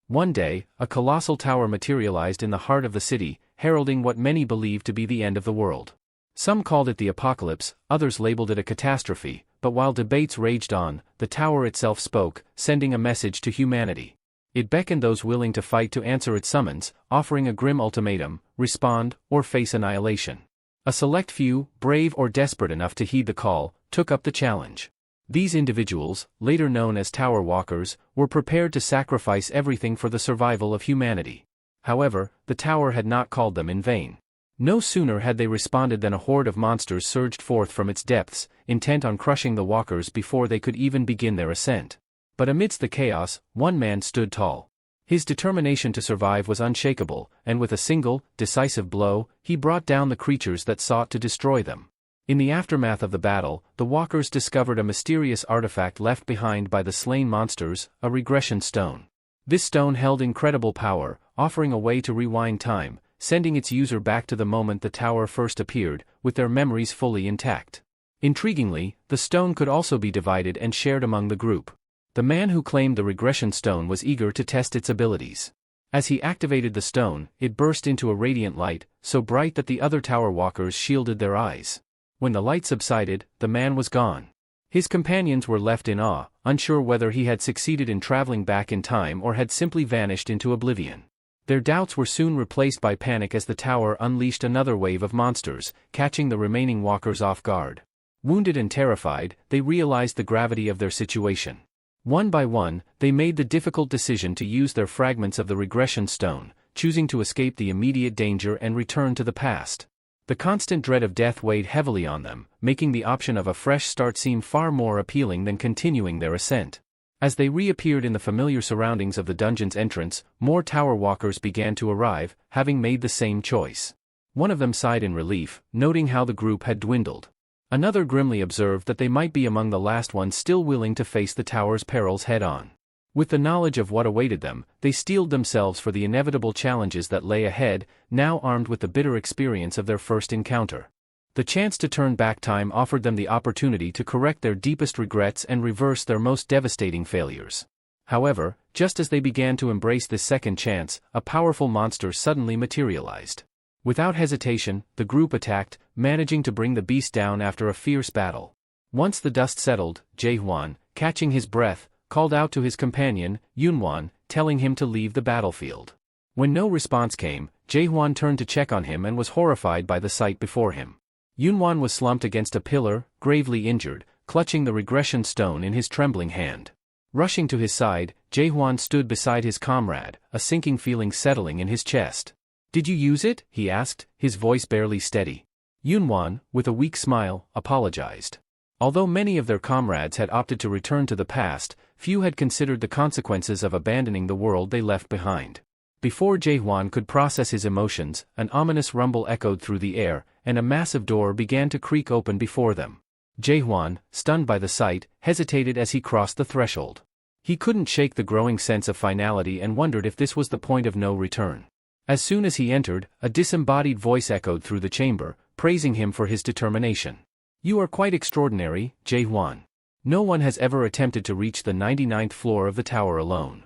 One day, a colossal tower materialized in the heart of the city, heralding what many believed to be the end of the world. Some called it the apocalypse, others labeled it a catastrophe, but while debates raged on, the tower itself spoke, sending a message to humanity. It beckoned those willing to fight to answer its summons, offering a grim ultimatum: respond, or face annihilation. A select few, brave or desperate enough to heed the call, took up the challenge. These individuals, later known as Tower Walkers, were prepared to sacrifice everything for the survival of humanity. However, the tower had not called them in vain. No sooner had they responded than a horde of monsters surged forth from its depths, intent on crushing the walkers before they could even begin their ascent. But amidst the chaos, one man stood tall. His determination to survive was unshakable, and with a single, decisive blow, he brought down the creatures that sought to destroy them. In the aftermath of the battle, the walkers discovered a mysterious artifact left behind by the slain monsters, a regression stone. This stone held incredible power, offering a way to rewind time, sending its user back to the moment the tower first appeared, with their memories fully intact. Intriguingly, the stone could also be divided and shared among the group. The man who claimed the regression stone was eager to test its abilities. As he activated the stone, it burst into a radiant light, so bright that the other tower walkers shielded their eyes. When the light subsided, the man was gone. His companions were left in awe, unsure whether he had succeeded in traveling back in time or had simply vanished into oblivion. Their doubts were soon replaced by panic as the tower unleashed another wave of monsters, catching the remaining walkers off guard. Wounded and terrified, they realized the gravity of their situation. One by one, they made the difficult decision to use their fragments of the regression stone, choosing to escape the immediate danger and return to the past. The constant dread of death weighed heavily on them, making the option of a fresh start seem far more appealing than continuing their ascent. As they reappeared in the familiar surroundings of the dungeon's entrance, more tower walkers began to arrive, having made the same choice. One of them sighed in relief, noting how the group had dwindled. Another grimly observed that they might be among the last ones still willing to face the tower's perils head-on. With the knowledge of what awaited them, they steeled themselves for the inevitable challenges that lay ahead, now armed with the bitter experience of their first encounter. The chance to turn back time offered them the opportunity to correct their deepest regrets and reverse their most devastating failures. However, just as they began to embrace this second chance, a powerful monster suddenly materialized. Without hesitation, the group attacked, managing to bring the beast down after a fierce battle. Once the dust settled, Jae-hwan, catching his breath, called out to his companion, Yunwan, telling him to leave the battlefield. When no response came, Jae-hwan turned to check on him and was horrified by the sight before him. Yunwan was slumped against a pillar, gravely injured, clutching the regression stone in his trembling hand. Rushing to his side, Jae-hwan stood beside his comrade, a sinking feeling settling in his chest. "Did you use it?" he asked, his voice barely steady. Yunwan, with a weak smile, apologized. Although many of their comrades had opted to return to the past, few had considered the consequences of abandoning the world they left behind. Before Jae-hwan could process his emotions, an ominous rumble echoed through the air, and a massive door began to creak open before them. Jae-hwan, stunned by the sight, hesitated as he crossed the threshold. He couldn't shake the growing sense of finality and wondered if this was the point of no return. As soon as he entered, a disembodied voice echoed through the chamber, praising him for his determination. "You are quite extraordinary, Jae-hwan. No one has ever attempted to reach the 99th floor of the tower alone."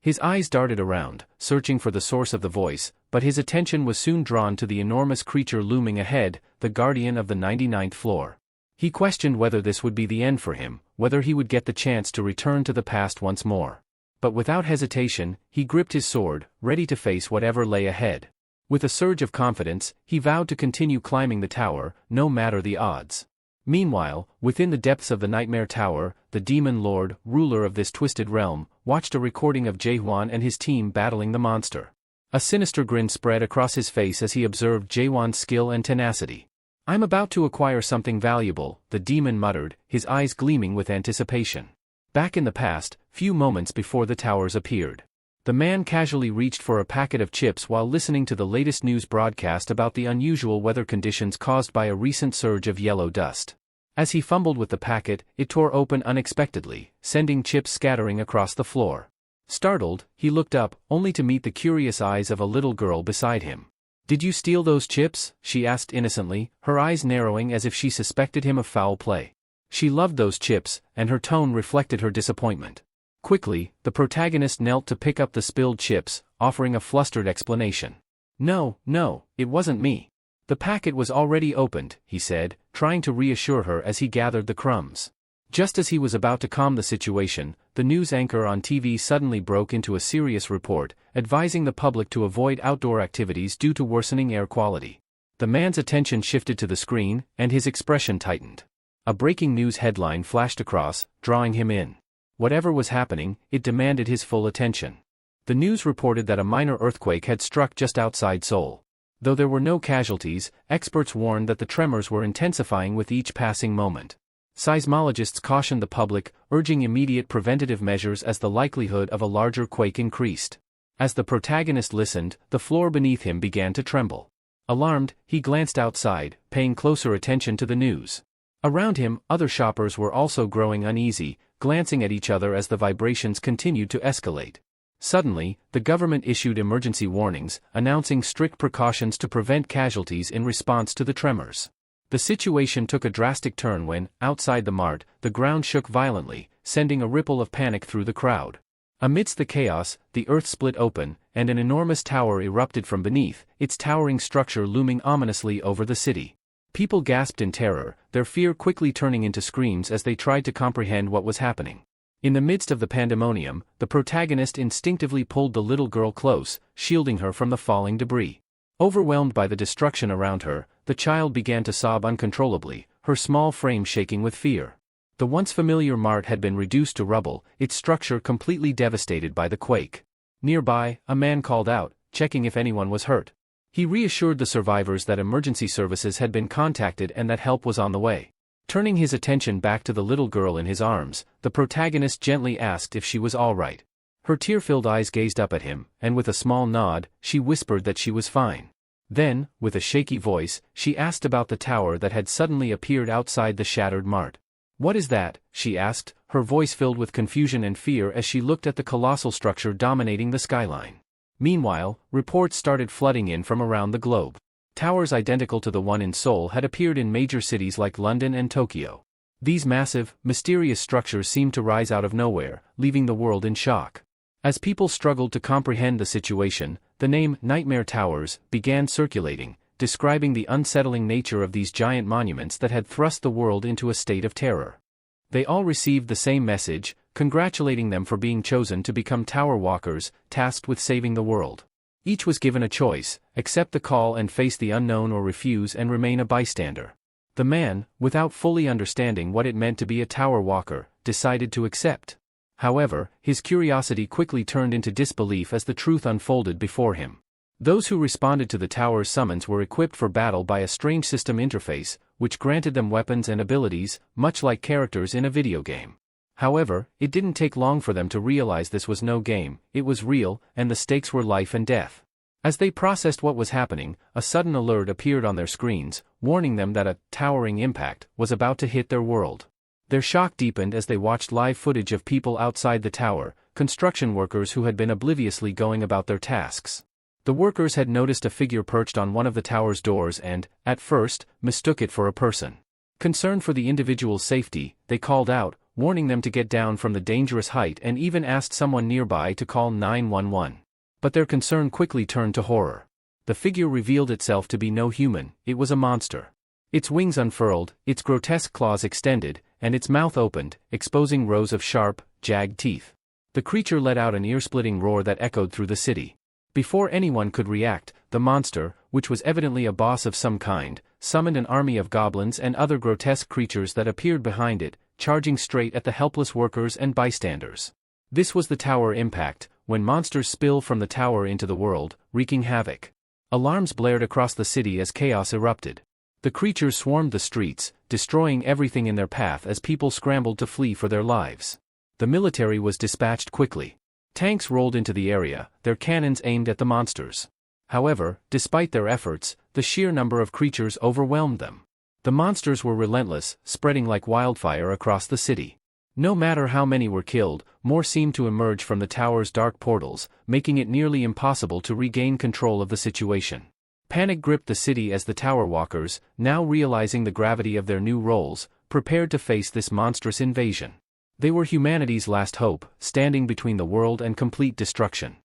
His eyes darted around, searching for the source of the voice, but his attention was soon drawn to the enormous creature looming ahead, the guardian of the 99th floor. He questioned whether this would be the end for him, whether he would get the chance to return to the past once more. But without hesitation, he gripped his sword, ready to face whatever lay ahead. With a surge of confidence, he vowed to continue climbing the tower, no matter the odds. Meanwhile, within the depths of the Nightmare Tower, the Demon Lord, ruler of this twisted realm, watched a recording of Jae-hwan and his team battling the monster. A sinister grin spread across his face as he observed Jae-hwan's skill and tenacity. "I'm about to acquire something valuable," the demon muttered, his eyes gleaming with anticipation. Back in the past, few moments before the towers appeared. The man casually reached for a packet of chips while listening to the latest news broadcast about the unusual weather conditions caused by a recent surge of yellow dust. As he fumbled with the packet, it tore open unexpectedly, sending chips scattering across the floor. Startled, he looked up, only to meet the curious eyes of a little girl beside him. "Did you steal those chips?" she asked innocently, her eyes narrowing as if she suspected him of foul play. She loved those chips, and her tone reflected her disappointment. Quickly, the protagonist knelt to pick up the spilled chips, offering a flustered explanation. No, it wasn't me. The packet was already opened, he said, trying to reassure her as he gathered the crumbs. Just as he was about to calm the situation, the news anchor on TV suddenly broke into a serious report, advising the public to avoid outdoor activities due to worsening air quality. The man's attention shifted to the screen, and his expression tightened. A breaking news headline flashed across, drawing him in. Whatever was happening, it demanded his full attention. The news reported that a minor earthquake had struck just outside Seoul. Though there were no casualties, experts warned that the tremors were intensifying with each passing moment. Seismologists cautioned the public, urging immediate preventative measures as the likelihood of a larger quake increased. As the protagonist listened, the floor beneath him began to tremble. Alarmed, he glanced outside, paying closer attention to the news. Around him, other shoppers were also growing uneasy, glancing at each other as the vibrations continued to escalate. Suddenly, the government issued emergency warnings, announcing strict precautions to prevent casualties in response to the tremors. The situation took a drastic turn when, outside the mart, the ground shook violently, sending a ripple of panic through the crowd. Amidst the chaos, the earth split open, and an enormous tower erupted from beneath, its towering structure looming ominously over the city. People gasped in terror, their fear quickly turning into screams as they tried to comprehend what was happening. In the midst of the pandemonium, the protagonist instinctively pulled the little girl close, shielding her from the falling debris. Overwhelmed by the destruction around her, the child began to sob uncontrollably, her small frame shaking with fear. The once familiar mart had been reduced to rubble, its structure completely devastated by the quake. Nearby, a man called out, checking if anyone was hurt. He reassured the survivors that emergency services had been contacted and that help was on the way. Turning his attention back to the little girl in his arms, the protagonist gently asked if she was all right. Her tear-filled eyes gazed up at him, and with a small nod, she whispered that she was fine. Then, with a shaky voice, she asked about the tower that had suddenly appeared outside the shattered mart. "What is that?" she asked, her voice filled with confusion and fear as she looked at the colossal structure dominating the skyline. Meanwhile, reports started flooding in from around the globe. Towers identical to the one in Seoul had appeared in major cities like London and Tokyo. These massive, mysterious structures seemed to rise out of nowhere, leaving the world in shock. As people struggled to comprehend the situation, the name Nightmare Towers began circulating, describing the unsettling nature of these giant monuments that had thrust the world into a state of terror. They all received the same message, congratulating them for being chosen to become tower walkers, tasked with saving the world. Each was given a choice: accept the call and face the unknown, or refuse and remain a bystander. The man, without fully understanding what it meant to be a tower walker, decided to accept. However, his curiosity quickly turned into disbelief as the truth unfolded before him. Those who responded to the tower's summons were equipped for battle by a strange system interface, which granted them weapons and abilities, much like characters in a video game. However, it didn't take long for them to realize this was no game, it was real, and the stakes were life and death. As they processed what was happening, a sudden alert appeared on their screens, warning them that a towering impact was about to hit their world. Their shock deepened as they watched live footage of people outside the tower, construction workers who had been obliviously going about their tasks. The workers had noticed a figure perched on one of the tower's doors and, at first, mistook it for a person. Concerned for the individual's safety, they called out, warning them to get down from the dangerous height, and even asked someone nearby to call 911. But their concern quickly turned to horror. The figure revealed itself to be no human, it was a monster. Its wings unfurled, its grotesque claws extended, and its mouth opened, exposing rows of sharp, jagged teeth. The creature let out an ear-splitting roar that echoed through the city. Before anyone could react, the monster, which was evidently a boss of some kind, summoned an army of goblins and other grotesque creatures that appeared behind it, charging straight at the helpless workers and bystanders. This was the tower impact, when monsters spill from the tower into the world, wreaking havoc. Alarms blared across the city as chaos erupted. The creatures swarmed the streets, destroying everything in their path as people scrambled to flee for their lives. The military was dispatched quickly. Tanks rolled into the area, their cannons aimed at the monsters. However, despite their efforts, the sheer number of creatures overwhelmed them. The monsters were relentless, spreading like wildfire across the city. No matter how many were killed, more seemed to emerge from the tower's dark portals, making it nearly impossible to regain control of the situation. Panic gripped the city as the tower walkers, now realizing the gravity of their new roles, prepared to face this monstrous invasion. They were humanity's last hope, standing between the world and complete destruction.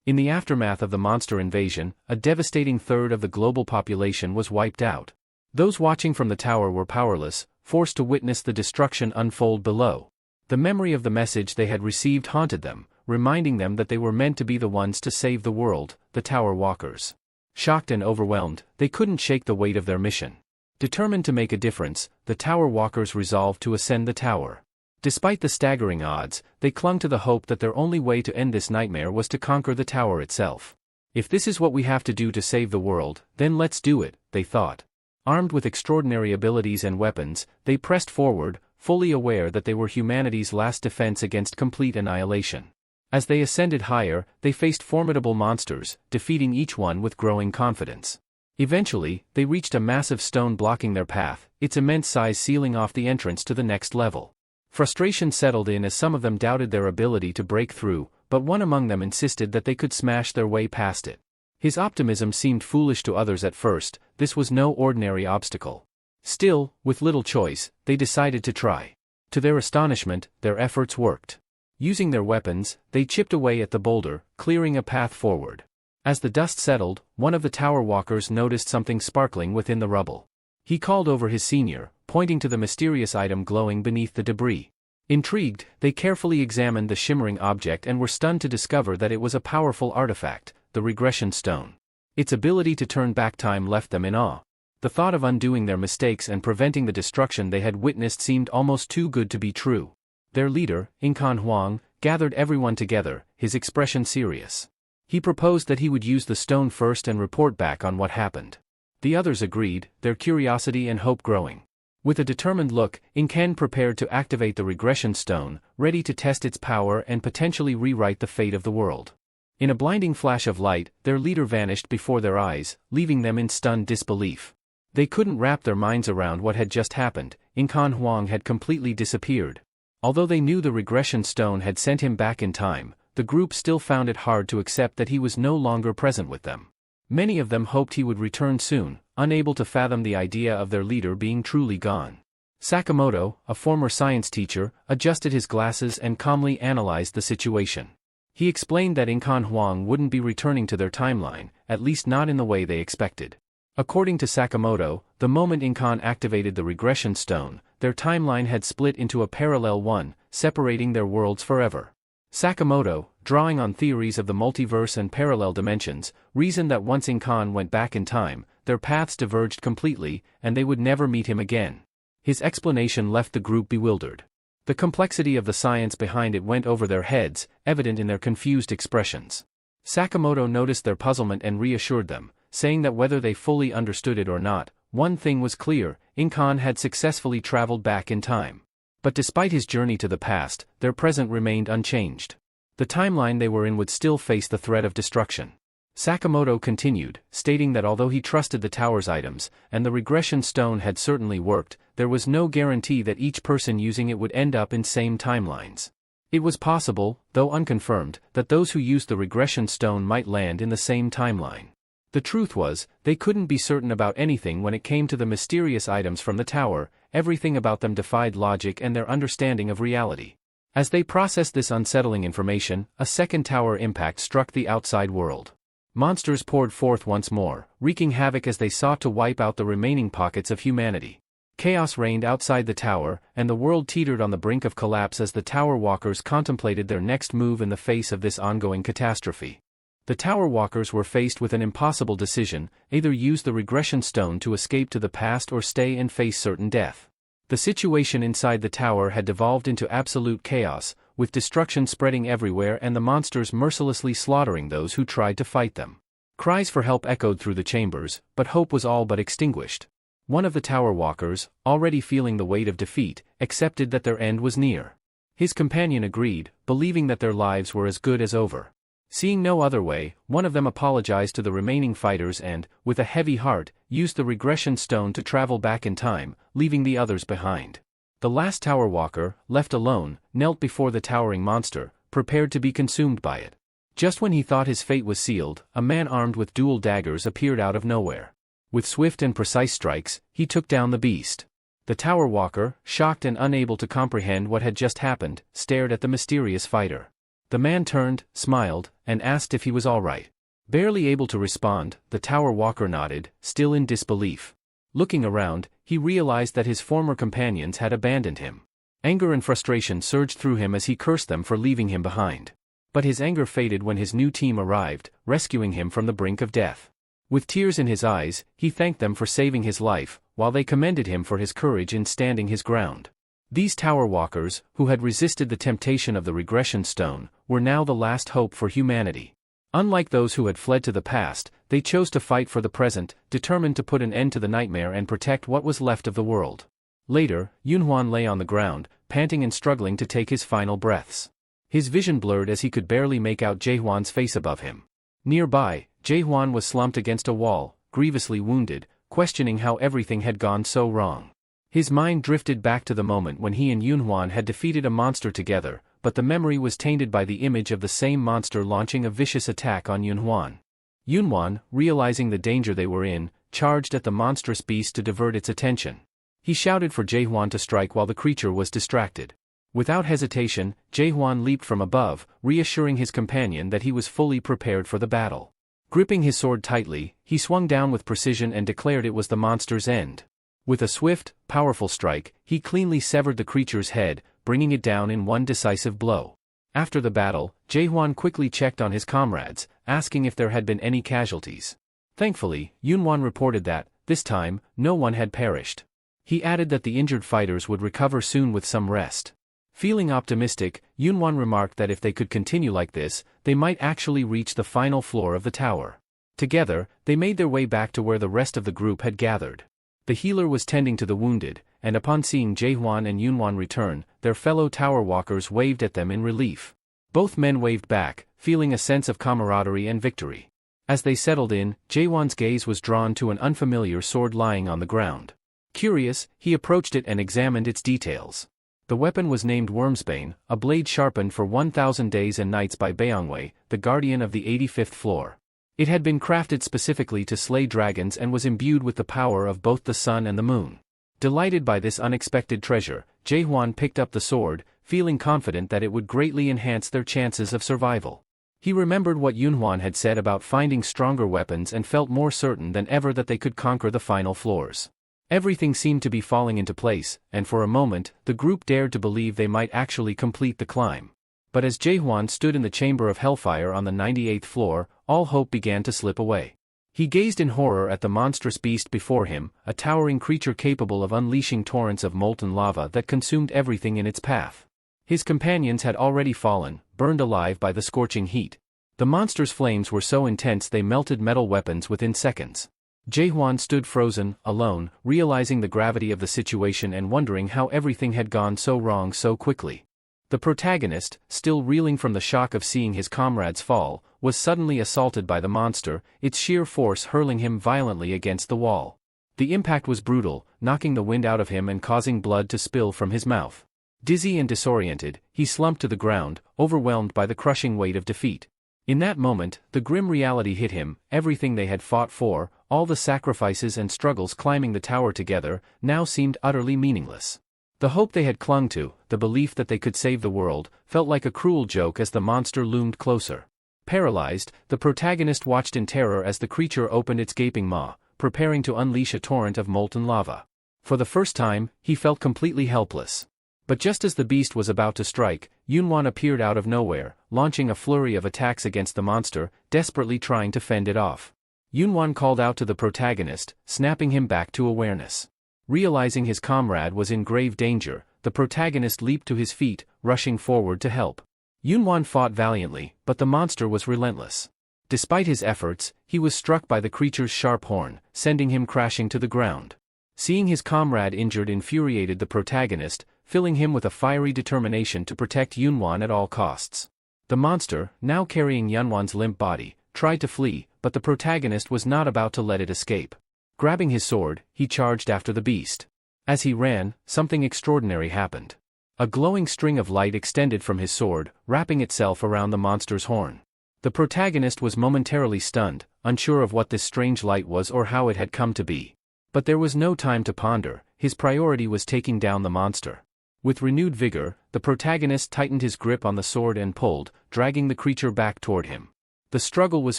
In the aftermath of the monster invasion, a devastating third of the global population was wiped out. Those watching from the tower were powerless, forced to witness the destruction unfold below. The memory of the message they had received haunted them, reminding them that they were meant to be the ones to save the world, the Tower Walkers. Shocked and overwhelmed, they couldn't shake the weight of their mission. Determined to make a difference, the Tower Walkers resolved to ascend the tower. Despite the staggering odds, they clung to the hope that their only way to end this nightmare was to conquer the tower itself. If this is what we have to do to save the world, then let's do it, they thought. Armed with extraordinary abilities and weapons, they pressed forward, fully aware that they were humanity's last defense against complete annihilation. As they ascended higher, they faced formidable monsters, defeating each one with growing confidence. Eventually, they reached a massive stone blocking their path, its immense size sealing off the entrance to the next level. Frustration settled in as some of them doubted their ability to break through, but one among them insisted that they could smash their way past it. His optimism seemed foolish to others at first. This was no ordinary obstacle. Still, with little choice, they decided to try. To their astonishment, their efforts worked. Using their weapons, they chipped away at the boulder, clearing a path forward. As the dust settled, one of the tower walkers noticed something sparkling within the rubble. He called over his senior, pointing to the mysterious item glowing beneath the debris. Intrigued, they carefully examined the shimmering object and were stunned to discover that it was a powerful artifact, the regression stone. Its ability to turn back time left them in awe. The thought of undoing their mistakes and preventing the destruction they had witnessed seemed almost too good to be true. Their leader, Incan Huang, gathered everyone together, his expression serious. He proposed that he would use the stone first and report back on what happened. The others agreed, their curiosity and hope growing. With a determined look, Incan prepared to activate the regression stone, ready to test its power and potentially rewrite the fate of the world. In a blinding flash of light, their leader vanished before their eyes, leaving them in stunned disbelief. They couldn't wrap their minds around what had just happened. Incan Huang had completely disappeared. Although they knew the regression stone had sent him back in time, the group still found it hard to accept that he was no longer present with them. Many of them hoped he would return soon, unable to fathom the idea of their leader being truly gone. Sakamoto, a former science teacher, adjusted his glasses and calmly analyzed the situation. He explained that Incan Huang wouldn't be returning to their timeline, at least not in the way they expected. According to Sakamoto, the moment Incan activated the regression stone, their timeline had split into a parallel one, separating their worlds forever. Sakamoto, drawing on theories of the multiverse and parallel dimensions, reasoned that once Incan went back in time, their paths diverged completely, and they would never meet him again. His explanation left the group bewildered. The complexity of the science behind it went over their heads, evident in their confused expressions. Sakamoto noticed their puzzlement and reassured them, saying that whether they fully understood it or not, one thing was clear: Incan had successfully traveled back in time. But despite his journey to the past, their present remained unchanged. The timeline they were in would still face the threat of destruction. Sakamoto continued, stating that although he trusted the tower's items, and the regression stone had certainly worked, there was no guarantee that each person using it would end up in same timelines. It was possible, though unconfirmed, that those who used the regression stone might land in the same timeline. The truth was, they couldn't be certain about anything when it came to the mysterious items from the tower. Everything about them defied logic and their understanding of reality. As they processed this unsettling information, a second tower impact struck the outside world. Monsters poured forth once more, wreaking havoc as they sought to wipe out the remaining pockets of humanity. Chaos reigned outside the tower, and the world teetered on the brink of collapse as the tower walkers contemplated their next move in the face of this ongoing catastrophe. The tower walkers were faced with an impossible decision: either use the regression stone to escape to the past or stay and face certain death. The situation inside the tower had devolved into absolute chaos, with destruction spreading everywhere and the monsters mercilessly slaughtering those who tried to fight them. Cries for help echoed through the chambers, but hope was all but extinguished. One of the tower walkers, already feeling the weight of defeat, accepted that their end was near. His companion agreed, believing that their lives were as good as over. Seeing no other way, one of them apologized to the remaining fighters and, with a heavy heart, used the regression stone to travel back in time, leaving the others behind. The last tower walker, left alone, knelt before the towering monster, prepared to be consumed by it. Just when he thought his fate was sealed, a man armed with dual daggers appeared out of nowhere. With swift and precise strikes, he took down the beast. The tower walker, shocked and unable to comprehend what had just happened, stared at the mysterious fighter. The man turned, smiled, and asked if he was all right. Barely able to respond, the tower walker nodded, still in disbelief. Looking around, he realized that his former companions had abandoned him. Anger and frustration surged through him as he cursed them for leaving him behind. But his anger faded when his new team arrived, rescuing him from the brink of death. With tears in his eyes, he thanked them for saving his life, while they commended him for his courage in standing his ground. These tower walkers, who had resisted the temptation of the regression stone, were now the last hope for humanity. Unlike those who had fled to the past, they chose to fight for the present, determined to put an end to the nightmare and protect what was left of the world. Later, Yunhuan lay on the ground, panting and struggling to take his final breaths. His vision blurred as he could barely make out Jaehuan's face above him. Nearby, Jaehuan was slumped against a wall, grievously wounded, questioning how everything had gone so wrong. His mind drifted back to the moment when he and Yunhuan had defeated a monster together, but the memory was tainted by the image of the same monster launching a vicious attack on Yunhuan. Yunhuan, realizing the danger they were in, charged at the monstrous beast to divert its attention. He shouted for Jaehuan to strike while the creature was distracted. Without hesitation, Jaehuan leaped from above, reassuring his companion that he was fully prepared for the battle. Gripping his sword tightly, he swung down with precision and declared it was the monster's end. With a swift, powerful strike, he cleanly severed the creature's head, bringing it down in one decisive blow. After the battle, Jaehuan quickly checked on his comrades, asking if there had been any casualties. Thankfully, Yunhuan reported that, this time, no one had perished. He added that the injured fighters would recover soon with some rest. Feeling optimistic, Yunhuan remarked that if they could continue like this, they might actually reach the final floor of the tower. Together, they made their way back to where the rest of the group had gathered. The healer was tending to the wounded, and upon seeing Jaehuan and Yunhuan return, their fellow tower walkers waved at them in relief. Both men waved back, feeling a sense of camaraderie and victory. As they settled in, Jaehuan's gaze was drawn to an unfamiliar sword lying on the ground. Curious, he approached it and examined its details. The weapon was named Wormsbane, a blade sharpened for 1,000 days and nights by Beongwei, the guardian of the 85th floor. It had been crafted specifically to slay dragons and was imbued with the power of both the sun and the moon. Delighted by this unexpected treasure, Jaehuan picked up the sword, feeling confident that it would greatly enhance their chances of survival. He remembered what Yunhuan had said about finding stronger weapons and felt more certain than ever that they could conquer the final floors. Everything seemed to be falling into place, and for a moment, the group dared to believe they might actually complete the climb. But as Jaehuan stood in the chamber of hellfire on the 98th floor, all hope began to slip away. He gazed in horror at the monstrous beast before him, a towering creature capable of unleashing torrents of molten lava that consumed everything in its path. His companions had already fallen, burned alive by the scorching heat. The monster's flames were so intense they melted metal weapons within seconds. Jaehuan stood frozen, alone, realizing the gravity of the situation and wondering how everything had gone so wrong so quickly. The protagonist, still reeling from the shock of seeing his comrades fall, was suddenly assaulted by the monster, its sheer force hurling him violently against the wall. The impact was brutal, knocking the wind out of him and causing blood to spill from his mouth. Dizzy and disoriented, he slumped to the ground, overwhelmed by the crushing weight of defeat. In that moment, the grim reality hit him: everything they had fought for, all the sacrifices and struggles climbing the tower together, now seemed utterly meaningless. The hope they had clung to, the belief that they could save the world, felt like a cruel joke as the monster loomed closer. Paralyzed, the protagonist watched in terror as the creature opened its gaping maw, preparing to unleash a torrent of molten lava. For the first time, he felt completely helpless. But just as the beast was about to strike, Yunhuan appeared out of nowhere, launching a flurry of attacks against the monster, desperately trying to fend it off. Yunhuan called out to the protagonist, snapping him back to awareness. Realizing his comrade was in grave danger, the protagonist leaped to his feet, rushing forward to help. Yunhuan fought valiantly, but the monster was relentless. Despite his efforts, he was struck by the creature's sharp horn, sending him crashing to the ground. Seeing his comrade injured infuriated the protagonist, filling him with a fiery determination to protect Yunhuan at all costs. The monster, now carrying Yunhuan's limp body, tried to flee, but the protagonist was not about to let it escape. Grabbing his sword, he charged after the beast. As he ran, something extraordinary happened. A glowing string of light extended from his sword, wrapping itself around the monster's horn. The protagonist was momentarily stunned, unsure of what this strange light was or how it had come to be. But there was no time to ponder, his priority was taking down the monster. With renewed vigor, the protagonist tightened his grip on the sword and pulled, dragging the creature back toward him. The struggle was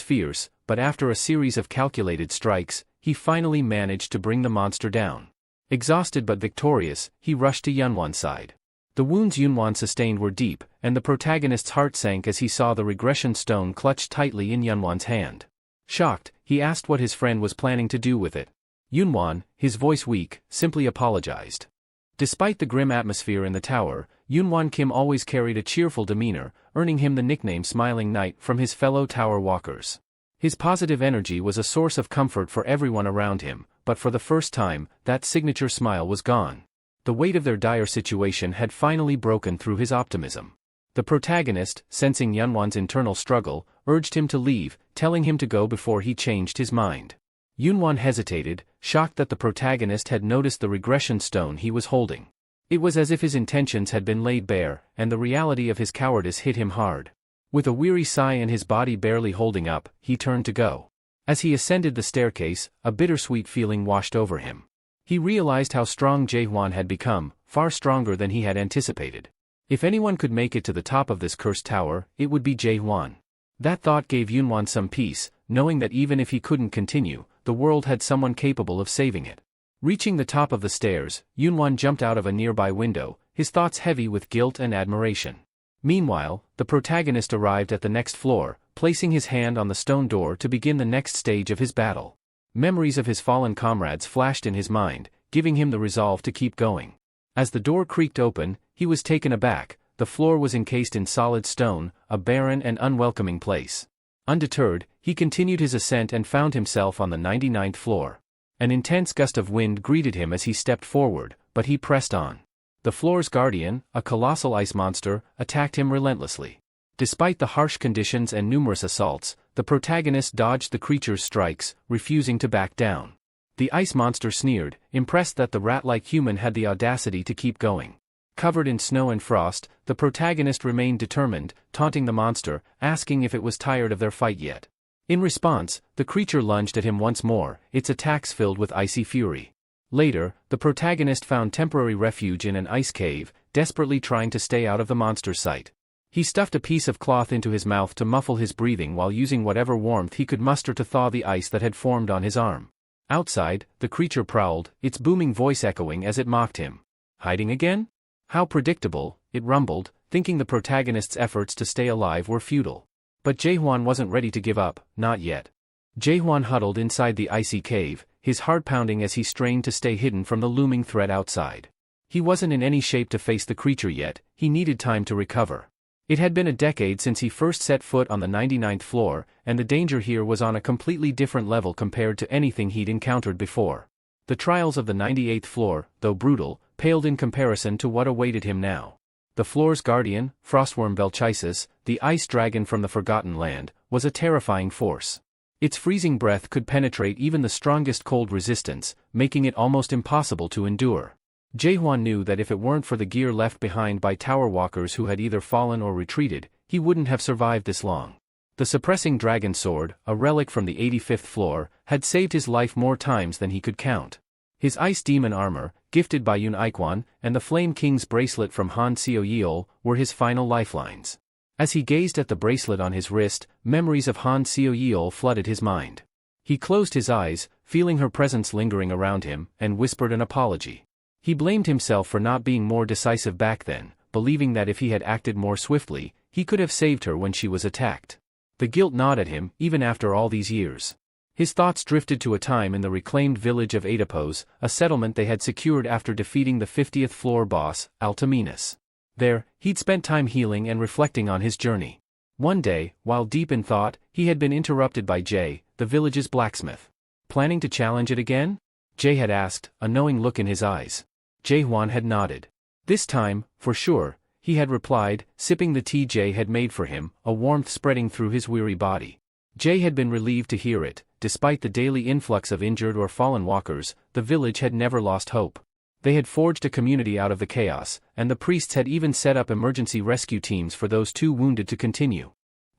fierce, but after a series of calculated strikes, he finally managed to bring the monster down. Exhausted but victorious, he rushed to Yunwan's side. The wounds Yunwan sustained were deep, and the protagonist's heart sank as he saw the regression stone clutched tightly in Yunwan's hand. Shocked, he asked what his friend was planning to do with it. Yunwan, his voice weak, simply apologized. Despite the grim atmosphere in the tower, Yunwan Kim always carried a cheerful demeanor, earning him the nickname Smiling Knight from his fellow tower walkers. His positive energy was a source of comfort for everyone around him, but for the first time, that signature smile was gone. The weight of their dire situation had finally broken through his optimism. The protagonist, sensing Yunwan's internal struggle, urged him to leave, telling him to go before he changed his mind. Yunwan hesitated, shocked that the protagonist had noticed the regression stone he was holding. It was as if his intentions had been laid bare, and the reality of his cowardice hit him hard. With a weary sigh and his body barely holding up, he turned to go. As he ascended the staircase, a bittersweet feeling washed over him. He realized how strong Jaehwan had become, far stronger than he had anticipated. If anyone could make it to the top of this cursed tower, it would be Jaehwan. That thought gave Yunwan some peace, knowing that even if he couldn't continue, the world had someone capable of saving it. Reaching the top of the stairs, Yunwan jumped out of a nearby window, his thoughts heavy with guilt and admiration. Meanwhile, the protagonist arrived at the next floor, placing his hand on the stone door to begin the next stage of his battle. Memories of his fallen comrades flashed in his mind, giving him the resolve to keep going. As the door creaked open, he was taken aback. The floor was encased in solid stone, a barren and unwelcoming place. Undeterred, he continued his ascent and found himself on the 99th floor. An intense gust of wind greeted him as he stepped forward, but he pressed on. The floor's guardian, a colossal ice monster, attacked him relentlessly. Despite the harsh conditions and numerous assaults, the protagonist dodged the creature's strikes, refusing to back down. The ice monster sneered, impressed that the rat-like human had the audacity to keep going. Covered in snow and frost, the protagonist remained determined, taunting the monster, asking if it was tired of their fight yet. In response, the creature lunged at him once more, its attacks filled with icy fury. Later, the protagonist found temporary refuge in an ice cave, desperately trying to stay out of the monster's sight. He stuffed a piece of cloth into his mouth to muffle his breathing while using whatever warmth he could muster to thaw the ice that had formed on his arm. Outside, the creature prowled, its booming voice echoing as it mocked him. Hiding again? How predictable, it rumbled, thinking the protagonist's efforts to stay alive were futile. But Jaehwan wasn't ready to give up, not yet. Jaehwan huddled inside the icy cave, his heart pounding as he strained to stay hidden from the looming threat outside. He wasn't in any shape to face the creature yet, he needed time to recover. It had been a decade since he first set foot on the 99th floor, and the danger here was on a completely different level compared to anything he'd encountered before. The trials of the 98th floor, though brutal, paled in comparison to what awaited him now. The floor's guardian, Frostworm Belchisis, the ice dragon from the Forgotten Land, was a terrifying force. Its freezing breath could penetrate even the strongest cold resistance, making it almost impossible to endure. Jaehwan knew that if it weren't for the gear left behind by tower walkers who had either fallen or retreated, he wouldn't have survived this long. The suppressing dragon sword, a relic from the 85th floor, had saved his life more times than he could count. His ice demon armor, gifted by Yun Aikwan, and the Flame King's bracelet from Han Seo Yeol were his final lifelines. As he gazed at the bracelet on his wrist, memories of Han Seo Yeol flooded his mind. He closed his eyes, feeling her presence lingering around him, and whispered an apology. He blamed himself for not being more decisive back then, believing that if he had acted more swiftly, he could have saved her when she was attacked. The guilt gnawed at him, even after all these years. His thoughts drifted to a time in the reclaimed village of Adipose, a settlement they had secured after defeating the 50th floor boss, Altaminus. There, he'd spent time healing and reflecting on his journey. One day, while deep in thought, he had been interrupted by Jay, the village's blacksmith. Planning to challenge it again? Jay had asked, a knowing look in his eyes. Jaehwan had nodded. This time, for sure, he had replied, sipping the tea Jay had made for him, a warmth spreading through his weary body. Jay had been relieved to hear it. Despite the daily influx of injured or fallen walkers, the village had never lost hope. They had forged a community out of the chaos, and the priests had even set up emergency rescue teams for those too wounded to continue.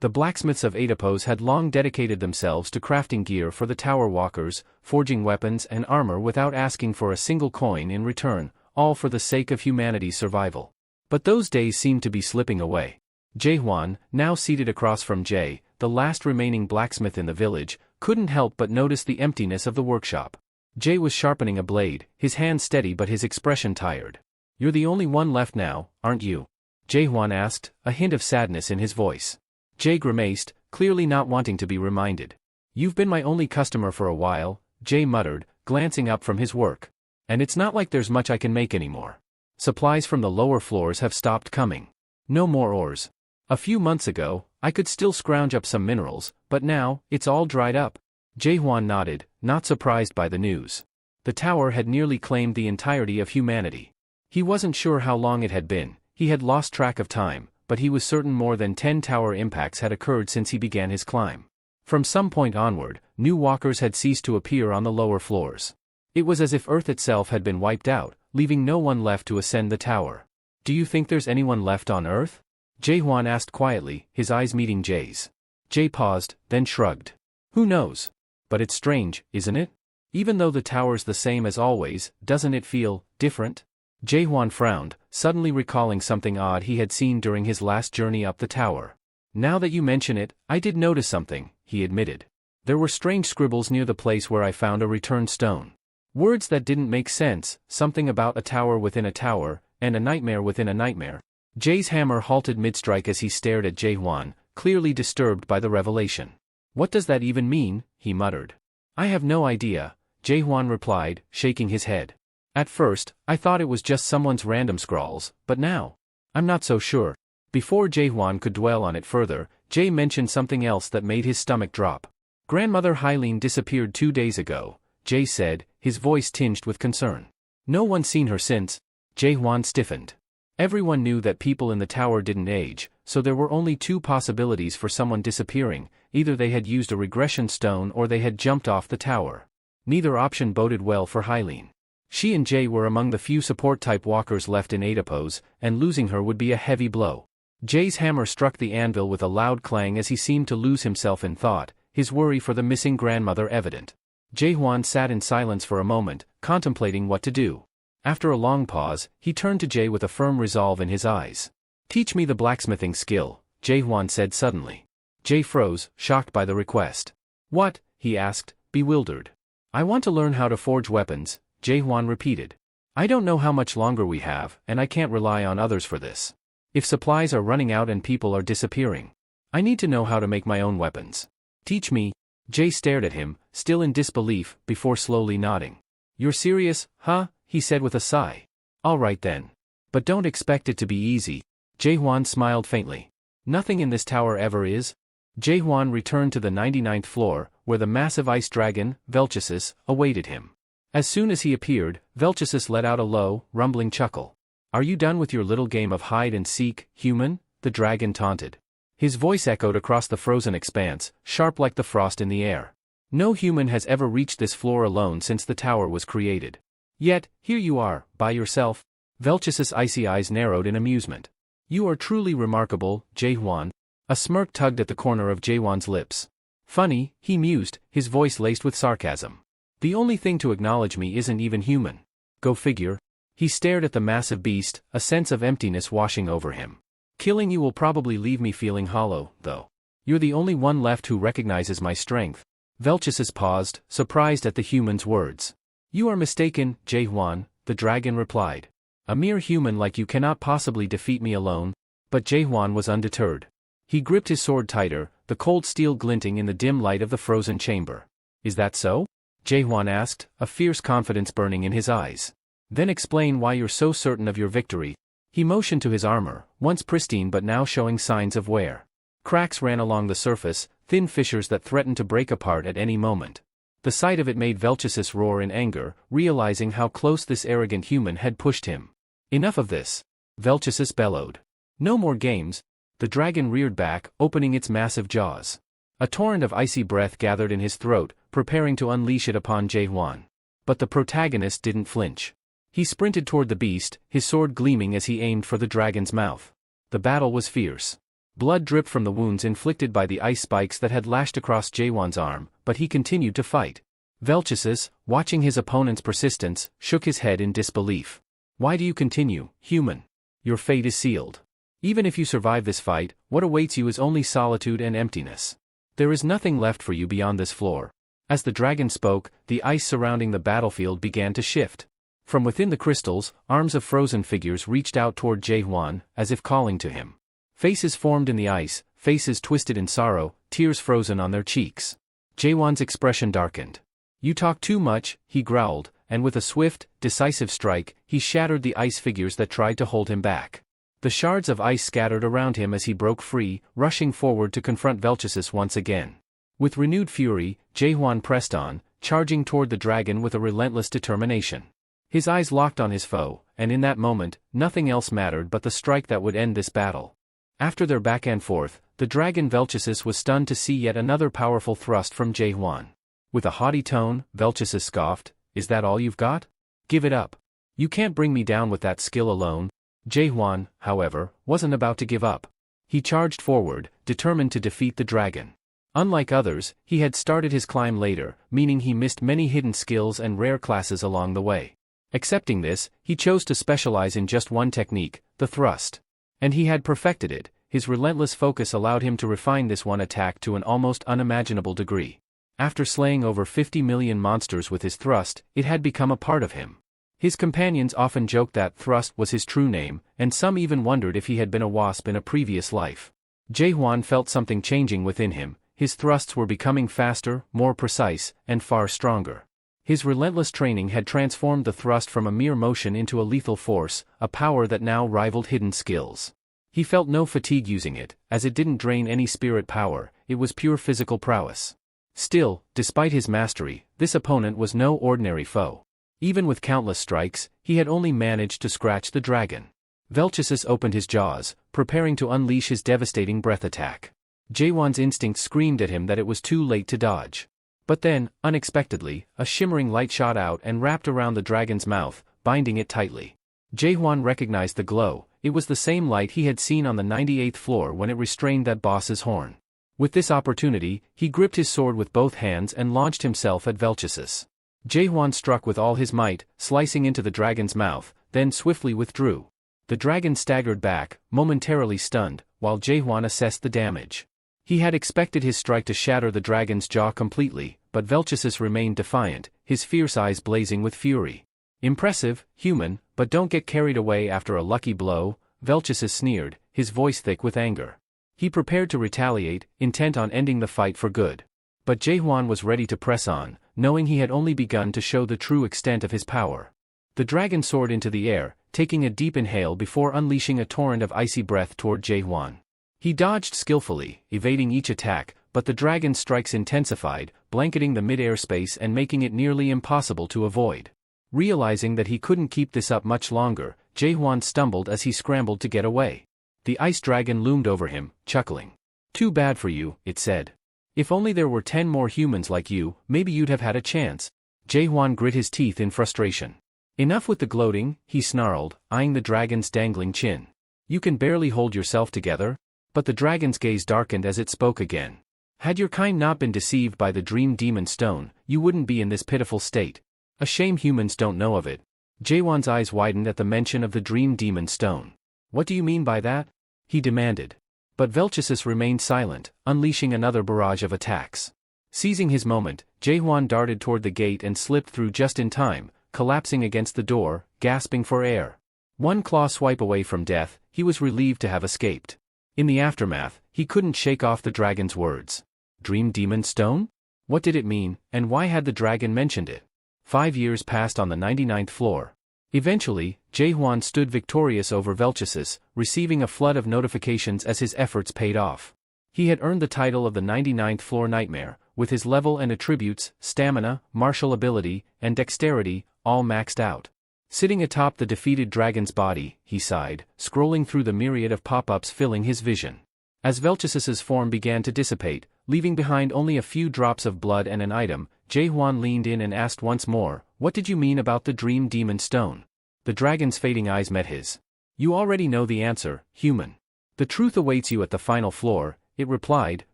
The blacksmiths of Oedipus had long dedicated themselves to crafting gear for the tower walkers, forging weapons and armor without asking for a single coin in return, all for the sake of humanity's survival. But those days seemed to be slipping away. Jae-hwan, now seated across from Jae, the last remaining blacksmith in the village, couldn't help but notice the emptiness of the workshop. Jae was sharpening a blade, his hand steady but his expression tired. "You're the only one left now, aren't you?" Jae-hwan asked, a hint of sadness in his voice. Jae grimaced, clearly not wanting to be reminded. "You've been my only customer for a while," Jae muttered, glancing up from his work. "And it's not like there's much I can make anymore. Supplies from the lower floors have stopped coming. No more ores. A few months ago, I could still scrounge up some minerals, but now, it's all dried up." Jae-hwan nodded, not surprised by the news. The tower had nearly claimed the entirety of humanity. He wasn't sure how long it had been, he had lost track of time, but he was certain more than 10 tower impacts had occurred since he began his climb. From some point onward, new walkers had ceased to appear on the lower floors. It was as if Earth itself had been wiped out, leaving no one left to ascend the tower. "Do you think there's anyone left on Earth?" Jae-hwan asked quietly, his eyes meeting Jae's. Jae paused, then shrugged. "Who knows? But it's strange, isn't it? Even though the tower's the same as always, doesn't it feel different?" Jae-hwan frowned, suddenly recalling something odd he had seen during his last journey up the tower. "Now that you mention it, I did notice something," he admitted. "There were strange scribbles near the place where I found a returned stone. Words that didn't make sense, something about a tower within a tower, and a nightmare within a nightmare." Jae's hammer halted mid-strike as he stared at Jae-hwan, clearly disturbed by the revelation. "What does that even mean?" he muttered. "I have no idea," Jae-hwan replied, shaking his head. "At first, I thought it was just someone's random scrawls, but now, I'm not so sure." Before Jae-hwan could dwell on it further, Jae mentioned something else that made his stomach drop. "Grandmother Hylene disappeared 2 days ago," Jae said, his voice tinged with concern. "No one's seen her since." Jae-hwan stiffened. Everyone knew that people in the tower didn't age, so there were only 2 possibilities for someone disappearing: either they had used a regression stone or they had jumped off the tower. Neither option boded well for Hylene. She and Jae were among the few support-type walkers left in Oedipus, and losing her would be a heavy blow. Jae's hammer struck the anvil with a loud clang as he seemed to lose himself in thought, his worry for the missing grandmother evident. Jae-hwan sat in silence for a moment, contemplating what to do. After a long pause, he turned to Jae with a firm resolve in his eyes. "Teach me the blacksmithing skill," Jae-hwan said suddenly. Jae froze, shocked by the request. "What?" he asked, bewildered. "I want to learn how to forge weapons," Jae-hwan repeated. "I don't know how much longer we have, and I can't rely on others for this. If supplies are running out and people are disappearing, I need to know how to make my own weapons. Teach me." Jae stared at him, still in disbelief, before slowly nodding. "You're serious, huh?" he said with a sigh. "All right then. But don't expect it to be easy." Jae-hwan smiled faintly. "Nothing in this tower ever is." Jae-hwan returned to the 99th floor, where the massive ice dragon, Velchesis, awaited him. As soon as he appeared, Velchesis let out a low, rumbling chuckle. "Are you done with your little game of hide-and-seek, human?" the dragon taunted. His voice echoed across the frozen expanse, sharp like the frost in the air. "No human has ever reached this floor alone since the tower was created. Yet, here you are, by yourself." Velchesis' icy eyes narrowed in amusement. "You are truly remarkable, Jae-hwan." A smirk tugged at the corner of Jae-hwan's lips. "Funny," he mused, his voice laced with sarcasm. "The only thing to acknowledge me isn't even human. Go figure." He stared at the massive beast, a sense of emptiness washing over him. "Killing you will probably leave me feeling hollow, though. You're the only one left who recognizes my strength." Velchesis paused, surprised at the human's words. "You are mistaken, Jae-hwan," the dragon replied. "A mere human like you cannot possibly defeat me alone." But Jae-hwan was undeterred. He gripped his sword tighter, the cold steel glinting in the dim light of the frozen chamber. "Is that so?" Jae-hwan asked, a fierce confidence burning in his eyes. "Then explain why you're so certain of your victory." He motioned to his armor, once pristine but now showing signs of wear. Cracks ran along the surface, thin fissures that threatened to break apart at any moment. The sight of it made Velchesis roar in anger, realizing how close this arrogant human had pushed him. "Enough of this!" Velchesis bellowed. "No more games." The dragon reared back, opening its massive jaws. A torrent of icy breath gathered in his throat, preparing to unleash it upon Jae-hwan. But the protagonist didn't flinch. He sprinted toward the beast, his sword gleaming as he aimed for the dragon's mouth. The battle was fierce. Blood dripped from the wounds inflicted by the ice spikes that had lashed across Jaewon's arm, but he continued to fight. Velchis, watching his opponent's persistence, shook his head in disbelief. Why do you continue, human? Your fate is sealed. Even if you survive this fight, what awaits you is only solitude and emptiness. There is nothing left for you beyond this floor. As the dragon spoke, the ice surrounding the battlefield began to shift. From within the crystals, arms of frozen figures reached out toward Jaewon, as if calling to him. Faces formed in the ice, faces twisted in sorrow, tears frozen on their cheeks. Jaewon's expression darkened. You talk too much, he growled, and with a swift, decisive strike, he shattered the ice figures that tried to hold him back. The shards of ice scattered around him as he broke free, rushing forward to confront Velchis once again. With renewed fury, Jaewon pressed on, charging toward the dragon with a relentless determination. His eyes locked on his foe, and in that moment, nothing else mattered but the strike that would end this battle. After their back and forth, the dragon Velchis was stunned to see yet another powerful thrust from Jaewon. With a haughty tone, Velchis scoffed, "Is that all you've got? Give it up. You can't bring me down with that skill alone." Jaewon, however, wasn't about to give up. He charged forward, determined to defeat the dragon. Unlike others, he had started his climb later, meaning he missed many hidden skills and rare classes along the way. Accepting this, he chose to specialize in just one technique, the thrust. And he had perfected it. His relentless focus allowed him to refine this one attack to an almost unimaginable degree. After slaying over 50 million monsters with his thrust, it had become a part of him. His companions often joked that thrust was his true name, and some even wondered if he had been a wasp in a previous life. Jaewon felt something changing within him. His thrusts were becoming faster, more precise, and far stronger. His relentless training had transformed the thrust from a mere motion into a lethal force, a power that now rivaled hidden skills. He felt no fatigue using it, as it didn't drain any spirit power, it was pure physical prowess. Still, despite his mastery, this opponent was no ordinary foe. Even with countless strikes, he had only managed to scratch the dragon. Velchis opened his jaws, preparing to unleash his devastating breath attack. Jaewon's instinct screamed at him that it was too late to dodge. But then, unexpectedly, a shimmering light shot out and wrapped around the dragon's mouth, binding it tightly. Jaewon recognized the glow. It was the same light he had seen on the 98th floor when it restrained that boss's horn. With this opportunity, he gripped his sword with both hands and launched himself at Velchis. Jaewon struck with all his might, slicing into the dragon's mouth, then swiftly withdrew. The dragon staggered back, momentarily stunned, while Jaewon assessed the damage. He had expected his strike to shatter the dragon's jaw completely, but Velchis remained defiant, his fierce eyes blazing with fury. "Impressive, human, but don't get carried away after a lucky blow," Velchis sneered, his voice thick with anger. He prepared to retaliate, intent on ending the fight for good. But Jaewon was ready to press on, knowing he had only begun to show the true extent of his power. The dragon soared into the air, taking a deep inhale before unleashing a torrent of icy breath toward Jaewon. He dodged skillfully, evading each attack, but the dragon's strikes intensified, blanketing the mid-air space and making it nearly impossible to avoid. Realizing that he couldn't keep this up much longer, Jaewon stumbled as he scrambled to get away. The ice dragon loomed over him, chuckling. "Too bad for you," it said. "If only there were 10 more humans like you, maybe you'd have had a chance." Jaewon grit his teeth in frustration. "Enough with the gloating," he snarled, eyeing the dragon's dangling chin. "You can barely hold yourself together?" But the dragon's gaze darkened as it spoke again. "Had your kind not been deceived by the dream demon stone, you wouldn't be in this pitiful state. A shame humans don't know of it." Jaewon's eyes widened at the mention of the dream demon stone. "What do you mean by that?" he demanded. But Velchis remained silent, unleashing another barrage of attacks. Seizing his moment, Jaewon darted toward the gate and slipped through just in time, collapsing against the door, gasping for air. One claw swipe away from death, he was relieved to have escaped. In the aftermath, he couldn't shake off the dragon's words. Dream Demon Stone? What did it mean, and why had the dragon mentioned it? 5 years passed on the 99th floor. Eventually, Jaewon stood victorious over Velchis, receiving a flood of notifications as his efforts paid off. He had earned the title of the 99th floor Nightmare, with his level and attributes, stamina, martial ability, and dexterity, all maxed out. Sitting atop the defeated dragon's body, he sighed, scrolling through the myriad of pop-ups filling his vision. As Velchis's form began to dissipate, leaving behind only a few drops of blood and an item, Jaewon leaned in and asked once more, "What did you mean about the Dream Demon Stone?" The dragon's fading eyes met his. "You already know the answer, human. The The truth awaits you at the final floor, it replied,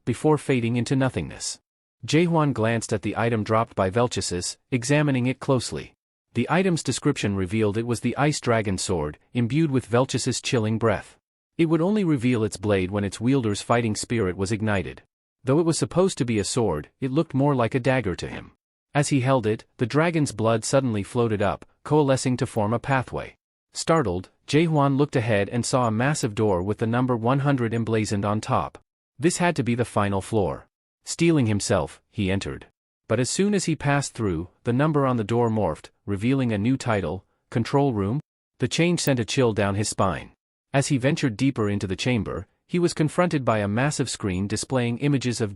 before fading into nothingness. Jaehwan glanced at the item dropped by Velchis, examining it closely. The item's description revealed it was the Ice Dragon sword, imbued with Velchis' chilling breath. It would only reveal its blade when its wielder's fighting spirit was ignited. Though it was supposed to be a sword, it looked more like a dagger to him. As he held it, the dragon's blood suddenly floated up, coalescing to form a pathway. Startled, Jaehwan looked ahead and saw a massive door with the number 100 emblazoned on top. This had to be the final floor. Steeling himself, he entered. But as soon as he passed through, the number on the door morphed, revealing a new title, Control Room. The change sent a chill down his spine. As he ventured deeper into the chamber, he was confronted by a massive screen displaying images of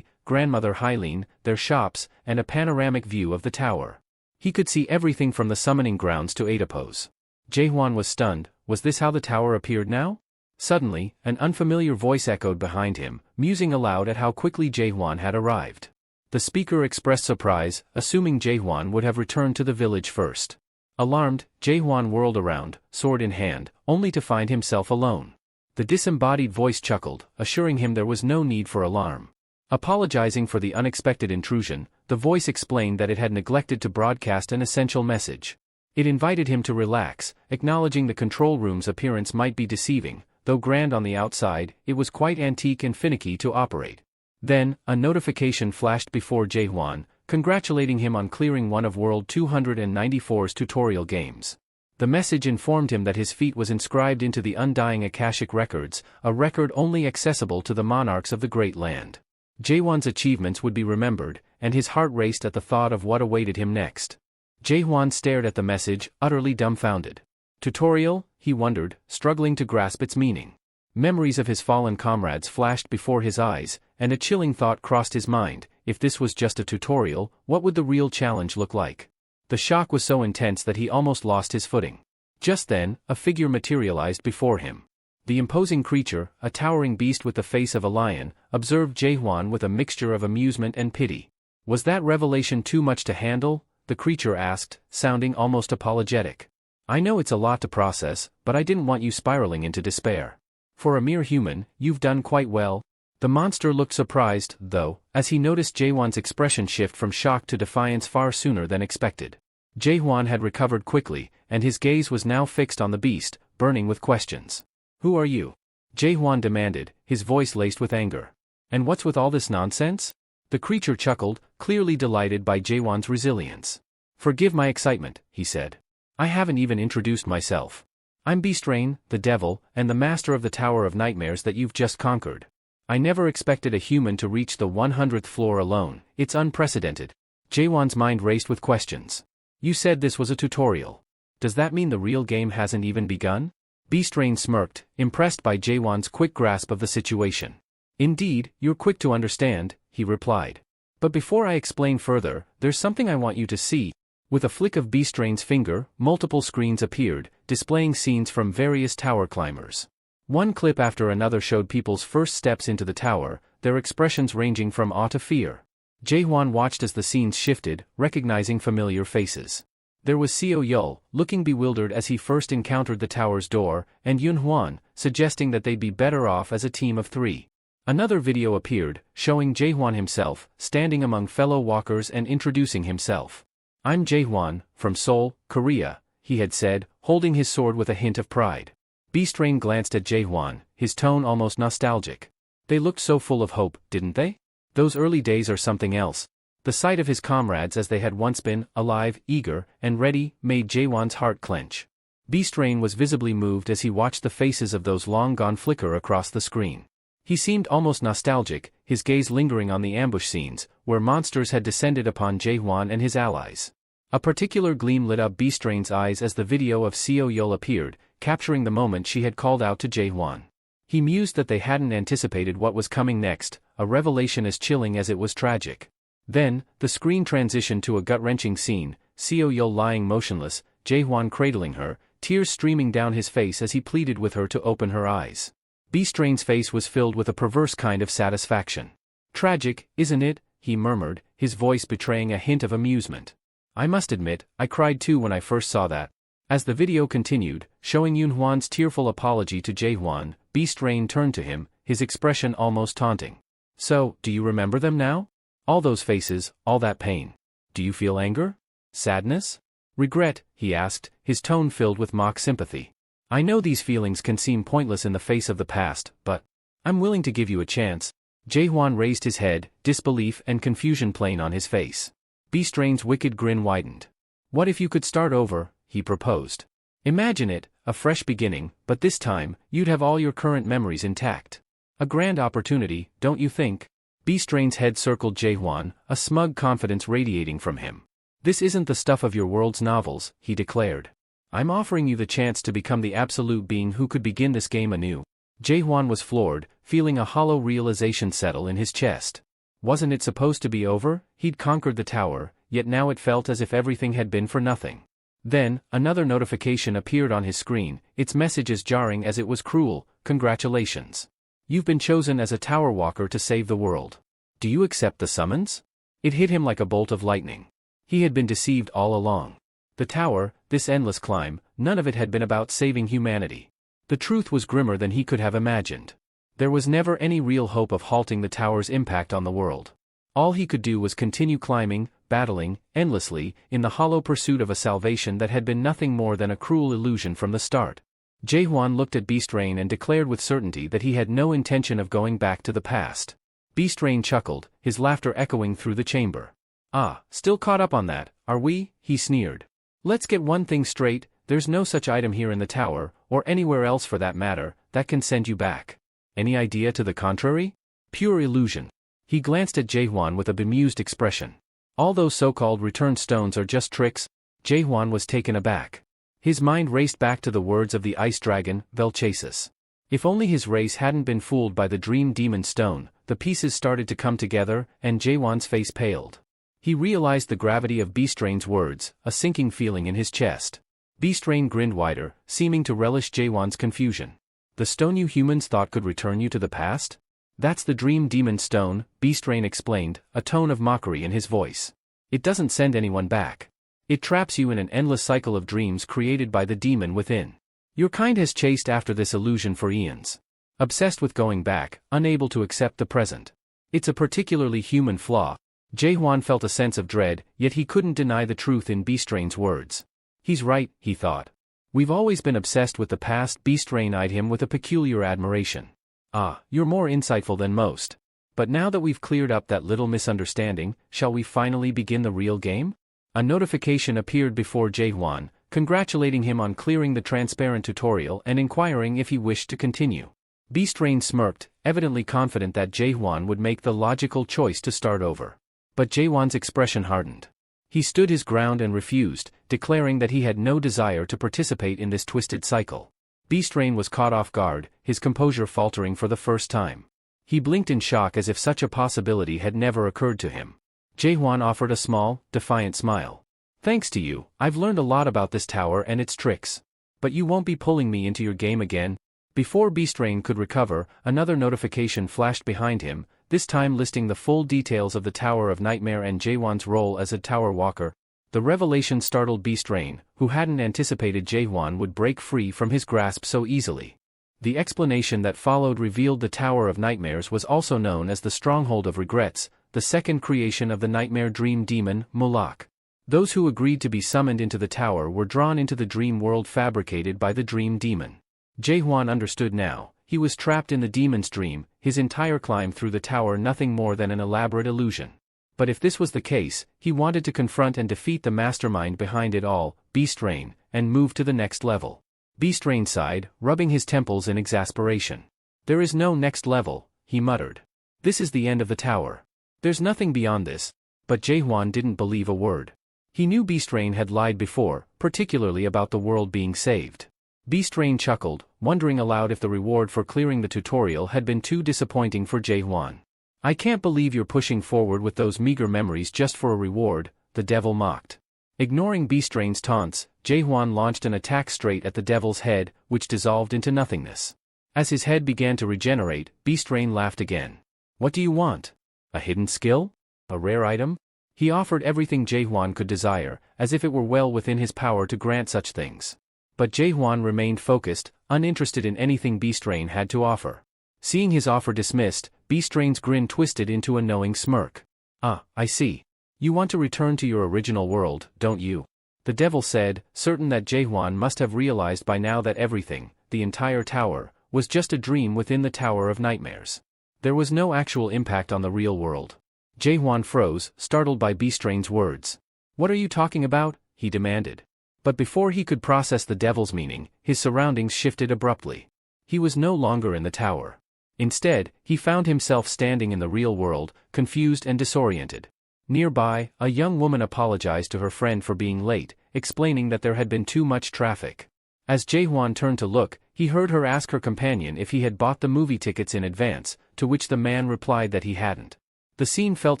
grandmother Hylene, their shops, and a panoramic view of the tower. He could see everything from the summoning grounds to Oedipus. Jaehwan was stunned. Was this how the tower appeared now? Suddenly, an unfamiliar voice echoed behind him, musing aloud at how quickly Jaehwan had arrived. The speaker expressed surprise, assuming Jaehwan would have returned to the village first. Alarmed, Jaehwan whirled around, sword in hand, only to find himself alone. The disembodied voice chuckled, assuring him there was no need for alarm. Apologizing for the unexpected intrusion, the voice explained that it had neglected to broadcast an essential message. It invited him to relax, acknowledging the control room's appearance might be deceiving. Though grand on the outside, it was quite antique and finicky to operate. Then, a notification flashed before Jaehwan, congratulating him on clearing one of World 294's tutorial games. The message informed him that his feat was inscribed into the undying Akashic records, a record only accessible to the monarchs of the Great Land. Jaehwan's achievements would be remembered, and his heart raced at the thought of what awaited him next. Jaehwan stared at the message, utterly dumbfounded. Tutorial? He wondered, struggling to grasp its meaning. Memories of his fallen comrades flashed before his eyes, and a chilling thought crossed his mind: if this was just a tutorial, what would the real challenge look like? The shock was so intense that he almost lost his footing. Just then, a figure materialized before him. The imposing creature, a towering beast with the face of a lion, observed Jaehwan with a mixture of amusement and pity. Was that revelation too much to handle? The creature asked, sounding almost apologetic. I know it's a lot to process, but I didn't want you spiraling into despair. For a mere human, you've done quite well. The monster looked surprised, though, as he noticed Jaehwan's expression shift from shock to defiance far sooner than expected. Jaehwan had recovered quickly, and his gaze was now fixed on the beast, burning with questions. Who are you? Jaehwan demanded, his voice laced with anger. And what's with all this nonsense? The creature chuckled, clearly delighted by Jaehwan's resilience. Forgive my excitement, he said. I haven't even introduced myself. I'm Beastrain, the devil, and the master of the Tower of Nightmares that you've just conquered. I never expected a human to reach the 100th floor alone. It's unprecedented. Jaehwan's mind raced with questions. You said this was a tutorial. Does that mean the real game hasn't even begun? Beastrain smirked, impressed by Jaehwan's quick grasp of the situation. Indeed, you're quick to understand, he replied. But before I explain further, there's something I want you to see. With a flick of Beastrain's finger, multiple screens appeared, displaying scenes from various tower climbers. One clip after another showed people's first steps into the tower, their expressions ranging from awe to fear. Jaehwan watched as the scenes shifted, recognizing familiar faces. There was Seo Yul, looking bewildered as he first encountered the tower's door, and Yun Huan, suggesting that they'd be better off as a team of 3. Another video appeared, showing Jaehwan himself, standing among fellow walkers and introducing himself. I'm Jaehwan, from Seoul, Korea, he had said, holding his sword with a hint of pride. Beastrain glanced at Jaehwan, his tone almost nostalgic. They looked so full of hope, didn't they? Those early days are something else. The sight of his comrades as they had once been, alive, eager, and ready, made Jaehwan's heart clench. Beastrain was visibly moved as he watched the faces of those long gone flicker across the screen. He seemed almost nostalgic, his gaze lingering on the ambush scenes, where monsters had descended upon Jaehwan and his allies. A particular gleam lit up Beastrain's eyes as the video of Seo Yul appeared, capturing the moment she had called out to Jaehwan. He mused that they hadn't anticipated what was coming next, a revelation as chilling as it was tragic. Then, the screen transitioned to a gut-wrenching scene, Seo Yul lying motionless, Jaehwan cradling her, tears streaming down his face as he pleaded with her to open her eyes. Beastrain's face was filled with a perverse kind of satisfaction. Tragic, isn't it? He murmured, his voice betraying a hint of amusement. I must admit, I cried too when I first saw that. As the video continued, showing Yunhwan's tearful apology to Jaehwan, Beast Rain turned to him, his expression almost taunting. So, do you remember them now? All those faces, all that pain. Do you feel anger? Sadness? Regret? He asked, his tone filled with mock sympathy. I know these feelings can seem pointless in the face of the past, but I'm willing to give you a chance. Jaehwan raised his head, disbelief and confusion plain on his face. Beast Rain's wicked grin widened. What if you could start over, he proposed. Imagine it, a fresh beginning, but this time, you'd have all your current memories intact. A grand opportunity, don't you think? Beast Rain's head circled Jaehwan, a smug confidence radiating from him. This isn't the stuff of your world's novels, he declared. I'm offering you the chance to become the absolute being who could begin this game anew. Jaehwan was floored, feeling a hollow realization settle in his chest. Wasn't it supposed to be over? He'd conquered the tower, yet now it felt as if everything had been for nothing. Then, another notification appeared on his screen, its message as jarring as it was cruel. Congratulations. You've been chosen as a tower walker to save the world. Do you accept the summons? It hit him like a bolt of lightning. He had been deceived all along. The tower, this endless climb, none of it had been about saving humanity. The truth was grimmer than he could have imagined. There was never any real hope of halting the tower's impact on the world. All he could do was continue climbing, battling, endlessly, in the hollow pursuit of a salvation that had been nothing more than a cruel illusion from the start. Jaehwan looked at Beast Rain and declared with certainty that he had no intention of going back to the past. Beast Rain chuckled, his laughter echoing through the chamber. Ah, still caught up on that, are we? He sneered. Let's get one thing straight, there's no such item here in the tower, or anywhere else for that matter, that can send you back. Any idea to the contrary? Pure illusion. He glanced at Jaehwan with a bemused expression. All those so-called return stones are just tricks? Jaehwan was taken aback. His mind raced back to the words of the ice dragon, Velchasis. If only his race hadn't been fooled by the dream demon stone. The pieces started to come together, and Jaehwan's face paled. He realized the gravity of Beast Rain's words, a sinking feeling in his chest. Beast Rain grinned wider, seeming to relish Jaehwan's confusion. The stone you humans thought could return you to the past? That's the dream demon stone, Beast Rain explained, a tone of mockery in his voice. It doesn't send anyone back. It traps you in an endless cycle of dreams created by the demon within. Your kind has chased after this illusion for eons. Obsessed with going back, unable to accept the present. It's a particularly human flaw. Jaehwan felt a sense of dread, yet he couldn't deny the truth in Beast Rain's words. He's right, he thought. We've always been obsessed with the past. Beast Rain eyed him with a peculiar admiration. Ah, you're more insightful than most. But now that we've cleared up that little misunderstanding, shall we finally begin the real game? A notification appeared before Jaehwan, congratulating him on clearing the transparent tutorial and inquiring if he wished to continue. Beast Rain smirked, evidently confident that Jaehwan would make the logical choice to start over. But Jaehwan's expression hardened. He stood his ground and refused, declaring that he had no desire to participate in this twisted cycle. Beast Rain was caught off guard, his composure faltering for the first time. He blinked in shock as if such a possibility had never occurred to him. Jaehwan offered a small, defiant smile. Thanks to you, I've learned a lot about this tower and its tricks. But you won't be pulling me into your game again? Before Beast Rain could recover, another notification flashed behind him, this time listing the full details of the Tower of Nightmare and Jaehwan's role as a tower walker. The revelation startled Beast Rain, who hadn't anticipated Jaehwan would break free from his grasp so easily. The explanation that followed revealed the Tower of Nightmares was also known as the Stronghold of Regrets, the second creation of the nightmare dream demon, Mulak. Those who agreed to be summoned into the tower were drawn into the dream world fabricated by the dream demon. Jaehwan understood now. He was trapped in the demon's dream, his entire climb through the tower nothing more than an elaborate illusion. But if this was the case, he wanted to confront and defeat the mastermind behind it all, Beast Rain, and move to the next level. Beast Rain sighed, rubbing his temples in exasperation. There is no next level, he muttered. This is the end of the tower. There's nothing beyond this. But Jaehwan didn't believe a word. He knew Beast Rain had lied before, particularly about the world being saved. Beast Rain chuckled, wondering aloud if the reward for clearing the tutorial had been too disappointing for Jaehwan. I can't believe you're pushing forward with those meager memories just for a reward, the devil mocked. Ignoring Beast Rain's taunts, Jaehwan launched an attack straight at the devil's head, which dissolved into nothingness. As his head began to regenerate, Beast Rain laughed again. What do you want? A hidden skill? A rare item? He offered everything Jae-hwan could desire, as if it were well within his power to grant such things. But Jae-hwan remained focused, uninterested in anything Beastrain had to offer. Seeing his offer dismissed, Beastrain's grin twisted into a knowing smirk. "Ah, I see. You want to return to your original world, don't you?" The devil said, certain that Jae-hwan must have realized by now that everything, the entire tower, was just a dream within the Tower of Nightmares. There was no actual impact on the real world. Jae-hwan froze, startled by Beastrain's words. "What are you talking about?" he demanded. But before he could process the devil's meaning, his surroundings shifted abruptly. He was no longer in the tower. Instead, he found himself standing in the real world, confused and disoriented. Nearby, a young woman apologized to her friend for being late, explaining that there had been too much traffic. As Jae-hwan turned to look, he heard her ask her companion if he had bought the movie tickets in advance, to which the man replied that he hadn't. The scene felt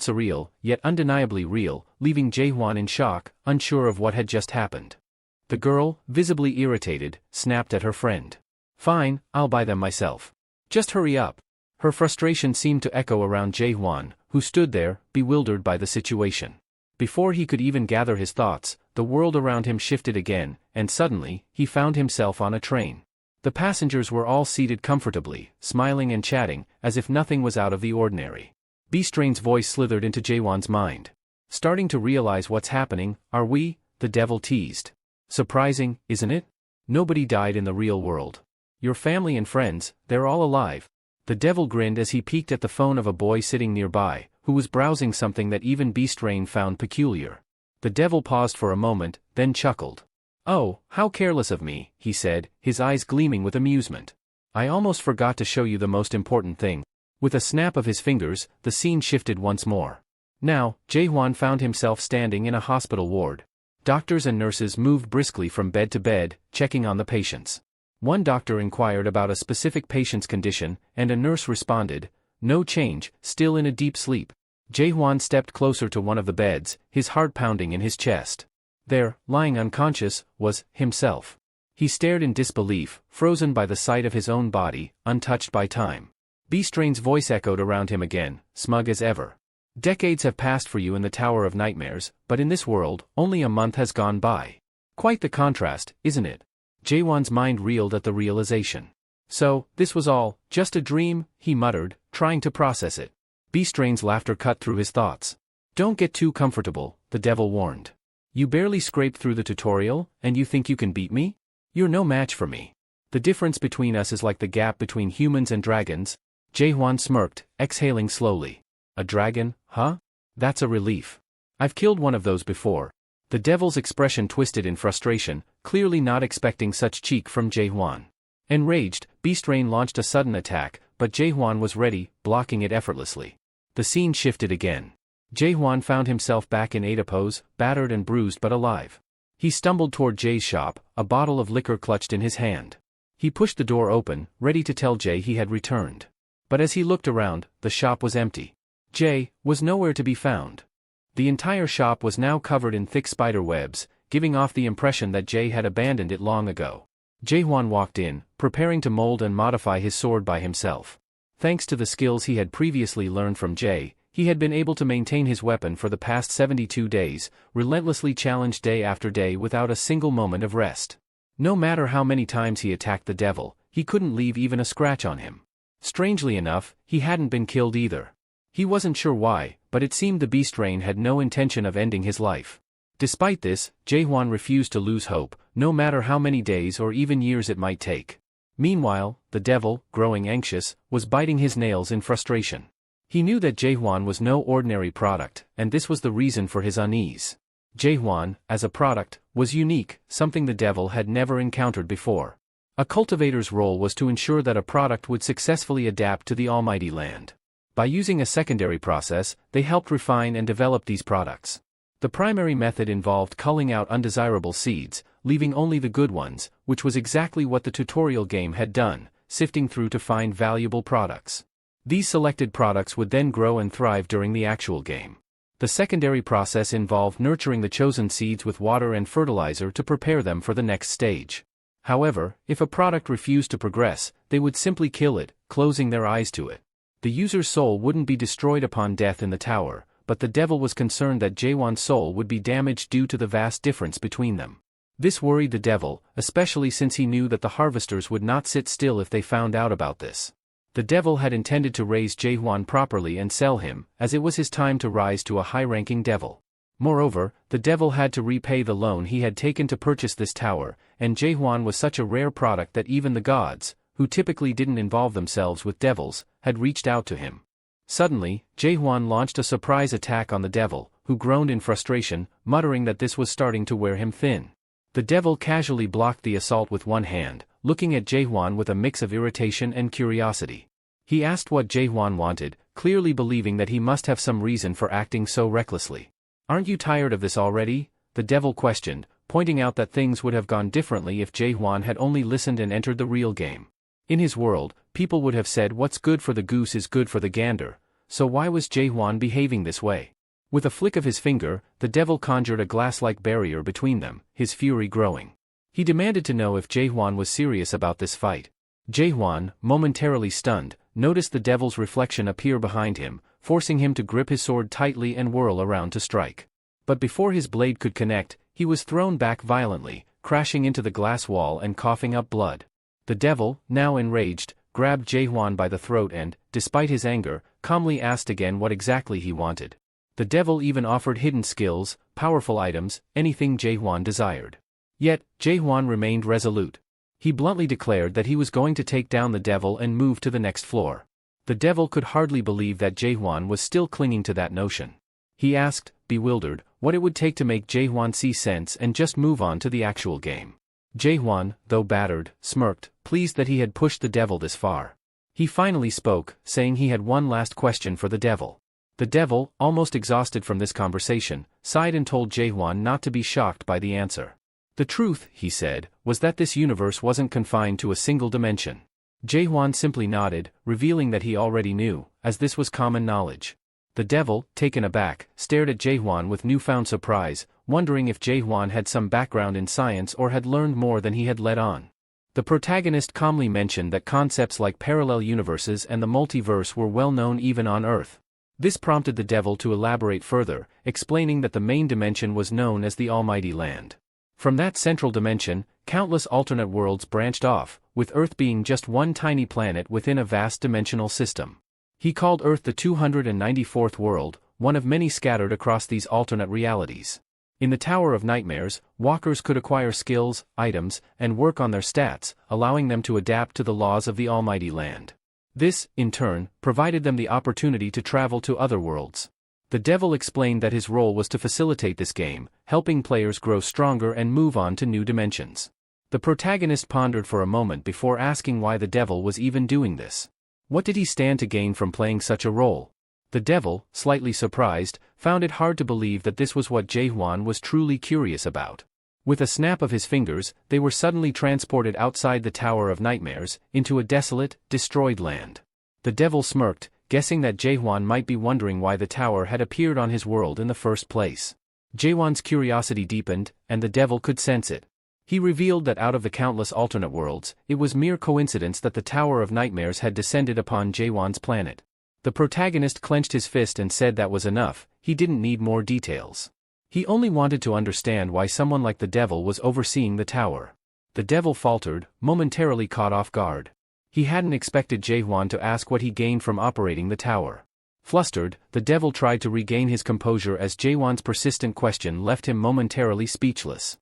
surreal, yet undeniably real, leaving Jae-hwan in shock, unsure of what had just happened. The girl, visibly irritated, snapped at her friend. "Fine, I'll buy them myself. Just hurry up." Her frustration seemed to echo around Jae-hwan, who stood there, bewildered by the situation. Before he could even gather his thoughts, the world around him shifted again, and suddenly, he found himself on a train. The passengers were all seated comfortably, smiling and chatting, as if nothing was out of the ordinary. Beastrain's voice slithered into Jae-hwan's mind. "Starting to realize what's happening, are we?" the devil teased. "Surprising, isn't it? Nobody died in the real world. Your family and friends, they're all alive." The devil grinned as he peeked at the phone of a boy sitting nearby, who was browsing something that even Beastrain found peculiar. The devil paused for a moment, then chuckled. "Oh, how careless of me," he said, his eyes gleaming with amusement. "I almost forgot to show you the most important thing." With a snap of his fingers, the scene shifted once more. Now, Jae-hwan found himself standing in a hospital ward. Doctors and nurses moved briskly from bed to bed, checking on the patients. One doctor inquired about a specific patient's condition, and a nurse responded, "No change, still in a deep sleep." Jae-hwan stepped closer to one of the beds, his heart pounding in his chest. There, lying unconscious, was himself. He stared in disbelief, frozen by the sight of his own body, untouched by time. Beastrain's voice echoed around him again, smug as ever. "Decades have passed for you in the Tower of Nightmares, but in this world, only a month has gone by. Quite the contrast, isn't it?" Jae-hwan's mind reeled at the realization. "So, this was all, just a dream," he muttered, trying to process it. Beastrain's laughter cut through his thoughts. "Don't get too comfortable," the devil warned. "You barely scraped through the tutorial, and you think you can beat me? You're no match for me. The difference between us is like the gap between humans and dragons." Jae-hwan smirked, exhaling slowly. "A dragon, huh? That's a relief. I've killed one of those before." The devil's expression twisted in frustration, clearly not expecting such cheek from Jae-hwan. Enraged, Beastrain launched a sudden attack, but Jae-hwan was ready, blocking it effortlessly. The scene shifted again. Jae-hwan found himself back in Ada pose, battered and bruised but alive. He stumbled toward Jae's shop, a bottle of liquor clutched in his hand. He pushed the door open, ready to tell Jae he had returned. But as he looked around, the shop was empty. Jae was nowhere to be found. The entire shop was now covered in thick spider webs, giving off the impression that Jae had abandoned it long ago. Jae-hwan walked in, preparing to mold and modify his sword by himself. Thanks to the skills he had previously learned from Jae, he had been able to maintain his weapon for the past 72 days, relentlessly challenged day after day without a single moment of rest. No matter how many times he attacked the devil, he couldn't leave even a scratch on him. Strangely enough, he hadn't been killed either. He wasn't sure why, but it seemed the Beastrain had no intention of ending his life. Despite this, Jae-hwan refused to lose hope, no matter how many days or even years it might take. Meanwhile, the devil, growing anxious, was biting his nails in frustration. He knew that Jae-hwan was no ordinary product, and this was the reason for his unease. Jae-hwan, as a product, was unique, something the devil had never encountered before. A cultivator's role was to ensure that a product would successfully adapt to the almighty land. By using a secondary process, they helped refine and develop these products. The primary method involved culling out undesirable seeds, leaving only the good ones, which was exactly what the tutorial game had done, sifting through to find valuable products. These selected products would then grow and thrive during the actual game. The secondary process involved nurturing the chosen seeds with water and fertilizer to prepare them for the next stage. However, if a product refused to progress, they would simply kill it, closing their eyes to it. The user's soul wouldn't be destroyed upon death in the tower, but the devil was concerned that Jaehwan's soul would be damaged due to the vast difference between them. This worried the devil, especially since he knew that the harvesters would not sit still if they found out about this. The devil had intended to raise Jaehwan properly and sell him, as it was his time to rise to a high-ranking devil. Moreover, the devil had to repay the loan he had taken to purchase this tower, and Jaehwan was such a rare product that even the gods, who typically didn't involve themselves with devils, had reached out to him. Suddenly, Jaehwan launched a surprise attack on the devil, who groaned in frustration, muttering that this was starting to wear him thin. The devil casually blocked the assault with one hand, looking at Jaehwan with a mix of irritation and curiosity. He asked what Jaehwan wanted, clearly believing that he must have some reason for acting so recklessly. "Aren't you tired of this already?" the devil questioned, pointing out that things would have gone differently if Jaehwan had only listened and entered the real game. In his world, people would have said what's good for the goose is good for the gander, so why was Jaehwan behaving this way? With a flick of his finger, the devil conjured a glass-like barrier between them, his fury growing. He demanded to know if Jaehwan was serious about this fight. Jaehwan, momentarily stunned, noticed the devil's reflection appear behind him, forcing him to grip his sword tightly and whirl around to strike. But before his blade could connect, he was thrown back violently, crashing into the glass wall and coughing up blood. The devil, now enraged, grabbed Jaehwan by the throat and, despite his anger, calmly asked again what exactly he wanted. The devil even offered hidden skills, powerful items, anything Jaehwan desired. Yet, Jaehwan remained resolute. He bluntly declared that he was going to take down the devil and move to the next floor. The devil could hardly believe that Jaehwan was still clinging to that notion. He asked, bewildered, what it would take to make Jaehwan see sense and just move on to the actual game. Jaehwan, though battered, smirked, pleased that he had pushed the devil this far. He finally spoke, saying he had one last question for the devil. The devil, almost exhausted from this conversation, sighed and told Jaehwan not to be shocked by the answer. The truth, he said, was that this universe wasn't confined to a single dimension. Jaehwan simply nodded, revealing that he already knew, as this was common knowledge. The devil, taken aback, stared at Jaehwan with newfound surprise, wondering if Jaehwan had some background in science or had learned more than he had let on. The protagonist calmly mentioned that concepts like parallel universes and the multiverse were well known even on Earth. This prompted the devil to elaborate further, explaining that the main dimension was known as the Almighty Land. From that central dimension, countless alternate worlds branched off, with Earth being just one tiny planet within a vast dimensional system. He called Earth the 294th world, one of many scattered across these alternate realities. In the Tower of Nightmares, walkers could acquire skills, items, and work on their stats, allowing them to adapt to the laws of the Almighty Land. This, in turn, provided them the opportunity to travel to other worlds. The devil explained that his role was to facilitate this game, helping players grow stronger and move on to new dimensions. The protagonist pondered for a moment before asking why the devil was even doing this. What did he stand to gain from playing such a role? The devil, slightly surprised, found it hard to believe that this was what Jaehwan was truly curious about. With a snap of his fingers, they were suddenly transported outside the Tower of Nightmares, into a desolate, destroyed land. The devil smirked, guessing that Jaehwan might be wondering why the tower had appeared on his world in the first place. Jaehwan's curiosity deepened, and the devil could sense it. He revealed that out of the countless alternate worlds, it was mere coincidence that the Tower of Nightmares had descended upon Jaehwan's planet. The protagonist clenched his fist and said that was enough, he didn't need more details. He only wanted to understand why someone like the devil was overseeing the tower. The devil faltered, momentarily caught off guard. He hadn't expected Jaehwan to ask what he gained from operating the tower. Flustered, the devil tried to regain his composure as Jaehwan's persistent question left him momentarily speechless.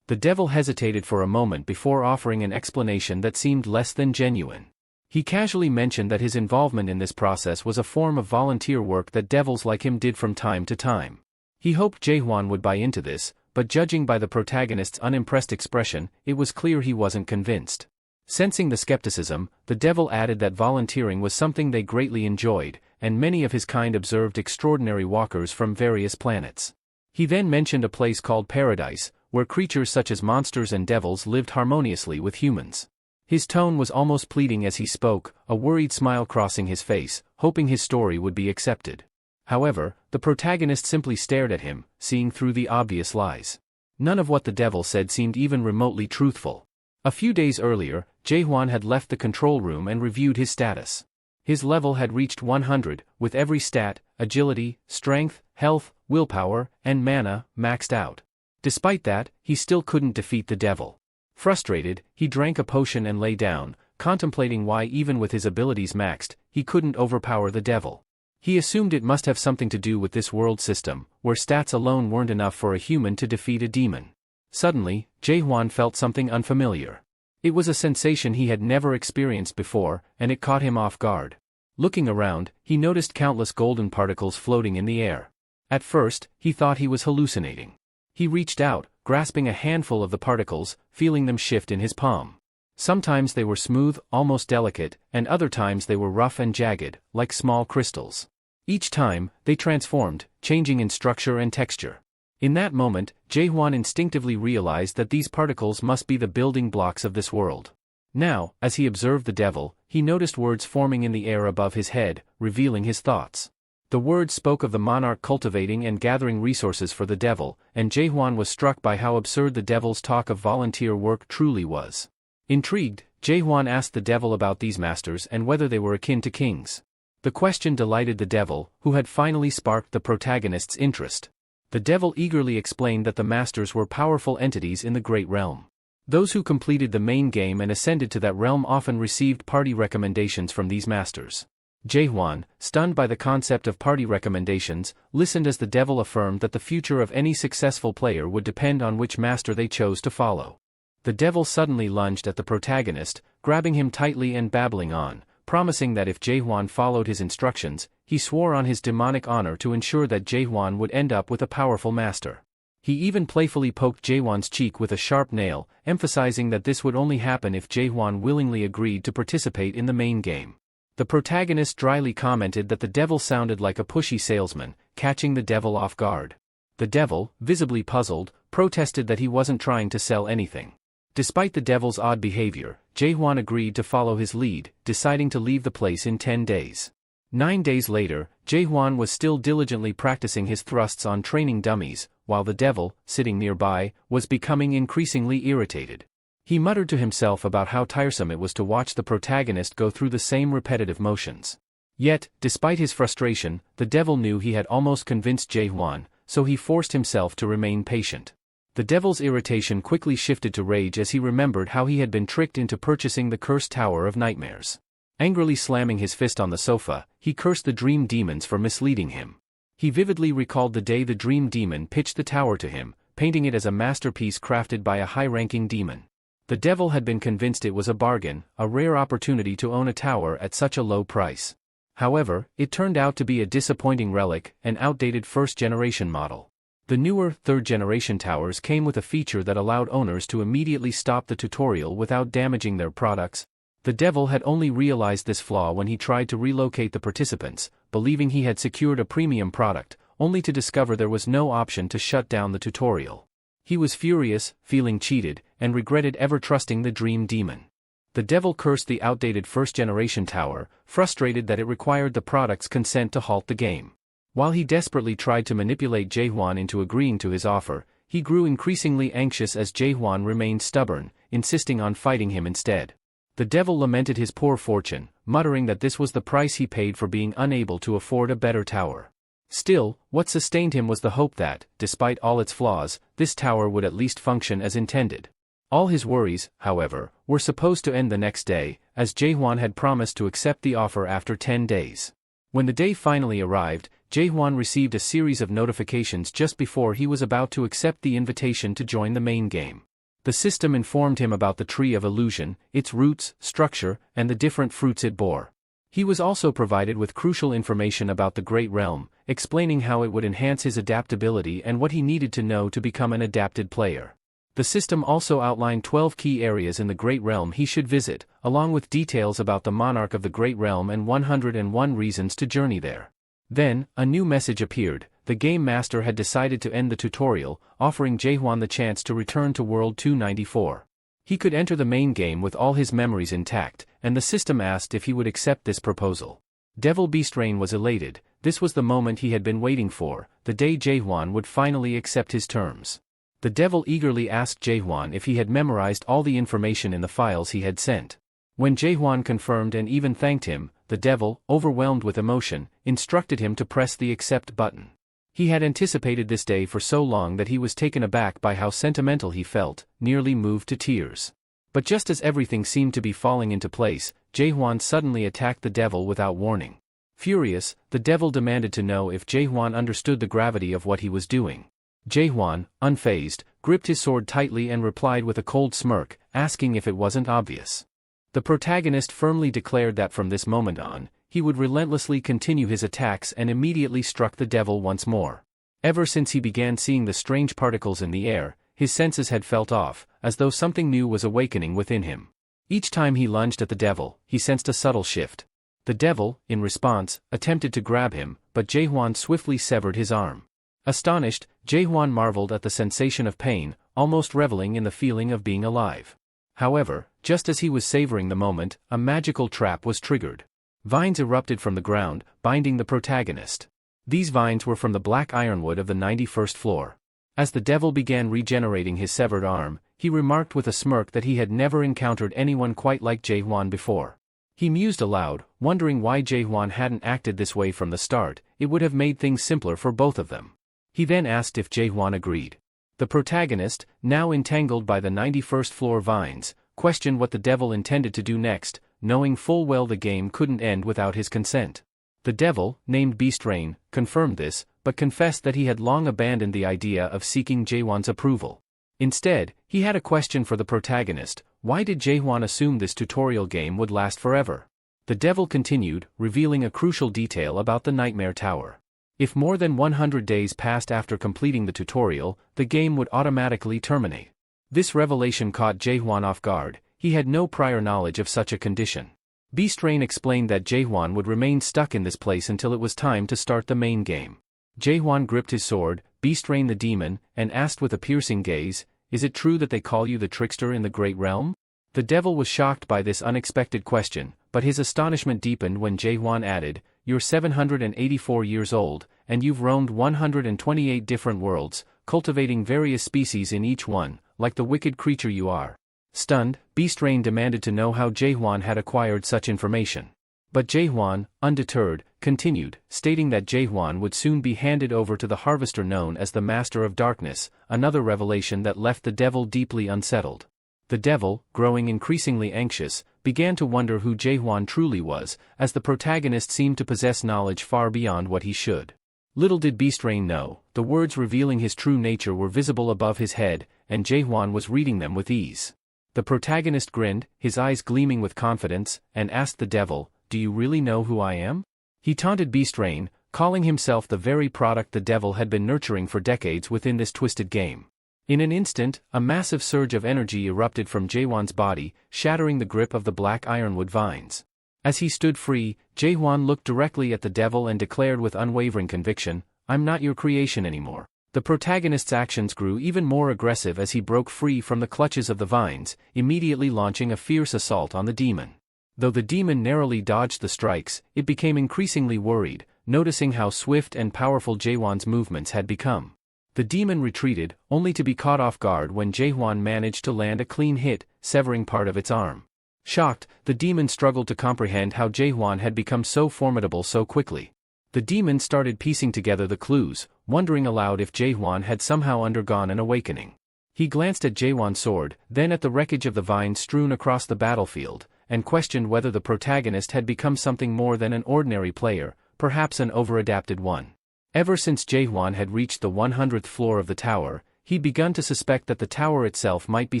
The devil hesitated for a moment before offering an explanation that seemed less than genuine. He casually mentioned that his involvement in this process was a form of volunteer work that devils like him did from time to time. He hoped Jaehwan would buy into this, but judging by the protagonist's unimpressed expression, it was clear he wasn't convinced. Sensing the skepticism, the devil added that volunteering was something they greatly enjoyed, and many of his kind observed extraordinary walkers from various planets. He then mentioned a place called Paradise, where creatures such as monsters and devils lived harmoniously with humans. His tone was almost pleading as he spoke, a worried smile crossing his face, hoping his story would be accepted. However, the protagonist simply stared at him, seeing through the obvious lies. None of what the devil said seemed even remotely truthful. A few days earlier, Jaehwan had left the control room and reviewed his status. His level had reached 100, with every stat, agility, strength, health, willpower, and mana, maxed out. Despite that, he still couldn't defeat the devil. Frustrated, he drank a potion and lay down, contemplating why even with his abilities maxed, he couldn't overpower the devil. He assumed it must have something to do with this world system, where stats alone weren't enough for a human to defeat a demon. Suddenly, Jae-hwan felt something unfamiliar. It was a sensation he had never experienced before, and it caught him off guard. Looking around, he noticed countless golden particles floating in the air. At first, he thought he was hallucinating. He reached out, grasping a handful of the particles, feeling them shift in his palm. Sometimes they were smooth, almost delicate, and other times they were rough and jagged, like small crystals. Each time, they transformed, changing in structure and texture. In that moment, Jae-hwan instinctively realized that these particles must be the building blocks of this world. Now, as he observed the devil, he noticed words forming in the air above his head, revealing his thoughts. The words spoke of the monarch cultivating and gathering resources for the devil, and Jae-hwan was struck by how absurd the devil's talk of volunteer work truly was. Intrigued, Jae-hwan asked the devil about these masters and whether they were akin to kings. The question delighted the devil, who had finally sparked the protagonist's interest. The devil eagerly explained that the masters were powerful entities in the Great Realm. Those who completed the main game and ascended to that realm often received party recommendations from these masters. Jae-hwan, stunned by the concept of party recommendations, listened as the devil affirmed that the future of any successful player would depend on which master they chose to follow. The devil suddenly lunged at the protagonist, grabbing him tightly and babbling on, promising that if Jae-hwan followed his instructions, he swore on his demonic honor to ensure that Jae-hwan would end up with a powerful master. He even playfully poked Jae-hwan's cheek with a sharp nail, emphasizing that this would only happen if Jae-hwan willingly agreed to participate in the main game. The protagonist dryly commented that the devil sounded like a pushy salesman, catching the devil off guard. The devil, visibly puzzled, protested that he wasn't trying to sell anything. Despite the devil's odd behavior, Jae-hwan agreed to follow his lead, deciding to leave the place in 10 days. 9 days later, Jae-hwan was still diligently practicing his thrusts on training dummies, while the devil, sitting nearby, was becoming increasingly irritated. He muttered to himself about how tiresome it was to watch the protagonist go through the same repetitive motions. Yet, despite his frustration, the devil knew he had almost convinced Jae-hwan, so he forced himself to remain patient. The devil's irritation quickly shifted to rage as he remembered how he had been tricked into purchasing the cursed Tower of Nightmares. Angrily slamming his fist on the sofa, he cursed the dream demons for misleading him. He vividly recalled the day the dream demon pitched the tower to him, painting it as a masterpiece crafted by a high-ranking demon. The devil had been convinced it was a bargain, a rare opportunity to own a tower at such a low price. However, it turned out to be a disappointing relic, an outdated first-generation model. The newer, third-generation towers came with a feature that allowed owners to immediately stop the tutorial without damaging their products. The devil had only realized this flaw when he tried to relocate the participants, believing he had secured a premium product, only to discover there was no option to shut down the tutorial. He was furious, feeling cheated, and regretted ever trusting the dream demon. The devil cursed the outdated first-generation tower, frustrated that it required the product's consent to halt the game. While he desperately tried to manipulate Jae-hwan into agreeing to his offer, he grew increasingly anxious as Jae-hwan remained stubborn, insisting on fighting him instead. The devil lamented his poor fortune, muttering that this was the price he paid for being unable to afford a better tower. Still, what sustained him was the hope that, despite all its flaws, this tower would at least function as intended. All his worries, however, were supposed to end the next day, as Jae-hwan had promised to accept the offer after 10 days. When the day finally arrived, Jae-hwan received a series of notifications just before he was about to accept the invitation to join the main game. The system informed him about the Tree of Illusion, its roots, structure, and the different fruits it bore. He was also provided with crucial information about the Great Realm, explaining how it would enhance his adaptability and what he needed to know to become an adapted player. The system also outlined 12 key areas in the Great Realm he should visit, along with details about the monarch of the Great Realm and 101 reasons to journey there. Then, a new message appeared. The game master had decided to end the tutorial, offering Jae-hwan the chance to return to World 294. He could enter the main game with all his memories intact, and the system asked if he would accept this proposal. Devil Beastrain was elated. This was the moment he had been waiting for, the day Jae-hwan would finally accept his terms. The devil eagerly asked Jae-hwan if he had memorized all the information in the files he had sent. When Jae-hwan confirmed and even thanked him, the devil, overwhelmed with emotion, instructed him to press the accept button. He had anticipated this day for so long that he was taken aback by how sentimental he felt, nearly moved to tears. But just as everything seemed to be falling into place, Jae-hwan suddenly attacked the devil without warning. Furious, the devil demanded to know if Jae-hwan understood the gravity of what he was doing. Jae-hwan, unfazed, gripped his sword tightly and replied with a cold smirk, asking if it wasn't obvious. The protagonist firmly declared that from this moment on, he would relentlessly continue his attacks and immediately struck the devil once more. Ever since he began seeing the strange particles in the air, his senses had felt off, as though something new was awakening within him. Each time he lunged at the devil, he sensed a subtle shift. The devil, in response, attempted to grab him, but Jae-hwan swiftly severed his arm. Astonished, Jae-hwan marveled at the sensation of pain, almost reveling in the feeling of being alive. However, just as he was savoring the moment, a magical trap was triggered. Vines erupted from the ground, binding the protagonist. These vines were from the black ironwood of the 91st floor. As the devil began regenerating his severed arm, he remarked with a smirk that he had never encountered anyone quite like Jae-hwan before. He mused aloud, wondering why Jae-hwan hadn't acted this way from the start. It would have made things simpler for both of them. He then asked if Jae-hwan agreed. The protagonist, now entangled by the 91st floor vines, questioned what the devil intended to do next, knowing full well the game couldn't end without his consent. The devil, named Beast Rain, confirmed this, but confessed that he had long abandoned the idea of seeking Jae-hwan's approval. Instead, he had a question for the protagonist: why did Jae-hwan assume this tutorial game would last forever? The devil continued, revealing a crucial detail about the Nightmare Tower. If more than 100 days passed after completing the tutorial, the game would automatically terminate. This revelation caught Jae-hwan off guard. He had no prior knowledge of such a condition. Beast Rain explained that Jae-hwan would remain stuck in this place until it was time to start the main game. Jae-hwan gripped his sword, Beast Rain the demon, and asked with a piercing gaze, "Is it true that they call you the trickster in the Great Realm?" The devil was shocked by this unexpected question, but his astonishment deepened when Jae-hwan added, "You're 784 years old, and you've roamed 128 different worlds, cultivating various species in each one, like the wicked creature you are." Stunned, Beast Rain demanded to know how Jae-hwan had acquired such information. But Jae-hwan, undeterred, continued, stating that Jae-hwan would soon be handed over to the harvester known as the Master of Darkness, another revelation that left the devil deeply unsettled. The devil, growing increasingly anxious, began to wonder who Jae-hwan truly was, as the protagonist seemed to possess knowledge far beyond what he should. Little did Beast Rain know, the words revealing his true nature were visible above his head, and Jae-hwan was reading them with ease. The protagonist grinned, his eyes gleaming with confidence, and asked the devil, "Do you really know who I am?" He taunted Beast Rain, calling himself the very product the devil had been nurturing for decades within this twisted game. In an instant, a massive surge of energy erupted from Jae-hwan's body, shattering the grip of the black ironwood vines. As he stood free, Jae-hwan looked directly at the devil and declared with unwavering conviction, "I'm not your creation anymore." The protagonist's actions grew even more aggressive as he broke free from the clutches of the vines, immediately launching a fierce assault on the demon. Though the demon narrowly dodged the strikes, it became increasingly worried, noticing how swift and powerful Jae-hwan's movements had become. The demon retreated, only to be caught off guard when Jae-hwan managed to land a clean hit, severing part of its arm. Shocked, the demon struggled to comprehend how Jae-hwan had become so formidable so quickly. The demon started piecing together the clues, wondering aloud if Jae-hwan had somehow undergone an awakening. He glanced at Jae-hwan's sword, then at the wreckage of the vines strewn across the battlefield, and questioned whether the protagonist had become something more than an ordinary player, perhaps an over-adapted one. Ever since Jae-hwan had reached the 100th floor of the tower, he'd begun to suspect that the tower itself might be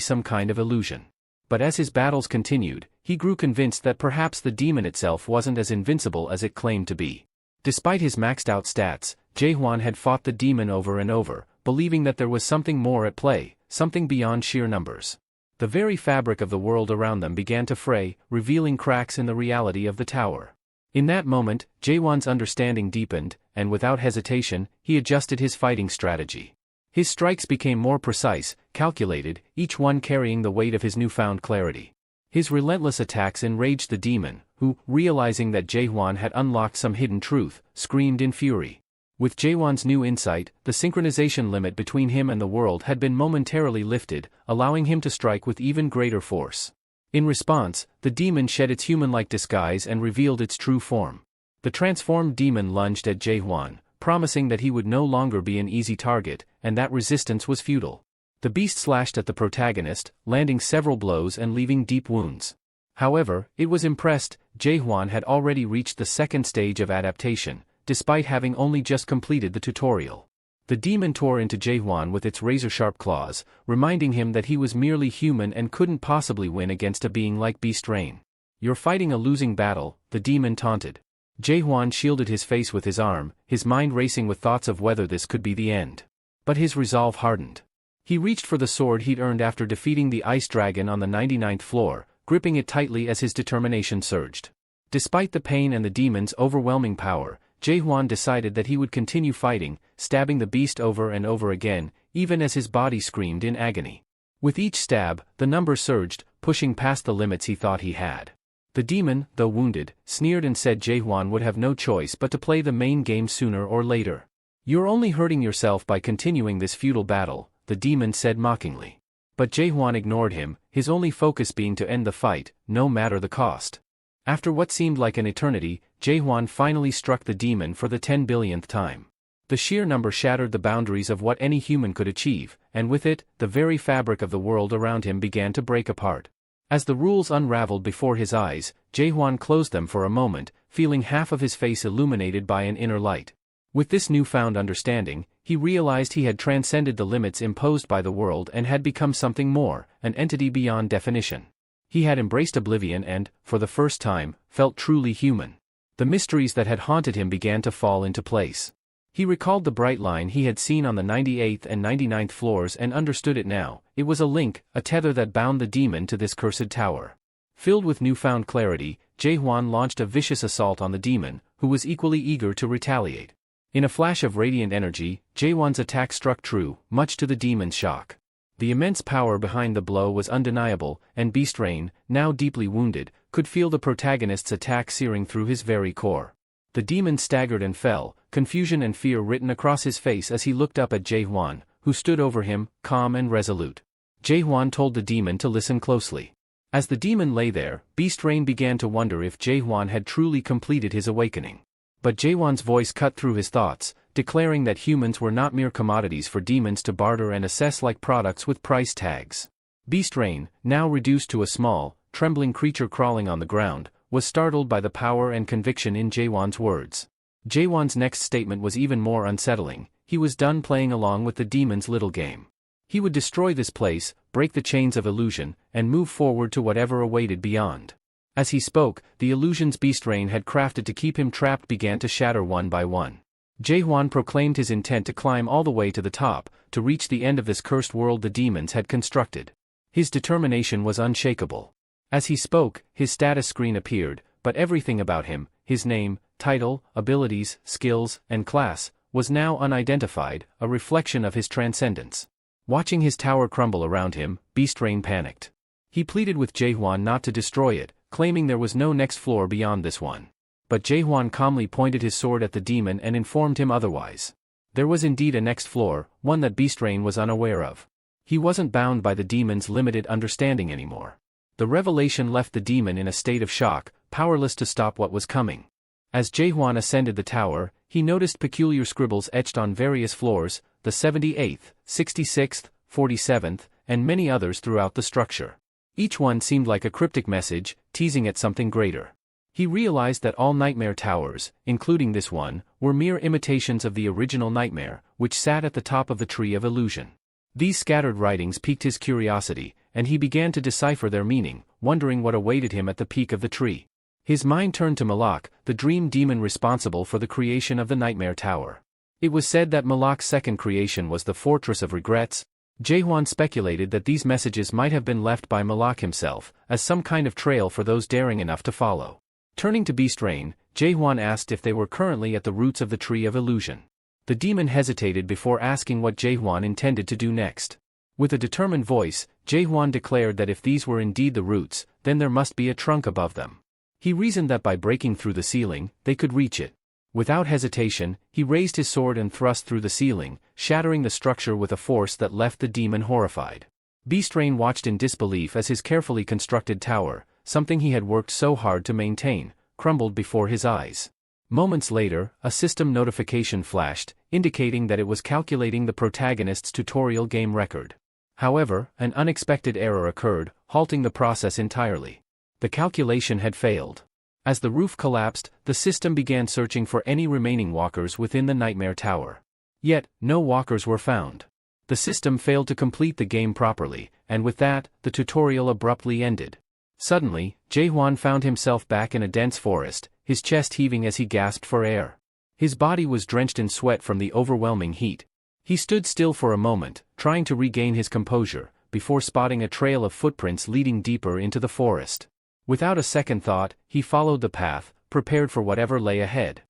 some kind of illusion. But as his battles continued, he grew convinced that perhaps the demon itself wasn't as invincible as it claimed to be. Despite his maxed-out stats, Jae-hwan had fought the demon over and over, believing that there was something more at play, something beyond sheer numbers. The very fabric of the world around them began to fray, revealing cracks in the reality of the tower. In that moment, Jae-hwan's understanding deepened, and without hesitation, he adjusted his fighting strategy. His strikes became more precise, calculated, each one carrying the weight of his newfound clarity. His relentless attacks enraged the demon, who, realizing that Jae-hwan had unlocked some hidden truth, screamed in fury. With Jae-hwan's new insight, the synchronization limit between him and the world had been momentarily lifted, allowing him to strike with even greater force. In response, the demon shed its human-like disguise and revealed its true form. The transformed demon lunged at Jae-hwan, promising that he would no longer be an easy target, and that resistance was futile. The beast slashed at the protagonist, landing several blows and leaving deep wounds. However, it was impressed. Jae-hwan had already reached the second stage of adaptation, despite having only just completed the tutorial. The demon tore into Jae-hwan with its razor-sharp claws, reminding him that he was merely human and couldn't possibly win against a being like Beast Rain. "You're fighting a losing battle," the demon taunted. Jae-hwan shielded his face with his arm, his mind racing with thoughts of whether this could be the end. But his resolve hardened. He reached for the sword he'd earned after defeating the ice dragon on the 99th floor, gripping it tightly as his determination surged. Despite the pain and the demon's overwhelming power, Jae-hwan decided that he would continue fighting, stabbing the beast over and over again, even as his body screamed in agony. With each stab, the number surged, pushing past the limits he thought he had. The demon, though wounded, sneered and said Jae-hwan would have no choice but to play the main game sooner or later. "You're only hurting yourself by continuing this futile battle," the demon said mockingly. But Jae-hwan ignored him, his only focus being to end the fight, no matter the cost. After what seemed like an eternity, Jae-hwan finally struck the demon for the 10 billionth time. The sheer number shattered the boundaries of what any human could achieve, and with it, the very fabric of the world around him began to break apart. As the rules unraveled before his eyes, Jae-hwan closed them for a moment, feeling half of his face illuminated by an inner light. With this newfound understanding, he realized he had transcended the limits imposed by the world and had become something more, an entity beyond definition. He had embraced oblivion and, for the first time, felt truly human. The mysteries that had haunted him began to fall into place. He recalled the bright line he had seen on the 98th and 99th floors and understood it now. It was a link, a tether that bound the demon to this cursed tower. Filled with newfound clarity, Jae-hwan launched a vicious assault on the demon, who was equally eager to retaliate. In a flash of radiant energy, Jae-hwan's attack struck true, much to the demon's shock. The immense power behind the blow was undeniable, and Beast Rain, now deeply wounded, could feel the protagonist's attack searing through his very core. The demon staggered and fell, confusion and fear written across his face as he looked up at Jae-hwan, who stood over him, calm and resolute. Jae-hwan told the demon to listen closely. As the demon lay there, Beast Rain began to wonder if Jae-hwan had truly completed his awakening. But Jae-hwan's voice cut through his thoughts, declaring that humans were not mere commodities for demons to barter and assess like products with price tags. Beast Rain, now reduced to a small, trembling creature crawling on the ground, was startled by the power and conviction in Jae-hwan's words. Jae-hwan's next statement was even more unsettling. He was done playing along with the demon's little game. He would destroy this place, break the chains of illusion, and move forward to whatever awaited beyond. As he spoke, the illusions Beast Rain had crafted to keep him trapped began to shatter one by one. Jae-hwan proclaimed his intent to climb all the way to the top, to reach the end of this cursed world the demons had constructed. His determination was unshakable. As he spoke, his status screen appeared, but everything about him, his name, title, abilities, skills, and class, was now unidentified, a reflection of his transcendence. Watching his tower crumble around him, Beast Rain panicked. He pleaded with Jae-hwan not to destroy it, claiming there was no next floor beyond this one. But Jae-hwan calmly pointed his sword at the demon and informed him otherwise. There was indeed a next floor, one that Beast Rain was unaware of. He wasn't bound by the demon's limited understanding anymore. The revelation left the demon in a state of shock, powerless to stop what was coming. As Jae-hwan ascended the tower, he noticed peculiar scribbles etched on various floors, the 78th, 66th, 47th, and many others throughout the structure. Each one seemed like a cryptic message, teasing at something greater. He realized that all nightmare towers, including this one, were mere imitations of the original nightmare, which sat at the top of the tree of illusion. These scattered writings piqued his curiosity, and he began to decipher their meaning, wondering what awaited him at the peak of the tree. His mind turned to Malak, the dream demon responsible for the creation of the nightmare tower. It was said that Malak's second creation was the Fortress of Regrets. Jae-hwan speculated that these messages might have been left by Malak himself, as some kind of trail for those daring enough to follow. Turning to Beast Rain, Jae-hwan asked if they were currently at the roots of the Tree of Illusion. The demon hesitated before asking what Jae-hwan intended to do next. With a determined voice, Jae-hwan declared that if these were indeed the roots, then there must be a trunk above them. He reasoned that by breaking through the ceiling, they could reach it. Without hesitation, he raised his sword and thrust through the ceiling, shattering the structure with a force that left the demon horrified. Beast Rain watched in disbelief as his carefully constructed tower, something he had worked so hard to maintain, crumbled before his eyes. Moments later, a system notification flashed, indicating that it was calculating the protagonist's tutorial game record. However, an unexpected error occurred, halting the process entirely. The calculation had failed. As the roof collapsed, the system began searching for any remaining walkers within the Nightmare Tower. Yet, no walkers were found. The system failed to complete the game properly, and with that, the tutorial abruptly ended. Suddenly, Jae-hwan found himself back in a dense forest, his chest heaving as he gasped for air. His body was drenched in sweat from the overwhelming heat. He stood still for a moment, trying to regain his composure, before spotting a trail of footprints leading deeper into the forest. Without a second thought, he followed the path, prepared for whatever lay ahead.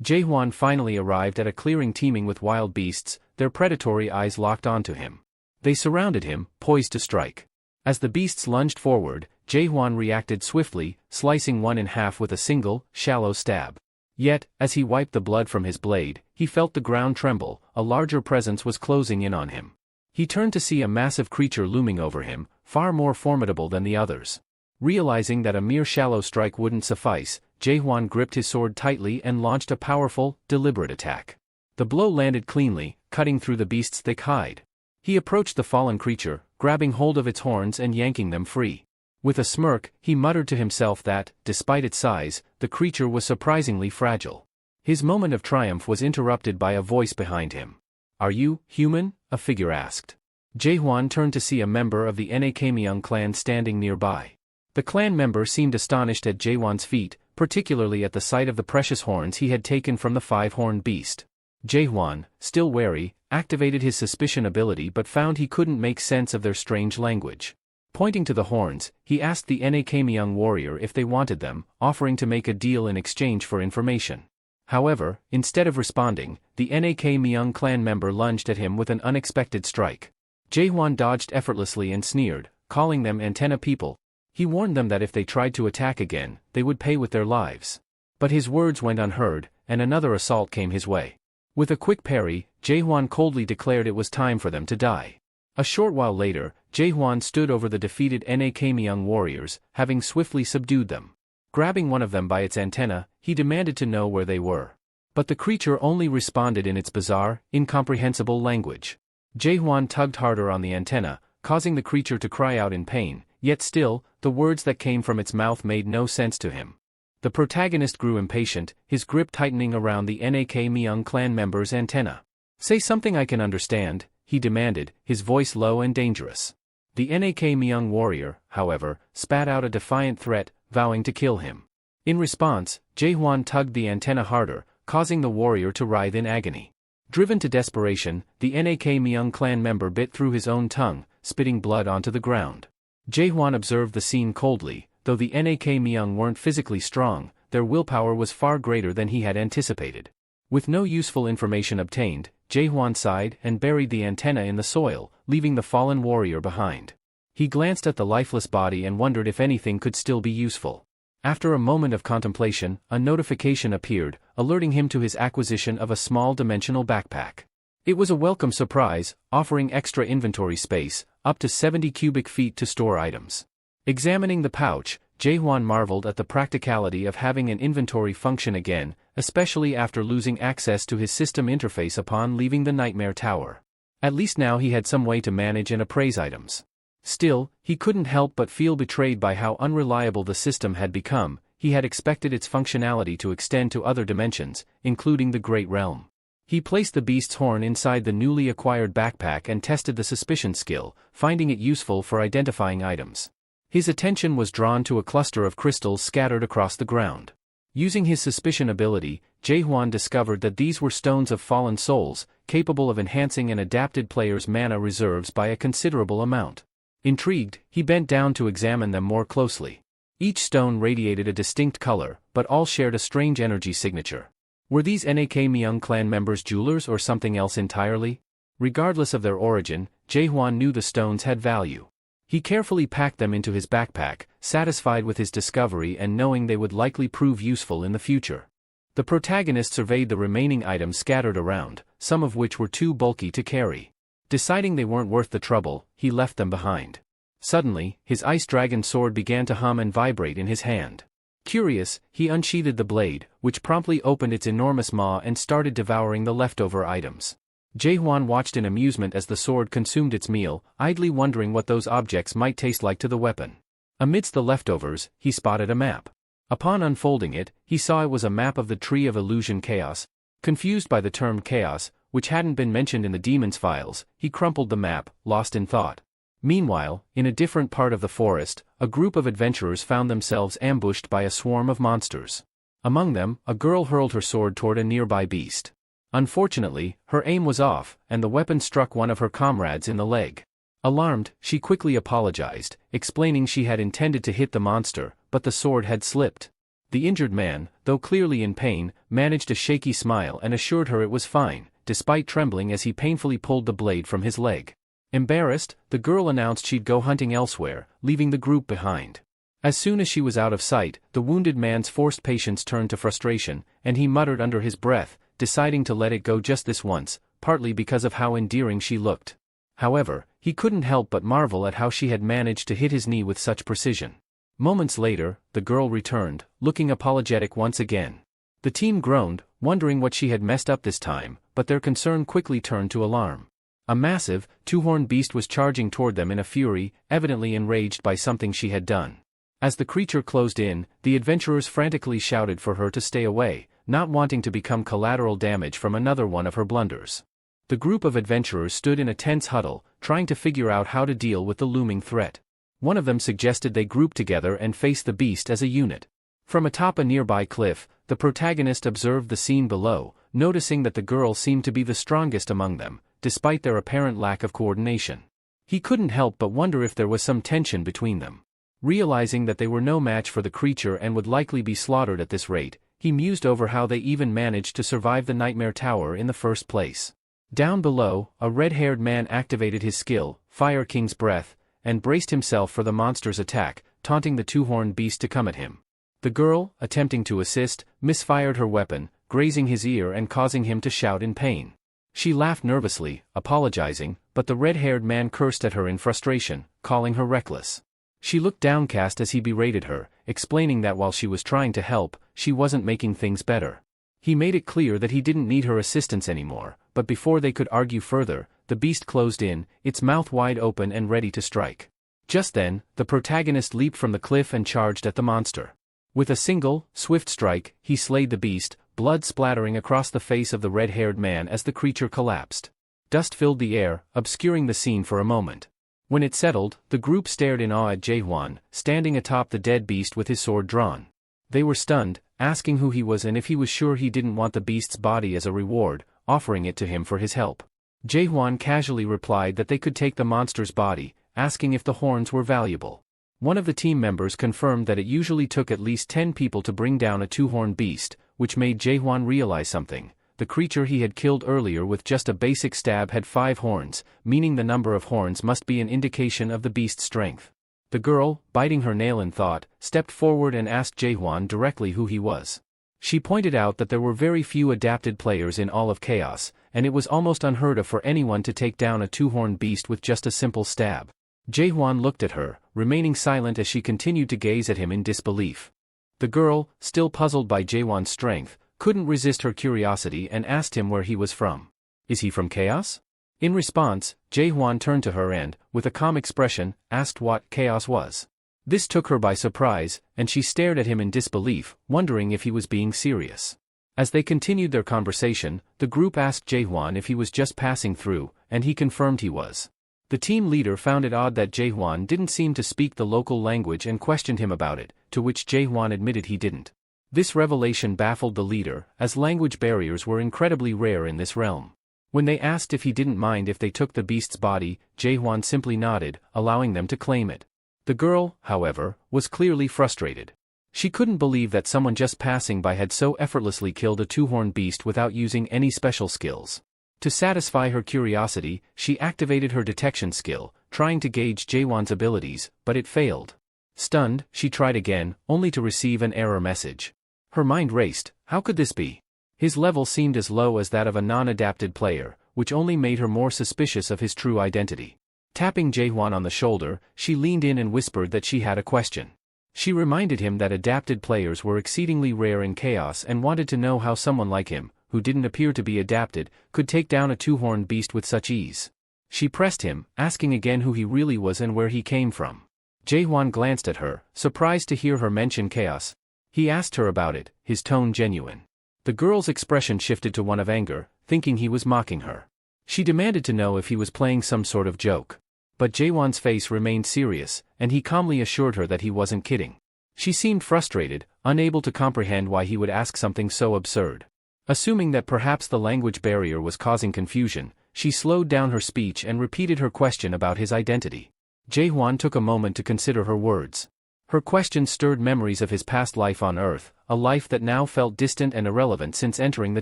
Jae-hwan finally arrived at a clearing teeming with wild beasts, their predatory eyes locked onto him. They surrounded him, poised to strike. As the beasts lunged forward, Jae-hwan reacted swiftly, slicing one in half with a single, shallow stab. Yet, as he wiped the blood from his blade, he felt the ground tremble, a larger presence was closing in on him. He turned to see a massive creature looming over him, far more formidable than the others. Realizing that a mere shallow strike wouldn't suffice, Jae-hwan gripped his sword tightly and launched a powerful, deliberate attack. The blow landed cleanly, cutting through the beast's thick hide. He approached the fallen creature, grabbing hold of its horns and yanking them free. With a smirk, he muttered to himself that, despite its size, the creature was surprisingly fragile. His moment of triumph was interrupted by a voice behind him. "Are you human?" a figure asked. Jae-hwan turned to see a member of the Nakamyeong clan standing nearby. The clan member seemed astonished at Jae-hwan's feat, particularly at the sight of the precious horns he had taken from the five-horned beast. Jae-hwan, still wary, activated his suspicion ability but found he couldn't make sense of their strange language. Pointing to the horns, he asked the Nakamyeong warrior if they wanted them, offering to make a deal in exchange for information. However, instead of responding, the Nakamyeong clan member lunged at him with an unexpected strike. Jae-hwan dodged effortlessly and sneered, calling them antenna people. He warned them that if they tried to attack again, they would pay with their lives. But his words went unheard, and another assault came his way. With a quick parry, Jae-hwan coldly declared it was time for them to die. A short while later, Jae-hwan stood over the defeated Nakamyeong warriors, having swiftly subdued them. Grabbing one of them by its antenna, he demanded to know where they were. But the creature only responded in its bizarre, incomprehensible language. Jae-hwan tugged harder on the antenna, causing the creature to cry out in pain, yet still, the words that came from its mouth made no sense to him. The protagonist grew impatient, his grip tightening around the Nakamyeong clan member's antenna. "Say something I can understand," he demanded, his voice low and dangerous. The Nakamyeong warrior, however, spat out a defiant threat, vowing to kill him. In response, Jae-hwan tugged the antenna harder, causing the warrior to writhe in agony. Driven to desperation, the Nakamyeong clan member bit through his own tongue, spitting blood onto the ground. Jae-hwan observed the scene coldly. Though the Nakamyeong weren't physically strong, their willpower was far greater than he had anticipated. With no useful information obtained, Jae-hwan sighed and buried the antenna in the soil, leaving the fallen warrior behind. He glanced at the lifeless body and wondered if anything could still be useful. After a moment of contemplation, a notification appeared, alerting him to his acquisition of a small dimensional backpack. It was a welcome surprise, offering extra inventory space, up to 70 cubic feet to store items. Examining the pouch, Jae-hwan marveled at the practicality of having an inventory function again, especially after losing access to his system interface upon leaving the Nightmare Tower. At least now he had some way to manage and appraise items. Still, he couldn't help but feel betrayed by how unreliable the system had become. He had expected its functionality to extend to other dimensions, including the Great Realm. He placed the beast's horn inside the newly acquired backpack and tested the suspicion skill, finding it useful for identifying items. His attention was drawn to a cluster of crystals scattered across the ground. Using his suspicion ability, Jae-hwan discovered that these were stones of fallen souls, capable of enhancing an adapted player's mana reserves by a considerable amount. Intrigued, he bent down to examine them more closely. Each stone radiated a distinct color, but all shared a strange energy signature. Were these Nakamyeong clan members jewelers or something else entirely? Regardless of their origin, Jae-hwan knew the stones had value. He carefully packed them into his backpack, satisfied with his discovery and knowing they would likely prove useful in the future. The protagonist surveyed the remaining items scattered around, some of which were too bulky to carry. Deciding they weren't worth the trouble, he left them behind. Suddenly, his ice dragon sword began to hum and vibrate in his hand. Curious, he unsheathed the blade, which promptly opened its enormous maw and started devouring the leftover items. Jaehwan watched in amusement as the sword consumed its meal, idly wondering what those objects might taste like to the weapon. Amidst the leftovers, he spotted a map. Upon unfolding it, he saw it was a map of the Tree of Illusion Chaos. Confused by the term chaos, which hadn't been mentioned in the demon's files, he crumpled the map, lost in thought. Meanwhile, in a different part of the forest, a group of adventurers found themselves ambushed by a swarm of monsters. Among them, a girl hurled her sword toward a nearby beast. Unfortunately, her aim was off, and the weapon struck one of her comrades in the leg. Alarmed, she quickly apologized, explaining she had intended to hit the monster, but the sword had slipped. The injured man, though clearly in pain, managed a shaky smile and assured her it was fine, despite trembling as he painfully pulled the blade from his leg. Embarrassed, the girl announced she'd go hunting elsewhere, leaving the group behind. As soon as she was out of sight, the wounded man's forced patience turned to frustration, and he muttered under his breath, deciding to let it go just this once, partly because of how endearing she looked. However, he couldn't help but marvel at how she had managed to hit his knee with such precision. Moments later, the girl returned, looking apologetic once again. The team groaned, wondering what she had messed up this time, but their concern quickly turned to alarm. A massive, two-horned beast was charging toward them in a fury, evidently enraged by something she had done. As the creature closed in, the adventurers frantically shouted for her to stay away, not wanting to become collateral damage from another one of her blunders. The group of adventurers stood in a tense huddle, trying to figure out how to deal with the looming threat. One of them suggested they group together and face the beast as a unit. From atop a nearby cliff, the protagonist observed the scene below, noticing that the girl seemed to be the strongest among them, despite their apparent lack of coordination. He couldn't help but wonder if there was some tension between them. Realizing that they were no match for the creature and would likely be slaughtered at this rate, he mused over how they even managed to survive the Nightmare Tower in the first place. Down below, a red-haired man activated his skill, Fire King's Breath, and braced himself for the monster's attack, taunting the two-horned beast to come at him. The girl, attempting to assist, misfired her weapon, grazing his ear and causing him to shout in pain. She laughed nervously, apologizing, but the red-haired man cursed at her in frustration, calling her reckless. She looked downcast as he berated her, explaining that while she was trying to help, she wasn't making things better. He made it clear that he didn't need her assistance anymore, but before they could argue further, the beast closed in, its mouth wide open and ready to strike. Just then, the protagonist leaped from the cliff and charged at the monster. With a single, swift strike, he slayed the beast, blood splattering across the face of the red-haired man as the creature collapsed. Dust filled the air, obscuring the scene for a moment. When it settled, the group stared in awe at Jaehwan, standing atop the dead beast with his sword drawn. They were stunned, asking who he was and if he was sure he didn't want the beast's body as a reward, offering it to him for his help. Jaehwan casually replied that they could take the monster's body, asking if the horns were valuable. One of the team members confirmed that it usually took at least 10 people to bring down a two-horned beast, which made Jaehwan realize something. The creature he had killed earlier with just a basic stab had 5 horns, meaning the number of horns must be an indication of the beast's strength. The girl, biting her nail in thought, stepped forward and asked Jaehwan directly who he was. She pointed out that there were very few adapted players in all of Chaos, and it was almost unheard of for anyone to take down a two-horned beast with just a simple stab. Jaehwan looked at her, remaining silent as she continued to gaze at him in disbelief. The girl, still puzzled by Jaehwan's strength, couldn't resist her curiosity and asked him where he was from. "Is he from Chaos?" In response, Jaehwan turned to her and, with a calm expression, asked what Chaos was. This took her by surprise, and she stared at him in disbelief, wondering if he was being serious. As they continued their conversation, the group asked Jaehwan if he was just passing through, and he confirmed he was. The team leader found it odd that Jaehwan didn't seem to speak the local language and questioned him about it, to which Jaehwan admitted he didn't. This revelation baffled the leader, as language barriers were incredibly rare in this realm. When they asked if he didn't mind if they took the beast's body, Jaehwan simply nodded, allowing them to claim it. The girl, however, was clearly frustrated. She couldn't believe that someone just passing by had so effortlessly killed a two-horned beast without using any special skills. To satisfy her curiosity, she activated her detection skill, trying to gauge Jaehwan's abilities, but it failed. Stunned, she tried again, only to receive an error message. Her mind raced. How could this be? His level seemed as low as that of a non-adapted player, which only made her more suspicious of his true identity. Tapping Jaehwan on the shoulder, she leaned in and whispered that she had a question. She reminded him that adapted players were exceedingly rare in chaos and wanted to know how someone like him, who didn't appear to be adapted, could take down a two-horned beast with such ease. She pressed him, asking again who he really was and where he came from. Jaehwan glanced at her, surprised to hear her mention chaos. He asked her about it, his tone genuine. The girl's expression shifted to one of anger, thinking he was mocking her. She demanded to know if he was playing some sort of joke. But Jaehwan's face remained serious, and he calmly assured her that he wasn't kidding. She seemed frustrated, unable to comprehend why he would ask something so absurd. Assuming that perhaps the language barrier was causing confusion, she slowed down her speech and repeated her question about his identity. Jaehwan took a moment to consider her words. Her question stirred memories of his past life on Earth, a life that now felt distant and irrelevant since entering the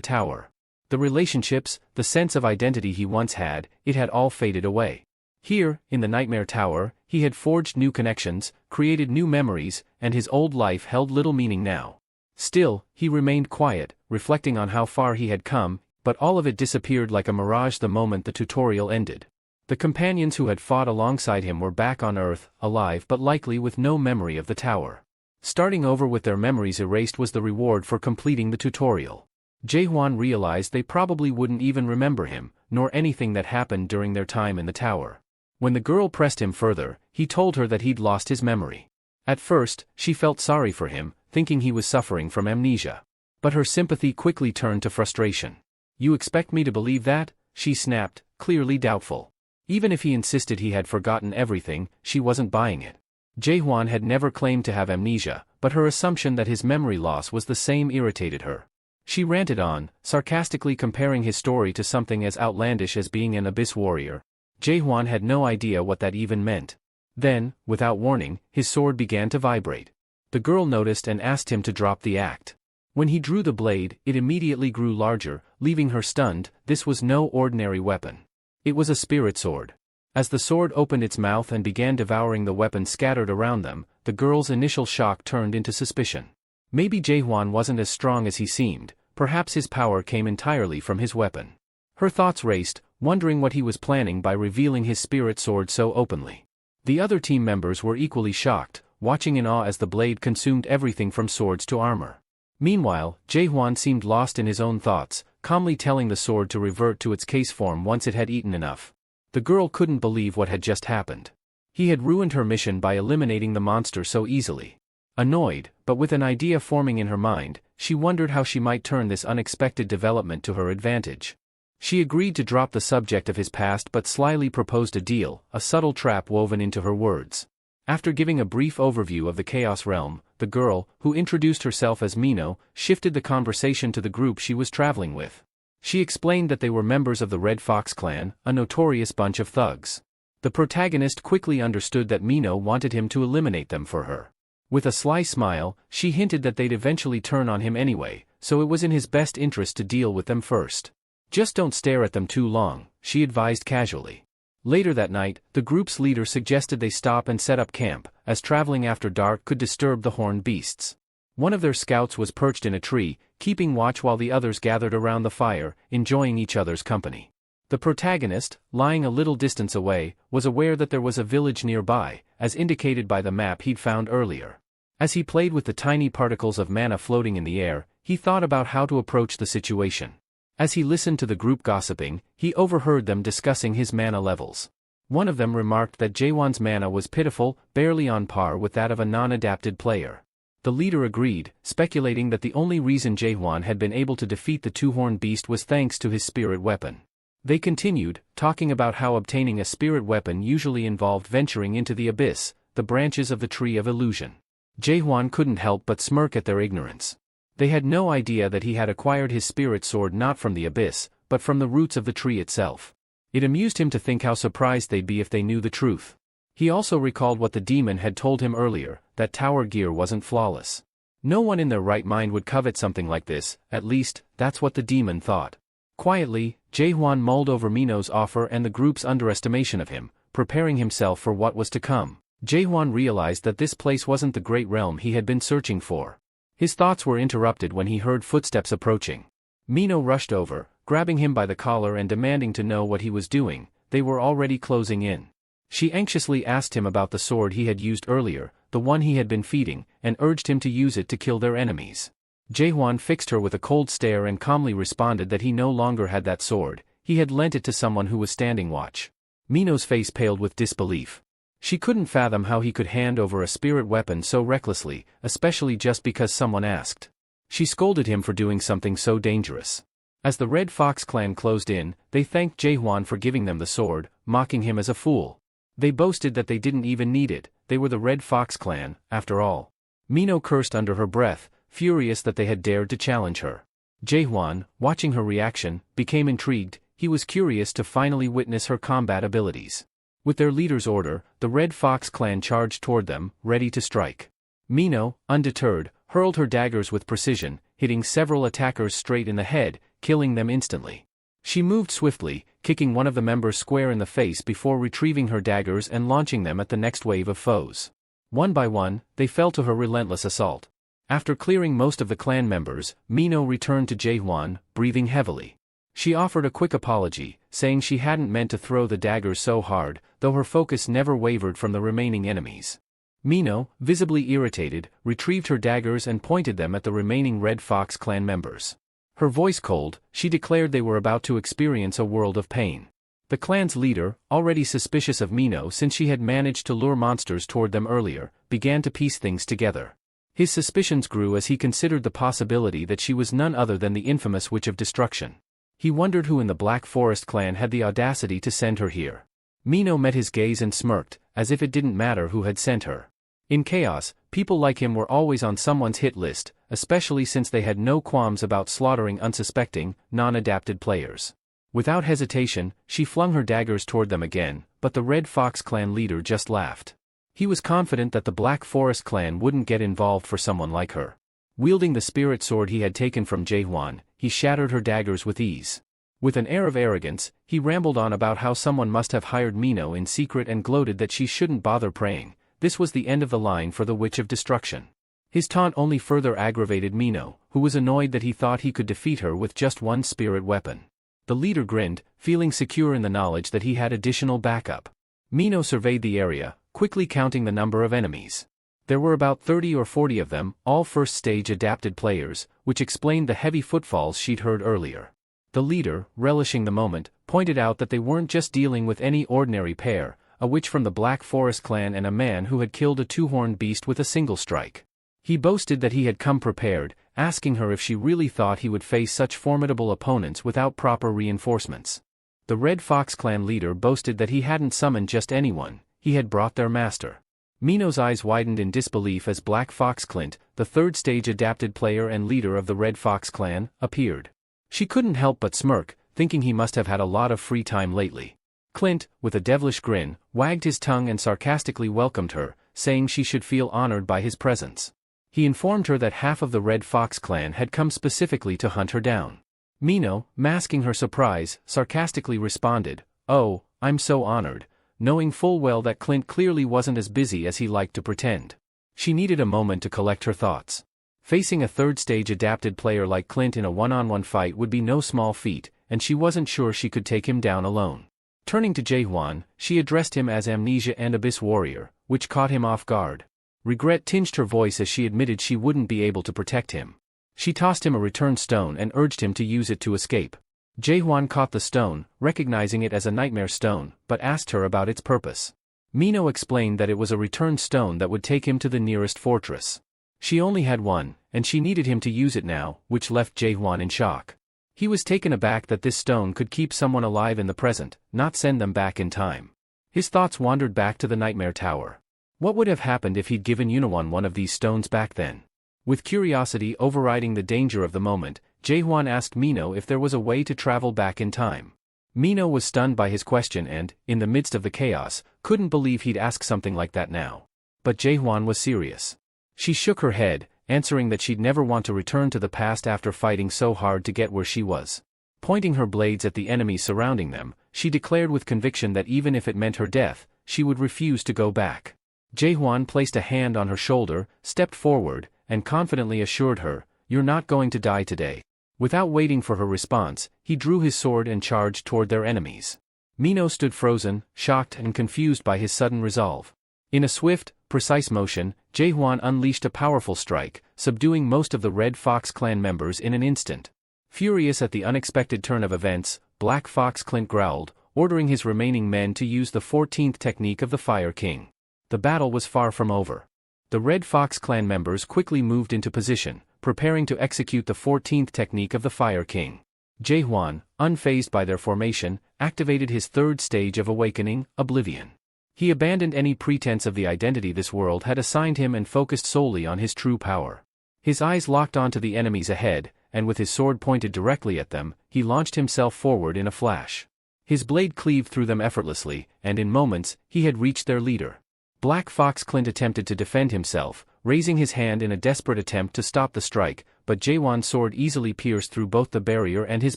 tower. The relationships, the sense of identity he once had, it had all faded away. Here, in the Nightmare Tower, he had forged new connections, created new memories, and his old life held little meaning now. Still, he remained quiet, reflecting on how far he had come, but all of it disappeared like a mirage the moment the tutorial ended. The companions who had fought alongside him were back on Earth, alive but likely with no memory of the tower. Starting over with their memories erased was the reward for completing the tutorial. Jaehwan realized they probably wouldn't even remember him, nor anything that happened during their time in the tower. When the girl pressed him further, he told her that he'd lost his memory. At first, she felt sorry for him, thinking he was suffering from amnesia. But her sympathy quickly turned to frustration. "You expect me to believe that?" she snapped, clearly doubtful. Even if he insisted he had forgotten everything, she wasn't buying it. Jaehwan had never claimed to have amnesia, but her assumption that his memory loss was the same irritated her. She ranted on, sarcastically comparing his story to something as outlandish as being an abyss warrior. Jaehwan had no idea what that even meant. Then, without warning, his sword began to vibrate. The girl noticed and asked him to drop the act. When he drew the blade, it immediately grew larger, leaving her stunned. This was no ordinary weapon. It was a spirit sword. As the sword opened its mouth and began devouring the weapons scattered around them, the girl's initial shock turned into suspicion. Maybe Jaehwan wasn't as strong as he seemed, perhaps his power came entirely from his weapon. Her thoughts raced, wondering what he was planning by revealing his spirit sword so openly. The other team members were equally shocked, watching in awe as the blade consumed everything from swords to armor. Meanwhile, Jaehwan seemed lost in his own thoughts, calmly telling the sword to revert to its case form once it had eaten enough. The girl couldn't believe what had just happened. He had ruined her mission by eliminating the monster so easily. Annoyed, but with an idea forming in her mind, she wondered how she might turn this unexpected development to her advantage. She agreed to drop the subject of his past but slyly proposed a deal, a subtle trap woven into her words. After giving a brief overview of the Chaos Realm, the girl, who introduced herself as Mino, shifted the conversation to the group she was traveling with. She explained that they were members of the Red Fox clan, a notorious bunch of thugs. The protagonist quickly understood that Mino wanted him to eliminate them for her. With a sly smile, she hinted that they'd eventually turn on him anyway, so it was in his best interest to deal with them first. "Just don't stare at them too long," she advised casually. Later that night, the group's leader suggested they stop and set up camp, as traveling after dark could disturb the horned beasts. One of their scouts was perched in a tree, keeping watch while the others gathered around the fire, enjoying each other's company. The protagonist, lying a little distance away, was aware that there was a village nearby, as indicated by the map he'd found earlier. As he played with the tiny particles of mana floating in the air, he thought about how to approach the situation. As he listened to the group gossiping, he overheard them discussing his mana levels. One of them remarked that Jaehwan's mana was pitiful, barely on par with that of a non-adapted player. The leader agreed, speculating that the only reason Jaehwan had been able to defeat the two-horned beast was thanks to his spirit weapon. They continued, talking about how obtaining a spirit weapon usually involved venturing into the abyss, the branches of the Tree of Illusion. Jaehwan couldn't help but smirk at their ignorance. They had no idea that he had acquired his spirit sword not from the abyss, but from the roots of the tree itself. It amused him to think how surprised they'd be if they knew the truth. He also recalled what the demon had told him earlier, that tower gear wasn't flawless. No one in their right mind would covet something like this, at least, that's what the demon thought. Quietly, Jaehwan mulled over Mino's offer and the group's underestimation of him, preparing himself for what was to come. Jaehwan realized that this place wasn't the great realm he had been searching for. His thoughts were interrupted when he heard footsteps approaching. Mino rushed over, grabbing him by the collar and demanding to know what he was doing. They were already closing in. She anxiously asked him about the sword he had used earlier, the one he had been feeding, and urged him to use it to kill their enemies. Jaehwan fixed her with a cold stare and calmly responded that he no longer had that sword, he had lent it to someone who was standing watch. Mino's face paled with disbelief. She couldn't fathom how he could hand over a spirit weapon so recklessly, especially just because someone asked. She scolded him for doing something so dangerous. As the Red Fox clan closed in, they thanked Jaehwan for giving them the sword, mocking him as a fool. They boasted that they didn't even need it, they were the Red Fox clan, after all. Mino cursed under her breath, furious that they had dared to challenge her. Jaehwan, watching her reaction, became intrigued. He was curious to finally witness her combat abilities. With their leader's order, the Red Fox clan charged toward them, ready to strike. Mino, undeterred, hurled her daggers with precision, hitting several attackers straight in the head, killing them instantly. She moved swiftly, kicking one of the members square in the face before retrieving her daggers and launching them at the next wave of foes. One by one, they fell to her relentless assault. After clearing most of the clan members, Mino returned to Jaehwan, breathing heavily. She offered a quick apology, saying she hadn't meant to throw the daggers so hard, though her focus never wavered from the remaining enemies. Mino, visibly irritated, retrieved her daggers and pointed them at the remaining Red Fox clan members. Her voice cold, she declared they were about to experience a world of pain. The clan's leader, already suspicious of Mino since she had managed to lure monsters toward them earlier, began to piece things together. His suspicions grew as he considered the possibility that she was none other than the infamous Witch of Destruction. He wondered who in the Black Forest clan had the audacity to send her here. Mino met his gaze and smirked, as if it didn't matter who had sent her. In chaos, people like him were always on someone's hit list, especially since they had no qualms about slaughtering unsuspecting, non-adapted players. Without hesitation, she flung her daggers toward them again, but the Red Fox clan leader just laughed. He was confident that the Black Forest clan wouldn't get involved for someone like her. Wielding the spirit sword he had taken from Jaehwan, he shattered her daggers with ease. With an air of arrogance, he rambled on about how someone must have hired Mino in secret and gloated that she shouldn't bother praying. This was the end of the line for the Witch of Destruction. His taunt only further aggravated Mino, who was annoyed that he thought he could defeat her with just one spirit weapon. The leader grinned, feeling secure in the knowledge that he had additional backup. Mino surveyed the area, quickly counting the number of enemies. There were about 30 or 40 of them, all first-stage adapted players, which explained the heavy footfalls she'd heard earlier. The leader, relishing the moment, pointed out that they weren't just dealing with any ordinary pair, a witch from the Black Forest clan and a man who had killed a two-horned beast with a single strike. He boasted that he had come prepared, asking her if she really thought he would face such formidable opponents without proper reinforcements. The Red Fox clan leader boasted that he hadn't summoned just anyone, he had brought their master. Mino's eyes widened in disbelief as Black Fox Clint, the third-stage adapted player and leader of the Red Fox clan, appeared. She couldn't help but smirk, thinking he must have had a lot of free time lately. Clint, with a devilish grin, wagged his tongue and sarcastically welcomed her, saying she should feel honored by his presence. He informed her that half of the Red Fox clan had come specifically to hunt her down. Mino, masking her surprise, sarcastically responded, "Oh, I'm so honored," knowing full well that Clint clearly wasn't as busy as he liked to pretend. She needed a moment to collect her thoughts. Facing a third-stage adapted player like Clint in a one-on-one fight would be no small feat, and she wasn't sure she could take him down alone. Turning to Jaehwan, she addressed him as Amnesia and Abyss Warrior, which caught him off guard. Regret tinged her voice as she admitted she wouldn't be able to protect him. She tossed him a return stone and urged him to use it to escape. Jaehwan caught the stone, recognizing it as a nightmare stone, but asked her about its purpose. Mino explained that it was a return stone that would take him to the nearest fortress. She only had one, and she needed him to use it now, which left Jaehwan in shock. He was taken aback that this stone could keep someone alive in the present, not send them back in time. His thoughts wandered back to the Nightmare Tower. What would have happened if he'd given Unawan one of these stones back then? With curiosity overriding the danger of the moment, Jaehwan asked Mino if there was a way to travel back in time. Mino was stunned by his question and, in the midst of the chaos, couldn't believe he'd ask something like that now. But Jaehwan was serious. She shook her head, answering that she'd never want to return to the past after fighting so hard to get where she was. Pointing her blades at the enemies surrounding them, she declared with conviction that even if it meant her death, she would refuse to go back. Jaehwan placed a hand on her shoulder, stepped forward, and confidently assured her, "You're not going to die today." Without waiting for her response, he drew his sword and charged toward their enemies. Mino stood frozen, shocked and confused by his sudden resolve. In a swift, precise motion, Jaehwan unleashed a powerful strike, subduing most of the Red Fox clan members in an instant. Furious at the unexpected turn of events, Black Fox Clint growled, ordering his remaining men to use the 14th technique of the Fire King. The battle was far from over. The Red Fox clan members quickly moved into position, preparing to execute the 14th technique of the Fire King. Jaehwan, unfazed by their formation, activated his third stage of awakening, Oblivion. He abandoned any pretense of the identity this world had assigned him and focused solely on his true power. His eyes locked onto the enemies ahead, and with his sword pointed directly at them, he launched himself forward in a flash. His blade cleaved through them effortlessly, and in moments, he had reached their leader. Black Fox Clint attempted to defend himself, raising his hand in a desperate attempt to stop the strike, but Jaehwan's sword easily pierced through both the barrier and his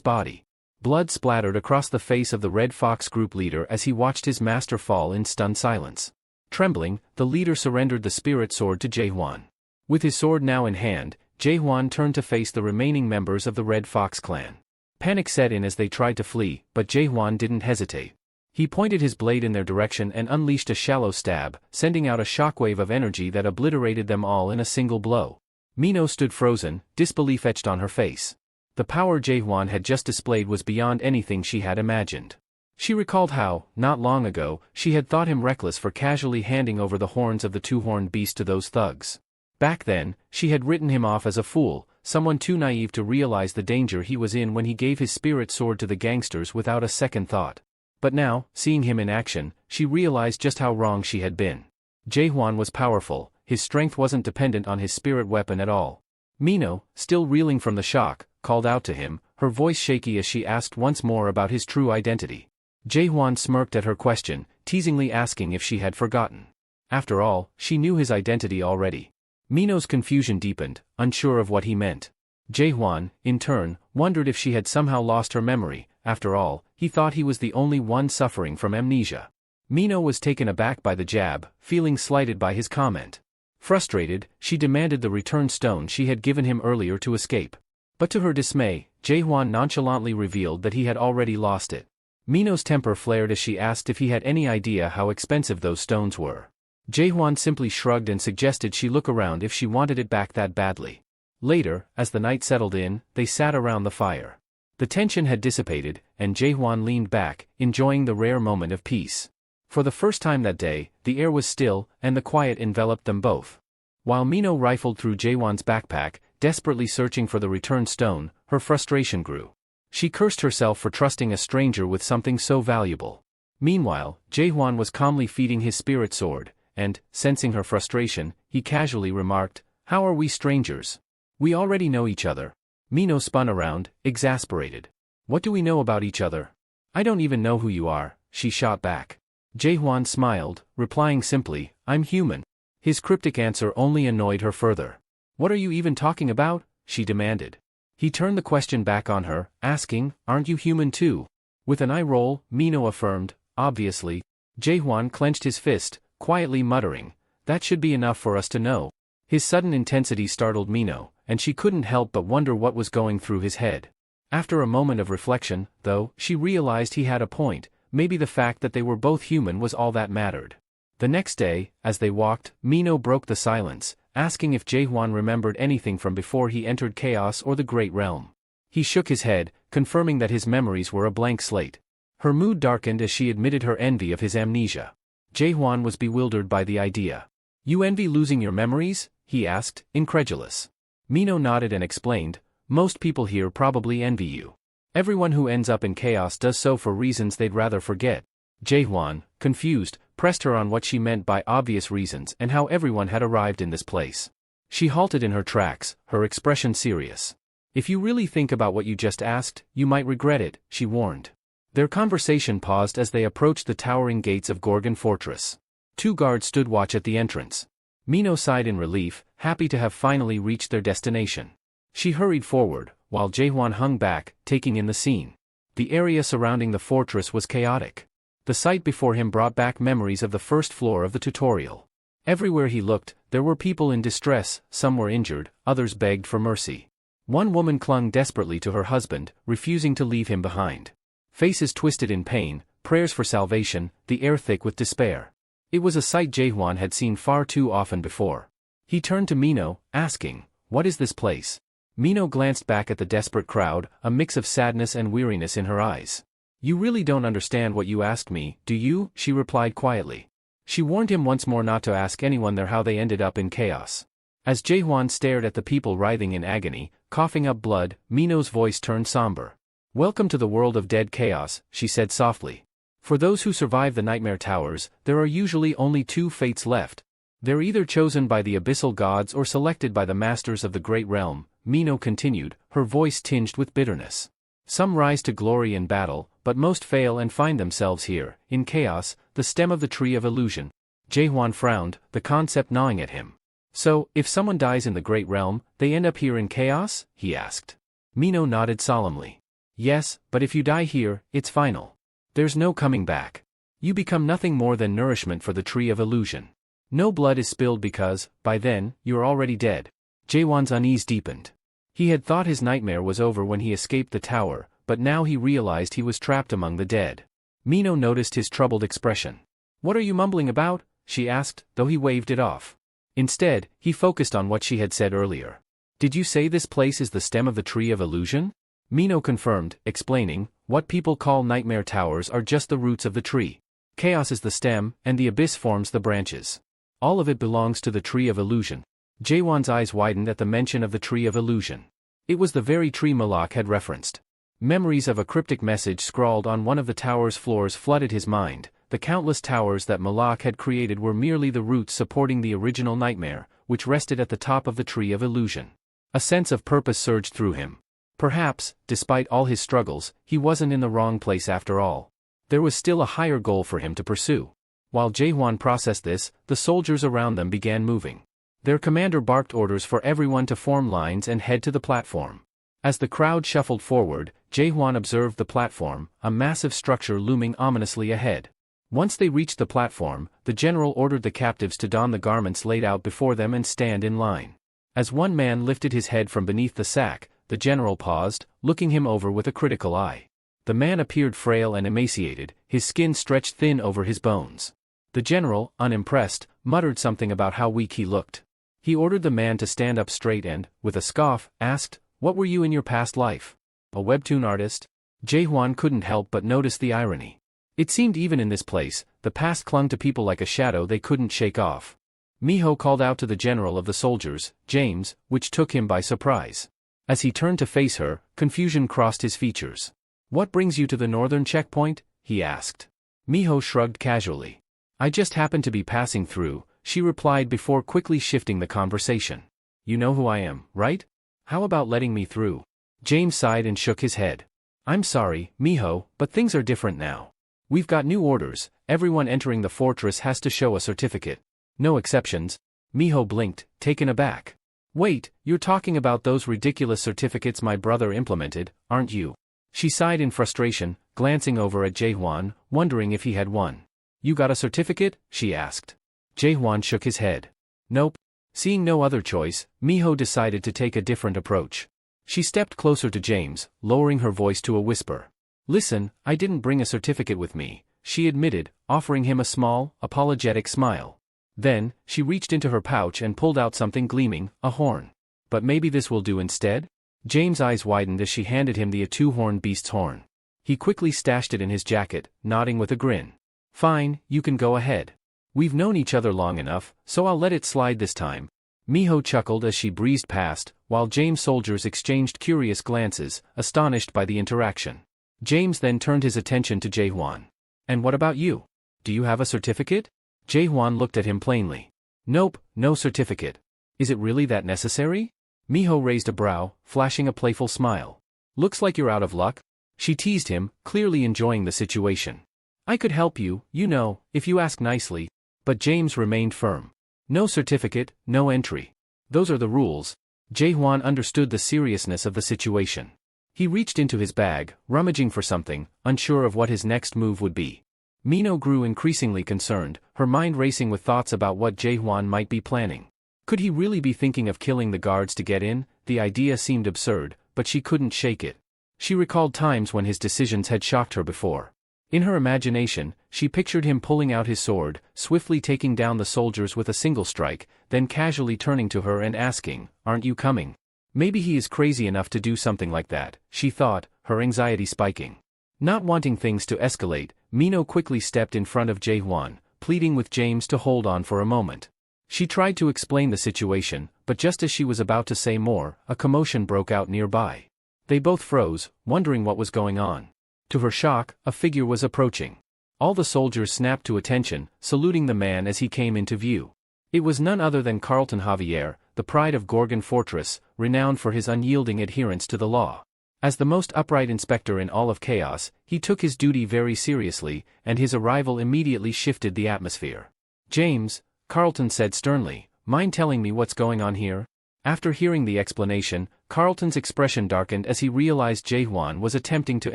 body. Blood splattered across the face of the Red Fox group leader as he watched his master fall in stunned silence. Trembling, the leader surrendered the spirit sword to Jaehwan. With his sword now in hand, Jaehwan turned to face the remaining members of the Red Fox clan. Panic set in as they tried to flee, but Jaehwan didn't hesitate. He pointed his blade in their direction and unleashed a shallow stab, sending out a shockwave of energy that obliterated them all in a single blow. Mino stood frozen, disbelief etched on her face. The power Jaehwan had just displayed was beyond anything she had imagined. She recalled how, not long ago, she had thought him reckless for casually handing over the horns of the two-horned beast to those thugs. Back then, she had written him off as a fool, someone too naive to realize the danger he was in when he gave his spirit sword to the gangsters without a second thought. But now, seeing him in action, she realized just how wrong she had been. Jaehwan was powerful, his strength wasn't dependent on his spirit weapon at all. Mino, still reeling from the shock, called out to him, her voice shaky as she asked once more about his true identity. Jaehwan smirked at her question, teasingly asking if she had forgotten. After all, she knew his identity already. Mino's confusion deepened, unsure of what he meant. Jaehwan, in turn, wondered if she had somehow lost her memory. After all, he thought he was the only one suffering from amnesia. Mino was taken aback by the jab, feeling slighted by his comment. Frustrated, she demanded the return stone she had given him earlier to escape. But to her dismay, Jaehwan nonchalantly revealed that he had already lost it. Mino's temper flared as she asked if he had any idea how expensive those stones were. Jaehwan simply shrugged and suggested she look around if she wanted it back that badly. Later, as the night settled in, they sat around the fire. The tension had dissipated, and Jaehwan leaned back, enjoying the rare moment of peace. For the first time that day, the air was still, and the quiet enveloped them both. While Mino rifled through Jaehwan's backpack, desperately searching for the return stone, her frustration grew. She cursed herself for trusting a stranger with something so valuable. Meanwhile, Jaehwan was calmly feeding his spirit sword, and, sensing her frustration, he casually remarked, "How are we strangers? We already know each other." Mino spun around, exasperated. "What do we know about each other? I don't even know who you are," she shot back. Jaehwan smiled, replying simply, "I'm human." His cryptic answer only annoyed her further. "What are you even talking about?" she demanded. He turned the question back on her, asking, "Aren't you human too?" With an eye roll, Mino affirmed, "Obviously." Jaehwan clenched his fist, quietly muttering, "That should be enough for us to know." His sudden intensity startled Mino, and she couldn't help but wonder what was going through his head. After a moment of reflection, though, she realized he had a point. Maybe the fact that they were both human was all that mattered. The next day, as they walked, Mino broke the silence, asking if Jaehwan remembered anything from before he entered Chaos or the Great Realm. He shook his head, confirming that his memories were a blank slate. Her mood darkened as she admitted her envy of his amnesia. Jaehwan was bewildered by the idea. "You envy losing your memories?" he asked, incredulous. Mino nodded and explained, "Most people here probably envy you. Everyone who ends up in chaos does so for reasons they'd rather forget." Jaehwan, confused, pressed her on what she meant by obvious reasons and how everyone had arrived in this place. She halted in her tracks, her expression serious. "If you really think about what you just asked, you might regret it," she warned. Their conversation paused as they approached the towering gates of Gorgon Fortress. 2 guards stood watch at the entrance. Mino sighed in relief, happy to have finally reached their destination. She hurried forward, while Jaehwan hung back, taking in the scene. The area surrounding the fortress was chaotic. The sight before him brought back memories of the first floor of the tutorial. Everywhere he looked, there were people in distress, some were injured, others begged for mercy. One woman clung desperately to her husband, refusing to leave him behind. Faces twisted in pain, prayers for salvation, the air thick with despair. It was a sight Jaehwan had seen far too often before. He turned to Mino, asking, "What is this place?" Mino glanced back at the desperate crowd, a mix of sadness and weariness in her eyes. "You really don't understand what you asked me, do you?" she replied quietly. She warned him once more not to ask anyone there how they ended up in chaos. As Jaehwan stared at the people writhing in agony, coughing up blood, Mino's voice turned somber. "Welcome to the world of dead chaos," she said softly. "For those who survive the nightmare towers, there are usually only two fates left. They're either chosen by the abyssal gods or selected by the masters of the great realm," Mino continued, her voice tinged with bitterness. "Some rise to glory in battle, but most fail and find themselves here, in chaos, the stem of the tree of illusion." Jaehwan frowned, the concept gnawing at him. "So, if someone dies in the great realm, they end up here in chaos?" he asked. Mino nodded solemnly. "Yes, but if you die here, it's final. There's no coming back. You become nothing more than nourishment for the tree of illusion. No blood is spilled because, by then, you're already dead." Jaehwan's unease deepened. He had thought his nightmare was over when he escaped the tower, but now he realized he was trapped among the dead. Mino noticed his troubled expression. "What are you mumbling about?" she asked, though he waved it off. Instead, he focused on what she had said earlier. "Did you say this place is the stem of the tree of illusion?" Mino confirmed, explaining, "What people call nightmare towers are just the roots of the tree. Chaos is the stem, and the abyss forms the branches. All of it belongs to the tree of illusion." Jaehwan's eyes widened at the mention of the tree of illusion. It was the very tree Malak had referenced. Memories of a cryptic message scrawled on one of the tower's floors flooded his mind. The countless towers that Malak had created were merely the roots supporting the original nightmare, which rested at the top of the tree of illusion. A sense of purpose surged through him. Perhaps, despite all his struggles, he wasn't in the wrong place after all. There was still a higher goal for him to pursue. While Jaehwan processed this, the soldiers around them began moving. Their commander barked orders for everyone to form lines and head to the platform. As the crowd shuffled forward, Jaehwan observed the platform, a massive structure looming ominously ahead. Once they reached the platform, the general ordered the captives to don the garments laid out before them and stand in line. As one man lifted his head from beneath the sack, the general paused, looking him over with a critical eye. The man appeared frail and emaciated, his skin stretched thin over his bones. The general, unimpressed, muttered something about how weak he looked. He ordered the man to stand up straight and, with a scoff, asked, "What were you in your past life? A webtoon artist?" Jaehwan couldn't help but notice the irony. It seemed even in this place, the past clung to people like a shadow they couldn't shake off. Miho called out to the general of the soldiers, "James," which took him by surprise. As he turned to face her, confusion crossed his features. "What brings you to the northern checkpoint?" he asked. Miho shrugged casually. "I just happened to be passing through," she replied before quickly shifting the conversation. "You know who I am, right? How about letting me through?" James sighed and shook his head. "I'm sorry, Miho, but things are different now. We've got new orders. Everyone entering the fortress has to show a certificate. No exceptions." Miho blinked, taken aback. "Wait, you're talking about those ridiculous certificates my brother implemented, aren't you?" She sighed in frustration, glancing over at Jaehwan, wondering if he had one. "You got a certificate?" she asked. Jaehwan shook his head. "Nope." Seeing no other choice, Miho decided to take a different approach. She stepped closer to James, lowering her voice to a whisper. "Listen, I didn't bring a certificate with me," she admitted, offering him a small, apologetic smile. Then, she reached into her pouch and pulled out something gleaming, a horn. "But maybe this will do instead?" James' eyes widened as she handed him the two-horned beast's horn. He quickly stashed it in his jacket, nodding with a grin. "Fine, you can go ahead. We've known each other long enough, so I'll let it slide this time." Miho chuckled as she breezed past, while James' soldiers exchanged curious glances, astonished by the interaction. James then turned his attention to Jaehwan. "And what about you? Do you have a certificate?" Jaehwan looked at him plainly. "Nope, no certificate." "Is it really that necessary?" Miho raised a brow, flashing a playful smile. "Looks like you're out of luck." She teased him, clearly enjoying the situation. "I could help you, you know, if you ask nicely." But James remained firm. "No certificate, no entry. Those are the rules." Jaehwan understood the seriousness of the situation. He reached into his bag, rummaging for something, unsure of what his next move would be. Mino grew increasingly concerned, her mind racing with thoughts about what Jaehwan might be planning. Could he really be thinking of killing the guards to get in? The idea seemed absurd, but she couldn't shake it. She recalled times when his decisions had shocked her before. In her imagination, she pictured him pulling out his sword, swiftly taking down the soldiers with a single strike, then casually turning to her and asking, "Aren't you coming?" Maybe he is crazy enough to do something like that, she thought, her anxiety spiking. Not wanting things to escalate, Mino quickly stepped in front of Jae-hwan, pleading with James to hold on for a moment. She tried to explain the situation, but just as she was about to say more, a commotion broke out nearby. They both froze, wondering what was going on. To her shock, a figure was approaching. All the soldiers snapped to attention, saluting the man as he came into view. It was none other than Carlton Javier, the pride of Gorgon Fortress, renowned for his unyielding adherence to the law. As the most upright inspector in all of Chaos, he took his duty very seriously, and his arrival immediately shifted the atmosphere. "James," Carlton said sternly, "mind telling me what's going on here?" After hearing the explanation, Carlton's expression darkened as he realized Jae-hwan was attempting to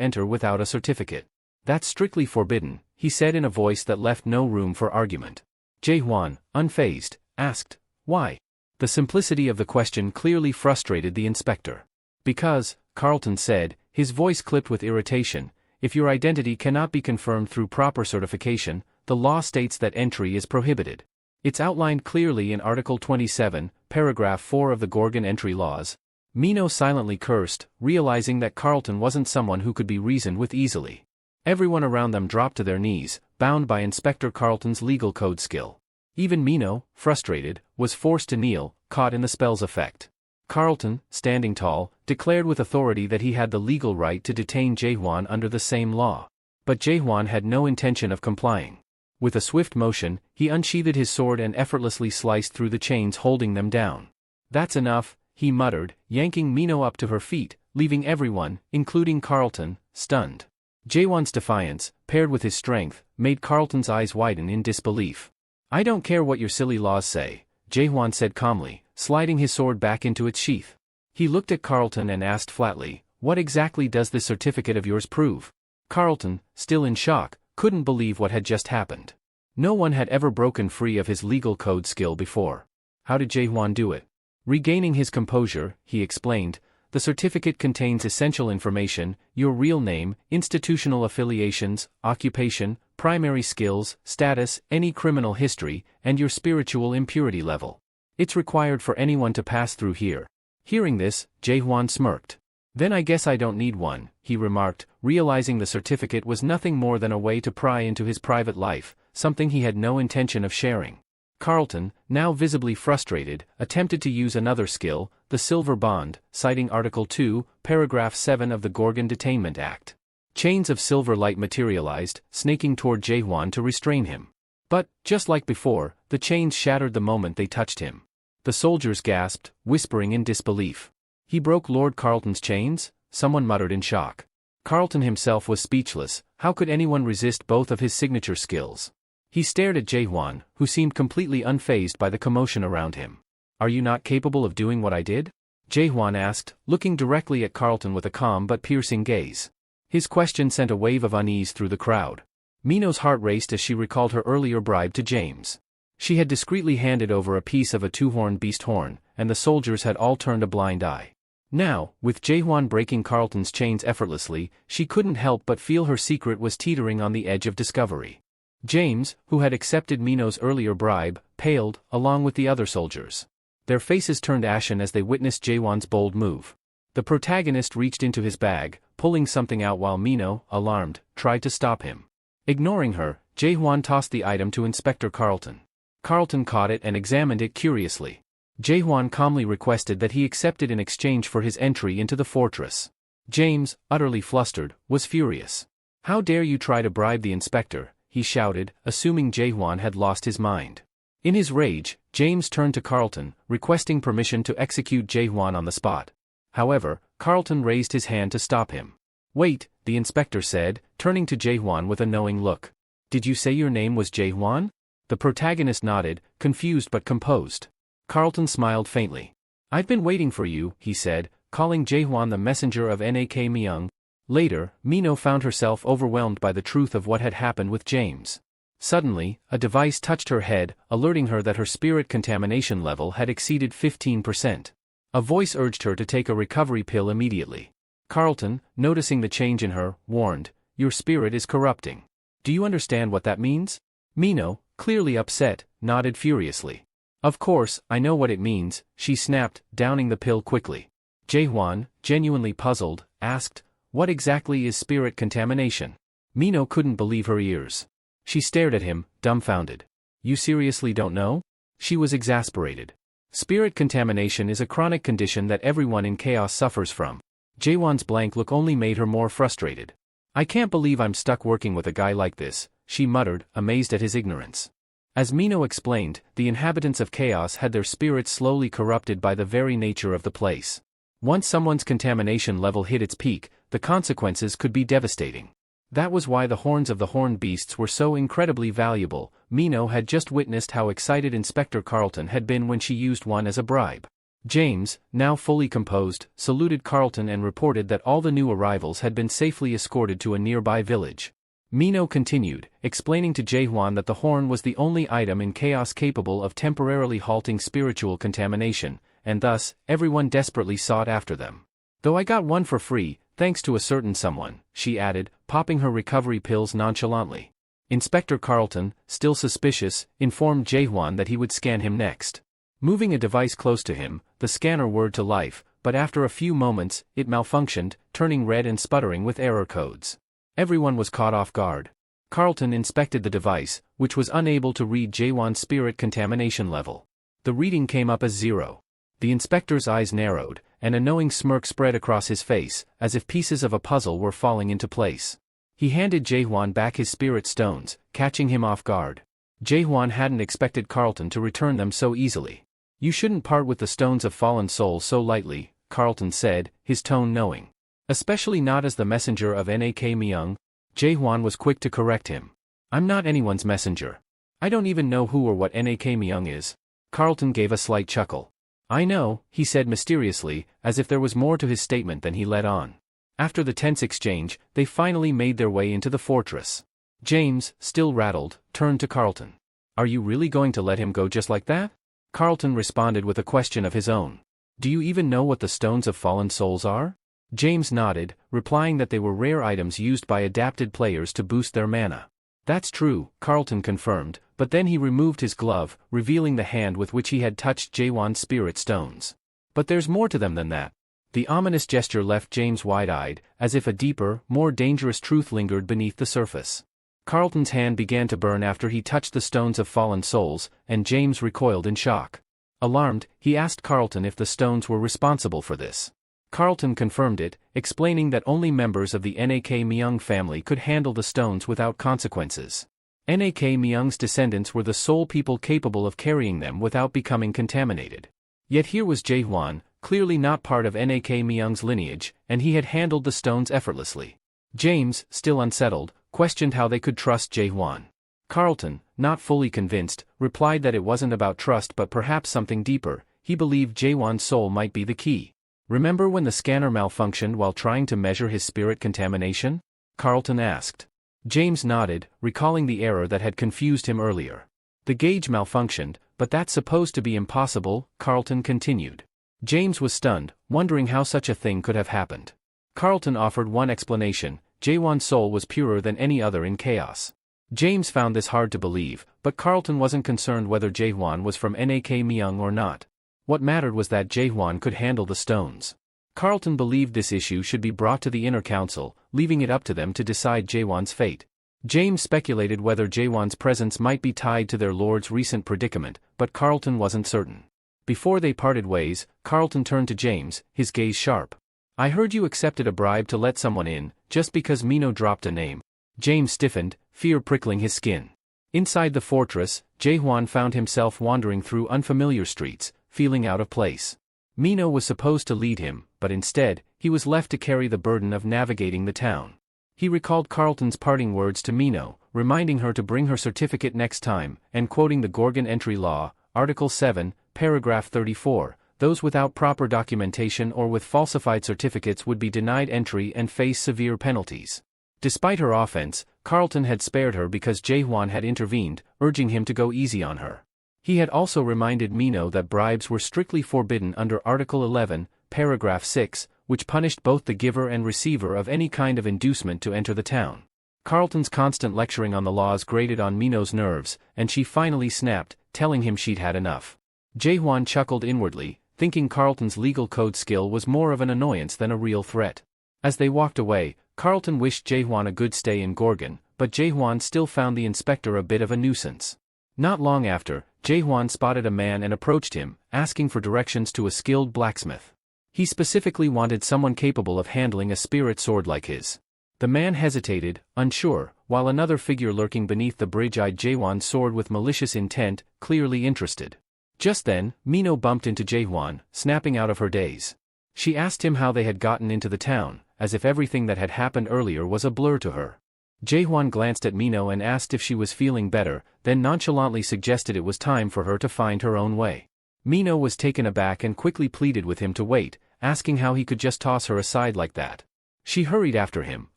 enter without a certificate. "That's strictly forbidden," he said in a voice that left no room for argument. Jae-hwan, unfazed, asked, "Why?" The simplicity of the question clearly frustrated the inspector. "Because," Carlton said, his voice clipped with irritation, "if your identity cannot be confirmed through proper certification, the law states that entry is prohibited. It's outlined clearly in Article 27, Paragraph 4 of the Gorgon Entry Laws." Mino silently cursed, realizing that Carlton wasn't someone who could be reasoned with easily. Everyone around them dropped to their knees, bound by Inspector Carlton's legal code skill. Even Mino, frustrated, was forced to kneel, caught in the spell's effect. Carlton, standing tall, declared with authority that he had the legal right to detain Jae-hwan under the same law. But Jae-hwan had no intention of complying. With a swift motion, he unsheathed his sword and effortlessly sliced through the chains holding them down. "That's enough," he muttered, yanking Mino up to her feet, leaving everyone, including Carlton, stunned. Jae-hwan's defiance, paired with his strength, made Carlton's eyes widen in disbelief. "I don't care what your silly laws say," Jae-hwan said calmly, sliding his sword back into its sheath. He looked at Carlton and asked flatly, "What exactly does this certificate of yours prove?" Carlton, still in shock, couldn't believe what had just happened. No one had ever broken free of his legal code skill before. How did Jae-hwan do it? Regaining his composure, he explained, "The certificate contains essential information: your real name, institutional affiliations, occupation, primary skills, status, any criminal history, and your spiritual impurity level. It's required for anyone to pass through here." Hearing this, Jae-hwan smirked. "Then I guess I don't need one," he remarked, realizing the certificate was nothing more than a way to pry into his private life, something he had no intention of sharing. Carlton, now visibly frustrated, attempted to use another skill, the silver bond, citing Article 2, Paragraph 7 of the Gorgon Detainment Act. Chains of silver light materialized, snaking toward Jae-hwan to restrain him. But, just like before, the chains shattered the moment they touched him. The soldiers gasped, whispering in disbelief. "He broke Lord Carlton's chains?" someone muttered in shock. Carlton himself was speechless. How could anyone resist both of his signature skills? He stared at Jae-hwan, who seemed completely unfazed by the commotion around him. "Are you not capable of doing what I did?" Jae-hwan asked, looking directly at Carlton with a calm but piercing gaze. His question sent a wave of unease through the crowd. Mino's heart raced as she recalled her earlier bribe to James. She had discreetly handed over a piece of a two-horned beast horn, and the soldiers had all turned a blind eye. Now, with Jae-hwan breaking Carlton's chains effortlessly, she couldn't help but feel her secret was teetering on the edge of discovery. James, who had accepted Mino's earlier bribe, paled, along with the other soldiers. Their faces turned ashen as they witnessed Jae-hwan's bold move. The protagonist reached into his bag, pulling something out while Mino, alarmed, tried to stop him. Ignoring her, Jae-hwan tossed the item to Inspector Carlton. Carlton caught it and examined it curiously. Jae-hwan calmly requested that he accept it in exchange for his entry into the fortress. James, utterly flustered, was furious. "How dare you try to bribe the inspector?" he shouted, assuming Jae-hwan had lost his mind. In his rage, James turned to Carlton, requesting permission to execute Jae-hwan on the spot. However, Carlton raised his hand to stop him. "Wait," the inspector said, turning to Jae-hwan with a knowing look. "Did you say your name was Jae-hwan?" The protagonist nodded, confused but composed. Carlton smiled faintly. "I've been waiting for you," he said, calling Jae-hwan the messenger of Nak Myung. Later, Mino found herself overwhelmed by the truth of what had happened with James. Suddenly, a device touched her head, alerting her that her spirit contamination level had exceeded 15%. A voice urged her to take a recovery pill immediately. Carlton, noticing the change in her, warned, "Your spirit is corrupting. Do you understand what that means?" Mino, clearly upset, nodded furiously. "Of course, I know what it means," she snapped, downing the pill quickly. Jaehwan, genuinely puzzled, asked, "What exactly is spirit contamination?" Mino couldn't believe her ears. She stared at him, dumbfounded. "You seriously don't know?" She was exasperated. Spirit contamination is a chronic condition that everyone in chaos suffers from. Jaehwan's blank look only made her more frustrated. "I can't believe I'm stuck working with a guy like this," she muttered, amazed at his ignorance. As Mino explained, the inhabitants of chaos had their spirits slowly corrupted by the very nature of the place. Once someone's contamination level hit its peak, the consequences could be devastating. That was why the horns of the horned beasts were so incredibly valuable. Mino had just witnessed how excited Inspector Carlton had been when she used one as a bribe. James, now fully composed, saluted Carlton and reported that all the new arrivals had been safely escorted to a nearby village. Mino continued, explaining to Jaehwan that the horn was the only item in chaos capable of temporarily halting spiritual contamination, and thus, everyone desperately sought after them. "Though I got one for free, thanks to a certain someone," she added, popping her recovery pills nonchalantly. Inspector Carlton, still suspicious, informed Jaehwan that he would scan him next. Moving a device close to him, the scanner whirred to life, but after a few moments, it malfunctioned, turning red and sputtering with error codes. Everyone was caught off guard. Carlton inspected the device, which was unable to read Jaehwan's spirit contamination level. The reading came up as 0. The inspector's eyes narrowed, and a knowing smirk spread across his face, as if pieces of a puzzle were falling into place. He handed Jaehwan back his spirit stones, catching him off guard. Jaehwan hadn't expected Carlton to return them so easily. "You shouldn't part with the stones of fallen souls so lightly," Carlton said, his tone knowing. "Especially not as the messenger of Nak Myung." Jaehwan was quick to correct him. "I'm not anyone's messenger. I don't even know who or what Nak Myung is." Carlton gave a slight chuckle. "I know," he said mysteriously, as if there was more to his statement than he let on. After the tense exchange, they finally made their way into the fortress. James, still rattled, turned to Carlton. "Are you really going to let him go just like that?" Carlton responded with a question of his own. "Do you even know what the stones of fallen souls are?" James nodded, replying that they were rare items used by adapted players to boost their mana. "That's true," Carlton confirmed, but then he removed his glove, revealing the hand with which he had touched Jaehwan's spirit stones. "But there's more to them than that." The ominous gesture left James wide-eyed, as if a deeper, more dangerous truth lingered beneath the surface. Carlton's hand began to burn after he touched the stones of fallen souls, and James recoiled in shock. Alarmed, he asked Carlton if the stones were responsible for this. Carlton confirmed it, explaining that only members of the Nak Myung family could handle the stones without consequences. Nak Myung's descendants were the sole people capable of carrying them without becoming contaminated. Yet here was Jaehwan, clearly not part of Nak Myung's lineage, and he had handled the stones effortlessly. James, still unsettled, questioned how they could trust Jaehwan. Carlton, not fully convinced, replied that it wasn't about trust but perhaps something deeper. He believed Jaehwan's soul might be the key. "Remember when the scanner malfunctioned while trying to measure his spirit contamination?" Carlton asked. James nodded, recalling the error that had confused him earlier. "The gauge malfunctioned, but that's supposed to be impossible," Carlton continued. James was stunned, wondering how such a thing could have happened. Carlton offered one explanation: Jaehwan's soul was purer than any other in chaos. James found this hard to believe, but Carlton wasn't concerned whether Jaehwan was from Nak Myung or not. What mattered was that Jaehwan could handle the stones. Carlton believed this issue should be brought to the inner council, leaving it up to them to decide Jaehwan's fate. James speculated whether Jaehwan's presence might be tied to their lord's recent predicament, but Carlton wasn't certain. Before they parted ways, Carlton turned to James, his gaze sharp. "I heard you accepted a bribe to let someone in, just because Mino dropped a name." James stiffened, fear prickling his skin. Inside the fortress, Jaehwan found himself wandering through unfamiliar streets, feeling out of place. Mino was supposed to lead him, but instead, he was left to carry the burden of navigating the town. He recalled Carlton's parting words to Mino, reminding her to bring her certificate next time, and quoting the Gorgon entry law, Article 7, Paragraph 34, those without proper documentation or with falsified certificates would be denied entry and face severe penalties. Despite her offense, Carlton had spared her because Jae-hwan had intervened, urging him to go easy on her. He had also reminded Mino that bribes were strictly forbidden under Article 11, Paragraph 6, which punished both the giver and receiver of any kind of inducement to enter the town. Carlton's constant lecturing on the laws grated on Mino's nerves, and she finally snapped, telling him she'd had enough. Jae-hwan chuckled inwardly, thinking Carlton's legal code skill was more of an annoyance than a real threat. As they walked away, Carlton wished Jae-hwan a good stay in Gorgon, but Jae-hwan still found the inspector a bit of a nuisance. Not long after, Jae-hwan spotted a man and approached him, asking for directions to a skilled blacksmith. He specifically wanted someone capable of handling a spirit sword like his. The man hesitated, unsure, while another figure lurking beneath the bridge eyed Jae-hwan's sword with malicious intent, clearly interested. Just then, Mino bumped into Jae-hwan, snapping out of her daze. She asked him how they had gotten into the town, as if everything that had happened earlier was a blur to her. Jae-hwan glanced at Mino and asked if she was feeling better, then nonchalantly suggested it was time for her to find her own way. Mino was taken aback and quickly pleaded with him to wait, asking how he could just toss her aside like that. She hurried after him,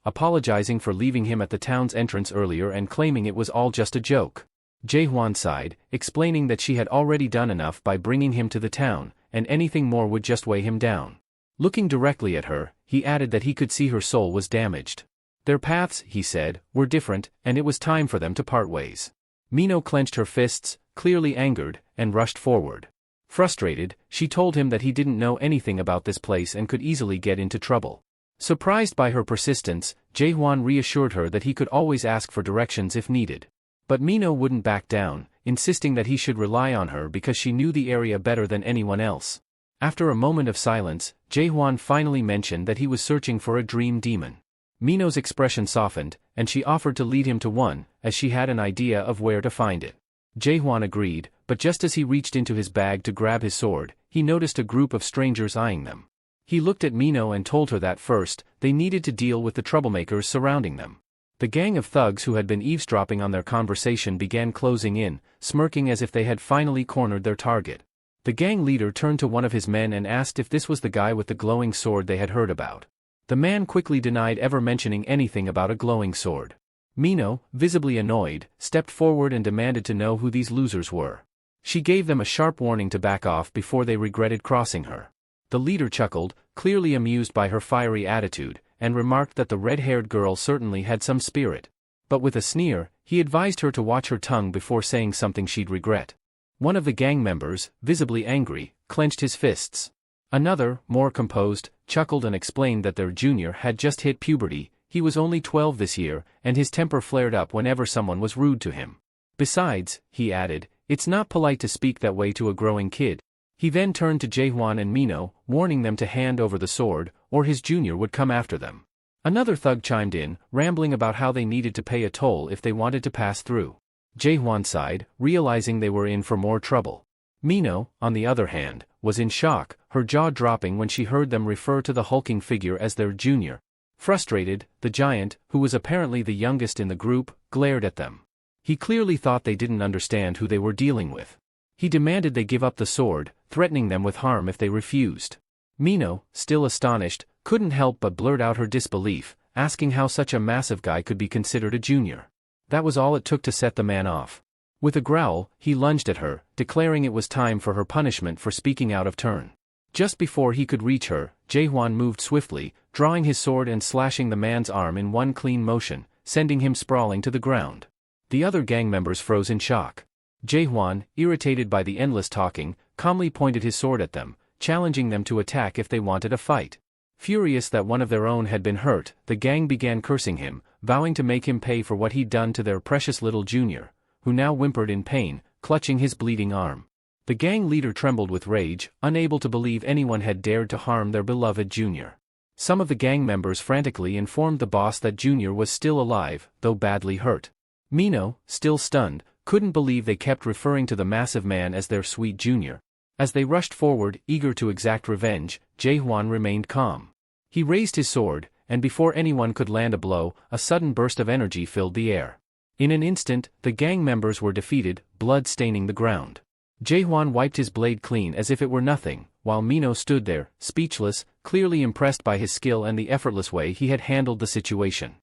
apologizing for leaving him at the town's entrance earlier and claiming it was all just a joke. Jae-hwan sighed, explaining that she had already done enough by bringing him to the town, and anything more would just weigh him down. Looking directly at her, he added that he could see her soul was damaged. Their paths, he said, were different, and it was time for them to part ways. Mino clenched her fists, clearly angered, and rushed forward. Frustrated, she told him that he didn't know anything about this place and could easily get into trouble. Surprised by her persistence, Jae-hwan reassured her that he could always ask for directions if needed. But Mino wouldn't back down, insisting that he should rely on her because she knew the area better than anyone else. After a moment of silence, Jae-hwan finally mentioned that he was searching for a dream demon. Mino's expression softened, and she offered to lead him to one, as she had an idea of where to find it. Jae-hwan agreed, but just as he reached into his bag to grab his sword, he noticed a group of strangers eyeing them. He looked at Mino and told her that first, they needed to deal with the troublemakers surrounding them. The gang of thugs who had been eavesdropping on their conversation began closing in, smirking as if they had finally cornered their target. The gang leader turned to one of his men and asked if this was the guy with the glowing sword they had heard about. The man quickly denied ever mentioning anything about a glowing sword. Mino, visibly annoyed, stepped forward and demanded to know who these losers were. She gave them a sharp warning to back off before they regretted crossing her. The leader chuckled, clearly amused by her fiery attitude, and remarked that the red-haired girl certainly had some spirit. But with a sneer, he advised her to watch her tongue before saying something she'd regret. One of the gang members, visibly angry, clenched his fists. Another, more composed, chuckled and explained that their junior had just hit puberty. He was only 12 this year, and his temper flared up whenever someone was rude to him. Besides, he added, it's not polite to speak that way to a growing kid. He then turned to Jae-hwan and Mino, warning them to hand over the sword, or his junior would come after them. Another thug chimed in, rambling about how they needed to pay a toll if they wanted to pass through. Jae-hwan sighed, realizing they were in for more trouble. Mino, on the other hand, was in shock, her jaw dropping when she heard them refer to the hulking figure as their junior. Frustrated, the giant, who was apparently the youngest in the group, glared at them. He clearly thought they didn't understand who they were dealing with. He demanded they give up the sword, threatening them with harm if they refused. Mino, still astonished, couldn't help but blurt out her disbelief, asking how such a massive guy could be considered a junior. That was all it took to set the man off. With a growl, he lunged at her, declaring it was time for her punishment for speaking out of turn. Just before he could reach her, Jae-hwan moved swiftly, drawing his sword and slashing the man's arm in one clean motion, sending him sprawling to the ground. The other gang members froze in shock. Jae-hwan, irritated by the endless talking, calmly pointed his sword at them, challenging them to attack if they wanted a fight. Furious that one of their own had been hurt, the gang began cursing him, vowing to make him pay for what he'd done to their precious little junior, who now whimpered in pain, clutching his bleeding arm. The gang leader trembled with rage, unable to believe anyone had dared to harm their beloved junior. Some of the gang members frantically informed the boss that Junior was still alive, though badly hurt. Mino, still stunned, couldn't believe they kept referring to the massive man as their sweet junior. As they rushed forward, eager to exact revenge, Jae-hwan remained calm. He raised his sword, and before anyone could land a blow, a sudden burst of energy filled the air. In an instant, the gang members were defeated, blood staining the ground. Jae-hwan wiped his blade clean as if it were nothing, while Mino stood there, speechless, clearly impressed by his skill and the effortless way he had handled the situation.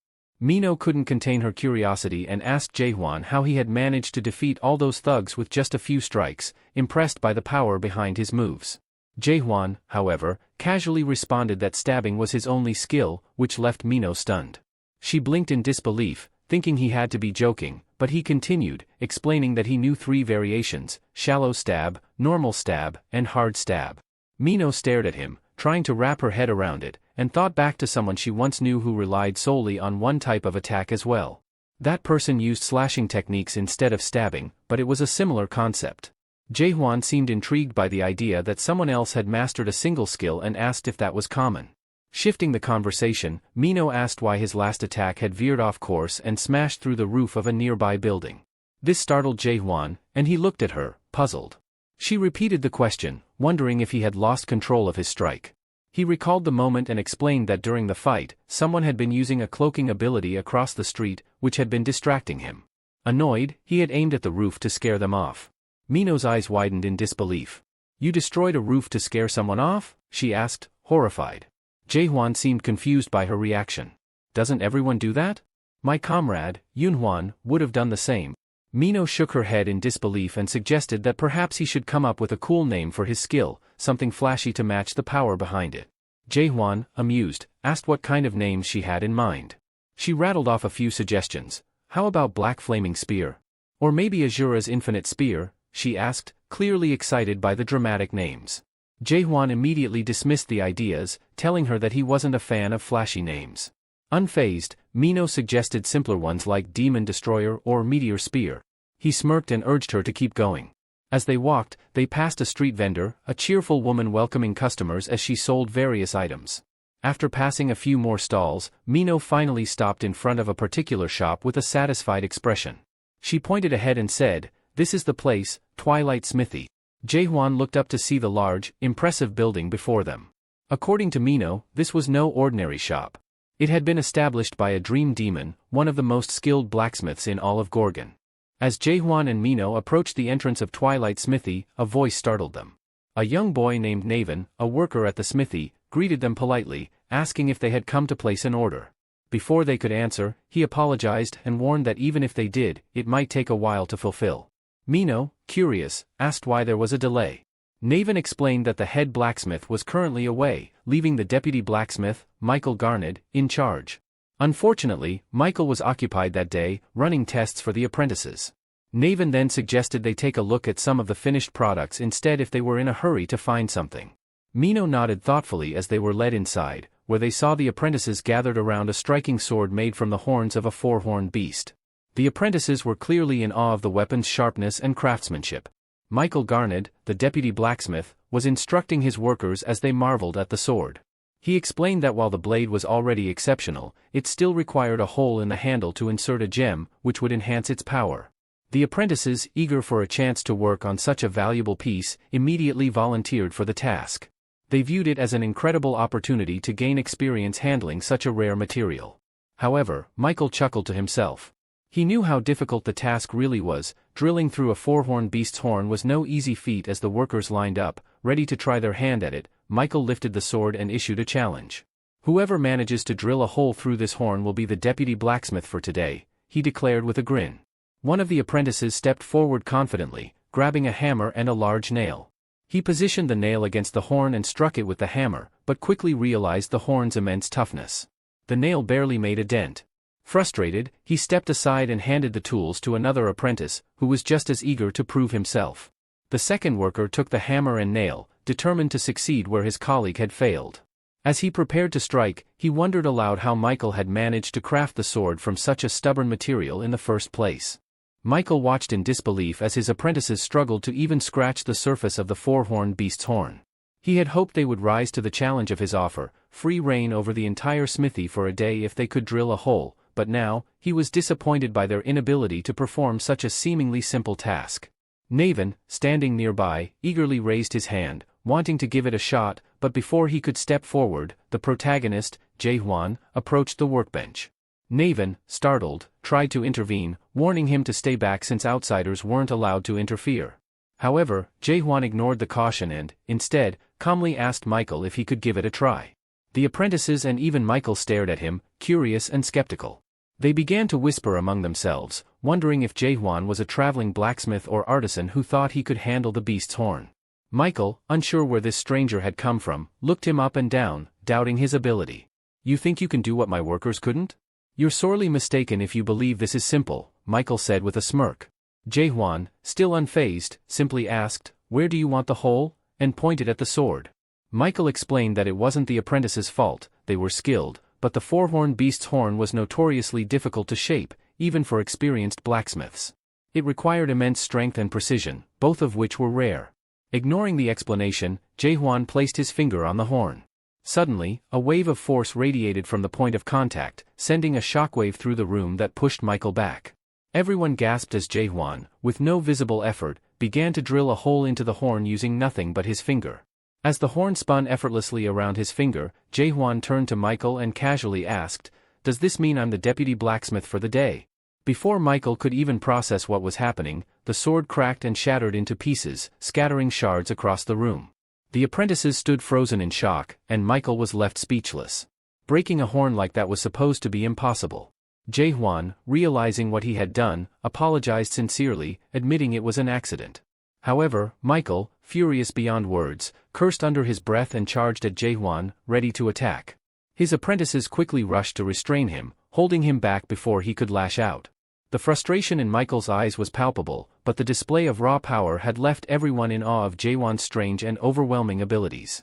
Mino couldn't contain her curiosity and asked Jaehwan how he had managed to defeat all those thugs with just a few strikes, impressed by the power behind his moves. Jaehwan, however, casually responded that stabbing was his only skill, which left Mino stunned. She blinked in disbelief, thinking he had to be joking, but he continued, explaining that he knew 3 variations: shallow stab, normal stab, and hard stab. Mino stared at him, trying to wrap her head around it, and thought back to someone she once knew who relied solely on one type of attack as well. That person used slashing techniques instead of stabbing, but it was a similar concept. Jaehwan seemed intrigued by the idea that someone else had mastered a single skill and asked if that was common. Shifting the conversation, Mino asked why his last attack had veered off course and smashed through the roof of a nearby building. This startled Jaehwan, and he looked at her, puzzled. She repeated the question, wondering if he had lost control of his strike. He recalled the moment and explained that during the fight, someone had been using a cloaking ability across the street, which had been distracting him. Annoyed, he had aimed at the roof to scare them off. Mino's eyes widened in disbelief. "You destroyed a roof to scare someone off?" she asked, horrified. Jaehwan seemed confused by her reaction. "Doesn't everyone do that? My comrade, Yunhwan, would have done the same." Mino shook her head in disbelief and suggested that perhaps he should come up with a cool name for his skill, something flashy to match the power behind it. Jaehwan, amused, asked what kind of names she had in mind. She rattled off a few suggestions. "How about Black Flaming Spear? Or maybe Azura's Infinite Spear?" she asked, clearly excited by the dramatic names. Jaehwan immediately dismissed the ideas, telling her that he wasn't a fan of flashy names. Unfazed, Mino suggested simpler ones like Demon Destroyer or Meteor Spear. He smirked and urged her to keep going. As they walked, they passed a street vendor, a cheerful woman welcoming customers as she sold various items. After passing a few more stalls, Mino finally stopped in front of a particular shop with a satisfied expression. She pointed ahead and said, "This is the place, Twilight Smithy." Jaehwan looked up to see the large, impressive building before them. According to Mino, this was no ordinary shop. It had been established by a dream demon, one of the most skilled blacksmiths in all of Gorgon. As Jaehwan and Mino approached the entrance of Twilight Smithy, a voice startled them. A young boy named Naven, a worker at the smithy, greeted them politely, asking if they had come to place an order. Before they could answer, he apologized and warned that even if they did, it might take a while to fulfill. Mino, curious, asked why there was a delay. Naven explained that the head blacksmith was currently away, leaving the deputy blacksmith, Michael Garned, in charge. Unfortunately, Michael was occupied that day, running tests for the apprentices. Naven then suggested they take a look at some of the finished products instead if they were in a hurry to find something. Mino nodded thoughtfully as they were led inside, where they saw the apprentices gathered around a striking sword made from the horns of a four-horned beast. The apprentices were clearly in awe of the weapon's sharpness and craftsmanship. Michael Garned, the deputy blacksmith, was instructing his workers as they marveled at the sword. He explained that while the blade was already exceptional, it still required a hole in the handle to insert a gem, which would enhance its power. The apprentices, eager for a chance to work on such a valuable piece, immediately volunteered for the task. They viewed it as an incredible opportunity to gain experience handling such a rare material. However, Michael chuckled to himself. He knew how difficult the task really was. Drilling through a four-horned beast's horn was no easy feat. As the workers lined up, ready to try their hand at it, Michael lifted the sword and issued a challenge. "Whoever manages to drill a hole through this horn will be the deputy blacksmith for today," he declared with a grin. One of the apprentices stepped forward confidently, grabbing a hammer and a large nail. He positioned the nail against the horn and struck it with the hammer, but quickly realized the horn's immense toughness. The nail barely made a dent. Frustrated, he stepped aside and handed the tools to another apprentice, who was just as eager to prove himself. The second worker took the hammer and nail, determined to succeed where his colleague had failed. As he prepared to strike, he wondered aloud how Michael had managed to craft the sword from such a stubborn material in the first place. Michael watched in disbelief as his apprentices struggled to even scratch the surface of the four-horned beast's horn. He had hoped they would rise to the challenge of his offer, free reign over the entire smithy for a day if they could drill a hole, but now, he was disappointed by their inability to perform such a seemingly simple task. Naven, standing nearby, eagerly raised his hand, wanting to give it a shot, but before he could step forward, the protagonist, Jaehwan, approached the workbench. Naven, startled, tried to intervene, warning him to stay back since outsiders weren't allowed to interfere. However, Jaehwan ignored the caution and, instead, calmly asked Michael if he could give it a try. The apprentices and even Michael stared at him, curious and skeptical. They began to whisper among themselves, wondering if Jaehwan was a traveling blacksmith or artisan who thought he could handle the beast's horn. Michael, unsure where this stranger had come from, looked him up and down, doubting his ability. "You think you can do what my workers couldn't? You're sorely mistaken if you believe this is simple," Michael said with a smirk. Jaehwan, still unfazed, simply asked, "Where do you want the hole?" and pointed at the sword. Michael explained that it wasn't the apprentice's fault, they were skilled, but the four-horned beast's horn was notoriously difficult to shape, even for experienced blacksmiths. It required immense strength and precision, both of which were rare. Ignoring the explanation, Jaehwan placed his finger on the horn. Suddenly, a wave of force radiated from the point of contact, sending a shockwave through the room that pushed Michael back. Everyone gasped as Jaehwan, with no visible effort, began to drill a hole into the horn using nothing but his finger. As the horn spun effortlessly around his finger, Jaehwan turned to Michael and casually asked, "Does this mean I'm the deputy blacksmith for the day?" Before Michael could even process what was happening, the sword cracked and shattered into pieces, scattering shards across the room. The apprentices stood frozen in shock, and Michael was left speechless. Breaking a horn like that was supposed to be impossible. Jaehwan, realizing what he had done, apologized sincerely, admitting it was an accident. However, Michael, furious beyond words, cursed under his breath and charged at Jaehwan, ready to attack. His apprentices quickly rushed to restrain him, holding him back before he could lash out. The frustration in Michael's eyes was palpable, but the display of raw power had left everyone in awe of Jaehwan's strange and overwhelming abilities.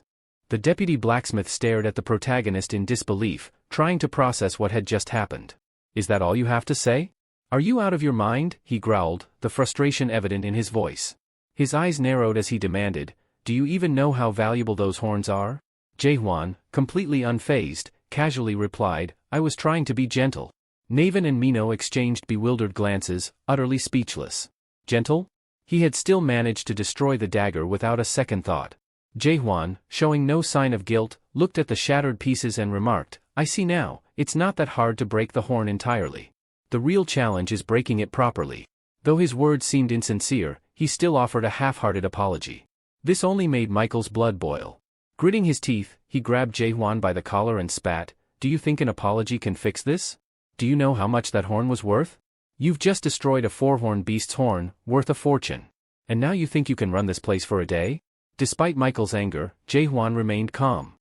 The deputy blacksmith stared at the protagonist in disbelief, trying to process what had just happened. "Is that all you have to say? Are you out of your mind?" he growled, the frustration evident in his voice. His eyes narrowed as he demanded, "Do you even know how valuable those horns are?" Jaehwan, completely unfazed, casually replied, "I was trying to be gentle." Naven and Mino exchanged bewildered glances, utterly speechless. Gentle? He had still managed to destroy the dagger without a second thought. Jaehwan, showing no sign of guilt, looked at the shattered pieces and remarked, "I see now, it's not that hard to break the horn entirely. The real challenge is breaking it properly." Though his words seemed insincere, he still offered a half-hearted apology. This only made Michael's blood boil. Gritting his teeth, he grabbed Jaehwan by the collar and spat, "Do you think an apology can fix this? Do you know how much that horn was worth? You've just destroyed a four-horned beast's horn, worth a fortune. And now you think you can run this place for a day?" Despite Michael's anger, Jaehwan remained calm.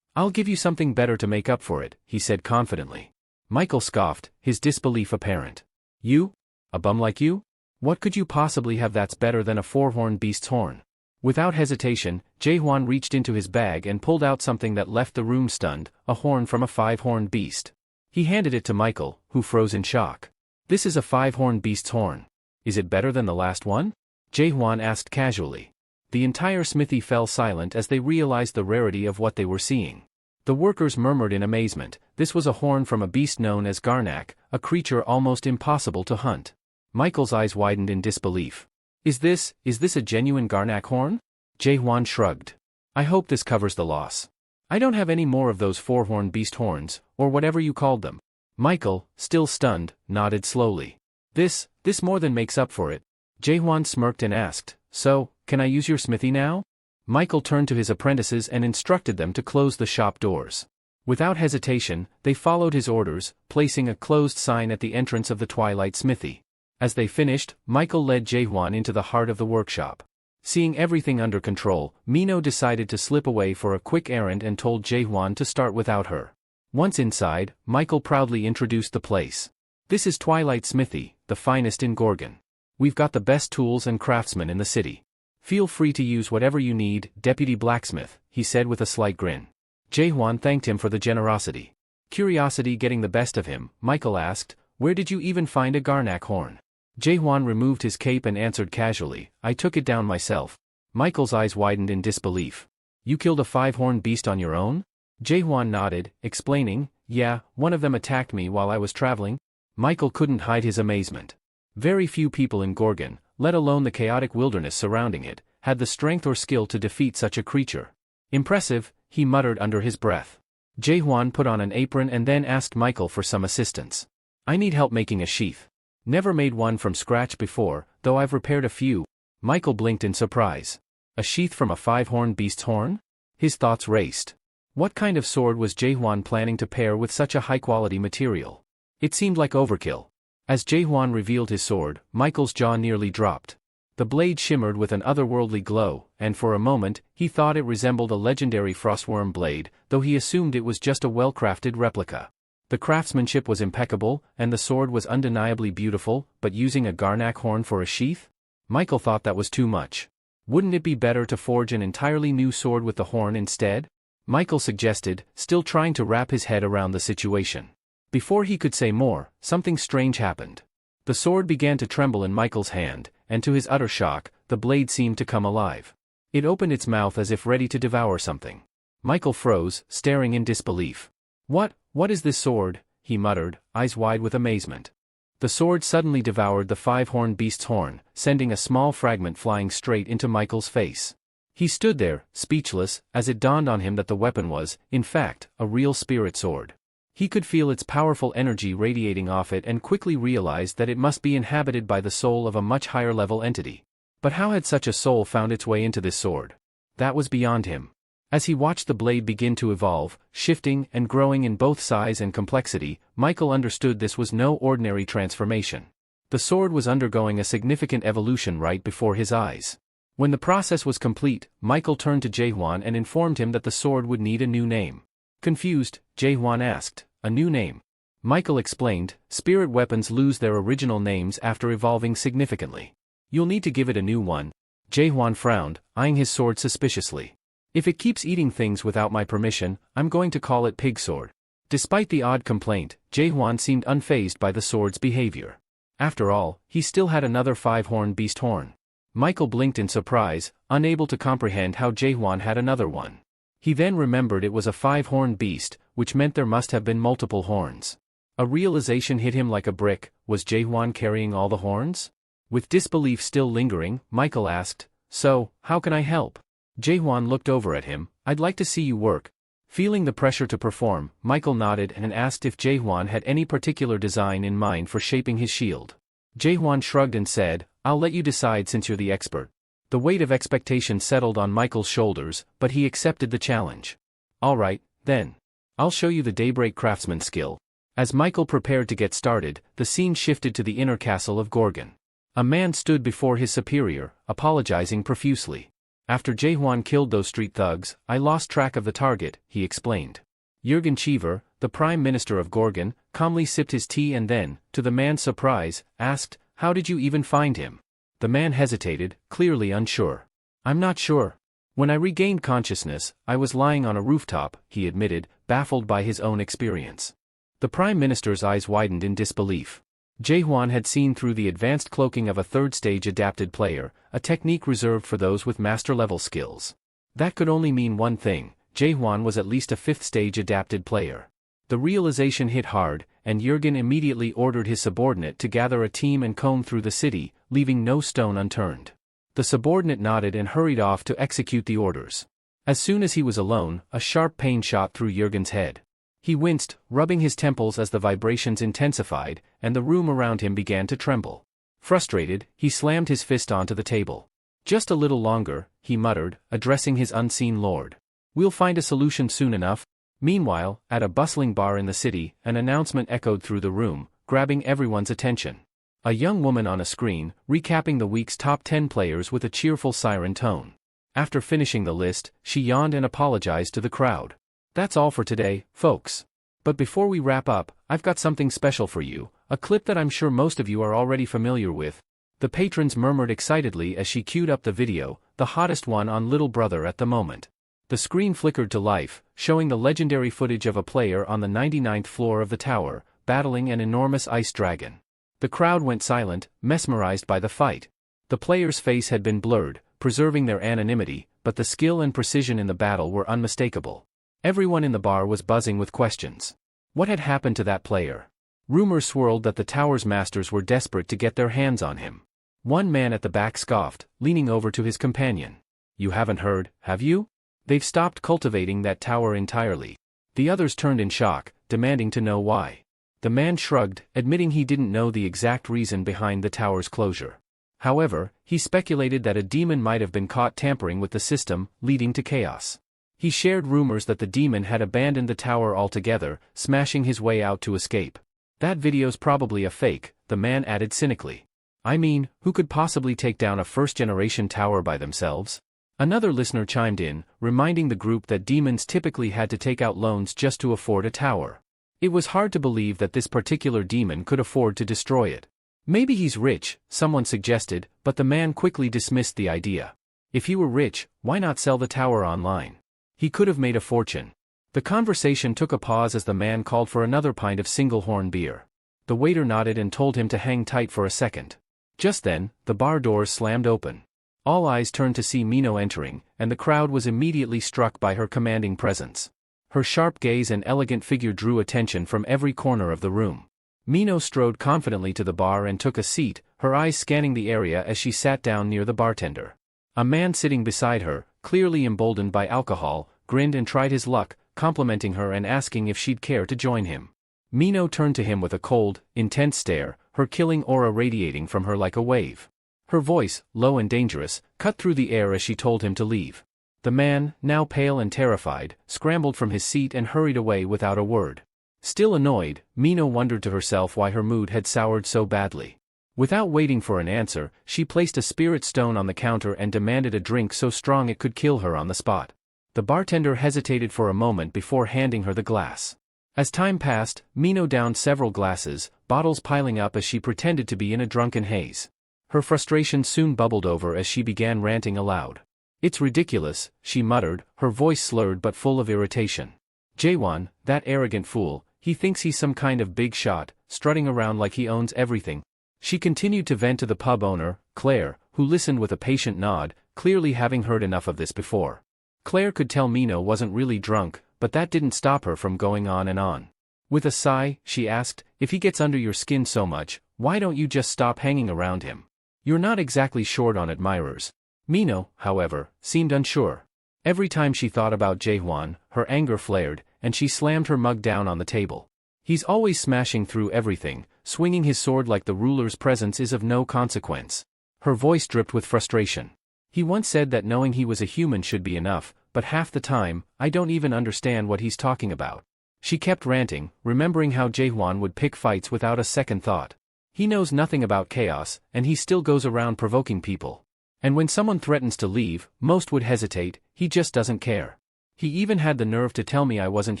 "I'll give you something better to make up for it," he said confidently. Michael scoffed, his disbelief apparent. "You? A bum like you? What could you possibly have that's better than a four-horned beast's horn?" Without hesitation, Jaehwan reached into his bag and pulled out something that left the room stunned, a horn from a five-horned beast. He handed it to Michael, who froze in shock. "This is a five-horned beast's horn. Is it better than the last one?" Jaehwan asked casually. The entire smithy fell silent as they realized the rarity of what they were seeing. The workers murmured in amazement. This was a horn from a beast known as Garnak, a creature almost impossible to hunt. Michael's eyes widened in disbelief. Is this a genuine Garnak horn?" Jaehwan shrugged. "I hope this covers the loss. I don't have any more of those four-horned beast horns, or whatever you called them." Michael, still stunned, nodded slowly. This more than makes up for it." Jaehwan smirked and asked, "So, can I use your smithy now?" Michael turned to his apprentices and instructed them to close the shop doors. Without hesitation, they followed his orders, placing a closed sign at the entrance of the Twilight Smithy. As they finished, Michael led Jaehwan into the heart of the workshop. Seeing everything under control, Mino decided to slip away for a quick errand and told Jaehwan to start without her. Once inside, Michael proudly introduced the place. "This is Twilight Smithy, the finest in Gorgon. We've got the best tools and craftsmen in the city. Feel free to use whatever you need, Deputy Blacksmith," he said with a slight grin. Jaehwan thanked him for the generosity. Curiosity getting the best of him, Michael asked, "Where did you even find a Garnak horn?" Jaehwan removed his cape and answered casually, "I took it down myself." Michael's eyes widened in disbelief. "You killed a five-horned beast on your own?" Jaehwan nodded, explaining, "Yeah, one of them attacked me while I was traveling." Michael couldn't hide his amazement. Very few people in Gorgon, let alone the chaotic wilderness surrounding it, had the strength or skill to defeat such a creature. "Impressive," he muttered under his breath. Jaehwan put on an apron and then asked Michael for some assistance. "I need help making a sheath. Never made one from scratch before, though I've repaired a few." Michael blinked in surprise. A sheath from a five-horned beast's horn? His thoughts raced. What kind of sword was Jaehwan planning to pair with such a high-quality material? It seemed like overkill. As Jaehwan revealed his sword, Michael's jaw nearly dropped. The blade shimmered with an otherworldly glow, and for a moment, he thought it resembled a legendary frostworm blade, though he assumed it was just a well-crafted replica. The craftsmanship was impeccable, and the sword was undeniably beautiful, but using a garnak horn for a sheath? Michael thought that was too much. Wouldn't it be better to forge an entirely new sword with the horn instead? Michael suggested, still trying to wrap his head around the situation. Before he could say more, something strange happened. The sword began to tremble in Michael's hand, and to his utter shock, the blade seemed to come alive. It opened its mouth as if ready to devour something. Michael froze, staring in disbelief. What is this sword?" he muttered, eyes wide with amazement. The sword suddenly devoured the five-horned beast's horn, sending a small fragment flying straight into Michael's face. He stood there, speechless, as it dawned on him that the weapon was, in fact, a real spirit sword. He could feel its powerful energy radiating off it and quickly realized that it must be inhabited by the soul of a much higher-level entity. But how had such a soul found its way into this sword? That was beyond him. As he watched the blade begin to evolve, shifting and growing in both size and complexity, Michael understood this was no ordinary transformation. The sword was undergoing a significant evolution right before his eyes. When the process was complete, Michael turned to Jaehwan and informed him that the sword would need a new name. Confused, Jaehwan asked, "A new name?" Michael explained, "Spirit weapons lose their original names after evolving significantly. You'll need to give it a new one." Jaehwan frowned, eyeing his sword suspiciously. "If it keeps eating things without my permission, I'm going to call it Pig Sword." Despite the odd complaint, Jaehwan seemed unfazed by the sword's behavior. After all, he still had another five-horned beast horn. Michael blinked in surprise, unable to comprehend how Jaehwan had another one. He then remembered it was a five-horned beast, which meant there must have been multiple horns. A realization hit him like a brick. Was Jaehwan carrying all the horns? With disbelief still lingering, Michael asked, "So, how can I help?" Jaehwan looked over at him. "I'd like to see you work." Feeling the pressure to perform, Michael nodded and asked if Jaehwan had any particular design in mind for shaping his shield. Jaehwan shrugged and said, "I'll let you decide since you're the expert." The weight of expectation settled on Michael's shoulders, but he accepted the challenge. "All right, then. I'll show you the daybreak craftsman skill." As Michael prepared to get started, the scene shifted to the inner castle of Gorgon. A man stood before his superior, apologizing profusely. "After Jaehwan killed those street thugs, I lost track of the target," he explained. Jurgen Cheever, the Prime Minister of Gorgon, calmly sipped his tea and then, to the man's surprise, asked, "How did you even find him?" The man hesitated, clearly unsure. "I'm not sure. When I regained consciousness, I was lying on a rooftop," he admitted, baffled by his own experience. The Prime Minister's eyes widened in disbelief. Jaehwan had seen through the advanced cloaking of a third-stage adapted player, a technique reserved for those with master-level skills. That could only mean one thing: Jaehwan was at least a fifth-stage adapted player. The realization hit hard, and Jurgen immediately ordered his subordinate to gather a team and comb through the city, leaving no stone unturned. The subordinate nodded and hurried off to execute the orders. As soon as he was alone, a sharp pain shot through Jurgen's head. He winced, rubbing his temples as the vibrations intensified, and the room around him began to tremble. Frustrated, he slammed his fist onto the table. "Just a little longer," he muttered, addressing his unseen lord. "We'll find a solution soon enough." Meanwhile, at a bustling bar in the city, an announcement echoed through the room, grabbing everyone's attention. A young woman on a screen, recapping the week's top 10 players with a cheerful siren tone. After finishing the list, she yawned and apologized to the crowd. "That's all for today, folks. But before we wrap up, I've got something special for you, a clip that I'm sure most of you are already familiar with." The patrons murmured excitedly as she queued up the video, the hottest one on Little Brother at the moment. The screen flickered to life, showing the legendary footage of a player on the 99th floor of the tower, battling an enormous ice dragon. The crowd went silent, mesmerized by the fight. The player's face had been blurred, preserving their anonymity, but the skill and precision in the battle were unmistakable. Everyone in the bar was buzzing with questions. What had happened to that player? Rumors swirled that the tower's masters were desperate to get their hands on him. One man at the back scoffed, leaning over to his companion. "You haven't heard, have you? They've stopped cultivating that tower entirely." The others turned in shock, demanding to know why. The man shrugged, admitting he didn't know the exact reason behind the tower's closure. However, he speculated that a demon might have been caught tampering with the system, leading to chaos. He shared rumors that the demon had abandoned the tower altogether, smashing his way out to escape. That video's probably a fake, the man added cynically. I mean, who could possibly take down a first-generation tower by themselves? Another listener chimed in, reminding the group that demons typically had to take out loans just to afford a tower. It was hard to believe that this particular demon could afford to destroy it. Maybe he's rich, someone suggested, but the man quickly dismissed the idea. If he were rich, why not sell the tower online? He could have made a fortune. The conversation took a pause as the man called for another pint of single-horn beer. The waiter nodded and told him to hang tight for a second. Just then, the bar doors slammed open. All eyes turned to see Mino entering, and the crowd was immediately struck by her commanding presence. Her sharp gaze and elegant figure drew attention from every corner of the room. Mino strode confidently to the bar and took a seat, her eyes scanning the area as she sat down near the bartender. A man sitting beside her, clearly emboldened by alcohol, grinned and tried his luck, complimenting her and asking if she'd care to join him. Mino turned to him with a cold, intense stare, her killing aura radiating from her like a wave. Her voice, low and dangerous, cut through the air as she told him to leave. The man, now pale and terrified, scrambled from his seat and hurried away without a word. Still annoyed, Mino wondered to herself why her mood had soured so badly. Without waiting for an answer, she placed a spirit stone on the counter and demanded a drink so strong it could kill her on the spot. The bartender hesitated for a moment before handing her the glass. As time passed, Mino downed several glasses, bottles piling up as she pretended to be in a drunken haze. Her frustration soon bubbled over as she began ranting aloud. It's ridiculous, she muttered, her voice slurred but full of irritation. Jaewon, that arrogant fool, he thinks he's some kind of big shot, strutting around like he owns everything. She continued to vent to the pub owner, Claire, who listened with a patient nod, clearly having heard enough of this before. Claire could tell Mino wasn't really drunk, but that didn't stop her from going on and on. With a sigh, she asked, if he gets under your skin so much, why don't you just stop hanging around him? You're not exactly short on admirers. Mino, however, seemed unsure. Every time she thought about Jaewon, her anger flared, and she slammed her mug down on the table. He's always smashing through everything, swinging his sword like the ruler's presence is of no consequence. Her voice dripped with frustration. He once said that knowing he was a human should be enough, but half the time, I don't even understand what he's talking about. She kept ranting, remembering how Jaewon would pick fights without a second thought. He knows nothing about chaos, and he still goes around provoking people. And when someone threatens to leave, most would hesitate, he just doesn't care. He even had the nerve to tell me I wasn't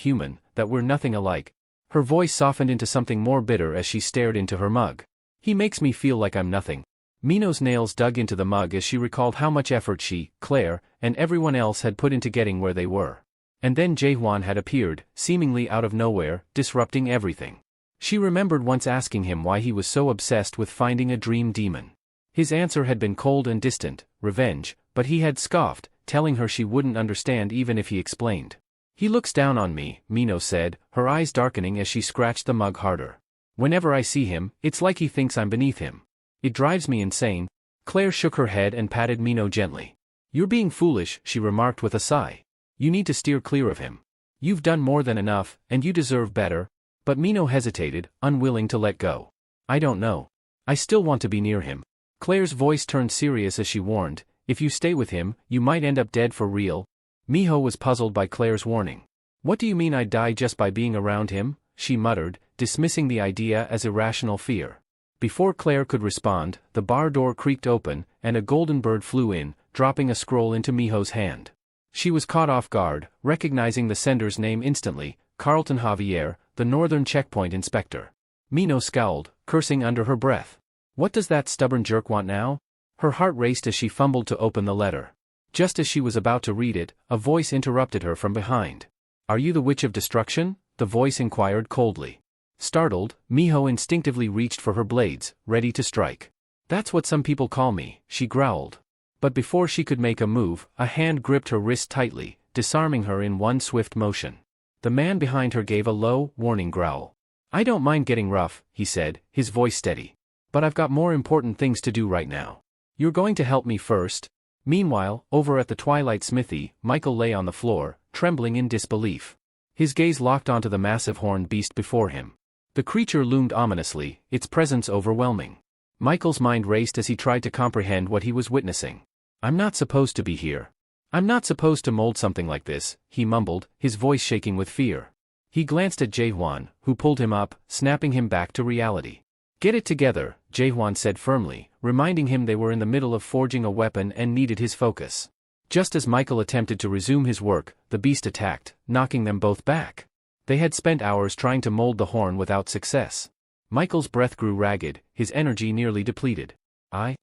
human, that we're nothing alike. Her voice softened into something more bitter as she stared into her mug. He makes me feel like I'm nothing. Mino's nails dug into the mug as she recalled how much effort she, Claire, and everyone else had put into getting where they were. And then Jaewon had appeared, seemingly out of nowhere, disrupting everything. She remembered once asking him why he was so obsessed with finding a dream demon. His answer had been cold and distant, revenge, but he had scoffed, telling her she wouldn't understand even if he explained. He looks down on me, Mino said, her eyes darkening as she scratched the mug harder. Whenever I see him, it's like he thinks I'm beneath him. It drives me insane. Claire shook her head and patted Mino gently. You're being foolish, she remarked with a sigh. You need to steer clear of him. You've done more than enough, and you deserve better. But Mino hesitated, unwilling to let go. I don't know. I still want to be near him. Claire's voice turned serious as she warned, if you stay with him, you might end up dead for real. Miho was puzzled by Claire's warning. What do you mean I'd die just by being around him? She muttered, dismissing the idea as irrational fear. Before Claire could respond, the bar door creaked open, and a golden bird flew in, dropping a scroll into Miho's hand. She was caught off guard, recognizing the sender's name instantly, Carlton Javier, the Northern Checkpoint Inspector. Mino scowled, cursing under her breath. What does that stubborn jerk want now? Her heart raced as she fumbled to open the letter. Just as she was about to read it, a voice interrupted her from behind. Are you the Witch of Destruction? The voice inquired coldly. Startled, Miho instinctively reached for her blades, ready to strike. That's what some people call me, she growled. But before she could make a move, a hand gripped her wrist tightly, disarming her in one swift motion. The man behind her gave a low, warning growl. I don't mind getting rough, he said, his voice steady. But I've got more important things to do right now. You're going to help me first? Meanwhile, over at the Twilight Smithy, Michael lay on the floor, trembling in disbelief. His gaze locked onto the massive horned beast before him. The creature loomed ominously, its presence overwhelming. Michael's mind raced as he tried to comprehend what he was witnessing. I'm not supposed to be here. I'm not supposed to mold something like this, he mumbled, his voice shaking with fear. He glanced at Jae-hwan, who pulled him up, snapping him back to reality. Get it together, Jae-hwan said firmly, reminding him they were in the middle of forging a weapon and needed his focus. Just as Michael attempted to resume his work, the beast attacked, knocking them both back. They had spent hours trying to mold the horn without success. Michael's breath grew ragged, his energy nearly depleted. I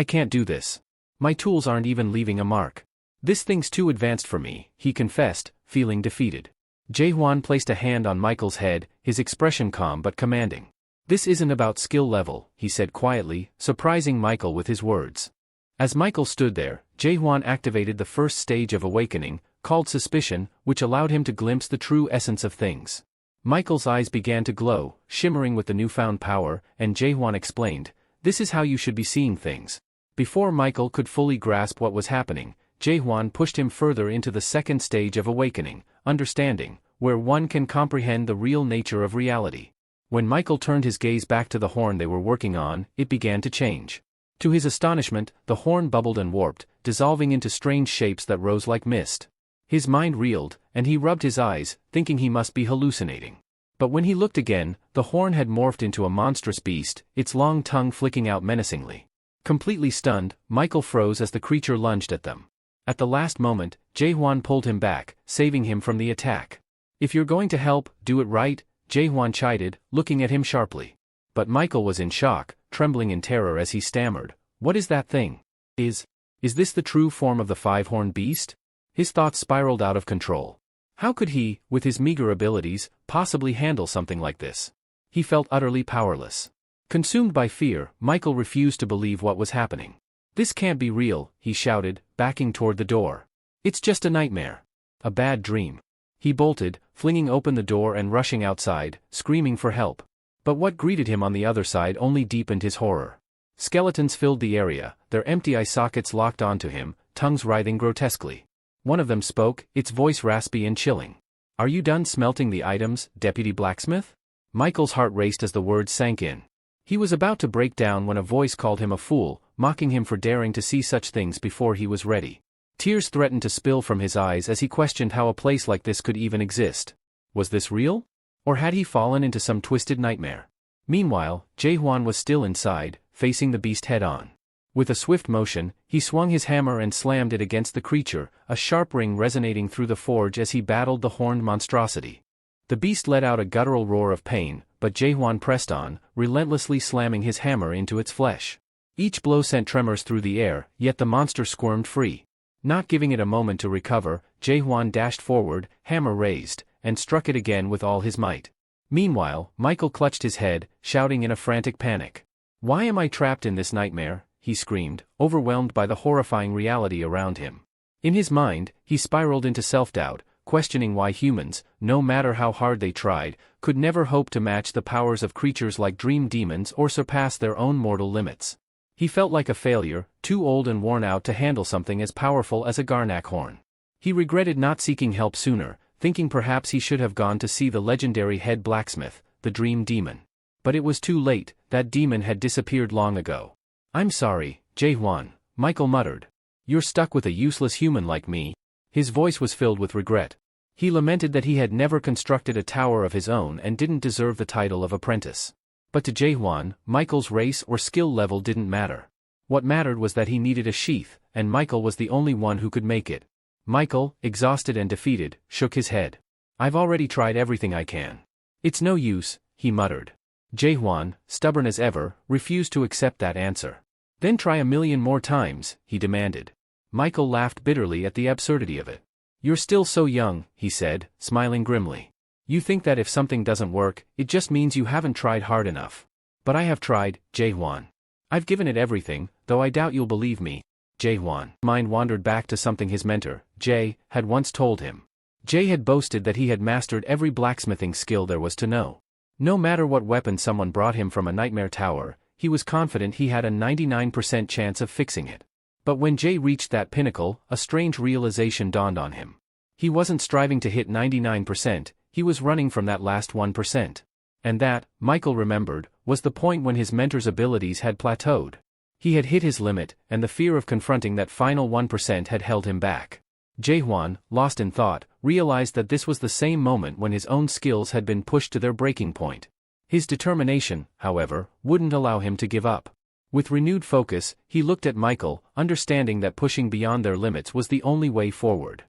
can't do this. My tools aren't even leaving a mark. This thing's too advanced for me, he confessed, feeling defeated. Jae-hwan placed a hand on Michael's head, his expression calm but commanding. This isn't about skill level, he said quietly, surprising Michael with his words. As Michael stood there, Jae-hwan activated the first stage of awakening, called suspicion, which allowed him to glimpse the true essence of things. Michael's eyes began to glow, shimmering with the newfound power, and Jae-hwan explained, "This is how you should be seeing things." Before Michael could fully grasp what was happening, Jae-hwan pushed him further into the second stage of awakening, understanding, where one can comprehend the real nature of reality. When Michael turned his gaze back to the horn they were working on, it began to change. To his astonishment, the horn bubbled and warped, dissolving into strange shapes that rose like mist. His mind reeled, and he rubbed his eyes, thinking he must be hallucinating. But when he looked again, the horn had morphed into a monstrous beast, its long tongue flicking out menacingly. Completely stunned, Michael froze as the creature lunged at them. At the last moment, Jae-hwan pulled him back, saving him from the attack. "If you're going to help, do it right," Jae-hwan chided, looking at him sharply. But Michael was in shock, trembling in terror as he stammered, "What is that thing? Is this the true form of the five-horned beast?" His thoughts spiraled out of control. How could he, with his meager abilities, possibly handle something like this? He felt utterly powerless. Consumed by fear, Michael refused to believe what was happening. "This can't be real," he shouted, backing toward the door. "It's just a nightmare. A bad dream." He bolted, flinging open the door and rushing outside, screaming for help. But what greeted him on the other side only deepened his horror. Skeletons filled the area, their empty eye sockets locked onto him, tongues writhing grotesquely. One of them spoke, its voice raspy and chilling. "Are you done smelting the items, Deputy Blacksmith?" Michael's heart raced as the words sank in. He was about to break down when a voice called him a fool, mocking him for daring to see such things before he was ready. Tears threatened to spill from his eyes as he questioned how a place like this could even exist. Was this real? Or had he fallen into some twisted nightmare? Meanwhile, Jae-hwan was still inside, facing the beast head-on. With a swift motion, he swung his hammer and slammed it against the creature, a sharp ring resonating through the forge as he battled the horned monstrosity. The beast let out a guttural roar of pain, but Jae-hwan pressed on, relentlessly slamming his hammer into its flesh. Each blow sent tremors through the air, yet the monster squirmed free. Not giving it a moment to recover, Jae-hwan dashed forward, hammer raised, and struck it again with all his might. Meanwhile, Michael clutched his head, shouting in a frantic panic. "Why am I trapped in this nightmare?" he screamed, overwhelmed by the horrifying reality around him. In his mind, he spiraled into self-doubt, questioning why humans, no matter how hard they tried, could never hope to match the powers of creatures like dream demons or surpass their own mortal limits. He felt like a failure, too old and worn out to handle something as powerful as a Garnak horn. He regretted not seeking help sooner, thinking perhaps he should have gone to see the legendary head blacksmith, the dream demon. But it was too late, that demon had disappeared long ago. "I'm sorry, Jae-hwan," Michael muttered. "You're stuck with a useless human like me." His voice was filled with regret. He lamented that he had never constructed a tower of his own and didn't deserve the title of apprentice. But to Jae-hwan, Michael's race or skill level didn't matter. What mattered was that he needed a sheath, and Michael was the only one who could make it. Michael, exhausted and defeated, shook his head. "I've already tried everything I can. It's no use," he muttered. Jae-hwan, stubborn as ever, refused to accept that answer. "Then try a million more times," he demanded. Michael laughed bitterly at the absurdity of it. "You're still so young," he said, smiling grimly. "You think that if something doesn't work, it just means you haven't tried hard enough. But I have tried, Jae-hwan. I've given it everything, though I doubt you'll believe me." Jae-hwan's mind wandered back to something his mentor, Jae, had once told him. Jae had boasted that he had mastered every blacksmithing skill there was to know. No matter what weapon someone brought him from a nightmare tower, he was confident he had a 99% chance of fixing it. But when Jae reached that pinnacle, a strange realization dawned on him. He wasn't striving to hit 99%, he was running from that last 1%. And that, Michael remembered, was the point when his mentor's abilities had plateaued. He had hit his limit, and the fear of confronting that final 1% had held him back. Jaehwan, lost in thought, realized that this was the same moment when his own skills had been pushed to their breaking point. His determination, however, wouldn't allow him to give up. With renewed focus, he looked at Michael, understanding that pushing beyond their limits was the only way forward.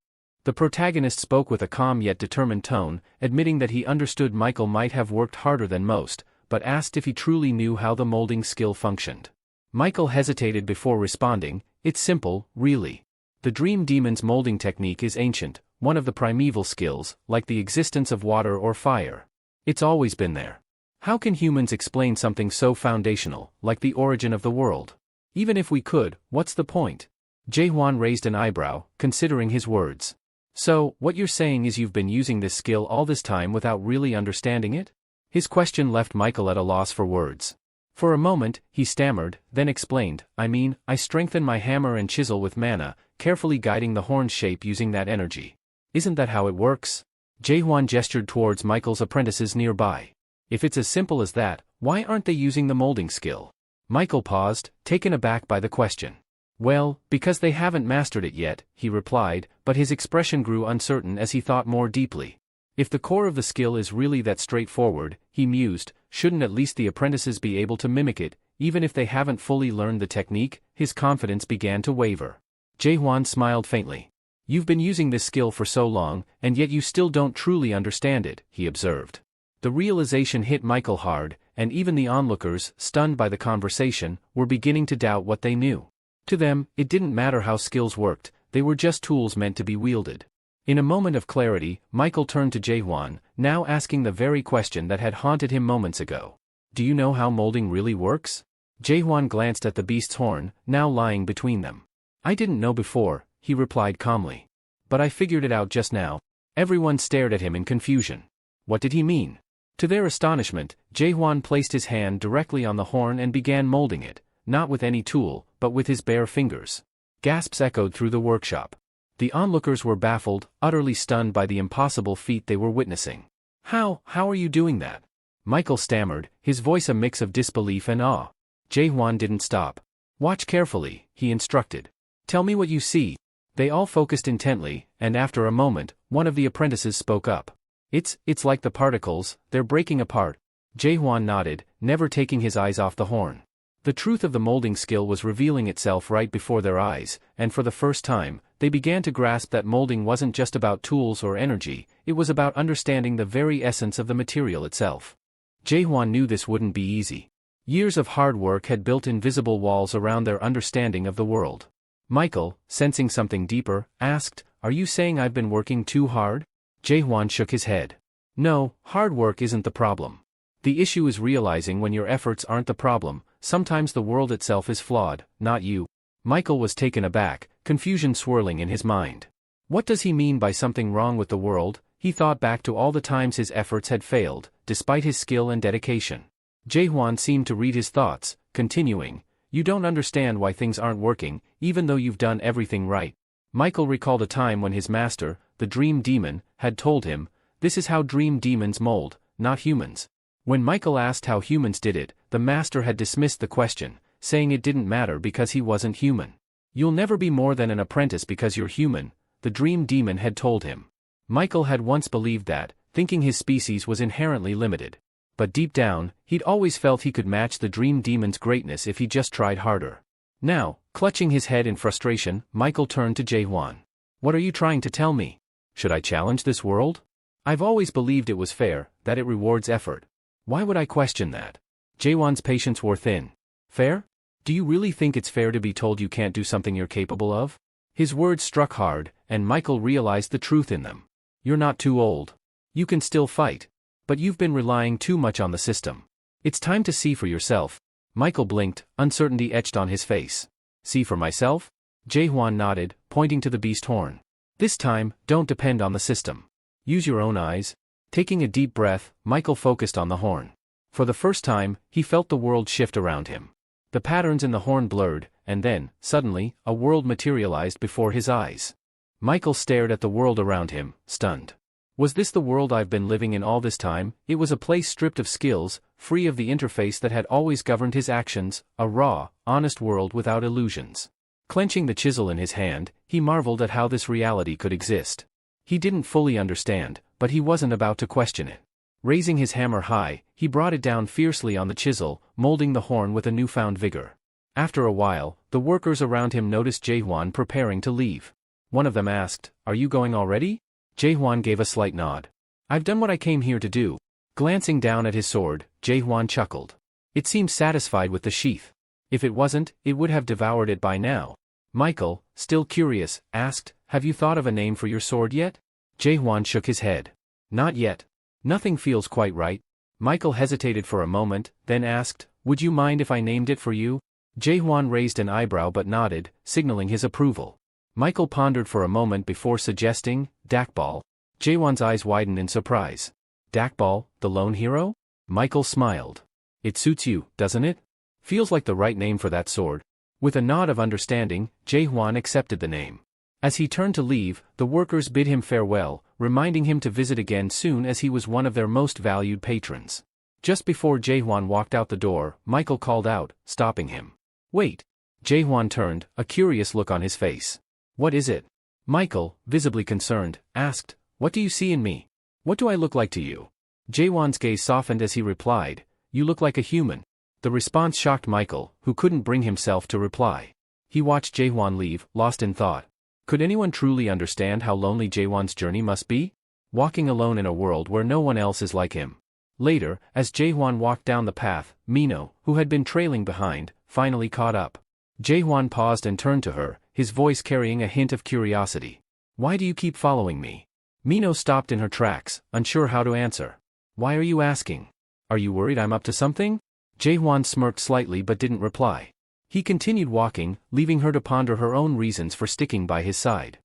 The protagonist spoke with a calm yet determined tone, admitting that he understood Michael might have worked harder than most, but asked if he truly knew how the molding skill functioned. Michael hesitated before responding, "It's simple, really. The Dream Demon's molding technique is ancient, one of the primeval skills, like the existence of water or fire. It's always been there. How can humans explain something so foundational, like the origin of the world? Even if we could, what's the point?" Jaehwan raised an eyebrow, considering his words. "So, what you're saying is you've been using this skill all this time without really understanding it?" His question left Michael at a loss for words. For a moment, he stammered, then explained, I strengthen my hammer and chisel with mana, carefully guiding the horn's shape using that energy. Isn't that how it works?" Jaehwan gestured towards Michael's apprentices nearby. "If it's as simple as that, why aren't they using the molding skill?" Michael paused, taken aback by the question. "Well, because they haven't mastered it yet," he replied, but his expression grew uncertain as he thought more deeply. If the core of the skill is really that straightforward, he mused, shouldn't at least the apprentices be able to mimic it, even if they haven't fully learned the technique? His confidence began to waver. Jaehwan smiled faintly. "You've been using this skill for so long, and yet you still don't truly understand it," he observed. The realization hit Michael hard, and even the onlookers, stunned by the conversation, were beginning to doubt what they knew. To them, it didn't matter how skills worked, they were just tools meant to be wielded. In a moment of clarity, Michael turned to Jaehwan, now asking the very question that had haunted him moments ago. "Do you know how molding really works?" Jaehwan glanced at the beast's horn, now lying between them. "I didn't know before," he replied calmly. "But I figured it out just now." Everyone stared at him in confusion. What did he mean? To their astonishment, Jaehwan placed his hand directly on the horn and began molding it, not with any tool, but with his bare fingers. Gasps echoed through the workshop. The onlookers were baffled, utterly stunned by the impossible feat they were witnessing. How are you doing that?" Michael stammered, his voice a mix of disbelief and awe. Jaehwan didn't stop. "Watch carefully," he instructed. "Tell me what you see." They all focused intently, and after a moment, one of the apprentices spoke up. It's like the particles, they're breaking apart." Jaehwan nodded, never taking his eyes off the horn. The truth of the molding skill was revealing itself right before their eyes, and for the first time, they began to grasp that molding wasn't just about tools or energy, it was about understanding the very essence of the material itself. Jaehwan knew this wouldn't be easy. Years of hard work had built invisible walls around their understanding of the world. Michael, sensing something deeper, asked, "Are you saying I've been working too hard?" Jaehwan shook his head. "No, hard work isn't the problem. The issue is realizing when your efforts aren't the problem, sometimes the world itself is flawed, not you." Michael was taken aback, confusion swirling in his mind. What does he mean by something wrong with the world? He thought back to all the times his efforts had failed, despite his skill and dedication. Jaehwan seemed to read his thoughts, continuing, "You don't understand why things aren't working, even though you've done everything right." Michael recalled a time when his master, the Dream Demon, had told him, "This is how Dream Demons mold, not humans." When Michael asked how humans did it, the master had dismissed the question, saying it didn't matter because he wasn't human. "You'll never be more than an apprentice because you're human," the Dream Demon had told him. Michael had once believed that, thinking his species was inherently limited. But deep down, he'd always felt he could match the Dream Demon's greatness if he just tried harder. Now, clutching his head in frustration, Michael turned to Jaehwan. "What are you trying to tell me? Should I challenge this world? I've always believed it was fair, that it rewards effort. Why would I question that?" Jaehwan's patience wore thin. "Fair? Do you really think it's fair to be told you can't do something you're capable of?" His words struck hard, and Michael realized the truth in them. "You're not too old. You can still fight. But you've been relying too much on the system. It's time to see for yourself." Michael blinked, uncertainty etched on his face. "See for myself?" Jaehwan nodded, pointing to the beast horn. "This time, don't depend on the system. Use your own eyes." Taking a deep breath, Michael focused on the horn. For the first time, he felt the world shift around him. The patterns in the horn blurred, and then, suddenly, a world materialized before his eyes. Michael stared at the world around him, stunned. Was this the world I've been living in all this time? It was a place stripped of skills, free of the interface that had always governed his actions, a raw, honest world without illusions. Clenching the chisel in his hand, he marveled at how this reality could exist. He didn't fully understand, but he wasn't about to question it. Raising his hammer high, he brought it down fiercely on the chisel, molding the horn with a newfound vigor. After a while, the workers around him noticed Jaehwan preparing to leave. One of them asked, "Are you going already?" Jaehwan gave a slight nod. "I've done what I came here to do." Glancing down at his sword, Jaehwan chuckled. It seemed satisfied with the sheath. If it wasn't, it would have devoured it by now. Michael, still curious, asked, "Have you thought of a name for your sword yet?" Jaehwan shook his head. "Not yet. Nothing feels quite right." Michael hesitated for a moment, then asked, "Would you mind if I named it for you?" Jaehwan raised an eyebrow but nodded, signaling his approval. Michael pondered for a moment before suggesting, "Dakbal." Jaehwan's eyes widened in surprise. "Dakbal, the lone hero?" Michael smiled. "It suits you, doesn't it? Feels like the right name for that sword." With a nod of understanding, Jaehwan accepted the name. As he turned to leave, the workers bid him farewell, reminding him to visit again soon as he was one of their most valued patrons. Just before Jaehwan walked out the door, Michael called out, stopping him. "Wait." Jaehwan turned, a curious look on his face. "What is it?" Michael, visibly concerned, asked, "What do you see in me? What do I look like to you?" Jaehwan's gaze softened as he replied, "You look like a human." The response shocked Michael, who couldn't bring himself to reply. He watched Jaehwan leave, lost in thought. Could anyone truly understand how lonely Jaehwan's journey must be? Walking alone in a world where no one else is like him. Later, as Jaehwan walked down the path, Mino, who had been trailing behind, finally caught up. Jaehwan paused and turned to her, his voice carrying a hint of curiosity. "Why do you keep following me?" Mino stopped in her tracks, unsure how to answer. "Why are you asking? Are you worried I'm up to something?" Jaehwan smirked slightly but didn't reply. He continued walking, leaving her to ponder her own reasons for sticking by his side.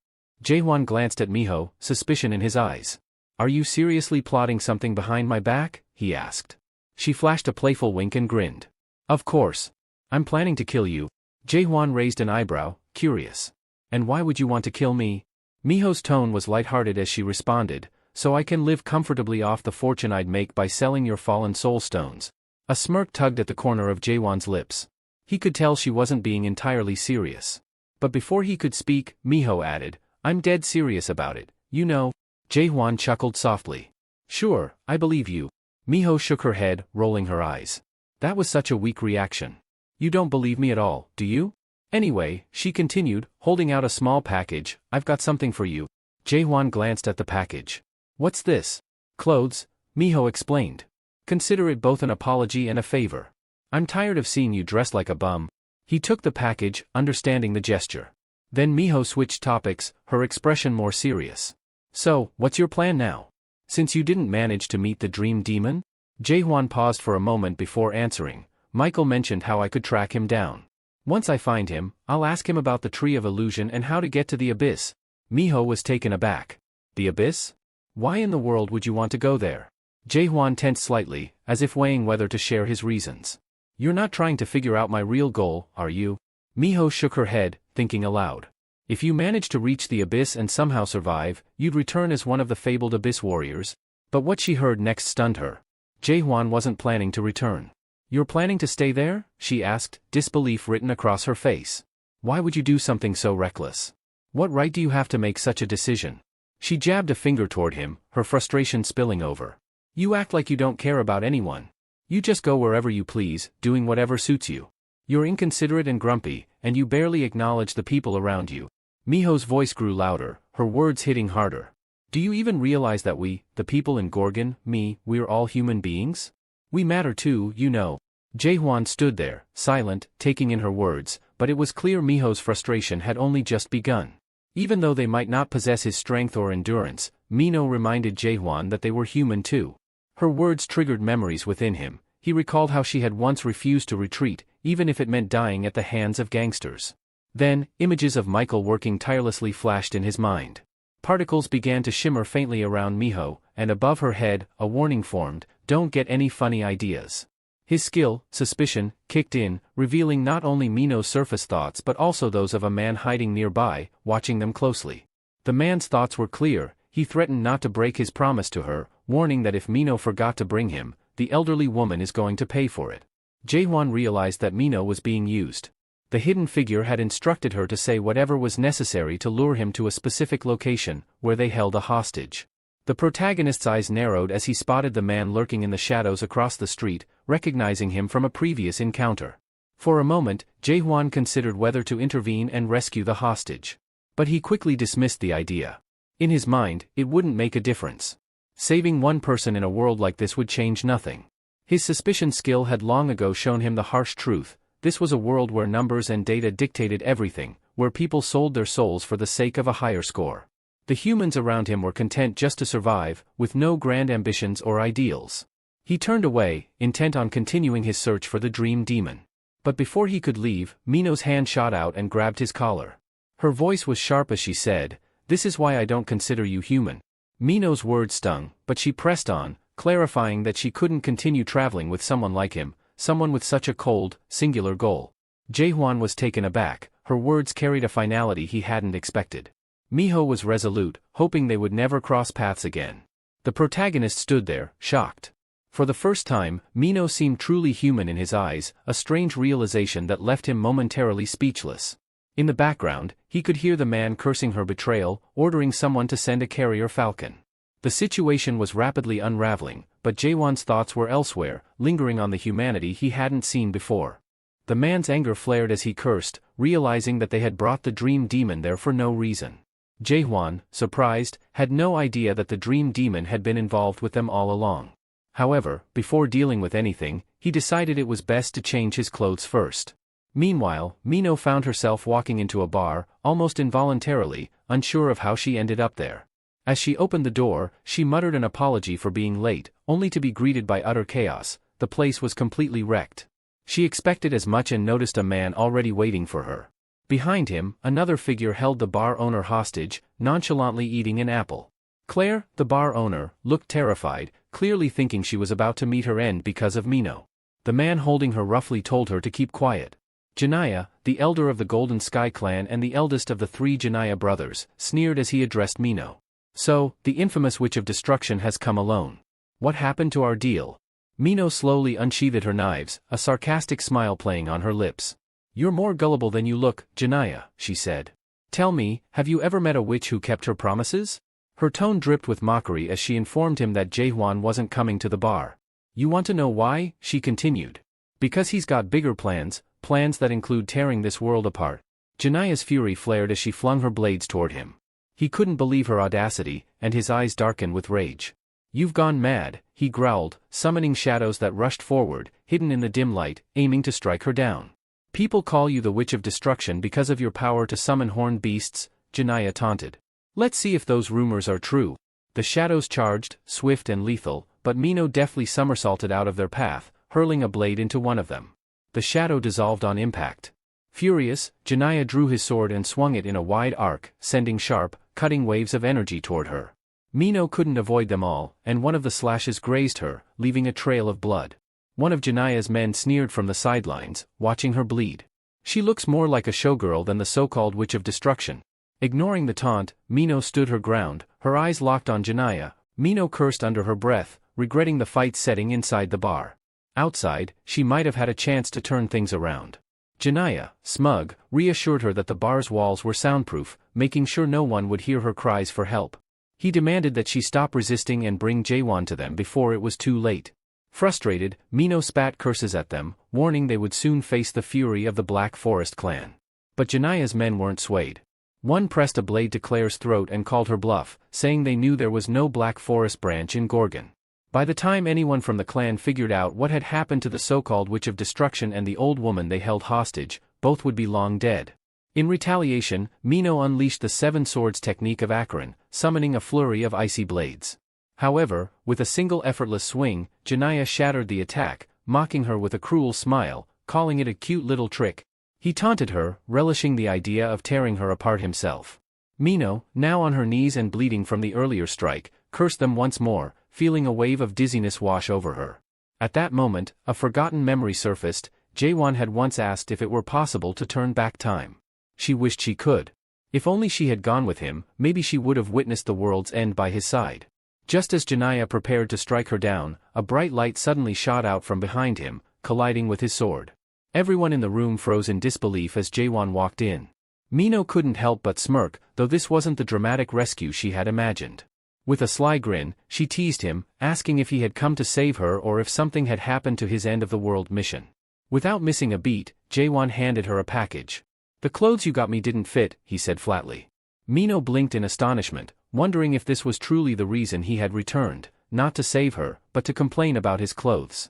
Jaehwan glanced at Miho, suspicion in his eyes. "Are you seriously plotting something behind my back?" he asked. She flashed a playful wink and grinned. "Of course. I'm planning to kill you." Jaehwan raised an eyebrow, curious. "And why would you want to kill me?" Miho's tone was lighthearted as she responded, "So I can live comfortably off the fortune I'd make by selling your fallen soul stones." A smirk tugged at the corner of Jaehwan's lips. He could tell she wasn't being entirely serious. But before he could speak, Miho added, "I'm dead serious about it, you know." Jaehwan chuckled softly. "Sure, I believe you." Miho shook her head, rolling her eyes. "That was such a weak reaction. You don't believe me at all, do you?" "Anyway," she continued, holding out a small package, "I've got something for you." Jaehwan glanced at the package. "What's this?" "Clothes," Miho explained. "Consider it both an apology and a favor. I'm tired of seeing you dressed like a bum." He took the package, understanding the gesture. Then Miho switched topics, her expression more serious. "So, what's your plan now? Since you didn't manage to meet the dream demon?" Jaehwan paused for a moment before answering. "Michael mentioned how I could track him down. Once I find him, I'll ask him about the Tree of Illusion and how to get to the Abyss." Miho was taken aback. "The Abyss? Why in the world would you want to go there?" Jaehwan tensed slightly, as if weighing whether to share his reasons. "You're not trying to figure out my real goal, are you?" Miho shook her head, thinking aloud. "If you manage to reach the Abyss and somehow survive, you'd return as one of the fabled Abyss warriors." But what she heard next stunned her. Jaehwan wasn't planning to return. "You're planning to stay there?" she asked, disbelief written across her face. "Why would you do something so reckless? What right do you have to make such a decision?" She jabbed a finger toward him, her frustration spilling over. "You act like you don't care about anyone. You just go wherever you please, doing whatever suits you. You're inconsiderate and grumpy, and you barely acknowledge the people around you." Miho's voice grew louder, her words hitting harder. "Do you even realize that we, the people in Gorgon, we're all human beings? We matter too, you know." Jaehwan stood there, silent, taking in her words, but it was clear Miho's frustration had only just begun. Even though they might not possess his strength or endurance, Mino reminded Jaehwan that they were human too. Her words triggered memories within him. He recalled how she had once refused to retreat, even if it meant dying at the hands of gangsters. Then, images of Michael working tirelessly flashed in his mind. Particles began to shimmer faintly around Miho, and above her head, a warning formed, "Don't get any funny ideas." His skill, suspicion, kicked in, revealing not only Mino's surface thoughts but also those of a man hiding nearby, watching them closely. The man's thoughts were clear. He threatened not to break his promise to her, warning that if Mino forgot to bring him, the elderly woman is going to pay for it. Jaehwan realized that Mino was being used. The hidden figure had instructed her to say whatever was necessary to lure him to a specific location, where they held a hostage. The protagonist's eyes narrowed as he spotted the man lurking in the shadows across the street, recognizing him from a previous encounter. For a moment, Jae-hwan considered whether to intervene and rescue the hostage. But he quickly dismissed the idea. In his mind, it wouldn't make a difference. Saving one person in a world like this would change nothing. His suspicion skill had long ago shown him the harsh truth. This was a world where numbers and data dictated everything, where people sold their souls for the sake of a higher score. The humans around him were content just to survive, with no grand ambitions or ideals. He turned away, intent on continuing his search for the dream demon. But before he could leave, Mino's hand shot out and grabbed his collar. Her voice was sharp as she said, "This is why I don't consider you human." Mino's words stung, but she pressed on, clarifying that she couldn't continue traveling with someone like him, someone with such a cold, singular goal. Jae-hwan was taken aback, her words carried a finality he hadn't expected. Miho was resolute, hoping they would never cross paths again. The protagonist stood there, shocked. For the first time, Mino seemed truly human in his eyes, a strange realization that left him momentarily speechless. In the background, he could hear the man cursing her betrayal, ordering someone to send a carrier falcon. The situation was rapidly unraveling, but Jae-hwan's thoughts were elsewhere, lingering on the humanity he hadn't seen before. The man's anger flared as he cursed, realizing that they had brought the dream demon there for no reason. Jae-hwan, surprised, had no idea that the dream demon had been involved with them all along. However, before dealing with anything, he decided it was best to change his clothes first. Meanwhile, Mino found herself walking into a bar, almost involuntarily, unsure of how she ended up there. As she opened the door, she muttered an apology for being late, only to be greeted by utter chaos. The place was completely wrecked. She expected as much and noticed a man already waiting for her. Behind him, another figure held the bar owner hostage, nonchalantly eating an apple. Claire, the bar owner, looked terrified, clearly thinking she was about to meet her end because of Mino. The man holding her roughly told her to keep quiet. Janaya, the elder of the Golden Sky clan and the eldest of the three Janaya brothers, sneered as he addressed Mino. "So, the infamous Witch of Destruction has come alone. What happened to our deal?" Mino slowly unsheathed her knives, a sarcastic smile playing on her lips. "You're more gullible than you look, Janaya," she said. "Tell me, have you ever met a witch who kept her promises?" Her tone dripped with mockery as she informed him that Jae-hwan wasn't coming to the bar. "You want to know why?" she continued. "Because he's got bigger plans, plans that include tearing this world apart." Janaya's fury flared as she flung her blades toward him. He couldn't believe her audacity, and his eyes darkened with rage. "You've gone mad," he growled, summoning shadows that rushed forward, hidden in the dim light, aiming to strike her down. "People call you the Witch of Destruction because of your power to summon horned beasts," Janaya taunted. "Let's see if those rumors are true." The shadows charged, swift and lethal, but Mino deftly somersaulted out of their path, hurling a blade into one of them. The shadow dissolved on impact. Furious, Janaya drew his sword and swung it in a wide arc, sending sharp, cutting waves of energy toward her. Mino couldn't avoid them all, and one of the slashes grazed her, leaving a trail of blood. One of Janaya's men sneered from the sidelines, watching her bleed. "She looks more like a showgirl than the so-called Witch of Destruction." Ignoring the taunt, Mino stood her ground, her eyes locked on Janaya. Mino cursed under her breath, regretting the fight setting inside the bar. Outside, she might have had a chance to turn things around. Janaya, smug, reassured her that the bar's walls were soundproof, making sure no one would hear her cries for help. He demanded that she stop resisting and bring Jae-hwan to them before it was too late. Frustrated, Mino spat curses at them, warning they would soon face the fury of the Black Forest clan. But Janaya's men weren't swayed. One pressed a blade to Claire's throat and called her bluff, saying they knew there was no Black Forest branch in Gorgon. By the time anyone from the clan figured out what had happened to the so-called Witch of Destruction and the old woman they held hostage, both would be long dead. In retaliation, Mino unleashed the Seven Swords technique of Acheron, summoning a flurry of icy blades. However, with a single effortless swing, Janaya shattered the attack, mocking her with a cruel smile, calling it a cute little trick. He taunted her, relishing the idea of tearing her apart himself. Mino, now on her knees and bleeding from the earlier strike, cursed them once more, feeling a wave of dizziness wash over her. At that moment, a forgotten memory surfaced. Jae-hwan had once asked if it were possible to turn back time. She wished she could. If only she had gone with him, maybe she would have witnessed the world's end by his side. Just as Janaya prepared to strike her down, a bright light suddenly shot out from behind him, colliding with his sword. Everyone in the room froze in disbelief as Jaewon walked in. Mino couldn't help but smirk, though this wasn't the dramatic rescue she had imagined. With a sly grin, she teased him, asking if he had come to save her or if something had happened to his end-of-the-world mission. Without missing a beat, Jaewon handed her a package. "The clothes you got me didn't fit," he said flatly. Mino blinked in astonishment, wondering if this was truly the reason he had returned, not to save her, but to complain about his clothes.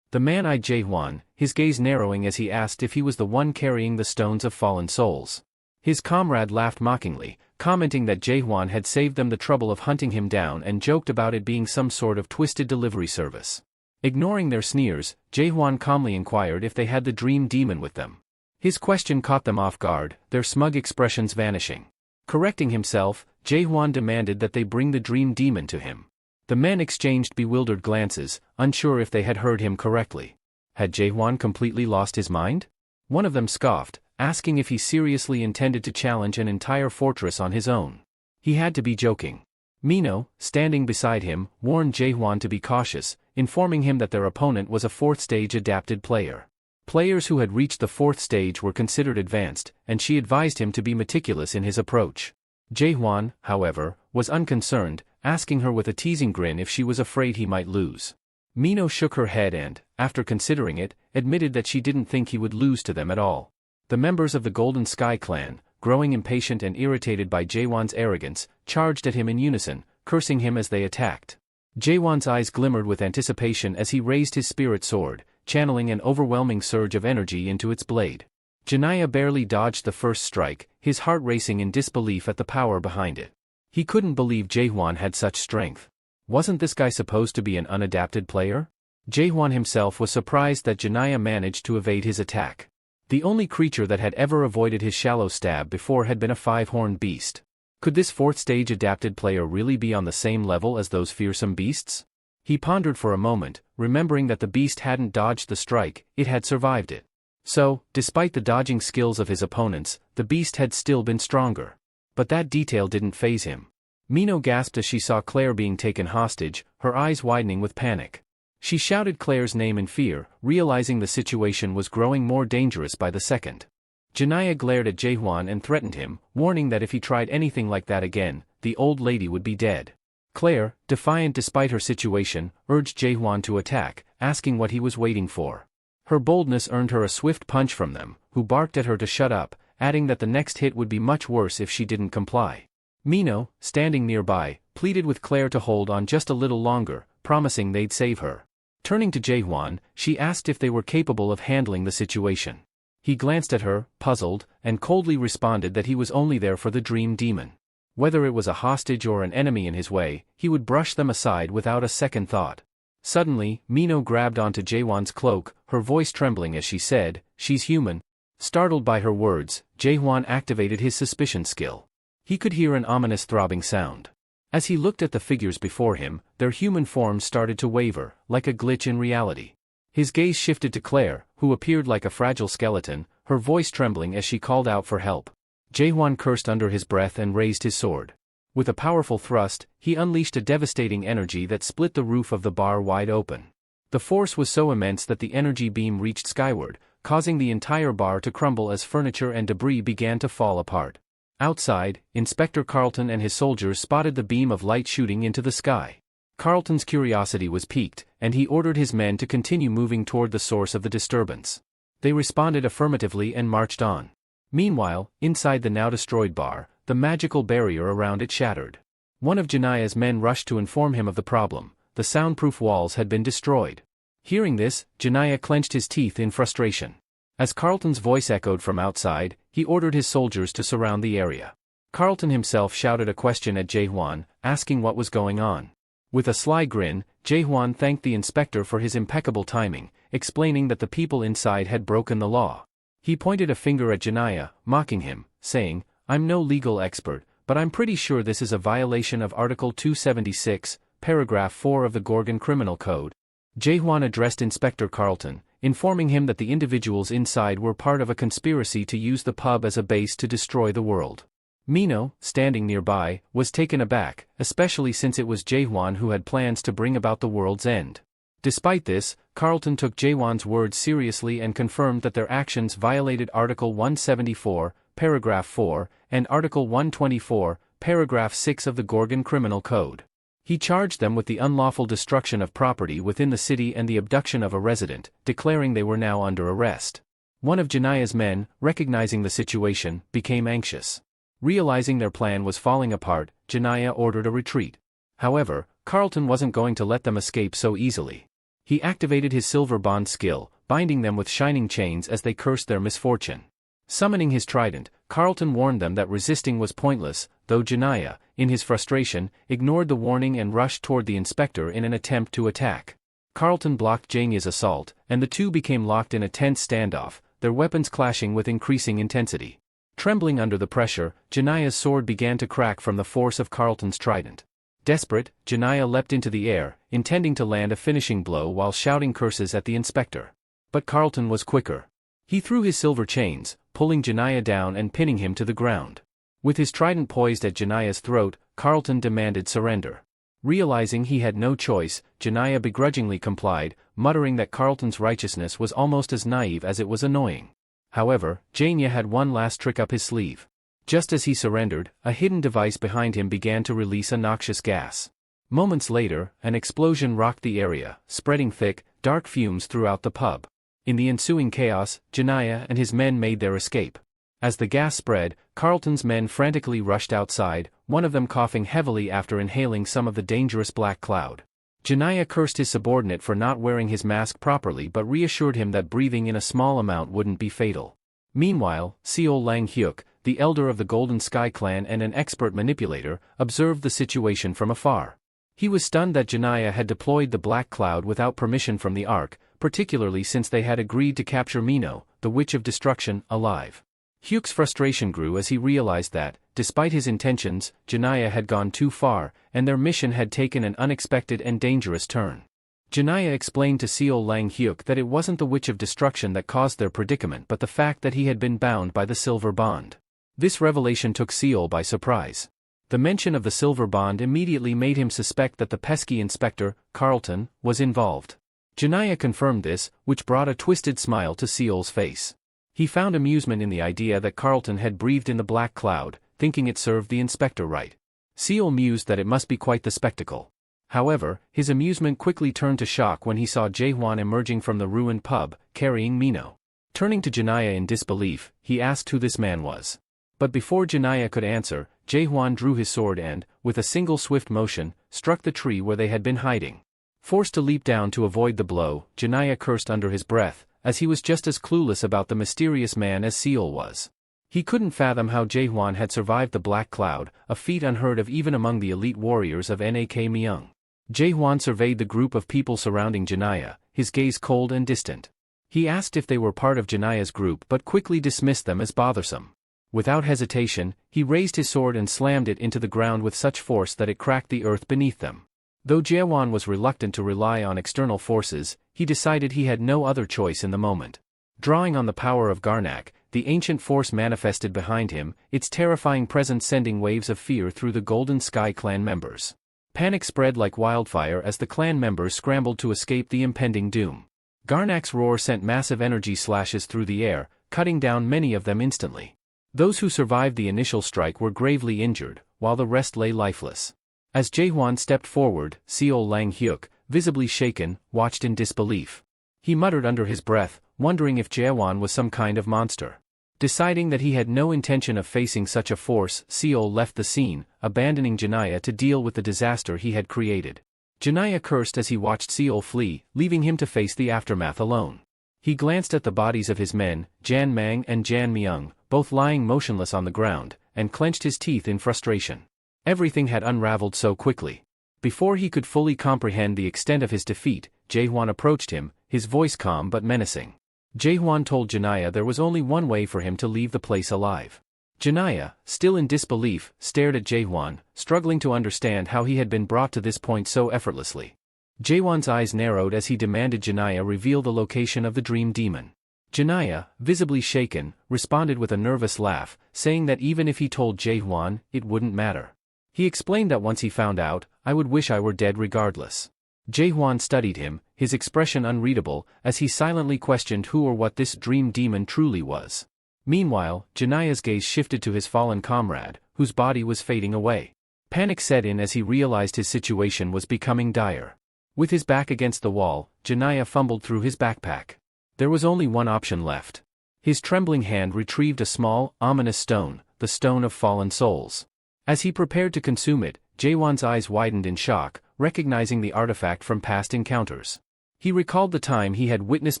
The man eyed Jaewon, his gaze narrowing as he asked if he was the one carrying the stones of fallen souls. His comrade laughed mockingly, commenting that Jaewon had saved them the trouble of hunting him down and joked about it being some sort of twisted delivery service. Ignoring their sneers, Jaewon calmly inquired if they had the dream demon with them. His question caught them off guard, their smug expressions vanishing. Correcting himself, Jaewon demanded that they bring the dream demon to him. The men exchanged bewildered glances, unsure if they had heard him correctly. Had Jaewon completely lost his mind? One of them scoffed, asking if he seriously intended to challenge an entire fortress on his own. He had to be joking. Mino, standing beside him, warned Jaewon to be cautious, informing him that their opponent was a fourth-stage adapted player. Players who had reached the fourth stage were considered advanced, and she advised him to be meticulous in his approach. Jaewon, however, was unconcerned, asking her with a teasing grin if she was afraid he might lose. Mino shook her head and, after considering it, admitted that she didn't think he would lose to them at all. The members of the Golden Sky clan, growing impatient and irritated by Jaewon's arrogance, charged at him in unison, cursing him as they attacked. Jaewon's eyes glimmered with anticipation as he raised his spirit sword, channeling an overwhelming surge of energy into its blade. Janaya barely dodged the first strike, his heart racing in disbelief at the power behind it. He couldn't believe Jaewon had such strength. Wasn't this guy supposed to be an unadapted player? Jaewon himself was surprised that Janaya managed to evade his attack. The only creature that had ever avoided his shallow stab before had been a five-horned beast. Could this fourth-stage adapted player really be on the same level as those fearsome beasts? He pondered for a moment, remembering that the beast hadn't dodged the strike, it had survived it. So, despite the dodging skills of his opponents, the beast had still been stronger. But that detail didn't faze him. Mino gasped as she saw Claire being taken hostage, her eyes widening with panic. She shouted Claire's name in fear, realizing the situation was growing more dangerous by the second. Janaya glared at Jaewon and threatened him, warning that if he tried anything like that again, the old lady would be dead. Claire, defiant despite her situation, urged Jaewon to attack, asking what he was waiting for. Her boldness earned her a swift punch from them, who barked at her to shut up, adding that the next hit would be much worse if she didn't comply. Mino, standing nearby, pleaded with Claire to hold on just a little longer, promising they'd save her. Turning to Jaewon, she asked if they were capable of handling the situation. He glanced at her, puzzled, and coldly responded that he was only there for the dream demon. Whether it was a hostage or an enemy in his way, he would brush them aside without a second thought. Suddenly, Mino grabbed onto Jaewon's cloak, her voice trembling as she said, "She's human." Startled by her words, Jaewon activated his suspicion skill. He could hear an ominous throbbing sound. As he looked at the figures before him, their human forms started to waver, like a glitch in reality. His gaze shifted to Claire, who appeared like a fragile skeleton, her voice trembling as she called out for help. Jaewon cursed under his breath and raised his sword. With a powerful thrust, he unleashed a devastating energy that split the roof of the bar wide open. The force was so immense that the energy beam reached skyward, causing the entire bar to crumble as furniture and debris began to fall apart. Outside, Inspector Carlton and his soldiers spotted the beam of light shooting into the sky. Carlton's curiosity was piqued, and he ordered his men to continue moving toward the source of the disturbance. They responded affirmatively and marched on. Meanwhile, inside the now-destroyed bar, the magical barrier around it shattered. One of Janaya's men rushed to inform him of the problem. The soundproof walls had been destroyed. Hearing this, Janaya clenched his teeth in frustration. As Carlton's voice echoed from outside, he ordered his soldiers to surround the area. Carlton himself shouted a question at Jaewon, asking what was going on. With a sly grin, Jaewon thanked the inspector for his impeccable timing, explaining that the people inside had broken the law. He pointed a finger at Janaya, mocking him, saying, "I'm no legal expert, but I'm pretty sure this is a violation of Article 276, Paragraph 4 of the Gorgon Criminal Code." Jaewon addressed Inspector Carlton, informing him that the individuals inside were part of a conspiracy to use the pub as a base to destroy the world. Mino, standing nearby, was taken aback, especially since it was Jaewon who had plans to bring about the world's end. Despite this, Carlton took Jaewon's words seriously and confirmed that their actions violated Article 174, Paragraph 4, and Article 124, Paragraph 6 of the Gorgon Criminal Code. He charged them with the unlawful destruction of property within the city and the abduction of a resident, declaring they were now under arrest. One of Janaya's men, recognizing the situation, became anxious. Realizing their plan was falling apart, Janaya ordered a retreat. However, Carlton wasn't going to let them escape so easily. He activated his silver bond skill, binding them with shining chains as they cursed their misfortune. Summoning his trident, Carlton warned them that resisting was pointless, though Janaya, in his frustration, ignored the warning and rushed toward the inspector in an attempt to attack. Carlton blocked Janya's assault, and the two became locked in a tense standoff, their weapons clashing with increasing intensity. Trembling under the pressure, Janaya's sword began to crack from the force of Carlton's trident. Desperate, Janaya leapt into the air, intending to land a finishing blow while shouting curses at the inspector. But Carlton was quicker. He threw his silver chains, pulling Janaya down and pinning him to the ground. With his trident poised at Janaya's throat, Carlton demanded surrender. Realizing he had no choice, Janaya begrudgingly complied, muttering that Carlton's righteousness was almost as naive as it was annoying. However, Janya had one last trick up his sleeve. Just as he surrendered, a hidden device behind him began to release a noxious gas. Moments later, an explosion rocked the area, spreading thick, dark fumes throughout the pub. In the ensuing chaos, Janaya and his men made their escape. As the gas spread, Carlton's men frantically rushed outside, one of them coughing heavily after inhaling some of the dangerous black cloud. Janaya cursed his subordinate for not wearing his mask properly but reassured him that breathing in a small amount wouldn't be fatal. Meanwhile, Seol Lang Hyuk, the elder of the Golden Sky clan and an expert manipulator, observed the situation from afar. He was stunned that Janaya had deployed the black cloud without permission from the Ark, particularly since they had agreed to capture Mino, the Witch of Destruction, alive. Hyuk's frustration grew as he realized that, despite his intentions, Janaya had gone too far, and their mission had taken an unexpected and dangerous turn. Janaya explained to Seol Lang Hyuk that it wasn't the Witch of Destruction that caused their predicament but the fact that he had been bound by the silver bond. This revelation took Seol by surprise. The mention of the silver bond immediately made him suspect that the pesky inspector, Carlton, was involved. Janaya confirmed this, which brought a twisted smile to Seol's face. He found amusement in the idea that Carlton had breathed in the black cloud, thinking it served the inspector right. Seol mused that it must be quite the spectacle. However, his amusement quickly turned to shock when he saw Jaehwan emerging from the ruined pub, carrying Mino. Turning to Janaya in disbelief, he asked who this man was. But before Janaya could answer, Jaehwan drew his sword and, with a single swift motion, struck the tree where they had been hiding. Forced to leap down to avoid the blow, Janaya cursed under his breath, as he was just as clueless about the mysterious man as Seol was. He couldn't fathom how Jaehwan had survived the black cloud, a feat unheard of even among the elite warriors of Nak Myung. Jaehwan surveyed the group of people surrounding Janaya, his gaze cold and distant. He asked if they were part of Janaya's group but quickly dismissed them as bothersome. Without hesitation, he raised his sword and slammed it into the ground with such force that it cracked the earth beneath them. Though Jaehwan was reluctant to rely on external forces, he decided he had no other choice in the moment. Drawing on the power of Garnak, the ancient force manifested behind him, its terrifying presence sending waves of fear through the Golden Sky clan members. Panic spread like wildfire as the clan members scrambled to escape the impending doom. Garnak's roar sent massive energy slashes through the air, cutting down many of them instantly. Those who survived the initial strike were gravely injured, while the rest lay lifeless. As Jaehwan stepped forward, Seol Lang Hyuk, visibly shaken, watched in disbelief. He muttered under his breath, wondering if Jaehwan was some kind of monster. Deciding that he had no intention of facing such a force, Seol left the scene, abandoning Janaya to deal with the disaster he had created. Janaya cursed as he watched Seol flee, leaving him to face the aftermath alone. He glanced at the bodies of his men, Jan Mang and Jan Myung, both lying motionless on the ground, and clenched his teeth in frustration. Everything had unraveled so quickly. Before he could fully comprehend the extent of his defeat, Jaehwan approached him, his voice calm but menacing. Jaehwan told Janaya there was only one way for him to leave the place alive. Janaya, still in disbelief, stared at Jaehwan, struggling to understand how he had been brought to this point so effortlessly. Jaehwan's eyes narrowed as he demanded Janaya reveal the location of the dream demon. Janaya, visibly shaken, responded with a nervous laugh, saying that even if he told Jaehwan, it wouldn't matter. He explained that once he found out, I would wish I were dead regardless. Jae-hwan studied him, his expression unreadable, as he silently questioned who or what this dream demon truly was. Meanwhile, Janaya's gaze shifted to his fallen comrade, whose body was fading away. Panic set in as he realized his situation was becoming dire. With his back against the wall, Janaya fumbled through his backpack. There was only one option left. His trembling hand retrieved a small, ominous stone, the Stone of Fallen Souls. As he prepared to consume it, Jae-hwan's eyes widened in shock, recognizing the artifact from past encounters. He recalled the time he had witnessed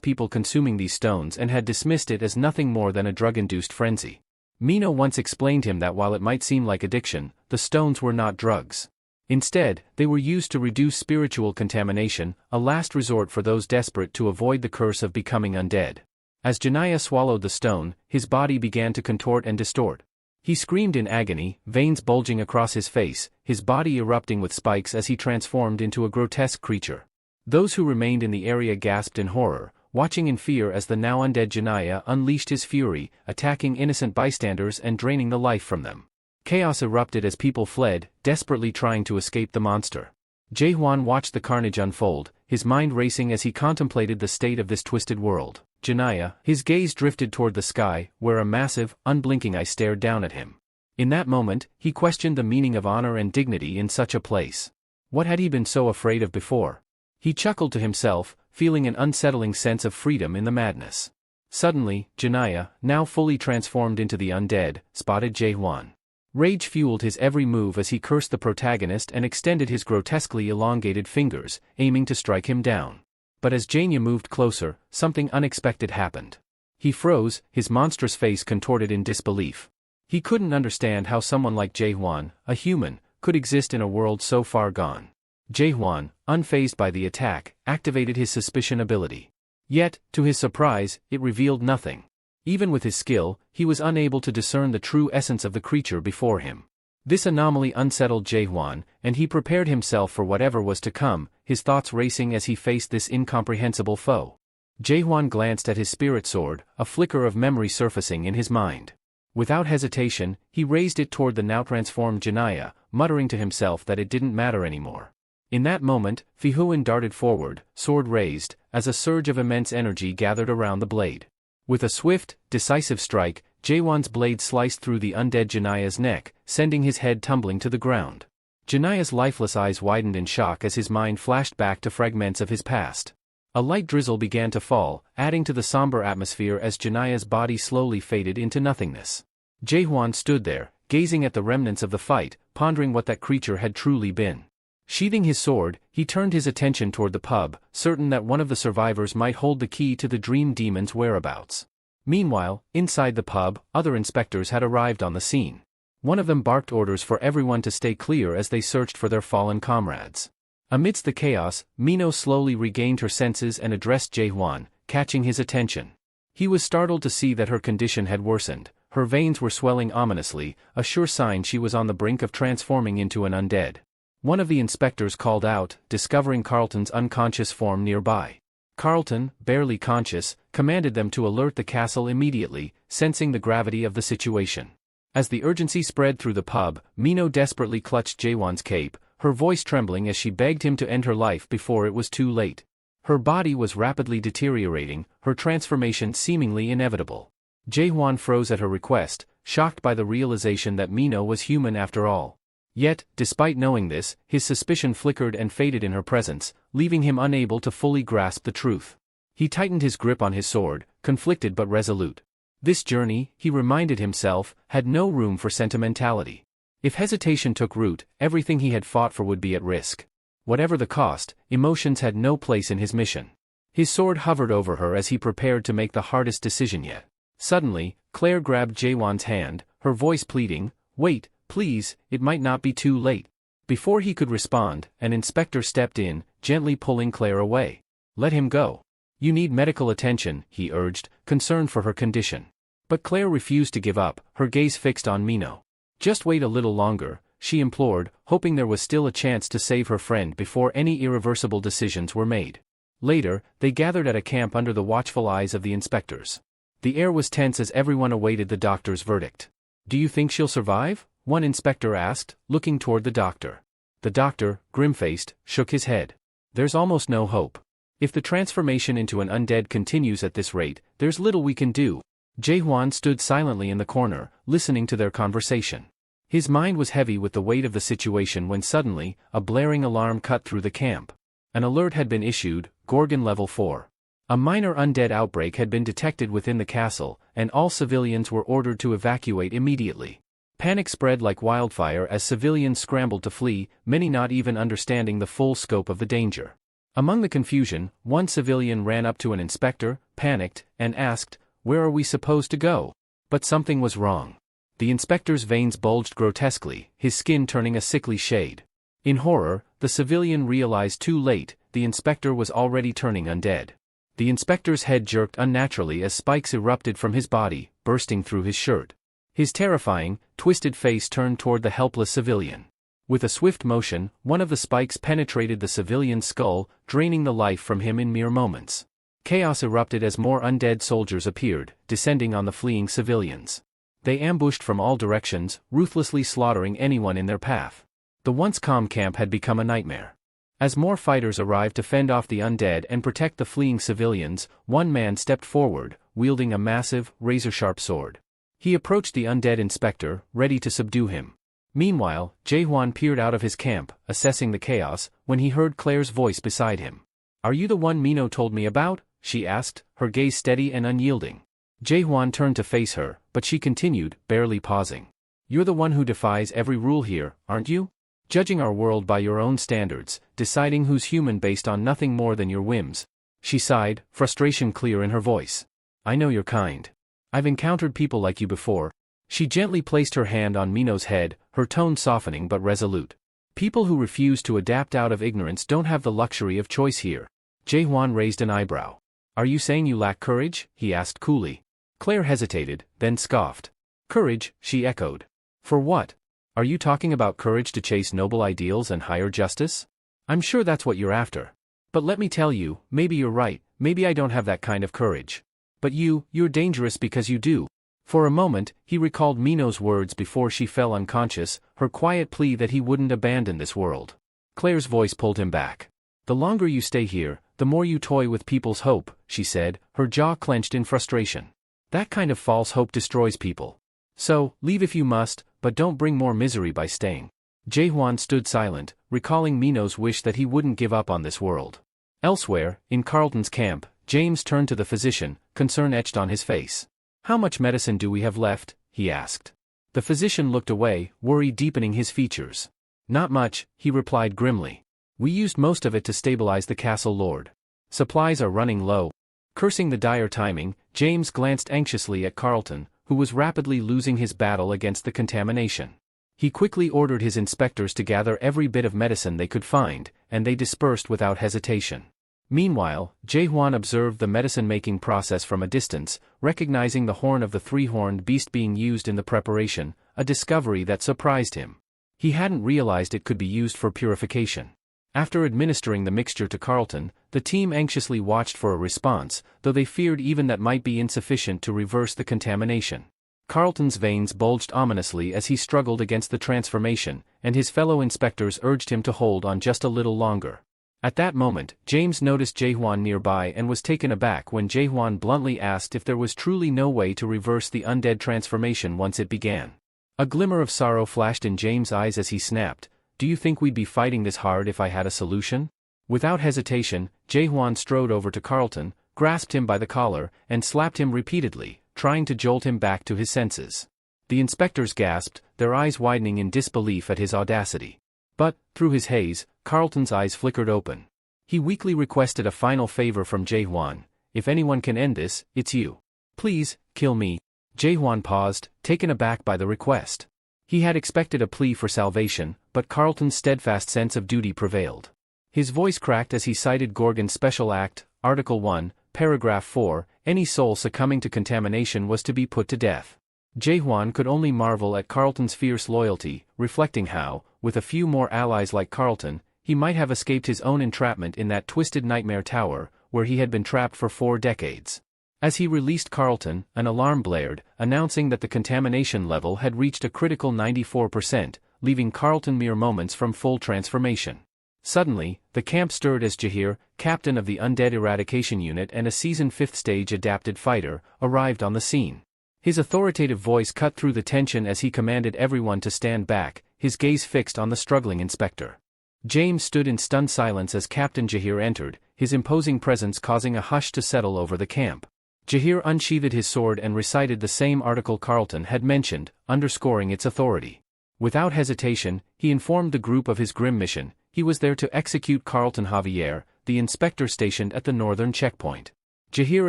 people consuming these stones and had dismissed it as nothing more than a drug-induced frenzy. Mino once explained him that while it might seem like addiction, the stones were not drugs. Instead, they were used to reduce spiritual contamination, a last resort for those desperate to avoid the curse of becoming undead. As Janaya swallowed the stone, his body began to contort and distort. He screamed in agony, veins bulging across his face, his body erupting with spikes as he transformed into a grotesque creature. Those who remained in the area gasped in horror, watching in fear as the now undead Janaya unleashed his fury, attacking innocent bystanders and draining the life from them. Chaos erupted as people fled, desperately trying to escape the monster. Jae-hwan watched the carnage unfold, his mind racing as he contemplated the state of this twisted world. Janaya, his gaze drifted toward the sky, where a massive, unblinking eye stared down at him. In that moment, he questioned the meaning of honor and dignity in such a place. What had he been so afraid of before? He chuckled to himself, feeling an unsettling sense of freedom in the madness. Suddenly, Janaya, now fully transformed into the undead, spotted Jae-hwan. Rage fueled his every move as he cursed the protagonist and extended his grotesquely elongated fingers, aiming to strike him down. But as Janya moved closer, something unexpected happened. He froze, his monstrous face contorted in disbelief. He couldn't understand how someone like Jae-hwan, a human, could exist in a world so far gone. Jae-hwan, unfazed by the attack, activated his suspicion ability. Yet, to his surprise, it revealed nothing. Even with his skill, he was unable to discern the true essence of the creature before him. This anomaly unsettled Jae-hwan, and he prepared himself for whatever was to come, his thoughts racing as he faced this incomprehensible foe. Jae-hwan glanced at his spirit sword, a flicker of memory surfacing in his mind. Without hesitation, he raised it toward the now transformed Janaya, muttering to himself that it didn't matter anymore. In that moment, Fihuan darted forward, sword raised, as a surge of immense energy gathered around the blade. With a swift, decisive strike, Jae-hwan's blade sliced through the undead Janaya's neck, sending his head tumbling to the ground. Janaya's lifeless eyes widened in shock as his mind flashed back to fragments of his past. A light drizzle began to fall, adding to the somber atmosphere as Janaya's body slowly faded into nothingness. Jae-hwan stood there, gazing at the remnants of the fight, pondering what that creature had truly been. Sheathing his sword, he turned his attention toward the pub, certain that one of the survivors might hold the key to the dream demon's whereabouts. Meanwhile, inside the pub, other inspectors had arrived on the scene. One of them barked orders for everyone to stay clear as they searched for their fallen comrades. Amidst the chaos, Mino slowly regained her senses and addressed Jae-hwan, catching his attention. He was startled to see that her condition had worsened. Her veins were swelling ominously, a sure sign she was on the brink of transforming into an undead. One of the inspectors called out, discovering Carlton's unconscious form nearby. Carlton, barely conscious, commanded them to alert the castle immediately, sensing the gravity of the situation. As the urgency spread through the pub, Mino desperately clutched Jae-hwan's cape, her voice trembling as she begged him to end her life before it was too late. Her body was rapidly deteriorating, her transformation seemingly inevitable. Jae-hwan froze at her request, shocked by the realization that Mino was human after all. Yet, despite knowing this, his suspicion flickered and faded in her presence, leaving him unable to fully grasp the truth. He tightened his grip on his sword, conflicted but resolute. This journey, he reminded himself, had no room for sentimentality. If hesitation took root, everything he had fought for would be at risk. Whatever the cost, emotions had no place in his mission. His sword hovered over her as he prepared to make the hardest decision yet. Suddenly, Claire grabbed Jae-hwan's hand, her voice pleading, "Wait, please, it might not be too late." Before he could respond, an inspector stepped in, gently pulling Claire away. "Let him go. You need medical attention," he urged, concerned for her condition. But Claire refused to give up, her gaze fixed on Mino. "Just wait a little longer," she implored, hoping there was still a chance to save her friend before any irreversible decisions were made. Later, they gathered at a camp under the watchful eyes of the inspectors. The air was tense as everyone awaited the doctor's verdict. "Do you think she'll survive?" one inspector asked, looking toward the doctor. The doctor, grim-faced, shook his head. There's almost no hope. If the transformation into an undead continues at this rate, there's little we can do. Jae-hwan stood silently in the corner, listening to their conversation. His mind was heavy with the weight of the situation when suddenly, a blaring alarm cut through the camp. An alert had been issued, Gorgon Level 4. A minor undead outbreak had been detected within the castle, and all civilians were ordered to evacuate immediately. Panic spread like wildfire as civilians scrambled to flee, many not even understanding the full scope of the danger. Among the confusion, one civilian ran up to an inspector, panicked, and asked, "Where are we supposed to go?" But something was wrong. The inspector's veins bulged grotesquely, his skin turning a sickly shade. In horror, the civilian realized too late, the inspector was already turning undead. The inspector's head jerked unnaturally as spikes erupted from his body, bursting through his shirt. His terrifying, twisted face turned toward the helpless civilian. With a swift motion, one of the spikes penetrated the civilian's skull, draining the life from him in mere moments. Chaos erupted as more undead soldiers appeared, descending on the fleeing civilians. They ambushed from all directions, ruthlessly slaughtering anyone in their path. The once calm camp had become a nightmare. As more fighters arrived to fend off the undead and protect the fleeing civilians, one man stepped forward, wielding a massive, razor-sharp sword. He approached the undead inspector, ready to subdue him. Meanwhile, Jae-hwan peered out of his camp, assessing the chaos, when he heard Claire's voice beside him. "Are you the one Mino told me about?" she asked, her gaze steady and unyielding. Jae-hwan turned to face her, but she continued, barely pausing. "You're the one who defies every rule here, aren't you? Judging our world by your own standards, deciding who's human based on nothing more than your whims." She sighed, frustration clear in her voice. "I know you're kind. I've encountered people like you before." She gently placed her hand on Mino's head, her tone softening but resolute. "People who refuse to adapt out of ignorance don't have the luxury of choice here." Jae-hwan raised an eyebrow. "Are you saying you lack courage?" he asked coolly. Claire hesitated, then scoffed. "Courage," she echoed. "For what? Are you talking about courage to chase noble ideals and higher justice? I'm sure that's what you're after. But let me tell you, maybe you're right, maybe I don't have that kind of courage. But you're dangerous because you do." For a moment, he recalled Mino's words before she fell unconscious, her quiet plea that he wouldn't abandon this world. Claire's voice pulled him back. "The longer you stay here, the more you toy with people's hope," she said, her jaw clenched in frustration. "That kind of false hope destroys people. So, leave if you must, but don't bring more misery by staying." Jae-hwan stood silent, recalling Mino's wish that he wouldn't give up on this world. Elsewhere, in Carlton's camp, James turned to the physician, concern etched on his face. "How much medicine do we have left?" he asked. The physician looked away, worry deepening his features. "Not much," he replied grimly. "We used most of it to stabilize the castle lord. Supplies are running low." Cursing the dire timing, James glanced anxiously at Carlton, who was rapidly losing his battle against the contamination. He quickly ordered his inspectors to gather every bit of medicine they could find, and they dispersed without hesitation. Meanwhile, Jae-hwan observed the medicine-making process from a distance, recognizing the horn of the three-horned beast being used in the preparation, a discovery that surprised him. He hadn't realized it could be used for purification. After administering the mixture to Carlton, the team anxiously watched for a response, though they feared even that might be insufficient to reverse the contamination. Carlton's veins bulged ominously as he struggled against the transformation, and his fellow inspectors urged him to hold on just a little longer. At that moment, James noticed Jae-hwan nearby and was taken aback when Jae-hwan bluntly asked if there was truly no way to reverse the undead transformation once it began. A glimmer of sorrow flashed in James' eyes as he snapped, "Do you think we'd be fighting this hard if I had a solution?" Without hesitation, Jae-hwan strode over to Carlton, grasped him by the collar, and slapped him repeatedly, trying to jolt him back to his senses. The inspectors gasped, their eyes widening in disbelief at his audacity. But, through his haze, Carlton's eyes flickered open. He weakly requested a final favor from Jae-hwan. "If anyone can end this, it's you. Please, kill me." Jae-hwan paused, taken aback by the request. He had expected a plea for salvation, but Carlton's steadfast sense of duty prevailed. His voice cracked as he cited Gorgon's Special Act, Article 1, Paragraph 4, any soul succumbing to contamination was to be put to death. Jae-hwan could only marvel at Carlton's fierce loyalty, reflecting how, with a few more allies like Carlton, he might have escaped his own entrapment in that twisted nightmare tower, where he had been trapped for 4 decades. As he released Carlton, an alarm blared, announcing that the contamination level had reached a critical 94%, leaving Carlton mere moments from full transformation. Suddenly, the camp stirred as Jahir, captain of the Undead Eradication Unit and a seasoned 5th stage adapted fighter, arrived on the scene. His authoritative voice cut through the tension as he commanded everyone to stand back, his gaze fixed on the struggling inspector. James stood in stunned silence as Captain Jahir entered, his imposing presence causing a hush to settle over the camp. Jahir unsheathed his sword and recited the same article Carlton had mentioned, underscoring its authority. Without hesitation, he informed the group of his grim mission. He was there to execute Carlton Javier, the inspector stationed at the northern checkpoint. Jahir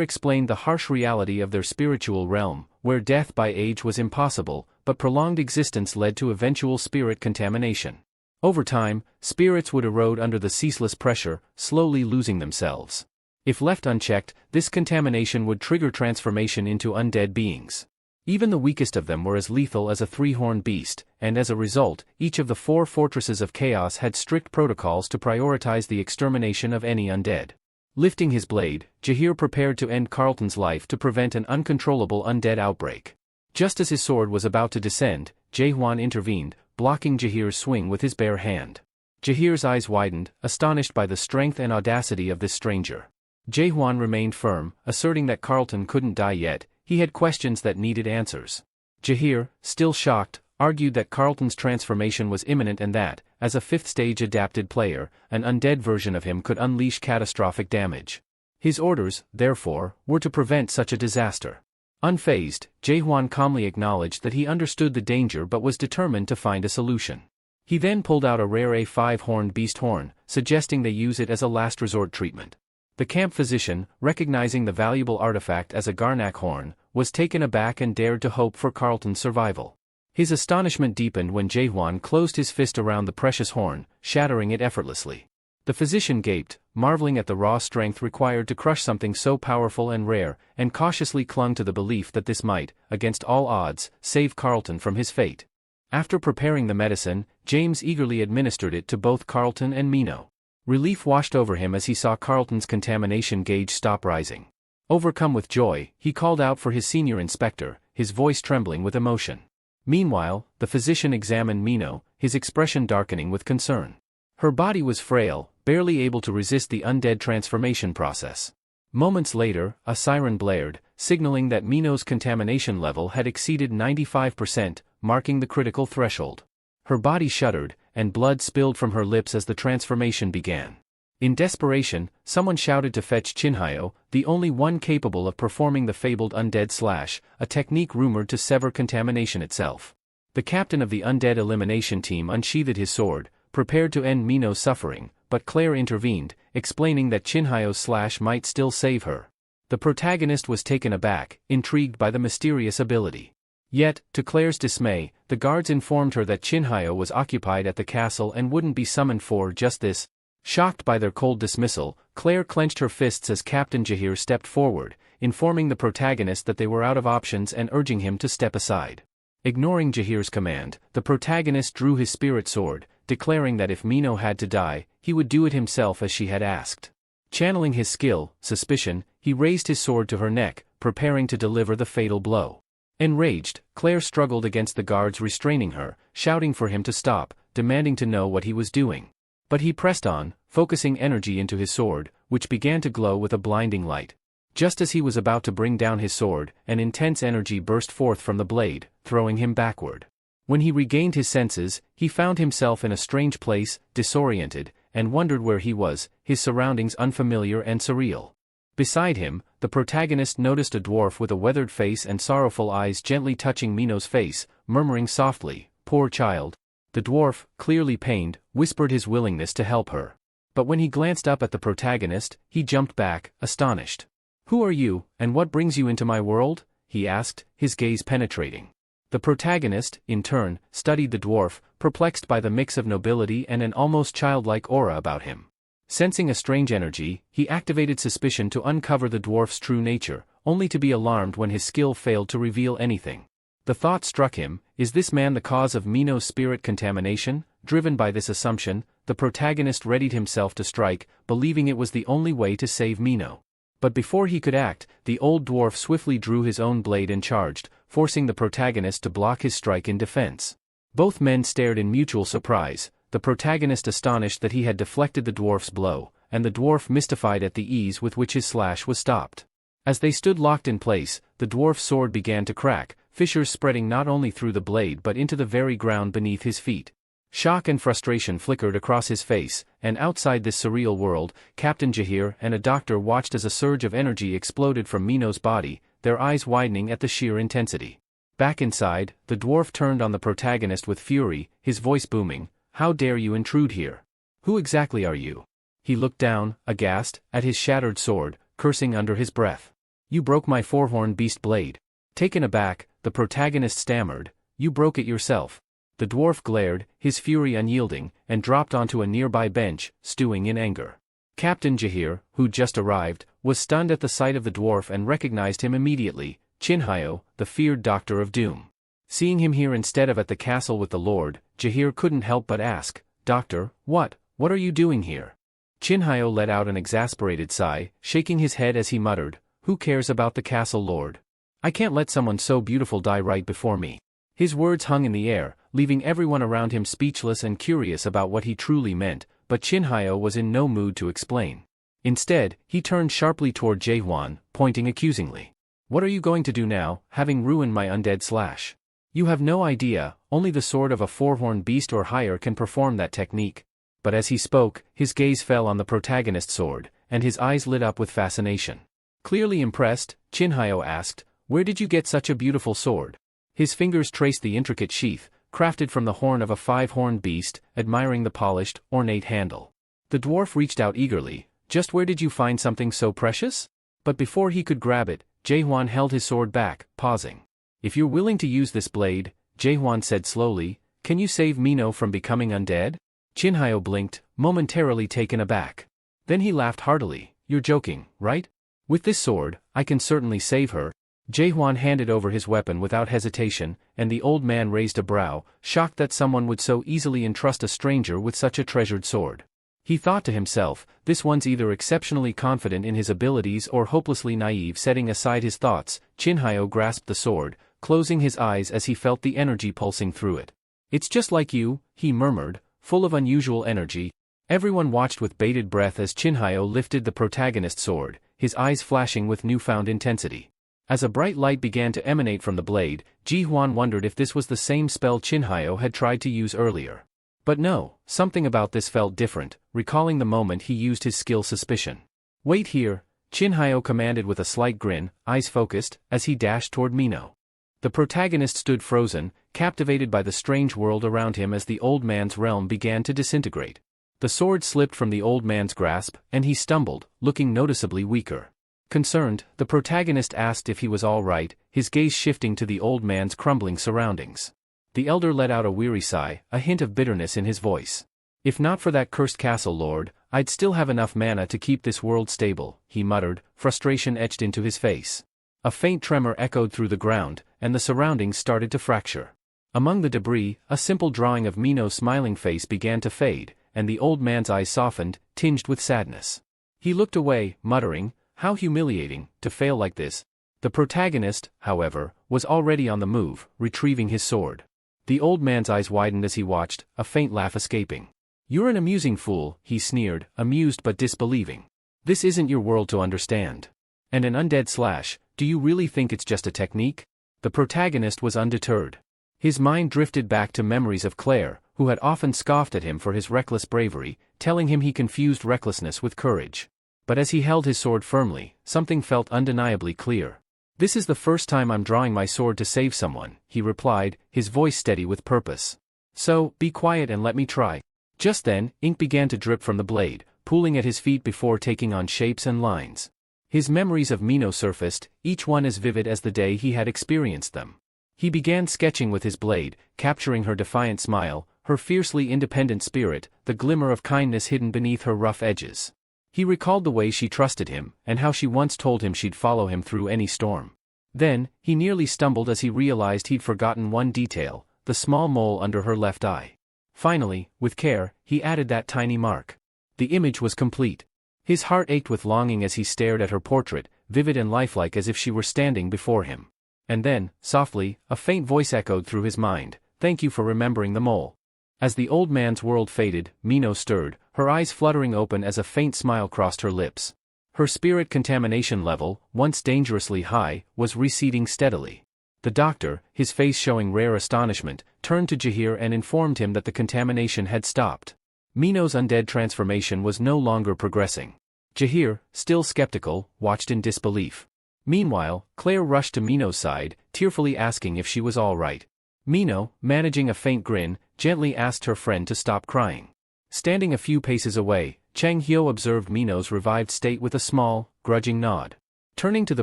explained the harsh reality of their spiritual realm, where death by age was impossible, but prolonged existence led to eventual spirit contamination. Over time, spirits would erode under the ceaseless pressure, slowly losing themselves. If left unchecked, this contamination would trigger transformation into undead beings. Even the weakest of them were as lethal as a 3-horned beast, and as a result, each of the 4 fortresses of chaos had strict protocols to prioritize the extermination of any undead. Lifting his blade, Jahir prepared to end Carlton's life to prevent an uncontrollable undead outbreak. Just as his sword was about to descend, Jaehwan intervened, blocking Jahir's swing with his bare hand. Jahir's eyes widened, astonished by the strength and audacity of this stranger. Jaehwan remained firm, asserting that Carlton couldn't die yet. He had questions that needed answers. Jahir, still shocked, argued that Carlton's transformation was imminent and that, as a 5th stage adapted player, an undead version of him could unleash catastrophic damage. His orders, therefore, were to prevent such a disaster. Unfazed, Jaehwan calmly acknowledged that he understood the danger but was determined to find a solution. He then pulled out a rare A5-horned beast horn, suggesting they use it as a last resort treatment. The camp physician, recognizing the valuable artifact as a Garnak horn, was taken aback and dared to hope for Carlton's survival. His astonishment deepened when Jaehwan closed his fist around the precious horn, shattering it effortlessly. The physician gaped, marveling at the raw strength required to crush something so powerful and rare, and cautiously clung to the belief that this might, against all odds, save Carlton from his fate. After preparing the medicine, James eagerly administered it to both Carlton and Mino. Relief washed over him as he saw Carlton's contamination gauge stop rising. Overcome with joy, he called out for his senior inspector, his voice trembling with emotion. Meanwhile, the physician examined Mino, his expression darkening with concern. Her body was frail, barely able to resist the undead transformation process. Moments later, a siren blared, signaling that Mino's contamination level had exceeded 95%, marking the critical threshold. Her body shuddered, and blood spilled from her lips as the transformation began. In desperation, someone shouted to fetch Chinhayo, the only one capable of performing the fabled undead slash, a technique rumored to sever contamination itself. The captain of the undead elimination team unsheathed his sword, prepared to end Mino's suffering, but Claire intervened, explaining that Chinhayo's slash might still save her. The protagonist was taken aback, intrigued by the mysterious ability. Yet, to Claire's dismay, the guards informed her that Chinhayo was occupied at the castle and wouldn't be summoned for just this. Shocked by their cold dismissal, Claire clenched her fists as Captain Jahir stepped forward, informing the protagonist that they were out of options and urging him to step aside. Ignoring Jahir's command, the protagonist drew his spirit sword, declaring that if Mino had to die, he would do it himself as she had asked. Channeling his suspicion, he raised his sword to her neck, preparing to deliver the fatal blow. Enraged, Claire struggled against the guards restraining her, shouting for him to stop, demanding to know what he was doing. But he pressed on, focusing energy into his sword, which began to glow with a blinding light. Just as he was about to bring down his sword, an intense energy burst forth from the blade, throwing him backward. When he regained his senses, he found himself in a strange place, disoriented, and wondered where he was, his surroundings unfamiliar and surreal. Beside him, the protagonist noticed a dwarf with a weathered face and sorrowful eyes gently touching Mino's face, murmuring softly, "Poor child." The dwarf, clearly pained, whispered his willingness to help her. But when he glanced up at the protagonist, he jumped back, astonished. "Who are you, and what brings you into my world?" he asked, his gaze penetrating. The protagonist, in turn, studied the dwarf, perplexed by the mix of nobility and an almost childlike aura about him. Sensing a strange energy, he activated suspicion to uncover the dwarf's true nature, only to be alarmed when his skill failed to reveal anything. The thought struck him, is this man the cause of Mino's spirit contamination? Driven by this assumption, the protagonist readied himself to strike, believing it was the only way to save Mino. But before he could act, the old dwarf swiftly drew his own blade and charged, forcing the protagonist to block his strike in defense. Both men stared in mutual surprise, the protagonist astonished that he had deflected the dwarf's blow, and the dwarf mystified at the ease with which his slash was stopped. As they stood locked in place, the dwarf's sword began to crack, fissures spreading not only through the blade but into the very ground beneath his feet. Shock and frustration flickered across his face, and outside this surreal world, Captain Jahir and a doctor watched as a surge of energy exploded from Mino's body, their eyes widening at the sheer intensity. Back inside, the dwarf turned on the protagonist with fury, his voice booming, "How dare you intrude here? Who exactly are you?" He looked down, aghast, at his shattered sword, cursing under his breath. "You broke my four-horned beast blade." Taken aback, the protagonist stammered, "You broke it yourself." The dwarf glared, his fury unyielding, and dropped onto a nearby bench, stewing in anger. Captain Jahir, who'd just arrived, was stunned at the sight of the dwarf and recognized him immediately, Chinhyo, the feared Doctor of Doom. Seeing him here instead of at the castle with the Lord, Jahir couldn't help but ask, "Doctor, what are you doing here?" Chinhyo let out an exasperated sigh, shaking his head as he muttered, "Who cares about the castle lord? I can't let someone so beautiful die right before me." His words hung in the air, leaving everyone around him speechless and curious about what he truly meant, but Chinhyo was in no mood to explain. Instead, he turned sharply toward Jaehwan, pointing accusingly. "What are you going to do now, having ruined my undead slash? You have no idea, only the sword of a four-horned beast or higher can perform that technique." But as he spoke, his gaze fell on the protagonist's sword, and his eyes lit up with fascination. Clearly impressed, Chinhyo asked, "Where did you get such a beautiful sword?" His fingers traced the intricate sheath, crafted from the horn of a five-horned beast, admiring the polished, ornate handle. The dwarf reached out eagerly, "Just where did you find something so precious?" But before he could grab it, Jaehwan held his sword back, pausing. "If you're willing to use this blade," Jaehwan said slowly, "can you save Mino from becoming undead?" Chinhyo blinked, momentarily taken aback. Then he laughed heartily, "You're joking, right? With this sword, I can certainly save her." Jaehwan handed over his weapon without hesitation, and the old man raised a brow, shocked that someone would so easily entrust a stranger with such a treasured sword. He thought to himself, this one's either exceptionally confident in his abilities or hopelessly naive. Setting aside his thoughts, Chinhyo grasped the sword, closing his eyes as he felt the energy pulsing through it. "It's just like you," he murmured, full of unusual energy. Everyone watched with bated breath as Chinhyo lifted the protagonist's sword, his eyes flashing with newfound intensity. As a bright light began to emanate from the blade, Jaehwan wondered if this was the same spell Chinhyo had tried to use earlier. But no, something about this felt different, recalling the moment he used his skill suspicion. "Wait here," Chinhyo commanded with a slight grin, eyes focused, as he dashed toward Mino. The protagonist stood frozen, captivated by the strange world around him as the old man's realm began to disintegrate. The sword slipped from the old man's grasp, and he stumbled, looking noticeably weaker. Concerned, the protagonist asked if he was all right, his gaze shifting to the old man's crumbling surroundings. The elder let out a weary sigh, a hint of bitterness in his voice. "If not for that cursed castle lord, I'd still have enough mana to keep this world stable," he muttered, frustration etched into his face. A faint tremor echoed through the ground, and the surroundings started to fracture. Among the debris, a simple drawing of Mino's smiling face began to fade, and the old man's eyes softened, tinged with sadness. He looked away, muttering, "How humiliating, to fail like this." The protagonist, however, was already on the move, retrieving his sword. The old man's eyes widened as he watched, a faint laugh escaping. "You're an amusing fool," he sneered, amused but disbelieving. "This isn't your world to understand. And an undead slash, do you really think it's just a technique?" The protagonist was undeterred. His mind drifted back to memories of Claire, who had often scoffed at him for his reckless bravery, telling him he confused recklessness with courage. But as he held his sword firmly, something felt undeniably clear. "This is the first time I'm drawing my sword to save someone," he replied, his voice steady with purpose. "So, be quiet and let me try." Just then, ink began to drip from the blade, pooling at his feet before taking on shapes and lines. His memories of Mino surfaced, each one as vivid as the day he had experienced them. He began sketching with his blade, capturing her defiant smile, her fiercely independent spirit, the glimmer of kindness hidden beneath her rough edges. He recalled the way she trusted him, and how she once told him she'd follow him through any storm. Then, he nearly stumbled as he realized he'd forgotten one detail, the small mole under her left eye. Finally, with care, he added that tiny mark. The image was complete. His heart ached with longing as he stared at her portrait, vivid and lifelike as if she were standing before him. And then, softly, a faint voice echoed through his mind, "Thank you for remembering the mole." As the old man's world faded, Mino stirred, her eyes fluttering open as a faint smile crossed her lips. Her spirit contamination level, once dangerously high, was receding steadily. The doctor, his face showing rare astonishment, turned to Jahir and informed him that the contamination had stopped. Mino's undead transformation was no longer progressing. Jahir, still skeptical, watched in disbelief. Meanwhile, Claire rushed to Mino's side, tearfully asking if she was all right. Mino, managing a faint grin, gently asked her friend to stop crying. Standing a few paces away, Chang Hyo observed Mino's revived state with a small, grudging nod. Turning to the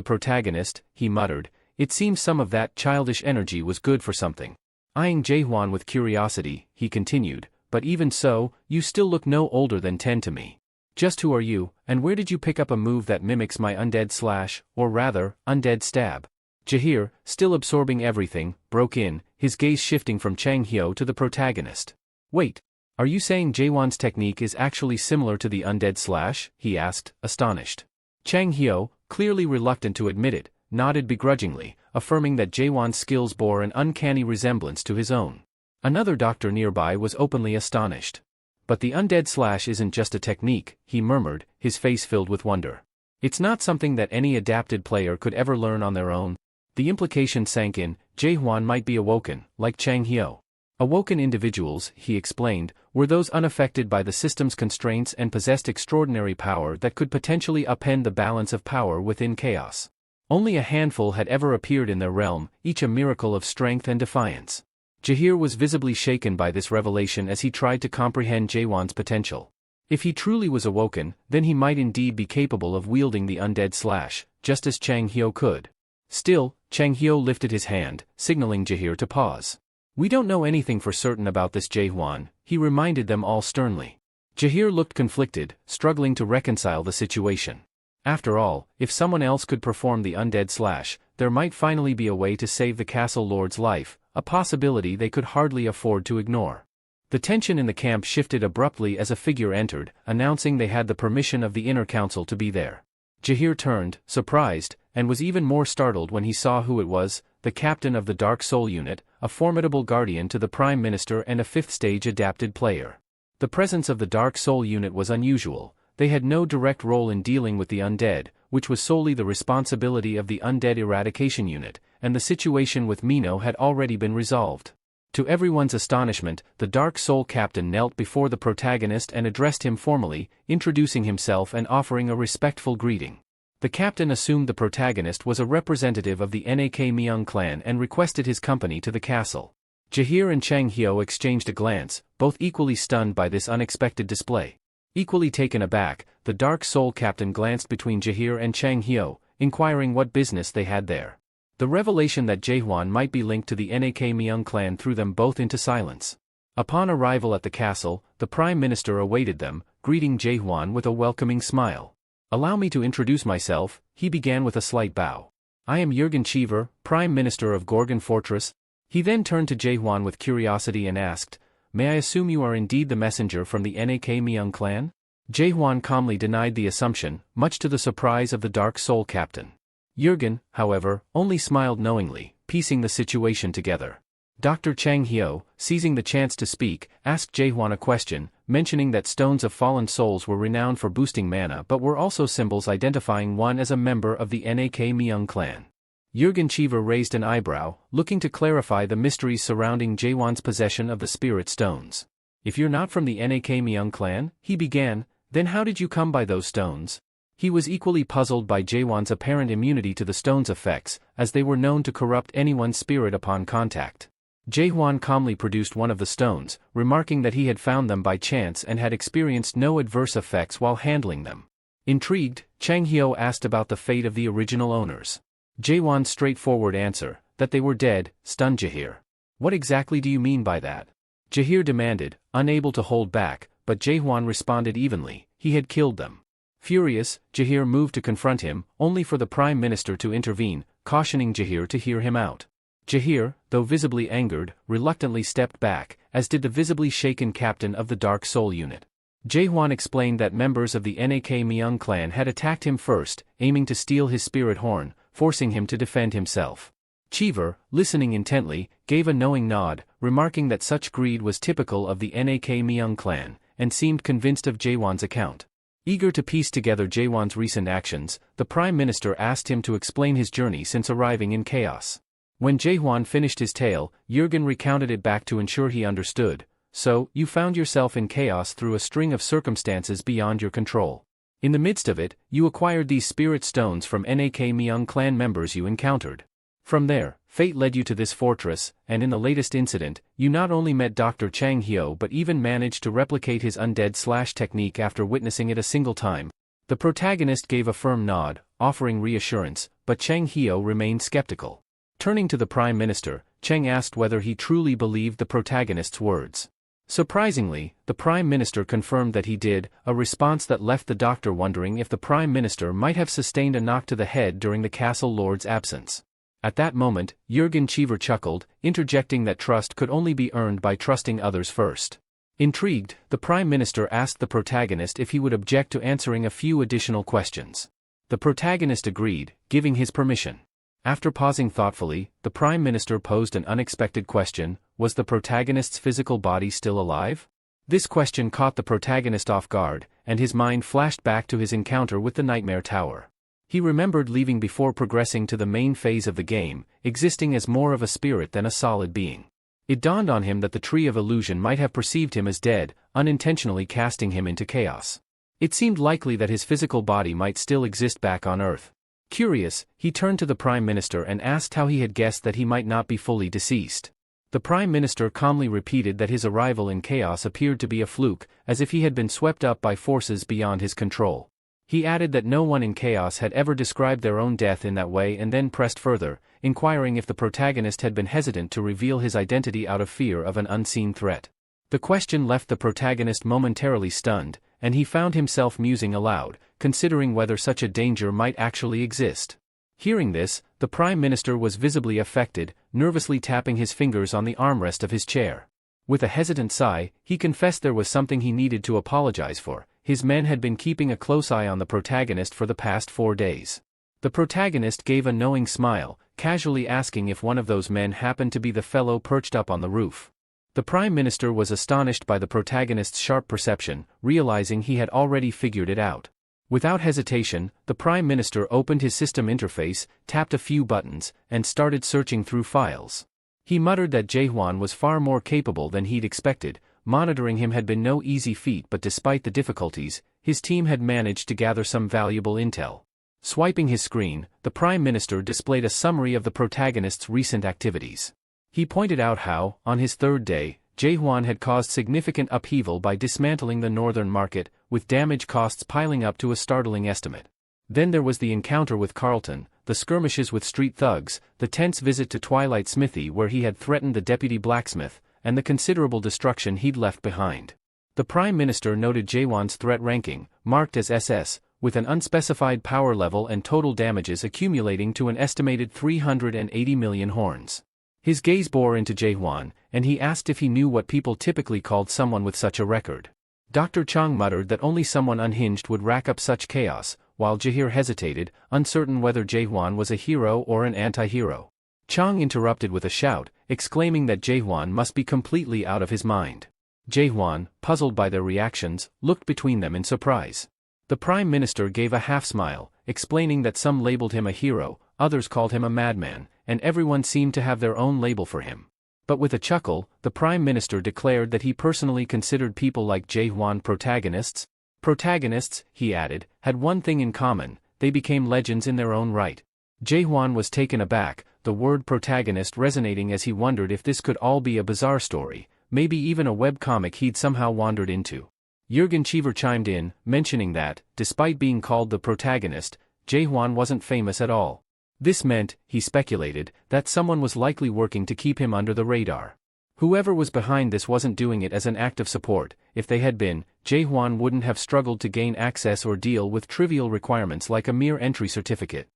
protagonist, he muttered, "It seems some of that childish energy was good for something." Eyeing Jaehwan with curiosity, he continued, "But even so, you still look no older than 10 to me. Just who are you, and where did you pick up a move that mimics my undead slash, or rather, undead stab?" Jahir, still absorbing everything, broke in, his gaze shifting from Chang Hyo to the protagonist. "Wait, are you saying Jaehwan's technique is actually similar to the undead slash?" he asked, astonished. Chang Hyo, clearly reluctant to admit it, nodded begrudgingly, affirming that Jaehwan's skills bore an uncanny resemblance to his own. Another doctor nearby was openly astonished. "But the undead slash isn't just a technique," he murmured, his face filled with wonder. "It's not something that any adapted player could ever learn on their own." The implication sank in, Jaehwan might be awoken, like Chang Hyo. Awoken individuals, he explained, were those unaffected by the system's constraints and possessed extraordinary power that could potentially upend the balance of power within chaos. Only a handful had ever appeared in their realm, each a miracle of strength and defiance. Jahir was visibly shaken by this revelation as he tried to comprehend Jaehwan's potential. If he truly was awoken, then he might indeed be capable of wielding the undead slash, just as Chang Hyo could. Still, Chang Hyo lifted his hand, signaling Jahir to pause. "We don't know anything for certain about this Jaehwan," he reminded them all sternly. Jahir looked conflicted, struggling to reconcile the situation. After all, if someone else could perform the undead slash, there might finally be a way to save the castle lord's life, a possibility they could hardly afford to ignore. The tension in the camp shifted abruptly as a figure entered, announcing they had the permission of the inner council to be there. Jahir turned, surprised, and was even more startled when he saw who it was, the captain of the Dark Soul unit, a formidable guardian to the Prime Minister and a fifth-stage adapted player. The presence of the Dark Soul unit was unusual. They had no direct role in dealing with the undead, which was solely the responsibility of the Undead Eradication Unit, and the situation with Mino had already been resolved. To everyone's astonishment, the Dark Soul captain knelt before the protagonist and addressed him formally, introducing himself and offering a respectful greeting. The captain assumed the protagonist was a representative of the Nak Myung clan and requested his company to the castle. Jahir and Chang Hyo exchanged a glance, both equally stunned by this unexpected display. Equally taken aback, the Dark Soul captain glanced between Jahir and Chang Hyo, inquiring what business they had there. The revelation that Jaehwan might be linked to the Nak Myung clan threw them both into silence. Upon arrival at the castle, the Prime Minister awaited them, greeting Jaehwan with a welcoming smile. "Allow me to introduce myself," he began with a slight bow. "I am Jürgen Cheever, Prime Minister of Gorgon Fortress." He then turned to Jaehwan with curiosity and asked, "May I assume you are indeed the messenger from the Nak Myung clan?" Jaehwan calmly denied the assumption, much to the surprise of the Dark Soul captain. Jürgen, however, only smiled knowingly, piecing the situation together. Dr. Chang Hyo, seizing the chance to speak, asked Jaehwan a question, mentioning that stones of fallen souls were renowned for boosting mana but were also symbols identifying one as a member of the Nak Myung clan. Jürgen Cheever raised an eyebrow, looking to clarify the mysteries surrounding Jaehwan's possession of the spirit stones. "If you're not from the Nak Myung clan," he began, "then how did you come by those stones?" He was equally puzzled by Jaehwan's apparent immunity to the stone's effects, as they were known to corrupt anyone's spirit upon contact. Jaehwan calmly produced one of the stones, remarking that he had found them by chance and had experienced no adverse effects while handling them. Intrigued, Chang Hyo asked about the fate of the original owners. Jaehwan's straightforward answer, that they were dead, stunned Jahir. "What exactly do you mean by that?" Jahir demanded, unable to hold back, but Jaehwan responded evenly, he had killed them. Furious, Jahir moved to confront him, only for the Prime Minister to intervene, cautioning Jahir to hear him out. Jahir, though visibly angered, reluctantly stepped back, as did the visibly shaken captain of the Dark Soul unit. Jaehwan explained that members of the Nak Myung clan had attacked him first, aiming to steal his spirit horn, forcing him to defend himself. Cheever, listening intently, gave a knowing nod, remarking that such greed was typical of the Nak Myung clan, and seemed convinced of Jaewon's account. Eager to piece together Jaewon's recent actions, the Prime Minister asked him to explain his journey since arriving in chaos. When Jaewon finished his tale, Jurgen recounted it back to ensure he understood. So, you found yourself in chaos through a string of circumstances beyond your control. In the midst of it, you acquired these spirit stones from Nak Myung clan members you encountered. From there, fate led you to this fortress, and in the latest incident, you not only met Dr. Chang Hyo but even managed to replicate his undead technique after witnessing it a single time. The protagonist gave a firm nod, offering reassurance, but Chang Hyo remained skeptical. Turning to the Prime Minister, Chang asked whether he truly believed the protagonist's words. Surprisingly, the Prime Minister confirmed that he did, a response that left the doctor wondering if the Prime Minister might have sustained a knock to the head during the castle lord's absence. At that moment, Jurgen Cheever chuckled, interjecting that trust could only be earned by trusting others first. Intrigued, the Prime Minister asked the protagonist if he would object to answering a few additional questions. The protagonist agreed, giving his permission. After pausing thoughtfully, the Prime Minister posed an unexpected question: was the protagonist's physical body still alive? This question caught the protagonist off guard, and his mind flashed back to his encounter with the Nightmare Tower. He remembered leaving before progressing to the main phase of the game, existing as more of a spirit than a solid being. It dawned on him that the Tree of Illusion might have perceived him as dead, unintentionally casting him into chaos. It seemed likely that his physical body might still exist back on Earth. Curious, he turned to the Prime Minister and asked how he had guessed that he might not be fully deceased. The Prime Minister calmly repeated that his arrival in chaos appeared to be a fluke, as if he had been swept up by forces beyond his control. He added that no one in chaos had ever described their own death in that way, and then pressed further, inquiring if the protagonist had been hesitant to reveal his identity out of fear of an unseen threat. The question left the protagonist momentarily stunned, and he found himself musing aloud, considering whether such a danger might actually exist. Hearing this, the Prime Minister was visibly affected, nervously tapping his fingers on the armrest of his chair. With a hesitant sigh, he confessed there was something he needed to apologize for. His men had been keeping a close eye on the protagonist for the past 4 days. The protagonist gave a knowing smile, casually asking if one of those men happened to be the fellow perched up on the roof. The Prime Minister was astonished by the protagonist's sharp perception, realizing he had already figured it out. Without hesitation, the Prime Minister opened his system interface, tapped a few buttons, and started searching through files. He muttered that Jaewon was far more capable than he'd expected. Monitoring him had been no easy feat, but despite the difficulties, his team had managed to gather some valuable intel. Swiping his screen, the Prime Minister displayed a summary of the protagonist's recent activities. He pointed out how, on his 3rd day, Jaewon had caused significant upheaval by dismantling the northern market, with damage costs piling up to a startling estimate. Then there was the encounter with Carlton, the skirmishes with street thugs, the tense visit to Twilight Smithy where he had threatened the deputy blacksmith, and the considerable destruction he'd left behind. The Prime Minister noted Jaewon's threat ranking, marked as SS, with an unspecified power level and total damages accumulating to an estimated 380 million horns. His gaze bore into Jaewon, and he asked if he knew what people typically called someone with such a record. Dr. Chang muttered that only someone unhinged would rack up such chaos, while Jaheir hesitated, uncertain whether Jaewon was a hero or an anti-hero. Chang interrupted with a shout, exclaiming that Jaewon must be completely out of his mind. Jaewon, puzzled by their reactions, looked between them in surprise. The Prime Minister gave a half-smile, explaining that some labeled him a hero, others called him a madman, and everyone seemed to have their own label for him. But with a chuckle, the Prime Minister declared that he personally considered people like Jaewon protagonists. Protagonists, he added, had one thing in common: they became legends in their own right. Jaewon was taken aback, the word protagonist resonating as he wondered if this could all be a bizarre story, maybe even a webcomic he'd somehow wandered into. Jurgen Cheever chimed in, mentioning that, despite being called the protagonist, Jaewon wasn't famous at all. This meant, he speculated, that someone was likely working to keep him under the radar. Whoever was behind this wasn't doing it as an act of support. If they had been, Jaewon wouldn't have struggled to gain access or deal with trivial requirements like a mere entry certificate.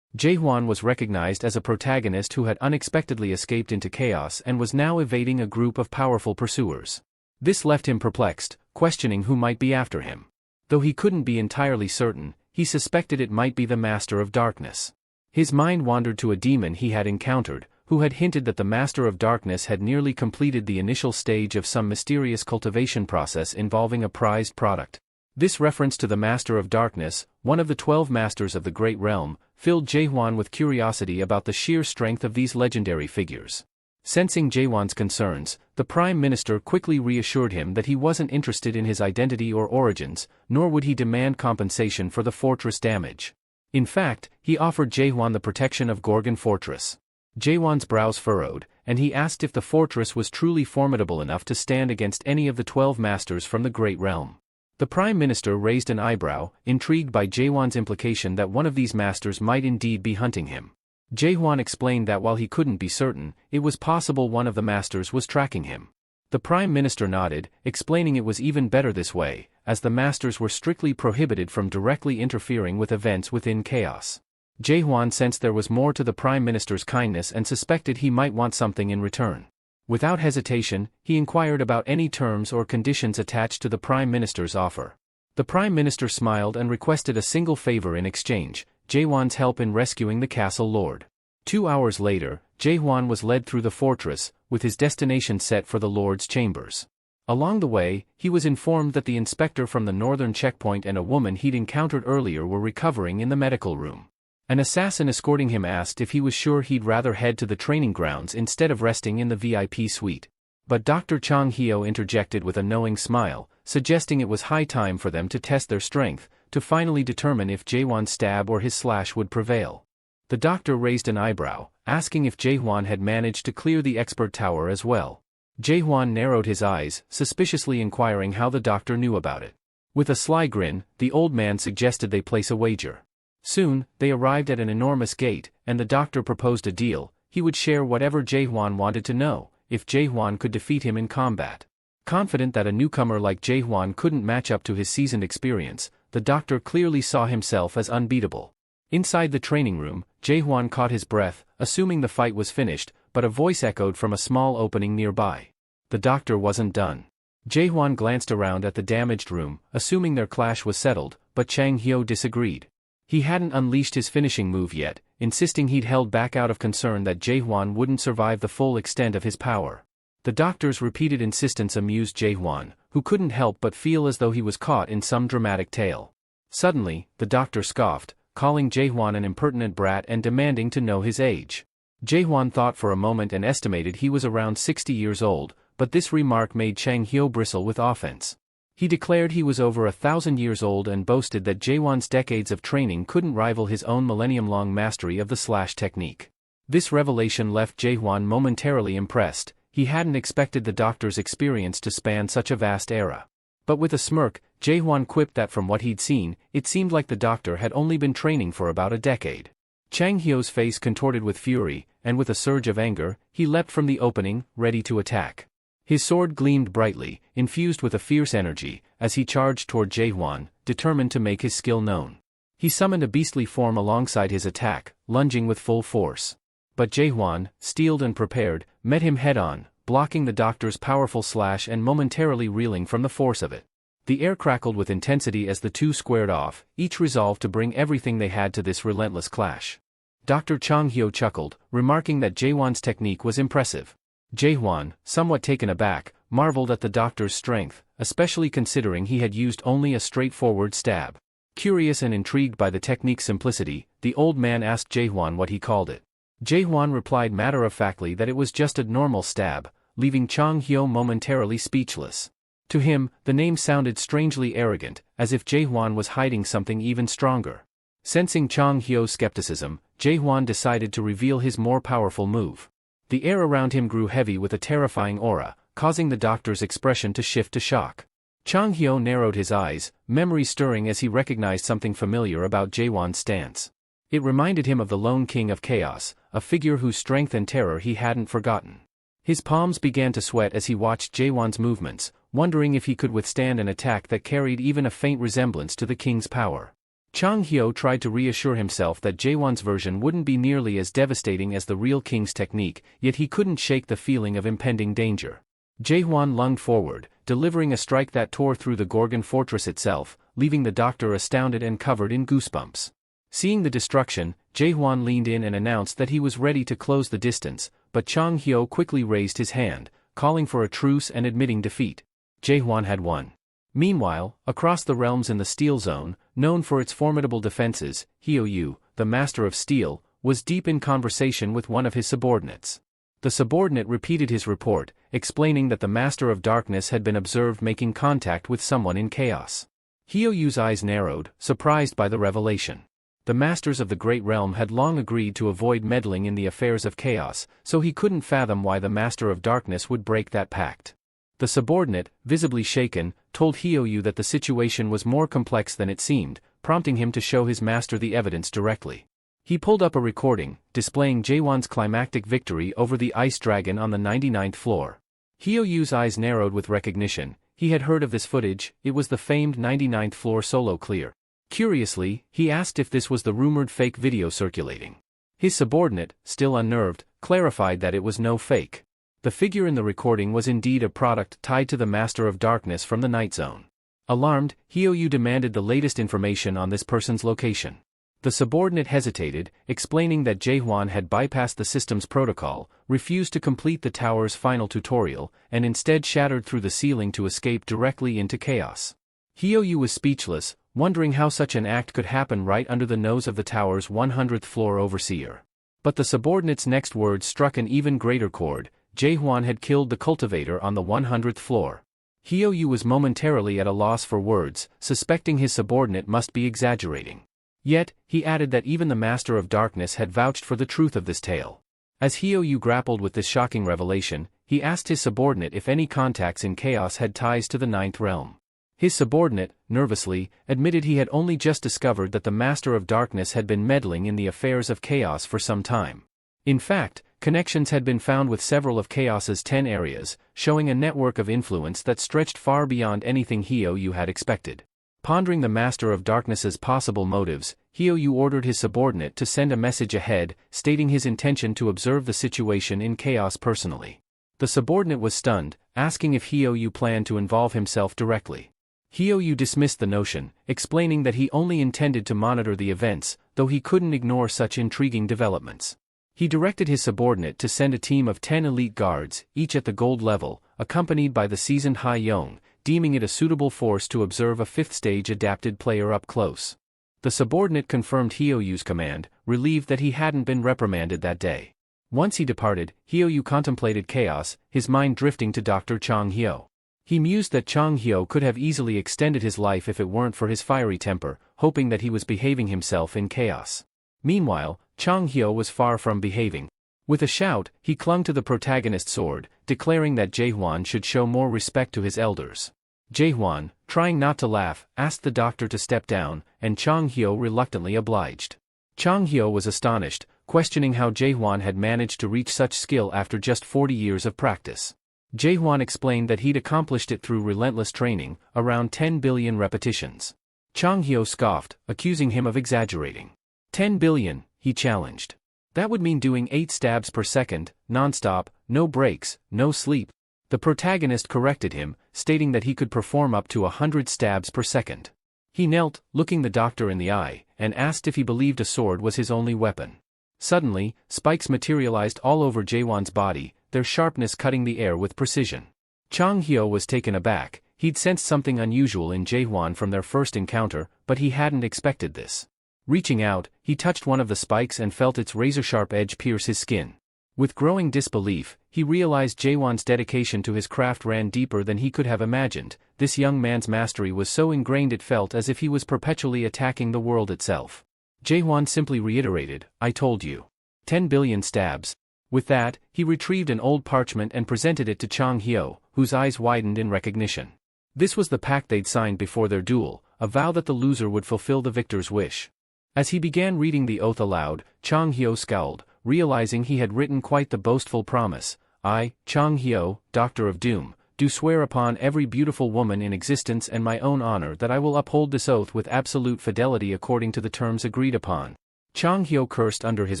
Jaewon was recognized as a protagonist who had unexpectedly escaped into chaos and was now evading a group of powerful pursuers. This left him perplexed, questioning who might be after him. Though he couldn't be entirely certain, he suspected it might be the Master of Darkness. His mind wandered to a demon he had encountered, who had hinted that the Master of Darkness had nearly completed the initial stage of some mysterious cultivation process involving a prized product. This reference to the Master of Darkness, one of the 12 Masters of the Great Realm, filled Jae-hwan with curiosity about the sheer strength of these legendary figures. Sensing Jae-hwan's concerns, the Prime Minister quickly reassured him that he wasn't interested in his identity or origins, nor would he demand compensation for the fortress damage. In fact, he offered Jae-hwan the protection of Gorgon Fortress. Jae-hwan's brows furrowed, and he asked if the fortress was truly formidable enough to stand against any of the 12 Masters from the Great Realm. The Prime Minister raised an eyebrow, intrigued by Jae-hwan's implication that one of these masters might indeed be hunting him. Jae-hwan explained that while he couldn't be certain, it was possible one of the masters was tracking him. The Prime Minister nodded, explaining it was even better this way, as the masters were strictly prohibited from directly interfering with events within chaos. Jae-hwan sensed there was more to the Prime Minister's kindness and suspected he might want something in return. Without hesitation, he inquired about any terms or conditions attached to the Prime Minister's offer. The Prime Minister smiled and requested a single favor in exchange: Jae-hwan's help in rescuing the castle lord. 2 hours later, Jae-hwan was led through the fortress, with his destination set for the lord's chambers. Along the way, he was informed that the inspector from the northern checkpoint and a woman he'd encountered earlier were recovering in the medical room. An assassin escorting him asked if he was sure he'd rather head to the training grounds instead of resting in the VIP suite. But Dr. Chang Hyo interjected with a knowing smile, suggesting it was high time for them to test their strength, to finally determine if Jae-hwan's stab or his slash would prevail. The doctor raised an eyebrow, asking if Jae-hwan had managed to clear the expert tower as well. Jae-hwan narrowed his eyes, suspiciously inquiring how the doctor knew about it. With a sly grin, the old man suggested they place a wager. Soon, they arrived at an enormous gate, and the doctor proposed a deal: he would share whatever Jae-hwan wanted to know, if Jae-hwan could defeat him in combat. Confident that a newcomer like Jae-hwan couldn't match up to his seasoned experience, the doctor clearly saw himself as unbeatable. Inside the training room, Jae-hwan caught his breath, assuming the fight was finished, but a voice echoed from a small opening nearby. The doctor wasn't done. Jae-hwan glanced around at the damaged room, assuming their clash was settled, but Chang Hyo disagreed. He hadn't unleashed his finishing move yet, insisting he'd held back out of concern that Jae-hwan wouldn't survive the full extent of his power. The doctor's repeated insistence amused Jae-hwan, who couldn't help but feel as though he was caught in some dramatic tale. Suddenly, the doctor scoffed, calling Jae-hwan an impertinent brat and demanding to know his age. Jae-hwan thought for a moment and estimated he was around 60 years old, but this remark made Chang Hyo bristle with offense. He declared he was over 1,000 years old and boasted that Jae-hwan's decades of training couldn't rival his own millennium-long mastery of the slash technique. This revelation left Jae-hwan momentarily impressed. He hadn't expected the doctor's experience to span such a vast era. But with a smirk, Jae-hwan quipped that from what he'd seen, it seemed like the doctor had only been training for about a decade. Chang Hyo's face contorted with fury, and with a surge of anger, he leapt from the opening, ready to attack. His sword gleamed brightly, infused with a fierce energy, as he charged toward Jae-hwan, determined to make his skill known. He summoned a beastly form alongside his attack, lunging with full force. But Jae-hwan, steeled and prepared, met him head-on, blocking the doctor's powerful slash and momentarily reeling from the force of it. The air crackled with intensity as the two squared off, each resolved to bring everything they had to this relentless clash. Dr. Chang Hyo chuckled, remarking that Jae-hwan's technique was impressive. Jae-hwan, somewhat taken aback, marveled at the doctor's strength, especially considering he had used only a straightforward stab. Curious and intrigued by the technique's simplicity, the old man asked Jae-hwan what he called it. Jae-hwan replied matter-of-factly that it was just a normal stab, leaving Chang Hyo momentarily speechless. To him, the name sounded strangely arrogant, as if Jae-hwan was hiding something even stronger. Sensing Chang Hyo's skepticism, Jae-hwan decided to reveal his more powerful move. The air around him grew heavy with a terrifying aura, causing the doctor's expression to shift to shock. Chang Hyo narrowed his eyes, memory stirring as he recognized something familiar about Jae-hwan's stance. It reminded him of the lone king of chaos, a figure whose strength and terror he hadn't forgotten. His palms began to sweat as he watched Jae-hwan's movements, wondering if he could withstand an attack that carried even a faint resemblance to the king's power. Chang Hyo tried to reassure himself that Jae-hwan's version wouldn't be nearly as devastating as the real king's technique, yet he couldn't shake the feeling of impending danger. Jae-hwan lunged forward, delivering a strike that tore through the Gorgon fortress itself, leaving the doctor astounded and covered in goosebumps. Seeing the destruction, Jae-hwan leaned in and announced that he was ready to close the distance, but Chang Hyo quickly raised his hand, calling for a truce and admitting defeat. Jaehwan had won. Meanwhile, across the realms in the Steel Zone, known for its formidable defenses, Hyo-yu, the Master of Steel, was deep in conversation with one of his subordinates. The subordinate repeated his report, explaining that the Master of Darkness had been observed making contact with someone in chaos. Hyo-yu's eyes narrowed, surprised by the revelation. The Masters of the Great Realm had long agreed to avoid meddling in the affairs of chaos, so he couldn't fathom why the Master of Darkness would break that pact. The subordinate, visibly shaken, told Hyo-yu that the situation was more complex than it seemed, prompting him to show his master the evidence directly. He pulled up a recording, displaying Jaehwan's climactic victory over the ice dragon on the 99th floor. Hyo-yu's eyes narrowed with recognition. He had heard of this footage. It was the famed 99th floor solo clear. Curiously, he asked if this was the rumored fake video circulating. His subordinate, still unnerved, clarified that it was no fake. The figure in the recording was indeed a product tied to the Master of Darkness from the Night Zone. Alarmed, Hyo-yu demanded the latest information on this person's location. The subordinate hesitated, explaining that Jaehwan had bypassed the system's protocol, refused to complete the tower's final tutorial, and instead shattered through the ceiling to escape directly into chaos. Hyo-yu was speechless, wondering how such an act could happen right under the nose of the tower's 100th floor overseer. But the subordinate's next words struck an even greater chord. Jaehwan had killed the cultivator on the 100th floor. Hyo-yu was momentarily at a loss for words, suspecting his subordinate must be exaggerating. Yet, he added that even the Master of Darkness had vouched for the truth of this tale. As Hyo-yu grappled with this shocking revelation, he asked his subordinate if any contacts in chaos had ties to the Ninth Realm. His subordinate, nervously, admitted he had only just discovered that the Master of Darkness had been meddling in the affairs of chaos for some time. In fact, connections had been found with several of Chaos's 10 areas, showing a network of influence that stretched far beyond anything Hyo-yu had expected. Pondering the Master of Darkness's possible motives, Hyo-yu ordered his subordinate to send a message ahead, stating his intention to observe the situation in chaos personally. The subordinate was stunned, asking if Hyo-yu planned to involve himself directly. Hyo-yu dismissed the notion, explaining that he only intended to monitor the events, though he couldn't ignore such intriguing developments. He directed his subordinate to send a team of 10 elite guards, each at the gold level, accompanied by the seasoned Ha-young, deeming it a suitable force to observe a fifth-stage adapted player up close. The subordinate confirmed Hyo-yu's command, relieved that he hadn't been reprimanded that day. Once he departed, Hyo-yu contemplated chaos, his mind drifting to Dr. Chang Hyo. He mused that Chang Hyo could have easily extended his life if it weren't for his fiery temper, hoping that he was behaving himself in chaos. Meanwhile, Chang Hyo was far from behaving. With a shout, he clung to the protagonist's sword, declaring that Jaehwan should show more respect to his elders. Jaehwan, trying not to laugh, asked the doctor to step down, and Chang Hyo reluctantly obliged. Chang Hyo was astonished, questioning how Jaehwan had managed to reach such skill after just 40 years of practice. Jaehwan explained that he'd accomplished it through relentless training, around 10 billion repetitions. Chang Hyo scoffed, accusing him of exaggerating. 10 billion, he challenged. That would mean doing 8 stabs per second, non-stop, no breaks, no sleep. The protagonist corrected him, stating that he could perform up to 100 stabs per second. He knelt, looking the doctor in the eye, and asked if he believed a sword was his only weapon. Suddenly, spikes materialized all over Jaehwan's body, their sharpness cutting the air with precision. Chang Hyo was taken aback. He'd sensed something unusual in Jaehwan from their first encounter, but he hadn't expected this. Reaching out, he touched one of the spikes and felt its razor-sharp edge pierce his skin. With growing disbelief, he realized Jaehwan's dedication to his craft ran deeper than he could have imagined. This young man's mastery was so ingrained it felt as if he was perpetually attacking the world itself. Jaehwan simply reiterated, "I told you. 10 billion stabs." With that, he retrieved an old parchment and presented it to Chang Hyo, whose eyes widened in recognition. This was the pact they'd signed before their duel, a vow that the loser would fulfill the victor's wish. As he began reading the oath aloud, Chang Hyo scowled, realizing he had written quite the boastful promise. "I, Chang Hyo, Doctor of Doom, do swear upon every beautiful woman in existence and my own honor that I will uphold this oath with absolute fidelity according to the terms agreed upon." Chang Hyo cursed under his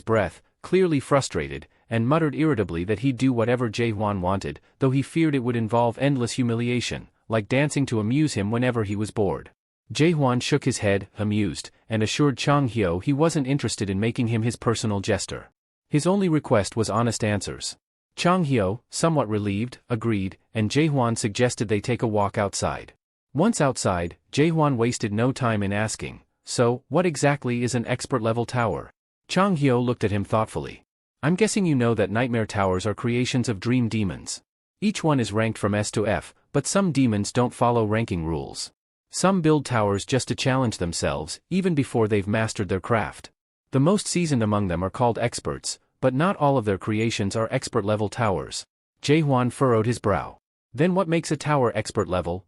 breath, clearly frustrated, and muttered irritably that he'd do whatever Jaehwan wanted, though he feared it would involve endless humiliation, like dancing to amuse him whenever he was bored. Jaehwan shook his head, amused, and assured Chang Hyo he wasn't interested in making him his personal jester. His only request was honest answers. Chang Hyo, somewhat relieved, agreed, and Jaehwan suggested they take a walk outside. Once outside, Jaehwan wasted no time in asking, "So, what exactly is an expert-level tower?" Chang Hyo looked at him thoughtfully. "I'm guessing you know that nightmare towers are creations of dream demons. Each one is ranked from S to F, but some demons don't follow ranking rules. Some build towers just to challenge themselves, even before they've mastered their craft. The most seasoned among them are called experts, but not all of their creations are expert-level towers." Jaehwan furrowed his brow. "Then what makes a tower expert-level?"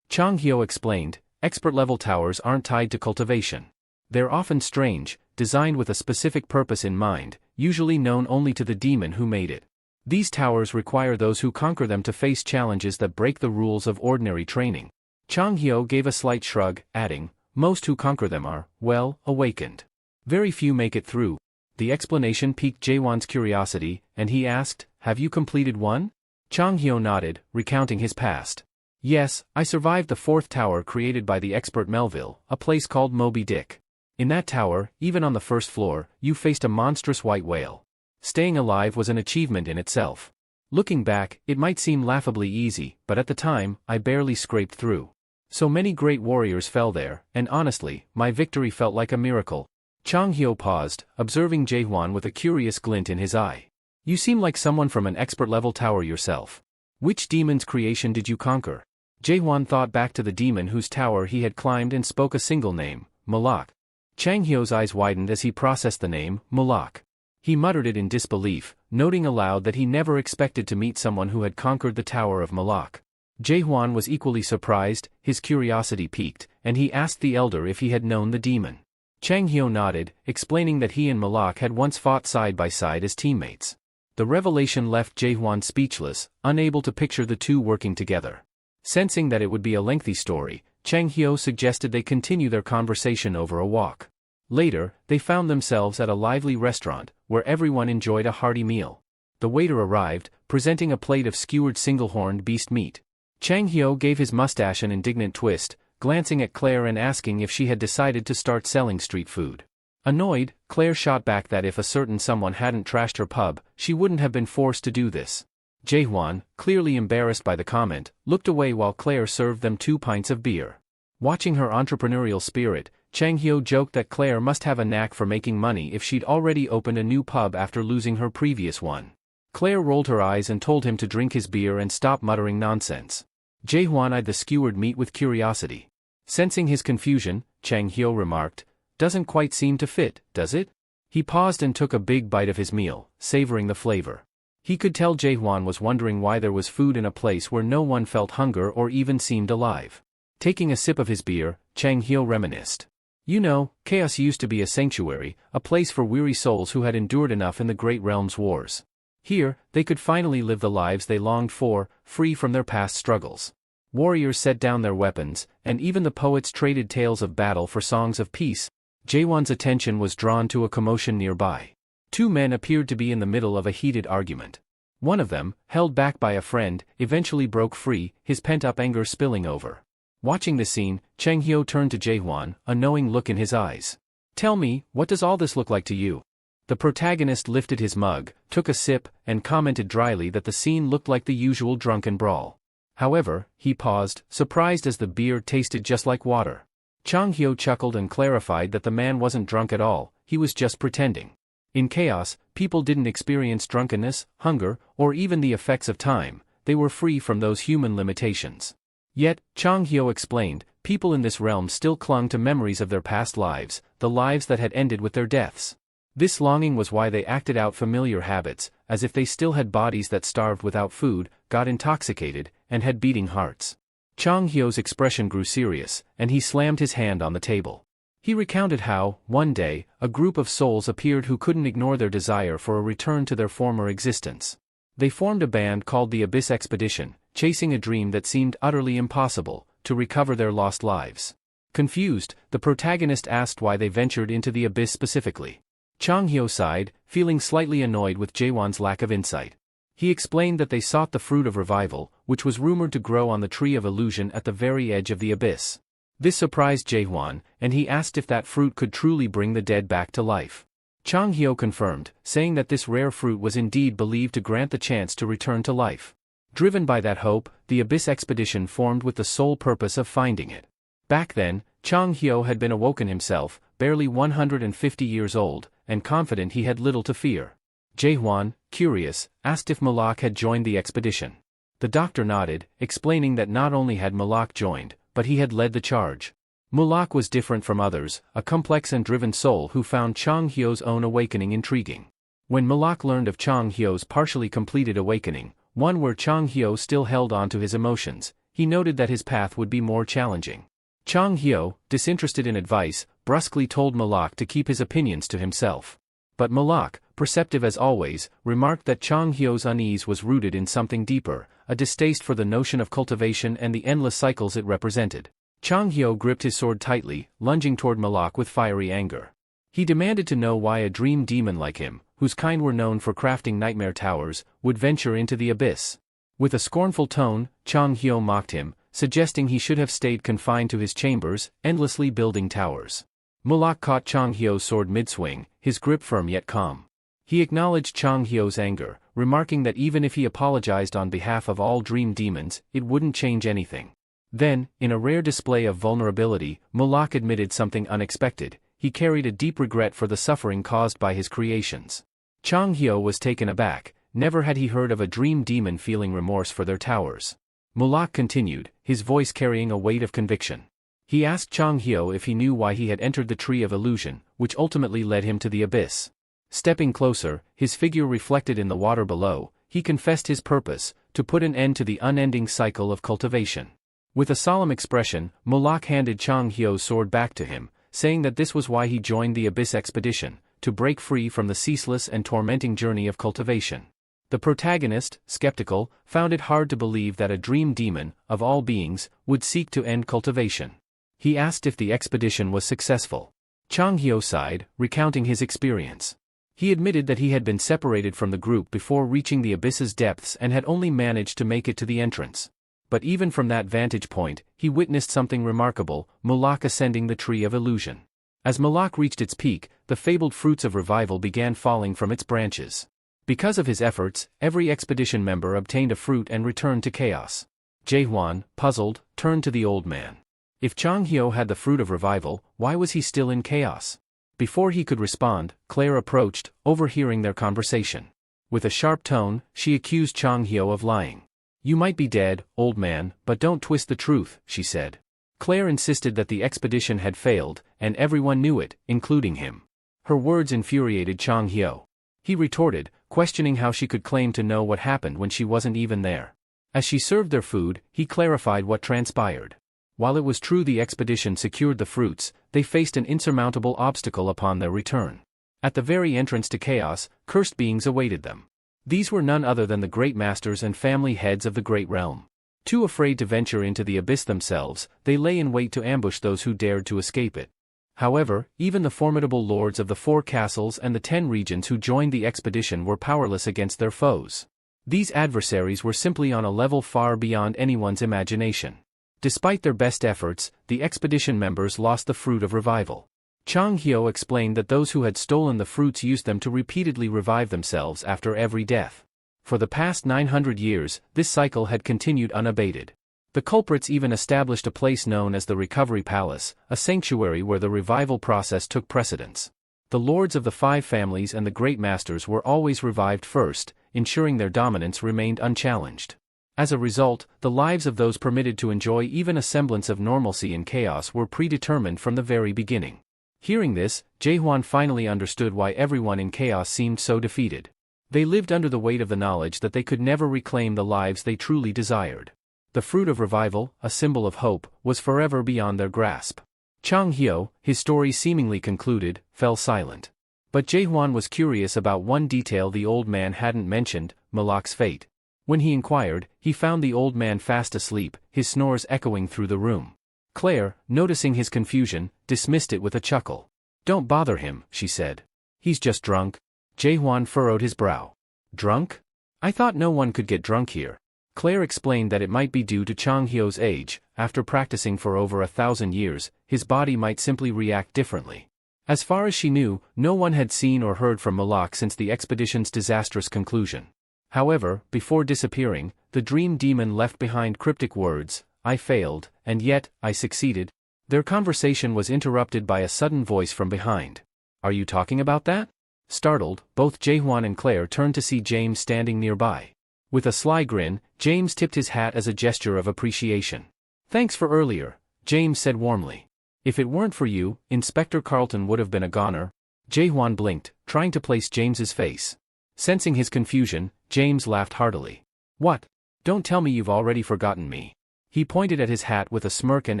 Chang Hyo explained, "Expert-level towers aren't tied to cultivation. They're often strange, designed with a specific purpose in mind, usually known only to the demon who made it. These towers require those who conquer them to face challenges that break the rules of ordinary training." Chang Hyo gave a slight shrug, adding, "Most who conquer them are, well, awakened. Very few make it through." The explanation piqued Jaehwan's curiosity, and he asked, "Have you completed one?" Chang Hyo nodded, recounting his past. "Yes, I survived the fourth tower created by the expert Melville, a place called Moby Dick. In that tower, even on the first floor, you faced a monstrous white whale. Staying alive was an achievement in itself. Looking back, it might seem laughably easy, but at the time, I barely scraped through. So many great warriors fell there, and honestly, my victory felt like a miracle." Chang Hyo paused, observing Jaehwan with a curious glint in his eye. "You seem like someone from an expert-level tower yourself. Which demon's creation did you conquer?" Jaehwan thought back to the demon whose tower he had climbed and spoke a single name, Malak. Chang Hyo's eyes widened as he processed the name, Malak. He muttered it in disbelief, noting aloud that he never expected to meet someone who had conquered the tower of Malak. Jaehwan was equally surprised, his curiosity piqued, and he asked the elder if he had known the demon. Chang Hyo nodded, explaining that he and Malak had once fought side by side as teammates. The revelation left Jaehwan speechless, unable to picture the two working together. Sensing that it would be a lengthy story, Chang Hyo suggested they continue their conversation over a walk. Later, they found themselves at a lively restaurant, where everyone enjoyed a hearty meal. The waiter arrived, presenting a plate of skewered single-horned beast meat. Chang Hyo gave his mustache an indignant twist, glancing at Claire and asking if she had decided to start selling street food. Annoyed, Claire shot back that if a certain someone hadn't trashed her pub, she wouldn't have been forced to do this. Jaehwan, clearly embarrassed by the comment, looked away while Claire served them 2 pints of beer. Watching her entrepreneurial spirit, Chang Hyo joked that Claire must have a knack for making money if she'd already opened a new pub after losing her previous one. Claire rolled her eyes and told him to drink his beer and stop muttering nonsense. Jaehwan eyed the skewered meat with curiosity. Sensing his confusion, Chang Hyo remarked, "Doesn't quite seem to fit, does it?" He paused and took a big bite of his meal, savoring the flavor. He could tell Jaehwan was wondering why there was food in a place where no one felt hunger or even seemed alive. Taking a sip of his beer, Chang Hyo reminisced. "You know, chaos used to be a sanctuary, a place for weary souls who had endured enough in the Great Realm's wars. Here, they could finally live the lives they longed for, free from their past struggles. Warriors set down their weapons, and even the poets traded tales of battle for songs of peace." Jaehwan's attention was drawn to a commotion nearby. 2 men appeared to be in the middle of a heated argument. One of them, held back by a friend, eventually broke free, his pent-up anger spilling over. Watching the scene, Chang Hyo turned to Jaehwan, a knowing look in his eyes. "Tell me, what does all this look like to you?" The protagonist lifted his mug, took a sip, and commented dryly that the scene looked like the usual drunken brawl. However, he paused, surprised as the beer tasted just like water. Chang Hyo chuckled and clarified that the man wasn't drunk at all, he was just pretending. In chaos, people didn't experience drunkenness, hunger, or even the effects of time, they were free from those human limitations. Yet, Chang Hyo explained, people in this realm still clung to memories of their past lives, the lives that had ended with their deaths. This longing was why they acted out familiar habits, as if they still had bodies that starved without food, got intoxicated, and had beating hearts. Chang Hyo's expression grew serious, and he slammed his hand on the table. He recounted how, one day, a group of souls appeared who couldn't ignore their desire for a return to their former existence. They formed a band called the Abyss Expedition, chasing a dream that seemed utterly impossible, to recover their lost lives. Confused, the protagonist asked why they ventured into the abyss specifically. Chang Hyo sighed, feeling slightly annoyed with Jaehwan's lack of insight. He explained that they sought the fruit of revival, which was rumored to grow on the tree of illusion at the very edge of the abyss. This surprised Jaehwan, and he asked if that fruit could truly bring the dead back to life. Chang Hyo confirmed, saying that this rare fruit was indeed believed to grant the chance to return to life. Driven by that hope, the Abyss expedition formed with the sole purpose of finding it. Back then, Chang Hyo had been awoken himself, barely 150 years old, and confident he had little to fear. Jaehwan, curious, asked if Malak had joined the expedition. The doctor nodded, explaining that not only had Malak joined, but he had led the charge. Malak was different from others, a complex and driven soul who found Chang Hyo's own awakening intriguing. When Malak learned of Chang Hyo's partially completed awakening, one where Chang Hyo still held on to his emotions, he noted that his path would be more challenging. Chang Hyo, disinterested in advice, brusquely told Malak to keep his opinions to himself. But Malak, perceptive as always, remarked that Chang Hyo's unease was rooted in something deeper, a distaste for the notion of cultivation and the endless cycles it represented. Chang Hyo gripped his sword tightly, lunging toward Malak with fiery anger. He demanded to know why a dream demon like him, whose kind were known for crafting nightmare towers, would venture into the abyss. With a scornful tone, Chang Hyo mocked him, suggesting he should have stayed confined to his chambers, endlessly building towers. Malak caught Chang Hyo's sword mid-swing, his grip firm yet calm. He acknowledged Chang Hyo's anger, remarking that even if he apologized on behalf of all dream demons, it wouldn't change anything. Then, in a rare display of vulnerability, Malak admitted something unexpected. He carried a deep regret for the suffering caused by his creations. Chang Hyo was taken aback. Never had he heard of a dream demon feeling remorse for their towers. Malak continued, his voice carrying a weight of conviction. He asked Chang Hyo if he knew why he had entered the Tree of Illusion, which ultimately led him to the abyss. Stepping closer, his figure reflected in the water below, he confessed his purpose, to put an end to the unending cycle of cultivation. With a solemn expression, Malak handed Chang Hyo's sword back to him, saying that this was why he joined the Abyss expedition, to break free from the ceaseless and tormenting journey of cultivation. The protagonist, skeptical, found it hard to believe that a dream demon, of all beings, would seek to end cultivation. He asked if the expedition was successful. Chang Hyo sighed, recounting his experience. He admitted that he had been separated from the group before reaching the abyss's depths and had only managed to make it to the entrance. But even from that vantage point, he witnessed something remarkable, Malak ascending the Tree of Illusion. As Malak reached its peak, the fabled fruits of revival began falling from its branches. Because of his efforts, every expedition member obtained a fruit and returned to chaos. Jaehwan, puzzled, turned to the old man. If Chang Hyo had the fruit of revival, why was he still in chaos? Before he could respond, Claire approached, overhearing their conversation. With a sharp tone, she accused Chang Hyo of lying. "You might be dead, old man, but don't twist the truth," she said. Claire insisted that the expedition had failed, and everyone knew it, including him. Her words infuriated Chang Hyo. He retorted, questioning how she could claim to know what happened when she wasn't even there. As she served their food, he clarified what transpired. While it was true the expedition secured the fruits, they faced an insurmountable obstacle upon their return. At the very entrance to chaos, cursed beings awaited them. These were none other than the great masters and family heads of the great realm. Too afraid to venture into the abyss themselves, they lay in wait to ambush those who dared to escape it. However, even the formidable lords of the 4 castles and the 10 regions who joined the expedition were powerless against their foes. These adversaries were simply on a level far beyond anyone's imagination. Despite their best efforts, the expedition members lost the fruit of revival. Chang Hyo explained that those who had stolen the fruits used them to repeatedly revive themselves after every death. For the past 900 years, this cycle had continued unabated. The culprits even established a place known as the Recovery Palace, a sanctuary where the revival process took precedence. The lords of the 5 families and the great masters were always revived first, ensuring their dominance remained unchallenged. As a result, the lives of those permitted to enjoy even a semblance of normalcy in chaos were predetermined from the very beginning. Hearing this, Jaehwan finally understood why everyone in chaos seemed so defeated. They lived under the weight of the knowledge that they could never reclaim the lives they truly desired. The fruit of revival, a symbol of hope, was forever beyond their grasp. Chang Hyo, his story seemingly concluded, fell silent. But Jaehwan was curious about one detail the old man hadn't mentioned, Malak's fate. When he inquired, he found the old man fast asleep, his snores echoing through the room. Claire, noticing his confusion, dismissed it with a chuckle. "Don't bother him," she said. "He's just drunk." Jaehwan furrowed his brow. "Drunk? I thought no one could get drunk here." Claire explained that it might be due to Chang Hyo's age. After practicing for over 1,000 years, his body might simply react differently. As far as she knew, no one had seen or heard from Malak since the expedition's disastrous conclusion. However, before disappearing, the dream demon left behind cryptic words, "I failed, and yet, I succeeded." Their conversation was interrupted by a sudden voice from behind. "Are you talking about that?" Startled, both Jaehwan and Claire turned to see James standing nearby. With a sly grin, James tipped his hat as a gesture of appreciation. "Thanks for earlier," James said warmly. "If it weren't for you, Inspector Carlton would have been a goner." Jaehwan blinked, trying to place James's face. Sensing his confusion, James laughed heartily. "What? Don't tell me you've already forgotten me." He pointed at his hat with a smirk and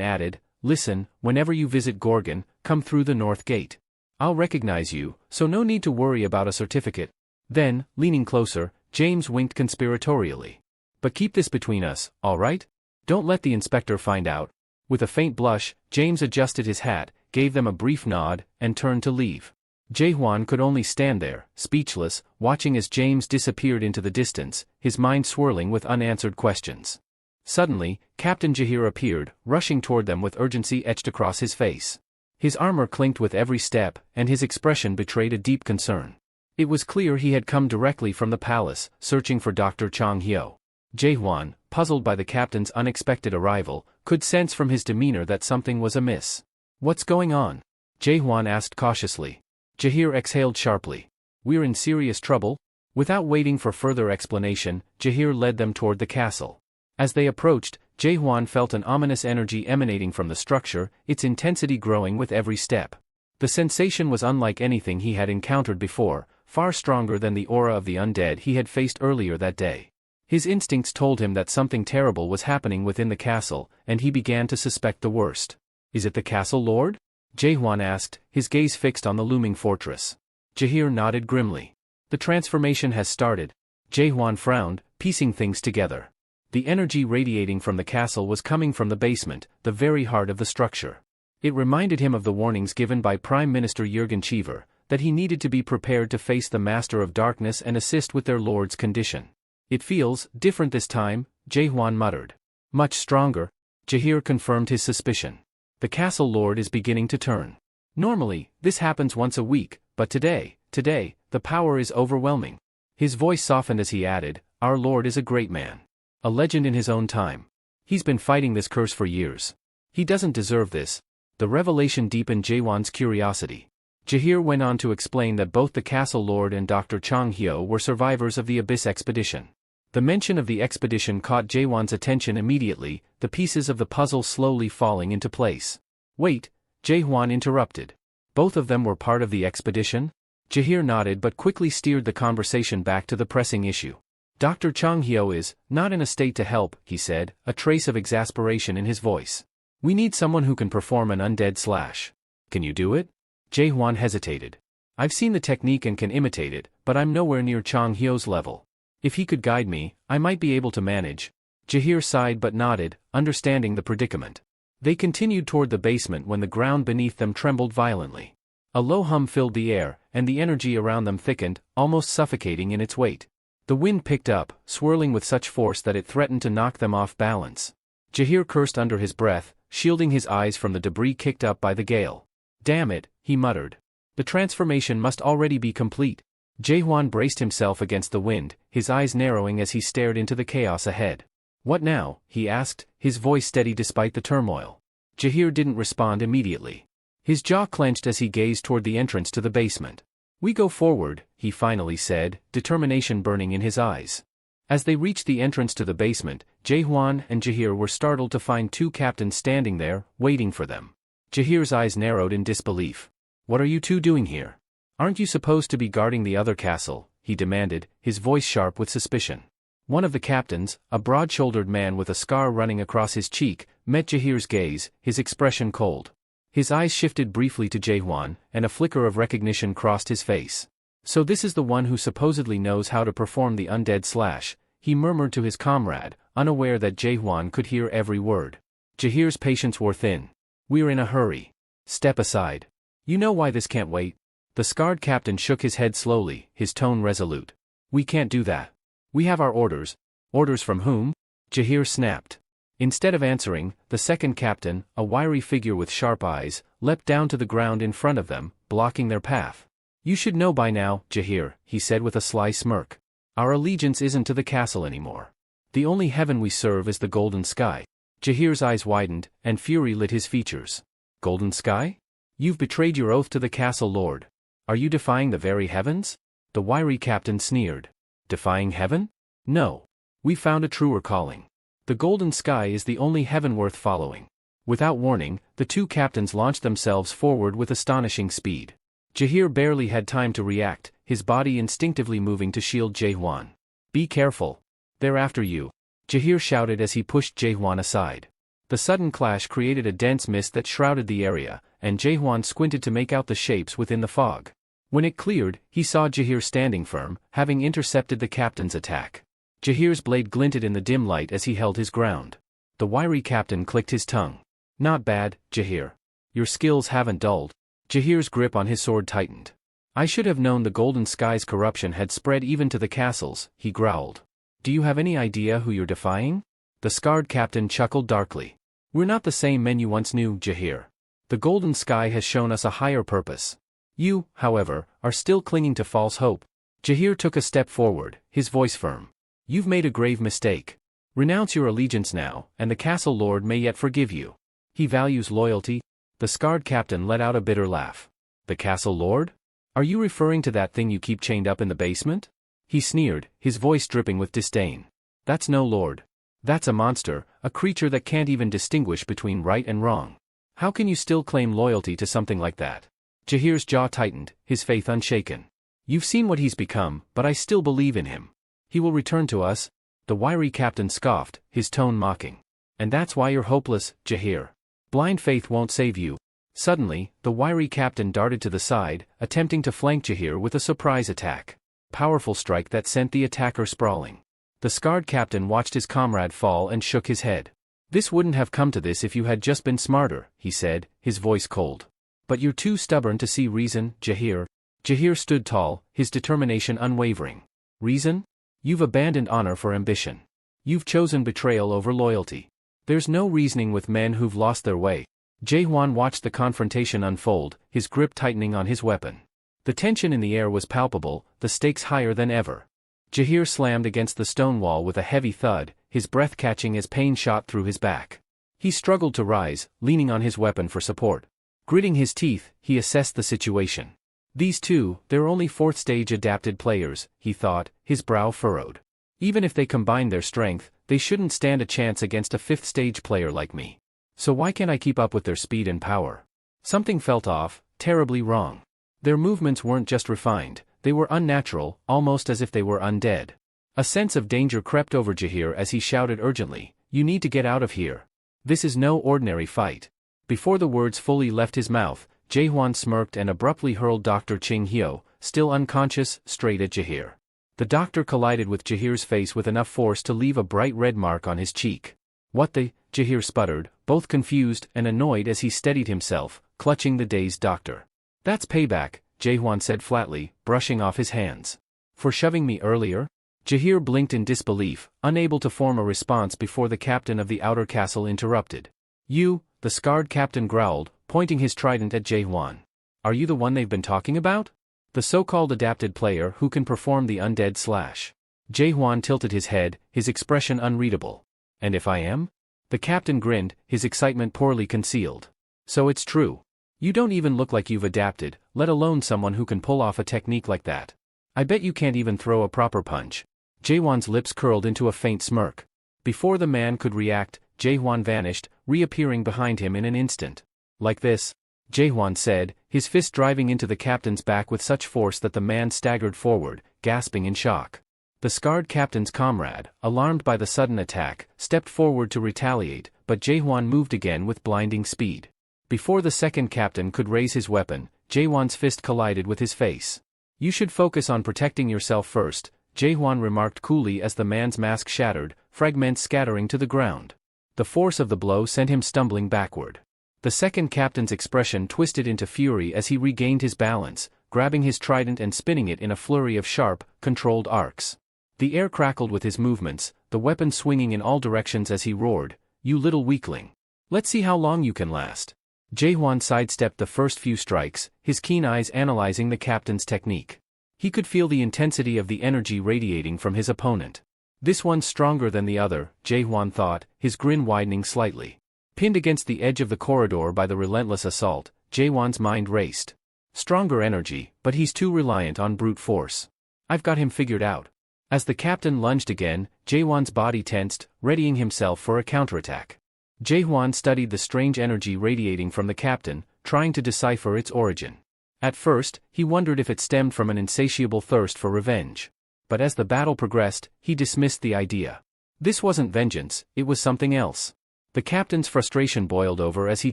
added, "Listen, whenever you visit Gorgon, come through the north gate. I'll recognize you, so no need to worry about a certificate." Then, leaning closer, James winked conspiratorially. "But keep this between us, all right? Don't let the inspector find out." With a faint blush, James adjusted his hat, gave them a brief nod, and turned to leave. Jaehwan could only stand there, speechless, watching as James disappeared into the distance, his mind swirling with unanswered questions. Suddenly, Captain Jahir appeared, rushing toward them with urgency etched across his face. His armor clinked with every step, and his expression betrayed a deep concern. It was clear he had come directly from the palace, searching for Dr. Chang Hyo. Jaehwan, puzzled by the captain's unexpected arrival, could sense from his demeanor that something was amiss. "What's going on?" Jaehwan asked cautiously. Jahir exhaled sharply. "We're in serious trouble?" Without waiting for further explanation, Jahir led them toward the castle. As they approached, Jaehwan felt an ominous energy emanating from the structure, its intensity growing with every step. The sensation was unlike anything he had encountered before, far stronger than the aura of the undead he had faced earlier that day. His instincts told him that something terrible was happening within the castle, and he began to suspect the worst. "Is it the castle lord?" Jaehwan asked, his gaze fixed on the looming fortress. Jahir nodded grimly. "The transformation has started." Jaehwan frowned, piecing things together. The energy radiating from the castle was coming from the basement, the very heart of the structure. It reminded him of the warnings given by Prime Minister Jürgen Cheever, that he needed to be prepared to face the Master of Darkness and assist with their lord's condition. "It feels different this time," Jaehwan muttered. "Much stronger." Jahir confirmed his suspicion. "The castle lord is beginning to turn. Normally, this happens once a week, but today, the power is overwhelming." His voice softened as he added, "Our lord is a great man. A legend in his own time. He's been fighting this curse for years. He doesn't deserve this." The revelation deepened Jaehwan's curiosity. Jahir went on to explain that both the castle lord and Dr. Chang Hyo were survivors of the Abyss expedition. The mention of the expedition caught Jaehwan's attention immediately, the pieces of the puzzle slowly falling into place. "Wait," Jaehwan interrupted. "Both of them were part of the expedition?" Jahir nodded but quickly steered the conversation back to the pressing issue. "Dr. Chang Hyo is not in a state to help," he said, a trace of exasperation in his voice. "We need someone who can perform an undead slash. Can you do it?" Jaehwan hesitated. "I've seen the technique and can imitate it, but I'm nowhere near Chang Hyo's level. If he could guide me, I might be able to manage." Jahir sighed but nodded, understanding the predicament. They continued toward the basement when the ground beneath them trembled violently. A low hum filled the air, and the energy around them thickened, almost suffocating in its weight. The wind picked up, swirling with such force that it threatened to knock them off balance. Jahir cursed under his breath, shielding his eyes from the debris kicked up by the gale. "Damn it," he muttered. "The transformation must already be complete." Jaehwan braced himself against the wind, his eyes narrowing as he stared into the chaos ahead. "What now?" he asked, his voice steady despite the turmoil. Jahir didn't respond immediately. His jaw clenched as he gazed toward the entrance to the basement. "We go forward," he finally said, determination burning in his eyes. As they reached the entrance to the basement, Jaehwan and Jahir were startled to find two captains standing there, waiting for them. Jahir's eyes narrowed in disbelief. "What are you two doing here? Aren't you supposed to be guarding the other castle?" he demanded, his voice sharp with suspicion. One of the captains, a broad-shouldered man with a scar running across his cheek, met Jahir's gaze, his expression cold. His eyes shifted briefly to Jaehwan, and a flicker of recognition crossed his face. "So this is the one who supposedly knows how to perform the undead slash," he murmured to his comrade, unaware that Jaehwan could hear every word. Jahir's patience wore thin. "We're in a hurry. Step aside. You know why this can't wait?" The scarred captain shook his head slowly, his tone resolute. "We can't do that. We have our orders." "Orders from whom?" Jahir snapped. Instead of answering, the second captain, a wiry figure with sharp eyes, leapt down to the ground in front of them, blocking their path. You should know by now, Jahir, he said with a sly smirk. Our allegiance isn't to the castle anymore. The only heaven we serve is the golden sky. Jahir's eyes widened, and fury lit his features. Golden sky? You've betrayed your oath to the castle lord. Are you defying the very heavens? The wiry captain sneered. Defying heaven? No. We found a truer calling. The golden sky is the only heaven worth following. Without warning, the two captains launched themselves forward with astonishing speed. Jahir barely had time to react, his body instinctively moving to shield Jaehwan. Be careful. They're after you, Jahir shouted as he pushed Jaehwan aside. The sudden clash created a dense mist that shrouded the area, and Jaehwan squinted to make out the shapes within the fog. When it cleared, he saw Jahir standing firm, having intercepted the captain's attack. Jahir's blade glinted in the dim light as he held his ground. The wiry captain clicked his tongue. Not bad, Jahir. Your skills haven't dulled. Jahir's grip on his sword tightened. I should have known the golden sky's corruption had spread even to the castles, he growled. Do you have any idea who you're defying? The scarred captain chuckled darkly. We're not the same men you once knew, Jahir. The golden sky has shown us a higher purpose. You, however, are still clinging to false hope. Jahir took a step forward, his voice firm. You've made a grave mistake. Renounce your allegiance now, and the castle lord may yet forgive you. He values loyalty. The scarred captain let out a bitter laugh. The castle lord? Are you referring to that thing you keep chained up in the basement? He sneered, his voice dripping with disdain. That's no lord. That's a monster, a creature that can't even distinguish between right and wrong. How can you still claim loyalty to something like that? Jahir's jaw tightened, his faith unshaken. You've seen what he's become, but I still believe in him. He will return to us. The wiry captain scoffed, his tone mocking. And that's why you're hopeless, Jahir. Blind faith won't save you. Suddenly, the wiry captain darted to the side, attempting to flank Jahir with a surprise attack. Powerful strike that sent the attacker sprawling. The scarred captain watched his comrade fall and shook his head. This wouldn't have come to this if you had just been smarter, he said, his voice cold. But you're too stubborn to see reason, Jahir. Jahir stood tall, his determination unwavering. Reason? You've abandoned honor for ambition. You've chosen betrayal over loyalty. There's no reasoning with men who've lost their way. Jaehwan watched the confrontation unfold, his grip tightening on his weapon. The tension in the air was palpable, the stakes higher than ever. Jahir slammed against the stone wall with a heavy thud, his breath catching as pain shot through his back. He struggled to rise, leaning on his weapon for support. Gritting his teeth, he assessed the situation. These two, they're only fourth-stage adapted players, he thought, his brow furrowed. Even if they combine their strength, they shouldn't stand a chance against a fifth-stage player like me. So why can't I keep up with their speed and power? Something felt off, terribly wrong. Their movements weren't just refined, they were unnatural, almost as if they were undead. A sense of danger crept over Jahir as he shouted urgently, "You need to get out of here. This is no ordinary fight." Before the words fully left his mouth, Jaehwan smirked and abruptly hurled Dr. Ching Hyo, still unconscious, straight at Jahir. The doctor collided with Jahir's face with enough force to leave a bright red mark on his cheek. What the? Jahir sputtered, both confused and annoyed as he steadied himself, clutching the dazed doctor. That's payback, Jaehwan said flatly, brushing off his hands. For shoving me earlier? Jahir blinked in disbelief, unable to form a response before the captain of the outer castle interrupted. You, the scarred captain growled, pointing his trident at Jaehwan. Are you the one they've been talking about? The so-called adapted player who can perform the undead slash. Jaehwan tilted his head, his expression unreadable. And if I am? The captain grinned, his excitement poorly concealed. So it's true. You don't even look like you've adapted, let alone someone who can pull off a technique like that. I bet you can't even throw a proper punch. Jaehwan's lips curled into a faint smirk. Before the man could react, Jaehwan vanished, reappearing behind him in an instant. Like this, Jaehwan said, his fist driving into the captain's back with such force that the man staggered forward, gasping in shock. The scarred captain's comrade, alarmed by the sudden attack, stepped forward to retaliate, but Jaehwan moved again with blinding speed. Before the second captain could raise his weapon, Jaehwan's fist collided with his face. You should focus on protecting yourself first, Jaehwan remarked coolly as the man's mask shattered, fragments scattering to the ground. The force of the blow sent him stumbling backward. The second captain's expression twisted into fury as he regained his balance, grabbing his trident and spinning it in a flurry of sharp, controlled arcs. The air crackled with his movements, the weapon swinging in all directions as he roared, "You little weakling. Let's see how long you can last." Jae-hwan sidestepped the first few strikes, his keen eyes analyzing the captain's technique. He could feel the intensity of the energy radiating from his opponent. This one's stronger than the other, Jae-hwan thought, his grin widening slightly. Pinned against the edge of the corridor by the relentless assault, Jae-hwan's mind raced. Stronger energy, but he's too reliant on brute force. I've got him figured out. As the captain lunged again, Jae-hwan's body tensed, readying himself for a counterattack. Jae-hwan studied the strange energy radiating from the captain, trying to decipher its origin. At first, he wondered if it stemmed from an insatiable thirst for revenge. But as the battle progressed, he dismissed the idea. This wasn't vengeance, it was something else. The captain's frustration boiled over as he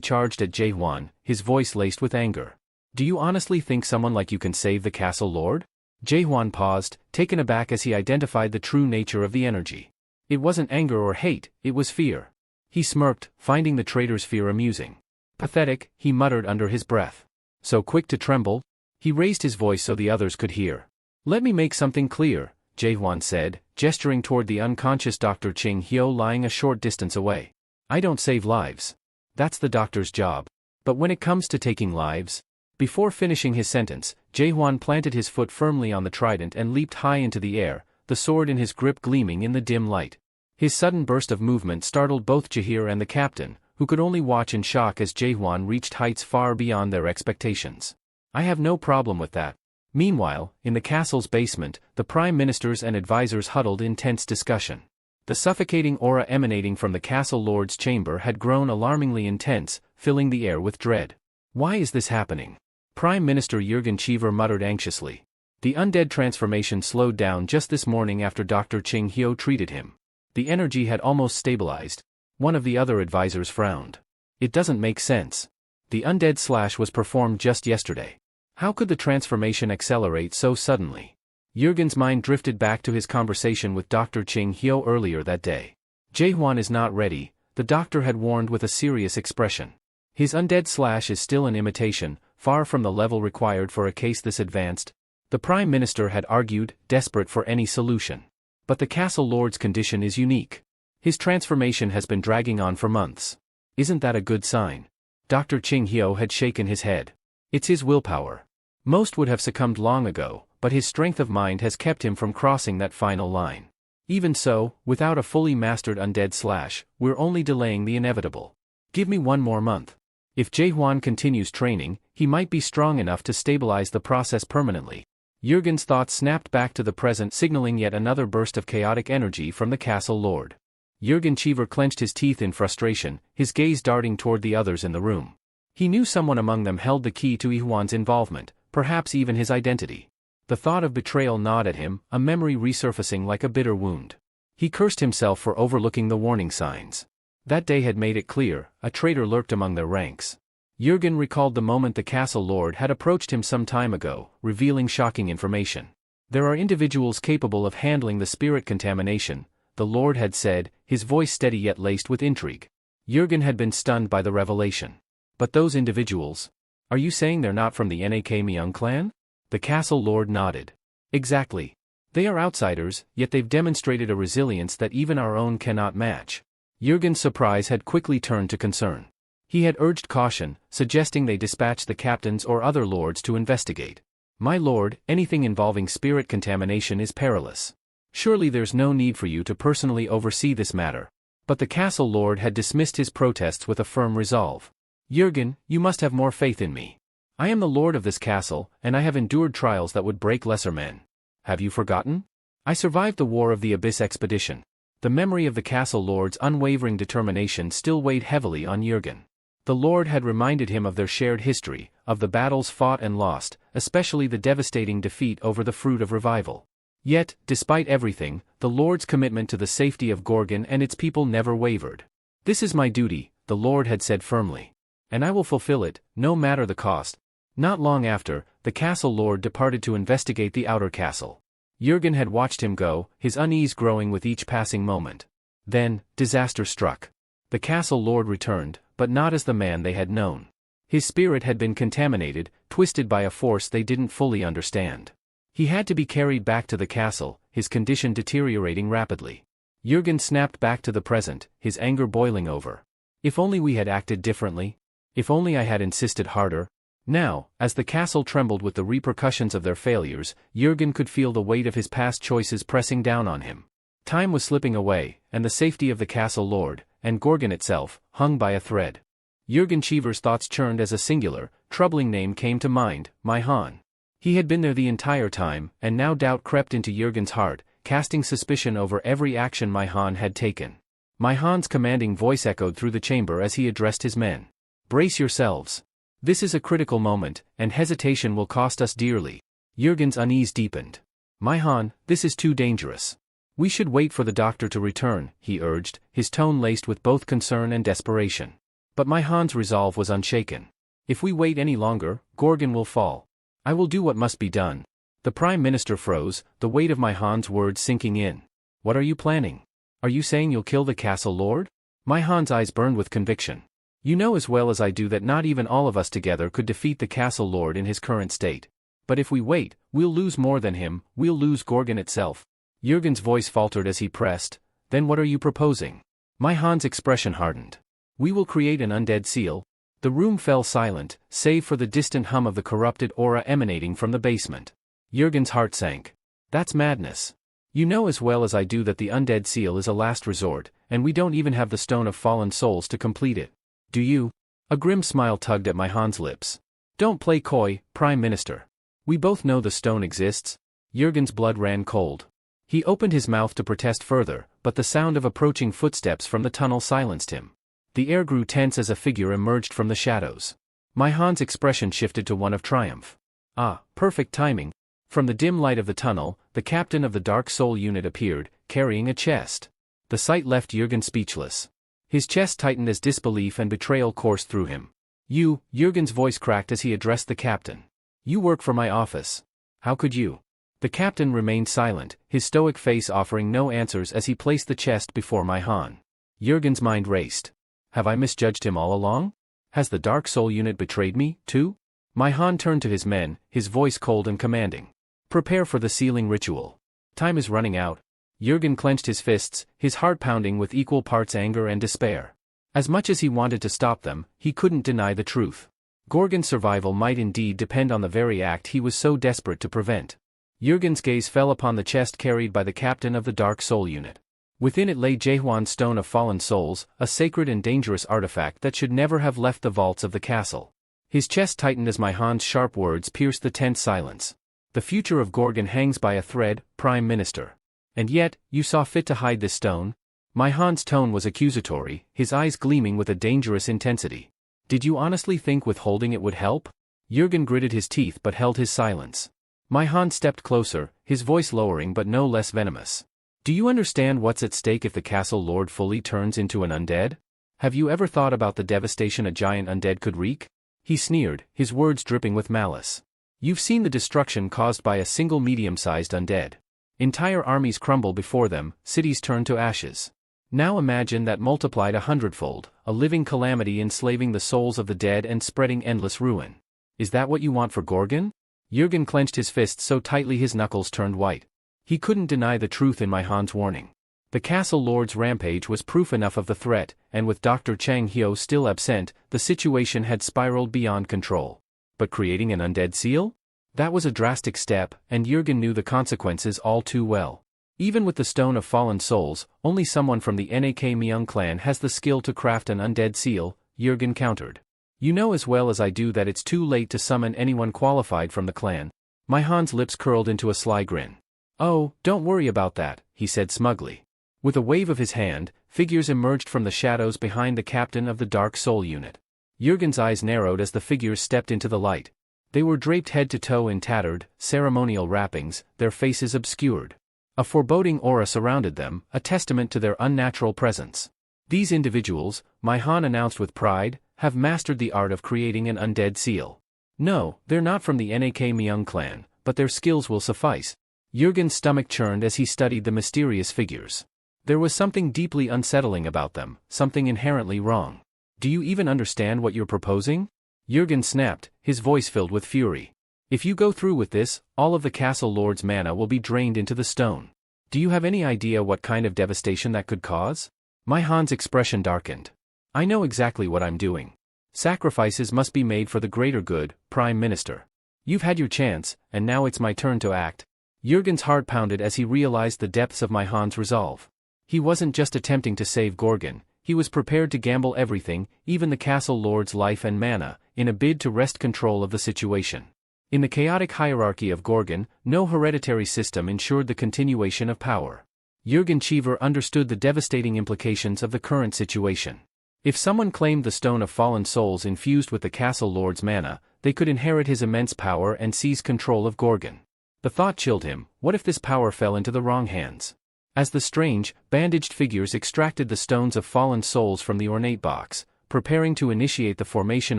charged at Jae-hwan, his voice laced with anger. "Do you honestly think someone like you can save the castle lord?" Jae-hwan paused, taken aback as he identified the true nature of the energy. It wasn't anger or hate, it was fear. He smirked, finding the traitor's fear amusing. "Pathetic," he muttered under his breath. "So quick to tremble?" He raised his voice so the others could hear. "Let me make something clear," Jae-hwan said, gesturing toward the unconscious Dr. Ching Hyo lying a short distance away. "I don't save lives. That's the doctor's job. But when it comes to taking lives..." Before finishing his sentence, Jae-hwan planted his foot firmly on the trident and leaped high into the air, the sword in his grip gleaming in the dim light. His sudden burst of movement startled both Jaheir and the captain, who could only watch in shock as Jae-hwan reached heights far beyond their expectations. "I have no problem with that." Meanwhile, in the castle's basement, the prime ministers and advisors huddled in tense discussion. The suffocating aura emanating from the castle lord's chamber had grown alarmingly intense, filling the air with dread. "Why is this happening?" Prime Minister Jurgen Cheever muttered anxiously. The undead transformation slowed down just this morning after Dr. Ching Hyo treated him. The energy had almost stabilized. One of the other advisors frowned. "It doesn't make sense. The undead slash was performed just yesterday. How could the transformation accelerate so suddenly?" Jurgen's mind drifted back to his conversation with Dr. Ching Hyo earlier that day. "Jae-hwan is not ready," the doctor had warned with a serious expression. "His undead slash is still an imitation, far from the level required for a case this advanced," the Prime Minister had argued, desperate for any solution. "But the castle lord's condition is unique. His transformation has been dragging on for months. Isn't that a good sign?" Dr. Ching Hyo had shaken his head. "It's his willpower. Most would have succumbed long ago, but his strength of mind has kept him from crossing that final line. Even so, without a fully mastered undead slash, we're only delaying the inevitable. Give me 1 more month. If Jae-hwan continues training, he might be strong enough to stabilize the process permanently." Jurgen's thoughts snapped back to the present, signaling yet another burst of chaotic energy from the castle lord. Jurgen Cheever clenched his teeth in frustration, his gaze darting toward the others in the room. He knew someone among them held the key to Jae-hwan's involvement, perhaps even his identity. The thought of betrayal gnawed at him, a memory resurfacing like a bitter wound. He cursed himself for overlooking the warning signs. That day had made it clear, a traitor lurked among their ranks. Jurgen recalled the moment the castle lord had approached him some time ago, revealing shocking information. "There are individuals capable of handling the spirit contamination," the lord had said, his voice steady yet laced with intrigue. Jurgen had been stunned by the revelation. "But those individuals? Are you saying they're not from the Nak Myung clan?" The castle lord nodded. "Exactly. They are outsiders, yet they've demonstrated a resilience that even our own cannot match." Jurgen's surprise had quickly turned to concern. He had urged caution, suggesting they dispatch the captains or other lords to investigate. "My lord, anything involving spirit contamination is perilous. Surely there's no need for you to personally oversee this matter." But the castle lord had dismissed his protests with a firm resolve. "Jurgen, you must have more faith in me. I am the lord of this castle, and I have endured trials that would break lesser men. Have you forgotten? I survived the War of the Abyss expedition." The memory of the castle lord's unwavering determination still weighed heavily on Jurgen. The lord had reminded him of their shared history, of the battles fought and lost, especially the devastating defeat over the Fruit of Revival. Yet, despite everything, the lord's commitment to the safety of Gorgon and its people never wavered. "This is my duty," the lord had said firmly. "And I will fulfill it, no matter the cost." Not long after, the castle lord departed to investigate the outer castle. Jurgen had watched him go, his unease growing with each passing moment. Then, disaster struck. The castle lord returned, but not as the man they had known. His spirit had been contaminated, twisted by a force they didn't fully understand. He had to be carried back to the castle, his condition deteriorating rapidly. Jürgen snapped back to the present, his anger boiling over. If only we had acted differently. If only I had insisted harder. Now, as the castle trembled with the repercussions of their failures, Jürgen could feel the weight of his past choices pressing down on him. Time was slipping away, and the safety of the castle lord, and Gorgon itself, hung by a thread. Jürgen Cheever's thoughts churned as a singular, troubling name came to mind, Manhwa. He had been there the entire time, and now doubt crept into Jürgen's heart, casting suspicion over every action Manhwa had taken. Manhwa's commanding voice echoed through the chamber as he addressed his men. Brace yourselves. This is a critical moment, and hesitation will cost us dearly. Jürgen's unease deepened. Manhwa, this is too dangerous. We should wait for the doctor to return, he urged, his tone laced with both concern and desperation. But Manhwa's resolve was unshaken. If we wait any longer, Gorgon will fall. I will do what must be done. The Prime Minister froze, the weight of Manhwa's words sinking in. What are you planning? Are you saying you'll kill the castle lord? Manhwa's eyes burned with conviction. You know as well as I do that not even all of us together could defeat the castle lord in his current state. But if we wait, we'll lose more than him, we'll lose Gorgon itself. Jürgen's voice faltered as he pressed. Then what are you proposing? Manhwa's expression hardened. We will create an undead seal. The room fell silent, save for the distant hum of the corrupted aura emanating from the basement. Jürgen's heart sank. That's madness. You know as well as I do that the undead seal is a last resort, and we don't even have the stone of fallen souls to complete it. Do you? A grim smile tugged at Manhwa's lips. Don't play coy, Prime Minister. We both know the stone exists. Jürgen's blood ran cold. He opened his mouth to protest further, but the sound of approaching footsteps from the tunnel silenced him. The air grew tense as a figure emerged from the shadows. Manhwa's expression shifted to one of triumph. Ah, perfect timing. From the dim light of the tunnel, the captain of the Dark Soul unit appeared, carrying a chest. The sight left Jürgen speechless. His chest tightened as disbelief and betrayal coursed through him. You, Jürgen's voice cracked as he addressed the captain. You work for my office. How could you? The captain remained silent, his stoic face offering no answers as he placed the chest before Manhwa. Jürgen's mind raced. Have I misjudged him all along? Has the Dark Soul unit betrayed me, too? Manhwa turned to his men, his voice cold and commanding. Prepare for the sealing ritual. Time is running out. Jürgen clenched his fists, his heart pounding with equal parts anger and despair. As much as he wanted to stop them, he couldn't deny the truth. Gorgon's survival might indeed depend on the very act he was so desperate to prevent. Jürgen's gaze fell upon the chest carried by the captain of the Dark Soul unit. Within it lay Jaehwan's Stone of Fallen Souls, a sacred and dangerous artifact that should never have left the vaults of the castle. His chest tightened as Manhwa's sharp words pierced the tense silence. The future of Gorgon hangs by a thread, Prime Minister. And yet, you saw fit to hide this stone? Manhwa's tone was accusatory, his eyes gleaming with a dangerous intensity. Did you honestly think withholding it would help? Jürgen gritted his teeth but held his silence. Manhwa stepped closer, his voice lowering but no less venomous. Do you understand what's at stake if the castle lord fully turns into an undead? Have you ever thought about the devastation a giant undead could wreak? He sneered, his words dripping with malice. You've seen the destruction caused by a single medium-sized undead. Entire armies crumble before them, cities turn to ashes. Now imagine that multiplied 100-fold, a living calamity enslaving the souls of the dead and spreading endless ruin. Is that what you want for Gorgon? Jürgen clenched his fists so tightly his knuckles turned white. He couldn't deny the truth in Manhwa's warning. The castle lord's rampage was proof enough of the threat, and with Dr. Chang Hyo still absent, the situation had spiraled beyond control. But creating an undead seal? That was a drastic step, and Jürgen knew the consequences all too well. Even with the Stone of Fallen Souls, only someone from the Nak Myung clan has the skill to craft an undead seal, Jürgen countered. You know as well as I do that it's too late to summon anyone qualified from the clan. Manhwa's lips curled into a sly grin. Oh, don't worry about that, he said smugly. With a wave of his hand, figures emerged from the shadows behind the captain of the Dark Soul unit. Jürgen's eyes narrowed as the figures stepped into the light. They were draped head to toe in tattered, ceremonial wrappings, their faces obscured. A foreboding aura surrounded them, a testament to their unnatural presence. These individuals, Manhwa announced with pride, have mastered the art of creating an undead seal. No, they're not from the Nak Myung clan, but their skills will suffice. Jürgen's stomach churned as he studied the mysterious figures. There was something deeply unsettling about them, something inherently wrong. Do you even understand what you're proposing? Jürgen snapped, his voice filled with fury. If you go through with this, all of the castle lord's mana will be drained into the stone. Do you have any idea what kind of devastation that could cause? Manhwa's expression darkened. I know exactly what I'm doing. Sacrifices must be made for the greater good, Prime Minister. You've had your chance, and now it's my turn to act. Jurgen's heart pounded as he realized the depths of Manhwa's resolve. He wasn't just attempting to save Gorgon, he was prepared to gamble everything, even the castle lord's life and mana, in a bid to wrest control of the situation. In the chaotic hierarchy of Gorgon, no hereditary system ensured the continuation of power. Jurgen Cheever understood the devastating implications of the current situation. If someone claimed the Stone of Fallen Souls infused with the castle lord's mana, they could inherit his immense power and seize control of Gorgon. The thought chilled him, what if this power fell into the wrong hands? As the strange, bandaged figures extracted the Stones of Fallen Souls from the ornate box, preparing to initiate the formation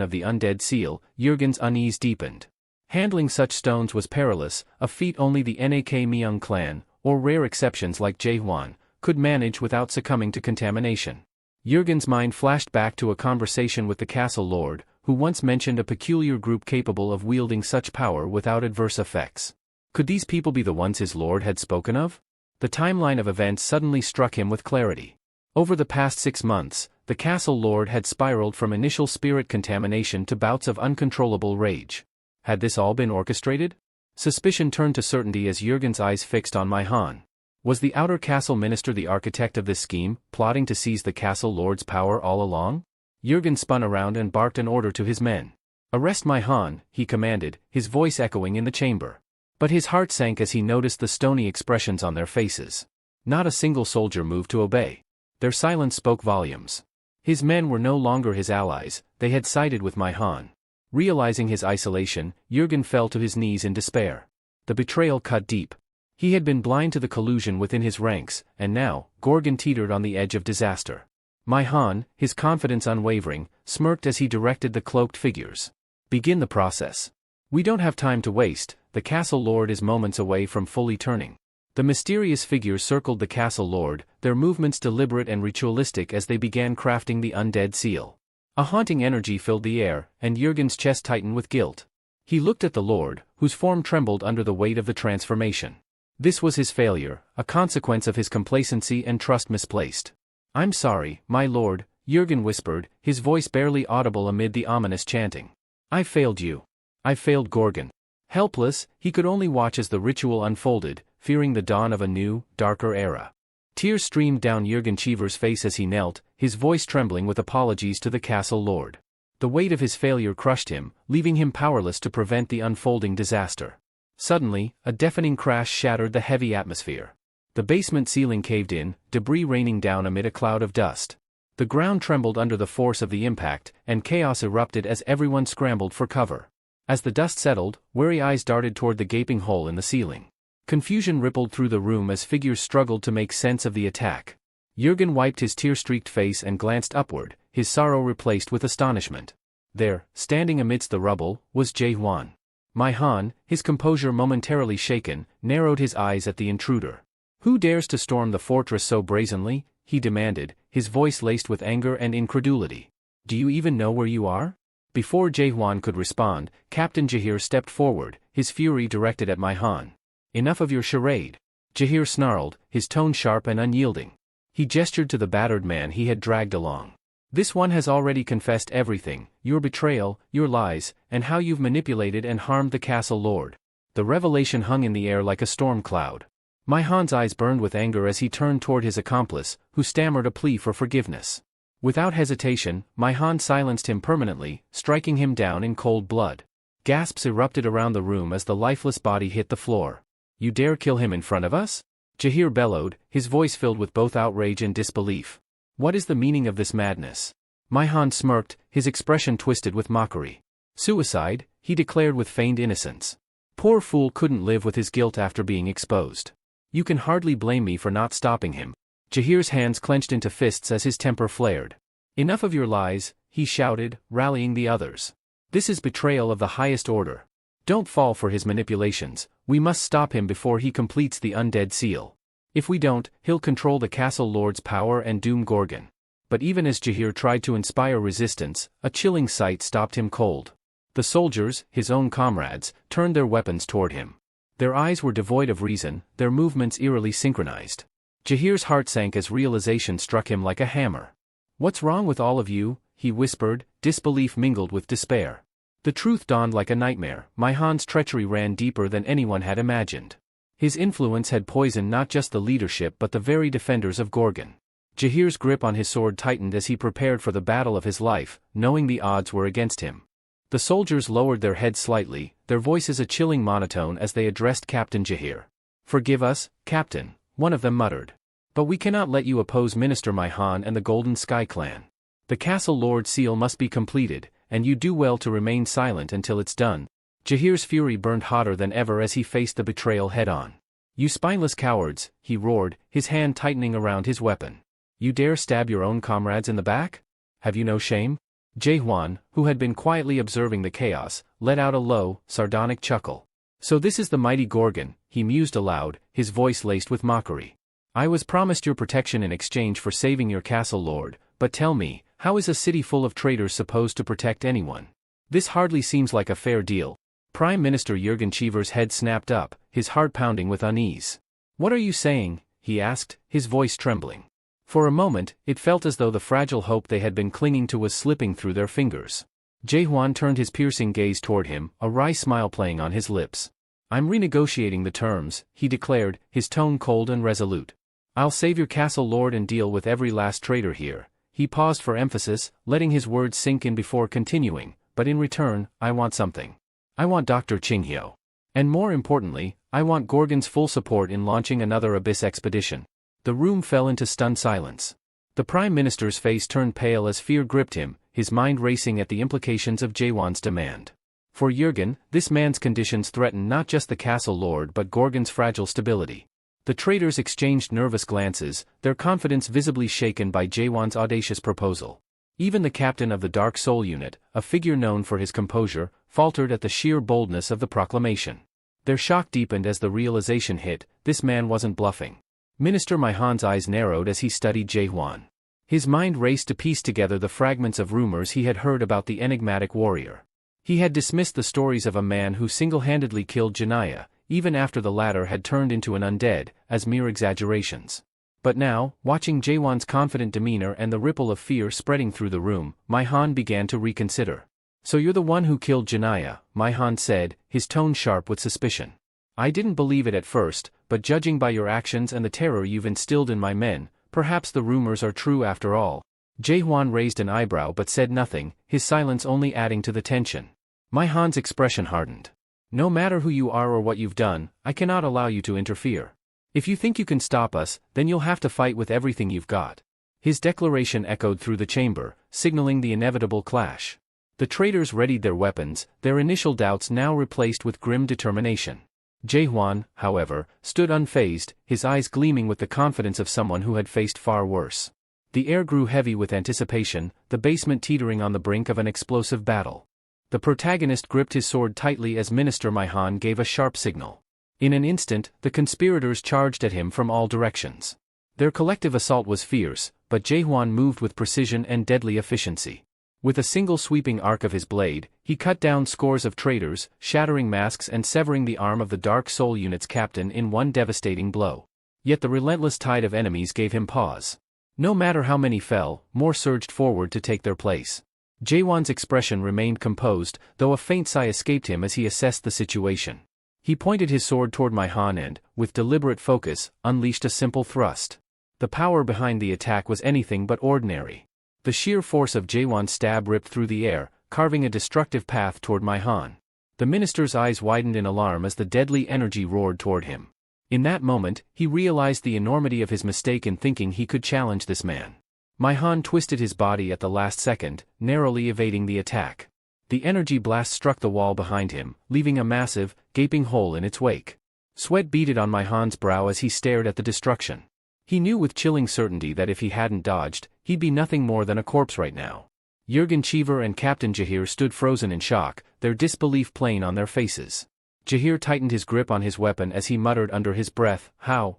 of the undead seal, Jurgen's unease deepened. Handling such stones was perilous, a feat only the Nak Myung clan, or rare exceptions like Jaehwan, could manage without succumbing to contamination. Jurgen's mind flashed back to a conversation with the castle lord, who once mentioned a peculiar group capable of wielding such power without adverse effects. Could these people be the ones his lord had spoken of? The timeline of events suddenly struck him with clarity. Over the past 6 months, the castle lord had spiraled from initial spirit contamination to bouts of uncontrollable rage. Had this all been orchestrated? Suspicion turned to certainty as Jurgen's eyes fixed on Manhwa. Was the outer castle minister the architect of this scheme, plotting to seize the castle lord's power all along? Jurgen spun around and barked an order to his men. Arrest Manhwa, he commanded, his voice echoing in the chamber. But his heart sank as he noticed the stony expressions on their faces. Not a single soldier moved to obey. Their silence spoke volumes. His men were no longer his allies, they had sided with Manhwa. Realizing his isolation, Jurgen fell to his knees in despair. The betrayal cut deep. He had been blind to the collusion within his ranks, and now, Gorgon teetered on the edge of disaster. Manhwa, his confidence unwavering, smirked as he directed the cloaked figures. Begin the process. We don't have time to waste, the castle lord is moments away from fully turning. The mysterious figures circled the castle lord, their movements deliberate and ritualistic as they began crafting the undead seal. A haunting energy filled the air, and Jurgen's chest tightened with guilt. He looked at the lord, whose form trembled under the weight of the transformation. This was his failure, a consequence of his complacency and trust misplaced. I'm sorry, my lord, Jurgen whispered, his voice barely audible amid the ominous chanting. I failed you. I failed Gorgon. Helpless, he could only watch as the ritual unfolded, fearing the dawn of a new, darker era. Tears streamed down Jurgen Cheever's face as he knelt, his voice trembling with apologies to the castle lord. The weight of his failure crushed him, leaving him powerless to prevent the unfolding disaster. Suddenly, a deafening crash shattered the heavy atmosphere. The basement ceiling caved in, debris raining down amid a cloud of dust. The ground trembled under the force of the impact, and chaos erupted as everyone scrambled for cover. As the dust settled, wary eyes darted toward the gaping hole in the ceiling. Confusion rippled through the room as figures struggled to make sense of the attack. Jurgen wiped his tear-streaked face and glanced upward, his sorrow replaced with astonishment. There, standing amidst the rubble, was Jaehwan. Manhwa, his composure momentarily shaken, narrowed his eyes at the intruder. Who dares to storm the fortress so brazenly? He demanded, his voice laced with anger and incredulity. Do you even know where you are? Before Jaehwan could respond, Captain Jahir stepped forward, his fury directed at Manhwa. Enough of your charade. Jahir snarled, his tone sharp and unyielding. He gestured to the battered man he had dragged along. This one has already confessed everything, your betrayal, your lies, and how you've manipulated and harmed the castle lord. The revelation hung in the air like a storm cloud. Manhwa's eyes burned with anger as he turned toward his accomplice, who stammered a plea for forgiveness. Without hesitation, Manhwa silenced him permanently, striking him down in cold blood. Gasps erupted around the room as the lifeless body hit the floor. You dare kill him in front of us? Jahir bellowed, his voice filled with both outrage and disbelief. What is the meaning of this madness? Manhwa smirked, his expression twisted with mockery. Suicide, he declared with feigned innocence. Poor fool couldn't live with his guilt after being exposed. You can hardly blame me for not stopping him. Jahir's hands clenched into fists as his temper flared. Enough of your lies, he shouted, rallying the others. This is betrayal of the highest order. Don't fall for his manipulations, we must stop him before he completes the undead seal. If we don't, he'll control the castle lord's power and doom Gorgon. But even as Jahir tried to inspire resistance, a chilling sight stopped him cold. The soldiers, his own comrades, turned their weapons toward him. Their eyes were devoid of reason, their movements eerily synchronized. Jahir's heart sank as realization struck him like a hammer. "What's wrong with all of you?" he whispered, disbelief mingled with despair. The truth dawned like a nightmare. Manhwa's treachery ran deeper than anyone had imagined. His influence had poisoned not just the leadership but the very defenders of Gorgon. Jahir's grip on his sword tightened as he prepared for the battle of his life, knowing the odds were against him. The soldiers lowered their heads slightly, their voices a chilling monotone as they addressed Captain Jahir. "Forgive us, Captain," one of them muttered. "But we cannot let you oppose Minister Manhwa and the Golden Sky Clan. The Castle Lord seal must be completed, and you do well to remain silent until it's done." Jahir's fury burned hotter than ever as he faced the betrayal head-on. "You spineless cowards," he roared, his hand tightening around his weapon. "You dare stab your own comrades in the back? Have you no shame?" Jaehwan, who had been quietly observing the chaos, let out a low, sardonic chuckle. "So this is the mighty Gorgon," he mused aloud, his voice laced with mockery. "I was promised your protection in exchange for saving your castle lord, but tell me, how is a city full of traitors supposed to protect anyone? This hardly seems like a fair deal." Prime Minister Jurgen Cheever's head snapped up, his heart pounding with unease. "What are you saying?" he asked, his voice trembling. For a moment, it felt as though the fragile hope they had been clinging to was slipping through their fingers. Jaehwan turned his piercing gaze toward him, a wry smile playing on his lips. "I'm renegotiating the terms," he declared, his tone cold and resolute. "I'll save your castle lord and deal with every last traitor here." He paused for emphasis, letting his words sink in before continuing, "But in return, I want something. I want Dr. Qinghyo. And more importantly, I want Gorgon's full support in launching another Abyss expedition." The room fell into stunned silence. The Prime Minister's face turned pale as fear gripped him, his mind racing at the implications of Jaehwan's demand. For Jurgen, this man's conditions threatened not just the castle lord but Gorgon's fragile stability. The traitors exchanged nervous glances, their confidence visibly shaken by Jaehwan's audacious proposal. Even the captain of the Dark Soul Unit, a figure known for his composure, faltered at the sheer boldness of the proclamation. Their shock deepened as the realization hit, this man wasn't bluffing. Minister Manhwa's eyes narrowed as he studied Jaehwan. His mind raced to piece together the fragments of rumors he had heard about the enigmatic warrior. He had dismissed the stories of a man who single-handedly killed Janaya, even after the latter had turned into an undead, as mere exaggerations. But now, watching Jaehwan's confident demeanor and the ripple of fear spreading through the room, Manhwa began to reconsider. "So you're the one who killed Janaya," Manhwa said, his tone sharp with suspicion. "I didn't believe it at first, but judging by your actions and the terror you've instilled in my men, perhaps the rumors are true after all." Jaehwan raised an eyebrow but said nothing, his silence only adding to the tension. Manhwa's expression hardened. "No matter who you are or what you've done, I cannot allow you to interfere. If you think you can stop us, then you'll have to fight with everything you've got." His declaration echoed through the chamber, signaling the inevitable clash. The traitors readied their weapons, their initial doubts now replaced with grim determination. Jaehwan, however, stood unfazed, his eyes gleaming with the confidence of someone who had faced far worse. The air grew heavy with anticipation, the basement teetering on the brink of an explosive battle. The protagonist gripped his sword tightly as Minister Manhwa gave a sharp signal. In an instant, the conspirators charged at him from all directions. Their collective assault was fierce, but Jaehwan moved with precision and deadly efficiency. With a single sweeping arc of his blade, he cut down scores of traitors, shattering masks and severing the arm of the Dark Soul Unit's captain in one devastating blow. Yet the relentless tide of enemies gave him pause. No matter how many fell, more surged forward to take their place. Jaehwan's expression remained composed, though a faint sigh escaped him as he assessed the situation. He pointed his sword toward Manhwa and, with deliberate focus, unleashed a simple thrust. The power behind the attack was anything but ordinary. The sheer force of Jaehwan's stab ripped through the air, carving a destructive path toward Manhwa. The minister's eyes widened in alarm as the deadly energy roared toward him. In that moment, he realized the enormity of his mistake in thinking he could challenge this man. Manhwa twisted his body at the last second, narrowly evading the attack. The energy blast struck the wall behind him, leaving a massive, gaping hole in its wake. Sweat beaded on Manhwa's brow as he stared at the destruction. He knew with chilling certainty that if he hadn't dodged, he'd be nothing more than a corpse right now. Jurgen Cheever and Captain Jahir stood frozen in shock, their disbelief plain on their faces. Jahir tightened his grip on his weapon as he muttered under his breath, How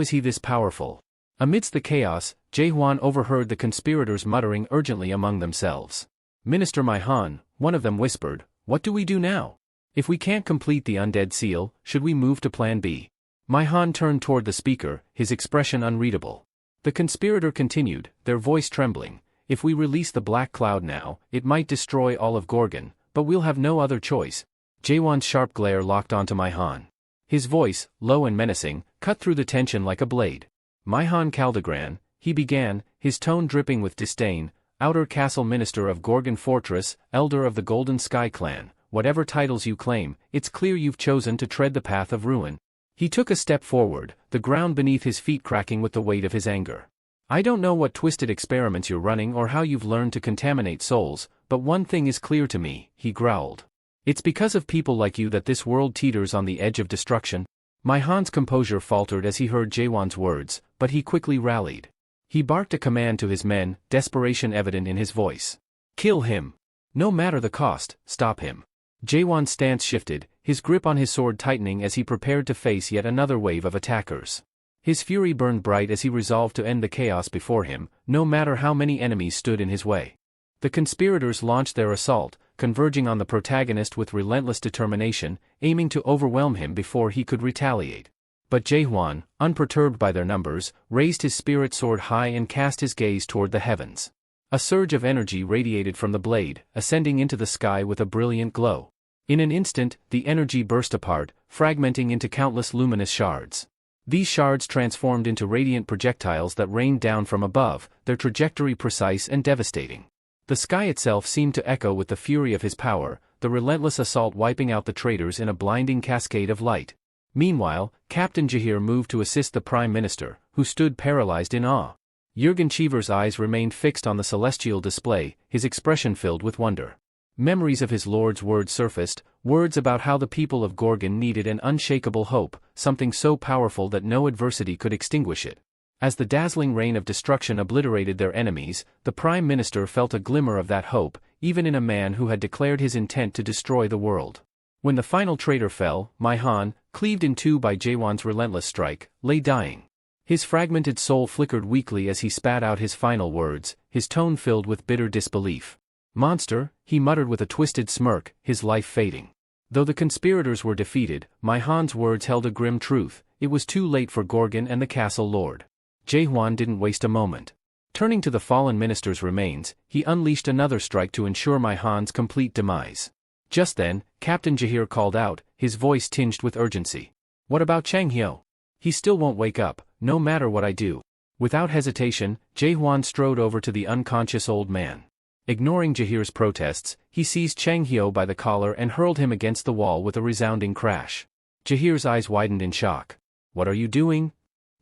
is he this powerful?" Amidst the chaos, Jaehwan overheard the conspirators muttering urgently among themselves. "Minister Manhwa," one of them whispered, "what do we do now? If we can't complete the undead seal, should we move to plan B? Manhwa turned toward the speaker, his expression unreadable. The conspirator continued, their voice trembling. If we release the black cloud now, it might destroy all of Gorgon, but we'll have no other choice. Jaewon's sharp glare locked onto Manhwa. His voice, low and menacing, cut through the tension like a blade. Manhwa Kaldegran, he began, his tone dripping with disdain, outer castle minister of Gorgon Fortress, elder of the Golden Sky clan, whatever titles you claim, it's clear you've chosen to tread the path of ruin. He took a step forward, the ground beneath his feet cracking with the weight of his anger. I don't know what twisted experiments you're running or how you've learned to contaminate souls, but one thing is clear to me, he growled. It's because of people like you that this world teeters on the edge of destruction. Manhwa's composure faltered as he heard Jaewon's words, but he quickly rallied. He barked a command to his men, desperation evident in his voice. Kill him. No matter the cost, stop him. Jaewon's stance shifted, his grip on his sword tightening as he prepared to face yet another wave of attackers. His fury burned bright as he resolved to end the chaos before him, no matter how many enemies stood in his way. The conspirators launched their assault, converging on the protagonist with relentless determination, aiming to overwhelm him before he could retaliate. But Jaewon, unperturbed by their numbers, raised his spirit sword high and cast his gaze toward the heavens. A surge of energy radiated from the blade, ascending into the sky with a brilliant glow. In an instant, the energy burst apart, fragmenting into countless luminous shards. These shards transformed into radiant projectiles that rained down from above, their trajectory precise and devastating. The sky itself seemed to echo with the fury of his power, the relentless assault wiping out the traitors in a blinding cascade of light. Meanwhile, Captain Jahir moved to assist the Prime Minister, who stood paralyzed in awe. Jurgen Cheever's eyes remained fixed on the celestial display, his expression filled with wonder. Memories of his lord's words surfaced, words about how the people of Gorgon needed an unshakable hope, something so powerful that no adversity could extinguish it. As the dazzling rain of destruction obliterated their enemies, the Prime Minister felt a glimmer of that hope, even in a man who had declared his intent to destroy the world. When the final traitor fell, Manhwa, cleaved in two by Jaewon's relentless strike, lay dying. His fragmented soul flickered weakly as he spat out his final words, his tone filled with bitter disbelief. Monster, he muttered with a twisted smirk, his life fading. Though the conspirators were defeated, Manhwa's words held a grim truth, it was too late for Gorgon and the castle lord. Jaewon didn't waste a moment. Turning to the fallen minister's remains, he unleashed another strike to ensure Manhwa's complete demise. Just then, Captain Jahir called out, his voice tinged with urgency. What about Chang Hyo? He still won't wake up, no matter what I do. Without hesitation, Jaewon strode over to the unconscious old man. Ignoring Jahir's protests, he seized Chang Hyo by the collar and hurled him against the wall with a resounding crash. Jahir's eyes widened in shock. What are you doing?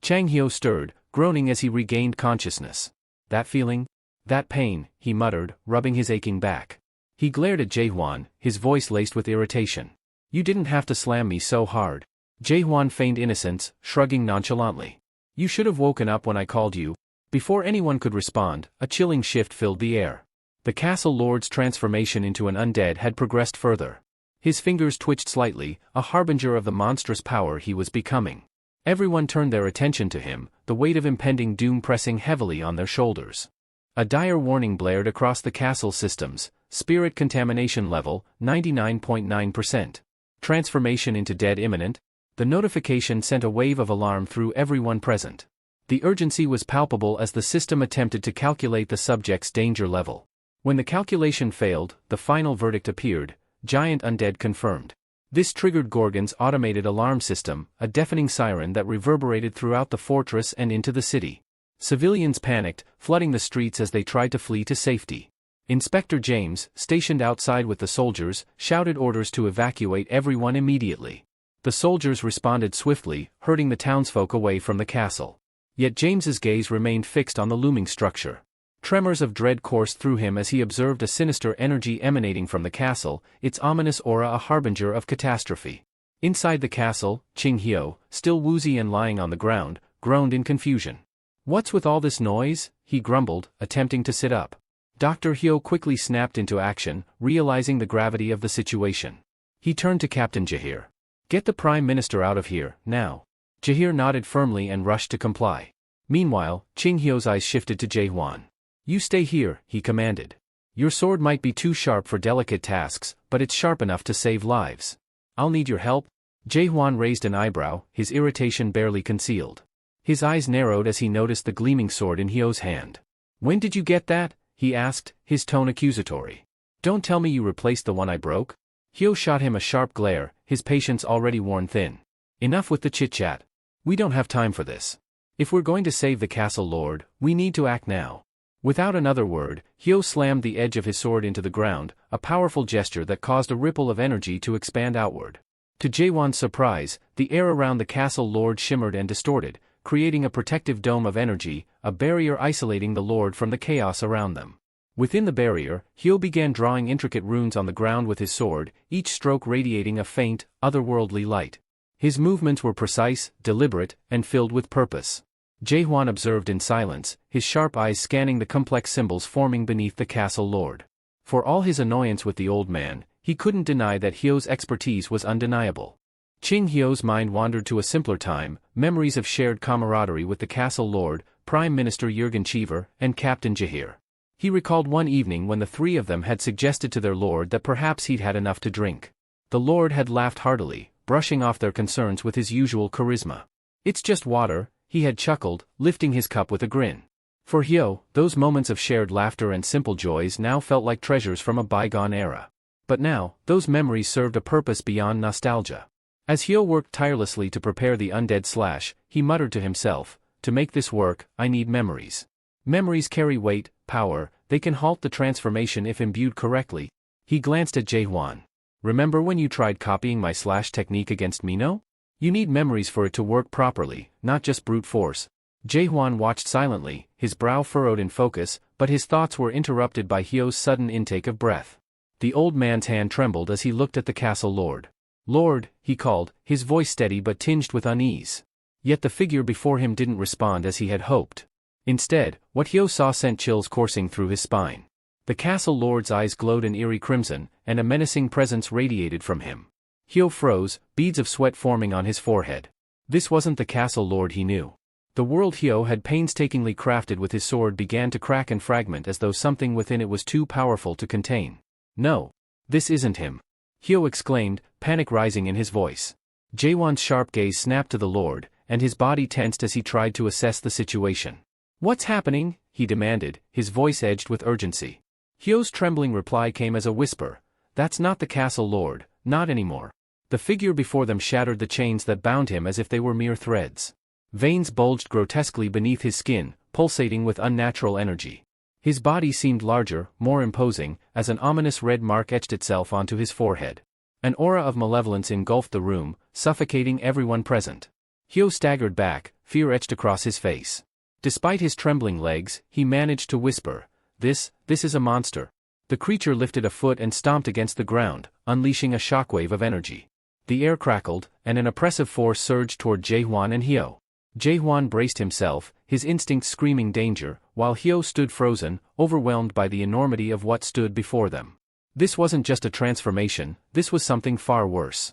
Chang Hyo stirred, groaning as he regained consciousness. That feeling? That pain, he muttered, rubbing his aching back. He glared at Jaewon, his voice laced with irritation. You didn't have to slam me so hard. Jaewon feigned innocence, shrugging nonchalantly. You should have woken up when I called you. Before anyone could respond, a chilling shift filled the air. The castle lord's transformation into an undead had progressed further. His fingers twitched slightly, a harbinger of the monstrous power he was becoming. Everyone turned their attention to him, the weight of impending doom pressing heavily on their shoulders. A dire warning blared across the castle systems, spirit contamination level, 99.9%. Transformation into dead imminent. The notification sent a wave of alarm through everyone present. The urgency was palpable as the system attempted to calculate the subject's danger level. When the calculation failed, the final verdict appeared, giant undead confirmed. This triggered Gorgon's automated alarm system, a deafening siren that reverberated throughout the fortress and into the city. Civilians panicked, flooding the streets as they tried to flee to safety. Inspector James, stationed outside with the soldiers, shouted orders to evacuate everyone immediately. The soldiers responded swiftly, herding the townsfolk away from the castle. Yet James's gaze remained fixed on the looming structure. Tremors of dread coursed through him as he observed a sinister energy emanating from the castle, its ominous aura a harbinger of catastrophe. Inside the castle, Chang Hyo, still woozy and lying on the ground, groaned in confusion. What's with all this noise? He grumbled, attempting to sit up. Dr. Hyo quickly snapped into action, realizing the gravity of the situation. He turned to Captain Jahir. Get the Prime Minister out of here, now. Jahir nodded firmly and rushed to comply. Meanwhile, Chang Hyo's eyes shifted to Jaewon. You stay here, he commanded. Your sword might be too sharp for delicate tasks, but it's sharp enough to save lives. I'll need your help. Jae-hwan raised an eyebrow, his irritation barely concealed. His eyes narrowed as he noticed the gleaming sword in Hyo's hand. When did you get that? He asked, his tone accusatory. Don't tell me you replaced the one I broke? Hyo shot him a sharp glare, his patience already worn thin. Enough with the chit-chat. We don't have time for this. If we're going to save the castle lord, we need to act now. Without another word, Hyo slammed the edge of his sword into the ground, a powerful gesture that caused a ripple of energy to expand outward. To Jae-hwan's surprise, the air around the castle lord shimmered and distorted, creating a protective dome of energy, a barrier isolating the lord from the chaos around them. Within the barrier, Hyo began drawing intricate runes on the ground with his sword, each stroke radiating a faint, otherworldly light. His movements were precise, deliberate, and filled with purpose. Jae-hwan observed in silence, his sharp eyes scanning the complex symbols forming beneath the castle lord. For all his annoyance with the old man, he couldn't deny that Hyo's expertise was undeniable. Ching Hyo's mind wandered to a simpler time, memories of shared camaraderie with the castle lord, Prime Minister Jurgen Cheever, and Captain Jahir. He recalled one evening when the three of them had suggested to their lord that perhaps he'd had enough to drink. The lord had laughed heartily, brushing off their concerns with his usual charisma. It's just water, he had chuckled, lifting his cup with a grin. For Hyo, those moments of shared laughter and simple joys now felt like treasures from a bygone era. But now, those memories served a purpose beyond nostalgia. As Hyo worked tirelessly to prepare the undead slash, he muttered to himself, to make this work, I need memories. Memories carry weight, power, they can halt the transformation if imbued correctly. He glanced at Jae-hwan. Remember when you tried copying my slash technique against Mino? You need memories for it to work properly, not just brute force. Jae-hwan watched silently, his brow furrowed in focus, but his thoughts were interrupted by Hyo's sudden intake of breath. The old man's hand trembled as he looked at the castle lord. Lord, he called, his voice steady but tinged with unease. Yet the figure before him didn't respond as he had hoped. Instead, what Hyo saw sent chills coursing through his spine. The castle lord's eyes glowed an eerie crimson, and a menacing presence radiated from him. Hyo froze, beads of sweat forming on his forehead. This wasn't the castle lord he knew. The world Hyo had painstakingly crafted with his sword began to crack and fragment as though something within it was too powerful to contain. No. This isn't him. Hyo exclaimed, panic rising in his voice. Jae-hwan's sharp gaze snapped to the lord, and his body tensed as he tried to assess the situation. What's happening? He demanded, his voice edged with urgency. Hyo's trembling reply came as a whisper. That's not the castle lord, not anymore. The figure before them shattered the chains that bound him as if they were mere threads. Veins bulged grotesquely beneath his skin, pulsating with unnatural energy. His body seemed larger, more imposing, as an ominous red mark etched itself onto his forehead. An aura of malevolence engulfed the room, suffocating everyone present. Hyo staggered back, fear etched across his face. Despite his trembling legs, he managed to whisper, This is a monster. The creature lifted a foot and stomped against the ground, unleashing a shockwave of energy. The air crackled, and an oppressive force surged toward Jae-hwan and Hyo. Jae-hwan braced himself, his instincts screaming danger, while Hyo stood frozen, overwhelmed by the enormity of what stood before them. This wasn't just a transformation, this was something far worse.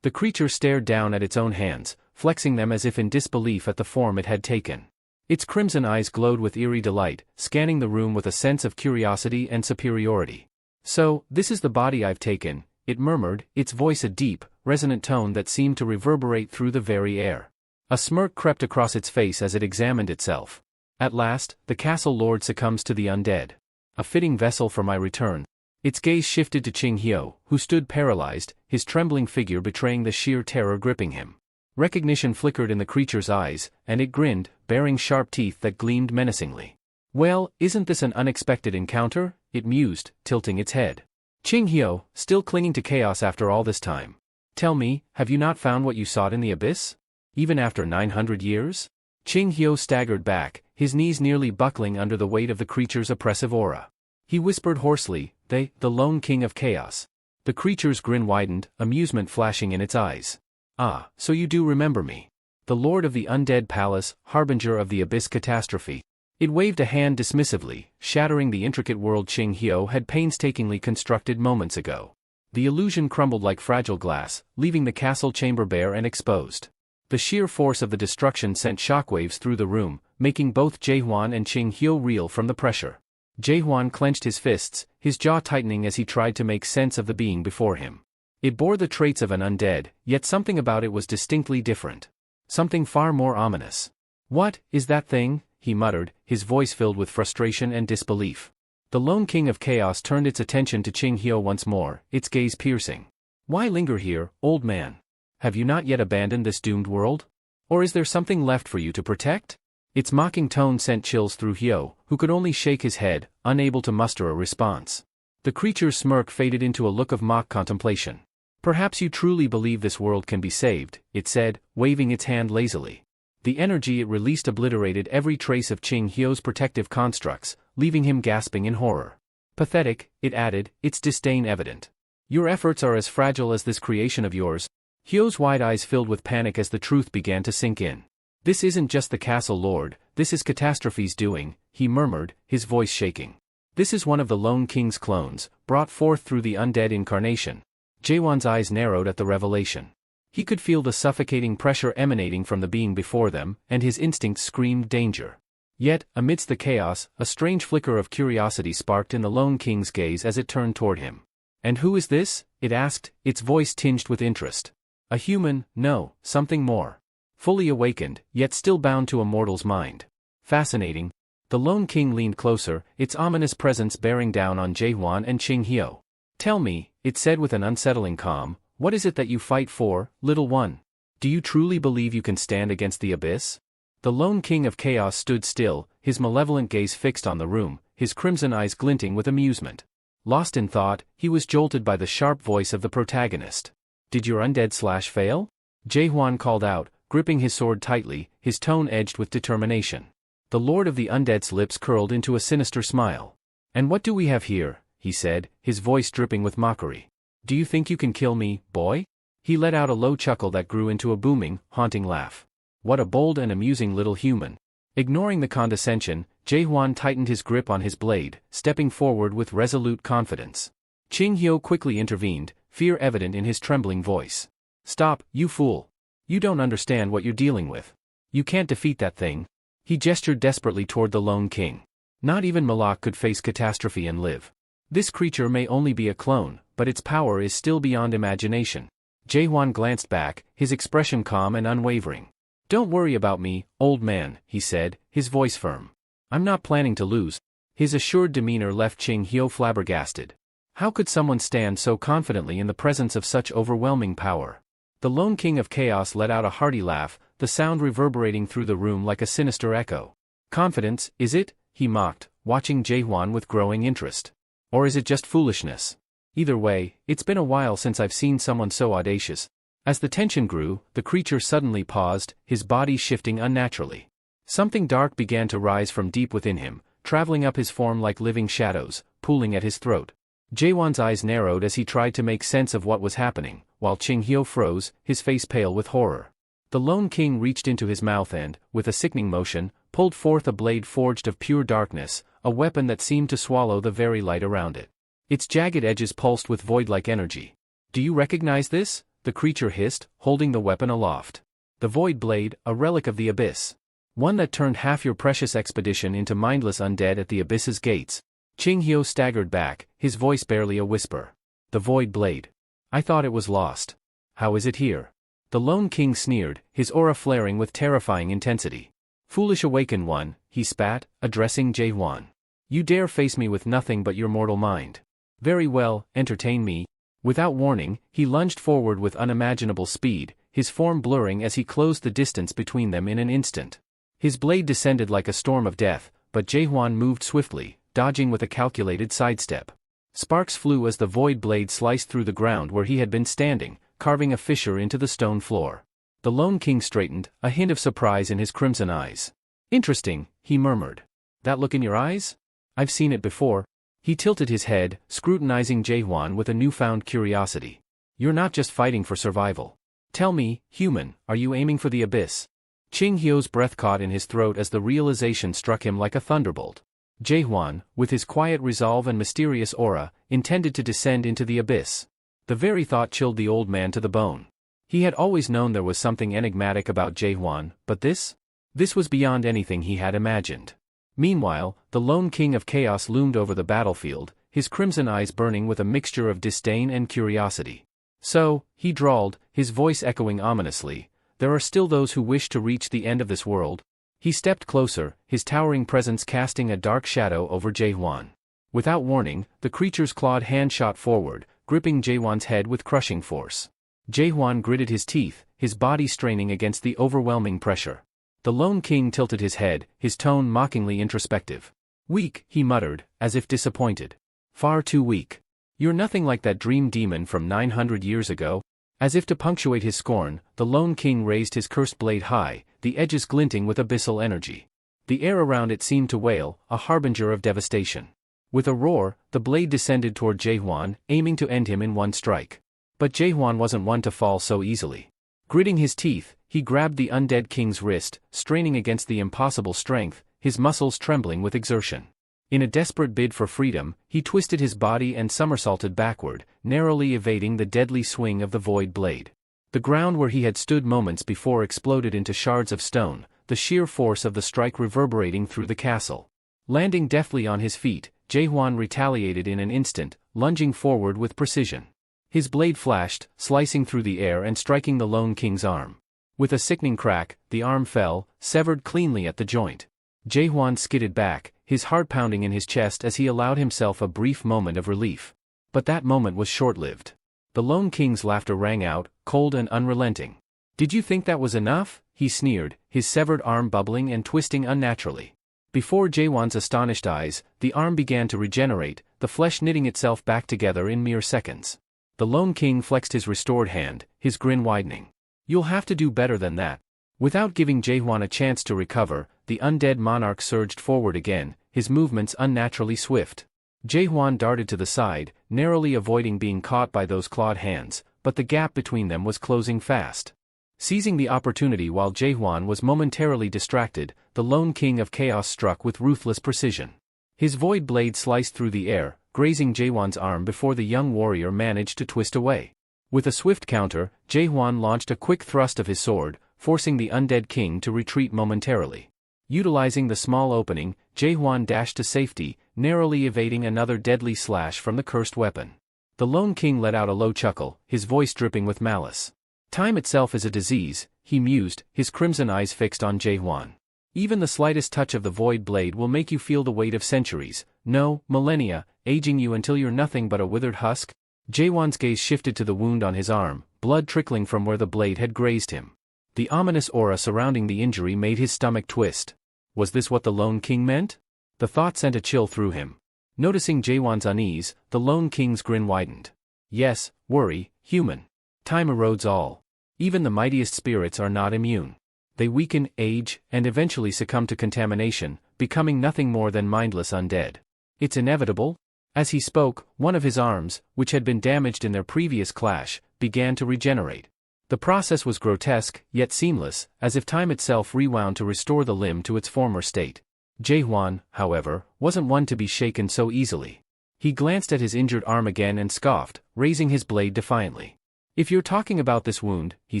The creature stared down at its own hands, flexing them as if in disbelief at the form it had taken. Its crimson eyes glowed with eerie delight, scanning the room with a sense of curiosity and superiority. So, this is the body I've taken, it murmured, its voice a deep, resonant tone that seemed to reverberate through the very air. A smirk crept across its face as it examined itself. At last, the castle lord succumbs to the undead. A fitting vessel for my return. Its gaze shifted to Ching Hyo, who stood paralyzed, his trembling figure betraying the sheer terror gripping him. Recognition flickered in the creature's eyes, and it grinned, baring sharp teeth that gleamed menacingly. Well, isn't this an unexpected encounter? It mused, tilting its head. Ching Hyo, still clinging to chaos after all this time. Tell me, have you not found what you sought in the abyss? Even after 900 years? Ching Hyo staggered back, his knees nearly buckling under the weight of the creature's oppressive aura. He whispered hoarsely, the lone king of chaos. The creature's grin widened, amusement flashing in its eyes. Ah, so you do remember me. The lord of the undead palace, harbinger of the abyss catastrophe. It waved a hand dismissively, shattering the intricate world Ching Hyo had painstakingly constructed moments ago. The illusion crumbled like fragile glass, leaving the castle chamber bare and exposed. The sheer force of the destruction sent shockwaves through the room, making both Jae-hwan and Ching Hyo reel from the pressure. Jae-hwan clenched his fists, his jaw tightening as he tried to make sense of the being before him. It bore the traits of an undead, yet something about it was distinctly different. Something far more ominous. "What is that thing?" he muttered, his voice filled with frustration and disbelief. The lone king of chaos turned its attention to Ching Hyo once more, its gaze piercing. "Why linger here, old man? Have you not yet abandoned this doomed world? Or is there something left for you to protect?" Its mocking tone sent chills through Hyo, who could only shake his head, unable to muster a response. The creature's smirk faded into a look of mock contemplation. "Perhaps you truly believe this world can be saved," it said, waving its hand lazily. The energy it released obliterated every trace of Ching Hyo's protective constructs, leaving him gasping in horror. "Pathetic," it added, its disdain evident. "Your efforts are as fragile as this creation of yours." Hyo's wide eyes filled with panic as the truth began to sink in. "This isn't just the castle lord, this is catastrophe's doing," he murmured, his voice shaking. "This is one of the lone king's clones, brought forth through the undead incarnation." Jaewon's eyes narrowed at the revelation. He could feel the suffocating pressure emanating from the being before them, and his instincts screamed danger. Yet, amidst the chaos, a strange flicker of curiosity sparked in the lone king's gaze as it turned toward him. "And who is this?" it asked, its voice tinged with interest. "A human? No, something more. Fully awakened, yet still bound to a mortal's mind." "Fascinating." The lone king leaned closer, its ominous presence bearing down on Jaewon and Ching Hyo. "Tell me," it said with an unsettling calm, "what is it that you fight for, little one? Do you truly believe you can stand against the abyss?" The lone king of chaos stood still, his malevolent gaze fixed on the room, his crimson eyes glinting with amusement. Lost in thought, he was jolted by the sharp voice of the protagonist. "Did your undead fail?" Jaehwan called out, gripping his sword tightly, his tone edged with determination. The lord of the undead's lips curled into a sinister smile. "And what do we have here?" he said, his voice dripping with mockery. "Do you think you can kill me, boy?" He let out a low chuckle that grew into a booming, haunting laugh. "What a bold and amusing little human." Ignoring the condescension, Jaehwan tightened his grip on his blade, stepping forward with resolute confidence. Ching Hyo quickly intervened, fear evident in his trembling voice. "Stop, you fool. You don't understand what you're dealing with. You can't defeat that thing." He gestured desperately toward the lone king. "Not even Malak could face catastrophe and live. This creature may only be a clone, but its power is still beyond imagination." Jaehwan glanced back, his expression calm and unwavering. "Don't worry about me, old man," he said, his voice firm. "I'm not planning to lose." His assured demeanor left Ching Hyo flabbergasted. How could someone stand so confidently in the presence of such overwhelming power? The lone king of chaos let out a hearty laugh, the sound reverberating through the room like a sinister echo. "Confidence, is it?" he mocked, watching Jaehwan with growing interest. "Or is it just foolishness? Either way, it's been a while since I've seen someone so audacious." As the tension grew, the creature suddenly paused, his body shifting unnaturally. Something dark began to rise from deep within him, traveling up his form like living shadows, pooling at his throat. Jaewon's eyes narrowed as he tried to make sense of what was happening, while Ching Hyo froze, his face pale with horror. The lone king reached into his mouth and, with a sickening motion, pulled forth a blade forged of pure darkness, a weapon that seemed to swallow the very light around it. Its jagged edges pulsed with void-like energy. "Do you recognize this?" the creature hissed, holding the weapon aloft. "The void blade, a relic of the abyss. One that turned half your precious expedition into mindless undead at the abyss's gates." Ching Hyo staggered back, his voice barely a whisper. "The void blade. I thought it was lost. How is it here?" The lone king sneered, his aura flaring with terrifying intensity. "Foolish awakened one," he spat, addressing Jaehwan. "You dare face me with nothing but your mortal mind. Very well, entertain me." Without warning, he lunged forward with unimaginable speed, his form blurring as he closed the distance between them in an instant. His blade descended like a storm of death, but Jaehwan moved swiftly, dodging with a calculated sidestep. Sparks flew as the void blade sliced through the ground where he had been standing, carving a fissure into the stone floor. The lone king straightened, a hint of surprise in his crimson eyes. "Interesting," he murmured. "That look in your eyes? I've seen it before." He tilted his head, scrutinizing Jaehwan with a newfound curiosity. "You're not just fighting for survival. Tell me, human, are you aiming for the abyss?" Ching Hyo's breath caught in his throat as the realization struck him like a thunderbolt. Jaehwan, with his quiet resolve and mysterious aura, intended to descend into the abyss. The very thought chilled the old man to the bone. He had always known there was something enigmatic about Jaehwan, but this? This was beyond anything he had imagined. Meanwhile, the lone king of chaos loomed over the battlefield, his crimson eyes burning with a mixture of disdain and curiosity. So, he drawled, his voice echoing ominously, there are still those who wish to reach the end of this world. He stepped closer, his towering presence casting a dark shadow over Jae-hwan. Without warning, the creature's clawed hand shot forward, gripping Jae-hwan's head with crushing force. Jae-hwan gritted his teeth, his body straining against the overwhelming pressure. The Lone King tilted his head, his tone mockingly introspective. Weak, he muttered, as if disappointed. Far too weak. You're nothing like that dream demon from 900 years ago. As if to punctuate his scorn, the Lone King raised his cursed blade high, the edges glinting with abyssal energy. The air around it seemed to wail, a harbinger of devastation. With a roar, the blade descended toward Jae-hwan, aiming to end him in one strike. But Jae-hwan wasn't one to fall so easily. Gritting his teeth, he grabbed the undead king's wrist, straining against the impossible strength, his muscles trembling with exertion. In a desperate bid for freedom, he twisted his body and somersaulted backward, narrowly evading the deadly swing of the void blade. The ground where he had stood moments before exploded into shards of stone, the sheer force of the strike reverberating through the castle. Landing deftly on his feet, Jae-hwan retaliated in an instant, lunging forward with precision. His blade flashed, slicing through the air and striking the Lone King's arm. With a sickening crack, the arm fell, severed cleanly at the joint. Jae-hwan skidded back, his heart pounding in his chest as he allowed himself a brief moment of relief. But that moment was short-lived. The Lone King's laughter rang out, cold and unrelenting. Did you think that was enough? He sneered, his severed arm bubbling and twisting unnaturally. Before Jae-hwan's astonished eyes, the arm began to regenerate, the flesh knitting itself back together in mere seconds. The Lone King flexed his restored hand, his grin widening. You'll have to do better than that. Without giving Jae-hwan a chance to recover, the undead monarch surged forward again, his movements unnaturally swift. Jae-hwan darted to the side, narrowly avoiding being caught by those clawed hands, but the gap between them was closing fast. Seizing the opportunity while Jae-hwan was momentarily distracted, the Lone King of Chaos struck with ruthless precision. His void blade sliced through the air, grazing Jae-hwan's arm before the young warrior managed to twist away. With a swift counter, Jae-hwan launched a quick thrust of his sword, forcing the undead king to retreat momentarily. Utilizing the small opening, Jae-hwan dashed to safety, narrowly evading another deadly slash from the cursed weapon. The Lone King let out a low chuckle, his voice dripping with malice. Time itself is a disease, he mused, his crimson eyes fixed on Jae-hwan. Even the slightest touch of the void blade will make you feel the weight of centuries, no, millennia, aging you until you're nothing but a withered husk. Jae-hwan's gaze shifted to the wound on his arm, blood trickling from where the blade had grazed him. The ominous aura surrounding the injury made his stomach twist. Was this what the Lone King meant? The thought sent a chill through him. Noticing Jae-hwan's unease, the Lone King's grin widened. Yes, worry, human. Time erodes all. Even the mightiest spirits are not immune. They weaken, age, and eventually succumb to contamination, becoming nothing more than mindless undead. It's inevitable. As he spoke, one of his arms, which had been damaged in their previous clash, began to regenerate. The process was grotesque, yet seamless, as if time itself rewound to restore the limb to its former state. Jae-hwan, however, wasn't one to be shaken so easily. He glanced at his injured arm again and scoffed, raising his blade defiantly. If you're talking about this wound, he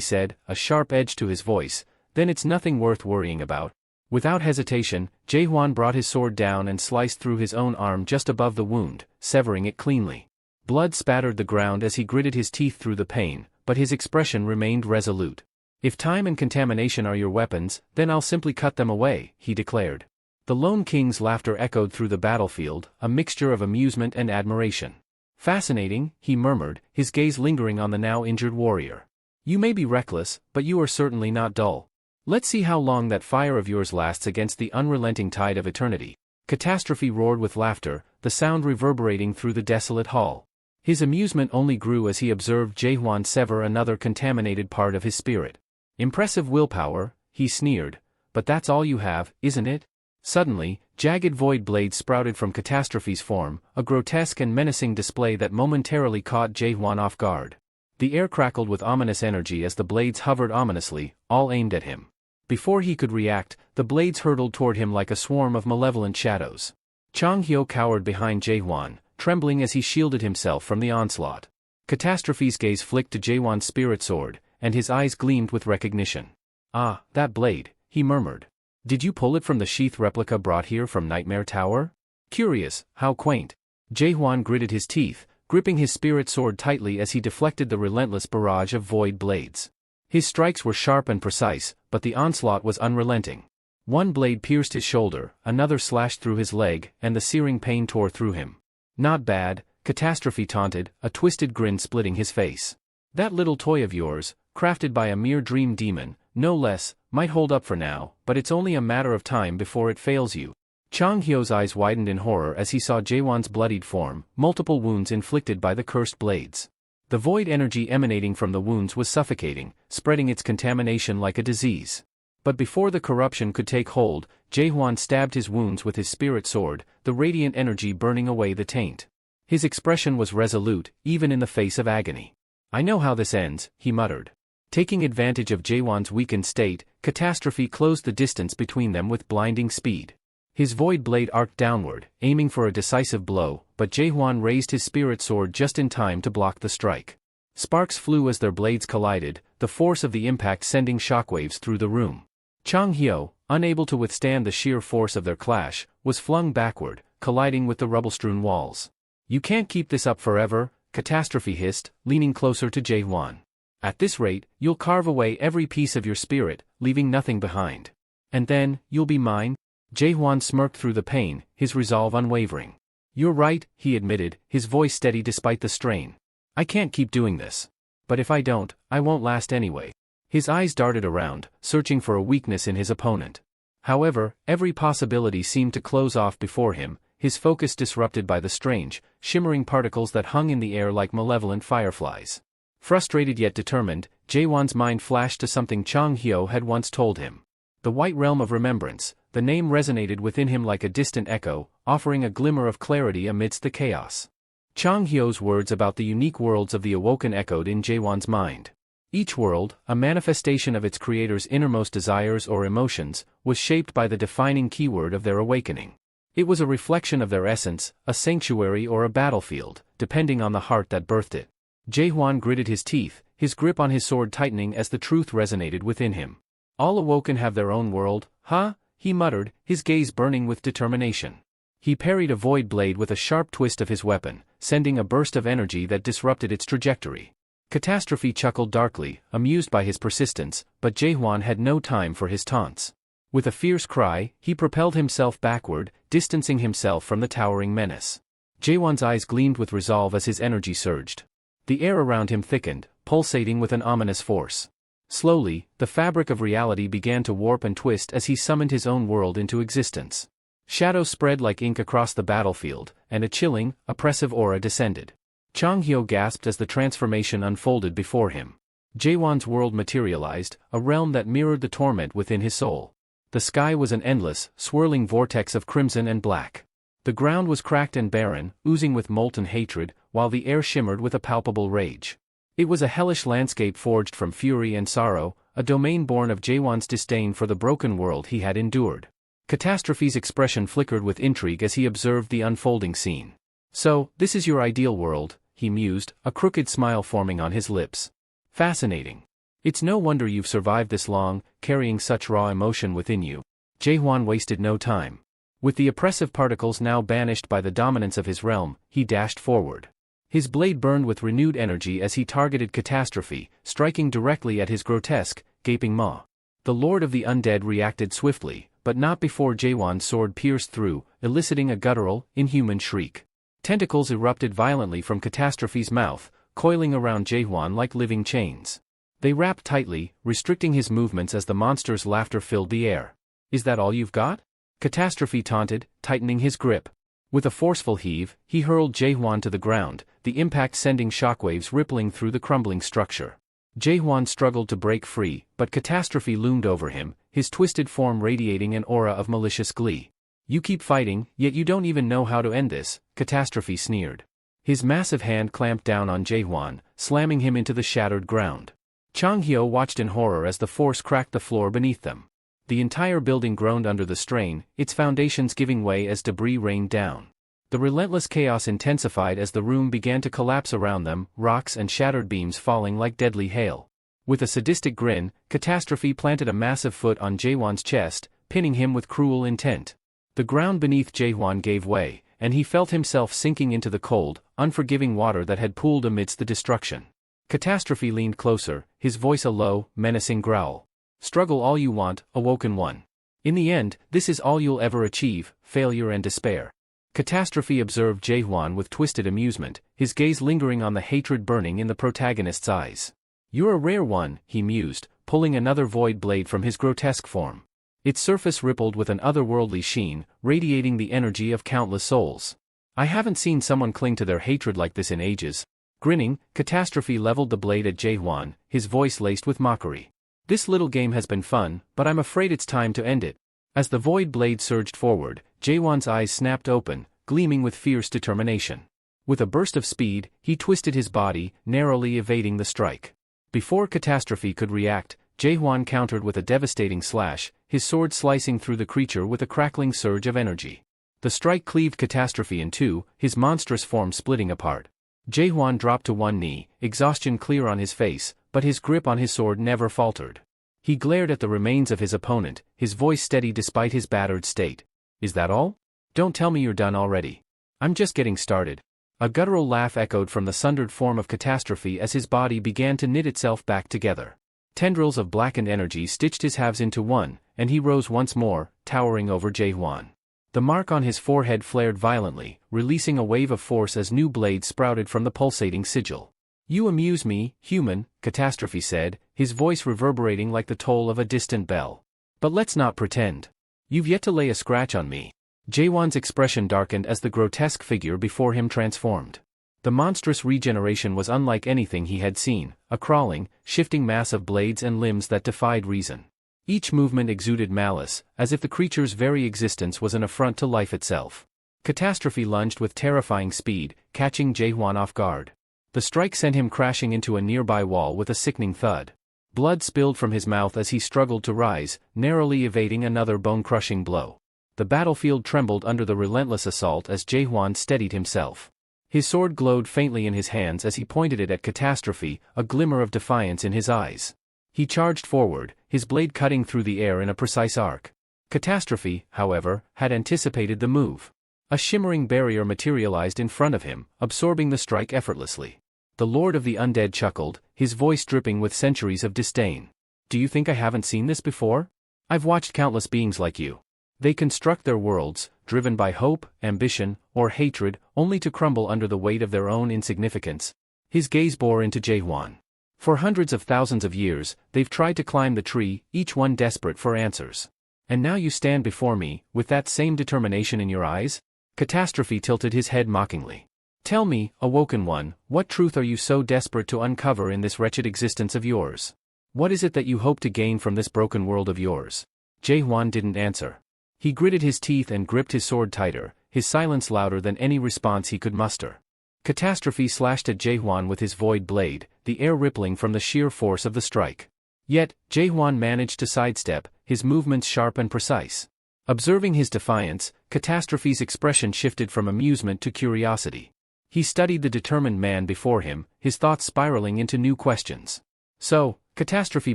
said, a sharp edge to his voice, then it's nothing worth worrying about. Without hesitation, Jae-hwan brought his sword down and sliced through his own arm just above the wound, severing it cleanly. Blood spattered the ground as he gritted his teeth through the pain, but his expression remained resolute. If time and contamination are your weapons, then I'll simply cut them away, he declared. The Lone King's laughter echoed through the battlefield, a mixture of amusement and admiration. Fascinating, he murmured, his gaze lingering on the now injured warrior. You may be reckless, but you are certainly not dull. Let's see how long that fire of yours lasts against the unrelenting tide of eternity. Catastrophe roared with laughter, the sound reverberating through the desolate hall. His amusement only grew as he observed Jae-hwan sever another contaminated part of his spirit. Impressive willpower, he sneered, but that's all you have, isn't it? Suddenly, jagged void blades sprouted from Catastrophe's form, a grotesque and menacing display that momentarily caught Jae-hwan off guard. The air crackled with ominous energy as the blades hovered ominously, all aimed at him. Before he could react, the blades hurtled toward him like a swarm of malevolent shadows. Chang-hyo cowered behind Jae-hwan, trembling as he shielded himself from the onslaught. Catastrophe's gaze flicked to Jae-hwan's spirit sword, and his eyes gleamed with recognition. Ah, that blade, he murmured. Did you pull it from the sheath replica brought here from Nightmare Tower? Curious, how quaint. Jae-hwan gritted his teeth, gripping his spirit sword tightly as he deflected the relentless barrage of void blades. His strikes were sharp and precise, but the onslaught was unrelenting. One blade pierced his shoulder, another slashed through his leg, and the searing pain tore through him. "Not bad," Catastrophe taunted, a twisted grin splitting his face. "That little toy of yours, crafted by a mere dream demon, no less, might hold up for now, but it's only a matter of time before it fails you." Chang Hyo's eyes widened in horror as he saw Jaewon's bloodied form, multiple wounds inflicted by the cursed blades. The void energy emanating from the wounds was suffocating, spreading its contamination like a disease. But before the corruption could take hold, Jaewon stabbed his wounds with his spirit sword, the radiant energy burning away the taint. His expression was resolute, even in the face of agony. "I know how this ends," he muttered. Taking advantage of Jaewon's weakened state, Catastrophe closed the distance between them with blinding speed. His void blade arced downward, aiming for a decisive blow, but Jaewon raised his spirit sword just in time to block the strike. Sparks flew as their blades collided, the force of the impact sending shockwaves through the room. Chang Hyo, unable to withstand the sheer force of their clash, was flung backward, colliding with the rubble-strewn walls. "You can't keep this up forever," Catastrophe hissed, leaning closer to Jaewon. "At this rate, you'll carve away every piece of your spirit, leaving nothing behind. And then, you'll be mine?" Jaewon smirked through the pain, his resolve unwavering. "You're right," he admitted, his voice steady despite the strain. "I can't keep doing this. But if I don't, I won't last anyway." His eyes darted around, searching for a weakness in his opponent. However, every possibility seemed to close off before him, his focus disrupted by the strange, shimmering particles that hung in the air like malevolent fireflies. Frustrated yet determined, Jaewon's mind flashed to something Chang Hyo had once told him. The White Realm of Remembrance. The name resonated within him like a distant echo, offering a glimmer of clarity amidst the chaos. Chang Hyo's words about the unique worlds of the Awoken echoed in Jaewon's mind. Each world, a manifestation of its creator's innermost desires or emotions, was shaped by the defining keyword of their awakening. It was a reflection of their essence, a sanctuary or a battlefield, depending on the heart that birthed it. Jaewon gritted his teeth, his grip on his sword tightening as the truth resonated within him. "All Awoken have their own world, huh?" he muttered, his gaze burning with determination. He parried a void blade with a sharp twist of his weapon, sending a burst of energy that disrupted its trajectory. Catastrophe chuckled darkly, amused by his persistence, but Jaewon had no time for his taunts. With a fierce cry, he propelled himself backward, distancing himself from the towering menace. Jaewon's eyes gleamed with resolve as his energy surged. The air around him thickened, pulsating with an ominous force. Slowly, the fabric of reality began to warp and twist as he summoned his own world into existence. Shadows spread like ink across the battlefield, and a chilling, oppressive aura descended. Chang Hyo gasped as the transformation unfolded before him. Jaewon's world materialized, a realm that mirrored the torment within his soul. The sky was an endless, swirling vortex of crimson and black. The ground was cracked and barren, oozing with molten hatred, while the air shimmered with a palpable rage. It was a hellish landscape forged from fury and sorrow, a domain born of Jaewon's disdain for the broken world he had endured. Catastrophe's expression flickered with intrigue as he observed the unfolding scene. "So, this is your ideal world," he mused, a crooked smile forming on his lips. "Fascinating. It's no wonder you've survived this long, carrying such raw emotion within you." Jaewon wasted no time. With the oppressive particles now banished by the dominance of his realm, he dashed forward. His blade burned with renewed energy as he targeted Catastrophe, striking directly at his grotesque, gaping maw. The Lord of the Undead reacted swiftly, but not before Jaewon's sword pierced through, eliciting a guttural, inhuman shriek. Tentacles erupted violently from Catastrophe's mouth, coiling around Jaewon like living chains. They wrapped tightly, restricting his movements as the monster's laughter filled the air. "Is that all you've got?" Catastrophe taunted, tightening his grip. With a forceful heave, he hurled Jaewon to the ground, the impact sending shockwaves rippling through the crumbling structure. Jaewon struggled to break free, but Catastrophe loomed over him, his twisted form radiating an aura of malicious glee. "You keep fighting, yet you don't even know how to end this," Catastrophe sneered. His massive hand clamped down on Jaewon, slamming him into the shattered ground. Chang Hyo watched in horror as the force cracked the floor beneath them. The entire building groaned under the strain, its foundations giving way as debris rained down. The relentless chaos intensified as the room began to collapse around them, rocks and shattered beams falling like deadly hail. With a sadistic grin, Catastrophe planted a massive foot on Jaewon's chest, pinning him with cruel intent. The ground beneath Jaewon gave way, and he felt himself sinking into the cold, unforgiving water that had pooled amidst the destruction. Catastrophe leaned closer, his voice a low, menacing growl. Struggle all you want, Awoken One. In the end, this is all you'll ever achieve, failure and despair. Catastrophe observed Jaehwan with twisted amusement, his gaze lingering on the hatred burning in the protagonist's eyes. You're a rare one, he mused, pulling another void blade from his grotesque form. Its surface rippled with an otherworldly sheen, radiating the energy of countless souls. I haven't seen someone cling to their hatred like this in ages. Grinning, Catastrophe leveled the blade at Jaehwan, his voice laced with mockery. This little game has been fun, but I'm afraid it's time to end it. As the void blade surged forward, Jaehwan's eyes snapped open, gleaming with fierce determination. With a burst of speed, he twisted his body, narrowly evading the strike. Before Catastrophe could react, Jaehwan countered with a devastating slash, his sword slicing through the creature with a crackling surge of energy. The strike cleaved Catastrophe in two, his monstrous form splitting apart. Jaehwan dropped to one knee, exhaustion clear on his face, but his grip on his sword never faltered. He glared at the remains of his opponent, his voice steady despite his battered state. Is that all? Don't tell me you're done already. I'm just getting started. A guttural laugh echoed from the sundered form of Catastrophe as his body began to knit itself back together. Tendrils of blackened energy stitched his halves into one, and he rose once more, towering over Jaehwan. The mark on his forehead flared violently, releasing a wave of force as new blades sprouted from the pulsating sigil. You amuse me, human, Catastrophe said, his voice reverberating like the toll of a distant bell. But let's not pretend. You've yet to lay a scratch on me. Jaehwan's expression darkened as the grotesque figure before him transformed. The monstrous regeneration was unlike anything he had seen, a crawling, shifting mass of blades and limbs that defied reason. Each movement exuded malice, as if the creature's very existence was an affront to life itself. Catastrophe lunged with terrifying speed, catching Jaehwan off guard. The strike sent him crashing into a nearby wall with a sickening thud. Blood spilled from his mouth as he struggled to rise, narrowly evading another bone-crushing blow. The battlefield trembled under the relentless assault as Jaehwan steadied himself. His sword glowed faintly in his hands as he pointed it at Catastrophe, a glimmer of defiance in his eyes. He charged forward, his blade cutting through the air in a precise arc. Catastrophe, however, had anticipated the move. A shimmering barrier materialized in front of him, absorbing the strike effortlessly. The Lord of the Undead chuckled, his voice dripping with centuries of disdain. Do you think I haven't seen this before? I've watched countless beings like you. They construct their worlds, driven by hope, ambition, or hatred, only to crumble under the weight of their own insignificance. His gaze bore into Jaehwan. For hundreds of thousands of years, they've tried to climb the tree, each one desperate for answers. And now you stand before me, with that same determination in your eyes? Catastrophe tilted his head mockingly. Tell me, Awoken One, what truth are you so desperate to uncover in this wretched existence of yours? What is it that you hope to gain from this broken world of yours? Jaehwan didn't answer. He gritted his teeth and gripped his sword tighter, his silence louder than any response he could muster. Catastrophe slashed at Jaehwan with his void blade, the air rippling from the sheer force of the strike. Yet, Jaehwan managed to sidestep, his movements sharp and precise. Observing his defiance, Catastrophe's expression shifted from amusement to curiosity. He studied the determined man before him, his thoughts spiraling into new questions. So, Catastrophe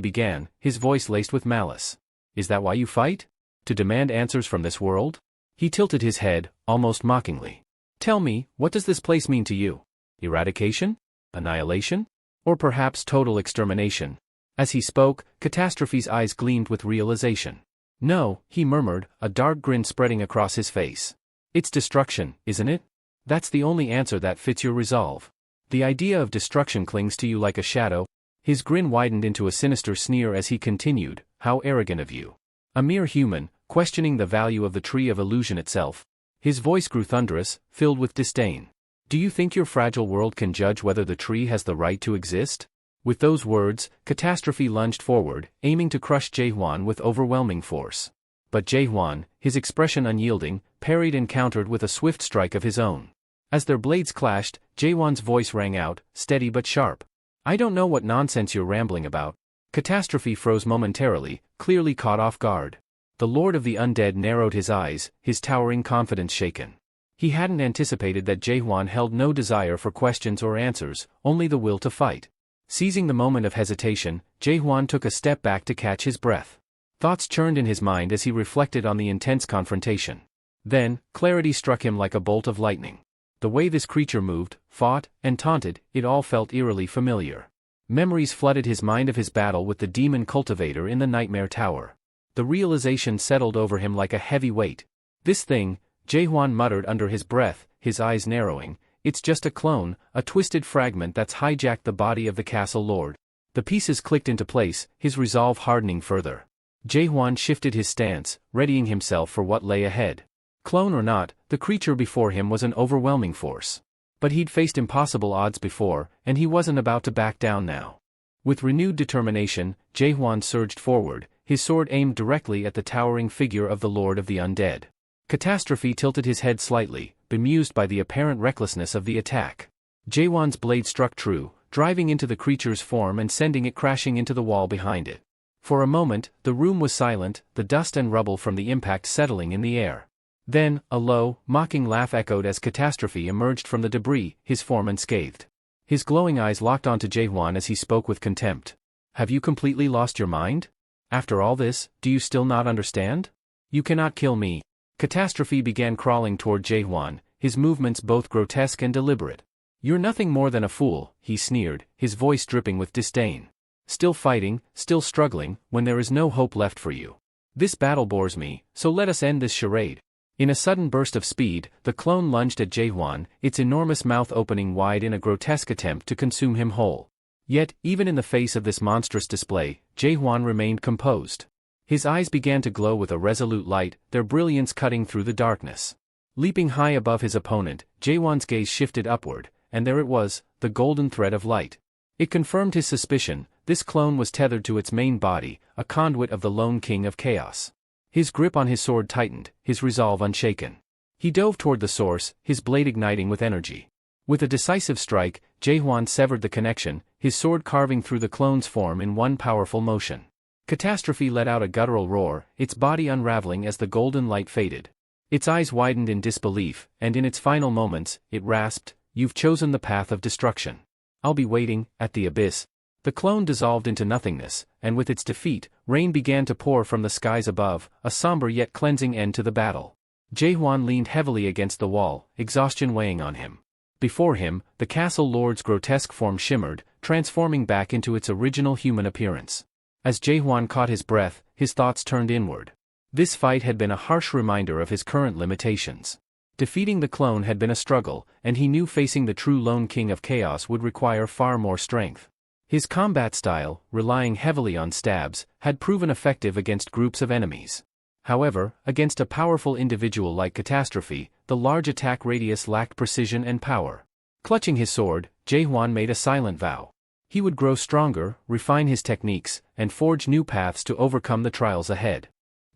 began, his voice laced with malice. Is that why you fight? To demand answers from this world? He tilted his head, almost mockingly. Tell me, what does this place mean to you? Eradication? Annihilation? Or perhaps total extermination? As he spoke, Catastrophe's eyes gleamed with realization. No, he murmured, a dark grin spreading across his face. It's destruction, isn't it? That's the only answer that fits your resolve. The idea of destruction clings to you like a shadow. His grin widened into a sinister sneer as he continued, how arrogant of you. A mere human, questioning the value of the tree of illusion itself. His voice grew thunderous, filled with disdain. Do you think your fragile world can judge whether the tree has the right to exist? With those words, Catastrophe lunged forward, aiming to crush Jaehwan with overwhelming force. But Jaehwan, his expression unyielding, parried and countered with a swift strike of his own. As their blades clashed, Jaehwan's voice rang out, steady but sharp. I don't know what nonsense you're rambling about. Catastrophe froze momentarily, clearly caught off guard. The Lord of the Undead narrowed his eyes, his towering confidence shaken. He hadn't anticipated that Jaehwan held no desire for questions or answers, only the will to fight. Seizing the moment of hesitation, Jaehwan took a step back to catch his breath. Thoughts churned in his mind as he reflected on the intense confrontation. Then, clarity struck him like a bolt of lightning. The way this creature moved, fought, and taunted, it all felt eerily familiar. Memories flooded his mind of his battle with the demon cultivator in the Nightmare Tower. The realization settled over him like a heavy weight. This thing, Jaehwan muttered under his breath, his eyes narrowing, it's just a clone, a twisted fragment that's hijacked the body of the castle lord. The pieces clicked into place, his resolve hardening further. Jaehwan shifted his stance, readying himself for what lay ahead. Clone or not, the creature before him was an overwhelming force. But he'd faced impossible odds before, and he wasn't about to back down now. With renewed determination, Jaehwan surged forward, his sword aimed directly at the towering figure of the Lord of the Undead. Catastrophe tilted his head slightly, bemused by the apparent recklessness of the attack. Jaehwan's blade struck true, driving into the creature's form and sending it crashing into the wall behind it. For a moment, the room was silent, the dust and rubble from the impact settling in the air. Then, a low, mocking laugh echoed as Catastrophe emerged from the debris, his form unscathed. His glowing eyes locked onto Jaehwan as he spoke with contempt. Have you completely lost your mind? After all this, do you still not understand? You cannot kill me. Catastrophe began crawling toward Jaehwan, his movements both grotesque and deliberate. You're nothing more than a fool, he sneered, his voice dripping with disdain. Still fighting, still struggling, when there is no hope left for you. This battle bores me, so let us end this charade. In a sudden burst of speed, the clone lunged at Jaehwan, its enormous mouth opening wide in a grotesque attempt to consume him whole. Yet, even in the face of this monstrous display, Jaehwan remained composed. His eyes began to glow with a resolute light, their brilliance cutting through the darkness. Leaping high above his opponent, Jaehwan's gaze shifted upward, and there it was, the golden thread of light. It confirmed his suspicion, this clone was tethered to its main body, a conduit of the lone king of chaos. His grip on his sword tightened, his resolve unshaken. He dove toward the source, his blade igniting with energy. With a decisive strike, Jaehwan severed the connection, his sword carving through the clone's form in one powerful motion. Catastrophe let out a guttural roar, its body unraveling as the golden light faded. Its eyes widened in disbelief, and in its final moments, it rasped, "You've chosen the path of destruction. I'll be waiting, at the abyss." The clone dissolved into nothingness, and with its defeat, rain began to pour from the skies above, a somber yet cleansing end to the battle. Jaehwan leaned heavily against the wall, exhaustion weighing on him. Before him, the castle lord's grotesque form shimmered, transforming back into its original human appearance. As Jaehwan caught his breath, his thoughts turned inward. This fight had been a harsh reminder of his current limitations. Defeating the clone had been a struggle, and he knew facing the true lone king of chaos would require far more strength. His combat style, relying heavily on stabs, had proven effective against groups of enemies. However, against a powerful individual like Catastrophe, the large attack radius lacked precision and power. Clutching his sword, Jaehwan made a silent vow. He would grow stronger, refine his techniques, and forge new paths to overcome the trials ahead.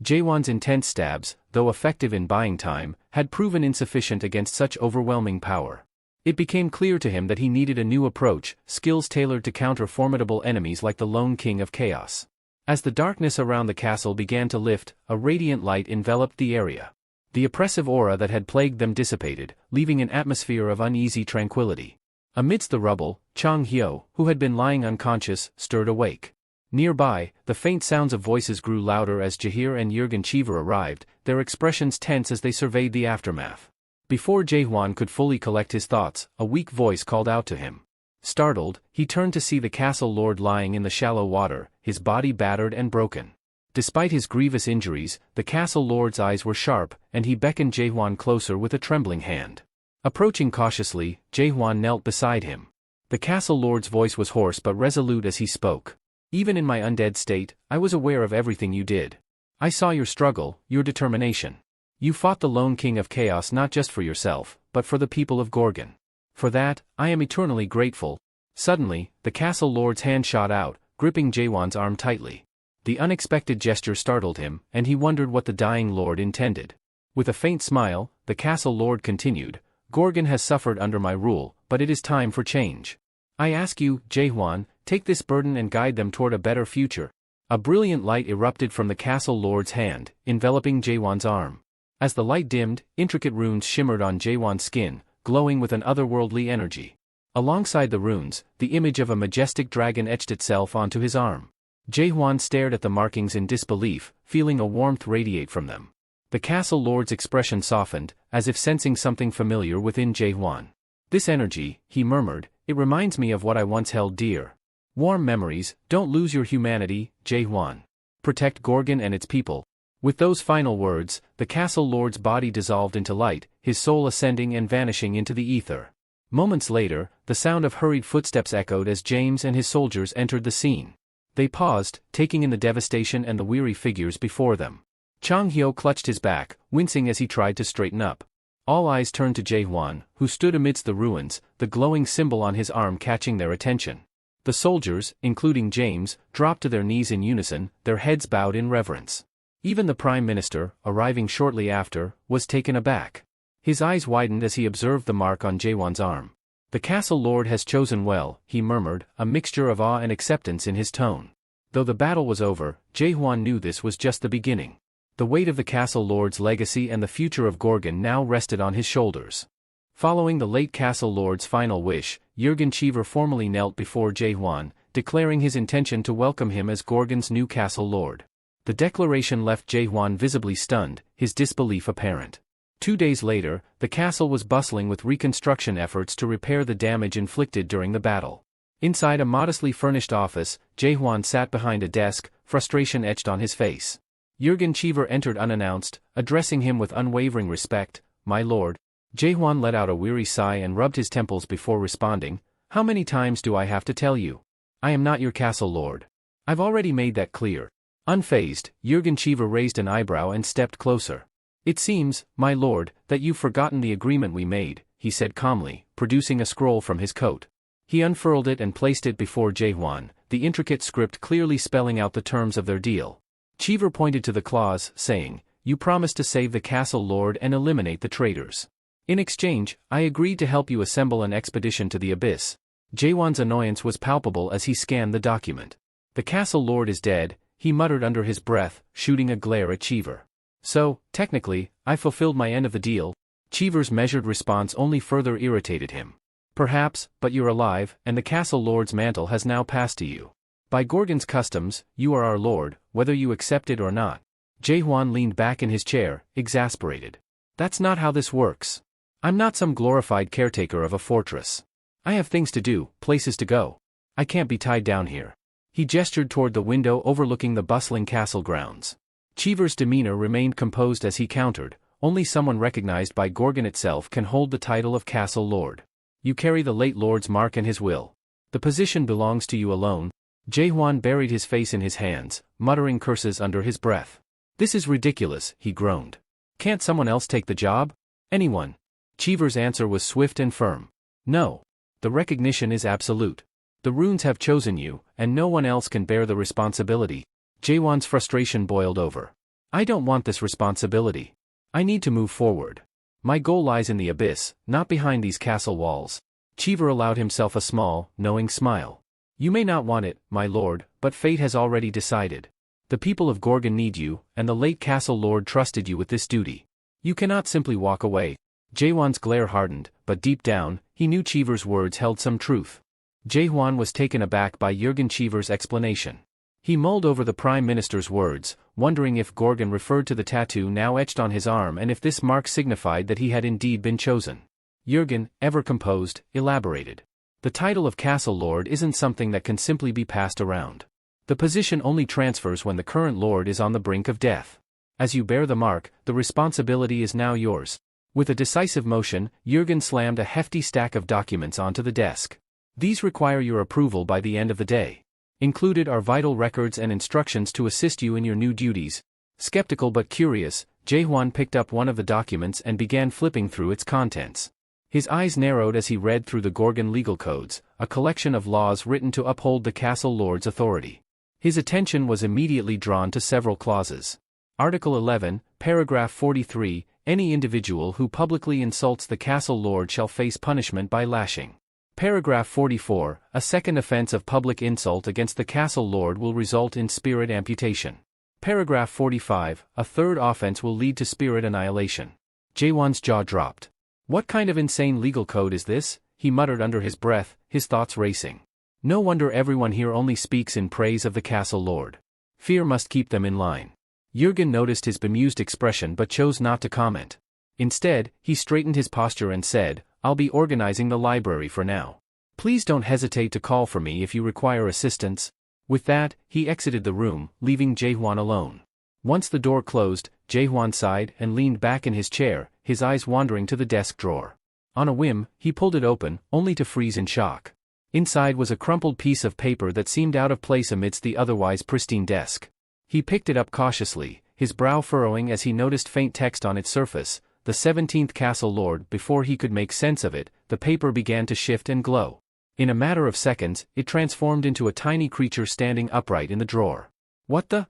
Jaehwan's intense stabs, though effective in buying time, had proven insufficient against such overwhelming power. It became clear to him that he needed a new approach, skills tailored to counter formidable enemies like the lone king of chaos. As the darkness around the castle began to lift, a radiant light enveloped the area. The oppressive aura that had plagued them dissipated, leaving an atmosphere of uneasy tranquility. Amidst the rubble, Chang Hyo, who had been lying unconscious, stirred awake. Nearby, the faint sounds of voices grew louder as Jahir and Jurgen Cheever arrived, their expressions tense as they surveyed the aftermath. Before Jaehwan could fully collect his thoughts, a weak voice called out to him. Startled, he turned to see the castle lord lying in the shallow water, his body battered and broken. Despite his grievous injuries, the castle lord's eyes were sharp, and he beckoned Jaehwan closer with a trembling hand. Approaching cautiously, Jaehwan knelt beside him. The castle lord's voice was hoarse but resolute as he spoke. "Even in my undead state, I was aware of everything you did. I saw your struggle, your determination. You fought the lone king of chaos not just for yourself, but for the people of Gorgon. For that, I am eternally grateful." Suddenly, the castle lord's hand shot out, gripping Jaehwan's arm tightly. The unexpected gesture startled him, and he wondered what the dying lord intended. With a faint smile, the castle lord continued, "Gorgon has suffered under my rule, but it is time for change. I ask you, Jaehwan, take this burden and guide them toward a better future." A brilliant light erupted from the castle lord's hand, enveloping Jaehwan's arm. As the light dimmed, intricate runes shimmered on Jaehwan's skin, glowing with an otherworldly energy. Alongside the runes, the image of a majestic dragon etched itself onto his arm. Jaehwan stared at the markings in disbelief, feeling a warmth radiate from them. The castle lord's expression softened, as if sensing something familiar within Jae-hwan. This energy, he murmured, it reminds me of what I once held dear. Warm memories, don't lose your humanity, Jae-hwan. Protect Gorgon and its people. With those final words, the castle lord's body dissolved into light, his soul ascending and vanishing into the ether. Moments later, the sound of hurried footsteps echoed as James and his soldiers entered the scene. They paused, taking in the devastation and the weary figures before them. Chang Hyo clutched his back, wincing as he tried to straighten up. All eyes turned to Jae-hwan, who stood amidst the ruins, the glowing symbol on his arm catching their attention. The soldiers, including James, dropped to their knees in unison, their heads bowed in reverence. Even the Prime Minister, arriving shortly after, was taken aback. His eyes widened as he observed the mark on Jae-hwan's arm. The castle lord has chosen well, he murmured, a mixture of awe and acceptance in his tone. Though the battle was over, Jae-hwan knew this was just the beginning. The weight of the castle lord's legacy and the future of Gorgon now rested on his shoulders. Following the late castle lord's final wish, Jurgen Cheever formally knelt before Jae-hwan, declaring his intention to welcome him as Gorgon's new castle lord. The declaration left Jae-hwan visibly stunned, his disbelief apparent. 2 days later, the castle was bustling with reconstruction efforts to repair the damage inflicted during the battle. Inside a modestly furnished office, Jae-hwan sat behind a desk, frustration etched on his face. Jurgen Cheever entered unannounced, addressing him with unwavering respect, "My lord." Jae-hwan let out a weary sigh and rubbed his temples before responding, "How many times do I have to tell you? I am not your castle lord. I've already made that clear." Unfazed, Jurgen Cheever raised an eyebrow and stepped closer. "It seems, my lord, that you've forgotten the agreement we made," he said calmly, producing a scroll from his coat. He unfurled it and placed it before Jae-hwan, the intricate script clearly spelling out the terms of their deal. Cheever pointed to the clause, saying, "You promised to save the castle lord and eliminate the traitors. In exchange, I agreed to help you assemble an expedition to the abyss." Jae-hwan's annoyance was palpable as he scanned the document. "The castle lord is dead," he muttered under his breath, shooting a glare at Cheever. "So, technically, I fulfilled my end of the deal." Cheever's measured response only further irritated him. "Perhaps, but you're alive, and the castle lord's mantle has now passed to you. By Gorgon's customs, you are our lord, whether you accept it or not." Jae-hwan leaned back in his chair, exasperated. "That's not how this works. I'm not some glorified caretaker of a fortress. I have things to do, places to go. I can't be tied down here." He gestured toward the window overlooking the bustling castle grounds. Cheever's demeanor remained composed as he countered, "Only someone recognized by Gorgon itself can hold the title of castle lord. You carry the late lord's mark and his will. The position belongs to you alone." Jae-hwan buried his face in his hands, muttering curses under his breath. "This is ridiculous," he groaned. "Can't someone else take the job? Anyone?" Cheever's answer was swift and firm. "No. The recognition is absolute. The runes have chosen you, and no one else can bear the responsibility." Jae-hwan's frustration boiled over. "I don't want this responsibility. I need to move forward. My goal lies in the abyss, not behind these castle walls." Cheever allowed himself a small, knowing smile. "You may not want it, my lord, but fate has already decided. The people of Gorgon need you, and the late castle lord trusted you with this duty. You cannot simply walk away." Jae-hwan's glare hardened, but deep down, he knew Cheever's words held some truth. Jae-hwan was taken aback by Jurgen Cheever's explanation. He mulled over the Prime Minister's words, wondering if Gorgon referred to the tattoo now etched on his arm and if this mark signified that he had indeed been chosen. Jurgen, ever composed, elaborated. "The title of castle lord isn't something that can simply be passed around. The position only transfers when the current lord is on the brink of death. As you bear the mark, the responsibility is now yours." With a decisive motion, Jurgen slammed a hefty stack of documents onto the desk. "These require your approval by the end of the day. Included are vital records and instructions to assist you in your new duties." Skeptical but curious, Jae-hwan picked up one of the documents and began flipping through its contents. His eyes narrowed as he read through the Gorgon legal codes, a collection of laws written to uphold the castle lord's authority. His attention was immediately drawn to several clauses. Article 11, Paragraph 43, "Any individual who publicly insults the castle lord shall face punishment by lashing." Paragraph 44, "A second offense of public insult against the castle lord will result in spirit amputation." Paragraph 45, "A third offense will lead to spirit annihilation." Jae-hwan's jaw dropped. "What kind of insane legal code is this?" he muttered under his breath, his thoughts racing. "No wonder everyone here only speaks in praise of the castle lord. Fear must keep them in line." Jürgen noticed his bemused expression but chose not to comment. Instead, he straightened his posture and said, "I'll be organizing the library for now. Please don't hesitate to call for me if you require assistance." With that, he exited the room, leaving Jaehwan alone. Once the door closed, Jaehwan sighed and leaned back in his chair, his eyes wandering to the desk drawer. On a whim, he pulled it open, only to freeze in shock. Inside was a crumpled piece of paper that seemed out of place amidst the otherwise pristine desk. He picked it up cautiously, his brow furrowing as he noticed faint text on its surface, "The 17th Castle Lord." Before he could make sense of it, the paper began to shift and glow. In a matter of seconds, it transformed into a tiny creature standing upright in the drawer. "What the?"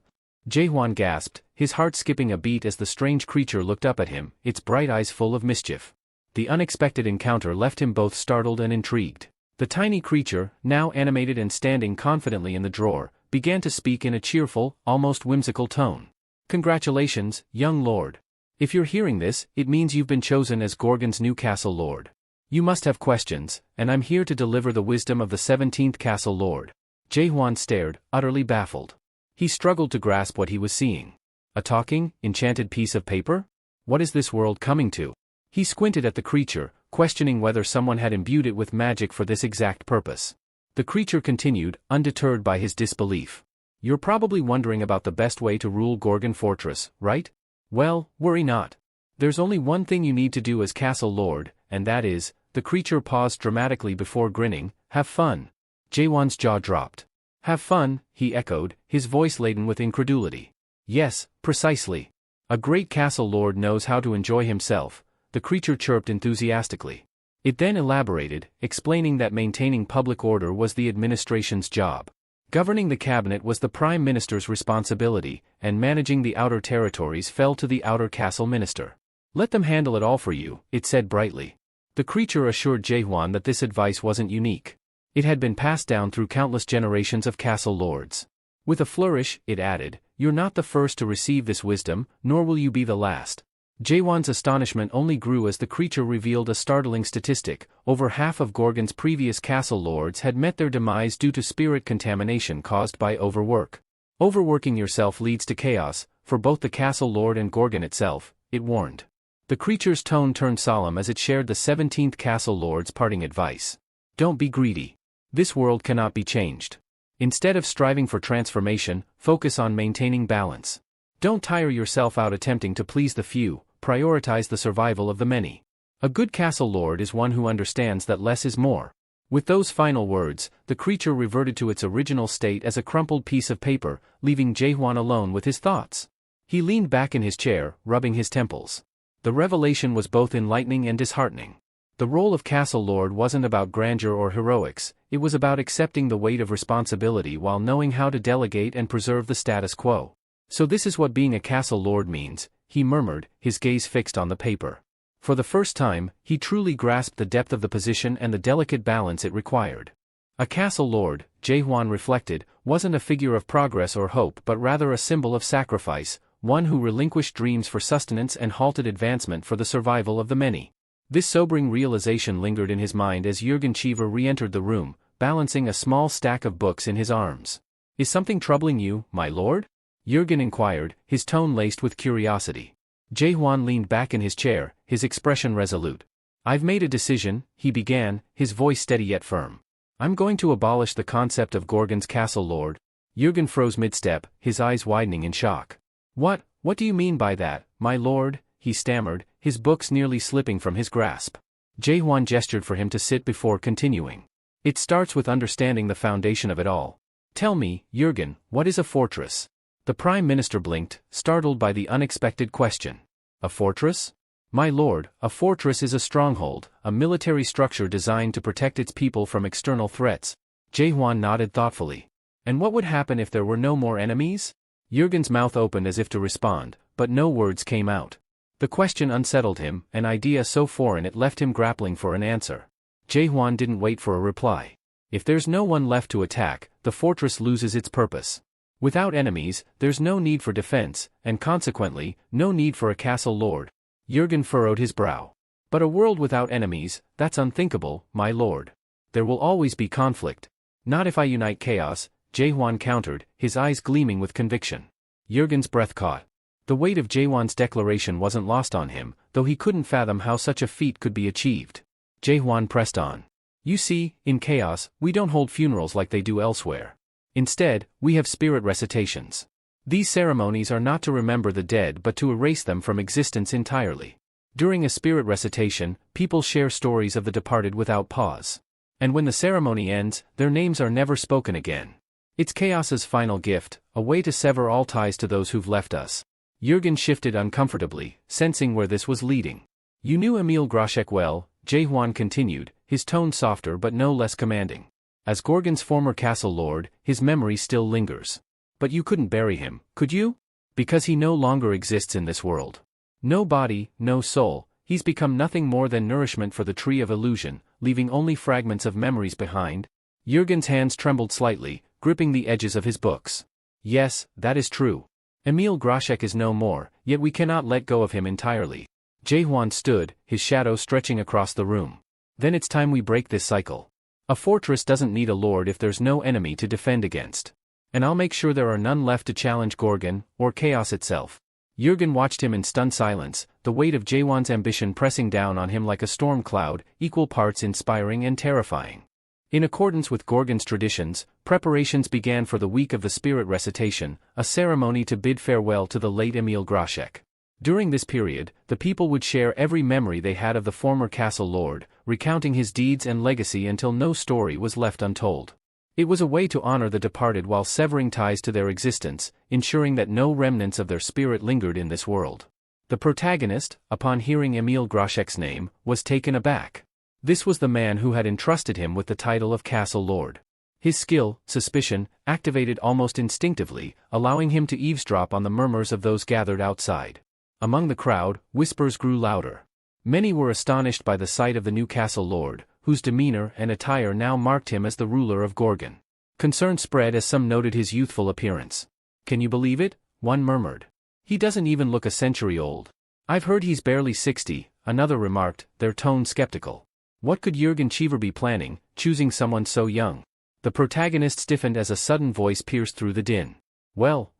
Jaehwan gasped, his heart skipping a beat as the strange creature looked up at him, its bright eyes full of mischief. The unexpected encounter left him both startled and intrigued. The tiny creature, now animated and standing confidently in the drawer, began to speak in a cheerful, almost whimsical tone. "Congratulations, young lord. If you're hearing this, it means you've been chosen as Gorgon's new castle lord. You must have questions, and I'm here to deliver the wisdom of the 17th Castle Lord." Jaehwan stared, utterly baffled. He struggled to grasp what he was seeing. A talking, enchanted piece of paper? What is this world coming to? He squinted at the creature, questioning whether someone had imbued it with magic for this exact purpose. The creature continued, undeterred by his disbelief. "You're probably wondering about the best way to rule Gorgon Fortress, right? Well, worry not. There's only one thing you need to do as Castle Lord, and that is," the creature paused dramatically before grinning, "have fun." Jaehwan's jaw dropped. "Have fun," he echoed, his voice laden with incredulity. "Yes, precisely. A great Castle Lord knows how to enjoy himself," the creature chirped enthusiastically. It then elaborated, explaining that maintaining public order was the administration's job. Governing the cabinet was the prime minister's responsibility, and managing the outer territories fell to the outer castle minister. "Let them handle it all for you," it said brightly. The creature assured Jaehwan that this advice wasn't unique. It had been passed down through countless generations of castle lords. With a flourish, it added, "You're not the first to receive this wisdom, nor will you be the last." Jaehwan's astonishment only grew as the creature revealed a startling statistic: over half of Gorgon's previous castle lords had met their demise due to spirit contamination caused by overwork. "Overworking yourself leads to chaos, for both the castle lord and Gorgon itself," it warned. The creature's tone turned solemn as it shared the 17th Castle Lord's parting advice. "Don't be greedy. This world cannot be changed. Instead of striving for transformation, focus on maintaining balance. Don't tire yourself out attempting to please the few, prioritize the survival of the many. A good castle lord is one who understands that less is more." With those final words, the creature reverted to its original state as a crumpled piece of paper, leaving Jaehwan alone with his thoughts. He leaned back in his chair, rubbing his temples. The revelation was both enlightening and disheartening. The role of castle lord wasn't about grandeur or heroics, it was about accepting the weight of responsibility while knowing how to delegate and preserve the status quo. "So this is what being a castle lord means," he murmured, his gaze fixed on the paper. For the first time, he truly grasped the depth of the position and the delicate balance it required. A castle lord, Jaehwan reflected, wasn't a figure of progress or hope but rather a symbol of sacrifice, one who relinquished dreams for sustenance and halted advancement for the survival of the many. This sobering realization lingered in his mind as Jürgen Cheever re-entered the room, balancing a small stack of books in his arms. "Is something troubling you, my lord?" Jürgen inquired, his tone laced with curiosity. Jaehwan leaned back in his chair, his expression resolute. "I've made a decision," he began, his voice steady yet firm. "I'm going to abolish the concept of Gorgon's castle lord." Jürgen froze mid-step, his eyes widening in shock. What do you mean by that, my lord?" he stammered, his books nearly slipping from his grasp. Jaehwan gestured for him to sit before continuing. "It starts with understanding the foundation of it all. Tell me, Jürgen, what is a fortress?" The Prime Minister blinked, startled by the unexpected question. "A fortress? My lord, a fortress is a stronghold, a military structure designed to protect its people from external threats." Jaehwan nodded thoughtfully. "And what would happen if there were no more enemies?" Jürgen's mouth opened as if to respond, but no words came out. The question unsettled him, an idea so foreign it left him grappling for an answer. Jaehwan didn't wait for a reply. If there's no one left to attack, the fortress loses its purpose. Without enemies, there's no need for defense, and consequently, no need for a castle lord. Jürgen furrowed his brow. "But a world without enemies, that's unthinkable, my lord. There will always be conflict." "Not if I unite chaos," Jaehwan countered, his eyes gleaming with conviction. Jürgen's breath caught. The weight of Jaehwan's declaration wasn't lost on him, though he couldn't fathom how such a feat could be achieved. Jaehwan pressed on. You see, in chaos, we don't hold funerals like they do elsewhere. Instead, we have spirit recitations. These ceremonies are not to remember the dead but to erase them from existence entirely. During a spirit recitation, people share stories of the departed without pause. And when the ceremony ends, their names are never spoken again. It's chaos's final gift, a way to sever all ties to those who've left us. Jürgen shifted uncomfortably, sensing where this was leading. You knew Emil Groshek well, Jaehwan continued, his tone softer but no less commanding. As Gorgon's former castle lord, his memory still lingers. But you couldn't bury him, could you? Because he no longer exists in this world. No body, no soul, he's become nothing more than nourishment for the tree of illusion, leaving only fragments of memories behind. Jürgen's hands trembled slightly, gripping the edges of his books. Yes, that is true. Emil Groshek is no more, yet we cannot let go of him entirely. Jaehwan stood, his shadow stretching across the room. Then it's time we break this cycle. A fortress doesn't need a lord if there's no enemy to defend against. And I'll make sure there are none left to challenge Gorgon, or chaos itself. Jürgen watched him in stunned silence, the weight of Jaehwan's ambition pressing down on him like a storm cloud, equal parts inspiring and terrifying. In accordance with Gorgon's traditions, preparations began for the week of the spirit recitation, a ceremony to bid farewell to the late Emil Groshek. During this period, the people would share every memory they had of the former castle lord, recounting his deeds and legacy until no story was left untold. It was a way to honor the departed while severing ties to their existence, ensuring that no remnants of their spirit lingered in this world. The protagonist, upon hearing Emil Groshek's name, was taken aback. This was the man who had entrusted him with the title of Castle Lord. His skill, suspicion, activated almost instinctively, allowing him to eavesdrop on the murmurs of those gathered outside. Among the crowd, whispers grew louder. Many were astonished by the sight of the new Castle Lord, whose demeanor and attire now marked him as the ruler of Gorgon. Concern spread as some noted his youthful appearance. Can you believe it? One murmured. He doesn't even look a century old. I've heard he's barely 60, another remarked, their tone skeptical. What could Jürgen Cheever be planning, choosing someone so young? The protagonist stiffened as a sudden voice pierced through the din. Well,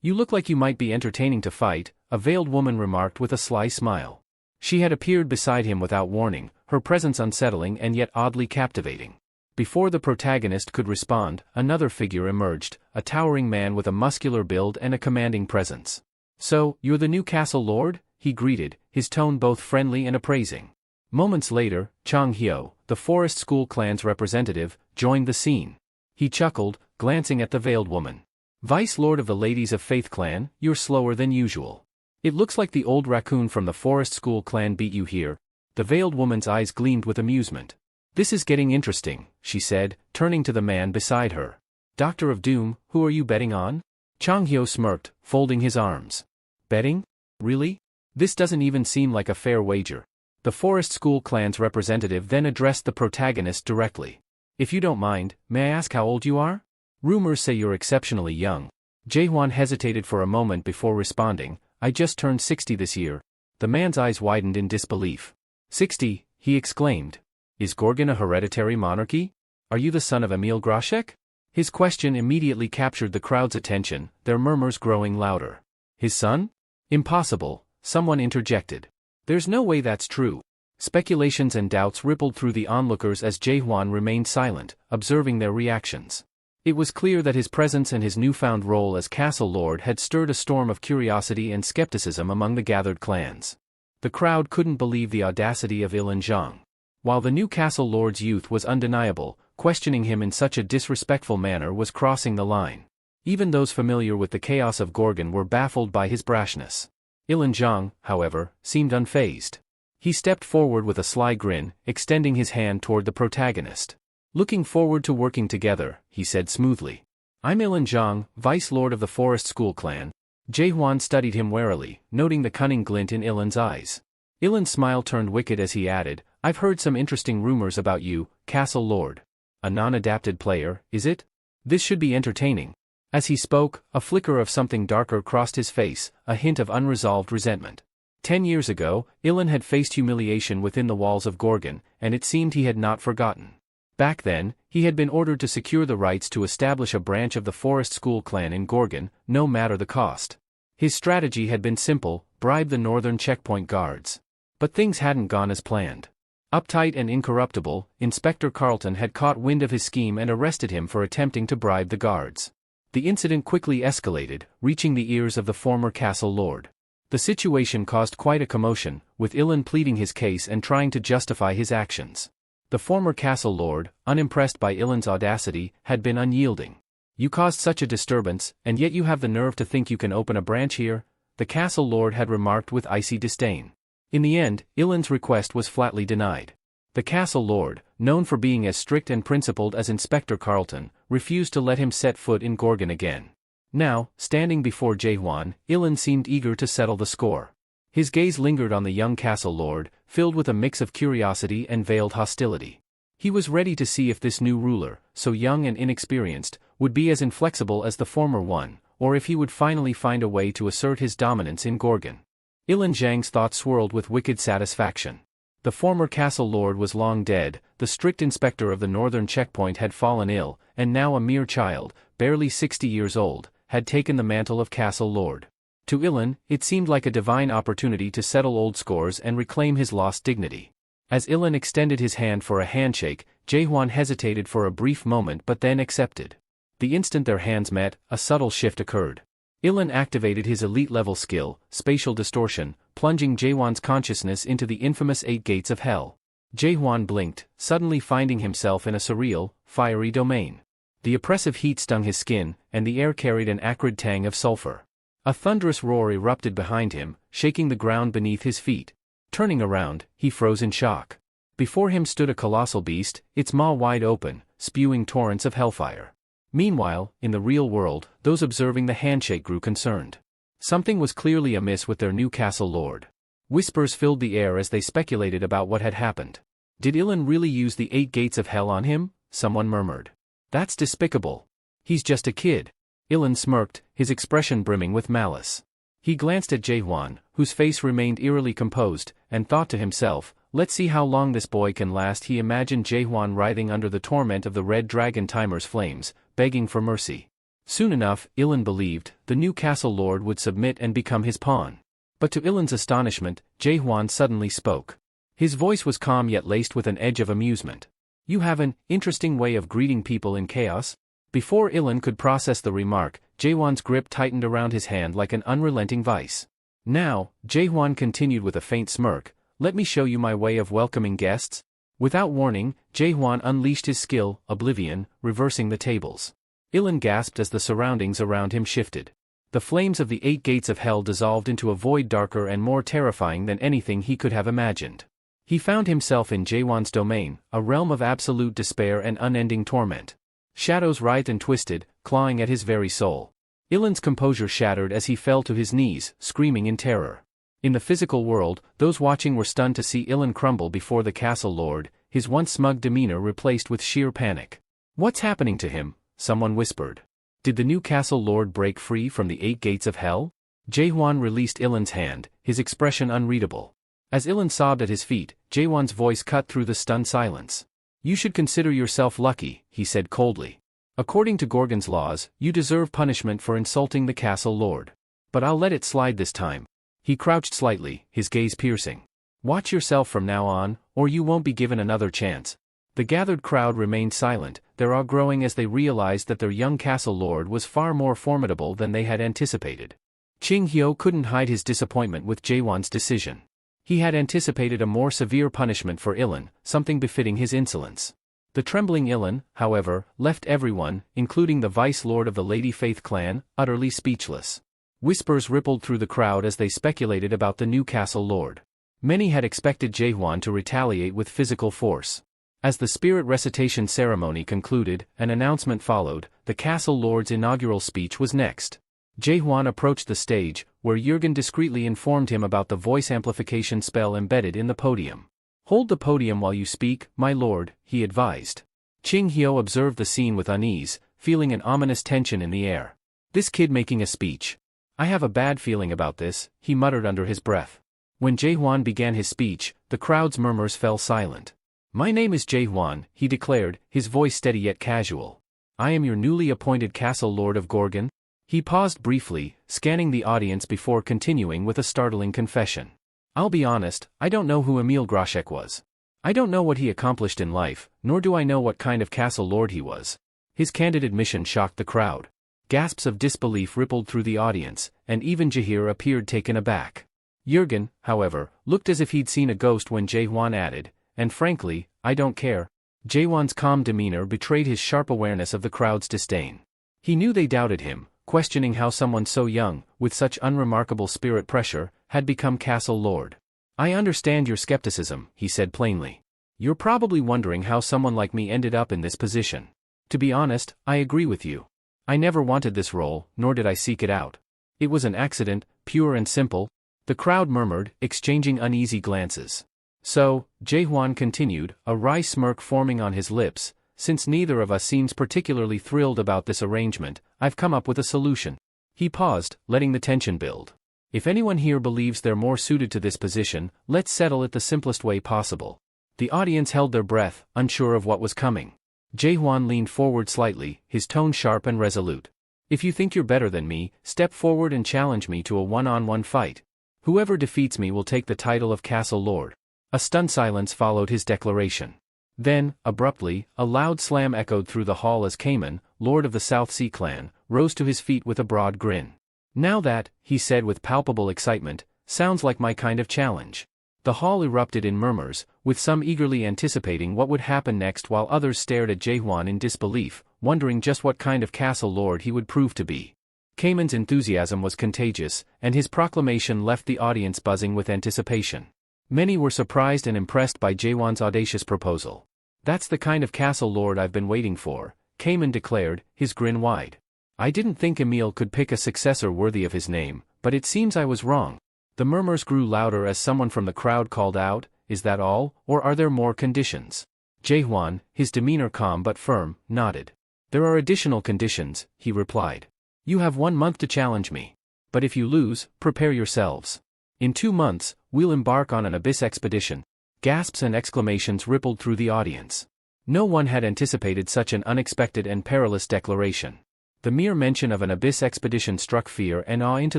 you look like you might be entertaining to fight, a veiled woman remarked with a sly smile. She had appeared beside him without warning, her presence unsettling and yet oddly captivating. Before the protagonist could respond, another figure emerged, a towering man with a muscular build and a commanding presence. So, you're the new castle lord? He greeted, his tone both friendly and appraising. Moments later, Chang Hyo, the Forest School clan's representative, joined the scene. He chuckled, glancing at the veiled woman. Vice Lord of the Ladies of Faith clan, you're slower than usual. It looks like the old raccoon from the Forest School clan beat you here. The veiled woman's eyes gleamed with amusement. This is getting interesting, she said, turning to the man beside her. Doctor of Doom, who are you betting on? Chang Hyo smirked, folding his arms. Betting? Really? This doesn't even seem like a fair wager. The Forest School clan's representative then addressed the protagonist directly. If you don't mind, may I ask how old you are? Rumors say you're exceptionally young. Jaehwan hesitated for a moment before responding. I just turned 60 this year. The man's eyes widened in disbelief. 60, he exclaimed. Is Gorgon a hereditary monarchy? Are you the son of Emil Groshek? His question immediately captured the crowd's attention, their murmurs growing louder. His son? Impossible, someone interjected. There's no way that's true. Speculations and doubts rippled through the onlookers as Jaehwan remained silent, observing their reactions. It was clear that his presence and his newfound role as Castle Lord had stirred a storm of curiosity and skepticism among the gathered clans. The crowd couldn't believe the audacity of Ilan Zhang. While the new Castle Lord's youth was undeniable, questioning him in such a disrespectful manner was crossing the line. Even those familiar with the chaos of Gorgon were baffled by his brashness. Ilan Zhang, however, seemed unfazed. He stepped forward with a sly grin, extending his hand toward the protagonist. Looking forward to working together, he said smoothly. I'm Ilan Zhang, Vice Lord of the Forest School clan. Jaehwan studied him warily, noting the cunning glint in Ilan's eyes. Ilan's smile turned wicked as he added, I've heard some interesting rumors about you, Castle Lord. A non-adapted player, is it? This should be entertaining. As he spoke, a flicker of something darker crossed his face, a hint of unresolved resentment. 10 years ago, Ilan had faced humiliation within the walls of Gorgon, and it seemed he had not forgotten. Back then, he had been ordered to secure the rights to establish a branch of the Forest School clan in Gorgon, no matter the cost. His strategy had been simple: bribe the northern checkpoint guards. But things hadn't gone as planned. Uptight and incorruptible, Inspector Carlton had caught wind of his scheme and arrested him for attempting to bribe the guards. The incident quickly escalated, reaching the ears of the former castle lord. The situation caused quite a commotion, with Ilan pleading his case and trying to justify his actions. The former castle lord, unimpressed by Ilan's audacity, had been unyielding. "You caused such a disturbance, and yet you have the nerve to think you can open a branch here?" the castle lord had remarked with icy disdain. In the end, Ilan's request was flatly denied. The castle lord, known for being as strict and principled as Inspector Carlton, refused to let him set foot in Gorgon again. Now, standing before Jaehwan, Ilan seemed eager to settle the score. His gaze lingered on the young castle lord, filled with a mix of curiosity and veiled hostility. He was ready to see if this new ruler, so young and inexperienced, would be as inflexible as the former one, or if he would finally find a way to assert his dominance in Gorgon. Ilan Zhang's thoughts swirled with wicked satisfaction. The former castle lord was long dead, the strict inspector of the northern checkpoint had fallen ill, and now a mere child, barely 60 years old, had taken the mantle of castle lord. To Ilan, it seemed like a divine opportunity to settle old scores and reclaim his lost dignity. As Ilan extended his hand for a handshake, Jaehwan hesitated for a brief moment but then accepted. The instant their hands met, a subtle shift occurred. Ilan activated his elite-level skill, spatial distortion, plunging Jaehwan's consciousness into the infamous 8 gates of hell. Jaehwan blinked, suddenly finding himself in a surreal, fiery domain. The oppressive heat stung his skin, and the air carried an acrid tang of sulfur. A thunderous roar erupted behind him, shaking the ground beneath his feet. Turning around, he froze in shock. Before him stood a colossal beast, its maw wide open, spewing torrents of hellfire. Meanwhile, in the real world, those observing the handshake grew concerned. Something was clearly amiss with their new castle lord. Whispers filled the air as they speculated about what had happened. Did Ilan really use the 8 gates of hell on him? Someone murmured. That's despicable. He's just a kid. Ilan smirked, his expression brimming with malice. He glanced at Jaehwan, whose face remained eerily composed, and thought to himself, let's see how long this boy can last. He imagined Jaehwan writhing under the torment of the red dragon timer's flames, begging for mercy. Soon enough, Ilan believed, the new castle lord would submit and become his pawn. But to Ilan's astonishment, Jaehwan suddenly spoke. His voice was calm yet laced with an edge of amusement. You have an interesting way of greeting people in chaos? Before Ilan could process the remark, Jaehwan's grip tightened around his hand like an unrelenting vice. Now, Jaehwan continued with a faint smirk, let me show you my way of welcoming guests. Without warning, Jaehwan unleashed his skill, Oblivion, reversing the tables. Ilan gasped as the surroundings around him shifted. The flames of the 8 gates of hell dissolved into a void darker and more terrifying than anything he could have imagined. He found himself in Jaehwan's domain, a realm of absolute despair and unending torment. Shadows writhed and twisted, clawing at his very soul. Ilan's composure shattered as he fell to his knees, screaming in terror. In the physical world, those watching were stunned to see Ilan crumble before the castle lord, his once smug demeanor replaced with sheer panic. What's happening to him? Someone whispered. Did the new castle lord break free from the 8 gates of hell? Jaehwan released Ilan's hand, his expression unreadable. As Ilan sobbed at his feet, Jaehwan's voice cut through the stunned silence. You should consider yourself lucky, he said coldly. According to Gorgon's laws, you deserve punishment for insulting the castle lord. But I'll let it slide this time. He crouched slightly, his gaze piercing. Watch yourself from now on, or you won't be given another chance. The gathered crowd remained silent, their awe growing as they realized that their young castle lord was far more formidable than they had anticipated. Qing Hyo couldn't hide his disappointment with Jaehwan's decision. He had anticipated a more severe punishment for Ilan, something befitting his insolence. The trembling Ilan, however, left everyone, including the vice lord of the Lady Faith clan, utterly speechless. Whispers rippled through the crowd as they speculated about the new castle lord. Many had expected Jaehwan to retaliate with physical force. As the spirit recitation ceremony concluded, an announcement followed. The castle lord's inaugural speech was next. Jaehwan approached the stage, where Jurgen discreetly informed him about the voice amplification spell embedded in the podium. Hold the podium while you speak, my lord, he advised. Qing Hyo observed the scene with unease, feeling an ominous tension in the air. This kid making a speech. I have a bad feeling about this, he muttered under his breath. When Jaehwan began his speech, the crowd's murmurs fell silent. My name is Jaehwan, he declared, his voice steady yet casual. I am your newly appointed castle lord of Gorgon. He paused briefly, scanning the audience before continuing with a startling confession. I'll be honest, I don't know who Emil Groshek was. I don't know what he accomplished in life, nor do I know what kind of castle lord he was. His candid admission shocked the crowd. Gasps of disbelief rippled through the audience, and even Jahir appeared taken aback. Jurgen, however, looked as if he'd seen a ghost when Jaehwan added, and frankly, I don't care. Jaehwan's calm demeanor betrayed his sharp awareness of the crowd's disdain. He knew they doubted him, questioning how someone so young, with such unremarkable spirit pressure, had become castle lord. I understand your skepticism, he said plainly. You're probably wondering how someone like me ended up in this position. To be honest, I agree with you. I never wanted this role, nor did I seek it out. It was an accident, pure and simple. The crowd murmured, exchanging uneasy glances. So, Jaehwan continued, a wry smirk forming on his lips, since neither of us seems particularly thrilled about this arrangement, I've come up with a solution. He paused, letting the tension build. If anyone here believes they're more suited to this position, let's settle it the simplest way possible. The audience held their breath, unsure of what was coming. Jaehwan leaned forward slightly, his tone sharp and resolute. If you think you're better than me, step forward and challenge me to a one-on-one fight. Whoever defeats me will take the title of Castle Lord. A stunned silence followed his declaration. Then, abruptly, a loud slam echoed through the hall as Cayman, lord of the South Sea clan, rose to his feet with a broad grin. Now that, he said with palpable excitement, sounds like my kind of challenge. The hall erupted in murmurs, with some eagerly anticipating what would happen next while others stared at Jaehwan in disbelief, wondering just what kind of castle lord he would prove to be. Cayman's enthusiasm was contagious, and his proclamation left the audience buzzing with anticipation. Many were surprised and impressed by Jaehwan's audacious proposal. That's the kind of castle lord I've been waiting for, Cayman declared, his grin wide. I didn't think Emil could pick a successor worthy of his name, but it seems I was wrong. The murmurs grew louder as someone from the crowd called out, is that all, or are there more conditions? Jaehwan, his demeanor calm but firm, nodded. There are additional conditions, he replied. You have 1 month to challenge me. But if you lose, prepare yourselves. In 2 months, we'll embark on an abyss expedition. Gasps and exclamations rippled through the audience. No one had anticipated such an unexpected and perilous declaration. The mere mention of an abyss expedition struck fear and awe into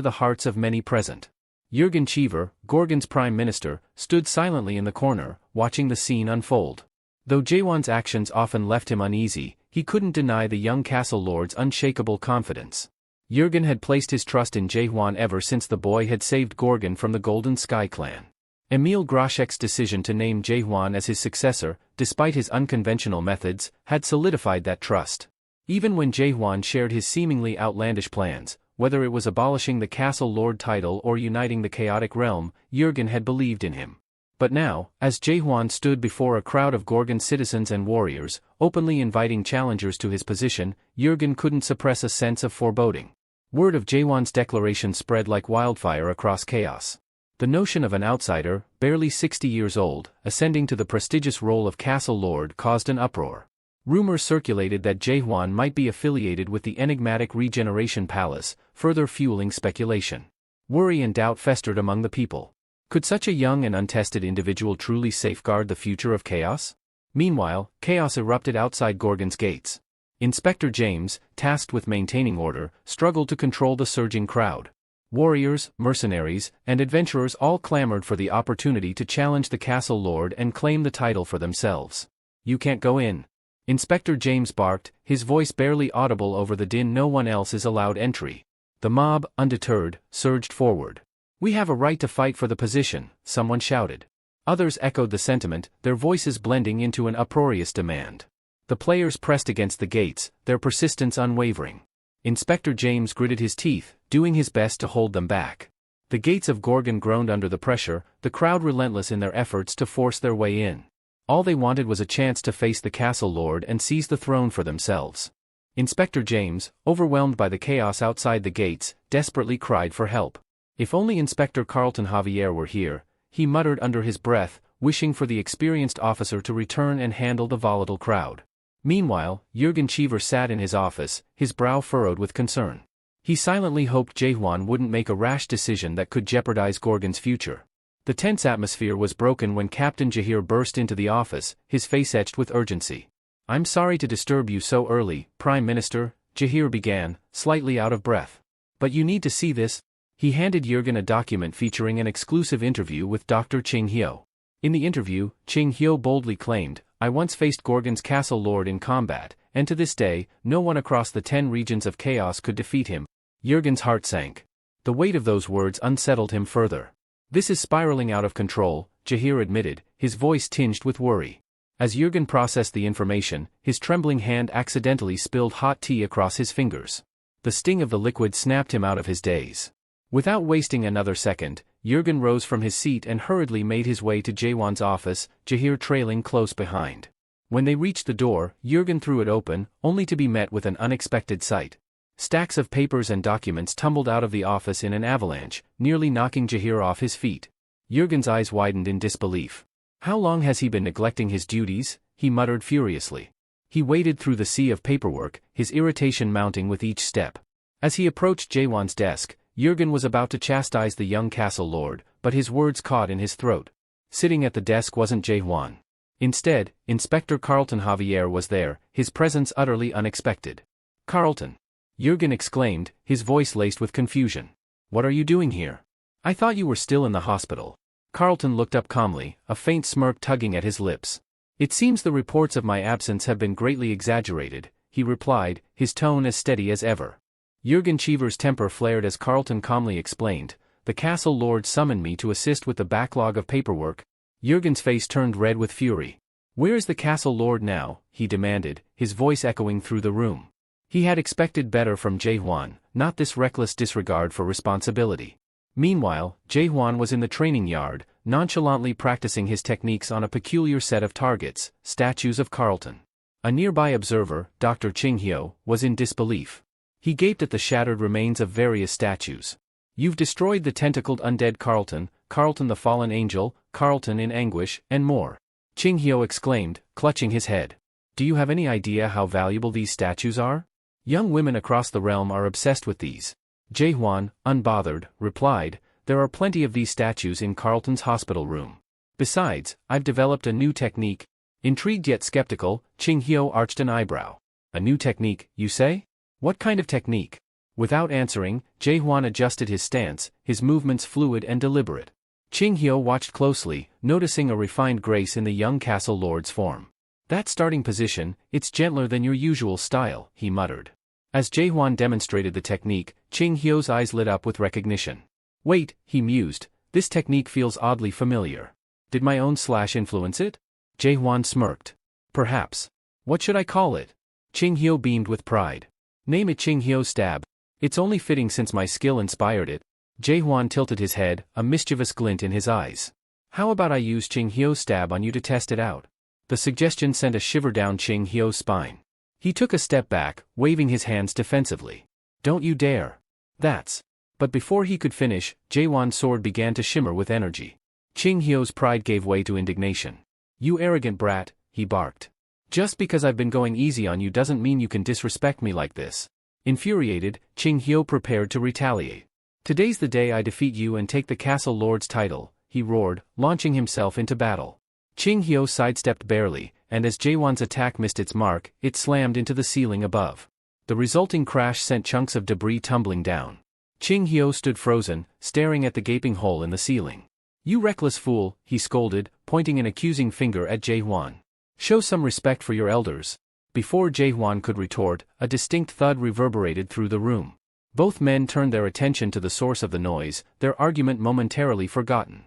the hearts of many present. Jurgen Cheever, Gorgon's prime minister, stood silently in the corner, watching the scene unfold. Though Jaehwan's actions often left him uneasy, he couldn't deny the young castle lord's unshakable confidence. Jurgen had placed his trust in Jaehwan ever since the boy had saved Gorgon from the Golden Sky clan. Emil Groshek's decision to name Jaehwan as his successor, despite his unconventional methods, had solidified that trust. Even when Jaehwan shared his seemingly outlandish plans, whether it was abolishing the castle lord title or uniting the chaotic realm, Jurgen had believed in him. But now, as Jaehwan stood before a crowd of Gorgon citizens and warriors, openly inviting challengers to his position, Jurgen couldn't suppress a sense of foreboding. Word of Jaehwan's declaration spread like wildfire across chaos. The notion of an outsider, barely 60 years old, ascending to the prestigious role of castle lord caused an uproar. Rumors circulated that Jaehwan might be affiliated with the enigmatic Regeneration Palace, further fueling speculation. Worry and doubt festered among the people. Could such a young and untested individual truly safeguard the future of chaos? Meanwhile, chaos erupted outside Gorgon's gates. Inspector James, tasked with maintaining order, struggled to control the surging crowd. Warriors, mercenaries, and adventurers all clamored for the opportunity to challenge the castle lord and claim the title for themselves. You can't go in. Inspector James barked, his voice barely audible over the din. No one else is allowed entry. The mob, undeterred, surged forward. We have a right to fight for the position, someone shouted. Others echoed the sentiment, their voices blending into an uproarious demand. The players pressed against the gates, their persistence unwavering. Inspector James gritted his teeth, doing his best to hold them back. The gates of Gorgon groaned under the pressure, the crowd relentless in their efforts to force their way in. All they wanted was a chance to face the castle lord and seize the throne for themselves. Inspector James, overwhelmed by the chaos outside the gates, desperately cried for help. If only Inspector Carlton Javier were here, he muttered under his breath, wishing for the experienced officer to return and handle the volatile crowd. Meanwhile, Jurgen Cheever sat in his office, his brow furrowed with concern. He silently hoped Jaehwan wouldn't make a rash decision that could jeopardize Gorgon's future. The tense atmosphere was broken when Captain Jahir burst into the office, his face etched with urgency. I'm sorry to disturb you so early, Prime Minister, Jahir began, slightly out of breath. But you need to see this. He handed Jurgen a document featuring an exclusive interview with Dr. Ching Hyo. In the interview, Ching Hyo boldly claimed, "I once faced Gorgon's castle lord in combat, and to this day, no one across the 10 regions of chaos could defeat him." Jurgen's heart sank. The weight of those words unsettled him further. "This is spiraling out of control," Jahir admitted, his voice tinged with worry. As Jurgen processed the information, his trembling hand accidentally spilled hot tea across his fingers. The sting of the liquid snapped him out of his daze. Without wasting another second, Jurgen rose from his seat and hurriedly made his way to Jaewon's office, Jahir trailing close behind. When they reached the door, Jurgen threw it open, only to be met with an unexpected sight. Stacks of papers and documents tumbled out of the office in an avalanche, nearly knocking Jahir off his feet. Jurgen's eyes widened in disbelief. How long has he been neglecting his duties? He muttered furiously. He waded through the sea of paperwork, his irritation mounting with each step. As he approached Jaewon's desk, Jurgen was about to chastise the young castle lord, but his words caught in his throat. Sitting at the desk wasn't Jaewon. Instead, Inspector Carlton Javier was there, his presence utterly unexpected. "Carlton!" Jurgen exclaimed, his voice laced with confusion. "What are you doing here? I thought you were still in the hospital." Carlton looked up calmly, a faint smirk tugging at his lips. "It seems the reports of my absence have been greatly exaggerated," he replied, his tone as steady as ever. Jurgen Cheever's temper flared as Carlton calmly explained, "The castle lord summoned me to assist with the backlog of paperwork." Jurgen's face turned red with fury. "Where is the castle lord now?" he demanded, his voice echoing through the room. He had expected better from Jaewon, not this reckless disregard for responsibility. Meanwhile, Jaewon was in the training yard, nonchalantly practicing his techniques on a peculiar set of targets, statues of Carlton. A nearby observer, Dr. Ching Hyo, was in disbelief. He gaped at the shattered remains of various statues. "You've destroyed the tentacled undead Carlton, Carlton the fallen angel, Carlton in anguish, and more," Ching Hyo exclaimed, clutching his head. "Do you have any idea how valuable these statues are? Young women across the realm are obsessed with these." Jaewon, unbothered, replied, "There are plenty of these statues in Carlton's hospital room. Besides, I've developed a new technique." Intrigued yet skeptical, Ching Hyo arched an eyebrow. "A new technique, you say? What kind of technique?" Without answering, Jaewon adjusted his stance, his movements fluid and deliberate. Ching Hyo watched closely, noticing a refined grace in the young castle lord's form. "That starting position, it's gentler than your usual style," he muttered. As Jaewon demonstrated the technique, Ching Hyo's eyes lit up with recognition. "Wait," he mused, "this technique feels oddly familiar. Did my own slash influence it?" Jaewon smirked. "Perhaps. What should I call it?" Ching Hyo beamed with pride. "Name it Ching Hyo Stab. It's only fitting since my skill inspired it." Jaewon tilted his head, a mischievous glint in his eyes. "How about I use Ching Hyo Stab on you to test it out?" The suggestion sent a shiver down Ching Hyo's spine. He took a step back, waving his hands defensively. "Don't you dare. That's..." But before he could finish, Jaewon's sword began to shimmer with energy. Ching Hyo's pride gave way to indignation. "You arrogant brat," he barked. "Just because I've been going easy on you doesn't mean you can disrespect me like this." Infuriated, Ching Hyo prepared to retaliate. "Today's the day I defeat you and take the castle lord's title," he roared, launching himself into battle. Ching Hyo sidestepped barely, and as Jaewon's attack missed its mark, it slammed into the ceiling above. The resulting crash sent chunks of debris tumbling down. Ching Hyo stood frozen, staring at the gaping hole in the ceiling. "You reckless fool," he scolded, pointing an accusing finger at Jaewon. "Show some respect for your elders." Before Jaewon could retort, a distinct thud reverberated through the room. Both men turned their attention to the source of the noise, their argument momentarily forgotten.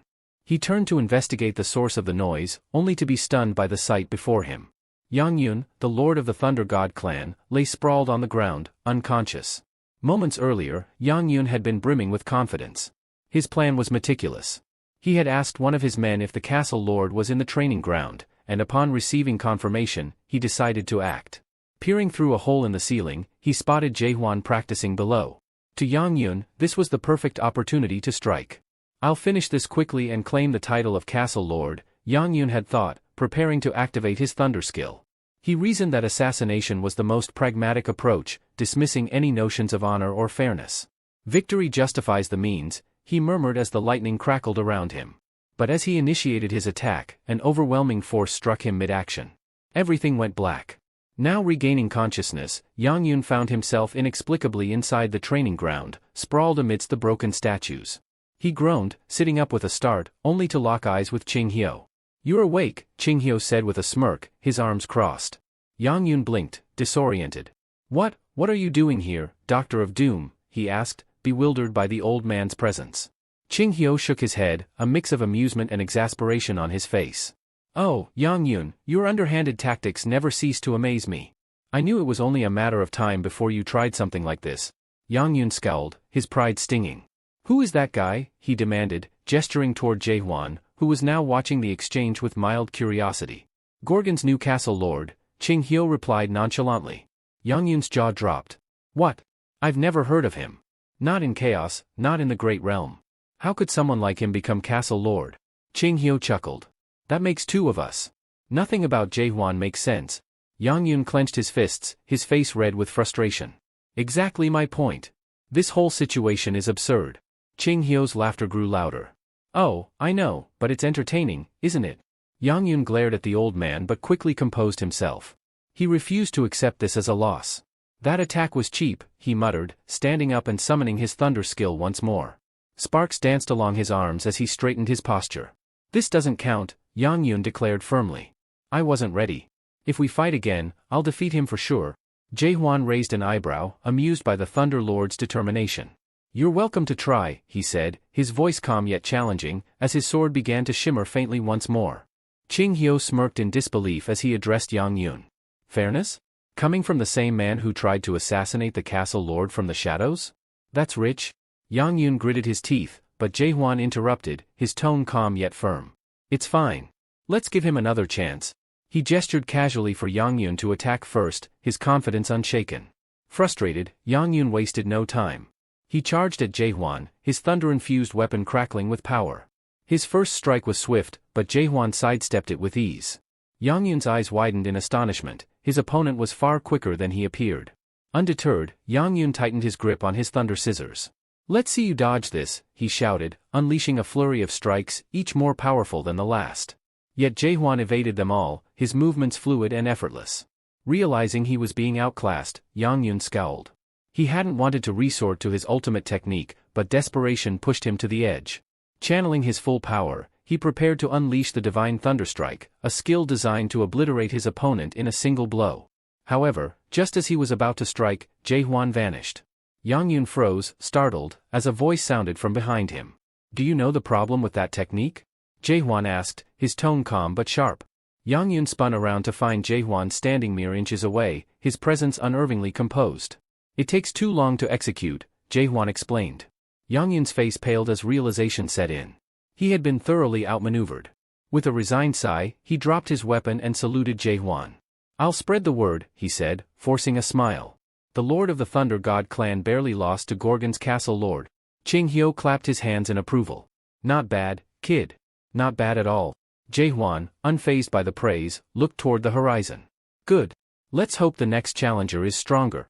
He turned to investigate the source of the noise, only to be stunned by the sight before him. Yang Yun, the lord of the Thunder God clan, lay sprawled on the ground, unconscious. Moments earlier, Yang Yun had been brimming with confidence. His plan was meticulous. He had asked one of his men if the castle lord was in the training ground, and upon receiving confirmation, he decided to act. Peering through a hole in the ceiling, he spotted Jaewon practicing below. To Yang Yun, this was the perfect opportunity to strike. "I'll finish this quickly and claim the title of castle lord," Yang Yun had thought, preparing to activate his thunder skill. He reasoned that assassination was the most pragmatic approach, dismissing any notions of honor or fairness. "Victory justifies the means," he murmured as the lightning crackled around him. But as he initiated his attack, an overwhelming force struck him mid-action. Everything went black. Now regaining consciousness, Yang Yun found himself inexplicably inside the training ground, sprawled amidst the broken statues. He groaned, sitting up with a start, only to lock eyes with Qing Hyo. "You're awake," Qing Hyo said with a smirk, his arms crossed. Yang Yun blinked, disoriented. What are you doing here, Doctor of Doom?" he asked, bewildered by the old man's presence. Qing Hyo shook his head, a mix of amusement and exasperation on his face. "Oh, Yang Yun, your underhanded tactics never cease to amaze me. I knew it was only a matter of time before you tried something like this." Yang Yun scowled, his pride stinging. "Who is that guy?" he demanded, gesturing toward Jae-hwan, who was now watching the exchange with mild curiosity. "Gorgon's new castle lord," Qing Hyo replied nonchalantly. Yang Yun's jaw dropped. "What? I've never heard of him. Not in chaos, not in the Great Realm. How could someone like him become castle lord?" Qing Hyo chuckled. "That makes two of us. Nothing about Jae-hwan makes sense." Yang Yun clenched his fists, his face red with frustration. "Exactly my point. This whole situation is absurd." Qing Hyo's laughter grew louder. "Oh, I know, but it's entertaining, isn't it?" Yang Yun glared at the old man but quickly composed himself. He refused to accept this as a loss. "That attack was cheap," he muttered, standing up and summoning his thunder skill once more. Sparks danced along his arms as he straightened his posture. "This doesn't count," Yang Yun declared firmly. "I wasn't ready. If we fight again, I'll defeat him for sure." Jae-hwan raised an eyebrow, amused by the Thunder Lord's determination. "You're welcome to try," he said, his voice calm yet challenging, as his sword began to shimmer faintly once more. Qing Hyo smirked in disbelief as he addressed Yang Yun. "Fairness? Coming from the same man who tried to assassinate the castle lord from the shadows? That's rich." Yang Yun gritted his teeth, but Jae-hwan interrupted, his tone calm yet firm. "It's fine. Let's give him another chance." He gestured casually for Yang Yun to attack first, his confidence unshaken. Frustrated, Yang Yun wasted no time. He charged at Jae-hwan, his thunder-infused weapon crackling with power. His first strike was swift, but Jae-hwan sidestepped it with ease. Yang Yun's eyes widened in astonishment, his opponent was far quicker than he appeared. Undeterred, Yang Yun tightened his grip on his thunder scissors. "Let's see you dodge this," he shouted, unleashing a flurry of strikes, each more powerful than the last. Yet Jae-hwan evaded them all, his movements fluid and effortless. Realizing he was being outclassed, Yang Yun scowled. He hadn't wanted to resort to his ultimate technique, but desperation pushed him to the edge. Channeling his full power, he prepared to unleash the Divine Thunderstrike, a skill designed to obliterate his opponent in a single blow. However, just as he was about to strike, Jae-hwan vanished. Yang Yun froze, startled, as a voice sounded from behind him. "Do you know the problem with that technique?" Jae-hwan asked, his tone calm but sharp. Yang Yun spun around to find Jae-hwan standing mere inches away, his presence unnervingly composed. "It takes too long to execute," Jae-hwan explained. Yang Yun's face paled as realization set in. He had been thoroughly outmaneuvered. With a resigned sigh, he dropped his weapon and saluted Jae-hwan. "I'll spread the word," he said, forcing a smile. "The Lord of the Thunder God clan barely lost to Gorgon's castle lord." Qing Hyo clapped his hands in approval. "Not bad, kid. Not bad at all." Jae-hwan, unfazed by the praise, looked toward the horizon. "Good. Let's hope the next challenger is stronger."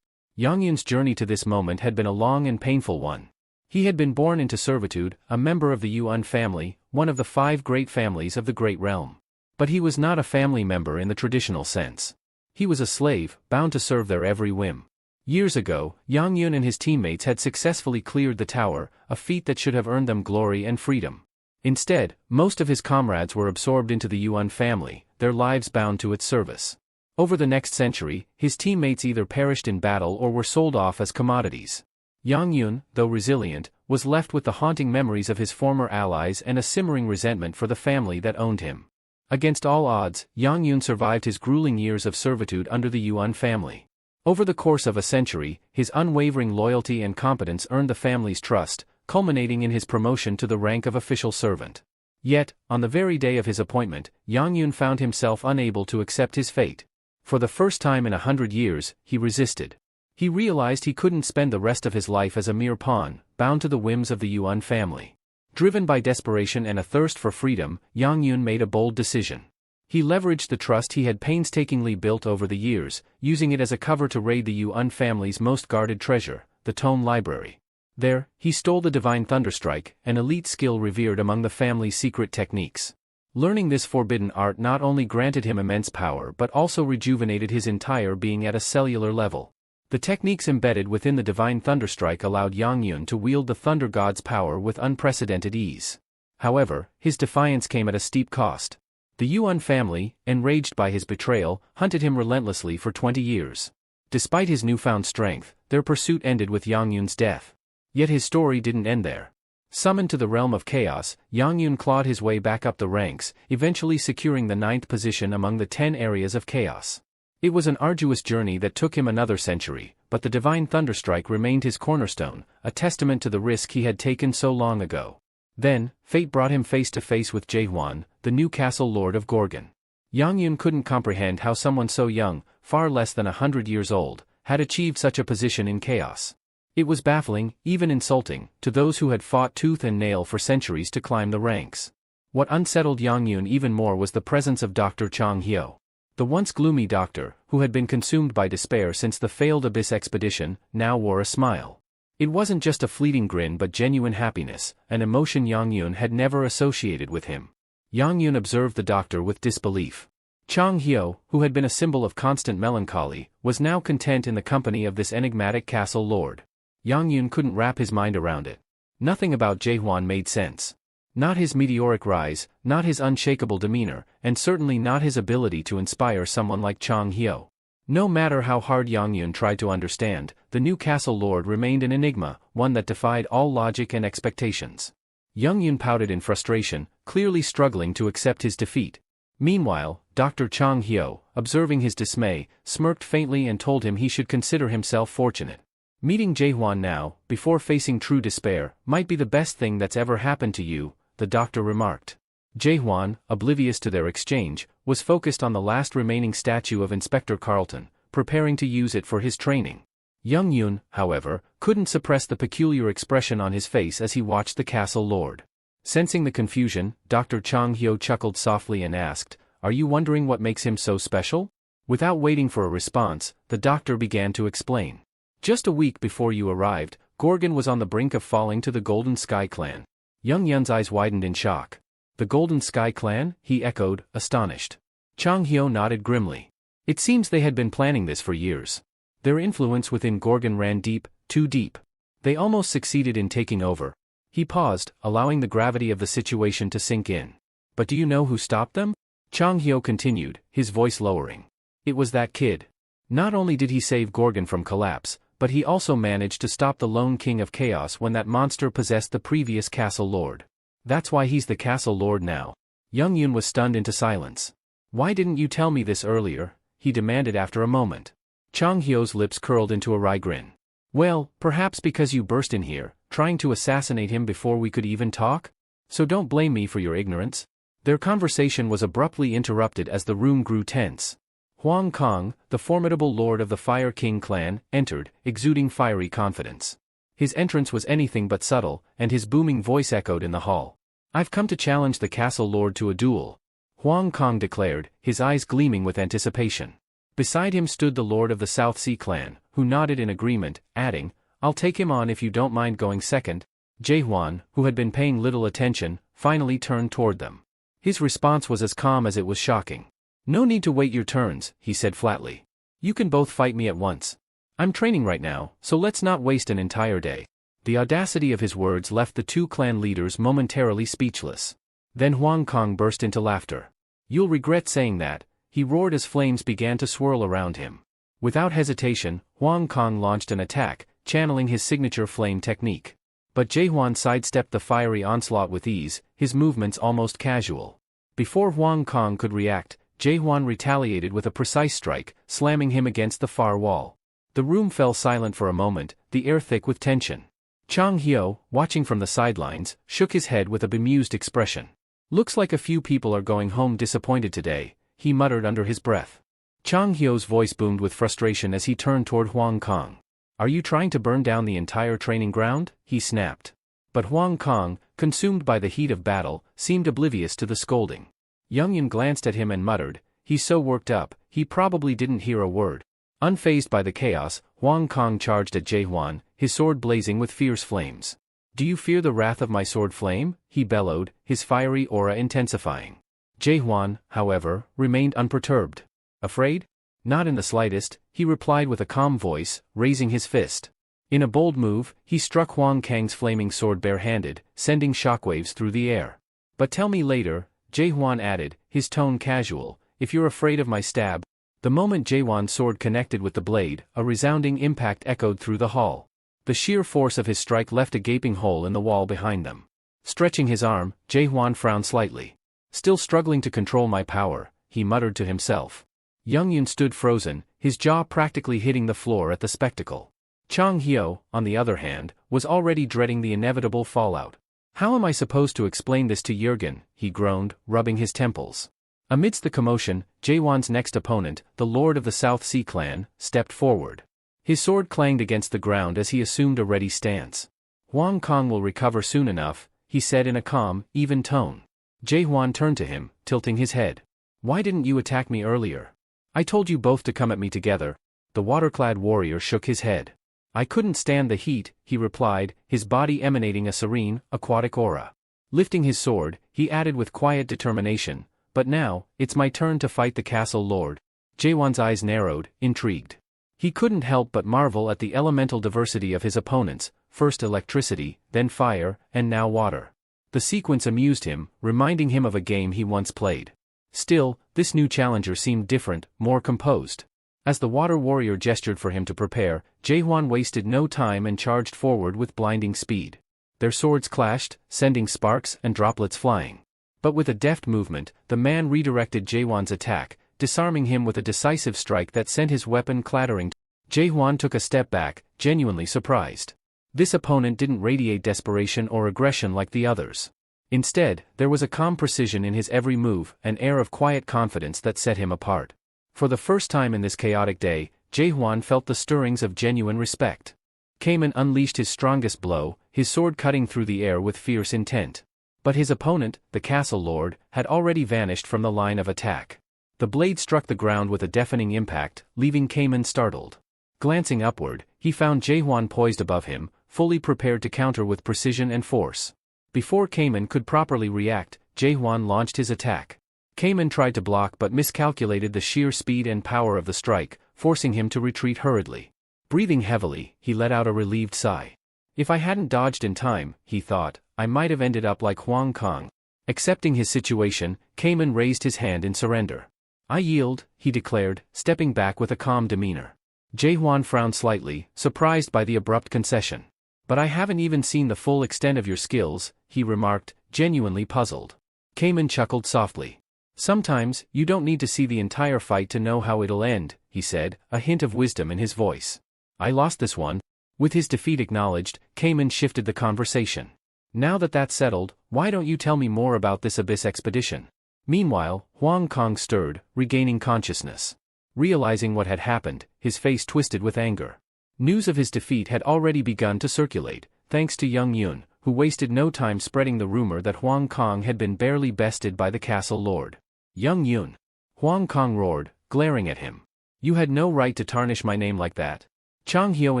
Yang Yun's journey to this moment had been a long and painful one. He had been born into servitude, a member of the Yuan family, one of the 5 great families of the Great Realm. But he was not a family member in the traditional sense. He was a slave, bound to serve their every whim. Years ago, Yang Yun and his teammates had successfully cleared the tower, a feat that should have earned them glory and freedom. Instead, most of his comrades were absorbed into the Yuan family, their lives bound to its service. Over the next century, his teammates either perished in battle or were sold off as commodities. Yang Yun, though resilient, was left with the haunting memories of his former allies and a simmering resentment for the family that owned him. Against all odds, Yang Yun survived his grueling years of servitude under the Yuan family. Over the course of a century, his unwavering loyalty and competence earned the family's trust, culminating in his promotion to the rank of official servant. Yet, on the very day of his appointment, Yang Yun found himself unable to accept his fate. For the first time in 100 years, he resisted. He realized he couldn't spend the rest of his life as a mere pawn, bound to the whims of the Yuan family. Driven by desperation and a thirst for freedom, Yang Yun made a bold decision. He leveraged the trust he had painstakingly built over the years, using it as a cover to raid the Yuan family's most guarded treasure, the Tome Library. There, he stole the Divine Thunderstrike, an elite skill revered among the family's secret techniques. Learning this forbidden art not only granted him immense power but also rejuvenated his entire being at a cellular level. The techniques embedded within the divine thunderstrike allowed Yang Yun to wield the thunder god's power with unprecedented ease. However, his defiance came at a steep cost. The Yuan family, enraged by his betrayal, hunted him relentlessly for 20 years. Despite his newfound strength, their pursuit ended with Yang Yun's death. Yet his story didn't end there. Summoned to the realm of chaos, Yang Yun clawed his way back up the ranks, eventually securing the 9th position among the 10 areas of chaos. It was an arduous journey that took him another century, but the divine thunderstrike remained his cornerstone, a testament to the risk he had taken so long ago. Then, fate brought him face to face with Jaehuan, the new castle lord of Gorgon. Yang Yun couldn't comprehend how someone so young, far less than 100 years old, had achieved such a position in chaos. It was baffling, even insulting, to those who had fought tooth and nail for centuries to climb the ranks. What unsettled Yang Yun even more was the presence of Dr. Chang Hyo. The once gloomy doctor, who had been consumed by despair since the failed Abyss expedition, now wore a smile. It wasn't just a fleeting grin but genuine happiness, an emotion Yang Yun had never associated with him. Yang Yun observed the doctor with disbelief. Chang Hyo, who had been a symbol of constant melancholy, was now content in the company of this enigmatic castle lord. Yang Yun couldn't wrap his mind around it. Nothing about Jaehuan made sense. Not his meteoric rise, not his unshakable demeanor, and certainly not his ability to inspire someone like Chang Hyo. No matter how hard Yang Yun tried to understand, the new castle lord remained an enigma, one that defied all logic and expectations. Yang Yun pouted in frustration, clearly struggling to accept his defeat. Meanwhile, Dr. Chang Hyo, observing his dismay, smirked faintly and told him he should consider himself fortunate. Meeting Jaehuan now, before facing true despair, might be the best thing that's ever happened to you, the doctor remarked. Jaehuan, oblivious to their exchange, was focused on the last remaining statue of Inspector Carlton, preparing to use it for his training. Yang Yun, however, couldn't suppress the peculiar expression on his face as he watched the castle lord. Sensing the confusion, Dr. Chang Hyo chuckled softly and asked, "Are you wondering what makes him so special?" Without waiting for a response, the doctor began to explain. Just a week before you arrived, Gorgon was on the brink of falling to the Golden Sky Clan. Yang Yun's eyes widened in shock. The Golden Sky Clan? He echoed, astonished. Chang Hyo nodded grimly. It seems they had been planning this for years. Their influence within Gorgon ran deep, too deep. They almost succeeded in taking over. He paused, allowing the gravity of the situation to sink in. But do you know who stopped them? Chang Hyo continued, his voice lowering. It was that kid. Not only did he save Gorgon from collapse, but he also managed to stop the lone king of chaos when that monster possessed the previous castle lord. That's why he's the castle lord now. Yang Yun was stunned into silence. Why didn't you tell me this earlier? He demanded after a moment. Chang Hyo's lips curled into a wry grin. Well, perhaps because you burst in here, trying to assassinate him before we could even talk? So don't blame me for your ignorance. Their conversation was abruptly interrupted as the room grew tense. Huang Kong, the formidable lord of the Fire King clan, entered, exuding fiery confidence. His entrance was anything but subtle, and his booming voice echoed in the hall. I've come to challenge the castle lord to a duel, Huang Kong declared, his eyes gleaming with anticipation. Beside him stood the lord of the South Sea clan, who nodded in agreement, adding, I'll take him on if you don't mind going second. Jaehuan, who had been paying little attention, finally turned toward them. His response was as calm as it was shocking. No need to wait your turns, he said flatly. You can both fight me at once. I'm training right now, so let's not waste an entire day. The audacity of his words left the two clan leaders momentarily speechless. Then Huang Kong burst into laughter. You'll regret saying that, he roared as flames began to swirl around him. Without hesitation, Huang Kong launched an attack, channeling his signature flame technique. But Jaehuan sidestepped the fiery onslaught with ease, his movements almost casual. Before Huang Kong could react, Jaehuan retaliated with a precise strike, slamming him against the far wall. The room fell silent for a moment, the air thick with tension. Chang Hyo, watching from the sidelines, shook his head with a bemused expression. Looks like a few people are going home disappointed today, he muttered under his breath. Chang Hyo's voice boomed with frustration as he turned toward Huang Kong. Are you trying to burn down the entire training ground? He snapped. But Huang Kong, consumed by the heat of battle, seemed oblivious to the scolding. Yang Yun glanced at him and muttered, he's so worked up, he probably didn't hear a word. Unfazed by the chaos, Huang Kong charged at Jaehuan, his sword blazing with fierce flames. Do you fear the wrath of my sword flame? He bellowed, his fiery aura intensifying. Jae-hwan, however, remained unperturbed. Afraid? Not in the slightest, he replied with a calm voice, raising his fist. In a bold move, he struck Huang Kang's flaming sword barehanded, sending shockwaves through the air. But tell me later, Jae-hwan added, his tone casual, if you're afraid of my stab. The moment Jae-hwan's sword connected with the blade, a resounding impact echoed through the hall. The sheer force of his strike left a gaping hole in the wall behind them. Stretching his arm, Jae-hwan frowned slightly. Still struggling to control my power, he muttered to himself. Young-yun stood frozen, his jaw practically hitting the floor at the spectacle. Chang-hyo, on the other hand, was already dreading the inevitable fallout. How am I supposed to explain this to Jurgen? He groaned, rubbing his temples. Amidst the commotion, Jae-hwan's next opponent, the Lord of the South Sea clan, stepped forward. His sword clanged against the ground as he assumed a ready stance. Huang Kang will recover soon enough, he said in a calm, even tone. Jae-hwan turned to him, tilting his head. Why didn't you attack me earlier? I told you both to come at me together. The water-clad warrior shook his head. I couldn't stand the heat, he replied, his body emanating a serene, aquatic aura. Lifting his sword, he added with quiet determination, but now, it's my turn to fight the castle lord. Jae-hwan's eyes narrowed, intrigued. He couldn't help but marvel at the elemental diversity of his opponents, first electricity, then fire, and now water. The sequence amused him, reminding him of a game he once played. Still, this new challenger seemed different, more composed. As the water warrior gestured for him to prepare, Jae-hwan wasted no time and charged forward with blinding speed. Their swords clashed, sending sparks and droplets flying. But with a deft movement, the man redirected Jae-hwan's attack, disarming him with a decisive strike that sent his weapon clattering. Jae-hwan took a step back, genuinely surprised. This opponent didn't radiate desperation or aggression like the others. Instead, there was a calm precision in his every move, an air of quiet confidence that set him apart. For the first time in this chaotic day, Jae-hwan felt the stirrings of genuine respect. Kamen unleashed his strongest blow, his sword cutting through the air with fierce intent. But his opponent, the castle lord, had already vanished from the line of attack. The blade struck the ground with a deafening impact, leaving Kamen startled. Glancing upward, he found Jae-hwan poised above him, fully prepared to counter with precision and force. Before Kamen could properly react, Jae-hwan launched his attack. Kamen tried to block but miscalculated the sheer speed and power of the strike, forcing him to retreat hurriedly. Breathing heavily, he let out a relieved sigh. If I hadn't dodged in time, he thought, I might have ended up like Huang Kang. Accepting his situation, Kamen raised his hand in surrender. I yield, he declared, stepping back with a calm demeanor. Jae-hwan frowned slightly, surprised by the abrupt concession. But I haven't even seen the full extent of your skills, he remarked, genuinely puzzled. Kamen chuckled softly. Sometimes, you don't need to see the entire fight to know how it'll end, he said, a hint of wisdom in his voice. I lost this one. With his defeat acknowledged, Kamen shifted the conversation. Now that that's settled, why don't you tell me more about this abyss expedition? Meanwhile, Huang Kang stirred, regaining consciousness. Realizing what had happened, his face twisted with anger. News of his defeat had already begun to circulate, thanks to Young-yun, who wasted no time spreading the rumor that Huang Kang had been barely bested by the castle lord. Young-yun. Huang Kang roared, glaring at him. You had no right to tarnish my name like that. Chang-hyo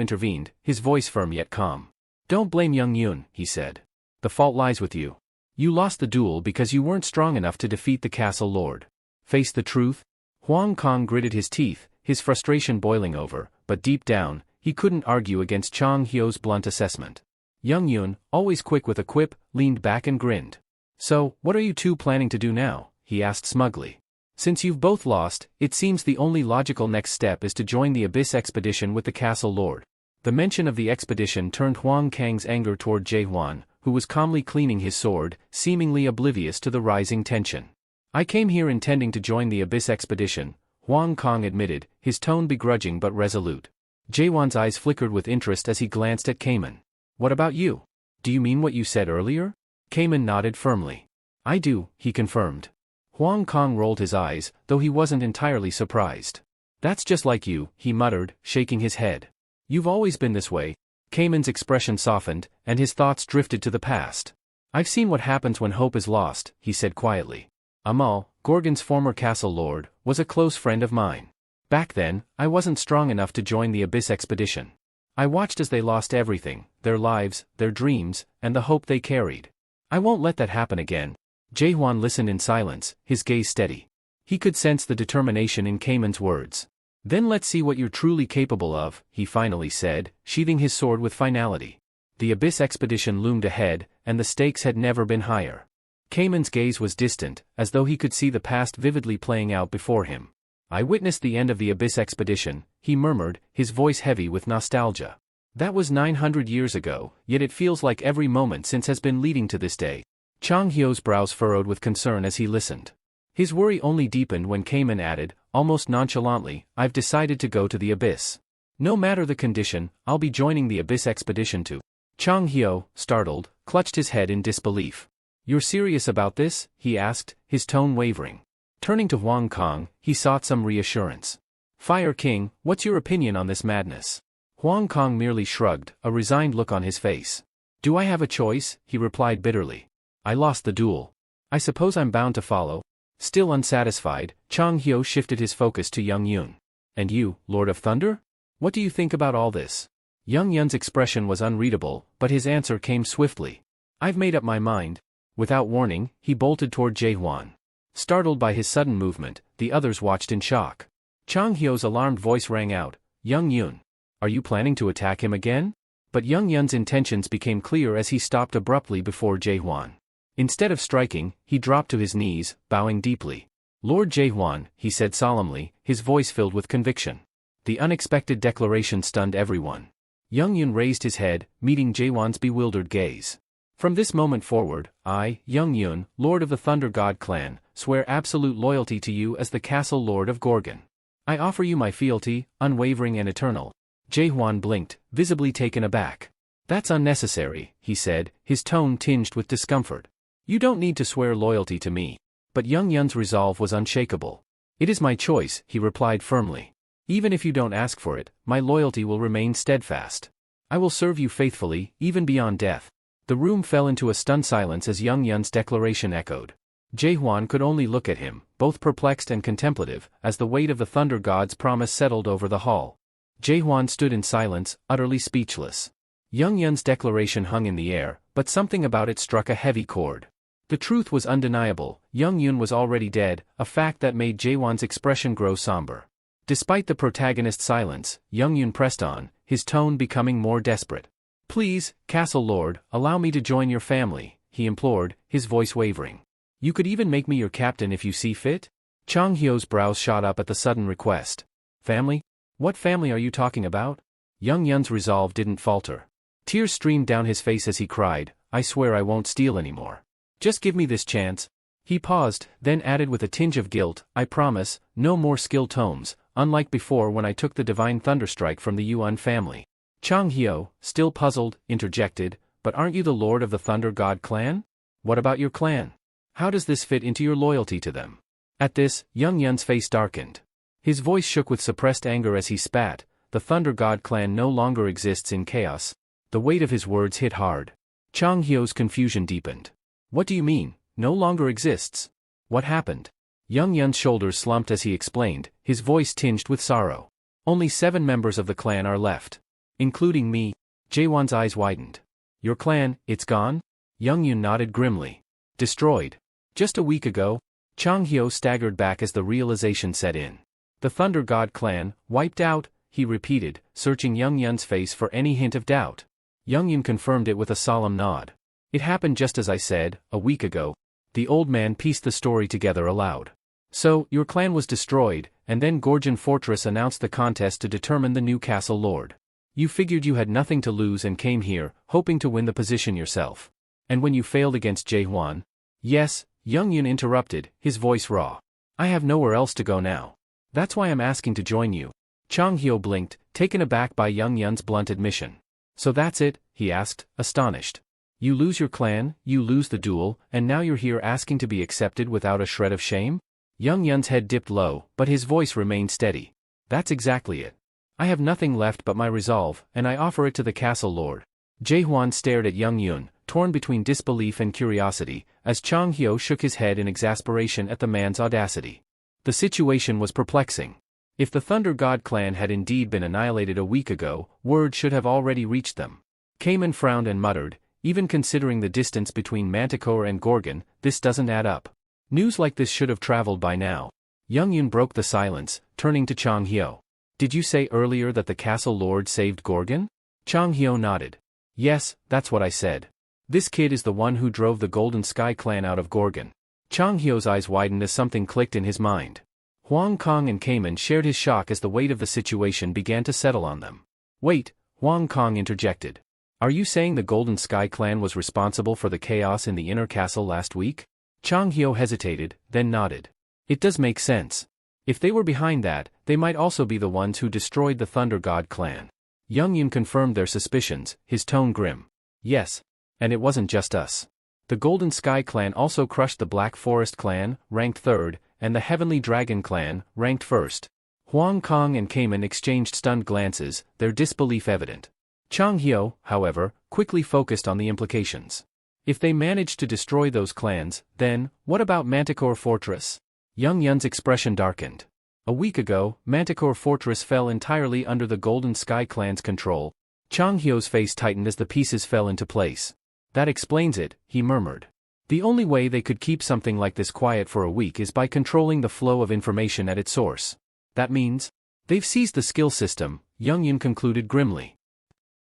intervened, his voice firm yet calm. Don't blame Young-yun, he said. The fault lies with you. You lost the duel because you weren't strong enough to defeat the castle lord. Face the truth? Huang Kang gritted his teeth, his frustration boiling over, but deep down, he couldn't argue against Chang-hyo's blunt assessment. Young-yun, always quick with a quip, leaned back and grinned. So, what are you two planning to do now? He asked smugly. Since you've both lost, it seems the only logical next step is to join the Abyss expedition with the castle lord. The mention of the expedition turned Huang Kang's anger toward Jae-hwan, who was calmly cleaning his sword, seemingly oblivious to the rising tension. I came here intending to join the Abyss expedition, Huang Kang admitted, his tone begrudging but resolute. Jae-hwan's eyes flickered with interest as he glanced at Kamen. What about you? Do you mean what you said earlier? Kamen nodded firmly. I do, he confirmed. Huang Kang rolled his eyes, though he wasn't entirely surprised. That's just like you, he muttered, shaking his head. You've always been this way. Kamen's expression softened, and his thoughts drifted to the past. I've seen what happens when hope is lost, he said quietly. Amal, Gorgon's former castle lord, was a close friend of mine. Back then, I wasn't strong enough to join the Abyss expedition. I watched as they lost everything, their lives, their dreams, and the hope they carried. I won't let that happen again. Jaehwan listened in silence, his gaze steady. He could sense the determination in Cayman's words. Then let's see what you're truly capable of, he finally said, sheathing his sword with finality. The Abyss expedition loomed ahead, and the stakes had never been higher. Cayman's gaze was distant, as though he could see the past vividly playing out before him. I witnessed the end of the Abyss expedition, he murmured, his voice heavy with nostalgia. That was 900 years ago, yet it feels like every moment since has been leading to this day. Chang Hyo's brows furrowed with concern as he listened. His worry only deepened when Cayman added, almost nonchalantly, I've decided to go to the Abyss. No matter the condition, I'll be joining the Abyss expedition too. Chang Hyo, startled, clutched his head in disbelief. You're serious about this? He asked, his tone wavering. Turning to Huang Kong, he sought some reassurance. Fire King, what's your opinion on this madness? Huang Kong merely shrugged, a resigned look on his face. Do I have a choice? He replied bitterly. I lost the duel. I suppose I'm bound to follow. Still unsatisfied, Chang Hyo shifted his focus to Young Yun. And you, Lord of Thunder? What do you think about all this? Young Yun's expression was unreadable, but his answer came swiftly. I've made up my mind. Without warning, he bolted toward Jaehwan. Startled by his sudden movement, the others watched in shock. Chang Hyo's alarmed voice rang out, Young Yun. Are you planning to attack him again? But Young Yun's intentions became clear as he stopped abruptly before Jaehwan. Instead of striking, he dropped to his knees, bowing deeply. Lord Jaehwan, he said solemnly, his voice filled with conviction. The unexpected declaration stunned everyone. Young Yun raised his head, meeting Jaehwan's bewildered gaze. From this moment forward, I, Young Yun, Lord of the Thunder God clan, swear absolute loyalty to you as the Castle Lord of Gorgon. I offer you my fealty, unwavering and eternal. Jaehwan blinked, visibly taken aback. That's unnecessary, he said, his tone tinged with discomfort. You don't need to swear loyalty to me. But Young Yun's resolve was unshakable. It is my choice, he replied firmly. Even if you don't ask for it, my loyalty will remain steadfast. I will serve you faithfully, even beyond death. The room fell into a stunned silence as Young Yun's declaration echoed. Jaehwan could only look at him, both perplexed and contemplative, as the weight of the Thunder God's promise settled over the hall. Jaehwan stood in silence, utterly speechless. Young Yun's declaration hung in the air, but something about it struck a heavy chord. The truth was undeniable, Young Yun was already dead, a fact that made Jaehwan's expression grow somber. Despite the protagonist's silence, Young Yun pressed on, his tone becoming more desperate. Please, Castle Lord, allow me to join your family, he implored, his voice wavering. You could even make me your captain if you see fit? Chang Hyo's brows shot up at the sudden request. Family? What family are you talking about? Young Yun's resolve didn't falter. Tears streamed down his face as he cried, I swear I won't steal anymore. Just give me this chance. He paused, then added with a tinge of guilt, I promise, no more skill tomes, unlike before when I took the divine thunderstrike from the Yuan family. Chang Hyo, still puzzled, interjected, but aren't you the Lord of the Thunder God clan? What about your clan? How does this fit into your loyalty to them? At this, Young Yun's face darkened. His voice shook with suppressed anger as he spat, the Thunder God clan no longer exists in chaos. The weight of his words hit hard. Chang Hyo's confusion deepened. What do you mean, no longer exists? What happened? Young Yun's shoulders slumped as he explained, his voice tinged with sorrow. Only 7 members of the clan are left. Including me. Jaehwan's eyes widened. Your clan, it's gone? Young Yun nodded grimly. Destroyed. Just a week ago? Chang Hyo staggered back as the realization set in. The Thunder God clan, wiped out, he repeated, searching Young Yun's face for any hint of doubt. Young Yun confirmed it with a solemn nod. It happened just as I said, a week ago. The old man pieced the story together aloud. So, your clan was destroyed, and then Gorgon Fortress announced the contest to determine the new castle lord. You figured you had nothing to lose and came here, hoping to win the position yourself. And when you failed against Jaehwan? Yes, Young Yun interrupted, his voice raw. I have nowhere else to go now. That's why I'm asking to join you. Chang Hyo blinked, taken aback by Young Yun's blunt admission. So that's it? He asked, astonished. You lose your clan, you lose the duel, and now you're here asking to be accepted without a shred of shame? Young Yun's head dipped low, but his voice remained steady. That's exactly it. I have nothing left but my resolve, and I offer it to the castle lord. Jaehwan stared at Young Yun, torn between disbelief and curiosity, as Chang Hyo shook his head in exasperation at the man's audacity. The situation was perplexing. If the Thunder God clan had indeed been annihilated a week ago, word should have already reached them. Cayman frowned and muttered, Even considering the distance between Manticore and Gorgon, this doesn't add up. News like this should have traveled by now. Youngyun broke the silence, turning to Chang Hyo. Did you say earlier that the castle lord saved Gorgon? Chang Hyo nodded. Yes, that's what I said. This kid is the one who drove the Golden Sky clan out of Gorgon. Chang Hyo's eyes widened as something clicked in his mind. Huang Kong and Cayman shared his shock as the weight of the situation began to settle on them. Wait, Huang Kong interjected. Are you saying the Golden Sky clan was responsible for the chaos in the inner castle last week? Chang Hyo hesitated, then nodded. It does make sense. If they were behind that, they might also be the ones who destroyed the Thunder God clan. Youngyun confirmed their suspicions, his tone grim. Yes. And it wasn't just us. The Golden Sky clan also crushed the Black Forest clan, ranked 3rd, and the Heavenly Dragon clan, ranked 1st. Huang Kong and Cayman exchanged stunned glances, their disbelief evident. Chang Hyo, however, quickly focused on the implications. If they managed to destroy those clans, then, what about Manticore Fortress? Youngyun's expression darkened. A week ago, Manticore Fortress fell entirely under the Golden Sky clan's control. Chang Hyo's face tightened as the pieces fell into place. That explains it, he murmured. The only way they could keep something like this quiet for a week is by controlling the flow of information at its source. That means, they've seized the skill system, Youngyun concluded grimly.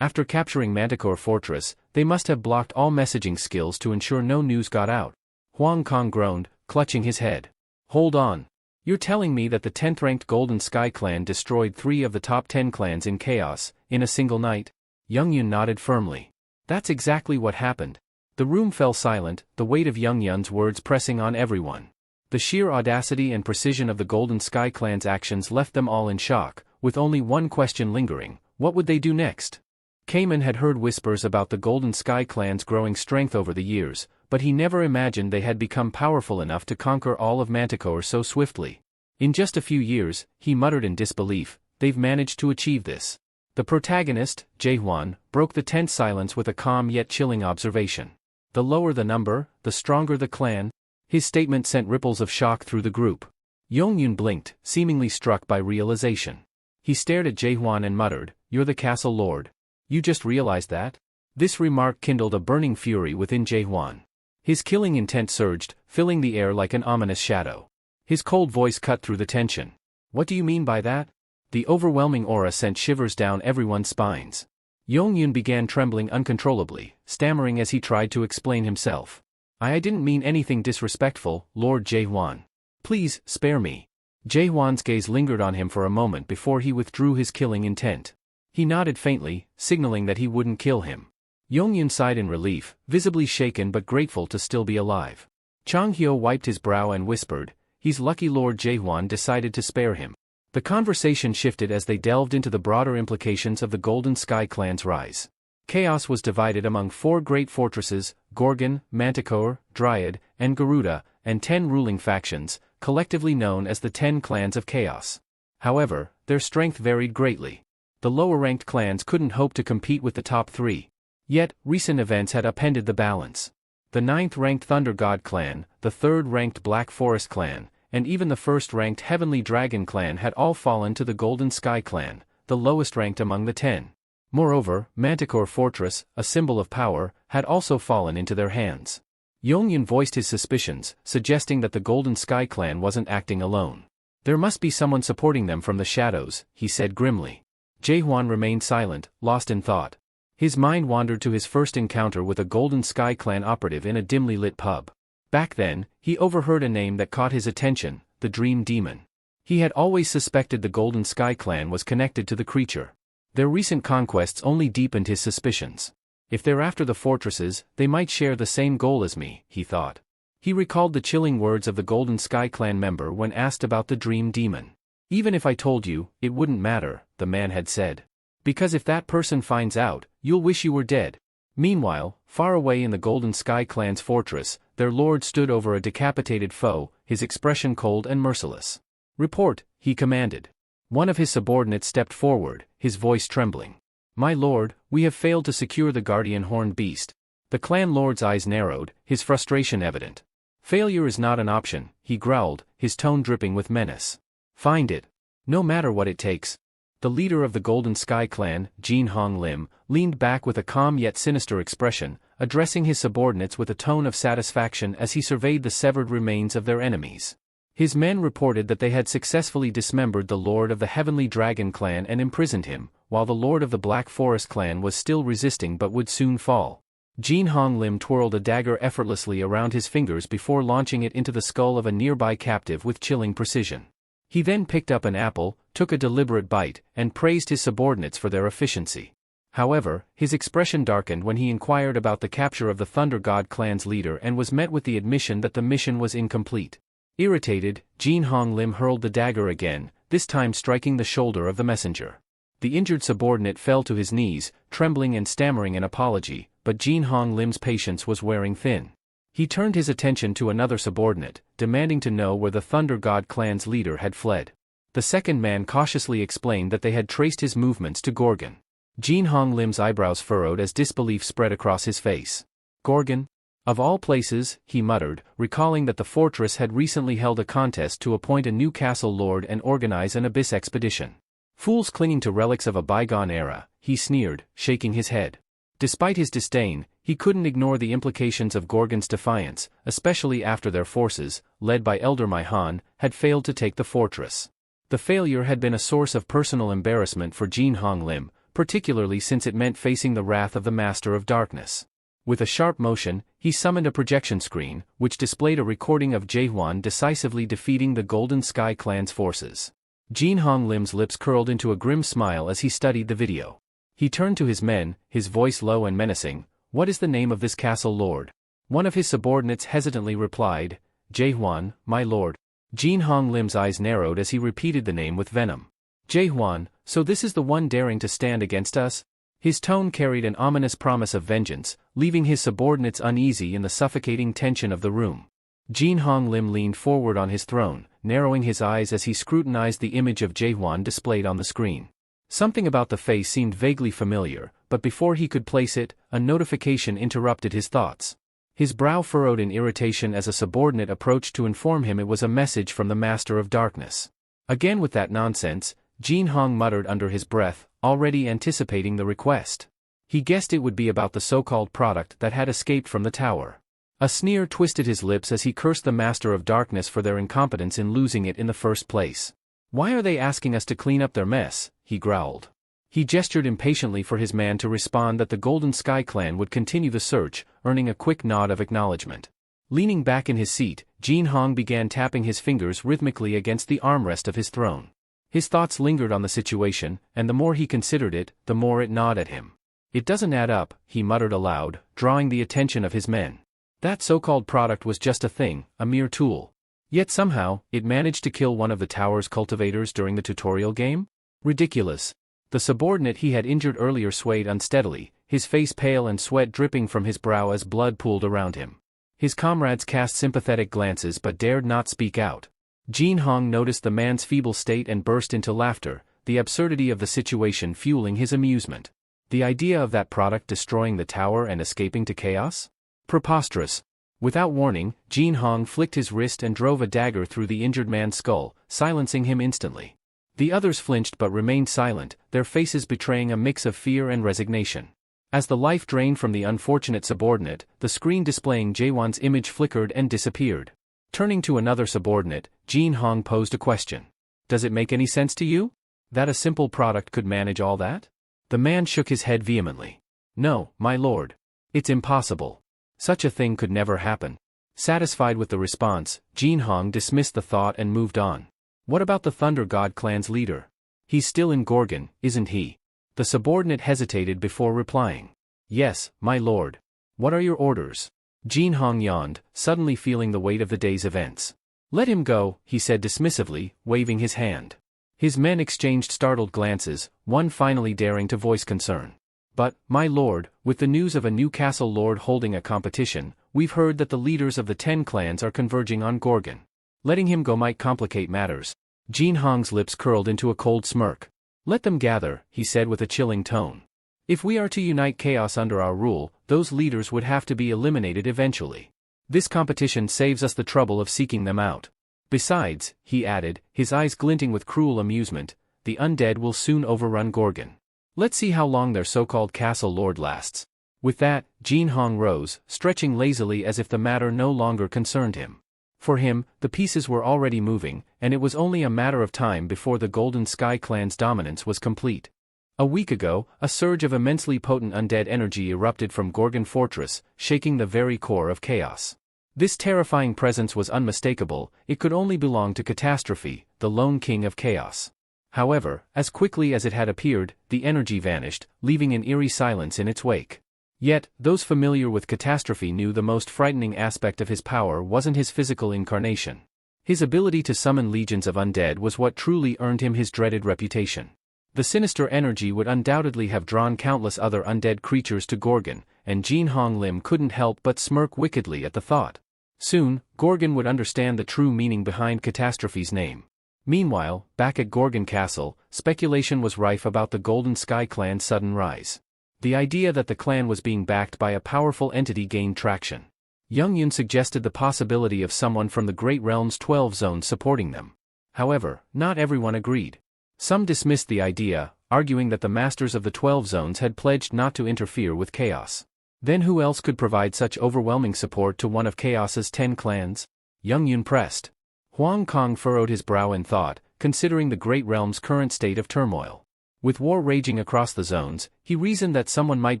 After capturing Manticore Fortress, they must have blocked all messaging skills to ensure no news got out. Huang Kong groaned, clutching his head. Hold on. You're telling me that the 10th-ranked Golden Sky clan destroyed 3 of the top 10 clans in chaos, in a single night? Youngyun nodded firmly. That's exactly what happened. The room fell silent, the weight of Youngyun's words pressing on everyone. The sheer audacity and precision of the Golden Sky clan's actions left them all in shock, with only one question lingering: what would they do next? Cayman had heard whispers about the Golden Sky clan's growing strength over the years, but he never imagined they had become powerful enough to conquer all of Manticore so swiftly. In just a few years, he muttered in disbelief, they've managed to achieve this. The protagonist, Jaehwan, broke the tense silence with a calm yet chilling observation. The lower the number, the stronger the clan. His statement sent ripples of shock through the group. Youngyun blinked, seemingly struck by realization. He stared at Jaehwan and muttered, "You're the castle lord. You just realized that?" This remark kindled a burning fury within Jaehwan. His killing intent surged, filling the air like an ominous shadow. His cold voice cut through the tension. "What do you mean by that?" The overwhelming aura sent shivers down everyone's spines. Youngyun began trembling uncontrollably, stammering as he tried to explain himself. I didn't mean anything disrespectful, Lord Jaehwan. Please, spare me." Jaehwan's gaze lingered on him for a moment before he withdrew his killing intent. He nodded faintly, signaling that he wouldn't kill him. Youngyun sighed in relief, visibly shaken but grateful to still be alive. Chang Hyo wiped his brow and whispered, "He's lucky Lord Jaehwan decided to spare him." The conversation shifted as they delved into the broader implications of the Golden Sky clan's rise. Chaos was divided among 4 great fortresses, Gorgon, Manticore, Dryad, and Garuda, and 10 ruling factions, collectively known as the 10 Clans of Chaos. However, their strength varied greatly. The lower-ranked clans couldn't hope to compete with the top 3. Yet, recent events had upended the balance. The 9th-ranked Thunder God clan, the 3rd-ranked Black Forest clan, and even the 1st-ranked Heavenly Dragon clan had all fallen to the Golden Sky clan, the lowest ranked among the 10. Moreover, Manticore Fortress, a symbol of power, had also fallen into their hands. Youngyun voiced his suspicions, suggesting that the Golden Sky clan wasn't acting alone. There must be someone supporting them from the shadows, he said grimly. Jaehwan remained silent, lost in thought. His mind wandered to his first encounter with a Golden Sky clan operative in a dimly lit pub. Back then, he overheard a name that caught his attention, the Dream Demon. He had always suspected the Golden Sky clan was connected to the creature. Their recent conquests only deepened his suspicions. If they're after the fortresses, they might share the same goal as me, he thought. He recalled the chilling words of the Golden Sky clan member when asked about the Dream Demon. "Even if I told you, it wouldn't matter," the man had said. "Because if that person finds out, you'll wish you were dead." Meanwhile, far away in the Golden Sky clan's fortress, their lord stood over a decapitated foe, his expression cold and merciless. "Report," he commanded. One of his subordinates stepped forward, his voice trembling. "My lord, we have failed to secure the guardian horned beast." The clan lord's eyes narrowed, his frustration evident. "Failure is not an option," he growled, his tone dripping with menace. "Find it. No matter what it takes." The leader of the Golden Sky clan, Jin Hong Lim, leaned back with a calm yet sinister expression, addressing his subordinates with a tone of satisfaction as he surveyed the severed remains of their enemies. His men reported that they had successfully dismembered the Lord of the Heavenly Dragon clan and imprisoned him, while the Lord of the Black Forest clan was still resisting but would soon fall. Jin Hong Lim twirled a dagger effortlessly around his fingers before launching it into the skull of a nearby captive with chilling precision. He then picked up an apple, took a deliberate bite, and praised his subordinates for their efficiency. However, his expression darkened when he inquired about the capture of the Thunder God clan's leader and was met with the admission that the mission was incomplete. Irritated, Jin Hong Lim hurled the dagger again, this time striking the shoulder of the messenger. The injured subordinate fell to his knees, trembling and stammering an apology, but Jin Hong Lim's patience was wearing thin. He turned his attention to another subordinate, demanding to know where the Thunder God clan's leader had fled. The second man cautiously explained that they had traced his movements to Gorgon. Jin Hong Lim's eyebrows furrowed as disbelief spread across his face. Gorgon? Of all places, he muttered, recalling that the fortress had recently held a contest to appoint a new castle lord and organize an abyss expedition. Fools clinging to relics of a bygone era, he sneered, shaking his head. Despite his disdain, he couldn't ignore the implications of Gorgon's defiance, especially after their forces, led by Elder Maihan, had failed to take the fortress. The failure had been a source of personal embarrassment for Jin Hong Lim, particularly since it meant facing the wrath of the Master of Darkness. With a sharp motion, he summoned a projection screen, which displayed a recording of Jaehwan decisively defeating the Golden Sky clan's forces. Jin Hong Lim's lips curled into a grim smile as he studied the video. He turned to his men, his voice low and menacing. "What is the name of this castle lord?" One of his subordinates hesitantly replied, "Jaehwan, my lord." Jin Hong Lim's eyes narrowed as he repeated the name with venom. "Jaehwan, so this is the one daring to stand against us?" His tone carried an ominous promise of vengeance, leaving his subordinates uneasy in the suffocating tension of the room. Jin Hong Lim leaned forward on his throne, narrowing his eyes as he scrutinized the image of Jaehwan displayed on the screen. Something about the face seemed vaguely familiar, but before he could place it, a notification interrupted his thoughts. His brow furrowed in irritation as a subordinate approached to inform him it was a message from the Master of Darkness. Again with that nonsense, Jin Hong muttered under his breath, already anticipating the request. He guessed it would be about the so-called product that had escaped from the tower. A sneer twisted his lips as he cursed the Master of Darkness for their incompetence in losing it in the first place. "Why are they asking us to clean up their mess?" he growled. He gestured impatiently for his man to respond that the Golden Sky clan would continue the search, earning a quick nod of acknowledgement. Leaning back in his seat, Jin Hong began tapping his fingers rhythmically against the armrest of his throne. His thoughts lingered on the situation, and the more he considered it, the more it gnawed at him. "It doesn't add up," he muttered aloud, drawing the attention of his men. That so-called product was just a thing, a mere tool. Yet somehow, it managed to kill one of the tower's cultivators during the tutorial game? Ridiculous. The subordinate he had injured earlier swayed unsteadily, his face pale and sweat dripping from his brow as blood pooled around him. His comrades cast sympathetic glances but dared not speak out. Jin Hong noticed the man's feeble state and burst into laughter, the absurdity of the situation fueling his amusement. The idea of that product destroying the tower and escaping to chaos? Preposterous. Without warning, Jin Hong flicked his wrist and drove a dagger through the injured man's skull, silencing him instantly. The others flinched but remained silent, their faces betraying a mix of fear and resignation. As the life drained from the unfortunate subordinate, the screen displaying Jaehwan's image flickered and disappeared. Turning to another subordinate, Jin Hong posed a question. "Does it make any sense to you? That a simple product could manage all that?" The man shook his head vehemently. "No, my lord. It's impossible. Such a thing could never happen." Satisfied with the response, Jin Hong dismissed the thought and moved on. "What about the Thunder God clan's leader? He's still in Gorgon, isn't he?" The subordinate hesitated before replying. "Yes, my lord. What are your orders?" Jin Hong yawned, suddenly feeling the weight of the day's events. "Let him go," he said dismissively, waving his hand. His men exchanged startled glances, one finally daring to voice concern. "But, my lord, with the news of a new castle lord holding a competition, we've heard that the leaders of the 10 clans are converging on Gorgon. Letting him go might complicate matters." Jin Hong's lips curled into a cold smirk. "Let them gather," he said with a chilling tone. "If we are to unite chaos under our rule, those leaders would have to be eliminated eventually. This competition saves us the trouble of seeking them out. Besides," he added, his eyes glinting with cruel amusement, the undead will soon overrun Gorgon. Let's see how long their so-called castle lord lasts. With that, Jin Hong rose, stretching lazily as if the matter no longer concerned him. For him, the pieces were already moving, and it was only a matter of time before the Golden Sky clan's dominance was complete. A week ago, a surge of immensely potent undead energy erupted from Gorgon Fortress, shaking the very core of chaos. This terrifying presence was unmistakable, it could only belong to Catastrophe, the lone king of chaos. However, as quickly as it had appeared, the energy vanished, leaving an eerie silence in its wake. Yet, those familiar with Catastrophe knew the most frightening aspect of his power wasn't his physical incarnation. His ability to summon legions of undead was what truly earned him his dreaded reputation. The sinister energy would undoubtedly have drawn countless other undead creatures to Gorgon, and Jin Hong Lim couldn't help but smirk wickedly at the thought. Soon, Gorgon would understand the true meaning behind Catastrophe's name. Meanwhile, back at Gorgon Castle, speculation was rife about the Golden Sky clan's sudden rise. The idea that the clan was being backed by a powerful entity gained traction. Young Yun suggested the possibility of someone from the Great Realm's 12 zones supporting them. However, not everyone agreed. Some dismissed the idea, arguing that the masters of the 12 zones had pledged not to interfere with chaos. Then who else could provide such overwhelming support to one of Chaos's 10 clans? Young Yun pressed. Huang Kong furrowed his brow in thought, considering the Great Realm's current state of turmoil. With war raging across the zones, he reasoned that someone might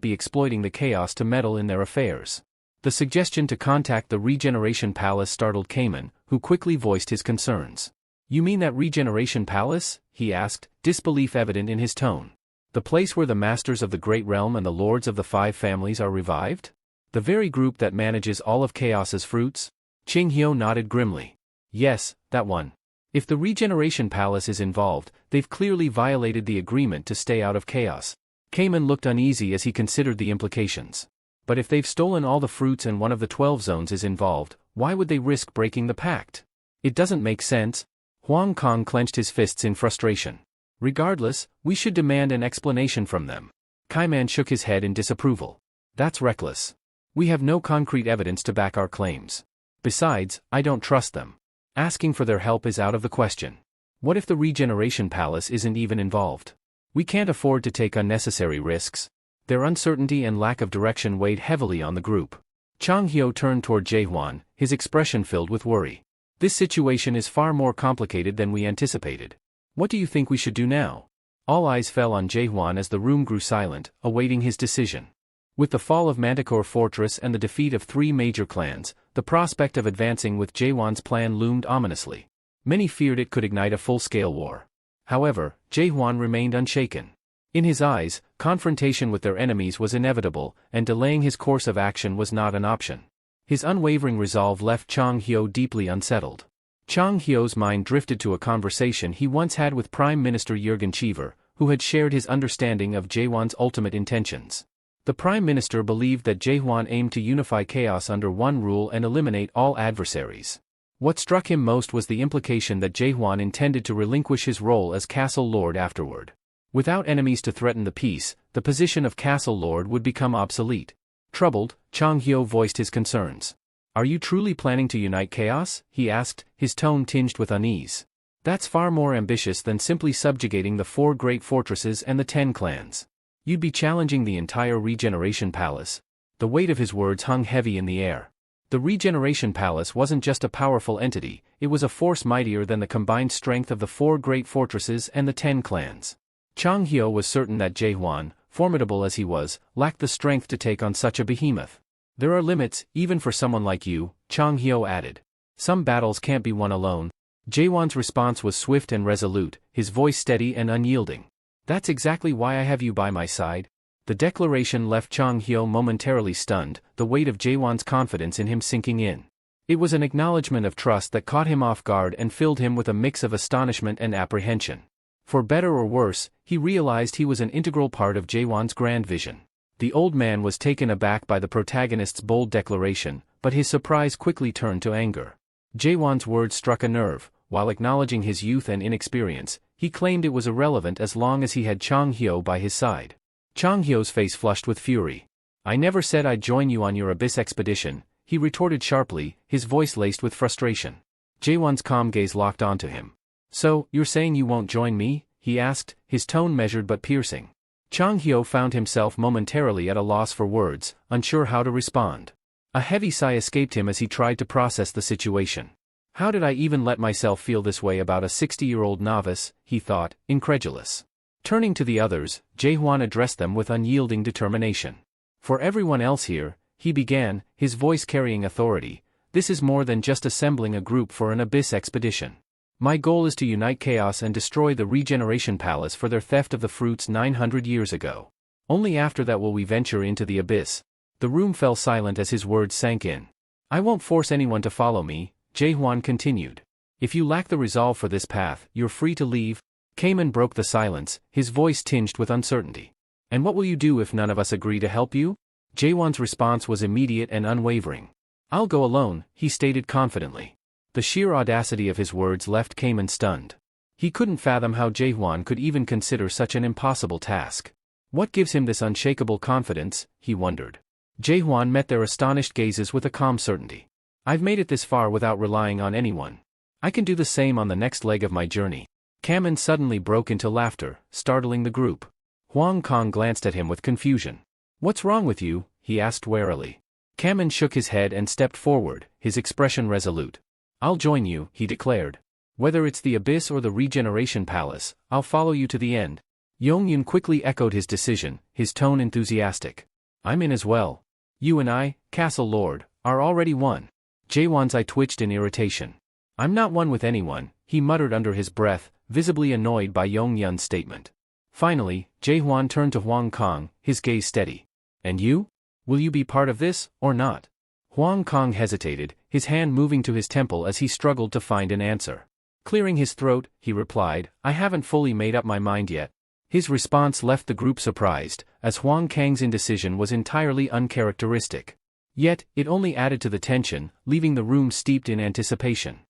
be exploiting the chaos to meddle in their affairs. The suggestion to contact the Regeneration Palace startled Cayman, who quickly voiced his concerns. "You mean that Regeneration Palace?" he asked, disbelief evident in his tone. "The place where the masters of the Great Realm and the lords of the 5 families are revived? The very group that manages all of Chaos's fruits?" Qing Hyo nodded grimly. "Yes, that one. If the Regeneration Palace is involved, they've clearly violated the agreement to stay out of chaos." Cayman looked uneasy as he considered the implications. But if they've stolen all the fruits and one of the 12 zones is involved, why would they risk breaking the pact? It doesn't make sense. Huang Kong clenched his fists in frustration. "Regardless, we should demand an explanation from them." Cayman shook his head in disapproval. "That's reckless. We have no concrete evidence to back our claims. Besides, I don't trust them. Asking for their help is out of the question. What if the Regeneration Palace isn't even involved? We can't afford to take unnecessary risks." Their uncertainty and lack of direction weighed heavily on the group. Chang Hyo turned toward Jaehuan, his expression filled with worry. "This situation is far more complicated than we anticipated. What do you think we should do now?" All eyes fell on Jaehuan as the room grew silent, awaiting his decision. With the fall of Manticore Fortress and the defeat of 3 major clans, the prospect of advancing with Jaehuan's plan loomed ominously. Many feared it could ignite a full-scale war. However, Jaehuan remained unshaken. In his eyes, confrontation with their enemies was inevitable, and delaying his course of action was not an option. His unwavering resolve left Chang Hyo deeply unsettled. Chang Hyo's mind drifted to a conversation he once had with Prime Minister Jurgen Cheever, who had shared his understanding of Jaehuan's ultimate intentions. The Prime Minister believed that Jaehuan aimed to unify chaos under one rule and eliminate all adversaries. What struck him most was the implication that Jaehuan intended to relinquish his role as Castle Lord afterward. Without enemies to threaten the peace, the position of Castle Lord would become obsolete. Troubled, Chang Hyo voiced his concerns. "Are you truly planning to unite chaos?" he asked, his tone tinged with unease. "That's far more ambitious than simply subjugating the 4 great fortresses and the 10 clans. You'd be challenging the entire Regeneration Palace." The weight of his words hung heavy in the air. The Regeneration Palace wasn't just a powerful entity, it was a force mightier than the combined strength of the 4 great fortresses and the 10 clans. Chang Hyo was certain that Jaehuan, formidable as he was, lacked the strength to take on such a behemoth. "There are limits, even for someone like you," Chang Hyo added. "Some battles can't be won alone." Jaehuan's response was swift and resolute, his voice steady and unyielding. "That's exactly why I have you by my side." The declaration left Chang Hyo momentarily stunned, the weight of Jaehuan's confidence in him sinking in. It was an acknowledgement of trust that caught him off guard and filled him with a mix of astonishment and apprehension. For better or worse, he realized he was an integral part of Jaehuan's grand vision. The old man was taken aback by the protagonist's bold declaration, but his surprise quickly turned to anger. Jaehuan's words struck a nerve. While acknowledging his youth and inexperience, he claimed it was irrelevant as long as he had Chang Hyo by his side. Chang Hyo's face flushed with fury. "I never said I'd join you on your abyss expedition," he retorted sharply, his voice laced with frustration. Jaehuan's calm gaze locked onto him. "So, you're saying you won't join me?" he asked, his tone measured but piercing. Chang Hyo found himself momentarily at a loss for words, unsure how to respond. A heavy sigh escaped him as he tried to process the situation. How did I even let myself feel this way about a 60-year-old novice, he thought, incredulous. Turning to the others, Jae-hwan addressed them with unyielding determination. For everyone else here, he began, his voice carrying authority, this is more than just assembling a group for an abyss expedition. My goal is to unite chaos and destroy the Regeneration Palace for their theft of the fruits 900 years ago. Only after that will we venture into the abyss. The room fell silent as his words sank in. I won't force anyone to follow me, Jae-hwan continued. If you lack the resolve for this path, you're free to leave. Kamen broke the silence, his voice tinged with uncertainty. And what will you do if none of us agree to help you? Jae-hwan's response was immediate and unwavering. I'll go alone, he stated confidently. The sheer audacity of his words left Kamen stunned. He couldn't fathom how Jae-hwan could even consider such an impossible task. What gives him this unshakable confidence, he wondered. Jae-hwan met their astonished gazes with a calm certainty. I've made it this far without relying on anyone. I can do the same on the next leg of my journey. Kamen suddenly broke into laughter, startling the group. Hwang Kong glanced at him with confusion. What's wrong with you? He asked warily. Kamen shook his head and stepped forward, his expression resolute. I'll join you, he declared. Whether it's the Abyss or the Regeneration Palace, I'll follow you to the end. Yong-yun quickly echoed his decision, his tone enthusiastic. I'm in as well. You and I, Castle Lord, are already one. Jae-hwan's eye twitched in irritation. I'm not one with anyone, he muttered under his breath, visibly annoyed by Yong-yun's statement. Finally, Jae-hwan turned to Hwang Kong, his gaze steady. And you? Will you be part of this, or not? Hwang Kong hesitated, his hand moving to his temple as he struggled to find an answer. Clearing his throat, he replied, I haven't fully made up my mind yet. His response left the group surprised, as Hwang Kang's indecision was entirely uncharacteristic. Yet, it only added to the tension, leaving the room steeped in anticipation.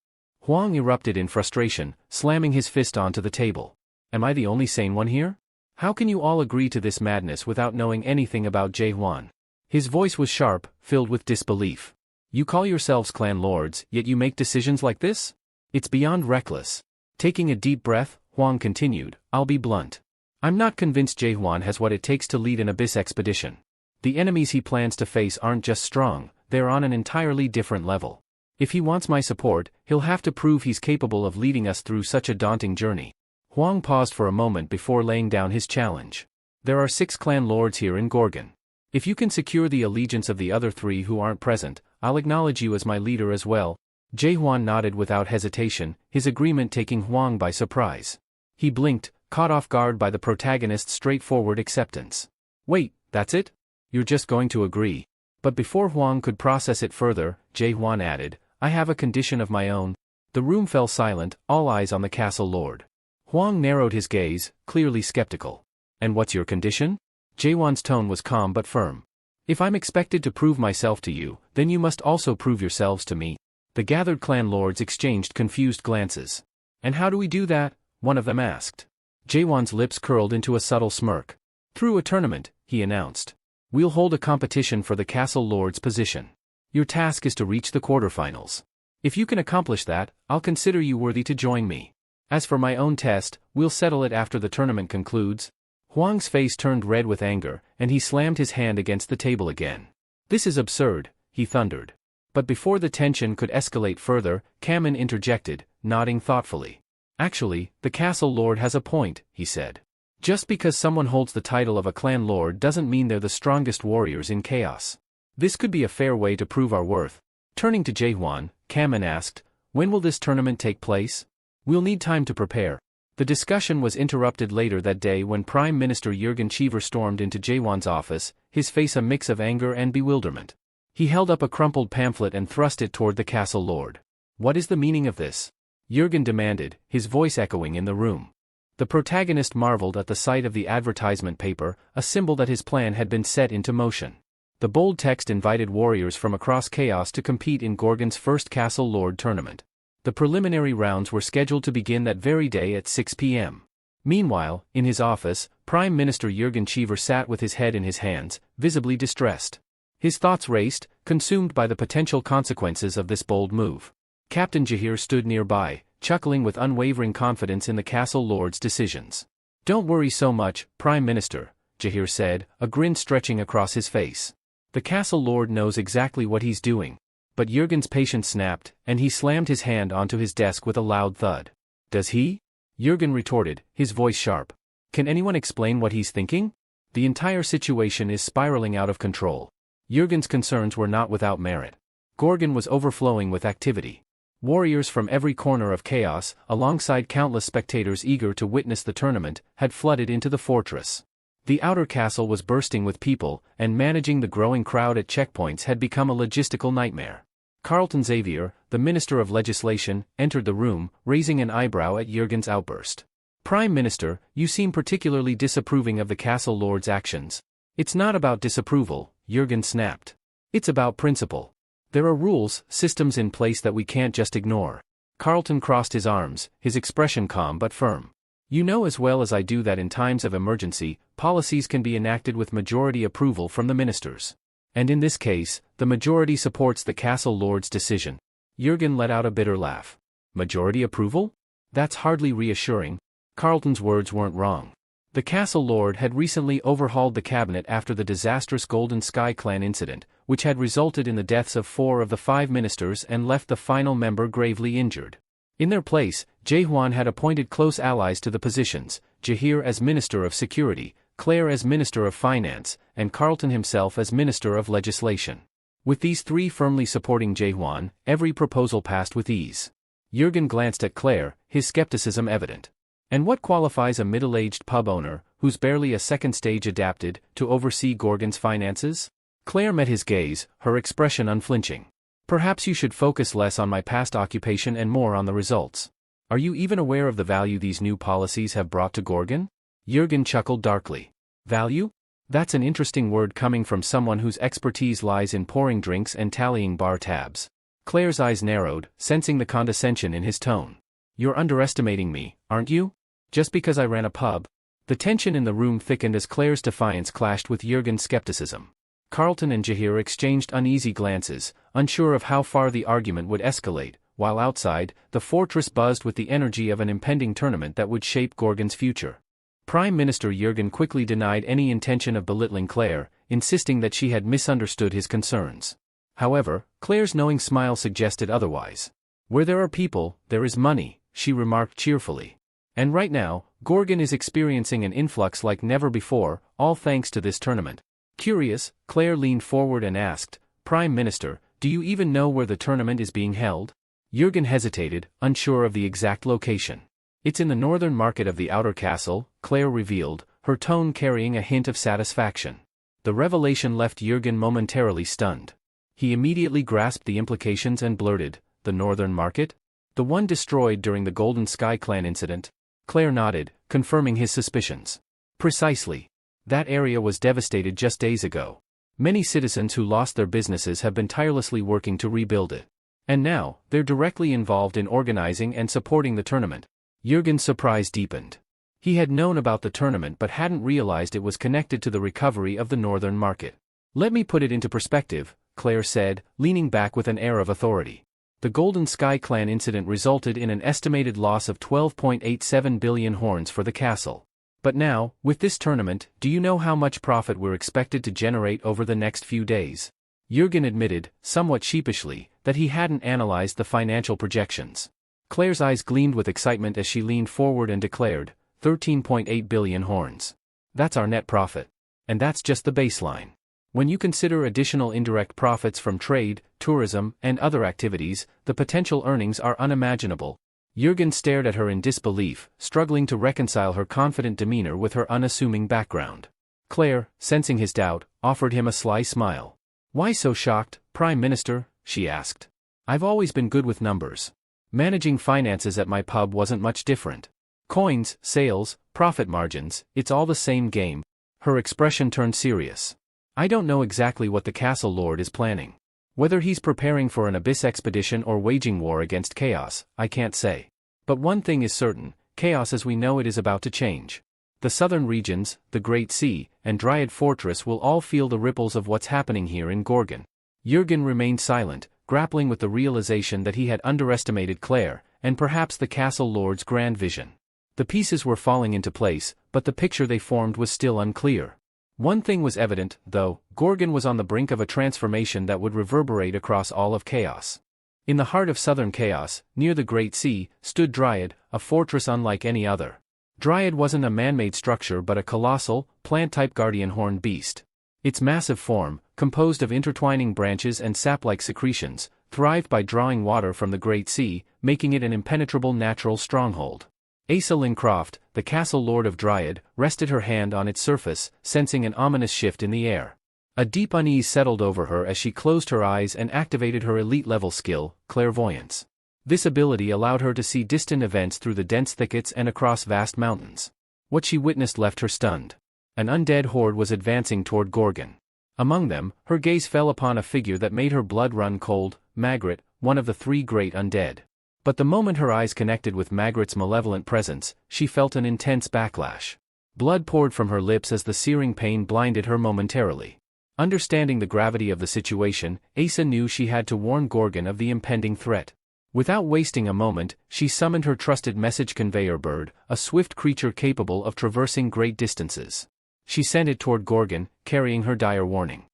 Hwang erupted in frustration, slamming his fist onto the table. Am I the only sane one here? How can you all agree to this madness without knowing anything about Jae-hwan? His voice was sharp, filled with disbelief. You call yourselves clan lords, yet you make decisions like this? It's beyond reckless. Taking a deep breath, Hwang continued, I'll be blunt. I'm not convinced Jae-hwan has what it takes to lead an abyss expedition. The enemies he plans to face aren't just strong, they're on an entirely different level. If he wants my support, he'll have to prove he's capable of leading us through such a daunting journey. Hwang paused for a moment before laying down his challenge. There are 6 clan lords here in Gorgon. If you can secure the allegiance of the other 3 who aren't present, I'll acknowledge you as my leader as well. Jae-hwan nodded without hesitation, his agreement taking Hwang by surprise. He blinked, caught off guard by the protagonist's straightforward acceptance. Wait, that's it? You're just going to agree? But before Hwang could process it further, Jae-hwan added, I have a condition of my own. The room fell silent, all eyes on the castle lord. Hwang narrowed his gaze, clearly skeptical. And what's your condition? Jae-hwan's tone was calm but firm. If I'm expected to prove myself to you, then you must also prove yourselves to me. The gathered clan lords exchanged confused glances. And how do we do that? One of them asked. Jae-hwan's lips curled into a subtle smirk. Through a tournament, he announced. We'll hold a competition for the castle lord's position. Your task is to reach the quarterfinals. If you can accomplish that, I'll consider you worthy to join me. As for my own test, we'll settle it after the tournament concludes. Hwang's face turned red with anger, and he slammed his hand against the table again. This is absurd, he thundered. But before the tension could escalate further, Kamen interjected, nodding thoughtfully. Actually, the castle lord has a point, he said. Just because someone holds the title of a clan lord doesn't mean they're the strongest warriors in chaos. This could be a fair way to prove our worth. Turning to Jae-hwan, Kamen asked, when will this tournament take place? We'll need time to prepare. The discussion was interrupted later that day when Prime Minister Jurgen Cheever stormed into Jae-hwan's office, his face a mix of anger and bewilderment. He held up a crumpled pamphlet and thrust it toward the castle lord. What is the meaning of this? Jurgen demanded, his voice echoing in the room. The protagonist marveled at the sight of the advertisement paper, a symbol that his plan had been set into motion. The bold text invited warriors from across chaos to compete in Gorgon's first Castle Lord tournament. The preliminary rounds were scheduled to begin that very day at 6 p.m. Meanwhile, in his office, Prime Minister Jurgen Cheever sat with his head in his hands, visibly distressed. His thoughts raced, consumed by the potential consequences of this bold move. Captain Jahir stood nearby, chuckling with unwavering confidence in the castle lord's decisions. "Don't worry so much, Prime Minister," Jahir said, a grin stretching across his face. "The castle lord knows exactly what he's doing." But Jurgen's patience snapped, and he slammed his hand onto his desk with a loud thud. "Does he?" Jurgen retorted, his voice sharp. "Can anyone explain what he's thinking? The entire situation is spiraling out of control." Jurgen's concerns were not without merit. Gorgon was overflowing with activity. Warriors from every corner of chaos, alongside countless spectators eager to witness the tournament, had flooded into the fortress. The outer castle was bursting with people, and managing the growing crowd at checkpoints had become a logistical nightmare. Carlton Xavier, the Minister of Legislation, entered the room, raising an eyebrow at Jurgen's outburst. "Prime Minister, you seem particularly disapproving of the castle lord's actions." "It's not about disapproval," Jurgen snapped. "It's about principle. There are rules, systems in place that we can't just ignore." Carlton crossed his arms, his expression calm but firm. "You know as well as I do that in times of emergency, policies can be enacted with majority approval from the ministers. And in this case, the majority supports the castle lord's decision." Jurgen let out a bitter laugh. "Majority approval? That's hardly reassuring." Carlton's words weren't wrong. The castle lord had recently overhauled the cabinet after the disastrous Golden Sky Clan incident, which had resulted in the deaths of 4 of the 5 ministers and left the final member gravely injured. In their place, Jaehuan had appointed close allies to the positions, Jahir as Minister of Security, Claire as Minister of Finance, and Carlton himself as Minister of Legislation. With these 3 firmly supporting Jaehuan, every proposal passed with ease. Jurgen glanced at Claire, his skepticism evident. And what qualifies a middle-aged pub owner, who's barely a second-stage adapted, to oversee Gorgon's finances? Claire met his gaze, her expression unflinching. "Perhaps you should focus less on my past occupation and more on the results. Are you even aware of the value these new policies have brought to Gorgon?" Jurgen chuckled darkly. "Value? That's an interesting word coming from someone whose expertise lies in pouring drinks and tallying bar tabs." Claire's eyes narrowed, sensing the condescension in his tone. "You're underestimating me, aren't you? Just because I ran a pub?" The tension in the room thickened as Claire's defiance clashed with Jurgen's skepticism. Carlton and Jahir exchanged uneasy glances, unsure of how far the argument would escalate, while outside, the fortress buzzed with the energy of an impending tournament that would shape Gorgon's future. Prime Minister Jurgen quickly denied any intention of belittling Claire, insisting that she had misunderstood his concerns. However, Claire's knowing smile suggested otherwise. "Where there are people, there is money," she remarked cheerfully. "And right now, Gorgon is experiencing an influx like never before, all thanks to this tournament." Curious, Claire leaned forward and asked, "Prime Minister, do you even know where the tournament is being held?" Jurgen hesitated, unsure of the exact location. "It's in the northern market of the outer castle," Claire revealed, her tone carrying a hint of satisfaction. The revelation left Jurgen momentarily stunned. He immediately grasped the implications and blurted, "The northern market? The one destroyed during the Golden Sky Clan incident?" Claire nodded, confirming his suspicions. "Precisely. That area was devastated just days ago. Many citizens who lost their businesses have been tirelessly working to rebuild it. And now, they're directly involved in organizing and supporting the tournament." Jurgen's surprise deepened. He had known about the tournament but hadn't realized it was connected to the recovery of the northern market. "Let me put it into perspective," Claire said, leaning back with an air of authority. "The Golden Sky Clan incident resulted in an estimated loss of 12.87 billion horns for the castle. But now, with this tournament, do you know how much profit we're expected to generate over the next few days?" Jurgen admitted, somewhat sheepishly, that he hadn't analyzed the financial projections. Claire's eyes gleamed with excitement as she leaned forward and declared, 13.8 billion horns. "That's our net profit. And that's just the baseline. When you consider additional indirect profits from trade, tourism, and other activities, the potential earnings are unimaginable." Jurgen stared at her in disbelief, struggling to reconcile her confident demeanor with her unassuming background. Claire, sensing his doubt, offered him a sly smile. "Why so shocked, Prime Minister?" she asked. "I've always been good with numbers. Managing finances at my pub wasn't much different. Coins, sales, profit margins, it's all the same game." Her expression turned serious. "I don't know exactly what the castle lord is planning. Whether he's preparing for an abyss expedition or waging war against chaos, I can't say. But one thing is certain, chaos as we know it is about to change. The southern regions, the Great Sea, and Dryad Fortress will all feel the ripples of what's happening here in Gorgon." Jurgen remained silent, grappling with the realization that he had underestimated Claire, and perhaps the castle lord's grand vision. The pieces were falling into place, but the picture they formed was still unclear. One thing was evident, though: Gorgon was on the brink of a transformation that would reverberate across all of chaos. In the heart of southern chaos, near the Great Sea, stood Dryad, a fortress unlike any other. Dryad wasn't a man-made structure but a colossal, plant-type guardian horned beast. Its massive form, composed of intertwining branches and sap-like secretions, thrived by drawing water from the Great Sea, making it an impenetrable natural stronghold. Asa Lincroft, the castle lord of Dryad, rested her hand on its surface, sensing an ominous shift in the air. A deep unease settled over her as she closed her eyes and activated her elite-level skill, clairvoyance. This ability allowed her to see distant events through the dense thickets and across vast mountains. What she witnessed left her stunned. An undead horde was advancing toward Gorgon. Among them, her gaze fell upon a figure that made her blood run cold: Magritte, one of the three great undead. But the moment her eyes connected with Magritte's malevolent presence, she felt an intense backlash. Blood poured from her lips as the searing pain blinded her momentarily. Understanding the gravity of the situation, Asa knew she had to warn Gorgon of the impending threat. Without wasting a moment, she summoned her trusted message conveyor bird, a swift creature capable of traversing great distances. She sent it toward Gorgon, carrying her dire warning.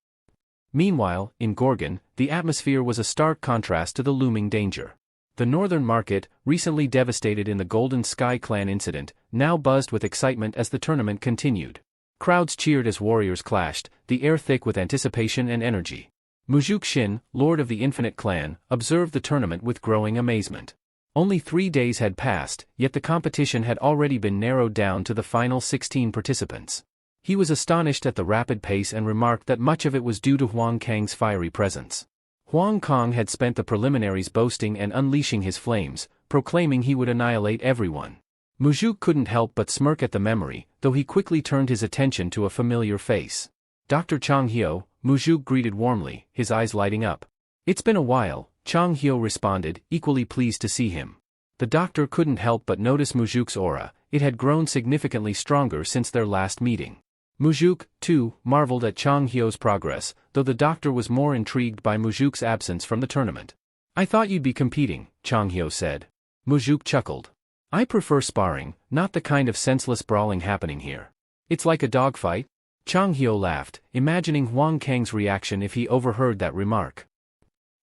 Meanwhile, in Gorgon, the atmosphere was a stark contrast to the looming danger. The northern market, recently devastated in the Golden Sky Clan incident, now buzzed with excitement as the tournament continued. Crowds cheered as warriors clashed, the air thick with anticipation and energy. Mujuk Shin, lord of the Infinite Clan, observed the tournament with growing amazement. Only 3 days had passed, yet the competition had already been narrowed down to the final 16 participants. He was astonished at the rapid pace and remarked that much of it was due to Huang Kang's fiery presence. Huang Kang had spent the preliminaries boasting and unleashing his flames, proclaiming he would annihilate everyone. Mujuk couldn't help but smirk at the memory, though he quickly turned his attention to a familiar face. Dr. Chang Hyo, Mujuk greeted warmly, his eyes lighting up. "It's been a while," Chang Hyo responded, equally pleased to see him. The doctor couldn't help but notice Mujuk's aura. It had grown significantly stronger since their last meeting. Mujuk, too, marveled at Chang Hyo's progress, though the doctor was more intrigued by Mujuk's absence from the tournament. "I thought you'd be competing," Chang Hyo said. Mujuk chuckled. "I prefer sparring, not the kind of senseless brawling happening here. It's like a dogfight?" Chang Hyo laughed, imagining Huang Kang's reaction if he overheard that remark.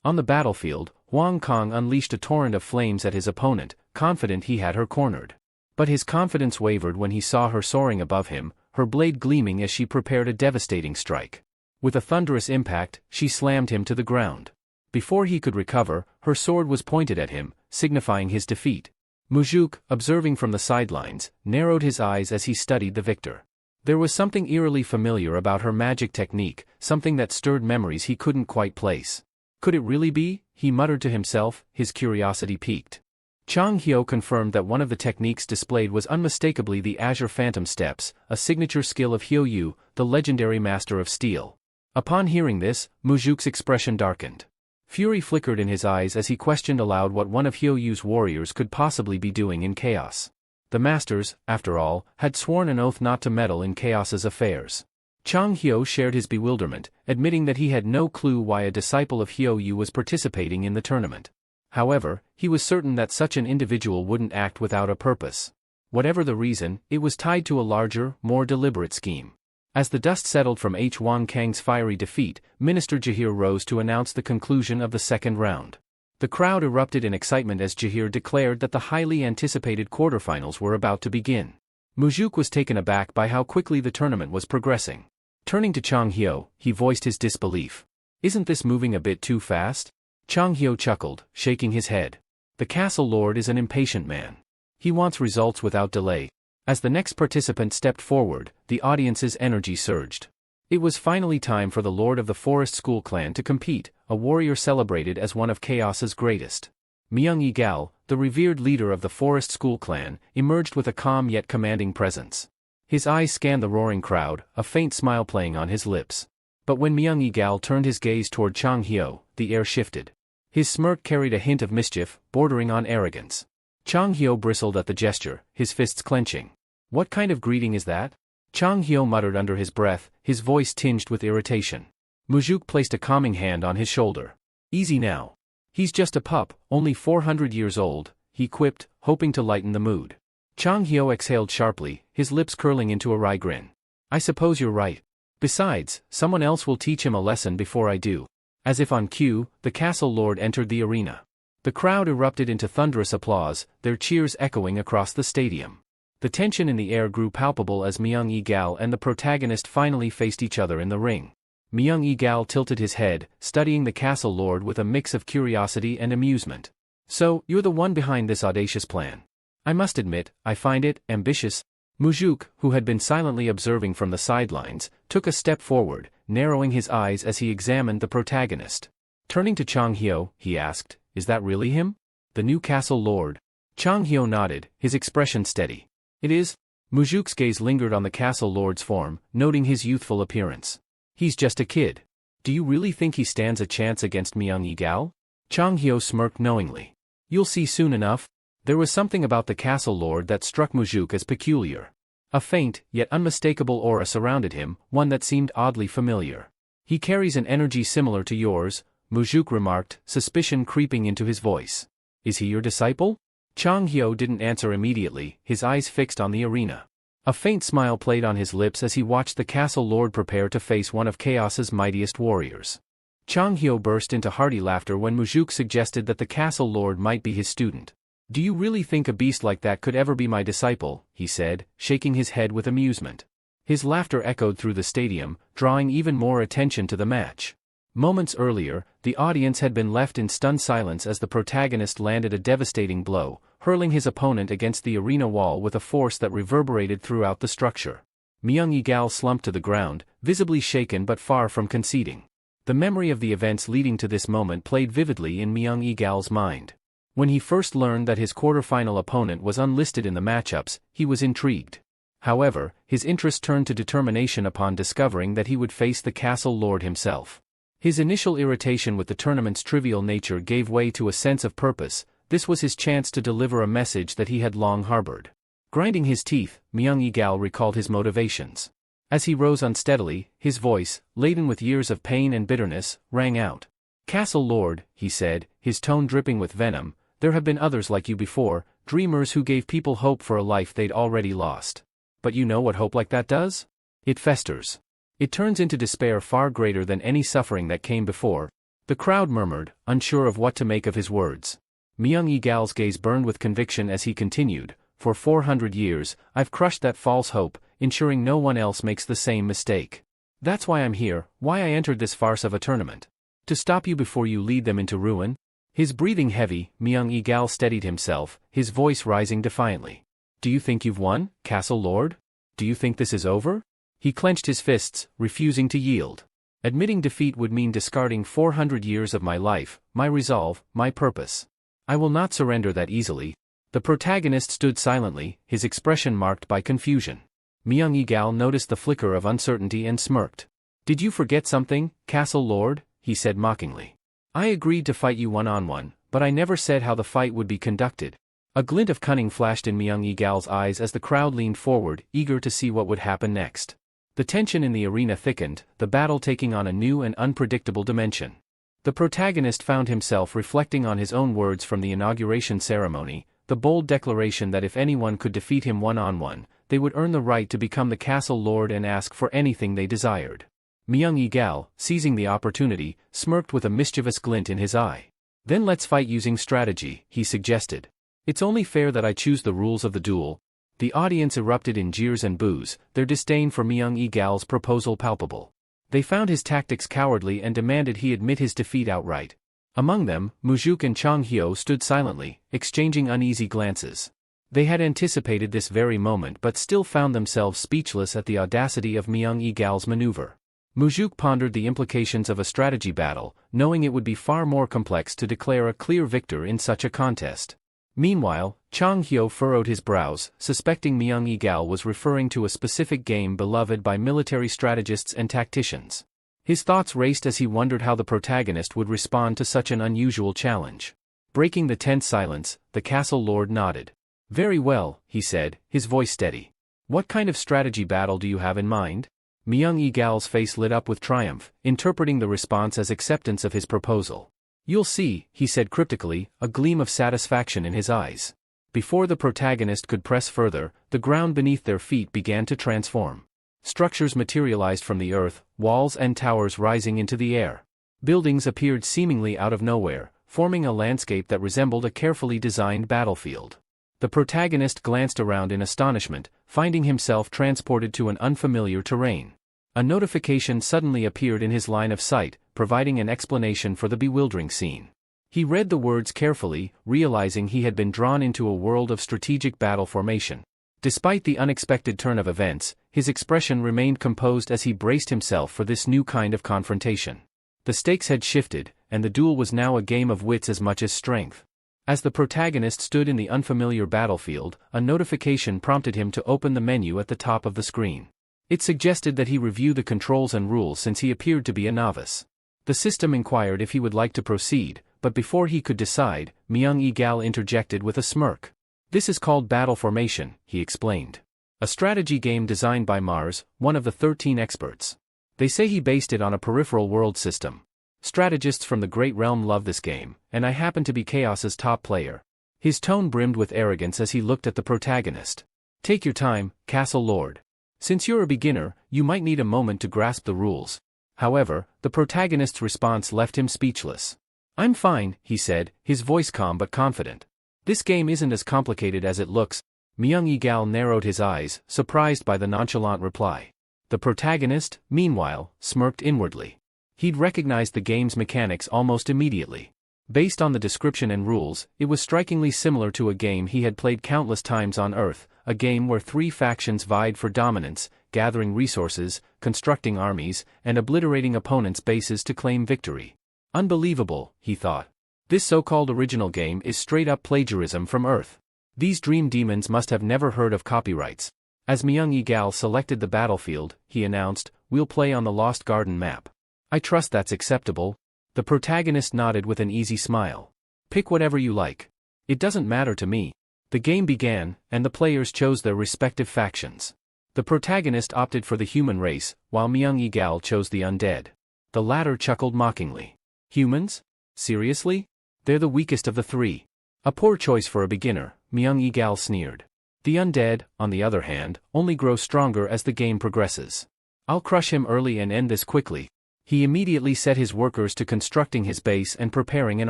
On the battlefield, Huang Kang unleashed a torrent of flames at his opponent, confident he had her cornered. But his confidence wavered when he saw her soaring above him, her blade gleaming as she prepared a devastating strike. With a thunderous impact, she slammed him to the ground. Before he could recover, her sword was pointed at him, signifying his defeat. Mujuk, observing from the sidelines, narrowed his eyes as he studied the victor. There was something eerily familiar about her magic technique, something that stirred memories he couldn't quite place. Could it really be? He muttered to himself, his curiosity piqued. Chang Hyo confirmed that one of the techniques displayed was unmistakably the Azure Phantom Steps, a signature skill of Hyo Yu, the legendary master of steel. Upon hearing this, Mujuk's expression darkened. Fury flickered in his eyes as he questioned aloud what one of Hyo Yu's warriors could possibly be doing in chaos. The masters, after all, had sworn an oath not to meddle in chaos's affairs. Chang Hyo shared his bewilderment, admitting that he had no clue why a disciple of Hyo Yu was participating in the tournament. However, he was certain that such an individual wouldn't act without a purpose. Whatever the reason, it was tied to a larger, more deliberate scheme. As the dust settled from Huang Kang's fiery defeat, Minister Jahir rose to announce the conclusion of the second round. The crowd erupted in excitement as Jahir declared that the highly anticipated quarterfinals were about to begin. Mujuk was taken aback by how quickly the tournament was progressing. Turning to Chang Hyo, he voiced his disbelief. "Isn't this moving a bit too fast?" Chang Hyo chuckled, shaking his head. "The castle lord is an impatient man. He wants results without delay." As the next participant stepped forward, the audience's energy surged. It was finally time for the lord of the Forest School clan to compete, a warrior celebrated as one of Chaos's greatest. Myung Yigal, the revered leader of the Forest School clan, emerged with a calm yet commanding presence. His eyes scanned the roaring crowd, a faint smile playing on his lips. But when Myung Yigal turned his gaze toward Chang Hyo, the air shifted. His smirk carried a hint of mischief, bordering on arrogance. Chang Hyo bristled at the gesture, his fists clenching. "What kind of greeting is that?" Chang Hyo muttered under his breath, his voice tinged with irritation. Mujuk placed a calming hand on his shoulder. "Easy now. He's just a pup, only 400 years old, he quipped, hoping to lighten the mood. Chang Hyo exhaled sharply, his lips curling into a wry grin. I suppose you're right. Besides, someone else will teach him a lesson before I do. As if on cue, the castle lord entered the arena. The crowd erupted into thunderous applause, their cheers echoing across the stadium. The tension in the air grew palpable as Myung-Egal and the protagonist finally faced each other in the ring. Myung-Egal tilted his head, studying the castle lord with a mix of curiosity and amusement. So, you're the one behind this audacious plan. I must admit, I find it ambitious. Mujuk, who had been silently observing from the sidelines, took a step forward, narrowing his eyes as he examined the protagonist. Turning to Chang Hyo, he asked, Is that really him? The new castle lord? Chang Hyo nodded, his expression steady. It is. Mujuk's gaze lingered on the castle lord's form, noting his youthful appearance. He's just a kid. Do you really think he stands a chance against Myung-Egal? Chang Hyo smirked knowingly. You'll see soon enough. There was something about the castle lord that struck Mujuk as peculiar. A faint, yet unmistakable aura surrounded him, one that seemed oddly familiar. He carries an energy similar to yours, Mujuk remarked, suspicion creeping into his voice. Is he your disciple? Chang Hyo didn't answer immediately, his eyes fixed on the arena. A faint smile played on his lips as he watched the castle lord prepare to face one of Chaos's mightiest warriors. Chang Hyo burst into hearty laughter when Mujuk suggested that the castle lord might be his student. Do you really think a beast like that could ever be my disciple? He said, shaking his head with amusement. His laughter echoed through the stadium, drawing even more attention to the match. Moments earlier, the audience had been left in stunned silence as the protagonist landed a devastating blow, hurling his opponent against the arena wall with a force that reverberated throughout the structure. Myung-Egal slumped to the ground, visibly shaken but far from conceding. The memory of the events leading to this moment played vividly in Myung-Egal's mind. When he first learned that his quarterfinal opponent was unlisted in the matchups, he was intrigued. However, his interest turned to determination upon discovering that he would face the castle lord himself. His initial irritation with the tournament's trivial nature gave way to a sense of purpose. This was his chance to deliver a message that he had long harbored. Grinding his teeth, Myung-Egal recalled his motivations. As he rose unsteadily, his voice, laden with years of pain and bitterness, rang out. Castle Lord, he said, his tone dripping with venom, there have been others like you before, dreamers who gave people hope for a life they'd already lost. But you know what hope like that does? It festers. It turns into despair far greater than any suffering that came before. The crowd murmured, unsure of what to make of his words. Myung-Egal's gaze burned with conviction as he continued, For 400 years, I've crushed that false hope, ensuring no one else makes the same mistake. That's why I'm here, why I entered this farce of a tournament. To stop you before you lead them into ruin? His breathing heavy, Myung-Egal steadied himself, his voice rising defiantly. Do you think you've won, Castle Lord? Do you think this is over? He clenched his fists, refusing to yield. Admitting defeat would mean discarding 400 years of my life, my resolve, my purpose. I will not surrender that easily. The protagonist stood silently, his expression marked by confusion. Myung-Egal noticed the flicker of uncertainty and smirked. Did you forget something, Castle Lord? He said mockingly. I agreed to fight you one-on-one, but I never said how the fight would be conducted. A glint of cunning flashed in Myung-Egal's eyes as the crowd leaned forward, eager to see what would happen next. The tension in the arena thickened, the battle taking on a new and unpredictable dimension. The protagonist found himself reflecting on his own words from the inauguration ceremony, the bold declaration that if anyone could defeat him one-on-one, they would earn the right to become the castle lord and ask for anything they desired. Myung-Egal, seizing the opportunity, smirked with a mischievous glint in his eye. Then let's fight using strategy, he suggested. It's only fair that I choose the rules of the duel. The audience erupted in jeers and boos, their disdain for Myung-Egal's proposal palpable. They found his tactics cowardly and demanded he admit his defeat outright. Among them, Mujuk and Chang Hyo stood silently, exchanging uneasy glances. They had anticipated this very moment but still found themselves speechless at the audacity of Myung-Egal's maneuver. Mujuk pondered the implications of a strategy battle, knowing it would be far more complex to declare a clear victor in such a contest. Meanwhile, Chang Hyo furrowed his brows, suspecting Myung-Egal was referring to a specific game beloved by military strategists and tacticians. His thoughts raced as he wondered how the protagonist would respond to such an unusual challenge. Breaking the tense silence, the castle lord nodded. Very well, he said, his voice steady. What kind of strategy battle do you have in mind? Myung-Egal's face lit up with triumph, interpreting the response as acceptance of his proposal. You'll see, he said cryptically, a gleam of satisfaction in his eyes. Before the protagonist could press further, the ground beneath their feet began to transform. Structures materialized from the earth, walls and towers rising into the air. Buildings appeared seemingly out of nowhere, forming a landscape that resembled a carefully designed battlefield. The protagonist glanced around in astonishment, finding himself transported to an unfamiliar terrain. A notification suddenly appeared in his line of sight, providing an explanation for the bewildering scene. He read the words carefully, realizing he had been drawn into a world of strategic battle formation. Despite the unexpected turn of events, his expression remained composed as he braced himself for this new kind of confrontation. The stakes had shifted, and the duel was now a game of wits as much as strength. As the protagonist stood in the unfamiliar battlefield, a notification prompted him to open the menu at the top of the screen. It suggested that he review the controls and rules since he appeared to be a novice. The system inquired if he would like to proceed, but before he could decide, Myung-e-gal interjected with a smirk. "This is called battle formation," he explained. "A strategy game designed by Mars, one of the 13 experts. They say he based it on a peripheral world system. Strategists from the Great Realm love this game, and I happen to be Chaos's top player." His tone brimmed with arrogance as he looked at the protagonist. "Take your time, Castle Lord. Since you're a beginner, you might need a moment to grasp the rules." However, the protagonist's response left him speechless. "I'm fine," he said, his voice calm but confident. "This game isn't as complicated as it looks." Myung-e-gal narrowed his eyes, surprised by the nonchalant reply. The protagonist, meanwhile, smirked inwardly. He'd recognized the game's mechanics almost immediately. Based on the description and rules, it was strikingly similar to a game he had played countless times on Earth, a game where 3 factions vied for dominance, gathering resources, constructing armies, and obliterating opponents' bases to claim victory. Unbelievable, he thought. This so-called original game is straight-up plagiarism from Earth. These dream demons must have never heard of copyrights. As Myung-e-gal selected the battlefield, he announced, "We'll play on the Lost Garden map. I trust that's acceptable." The protagonist nodded with an easy smile. "Pick whatever you like. It doesn't matter to me." The game began, and the players chose their respective factions. The protagonist opted for the human race, while Myung-e-gal chose the undead. The latter chuckled mockingly. "Humans? Seriously? They're the weakest of the 3. A poor choice for a beginner," Myung-e-gal sneered. "The undead, on the other hand, only grow stronger as the game progresses. I'll crush him early and end this quickly." He immediately set his workers to constructing his base and preparing an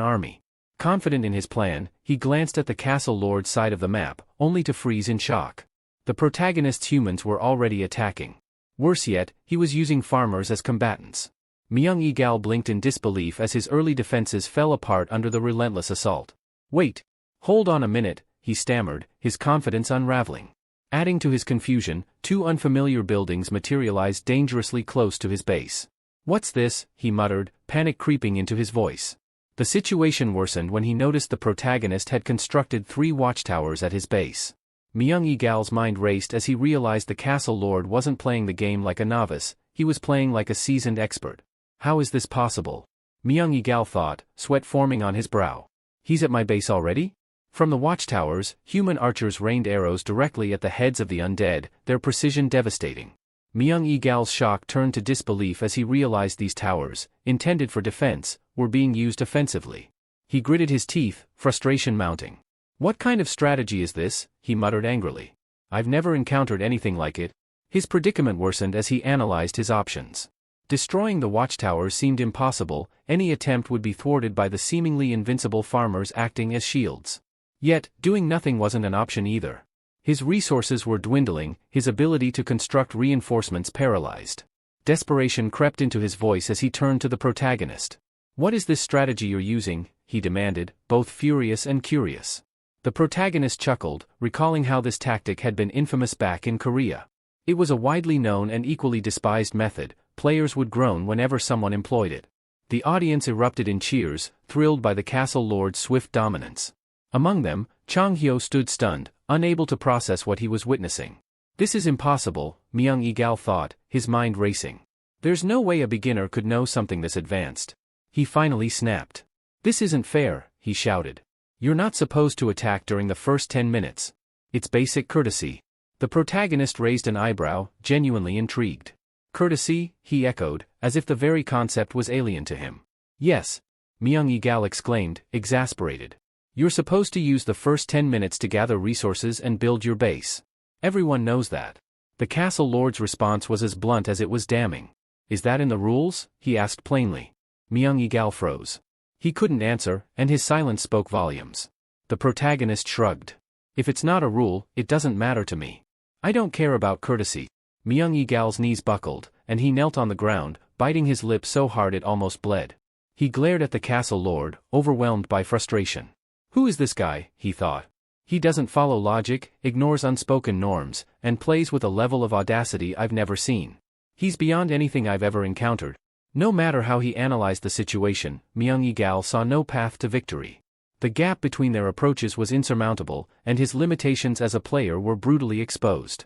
army. Confident in his plan, he glanced at the castle lord's side of the map, only to freeze in shock. The protagonist's humans were already attacking. Worse yet, he was using farmers as combatants. Myung-e-gal blinked in disbelief as his early defenses fell apart under the relentless assault. "Wait. Hold on a minute," he stammered, his confidence unraveling. Adding to his confusion, 2 unfamiliar buildings materialized dangerously close to his base. "What's this?" he muttered, panic creeping into his voice. The situation worsened when he noticed the protagonist had constructed 3 watchtowers at his base. Myung-e-gal's mind raced as he realized the castle lord wasn't playing the game like a novice, he was playing like a seasoned expert. How is this possible? Myung-e-gal thought, sweat forming on his brow. He's at my base already? From the watchtowers, human archers rained arrows directly at the heads of the undead, their precision devastating. Myung-e-gal's shock turned to disbelief as he realized these towers, intended for defense, were being used offensively. He gritted his teeth, frustration mounting. "What kind of strategy is this?" he muttered angrily. "I've never encountered anything like it." His predicament worsened as he analyzed his options. Destroying the watchtowers seemed impossible, any attempt would be thwarted by the seemingly invincible farmers acting as shields. Yet, doing nothing wasn't an option either. His resources were dwindling, his ability to construct reinforcements paralyzed. Desperation crept into his voice as he turned to the protagonist. "What is this strategy you're using?" he demanded, both furious and curious. The protagonist chuckled, recalling how this tactic had been infamous back in Korea. It was a widely known and equally despised method, players would groan whenever someone employed it. The audience erupted in cheers, thrilled by the castle lord's swift dominance. Among them, Chang-hyo stood stunned, unable to process what he was witnessing. "This is impossible," Myung-e-gal thought, his mind racing. "There's no way a beginner could know something this advanced." He finally snapped. "This isn't fair," he shouted. "You're not supposed to attack during the first 10 minutes. It's basic courtesy." The protagonist raised an eyebrow, genuinely intrigued. "Courtesy?" he echoed, as if the very concept was alien to him. "Yes. Myung-Egal exclaimed, exasperated. You're supposed to use the first 10 minutes to gather resources and build your base. Everyone knows that. The castle lord's response was as blunt as it was damning. Is that in the rules? He asked plainly. Myung-Egal froze. He couldn't answer, and his silence spoke volumes. The protagonist shrugged. If it's not a rule, it doesn't matter to me. I don't care about courtesy. Myung-Egal's knees buckled, and he knelt on the ground, biting his lip so hard it almost bled. He glared at the castle lord, overwhelmed by frustration. Who is this guy, he thought. He doesn't follow logic, ignores unspoken norms, and plays with a level of audacity I've never seen. He's beyond anything I've ever encountered. No matter how he analyzed the situation, Myung-Egal saw no path to victory. The gap between their approaches was insurmountable, and his limitations as a player were brutally exposed.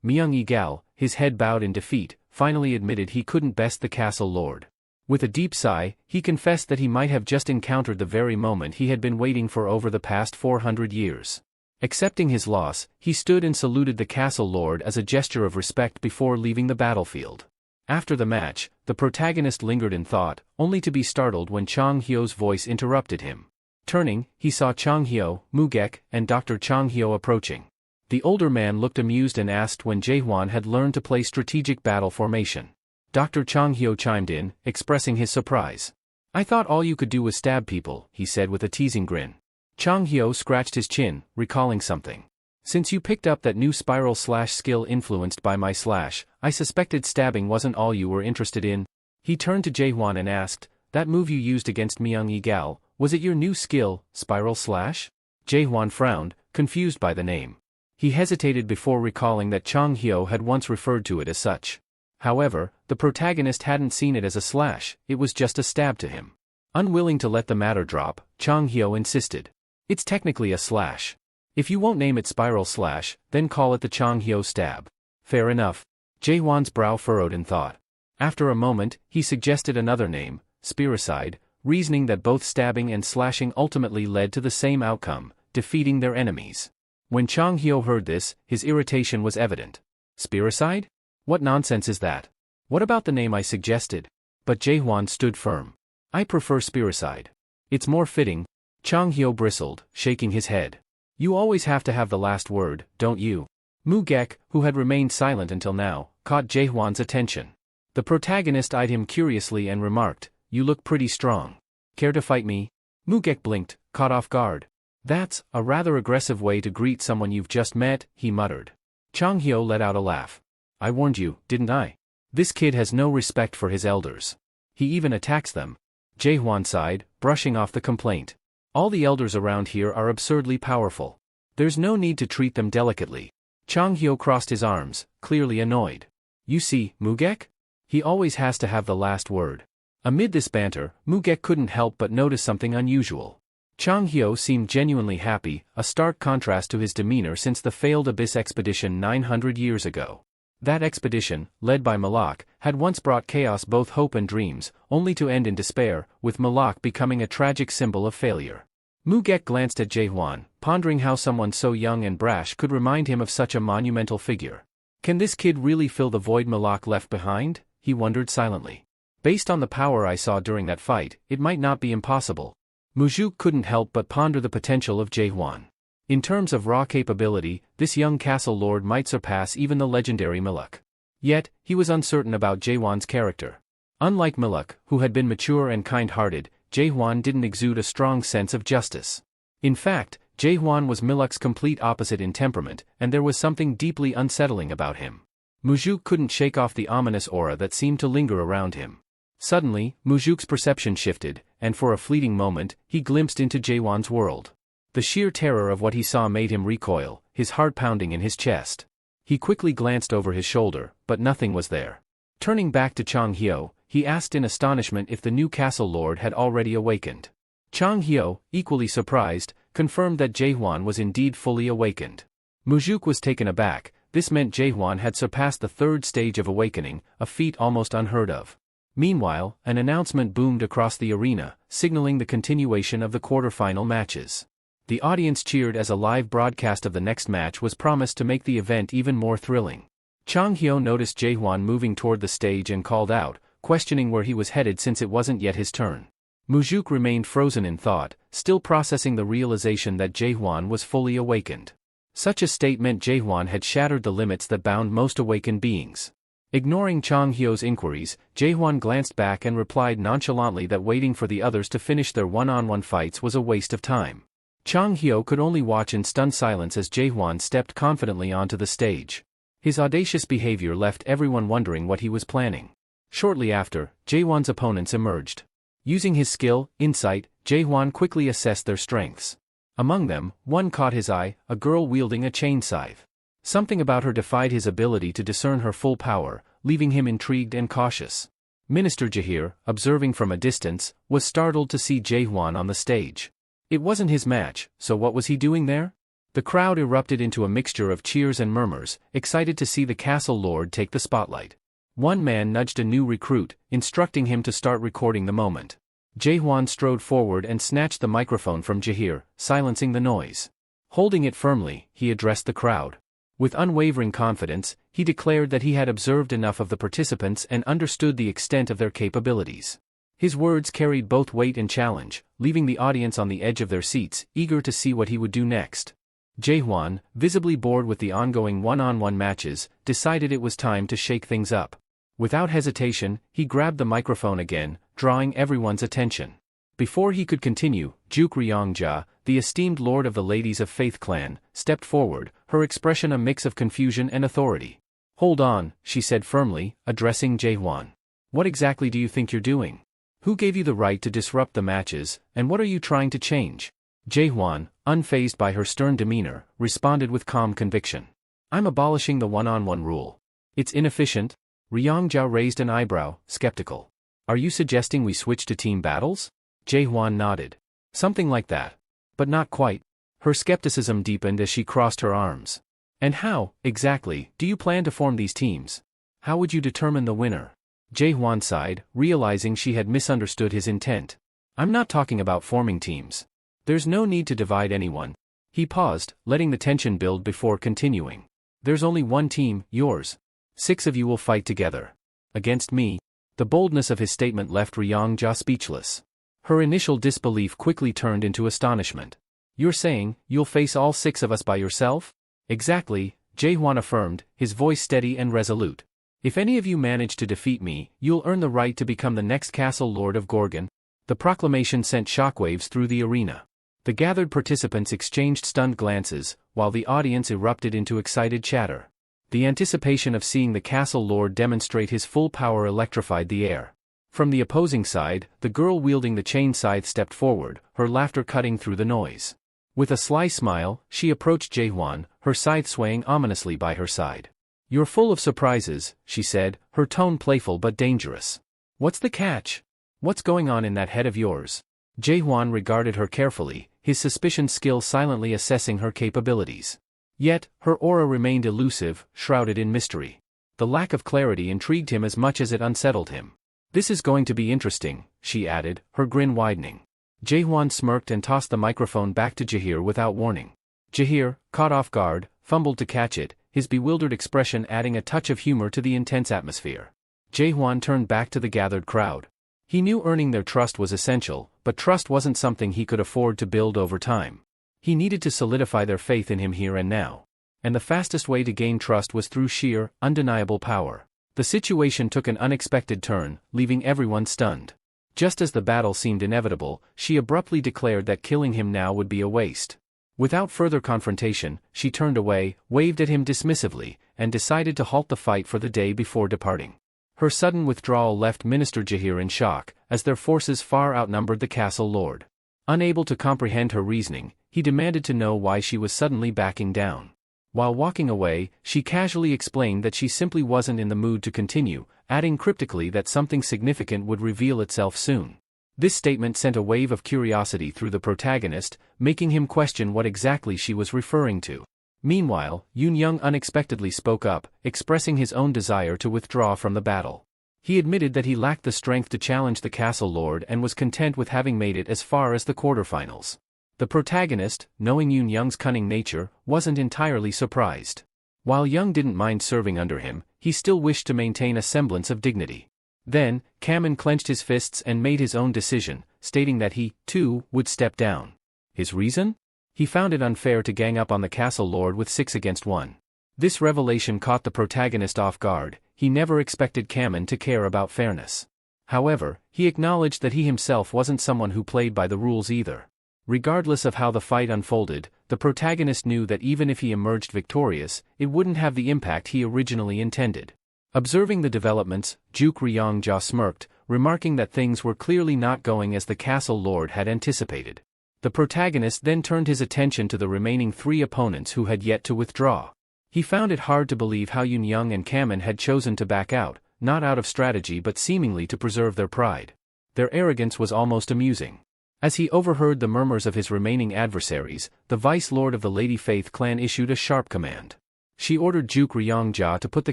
Myung-Egal, his head bowed in defeat, finally admitted he couldn't best the castle lord. With a deep sigh, he confessed that he might have just encountered the very moment he had been waiting for over the past 400 years. Accepting his loss, he stood and saluted the castle lord as a gesture of respect before leaving the battlefield. After the match, the protagonist lingered in thought, only to be startled when Chang Hyo's voice interrupted him. Turning, he saw Chang Hyo, Mugek, and Dr. Chang Hyo approaching. The older man looked amused and asked when Jaehwan had learned to play strategic battle formation. Dr. Chang Hyo chimed in, expressing his surprise. I thought all you could do was stab people, he said with a teasing grin. Chang Hyo scratched his chin, recalling something. Since you picked up that new spiral slash skill influenced by my slash, I suspected stabbing wasn't all you were interested in. He turned to Jaehwan and asked, that move you used against Myung-Egal, was it your new skill, spiral slash? Jaehwan frowned, confused by the name. He hesitated before recalling that Chang Hyo had once referred to it as such. However, the protagonist hadn't seen it as a slash, it was just a stab to him. Unwilling to let the matter drop, Chang Hyo insisted. It's technically a slash. If you won't name it spiral slash, then call it the Chang Hyo stab. Fair enough. Jaehwan's brow furrowed in thought. After a moment, he suggested another name, spiricide, reasoning that both stabbing and slashing ultimately led to the same outcome, defeating their enemies. When Chang Hyo heard this, his irritation was evident. Spiricide? What nonsense is that? What about the name I suggested? But Jaehwan stood firm. I prefer spiricide. It's more fitting. Chang Hyo bristled, shaking his head. You always have to have the last word, don't you? Mugek, who had remained silent until now, caught Jaehwan's attention. The protagonist eyed him curiously and remarked, you look pretty strong. Care to fight me? Mugek blinked, caught off guard. That's a rather aggressive way to greet someone you've just met, he muttered. Chang Hyo let out a laugh. I warned you, didn't I? This kid has no respect for his elders. He even attacks them. Jaehwan sighed, brushing off the complaint. All the elders around here are absurdly powerful. There's no need to treat them delicately. Chang Hyo crossed his arms, clearly annoyed. You see, Mugek? He always has to have the last word. Amid this banter, Mugek couldn't help but notice something unusual. Chang Hyo seemed genuinely happy, a stark contrast to his demeanor since the failed Abyss expedition 900 years ago. That expedition, led by Malak, had once brought chaos both hope and dreams, only to end in despair, with Malak becoming a tragic symbol of failure. Mugek glanced at Jaehwan, pondering how someone so young and brash could remind him of such a monumental figure. Can this kid really fill the void Malak left behind? He wondered silently. Based on the power I saw during that fight, it might not be impossible. Mujuk couldn't help but ponder the potential of Jaehwan. In terms of raw capability, this young castle lord might surpass even the legendary Malak. Yet, he was uncertain about Jaehwan's character. Unlike Malak, who had been mature and kind-hearted, Jaehwan didn't exude a strong sense of justice. In fact, Jaehwan was Malak's complete opposite in temperament, and there was something deeply unsettling about him. Mujuk couldn't shake off the ominous aura that seemed to linger around him. Suddenly, Mujuk's perception shifted, and for a fleeting moment, he glimpsed into Jaehwan's world. The sheer terror of what he saw made him recoil, his heart pounding in his chest. He quickly glanced over his shoulder, but nothing was there. Turning back to Chang Hyo, he asked in astonishment if the new castle lord had already awakened. Chang Hyo, equally surprised, confirmed that Jaehwan was indeed fully awakened. Mujuk was taken aback. This meant Jaehwan had surpassed the third stage of awakening, a feat almost unheard of. Meanwhile, an announcement boomed across the arena, signaling the continuation of the quarterfinal matches. The audience cheered as a live broadcast of the next match was promised to make the event even more thrilling. Chang Hyo noticed Jaehwan moving toward the stage and called out, questioning where he was headed since it wasn't yet his turn. Mujuk remained frozen in thought, still processing the realization that Jaehwan was fully awakened. Such a state meant Jaehwan had shattered the limits that bound most awakened beings. Ignoring Chang Hyo's inquiries, Jaehwan glanced back and replied nonchalantly that waiting for the others to finish their one-on-one fights was a waste of time. Chang Hyo could only watch in stunned silence as Jaehwan stepped confidently onto the stage. His audacious behavior left everyone wondering what he was planning. Shortly after, Jaehwan's opponents emerged. Using his skill, insight, Jaehwan quickly assessed their strengths. Among them, one caught his eye, a girl wielding a chain scythe. Something about her defied his ability to discern her full power, leaving him intrigued and cautious. Minister Jahir, observing from a distance, was startled to see Jaehwan on the stage. It wasn't his match, so what was he doing there? The crowd erupted into a mixture of cheers and murmurs, excited to see the castle lord take the spotlight. One man nudged a new recruit, instructing him to start recording the moment. Jaehwan strode forward and snatched the microphone from Jahir, silencing the noise. Holding it firmly, he addressed the crowd. With unwavering confidence, he declared that he had observed enough of the participants and understood the extent of their capabilities. His words carried both weight and challenge, leaving the audience on the edge of their seats, eager to see what he would do next. Jaehwan, visibly bored with the ongoing one-on-one matches, decided it was time to shake things up. Without hesitation, he grabbed the microphone again, drawing everyone's attention. Before he could continue, Juk Ryongja, the esteemed lord of the Ladies of Faith clan, stepped forward, her expression a mix of confusion and authority. "Hold on," she said firmly, addressing Jaehwan. "What exactly do you think you're doing? Who gave you the right to disrupt the matches, and what are you trying to change?" Jaehwan, unfazed by her stern demeanor, responded with calm conviction. "I'm abolishing the one-on-one rule. It's inefficient." Ryongja raised an eyebrow, skeptical. "Are you suggesting we switch to team battles?" Jaehwan nodded. "Something like that. But not quite." Her skepticism deepened as she crossed her arms. "And how, exactly, do you plan to form these teams? How would you determine the winner?" Jaehwan sighed, realizing she had misunderstood his intent. "I'm not talking about forming teams. There's no need to divide anyone." He paused, letting the tension build before continuing. "There's only one team, yours. 6 of you will fight together. Against me." The boldness of his statement left Ryongja speechless. Her initial disbelief quickly turned into astonishment. "You're saying, you'll face all 6 of us by yourself?" "Exactly," Jaehwan affirmed, his voice steady and resolute. "If any of you manage to defeat me, you'll earn the right to become the next castle lord of Gorgon." The proclamation sent shockwaves through the arena. The gathered participants exchanged stunned glances, while the audience erupted into excited chatter. The anticipation of seeing the castle lord demonstrate his full power electrified the air. From the opposing side, the girl wielding the chain scythe stepped forward, her laughter cutting through the noise. With a sly smile, she approached Jaehwan, her scythe swaying ominously by her side. "You're full of surprises," she said, her tone playful but dangerous. "What's the catch? What's going on in that head of yours?" Jaehwan regarded her carefully, his suspicion skill silently assessing her capabilities. Yet, her aura remained elusive, shrouded in mystery. The lack of clarity intrigued him as much as it unsettled him. "This is going to be interesting," she added, her grin widening. Jaehwan smirked and tossed the microphone back to Jahir without warning. Jahir, caught off guard, fumbled to catch it, his bewildered expression adding a touch of humor to the intense atmosphere. Jaehwan turned back to the gathered crowd. He knew earning their trust was essential, but trust wasn't something he could afford to build over time. He needed to solidify their faith in him here and now. And the fastest way to gain trust was through sheer, undeniable power. The situation took an unexpected turn, leaving everyone stunned. Just as the battle seemed inevitable, she abruptly declared that killing him now would be a waste. Without further confrontation, she turned away, waved at him dismissively, and decided to halt the fight for the day before departing. Her sudden withdrawal left Minister Jahir in shock, as their forces far outnumbered the castle lord. Unable to comprehend her reasoning, he demanded to know why she was suddenly backing down. While walking away, she casually explained that she simply wasn't in the mood to continue, adding cryptically that something significant would reveal itself soon. This statement sent a wave of curiosity through the protagonist, making him question what exactly she was referring to. Meanwhile, Yoon Young unexpectedly spoke up, expressing his own desire to withdraw from the battle. He admitted that he lacked the strength to challenge the castle lord and was content with having made it as far as the quarterfinals. The protagonist, knowing Yoon Young's cunning nature, wasn't entirely surprised. While Young didn't mind serving under him, he still wished to maintain a semblance of dignity. Then, Kamen clenched his fists and made his own decision, stating that he, too, would step down. His reason? He found it unfair to gang up on the castle lord with 6 against 1. This revelation caught the protagonist off guard. He never expected Kamen to care about fairness. However, he acknowledged that he himself wasn't someone who played by the rules either. Regardless of how the fight unfolded, the protagonist knew that even if he emerged victorious, it wouldn't have the impact he originally intended. Observing the developments, Juk Ryongja smirked, remarking that things were clearly not going as the castle lord had anticipated. The protagonist then turned his attention to the remaining 3 opponents who had yet to withdraw. He found it hard to believe how Yoon and Kamen had chosen to back out, not out of strategy but seemingly to preserve their pride. Their arrogance was almost amusing. As he overheard the murmurs of his remaining adversaries, the vice lord of the Lady Faith clan issued a sharp command. She ordered Juk Ryongja to put the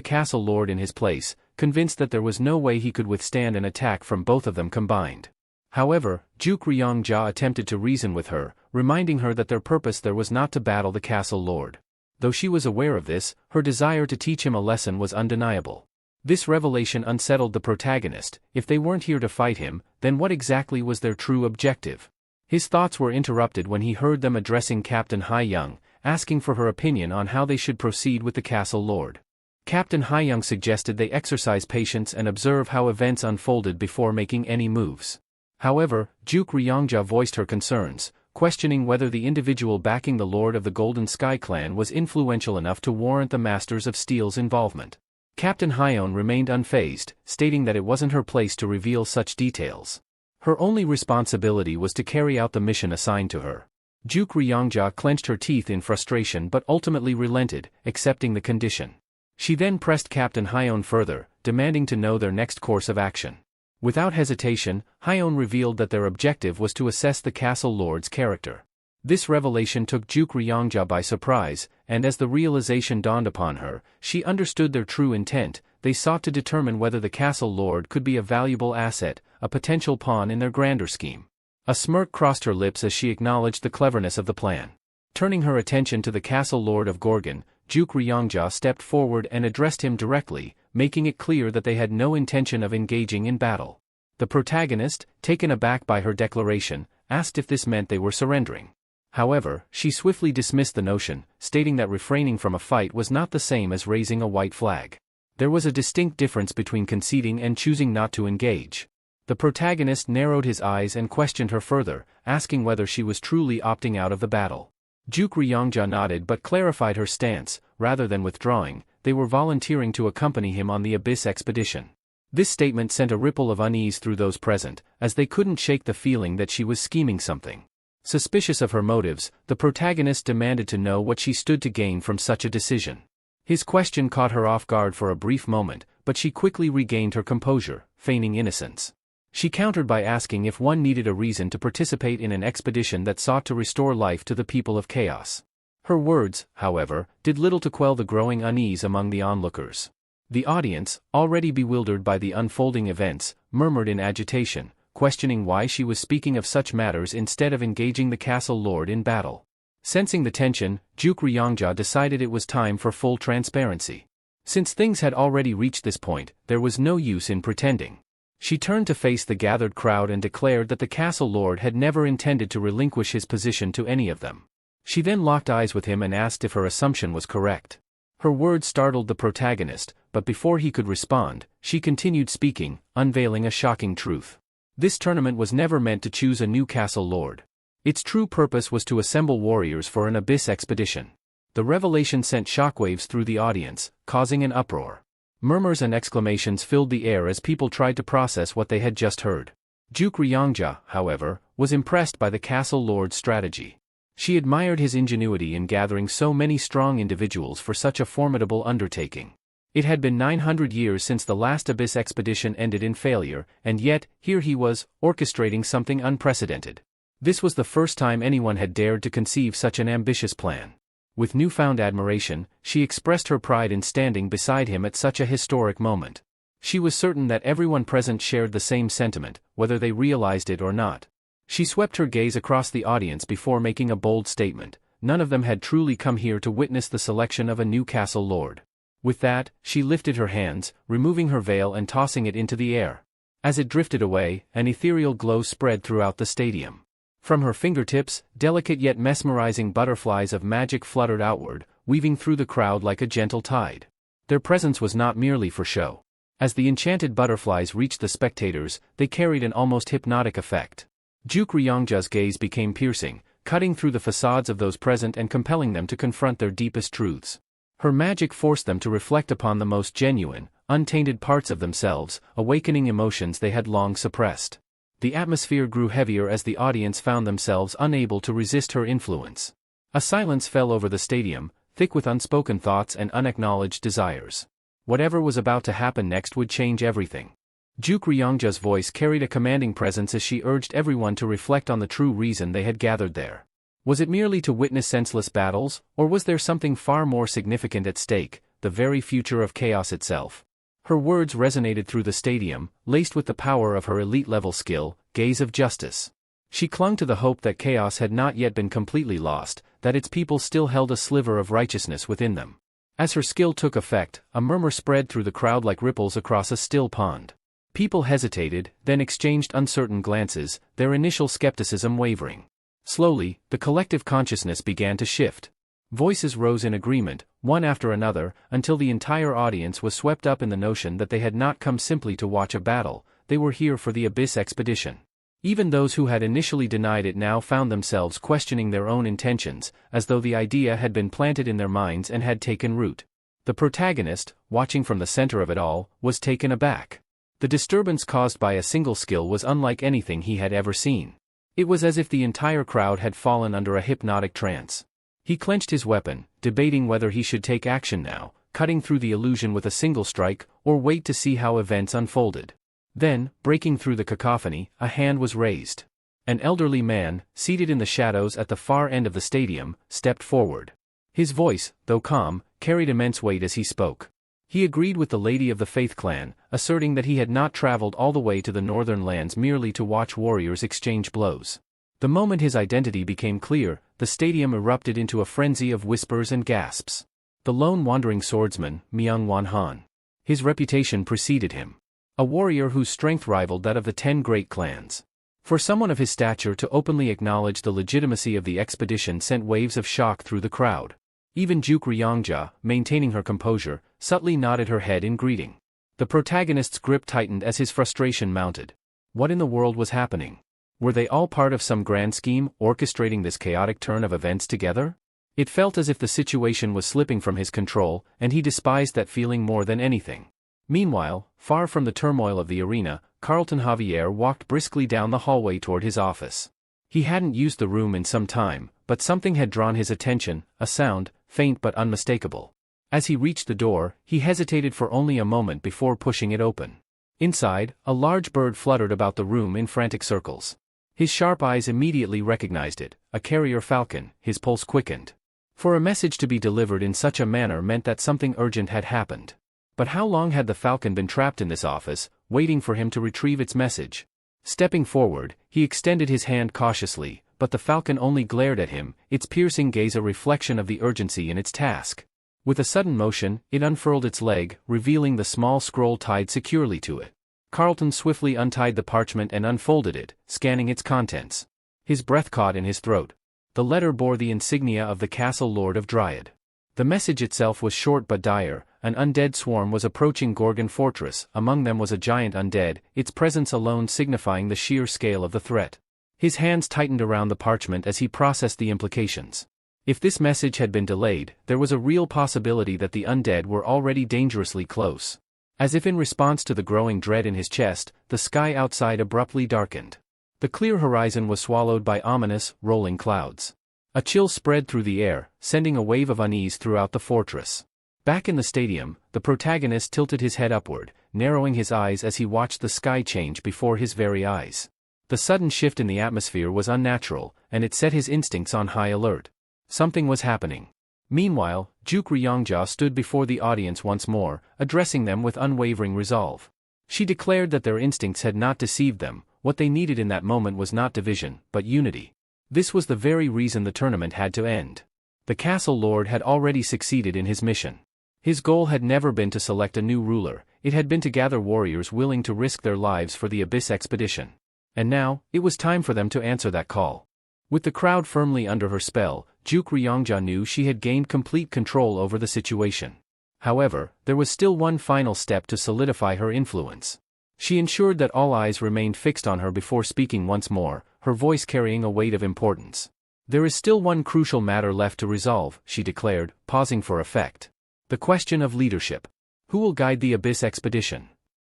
castle lord in his place, convinced that there was no way he could withstand an attack from both of them combined. However, Juk Ryongja attempted to reason with her, reminding her that their purpose there was not to battle the castle lord. Though she was aware of this, her desire to teach him a lesson was undeniable. This revelation unsettled the protagonist. If they weren't here to fight him, then what exactly was their true objective? His thoughts were interrupted when he heard them addressing Captain Hayoung, asking for her opinion on how they should proceed with the castle lord. Captain Hayoung suggested they exercise patience and observe how events unfolded before making any moves. However, Juk Ryongja voiced her concerns, questioning whether the individual backing the Lord of the Golden Sky clan was influential enough to warrant the Masters of Steel's involvement. Captain Hyon remained unfazed, stating that it wasn't her place to reveal such details. Her only responsibility was to carry out the mission assigned to her. Juk Ryongja clenched her teeth in frustration but ultimately relented, accepting the condition. She then pressed Captain Hyon further, demanding to know their next course of action. Without hesitation, Hyon revealed that their objective was to assess the castle lord's character. This revelation took Juk Ryongja by surprise, and as the realization dawned upon her, she understood their true intent. They sought to determine whether the castle lord could be a valuable asset, a potential pawn in their grander scheme. A smirk crossed her lips as she acknowledged the cleverness of the plan. Turning her attention to the castle lord of Gorgon, Juk Ryongja stepped forward and addressed him directly, making it clear that they had no intention of engaging in battle. The protagonist, taken aback by her declaration, asked if this meant they were surrendering. However, she swiftly dismissed the notion, stating that refraining from a fight was not the same as raising a white flag. There was a distinct difference between conceding and choosing not to engage. The protagonist narrowed his eyes and questioned her further, asking whether she was truly opting out of the battle. Juk Ryongja nodded but clarified her stance. Rather than withdrawing, they were volunteering to accompany him on the Abyss expedition. This statement sent a ripple of unease through those present, as they couldn't shake the feeling that she was scheming something. Suspicious of her motives, the protagonist demanded to know what she stood to gain from such a decision. His question caught her off guard for a brief moment, but she quickly regained her composure, feigning innocence. She countered by asking if one needed a reason to participate in an expedition that sought to restore life to the people of Chaos. Her words, however, did little to quell the growing unease among the onlookers. The audience, already bewildered by the unfolding events, murmured in agitation, questioning why she was speaking of such matters instead of engaging the castle lord in battle. Sensing the tension, Juk Ryongja decided it was time for full transparency. Since things had already reached this point, there was no use in pretending. She turned to face the gathered crowd and declared that the castle lord had never intended to relinquish his position to any of them. She then locked eyes with him and asked if her assumption was correct. Her words startled the protagonist, but before he could respond, she continued speaking, unveiling a shocking truth. This tournament was never meant to choose a new castle lord. Its true purpose was to assemble warriors for an Abyss expedition. The revelation sent shockwaves through the audience, causing an uproar. Murmurs and exclamations filled the air as people tried to process what they had just heard. Juk Ryongja, however, was impressed by the castle lord's strategy. She admired his ingenuity in gathering so many strong individuals for such a formidable undertaking. It had been 900 years since the last Abyss expedition ended in failure, and yet, here he was, orchestrating something unprecedented. This was the first time anyone had dared to conceive such an ambitious plan. With newfound admiration, she expressed her pride in standing beside him at such a historic moment. She was certain that everyone present shared the same sentiment, whether they realized it or not. She swept her gaze across the audience before making a bold statement. None of them had truly come here to witness the selection of a new castle lord. With that, she lifted her hands, removing her veil and tossing it into the air. As it drifted away, an ethereal glow spread throughout the stadium. From her fingertips, delicate yet mesmerizing butterflies of magic fluttered outward, weaving through the crowd like a gentle tide. Their presence was not merely for show. As the enchanted butterflies reached the spectators, they carried an almost hypnotic effect. Juk Ryongja's gaze became piercing, cutting through the facades of those present and compelling them to confront their deepest truths. Her magic forced them to reflect upon the most genuine, untainted parts of themselves, awakening emotions they had long suppressed. The atmosphere grew heavier as the audience found themselves unable to resist her influence. A silence fell over the stadium, thick with unspoken thoughts and unacknowledged desires. Whatever was about to happen next would change everything. Juk Ryongja's voice carried a commanding presence as she urged everyone to reflect on the true reason they had gathered there. Was it merely to witness senseless battles, or was there something far more significant at stake, the very future of chaos itself? Her words resonated through the stadium, laced with the power of her elite-level skill, gaze of justice. She clung to the hope that chaos had not yet been completely lost, that its people still held a sliver of righteousness within them. As her skill took effect, a murmur spread through the crowd like ripples across a still pond. People hesitated, then exchanged uncertain glances, their initial skepticism wavering. Slowly, the collective consciousness began to shift. Voices rose in agreement, one after another, until the entire audience was swept up in the notion that they had not come simply to watch a battle, they were here for the Abyss expedition. Even those who had initially denied it now found themselves questioning their own intentions, as though the idea had been planted in their minds and had taken root. The protagonist, watching from the center of it all, was taken aback. The disturbance caused by a single skill was unlike anything he had ever seen. It was as if the entire crowd had fallen under a hypnotic trance. He clenched his weapon, debating whether he should take action now, cutting through the illusion with a single strike, or wait to see how events unfolded. Then, breaking through the cacophony, a hand was raised. An elderly man, seated in the shadows at the far end of the stadium, stepped forward. His voice, though calm, carried immense weight as he spoke. He agreed with the Lady of the Faith clan, asserting that he had not traveled all the way to the northern lands merely to watch warriors exchange blows. The moment his identity became clear, the stadium erupted into a frenzy of whispers and gasps. The lone wandering swordsman, Myung-won Han. His reputation preceded him. A warrior whose strength rivaled that of the 10 great clans. For someone of his stature to openly acknowledge the legitimacy of the expedition sent waves of shock through the crowd. Even Juk Ryongja, maintaining her composure, subtly nodded her head in greeting. The protagonist's grip tightened as his frustration mounted. What in the world was happening? Were they all part of some grand scheme, orchestrating this chaotic turn of events together? It felt as if the situation was slipping from his control, and he despised that feeling more than anything. Meanwhile, far from the turmoil of the arena, Carlton Javier walked briskly down the hallway toward his office. He hadn't used the room in some time, but something had drawn his attention, a sound, faint but unmistakable. As he reached the door, he hesitated for only a moment before pushing it open. Inside, a large bird fluttered about the room in frantic circles. His sharp eyes immediately recognized it, a carrier falcon. His pulse quickened. For a message to be delivered in such a manner meant that something urgent had happened. But how long had the falcon been trapped in this office, waiting for him to retrieve its message? Stepping forward, he extended his hand cautiously, but the falcon only glared at him, its piercing gaze a reflection of the urgency in its task. With a sudden motion, it unfurled its leg, revealing the small scroll tied securely to it. Carlton swiftly untied the parchment and unfolded it, scanning its contents. His breath caught in his throat. The letter bore the insignia of the Castle Lord of Dryad. The message itself was short but dire. An undead swarm was approaching Gorgon Fortress. Among them was a giant undead, its presence alone signifying the sheer scale of the threat. His hands tightened around the parchment as he processed the implications. If this message had been delayed, there was a real possibility that the undead were already dangerously close. As if in response to the growing dread in his chest, the sky outside abruptly darkened. The clear horizon was swallowed by ominous, rolling clouds. A chill spread through the air, sending a wave of unease throughout the fortress. Back in the stadium, the protagonist tilted his head upward, narrowing his eyes as he watched the sky change before his very eyes. The sudden shift in the atmosphere was unnatural, and it set his instincts on high alert. Something was happening. Meanwhile, Juk Ryongja stood before the audience once more, addressing them with unwavering resolve. She declared that their instincts had not deceived them. What they needed in that moment was not division, but unity. This was the very reason the tournament had to end. The Castle Lord had already succeeded in his mission. His goal had never been to select a new ruler, It had been to gather warriors willing to risk their lives for the Abyss expedition. And now, it was time for them to answer that call. With the crowd firmly under her spell, Juk Ryongja knew she had gained complete control over the situation. However, there was still one final step to solidify her influence. She ensured that all eyes remained fixed on her before speaking once more, her voice carrying a weight of importance. "There is still one crucial matter left to resolve," she declared, pausing for effect. "The question of leadership. Who will guide the Abyss expedition?"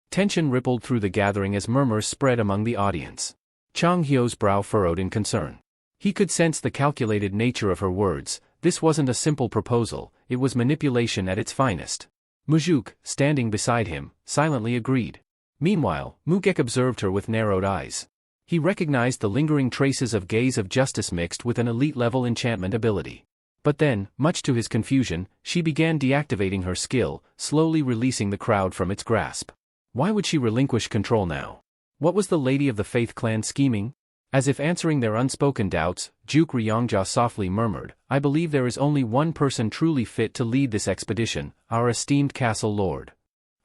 Tension rippled through the gathering as murmurs spread among the audience. Chang Hyo's brow furrowed in concern. He could sense the calculated nature of her words. This wasn't a simple proposal, it was manipulation at its finest. Mujuk, standing beside him, silently agreed. Meanwhile, Mugek observed her with narrowed eyes. He recognized the lingering traces of gaze of justice mixed with an elite-level enchantment ability. But then, much to his confusion, she began deactivating her skill, slowly releasing the crowd from its grasp. Why would she relinquish control now? What was the Lady of the Faith clan scheming? As if answering their unspoken doubts, Juk Ryongja softly murmured, "I believe there is only one person truly fit to lead this expedition, our esteemed castle lord."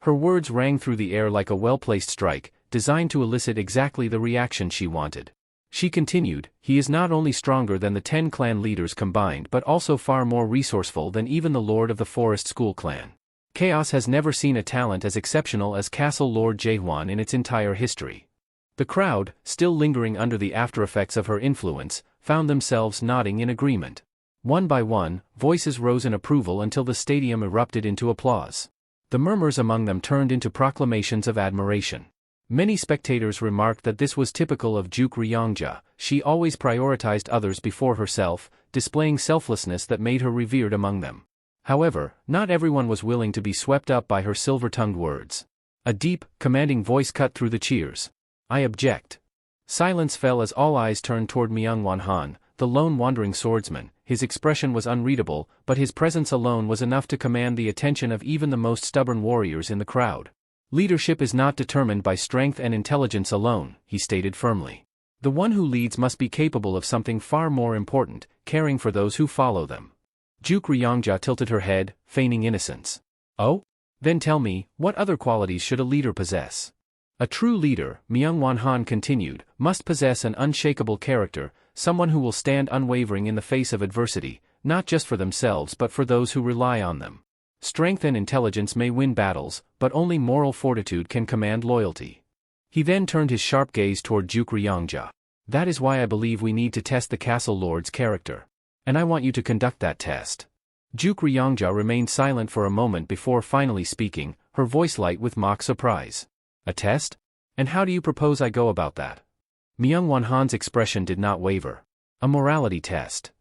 Her words rang through the air like a well-placed strike, designed to elicit exactly the reaction she wanted. She continued, "He is not only stronger than the 10 clan leaders combined but also far more resourceful than even the lord of the Forest School clan. Chaos has never seen a talent as exceptional as Castle Lord Jaehwan in its entire history." The crowd, still lingering under the aftereffects of her influence, found themselves nodding in agreement. One by one, voices rose in approval until the stadium erupted into applause. The murmurs among them turned into proclamations of admiration. Many spectators remarked that this was typical of Juk Ryongja. She always prioritized others before herself, displaying selflessness that made her revered among them. However, not everyone was willing to be swept up by her silver-tongued words. A deep, commanding voice cut through the cheers. "I object." Silence fell as all eyes turned toward Myungwon Han, the lone wandering swordsman. His expression was unreadable, but his presence alone was enough to command the attention of even the most stubborn warriors in the crowd. "Leadership is not determined by strength and intelligence alone," he stated firmly. "The one who leads must be capable of something far more important, caring for those who follow them." Juk Ryongja tilted her head, feigning innocence. "Oh? Then tell me, what other qualities should a leader possess?" "A true leader," Myungwon Han continued, "must possess an unshakable character, someone who will stand unwavering in the face of adversity, not just for themselves but for those who rely on them. Strength and intelligence may win battles, but only moral fortitude can command loyalty." He then turned his sharp gaze toward Juk Ryongja. "That is why I believe we need to test the castle lord's character. And I want you to conduct that test." Juk Ryongja remained silent for a moment before finally speaking, her voice light with mock surprise. "A test? And how do you propose I go about that?" Myungwon Han's expression did not waver. "A morality test."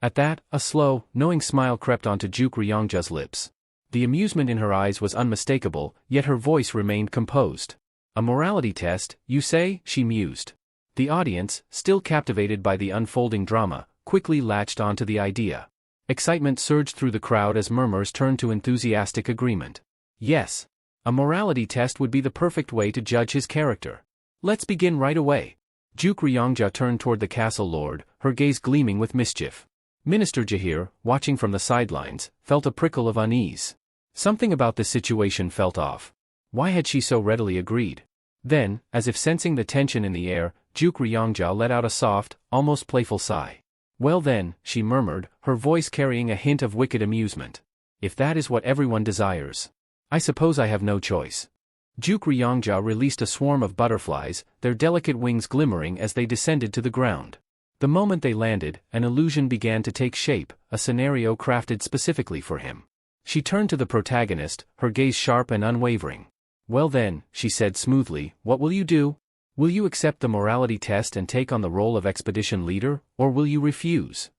At that, a slow, knowing smile crept onto Juk Ryongja's lips. The amusement in her eyes was unmistakable, yet her voice remained composed. "A morality test, you say?" she mused. The audience, still captivated by the unfolding drama, quickly latched onto the idea. Excitement surged through the crowd as murmurs turned to enthusiastic agreement. Yes. A morality test would be the perfect way to judge his character. Let's begin right away. Juk Ryongja turned toward the castle lord, her gaze gleaming with mischief. Minister Jahir, watching from the sidelines, felt a prickle of unease. Something about this situation felt off. Why had she so readily agreed? Then, as if sensing the tension in the air, Juk Ryongja let out a soft, almost playful sigh. "Well then," she murmured, her voice carrying a hint of wicked amusement. "If that is what everyone desires, I suppose I have no choice." Juk Ryongja released a swarm of butterflies, their delicate wings glimmering as they descended to the ground. The moment they landed, an illusion began to take shape, a scenario crafted specifically for him. She turned to the protagonist, her gaze sharp and unwavering. "Well then," she said smoothly, "what will you do? Will you accept the morality test and take on the role of expedition leader, or will you refuse?"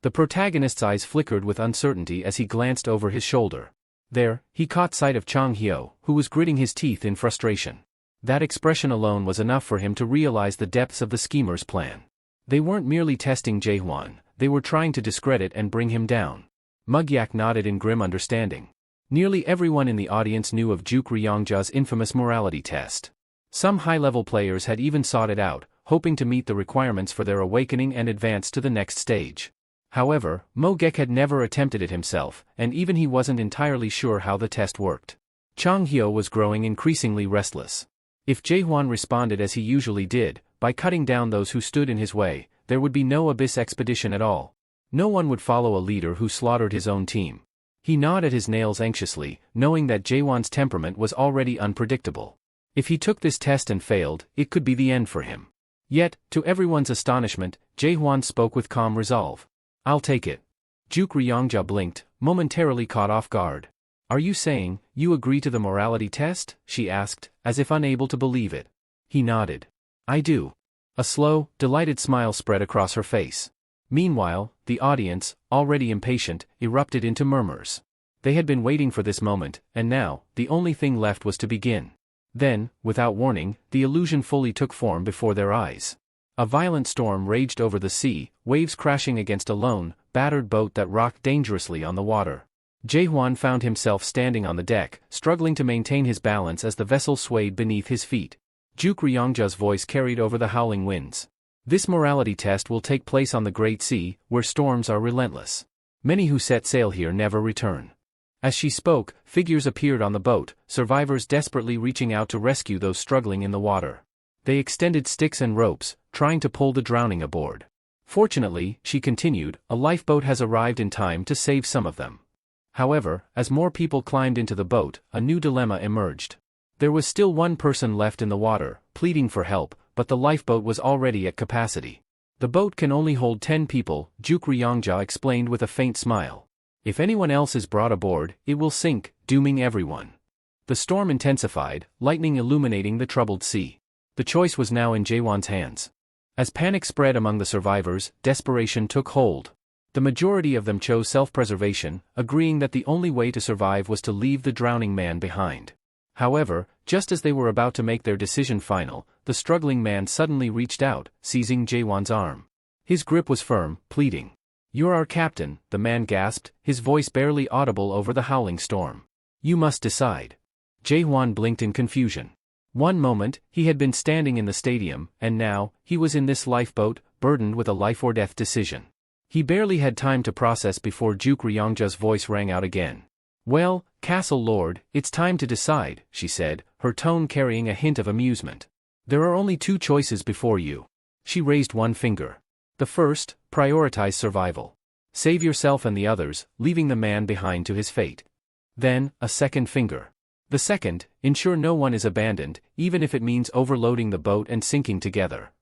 The protagonist's eyes flickered with uncertainty as he glanced over his shoulder. There, he caught sight of Chang Hyo, who was gritting his teeth in frustration. That expression alone was enough for him to realize the depths of the schemer's plan. They weren't merely testing Jaehwan, they were trying to discredit and bring him down. Mugyak nodded in grim understanding. Nearly everyone in the audience knew of Juk Ryongja's infamous morality test. Some high-level players had even sought it out, hoping to meet the requirements for their awakening and advance to the next stage. However, Mogek had never attempted it himself, and even he wasn't entirely sure how the test worked. Chang Hyo was growing increasingly restless. If Jae-hwan responded as he usually did, by cutting down those who stood in his way, there would be no Abyss expedition at all. No one would follow a leader who slaughtered his own team. He gnawed at his nails anxiously, knowing that Jae-hwan's temperament was already unpredictable. If he took this test and failed, it could be the end for him. Yet, to everyone's astonishment, Jae-hwan spoke with calm resolve. "I'll take it." Juk Ryongja blinked, momentarily caught off guard. "Are you saying, you agree to the morality test?" she asked, as if unable to believe it. He nodded. "I do." A slow, delighted smile spread across her face. Meanwhile, the audience, already impatient, erupted into murmurs. They had been waiting for this moment, and now, the only thing left was to begin. Then, without warning, the illusion fully took form before their eyes. A violent storm raged over the sea, waves crashing against a lone, battered boat that rocked dangerously on the water. Jae-hwan found himself standing on the deck, struggling to maintain his balance as the vessel swayed beneath his feet. Juk Ryongja's voice carried over the howling winds. "This morality test will take place on the Great Sea, where storms are relentless. Many who set sail here never return." As she spoke, figures appeared on the boat, survivors desperately reaching out to rescue those struggling in the water. They extended sticks and ropes, trying to pull the drowning aboard. "Fortunately," she continued, "a lifeboat has arrived in time to save some of them." However, as more people climbed into the boat, a new dilemma emerged. There was still one person left in the water, pleading for help, but the lifeboat was already at capacity. "The boat can only hold 10 people, Juk Ryongja explained with a faint smile. "If anyone else is brought aboard, it will sink, dooming everyone." The storm intensified, lightning illuminating the troubled sea. The choice was now in Jae-hwan's hands. As panic spread among the survivors, desperation took hold. The majority of them chose self-preservation, agreeing that the only way to survive was to leave the drowning man behind. However, just as they were about to make their decision final, the struggling man suddenly reached out, seizing Jae-hwan's arm. His grip was firm, pleading. "You're our captain," the man gasped, his voice barely audible over the howling storm. "You must decide." Jae-hwan blinked in confusion. One moment, he had been standing in the stadium, and now, he was in this lifeboat, burdened with a life-or-death decision. He barely had time to process before Juk Ryongja's voice rang out again. "Well, Castle Lord, it's time to decide," she said, her tone carrying a hint of amusement. "There are only 2 choices before you." She raised one finger. "The first, prioritize survival. Save yourself and the others, leaving the man behind to his fate. Then, a second finger. The second, ensure no one is abandoned, even if it means overloading the boat and sinking together."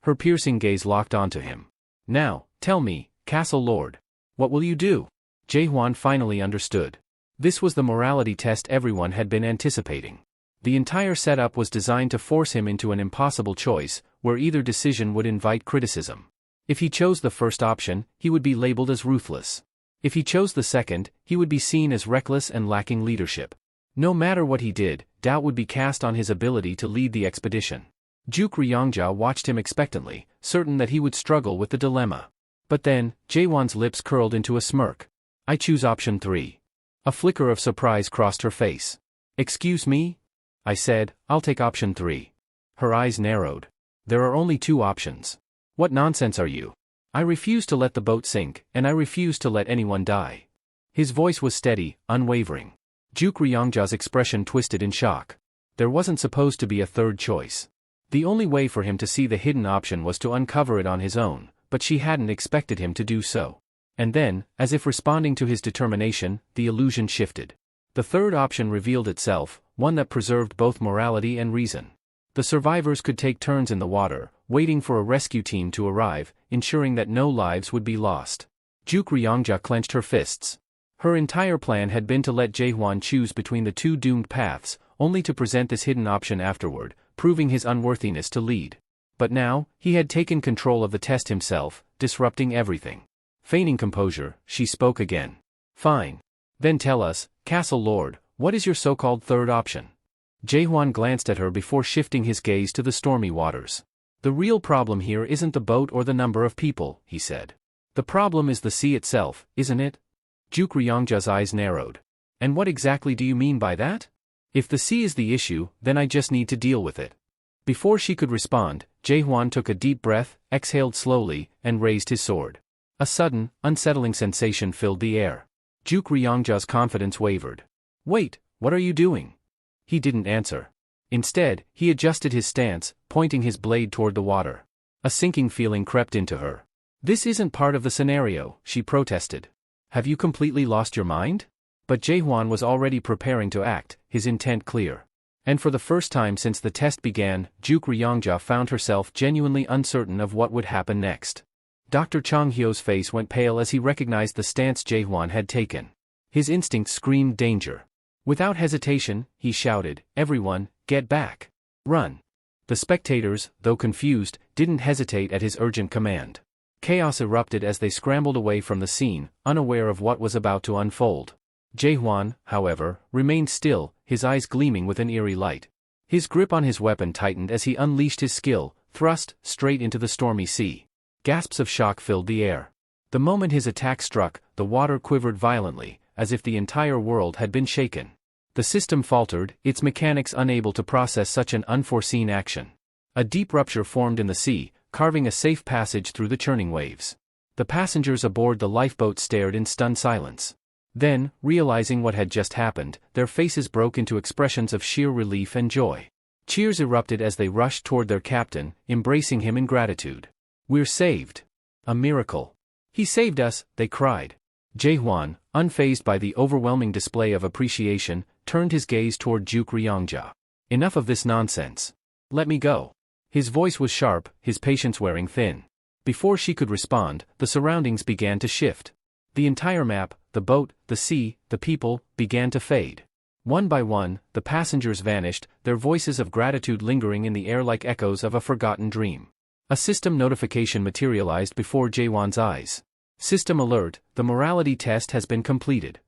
Her piercing gaze locked onto him. "Now, tell me, Castle Lord. What will you do?" Jae-hwan finally understood. This was the morality test everyone had been anticipating. The entire setup was designed to force him into an impossible choice, where either decision would invite criticism. If he chose the first option, he would be labeled as ruthless. If he chose the second, he would be seen as reckless and lacking leadership. No matter what he did, doubt would be cast on his ability to lead the expedition. Juk Ryongja watched him expectantly, certain that he would struggle with the dilemma. But then, Jae-hwan's lips curled into a smirk. "I choose option 3. A flicker of surprise crossed her face. "Excuse me?" I said, "I'll take option 3. Her eyes narrowed. "There are only 2 options. What nonsense are you? I refuse to let the boat sink, and I refuse to let anyone die." His voice was steady, unwavering. Juk Ryongja's expression twisted in shock. There wasn't supposed to be a third choice. The only way for him to see the hidden option was to uncover it on his own, but she hadn't expected him to do so. And then, as if responding to his determination, the illusion shifted. The third option revealed itself, one that preserved both morality and reason. The survivors could take turns in the water, waiting for a rescue team to arrive, ensuring that no lives would be lost. Juk Ryongja clenched her fists. Her entire plan had been to let Jae-hwan choose between the 2 doomed paths, only to present this hidden option afterward, proving his unworthiness to lead. But now, he had taken control of the test himself, disrupting everything. Feigning composure, she spoke again. "Fine. Then tell us, Castle Lord, what is your so-called third option?" Jae-hwan glanced at her before shifting his gaze to the stormy waters. "The real problem here isn't the boat or the number of people," he said. "The problem is the sea itself, isn't it?" Juk Ryongja's eyes narrowed. "And what exactly do you mean by that?" "If the sea is the issue, then I just need to deal with it." Before she could respond, Jae-hwan took a deep breath, exhaled slowly, and raised his sword. A sudden, unsettling sensation filled the air. Juk Ryongja's confidence wavered. "Wait, what are you doing?" He didn't answer. Instead, he adjusted his stance, pointing his blade toward the water. A sinking feeling crept into her. "This isn't part of the scenario," she protested. "Have you completely lost your mind?" But Jaehwan was already preparing to act, his intent clear. And for the first time since the test began, Juk Ryongja found herself genuinely uncertain of what would happen next. Dr. Chang Hyo's face went pale as he recognized the stance Jaehwan had taken. His instincts screamed danger. Without hesitation, he shouted, "Everyone, get back! Run!" The spectators, though confused, didn't hesitate at his urgent command. Chaos erupted as they scrambled away from the scene, unaware of what was about to unfold. Jaehwan, however, remained still, his eyes gleaming with an eerie light. His grip on his weapon tightened as he unleashed his skill, thrust, straight into the stormy sea. Gasps of shock filled the air. The moment his attack struck, the water quivered violently, as if the entire world had been shaken. The system faltered, its mechanics unable to process such an unforeseen action. A deep rupture formed in the sea, carving a safe passage through the churning waves. The passengers aboard the lifeboat stared in stunned silence. Then, realizing what had just happened, their faces broke into expressions of sheer relief and joy. Cheers erupted as they rushed toward their captain, embracing him in gratitude. "We're saved! A miracle! He saved us!" they cried. Jaehwan, unfazed by the overwhelming display of appreciation, turned his gaze toward Juk Ryongja. "Enough of this nonsense. Let me go." His voice was sharp, his patience wearing thin. Before she could respond, the surroundings began to shift. The entire map, the boat, the sea, the people, began to fade. One by one, the passengers vanished, their voices of gratitude lingering in the air like echoes of a forgotten dream. A system notification materialized before Jaehwan's eyes. "System alert, the morality test has been completed."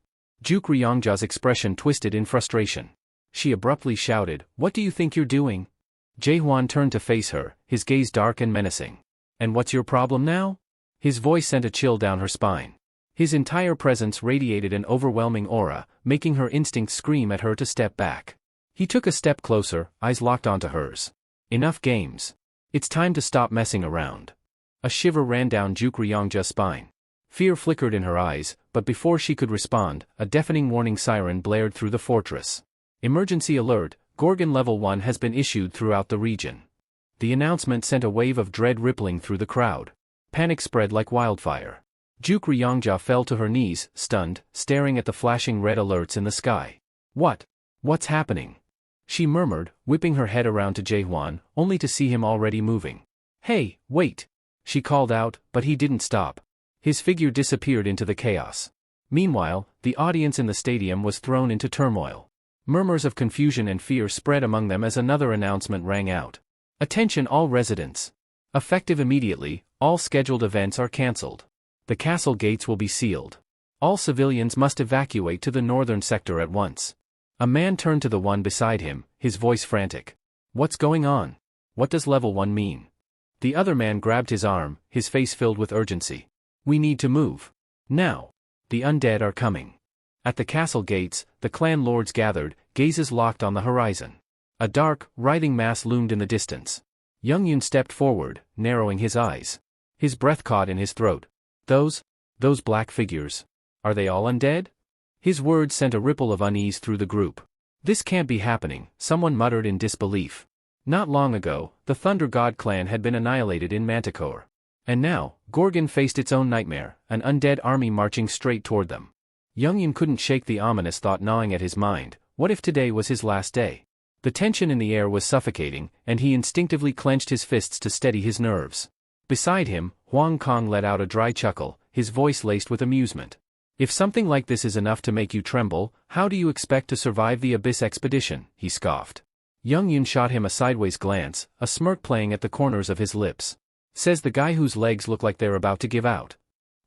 Juk Ryongja's expression twisted in frustration. She abruptly shouted, "What do you think you're doing?" Jaehwan turned to face her, his gaze dark and menacing. "And what's your problem now?" His voice sent a chill down her spine. His entire presence radiated an overwhelming aura, making her instincts scream at her to step back. He took a step closer, eyes locked onto hers. "Enough games. It's time to stop messing around." A shiver ran down Juk Ryongja's spine. Fear flickered in her eyes, but before she could respond, a deafening warning siren blared through the fortress. "Emergency alert, Gorgon Level 1 has been issued throughout the region." The announcement sent a wave of dread rippling through the crowd. Panic spread like wildfire. Juk Ryongja fell to her knees, stunned, staring at the flashing red alerts in the sky. What's happening?" she murmured, whipping her head around to Jaehwan, only to see him already moving. "Hey, wait!" she called out, but he didn't stop. His figure disappeared into the chaos. Meanwhile, the audience in the stadium was thrown into turmoil. Murmurs of confusion and fear spread among them as another announcement rang out. "Attention all residents! Effective immediately, all scheduled events are cancelled. The castle gates will be sealed. All civilians must evacuate to the northern sector at once." A man turned to the one beside him, his voice frantic. "What's going on? What does Level 1 mean?" The other man grabbed his arm, his face filled with urgency. "We need to move. Now. The undead are coming." At the castle gates, the clan lords gathered, gazes locked on the horizon. A dark, writhing mass loomed in the distance. Youngyun stepped forward, narrowing his eyes. His breath caught in his throat. Those black figures. Are they all undead?" His words sent a ripple of unease through the group. "This can't be happening," someone muttered in disbelief. Not long ago, the Thunder God clan had been annihilated in Manticore. And now, Gorgon faced its own nightmare, an undead army marching straight toward them. Youngyun couldn't shake the ominous thought gnawing at his mind, what if today was his last day? The tension in the air was suffocating, and he instinctively clenched his fists to steady his nerves. Beside him, Huang Kong let out a dry chuckle, his voice laced with amusement. "If something like this is enough to make you tremble, how do you expect to survive the Abyss expedition?" he scoffed. Youngyun shot him a sideways glance, a smirk playing at the corners of his lips. "Says the guy whose legs look like they're about to give out."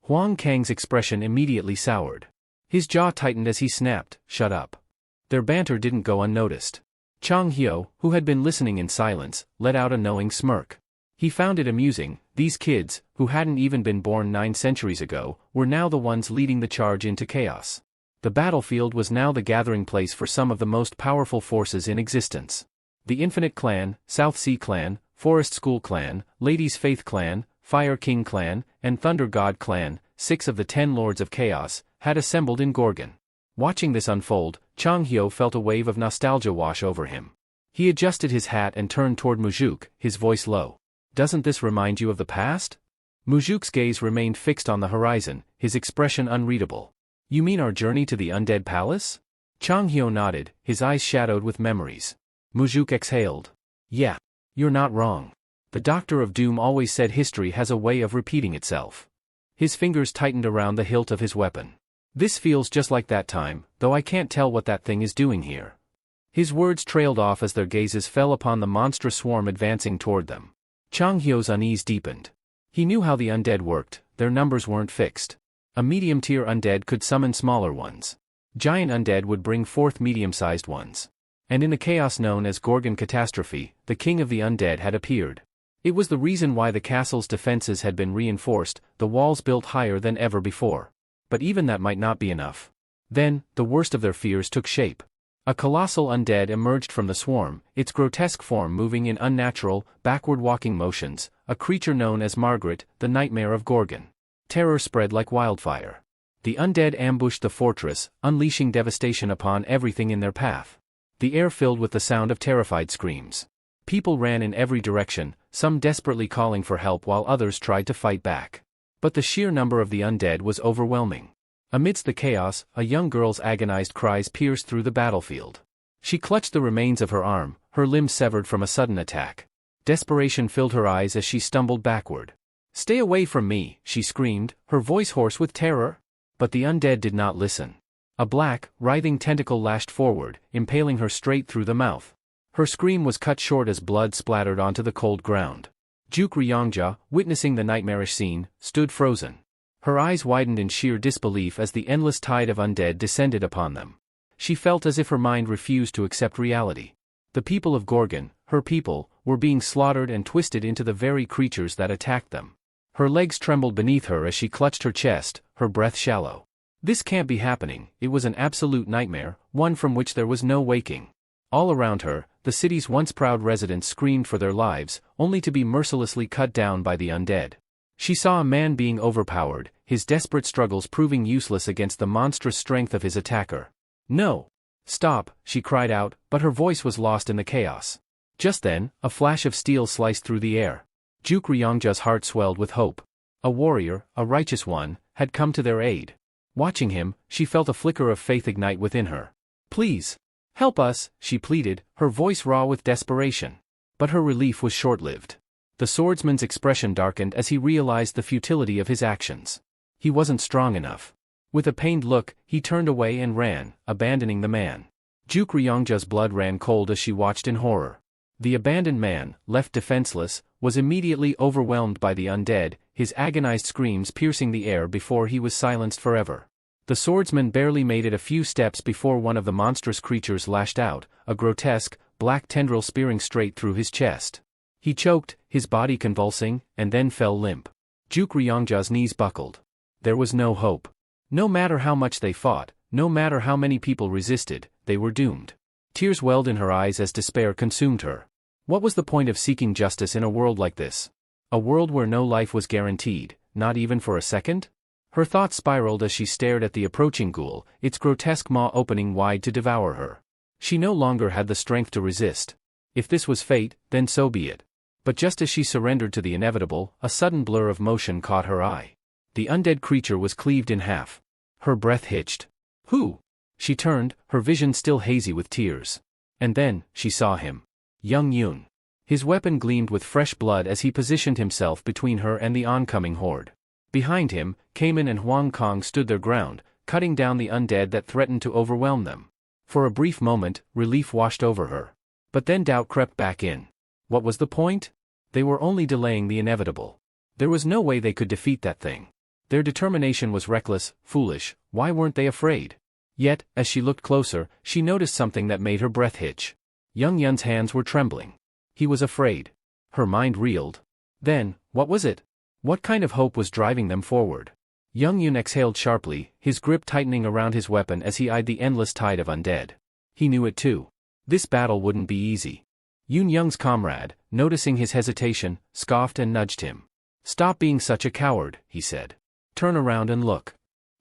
Huang Kang's expression immediately soured. His jaw tightened as he snapped, "Shut up." Their banter didn't go unnoticed. Chang Hyo, who had been listening in silence, let out a knowing smirk. He found it amusing, these kids, who hadn't even been born 9 centuries ago, were now the ones leading the charge into chaos. The battlefield was now the gathering place for some of the most powerful forces in existence. The Infinite Clan, South Sea Clan, Forest School Clan, Ladies' Faith Clan, Fire King Clan, and Thunder God Clan, 6 of the 10 Lords of Chaos, had assembled in Gorgon. Watching this unfold, Chang Hyo felt a wave of nostalgia wash over him. He adjusted his hat and turned toward Mujuk, his voice low. Doesn't this remind you of the past? Mujuk's gaze remained fixed on the horizon, his expression unreadable. You mean our journey to the undead palace? Chang Hyo nodded, his eyes shadowed with memories. Mujuk exhaled. Yeah. You're not wrong. The Doctor of Doom always said history has a way of repeating itself. His fingers tightened around the hilt of his weapon. This feels just like that time, though I can't tell what that thing is doing here. His words trailed off as their gazes fell upon the monstrous swarm advancing toward them. Chang Hyo's unease deepened. He knew how the undead worked, their numbers weren't fixed. A medium-tier undead could summon smaller ones. Giant undead would bring forth medium-sized ones. And in the chaos known as Gorgon catastrophe, the king of the undead had appeared. It was the reason why the castle's defenses had been reinforced, the walls built higher than ever before. But even that might not be enough. Then, the worst of their fears took shape. A colossal undead emerged from the swarm, its grotesque form moving in unnatural, backward-walking motions, a creature known as Margaret, the nightmare of Gorgon. Terror spread like wildfire. The undead ambushed the fortress, unleashing devastation upon everything in their path. The air filled with the sound of terrified screams. People ran in every direction, some desperately calling for help while others tried to fight back. But the sheer number of the undead was overwhelming. Amidst the chaos, a young girl's agonized cries pierced through the battlefield. She clutched the remains of her arm, her limbs severed from a sudden attack. Desperation filled her eyes as she stumbled backward. "Stay away from me," she screamed, her voice hoarse with terror. But the undead did not listen. A black, writhing tentacle lashed forward, impaling her straight through the mouth. Her scream was cut short as blood splattered onto the cold ground. Juk Ryongja, witnessing the nightmarish scene, stood frozen. Her eyes widened in sheer disbelief as the endless tide of undead descended upon them. She felt as if her mind refused to accept reality. The people of Gorgon, her people, were being slaughtered and twisted into the very creatures that attacked them. Her legs trembled beneath her as she clutched her chest, her breath shallow. This can't be happening. It was an absolute nightmare, one from which there was no waking. All around her, the city's once proud residents screamed for their lives, only to be mercilessly cut down by the undead. She saw a man being overpowered, his desperate struggles proving useless against the monstrous strength of his attacker. "No! Stop!" she cried out, but her voice was lost in the chaos. Just then, a flash of steel sliced through the air. Juk Ryongja's heart swelled with hope. A warrior, a righteous one, had come to their aid. Watching him, she felt a flicker of faith ignite within her. "Please! Help us," she pleaded, her voice raw with desperation. But her relief was short-lived. The swordsman's expression darkened as he realized the futility of his actions. He wasn't strong enough. With a pained look, he turned away and ran, abandoning the man. Juk Ryongja's blood ran cold as she watched in horror. The abandoned man, left defenseless, was immediately overwhelmed by the undead, his agonized screams piercing the air before he was silenced forever. The swordsman barely made it a few steps before one of the monstrous creatures lashed out, a grotesque, black tendril spearing straight through his chest. He choked, his body convulsing, and then fell limp. Juk Ryongja's knees buckled. There was no hope. No matter how much they fought, no matter how many people resisted, they were doomed. Tears welled in her eyes as despair consumed her. What was the point of seeking justice in a world like this? A world where no life was guaranteed, not even for a second? Her thoughts spiraled as she stared at the approaching ghoul, its grotesque maw opening wide to devour her. She no longer had the strength to resist. If this was fate, then so be it. But just as she surrendered to the inevitable, a sudden blur of motion caught her eye. The undead creature was cleaved in half. Her breath hitched. "Who?" She turned, her vision still hazy with tears. And then, she saw him. Young Yun. His weapon gleamed with fresh blood as he positioned himself between her and the oncoming horde. Behind him, Cayman and Huang Kong stood their ground, cutting down the undead that threatened to overwhelm them. For a brief moment, relief washed over her. But then doubt crept back in. What was the point? They were only delaying the inevitable. There was no way they could defeat that thing. Their determination was reckless, foolish. Why weren't they afraid? Yet, as she looked closer, she noticed something that made her breath hitch. Young Yun's hands were trembling. He was afraid. Her mind reeled. Then, what was it? What kind of hope was driving them forward? Young Yun exhaled sharply, his grip tightening around his weapon as he eyed the endless tide of undead. He knew it too. This battle wouldn't be easy. Yun Young's comrade, noticing his hesitation, scoffed and nudged him. "Stop being such a coward," he said. "Turn around and look."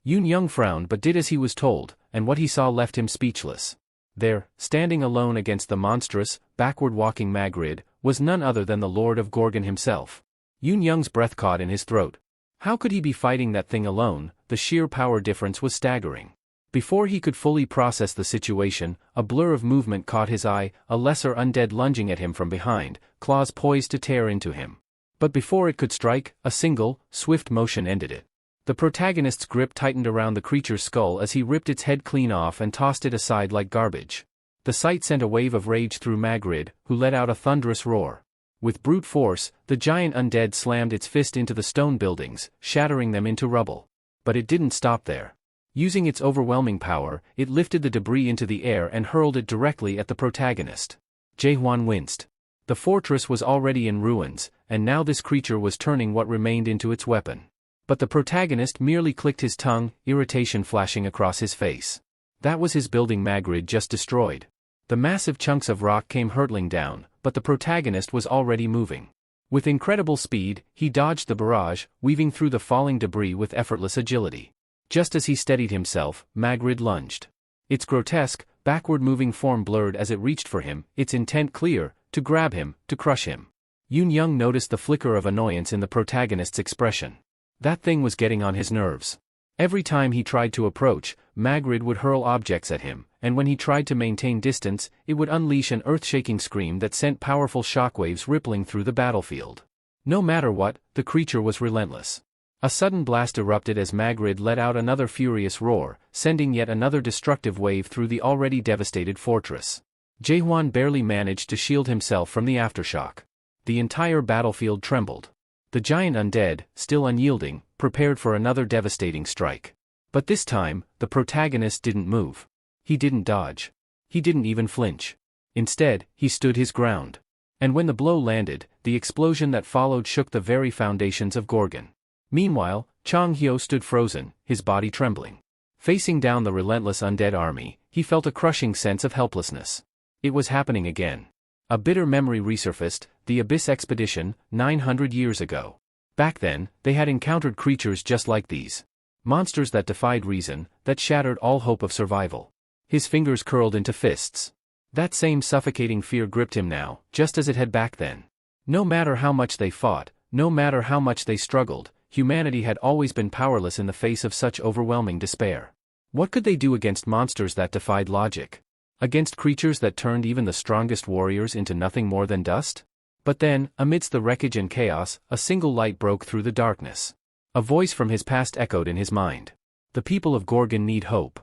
Yoon Young frowned but did as he was told, and what he saw left him speechless. There, standing alone against the monstrous, backward-walking Magrid, was none other than the Lord of Gorgon himself. Yoon Young's breath caught in his throat. How could he be fighting that thing alone? The sheer power difference was staggering. Before he could fully process the situation, a blur of movement caught his eye, a lesser undead lunging at him from behind, claws poised to tear into him. But before it could strike, a single, swift motion ended it. The protagonist's grip tightened around the creature's skull as he ripped its head clean off and tossed it aside like garbage. The sight sent a wave of rage through Magrid, who let out a thunderous roar. With brute force, the giant undead slammed its fist into the stone buildings, shattering them into rubble. But it didn't stop there. Using its overwhelming power, it lifted the debris into the air and hurled it directly at the protagonist. Jaehwan winced. The fortress was already in ruins, and now this creature was turning what remained into its weapon. But the protagonist merely clicked his tongue, irritation flashing across his face. That was his building Magrid just destroyed. The massive chunks of rock came hurtling down, but the protagonist was already moving. With incredible speed, he dodged the barrage, weaving through the falling debris with effortless agility. Just as he steadied himself, Magrid lunged. Its grotesque, backward-moving form blurred as it reached for him, its intent clear, to grab him, to crush him. Yoon Young noticed the flicker of annoyance in the protagonist's expression. That thing was getting on his nerves. Every time he tried to approach, Magrid would hurl objects at him, and when he tried to maintain distance, it would unleash an earth-shaking scream that sent powerful shockwaves rippling through the battlefield. No matter what, the creature was relentless. A sudden blast erupted as Magrid let out another furious roar, sending yet another destructive wave through the already devastated fortress. Jaehwan barely managed to shield himself from the aftershock. The entire battlefield trembled. The giant undead, still unyielding, prepared for another devastating strike. But this time, the protagonist didn't move. He didn't dodge. He didn't even flinch. Instead, he stood his ground. And when the blow landed, the explosion that followed shook the very foundations of Gorgon. Meanwhile, Chang Hyo stood frozen, his body trembling. Facing down the relentless undead army, he felt a crushing sense of helplessness. It was happening again. A bitter memory resurfaced, the Abyss Expedition, 900 years ago. Back then, they had encountered creatures just like these. Monsters that defied reason, that shattered all hope of survival. His fingers curled into fists. That same suffocating fear gripped him now, just as it had back then. No matter how much they fought, no matter how much they struggled, humanity had always been powerless in the face of such overwhelming despair. What could they do against monsters that defied logic? Against creatures that turned even the strongest warriors into nothing more than dust? But then, amidst the wreckage and chaos, a single light broke through the darkness. A voice from his past echoed in his mind. The people of Gorgon need hope.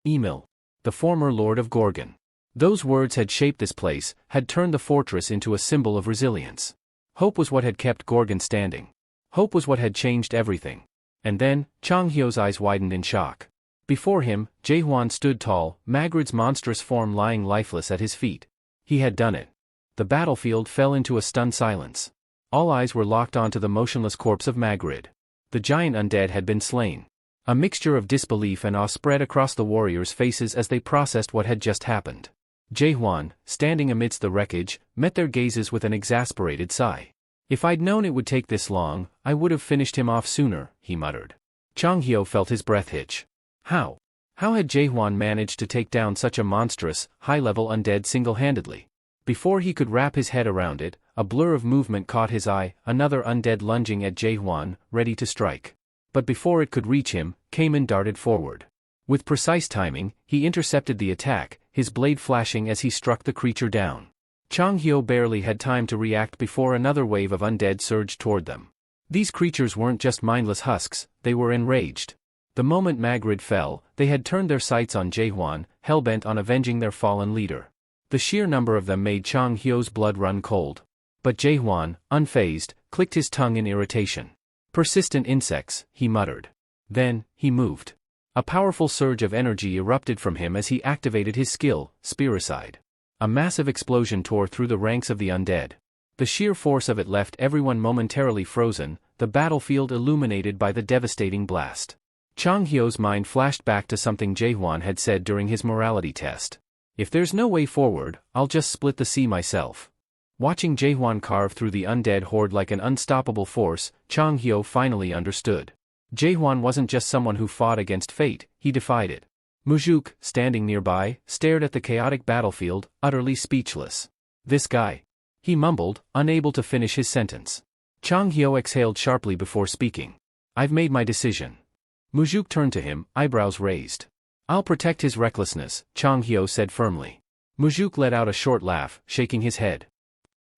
Emil, the former Lord of Gorgon. Those words had shaped this place, had turned the fortress into a symbol of resilience. Hope was what had kept Gorgon standing. Hope was what had changed everything. And then, Chang Hyo's eyes widened in shock. Before him, Jaehwan stood tall, Magrid's monstrous form lying lifeless at his feet. He had done it. The battlefield fell into a stunned silence. All eyes were locked onto the motionless corpse of Magrid. The giant undead had been slain. A mixture of disbelief and awe spread across the warriors' faces as they processed what had just happened. Jaehwan, standing amidst the wreckage, met their gazes with an exasperated sigh. If I'd known it would take this long, I would have finished him off sooner, he muttered. Chang Hyo felt his breath hitch. How? How had Jaehwan managed to take down such a monstrous, high-level undead single-handedly? Before he could wrap his head around it, a blur of movement caught his eye, another undead lunging at Jaehwan, ready to strike. But before it could reach him, Cayman darted forward. With precise timing, he intercepted the attack, his blade flashing as he struck the creature down. Chang Hyo barely had time to react before another wave of undead surged toward them. These creatures weren't just mindless husks, they were enraged. The moment Magrid fell, they had turned their sights on Jaehwan, hell-bent on avenging their fallen leader. The sheer number of them made Chang Hyo's blood run cold. But Jaehwan, unfazed, clicked his tongue in irritation. Persistent insects, he muttered. Then, he moved. A powerful surge of energy erupted from him as he activated his skill, Spiricide. A massive explosion tore through the ranks of the undead. The sheer force of it left everyone momentarily frozen, the battlefield illuminated by the devastating blast. Chang Hyo's mind flashed back to something Jaehwan had said during his morality test. If there's no way forward, I'll just split the sea myself. Watching Jaehwan carve through the undead horde like an unstoppable force, Chang Hyo finally understood. Jaehwan wasn't just someone who fought against fate, he defied it. Mujuk, standing nearby, stared at the chaotic battlefield, utterly speechless. This guy. He mumbled, unable to finish his sentence. Chang Hyo exhaled sharply before speaking. I've made my decision. Mujuk turned to him, eyebrows raised. I'll protect his recklessness, Chang Hyo said firmly. Mujuk let out a short laugh, shaking his head.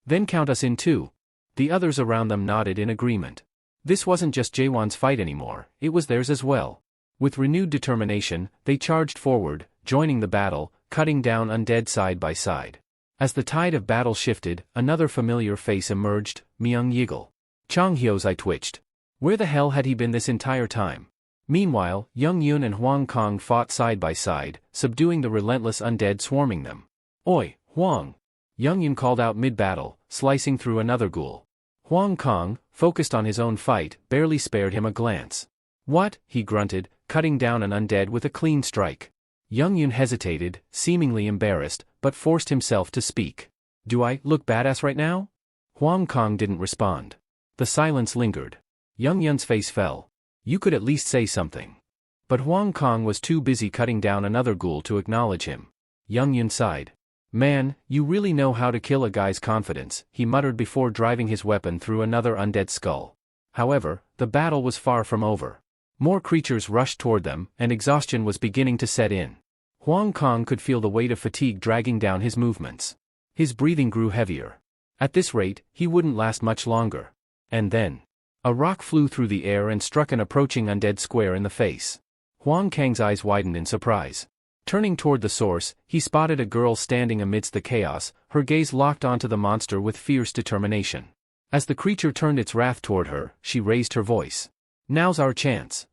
Then count us in too. The others around them nodded in agreement. This wasn't just Jaehwan's fight anymore, it was theirs as well. With renewed determination, they charged forward, joining the battle, cutting down undead side by side. As the tide of battle shifted, another familiar face emerged, Myung Yiggle. Chang Hyo's eye twitched. Where the hell had he been this entire time? Meanwhile, Young Yun and Huang Kong fought side by side, subduing the relentless undead swarming them. Oi, Huang! Young Yun called out mid-battle, slicing through another ghoul. Huang Kong, focused on his own fight, barely spared him a glance. What? He grunted, cutting down an undead with a clean strike. Young Yun hesitated, seemingly embarrassed, but forced himself to speak. Do I look badass right now? Huang Kong didn't respond. The silence lingered. Young Yun's face fell. You could at least say something. But Huang Kong was too busy cutting down another ghoul to acknowledge him. Young Yun sighed. Man, you really know how to kill a guy's confidence, he muttered before driving his weapon through another undead skull. However, the battle was far from over. More creatures rushed toward them, and exhaustion was beginning to set in. Huang Kong could feel the weight of fatigue dragging down his movements. His breathing grew heavier. At this rate, he wouldn't last much longer. And then, a rock flew through the air and struck an approaching undead square in the face. Huang Kang's eyes widened in surprise. Turning toward the source, he spotted a girl standing amidst the chaos, her gaze locked onto the monster with fierce determination. As the creature turned its wrath toward her, she raised her voice. Now's our chance.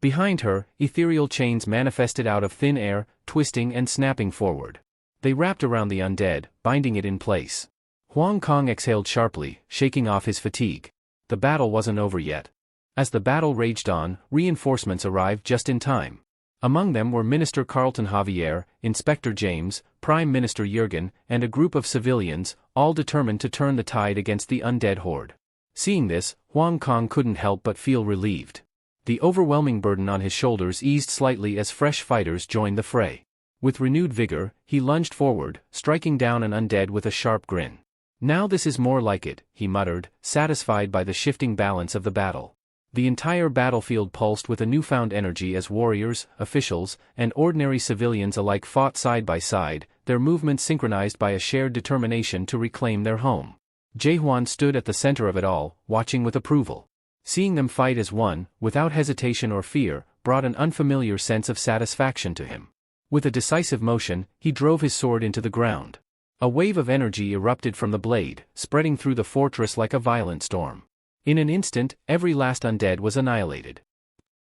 Behind her, ethereal chains manifested out of thin air, twisting and snapping forward. They wrapped around the undead, binding it in place. Huang Kong exhaled sharply, shaking off his fatigue. The battle wasn't over yet. As the battle raged on, reinforcements arrived just in time. Among them were Minister Carlton Javier, Inspector James, Prime Minister Jurgen, and a group of civilians, all determined to turn the tide against the undead horde. Seeing this, Huang Kong couldn't help but feel relieved. The overwhelming burden on his shoulders eased slightly as fresh fighters joined the fray. With renewed vigor, he lunged forward, striking down an undead with a sharp grin. Now this is more like it, he muttered, satisfied by the shifting balance of the battle. The entire battlefield pulsed with a newfound energy as warriors, officials, and ordinary civilians alike fought side by side, their movements synchronized by a shared determination to reclaim their home. Jaehwan stood at the center of it all, watching with approval. Seeing them fight as one, without hesitation or fear, brought an unfamiliar sense of satisfaction to him. With a decisive motion, he drove his sword into the ground. A wave of energy erupted from the blade, spreading through the fortress like a violent storm. In an instant, every last undead was annihilated.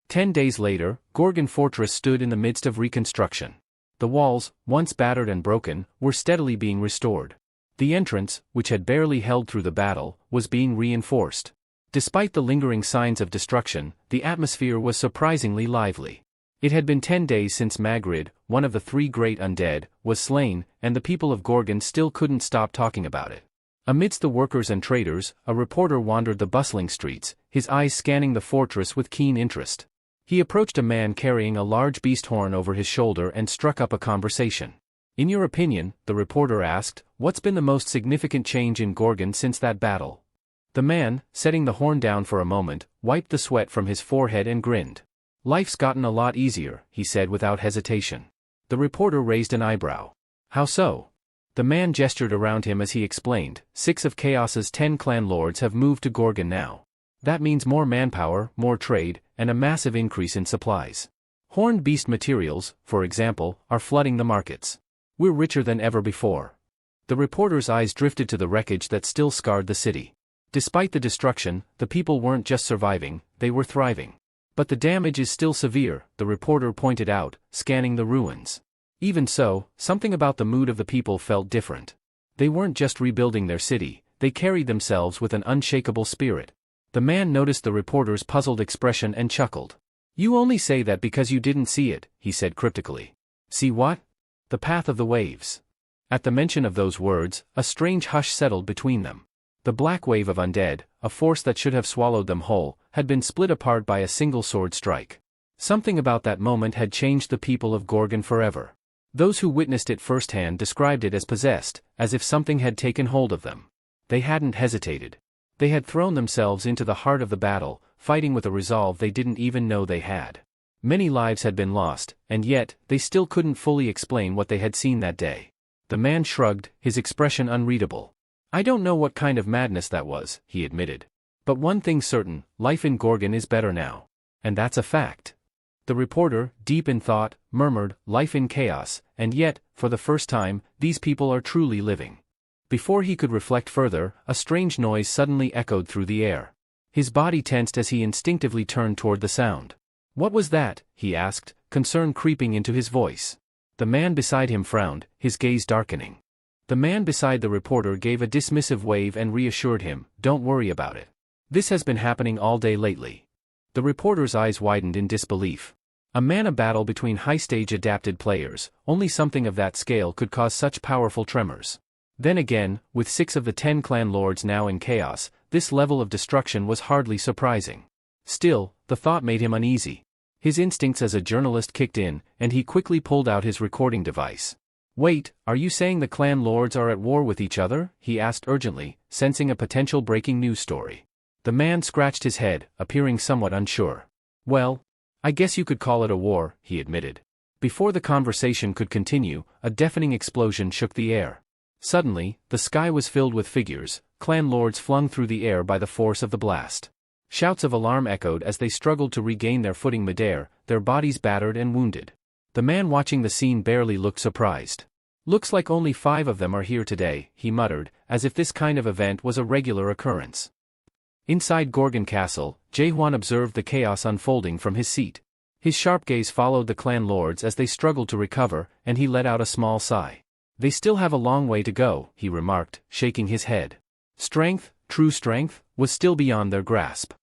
10 days later, Gorgon Fortress stood in the midst of reconstruction. The walls, once battered and broken, were steadily being restored. The entrance, which had barely held through the battle, was being reinforced. Despite the lingering signs of destruction, the atmosphere was surprisingly lively. It had been 10 days since Magrid, one of the 3 great undead, was slain, and the people of Gorgon still couldn't stop talking about it. Amidst the workers and traders, a reporter wandered the bustling streets, his eyes scanning the fortress with keen interest. He approached a man carrying a large beast horn over his shoulder and struck up a conversation. In your opinion, the reporter asked, what's been the most significant change in Gorgon since that battle? The man, setting the horn down for a moment, wiped the sweat from his forehead and grinned. Life's gotten a lot easier, he said without hesitation. The reporter raised an eyebrow. How so? The man gestured around him as he explained, 6 of Chaos's 10 clan lords have moved to Gorgon now. That means more manpower, more trade, and a massive increase in supplies. Horned beast materials, for example, are flooding the markets. We're richer than ever before. The reporter's eyes drifted to the wreckage that still scarred the city. Despite the destruction, the people weren't just surviving, they were thriving. But the damage is still severe, the reporter pointed out, scanning the ruins. Even so, something about the mood of the people felt different. They weren't just rebuilding their city, they carried themselves with an unshakable spirit. The man noticed the reporter's puzzled expression and chuckled. You only say that because you didn't see it, he said cryptically. See what? The path of the waves. At the mention of those words, a strange hush settled between them. The black wave of undead, a force that should have swallowed them whole, had been split apart by a single sword strike. Something about that moment had changed the people of Gorgon forever. Those who witnessed it firsthand described it as possessed, as if something had taken hold of them. They hadn't hesitated. They had thrown themselves into the heart of the battle, fighting with a resolve they didn't even know they had. Many lives had been lost, and yet, they still couldn't fully explain what they had seen that day. The man shrugged, his expression unreadable. "I don't know what kind of madness that was," he admitted. "But one thing's certain, life in Gorgon is better now. And that's a fact." The reporter, deep in thought, murmured, "Life in chaos, and yet, for the first time, these people are truly living." Before he could reflect further, a strange noise suddenly echoed through the air. His body tensed as he instinctively turned toward the sound. "What was that?" he asked, concern creeping into his voice. The man beside him frowned, his gaze darkening. The man beside the reporter gave a dismissive wave and reassured him, "Don't worry about it. This has been happening all day lately." The reporter's eyes widened in disbelief. A battle between high-stage adapted players, only something of that scale could cause such powerful tremors. Then again, with 6 of the 10 clan lords now in chaos, this level of destruction was hardly surprising. Still, the thought made him uneasy. His instincts as a journalist kicked in, and he quickly pulled out his recording device. "Wait, are you saying the clan lords are at war with each other?" he asked urgently, sensing a potential breaking news story. The man scratched his head, appearing somewhat unsure. "Well, I guess you could call it a war," he admitted. Before the conversation could continue, a deafening explosion shook the air. Suddenly, the sky was filled with figures, clan lords flung through the air by the force of the blast. Shouts of alarm echoed as they struggled to regain their footing midair, their bodies battered and wounded. The man watching the scene barely looked surprised. "Looks like only 5 of them are here today," he muttered, as if this kind of event was a regular occurrence. Inside Gorgon Castle, Jae-hwan observed the chaos unfolding from his seat. His sharp gaze followed the clan lords as they struggled to recover, and he let out a small sigh. "They still have a long way to go," he remarked, shaking his head. Strength, true strength, was still beyond their grasp.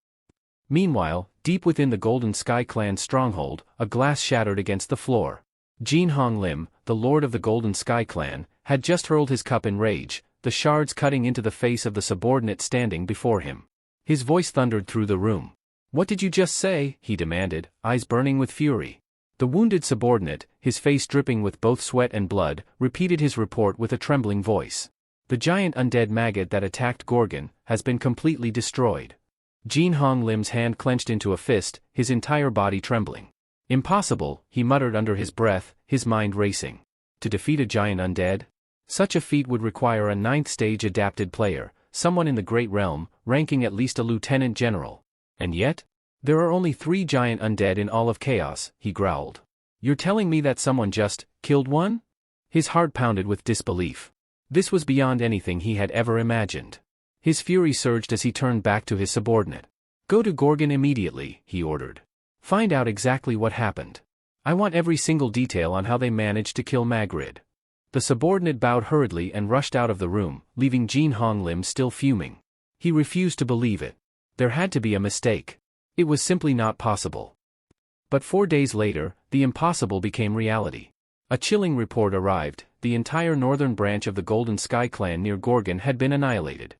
Meanwhile, deep within the Golden Sky clan's stronghold, a glass shattered against the floor. Jin Hong Lim, the lord of the Golden Sky clan, had just hurled his cup in rage, the shards cutting into the face of the subordinate standing before him. His voice thundered through the room. "What did you just say?" he demanded, eyes burning with fury. The wounded subordinate, his face dripping with both sweat and blood, repeated his report with a trembling voice. "The giant undead maggot that attacked Gorgon has been completely destroyed." Jin Hong Lim's hand clenched into a fist, his entire body trembling. "Impossible," he muttered under his breath, his mind racing. To defeat a giant undead? Such a feat would require a 9th-stage adapted player, someone in the Great Realm, ranking at least a lieutenant general. And yet? "There are only 3 giant undead in all of Chaos," he growled. "You're telling me that someone just killed one?" His heart pounded with disbelief. This was beyond anything he had ever imagined. His fury surged as he turned back to his subordinate. "Go to Gorgon immediately," he ordered. "Find out exactly what happened. I want every single detail on how they managed to kill Magrid." The subordinate bowed hurriedly and rushed out of the room, leaving Jin Hong Lim still fuming. He refused to believe it. There had to be a mistake. It was simply not possible. But 4 days later, the impossible became reality. A chilling report arrived: the entire northern branch of the Golden Sky clan near Gorgon had been annihilated.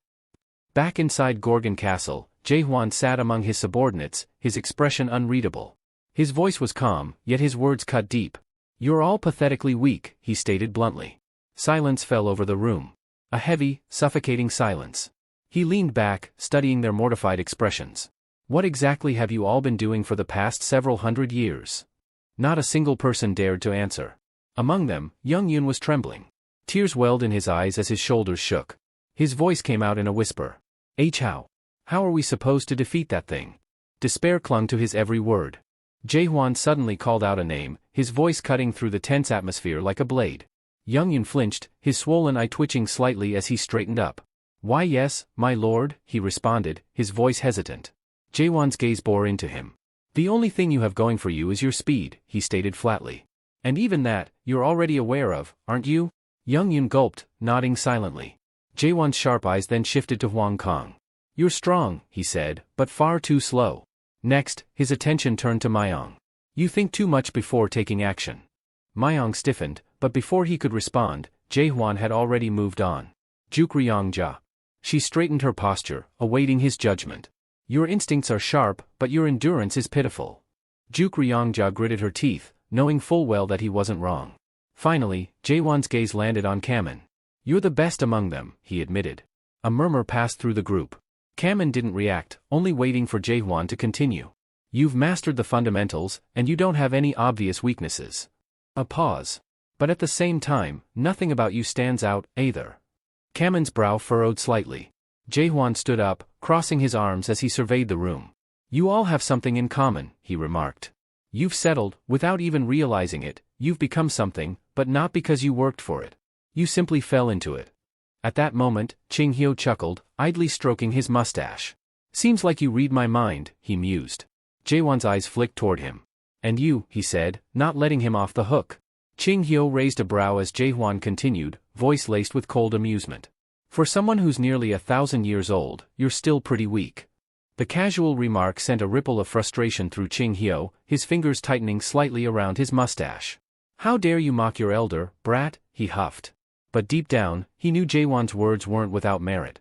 Back inside Gorgon Castle, Jae-hwan sat among his subordinates, his expression unreadable. His voice was calm, yet his words cut deep. "You're all pathetically weak," he stated bluntly. Silence fell over the room. A heavy, suffocating silence. He leaned back, studying their mortified expressions. "What exactly have you all been doing for the past several hundred years?" Not a single person dared to answer. Among them, Young Yun was trembling. Tears welled in his eyes as his shoulders shook. His voice came out in a whisper. How are we supposed to defeat that thing?" Despair clung to his every word. Jae-hwan suddenly called out a name, his voice cutting through the tense atmosphere like a blade. Young Yun flinched, his swollen eye twitching slightly as he straightened up. "Why yes, my lord," he responded, his voice hesitant. Jae-hwan's gaze bore into him. "The only thing you have going for you is your speed," he stated flatly. "And even that, you're already aware of, aren't you?" Young Yun gulped, nodding silently. Jae-hwan's sharp eyes then shifted to Huang Kong. "You're strong," he said, "but far too slow." Next, his attention turned to Myong. "You think too much before taking action." Myong stiffened, but before he could respond, Jae-hwan had already moved on. "Juk Ryong Ja. She straightened her posture, awaiting his judgment. Your instincts are sharp, but your endurance is pitiful. Juk Ryongja gritted her teeth, knowing full well that he wasn't wrong. Finally, Jaewon's gaze landed on Kamin. You're the best among them, he admitted. A murmur passed through the group. Kamin didn't react, only waiting for Jaewon to continue. You've mastered the fundamentals, and you don't have any obvious weaknesses. A pause. But at the same time, nothing about you stands out, either. Kamin's brow furrowed slightly. Jaewon stood up, crossing his arms as he surveyed the room. You all have something in common, he remarked. You've settled, without even realizing it, you've become something, but not because you worked for it. You simply fell into it. At that moment, Ching Hyo chuckled, idly stroking his mustache. Seems like you read my mind, he mused. Jaewon's eyes flicked toward him. And you, he said, not letting him off the hook. Ching Hyo raised a brow as Jaewon continued, voice laced with cold amusement. For someone who's nearly 1,000 years old, you're still pretty weak. The casual remark sent a ripple of frustration through Ching Hyo, his fingers tightening slightly around his mustache. How dare you mock your elder, brat, he huffed. But deep down, he knew Jaewon's words weren't without merit.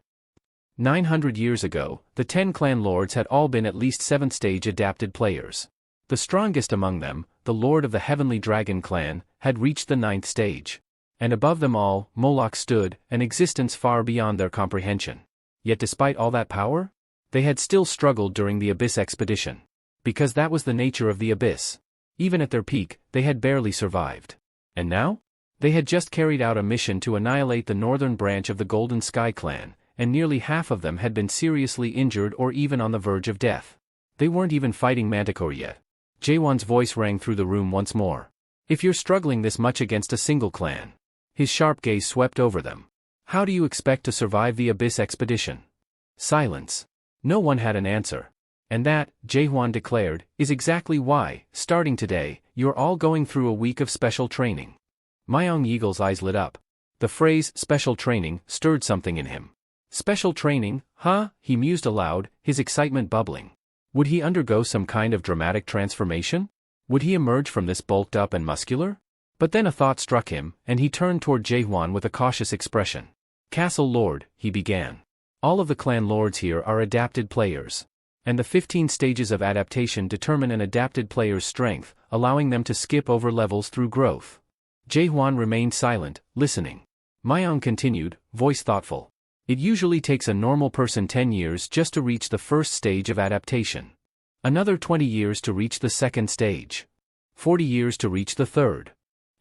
900 years ago, the 10 clan lords had all been at least 7th stage adapted players. The strongest among them, the lord of the Heavenly Dragon clan, had reached the 9th stage. And above them all, Moloch stood, an existence far beyond their comprehension. Yet despite all that power, they had still struggled during the Abyss expedition. Because that was the nature of the Abyss. Even at their peak, they had barely survived. And now? They had just carried out a mission to annihilate the northern branch of the Golden Sky clan, and nearly half of them had been seriously injured or even on the verge of death. They weren't even fighting Manticore yet. Jaewon's voice rang through the room once more. If you're struggling this much against a single clan. His sharp gaze swept over them. How do you expect to survive the Abyss expedition? Silence. No one had an answer. And that, Jaewon declared, is exactly why, starting today, you're all going through a week of special training. Myung Yeagle's eyes lit up. The phrase, special training, stirred something in him. Special training, huh? He mused aloud, his excitement bubbling. Would he undergo some kind of dramatic transformation? Would he emerge from this bulked up and muscular? But then a thought struck him, and he turned toward Jaewon with a cautious expression. Castle Lord, he began. All of the clan lords here are adapted players. And the 15 stages of adaptation determine an adapted player's strength, allowing them to skip over levels through growth. Jaewon remained silent, listening. Myung continued, voice thoughtful. It usually takes a normal person 10 years just to reach the first stage of adaptation. Another 20 years to reach the second stage. 40 years to reach the third.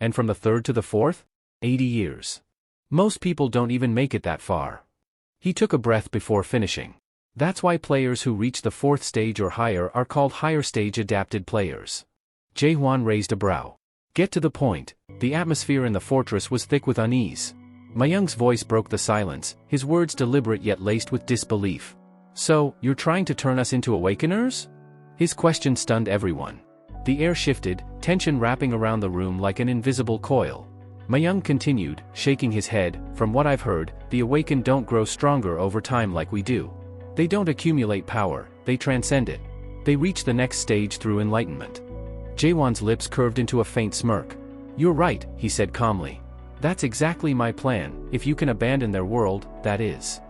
And from the third to the fourth? 80 years. Most people don't even make it that far. He took a breath before finishing. That's why players who reach the 4th stage or higher are called higher stage adapted players. Jaewon raised a brow. Get to the point. The atmosphere in the fortress was thick with unease. Myung's voice broke the silence, his words deliberate yet laced with disbelief. So, you're trying to turn us into awakeners? His question stunned everyone. The air shifted, tension wrapping around the room like an invisible coil. Myung continued, shaking his head, from what I've heard, the awakened don't grow stronger over time like we do. They don't accumulate power, they transcend it. They reach the next stage through enlightenment. Jaewon's lips curved into a faint smirk. You're right, he said calmly. That's exactly my plan, if you can abandon their world, that is.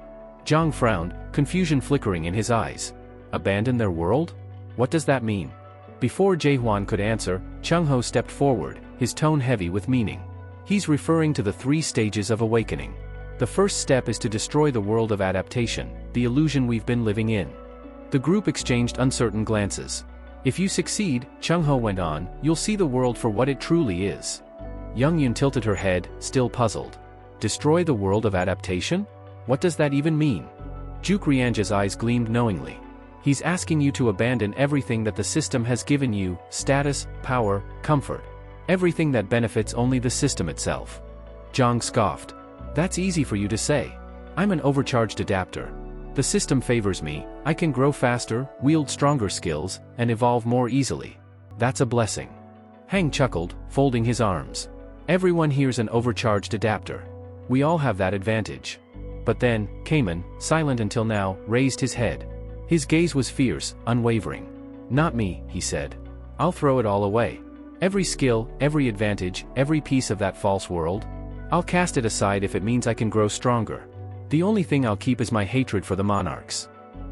Jong frowned, confusion flickering in his eyes. Abandon their world? What does that mean? Before Jaewon could answer, Chung-ho stepped forward, his tone heavy with meaning. He's referring to the 3 stages of awakening. The first step is to destroy the world of adaptation, the illusion we've been living in. The group exchanged uncertain glances. If you succeed, Chung-ho went on, you'll see the world for what it truly is. Young-yun tilted her head, still puzzled. Destroy the world of adaptation? What does that even mean? Juk Ryanja's eyes gleamed knowingly. He's asking you to abandon everything that the system has given you, status, power, comfort. Everything that benefits only the system itself. Jong scoffed. That's easy for you to say. I'm an overcharged adapter. The system favors me, I can grow faster, wield stronger skills, and evolve more easily. That's a blessing. Hang chuckled, folding his arms. Everyone here's an overcharged adapter. We all have that advantage. But then, Kamen, silent until now, raised his head. His gaze was fierce, unwavering. Not me, he said. I'll throw it all away. Every skill, every advantage, every piece of that false world. I'll cast it aside if it means I can grow stronger. The only thing I'll keep is my hatred for the monarchs."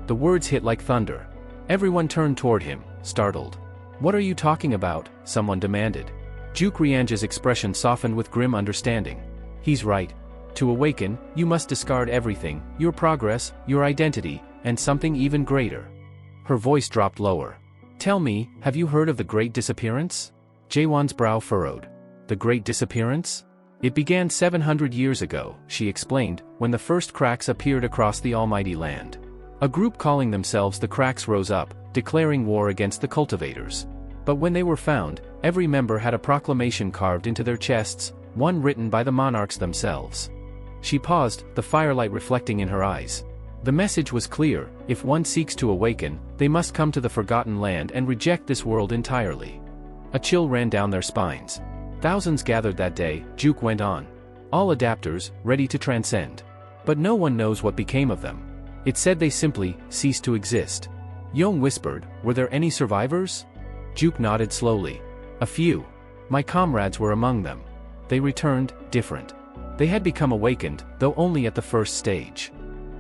The words hit like thunder. Everyone turned toward him, startled. "What are you talking about?" someone demanded. Juk Rianja's expression softened with grim understanding. "He's right. To awaken, you must discard everything, your progress, your identity, and something even greater." Her voice dropped lower. "Tell me, have you heard of the Great Disappearance?" Jaewon's brow furrowed. "The Great Disappearance? It began 700 years ago," she explained, "when the first cracks appeared across the almighty land. A group calling themselves the Cracks rose up, declaring war against the cultivators. But when they were found, every member had a proclamation carved into their chests, one written by the monarchs themselves." She paused, the firelight reflecting in her eyes. The message was clear: if one seeks to awaken, they must come to the forgotten land and reject this world entirely. A chill ran down their spines. Thousands gathered that day, Juk went on. All adapters, ready to transcend. But no one knows what became of them. It said they simply ceased to exist. Yong whispered, "Were there any survivors?" Juk nodded slowly. "A few. My comrades were among them. They returned, different. They had become awakened, though only at the first stage."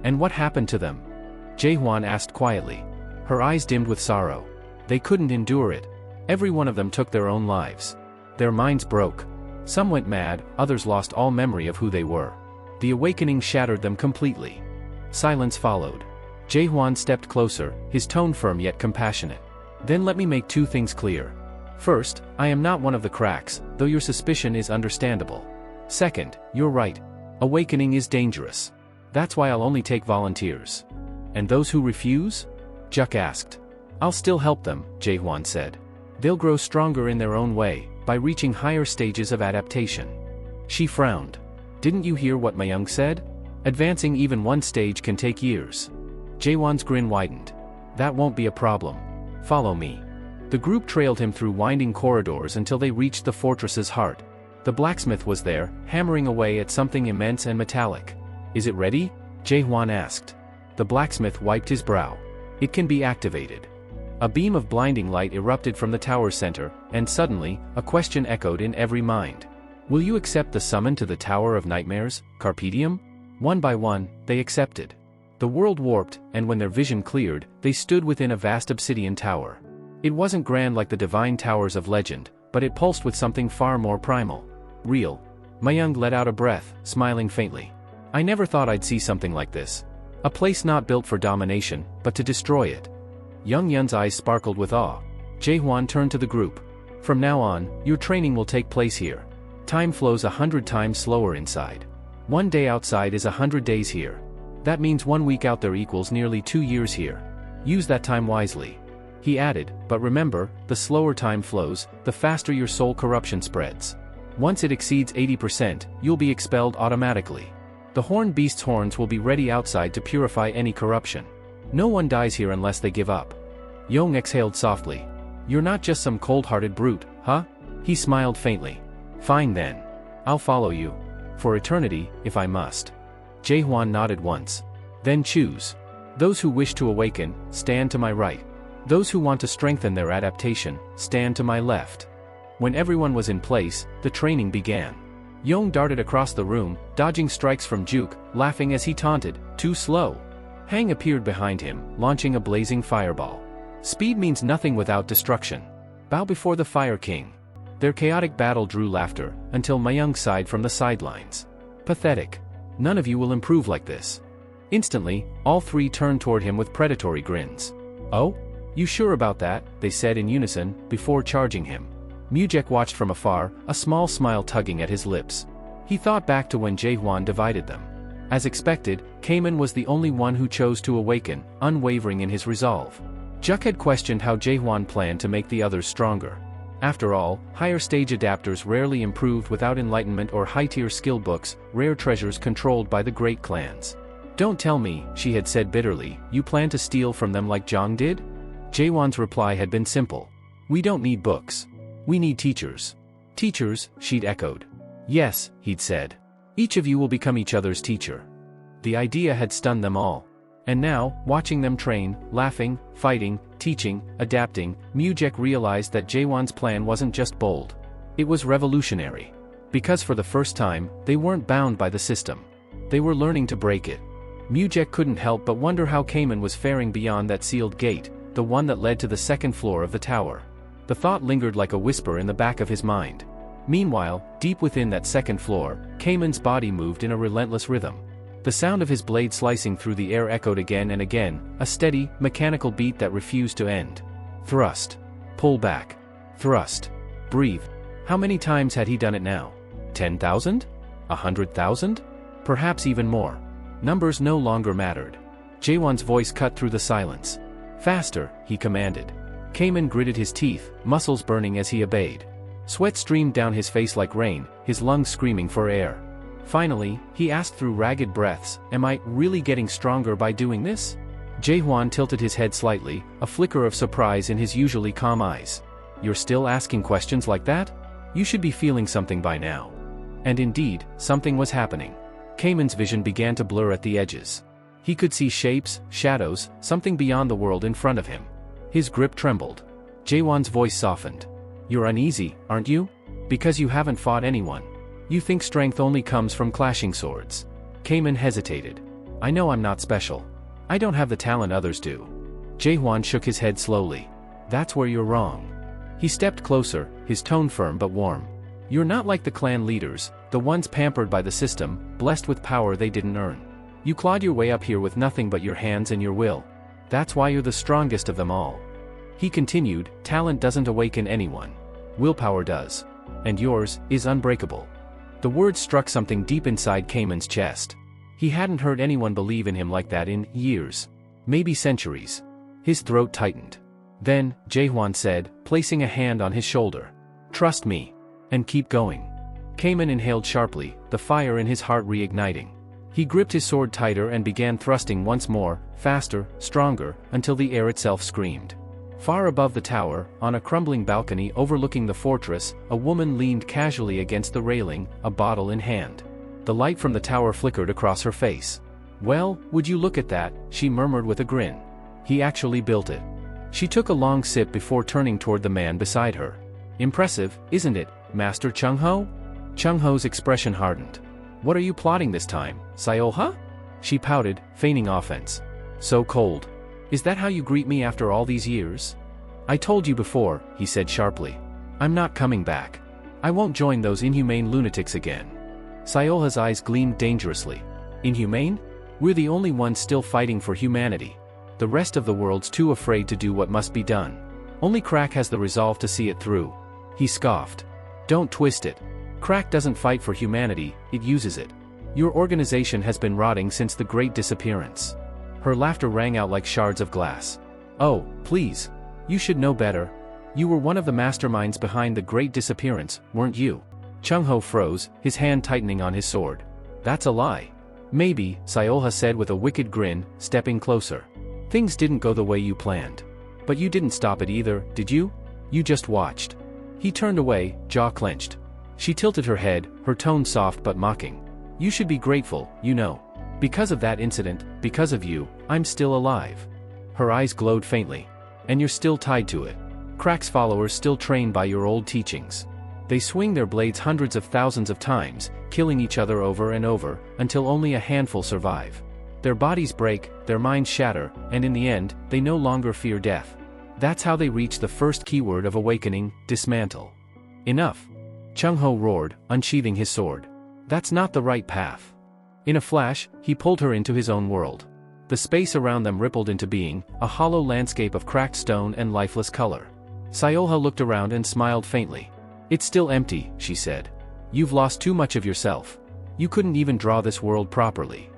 "And what happened to them?" Jaehwan asked quietly. Her eyes dimmed with sorrow. "They couldn't endure it. Every one of them took their own lives. Their minds broke. Some went mad, others lost all memory of who they were. The awakening shattered them completely." Silence followed. Jaehwan stepped closer, his tone firm yet compassionate. "Then let me make two things clear. First, I am not one of the Cracks, though your suspicion is understandable. Second, you're right. Awakening is dangerous. That's why I'll only take volunteers." "And those who refuse?" Juk asked. "I'll still help them," Jaehwan said. "They'll grow stronger in their own way, by reaching higher stages of adaptation." She frowned. "Didn't you hear what Mayung said? Advancing even one stage can take years." Jaehwan's grin widened. "That won't be a problem. Follow me." The group trailed him through winding corridors until they reached the fortress's heart. The blacksmith was there, hammering away at something immense and metallic. "Is it ready?" Jaehwan asked. The blacksmith wiped his brow. "It can be activated." A beam of blinding light erupted from the tower's center, and suddenly, a question echoed in every mind. "Will you accept the summon to the Tower of Nightmares, Carpe Diem?" One by one, they accepted. The world warped, and when their vision cleared, they stood within a vast obsidian tower. It wasn't grand like the divine towers of legend, but it pulsed with something far more primal. Real. Mayung let out a breath, smiling faintly. "I never thought I'd see something like this. A place not built for domination, but to destroy it." Young Yun's eyes sparkled with awe. Jaehwan turned to the group. "From now on, your training will take place here. Time flows 100 times slower inside. One day outside is 100 days here. That means 1 week out there equals nearly 2 years here. Use that time wisely." He added, "But remember, the slower time flows, the faster your soul corruption spreads. Once it exceeds 80%, you'll be expelled automatically. The horned beast's horns will be ready outside to purify any corruption. No one dies here unless they give up." Yong exhaled softly. "You're not just some cold-hearted brute, huh?" He smiled faintly. "Fine then. I'll follow you. For eternity, if I must." Jaehwan nodded once. "Then choose. Those who wish to awaken, stand to my right. Those who want to strengthen their adaptation, stand to my left." When everyone was in place, the training began. Yong darted across the room, dodging strikes from Juk, laughing as he taunted, "Too slow." Hang appeared behind him, launching a blazing fireball. Speed means nothing without destruction. Bow before the Fire King. Their chaotic battle drew laughter, until Mayung sighed from the sidelines. "Pathetic. None of you will improve like this." Instantly, all three turned toward him with predatory grins. "Oh? You sure about that?" they said in unison, before charging him. Mujek watched from afar, a small smile tugging at his lips. He thought back to when Jaehwan divided them. As expected, Kamen was the only one who chose to awaken, unwavering in his resolve. Juk had questioned how Jaehwan planned to make the others stronger. After all, higher stage adapters rarely improved without enlightenment or high-tier skill books, rare treasures controlled by the great clans. "Don't tell me," she had said bitterly, "you plan to steal from them like Zhang did?" Jaehwan's reply had been simple. "We don't need books. We need teachers." "Teachers," she'd echoed. "Yes," he'd said. "Each of you will become each other's teacher." The idea had stunned them all. And now, watching them train, laughing, fighting, teaching, adapting, Mujek realized that Jaehwan's plan wasn't just bold. It was revolutionary. Because for the first time, they weren't bound by the system. They were learning to break it. Mujek couldn't help but wonder how Cayman was faring beyond that sealed gate, the one that led to the second floor of the tower. The thought lingered like a whisper in the back of his mind. Meanwhile, deep within that second floor, Cayman's body moved in a relentless rhythm. The sound of his blade slicing through the air echoed again and again, a steady, mechanical beat that refused to end. Thrust. Pull back. Thrust. Breathe. How many times had he done it now? 10,000? 100,000? Perhaps even more. Numbers no longer mattered. Jaewon's voice cut through the silence. Faster, he commanded. Cayman gritted his teeth, muscles burning as he obeyed. Sweat streamed down his face like rain, his lungs screaming for air. Finally, he asked through ragged breaths, "Am I really getting stronger by doing this?" Jaewon tilted his head slightly, a flicker of surprise in his usually calm eyes. "You're still asking questions like that? You should be feeling something by now." And indeed, something was happening. Cayman's vision began to blur at the edges. He could see shapes, shadows, something beyond the world in front of him. His grip trembled. Jaewon's voice softened. "You're uneasy, aren't you? Because you haven't fought anyone. You think strength only comes from clashing swords." Cayman hesitated. "I know I'm not special. I don't have the talent others do." Jaewon shook his head slowly. "That's where you're wrong." He stepped closer, his tone firm but warm. "You're not like the clan leaders, the ones pampered by the system, blessed with power they didn't earn. You clawed your way up here with nothing but your hands and your will. That's why you're the strongest of them all." He continued, "Talent doesn't awaken anyone. Willpower does. And yours is unbreakable." The words struck something deep inside Cayman's chest. He hadn't heard anyone believe in him like that in years. Maybe centuries. His throat tightened. Then, Jaewon said, placing a hand on his shoulder. "Trust me. And keep going." Cayman inhaled sharply, the fire in his heart reigniting. He gripped his sword tighter and began thrusting once more, faster, stronger, until the air itself screamed. Far above the tower, on a crumbling balcony overlooking the fortress, a woman leaned casually against the railing, a bottle in hand. The light from the tower flickered across her face. "Well, would you look at that," she murmured with a grin. "He actually built it." She took a long sip before turning toward the man beside her. "Impressive, isn't it, Master Chung-ho?" Chung-ho's expression hardened. "What are you plotting this time, Seolha?" She pouted, feigning offense. "So cold. Is that how you greet me after all these years?" "I told you before," he said sharply. "I'm not coming back. I won't join those inhumane lunatics again." Seolha's eyes gleamed dangerously. "Inhumane? We're the only ones still fighting for humanity. The rest of the world's too afraid to do what must be done. Only Crack has the resolve to see it through." He scoffed. "Don't twist it. Crack doesn't fight for humanity, it uses it. Your organization has been rotting since the Great Disappearance." Her laughter rang out like shards of glass. "Oh, please. You should know better. You were one of the masterminds behind the Great Disappearance, weren't you?" Chung-ho froze, his hand tightening on his sword. "That's a lie." "Maybe," Seolha said with a wicked grin, stepping closer. "Things didn't go the way you planned. But you didn't stop it either, did you? You just watched." He turned away, jaw clenched. She tilted her head, her tone soft but mocking. "You should be grateful, you know. Because of that incident, because of you, I'm still alive." Her eyes glowed faintly. "And you're still tied to it. Crack's followers still trained by your old teachings. They swing their blades hundreds of thousands of times, killing each other over and over, until only a handful survive. Their bodies break, their minds shatter, and in the end, they no longer fear death. That's how they reach the first keyword of awakening, dismantle." "Enough!" Chung-ho roared, unsheathing his sword. "That's not the right path." In a flash, he pulled her into his own world. The space around them rippled into being, a hollow landscape of cracked stone and lifeless color. Seolha looked around and smiled faintly. "It's still empty," she said. "You've lost too much of yourself. You couldn't even draw this world properly."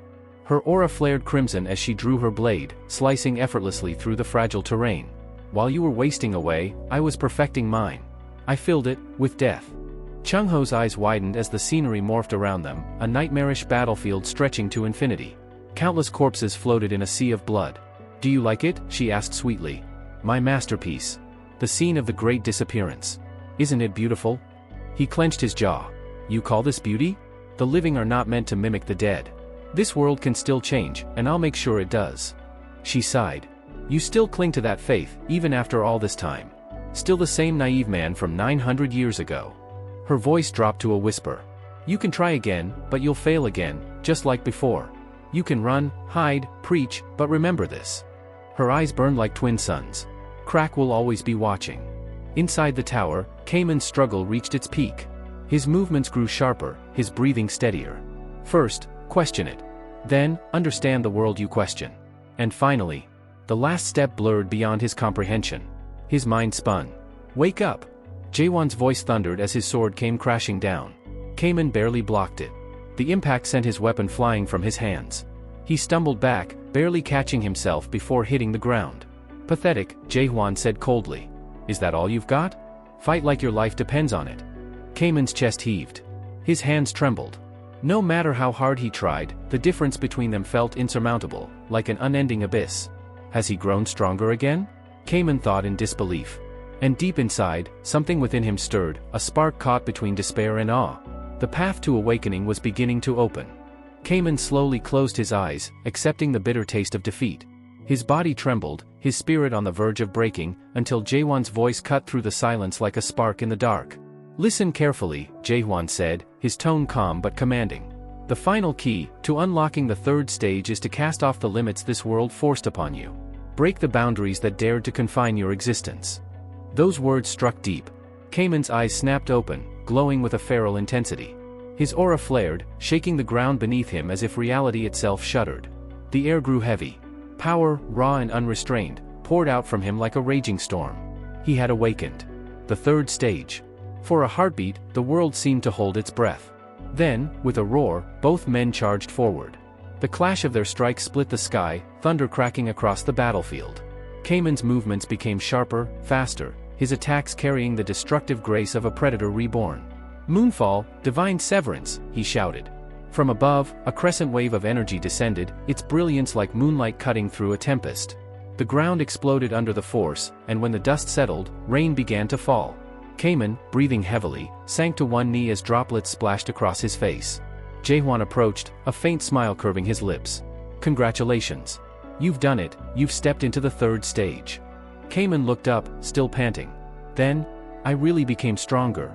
Her aura flared crimson as she drew her blade, slicing effortlessly through the fragile terrain. "While you were wasting away, I was perfecting mine. I filled it with death." Chung-ho's eyes widened as the scenery morphed around them, a nightmarish battlefield stretching to infinity. Countless corpses floated in a sea of blood. "Do you like it?" she asked sweetly. "My masterpiece. The scene of the Great Disappearance. Isn't it beautiful?" He clenched his jaw. "You call this beauty? The living are not meant to mimic the dead. This world can still change, and I'll make sure it does." She sighed. "You still cling to that faith, even after all this time. Still the same naive man from 900 years ago." Her voice dropped to a whisper. "You can try again, but you'll fail again, just like before. You can run, hide, preach, but remember this. Her eyes burned like twin suns. Crack will always be watching. Inside the tower, Cayman's struggle reached its peak. His movements grew sharper, his breathing steadier. First, question it. Then, understand the world you question. And finally, the last step blurred beyond his comprehension. His mind spun. Wake up! Jaewon's voice thundered as his sword came crashing down. Cayman barely blocked it. The impact sent his weapon flying from his hands. He stumbled back, barely catching himself before hitting the ground. Pathetic, Jaewon said coldly. Is that all you've got? Fight like your life depends on it. Cayman's chest heaved. His hands trembled. No matter how hard he tried, the difference between them felt insurmountable, like an unending abyss. Has he grown stronger again? Cayman thought in disbelief. And deep inside, something within him stirred, a spark caught between despair and awe. The path to awakening was beginning to open. Cayman slowly closed his eyes, accepting the bitter taste of defeat. His body trembled, his spirit on the verge of breaking, until Jaewon's voice cut through the silence like a spark in the dark. Listen carefully, Jaewon said, his tone calm but commanding. The final key to unlocking the third stage is to cast off the limits this world forced upon you. Break the boundaries that dared to confine your existence. Those words struck deep. Cayman's eyes snapped open, glowing with a feral intensity. His aura flared, shaking the ground beneath him as if reality itself shuddered. The air grew heavy. Power, raw and unrestrained, poured out from him like a raging storm. He had awakened. The third stage. For a heartbeat, the world seemed to hold its breath. Then, with a roar, both men charged forward. The clash of their strikes split the sky, thunder cracking across the battlefield. Cayman's movements became sharper, faster, his attacks carrying the destructive grace of a predator reborn. Moonfall, divine severance, he shouted. From above, a crescent wave of energy descended, its brilliance like moonlight cutting through a tempest. The ground exploded under the force, and when the dust settled, rain began to fall. Cayman, breathing heavily, sank to one knee as droplets splashed across his face. Jaewon approached, a faint smile curving his lips. Congratulations. You've done it, you've stepped into the third stage. Cayman looked up, still panting. Then, I really became stronger.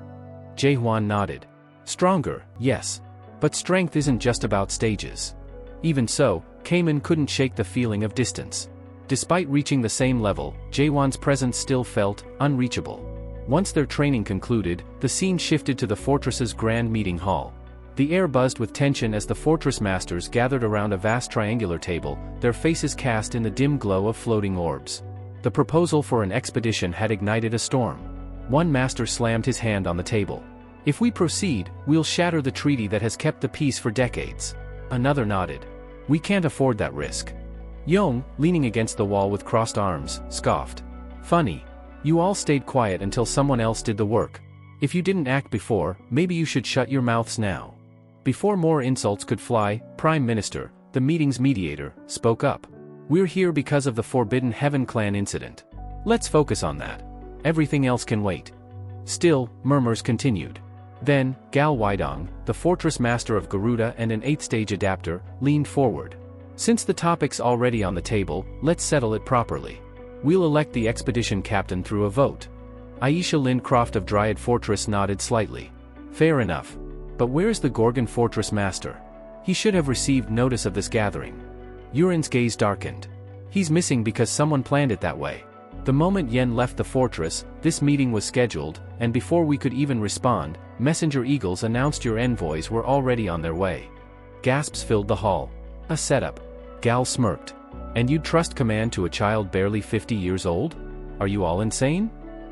Jaewon nodded. Stronger, yes. But strength isn't just about stages. Even so, Cayman couldn't shake the feeling of distance. Despite reaching the same level, Jaewon's presence still felt unreachable. Once their training concluded, the scene shifted to the fortress's grand meeting hall. The air buzzed with tension as the fortress masters gathered around a vast triangular table, their faces cast in the dim glow of floating orbs. The proposal for an expedition had ignited a storm. One master slammed his hand on the table. If we proceed, we'll shatter the treaty that has kept the peace for decades. Another nodded. We can't afford that risk. Young, leaning against the wall with crossed arms, scoffed. Funny. You all stayed quiet until someone else did the work. If you didn't act before, maybe you should shut your mouths now. Before more insults could fly, Prime Minister, the meeting's mediator, spoke up. We're here because of the Forbidden Heaven clan incident. Let's focus on that. Everything else can wait. Still, murmurs continued. Then, Gal Wydong, the fortress master of Garuda and an 8th stage adapter, leaned forward. Since the topic's already on the table, let's settle it properly. We'll elect the expedition captain through a vote. Aisha Lindcroft of Dryad Fortress nodded slightly. Fair enough. But where's the Gorgon Fortress master? He should have received notice of this gathering. Yurin's gaze darkened. He's missing because someone planned it that way. The moment Yen left the fortress, this meeting was scheduled, and before we could even respond, messenger eagles announced your envoys were already on their way. Gasps filled the hall. A setup. Gal smirked. And you'd trust command to a child barely 50 years old? Are you all insane?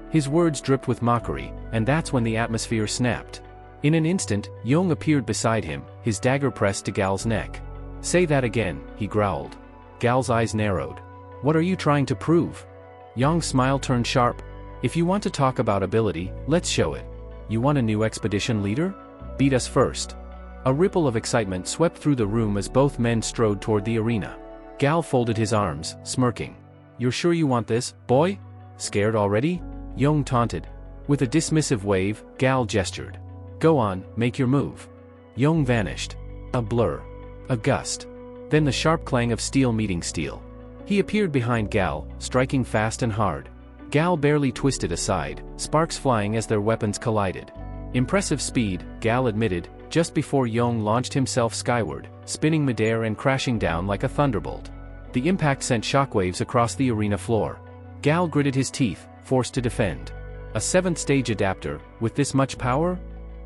His words dripped with mockery, and that's when the atmosphere snapped. In an instant, Yong appeared beside him, his dagger pressed to Gal's neck. Say that again, he growled. Gal's eyes narrowed. What are you trying to prove? Yong's smile turned sharp. If you want to talk about ability, let's show it. You want a new expedition leader? Beat us first. A ripple of excitement swept through the room as both men strode toward the arena. Gal folded his arms, smirking. You're sure you want this, boy? Scared already? Yong taunted. With a dismissive wave, Gal gestured. Go on, make your move. Yong vanished. A blur. A gust. Then the sharp clang of steel meeting steel. He appeared behind Gal, striking fast and hard. Gal barely twisted aside, sparks flying as their weapons collided. Impressive speed, Gal admitted, just before Yong launched himself skyward, spinning midair and crashing down like a thunderbolt. The impact sent shockwaves across the arena floor. Gal gritted his teeth, forced to defend. A 7th stage adapter, with this much power?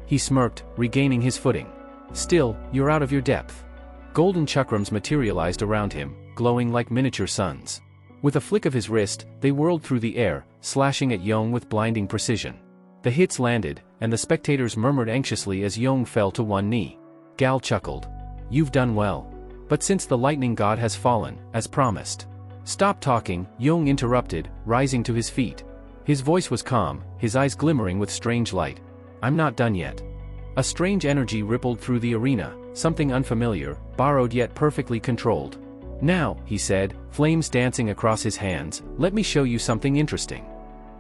He smirked, regaining his footing. Still, you're out of your depth. Golden chakrams materialized around him, glowing like miniature suns. With a flick of his wrist, they whirled through the air, slashing at Yong with blinding precision. The hits landed, and the spectators murmured anxiously as Yong fell to one knee. Gal chuckled. You've done well. But since the lightning god has fallen, as promised. Stop talking, Yong interrupted, rising to his feet. His voice was calm, his eyes glimmering with strange light. I'm not done yet. A strange energy rippled through the arena, something unfamiliar, borrowed yet perfectly controlled. Now, he said, flames dancing across his hands, let me show you something interesting.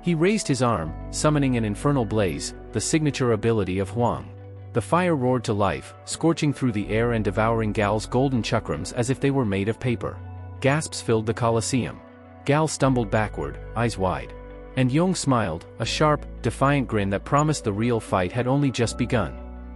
He raised his arm, summoning an infernal blaze, the signature ability of Huang. The fire roared to life, scorching through the air and devouring Gal's golden chakrams as if they were made of paper. Gasps filled the Colosseum. Gal stumbled backward, eyes wide. And Yong smiled, a sharp, defiant grin that promised the real fight had only just begun.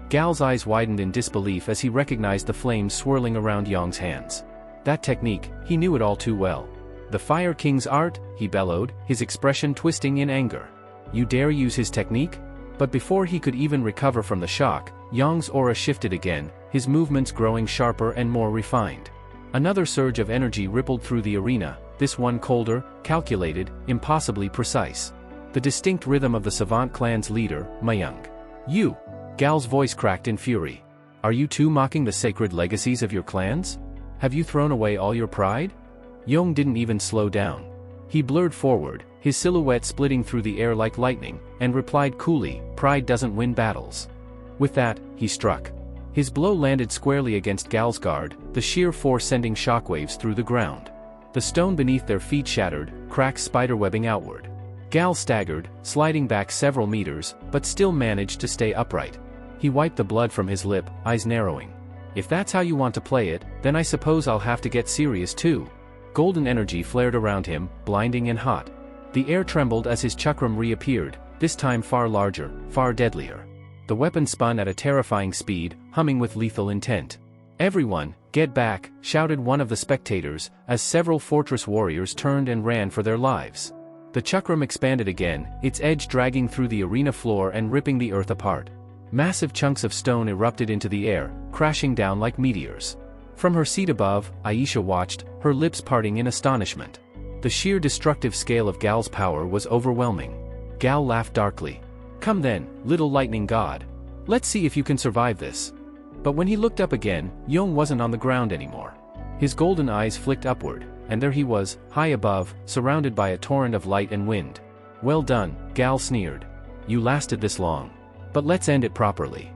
Gal's eyes widened in disbelief as he recognized the flames swirling around Yong's hands. That technique, he knew it all too well. The Fire King's art, he bellowed, his expression twisting in anger. You dare use his technique? But before he could even recover from the shock, Yong's aura shifted again, his movements growing sharper and more refined. Another surge of energy rippled through the arena, this one colder, calculated, impossibly precise. The distinct rhythm of the Savant clan's leader, Mayung. You! Gal's voice cracked in fury. Are you too mocking the sacred legacies of your clans? Have you thrown away all your pride? Yong didn't even slow down. He blurred forward, his silhouette splitting through the air like lightning, and replied coolly, pride doesn't win battles. With that, he struck. His blow landed squarely against Gal's guard, the sheer force sending shockwaves through the ground. The stone beneath their feet shattered, cracks spiderwebbing outward. Gal staggered, sliding back several meters, but still managed to stay upright. He wiped the blood from his lip, eyes narrowing. If that's how you want to play it, then I suppose I'll have to get serious too. Golden energy flared around him, blinding and hot. The air trembled as his chakram reappeared, this time far larger, far deadlier. The weapon spun at a terrifying speed, humming with lethal intent. Everyone, get back, shouted one of the spectators, as several fortress warriors turned and ran for their lives. The chakram expanded again, its edge dragging through the arena floor and ripping the earth apart. Massive chunks of stone erupted into the air, crashing down like meteors. From her seat above, Aisha watched, her lips parting in astonishment. The sheer destructive scale of Gal's power was overwhelming. Gal laughed darkly. Come then, little lightning god. Let's see if you can survive this. But when he looked up again, Yong wasn't on the ground anymore. His golden eyes flicked upward, and there he was, high above, surrounded by a torrent of light and wind. Well done, Gal sneered. You lasted this long. But let's end it properly.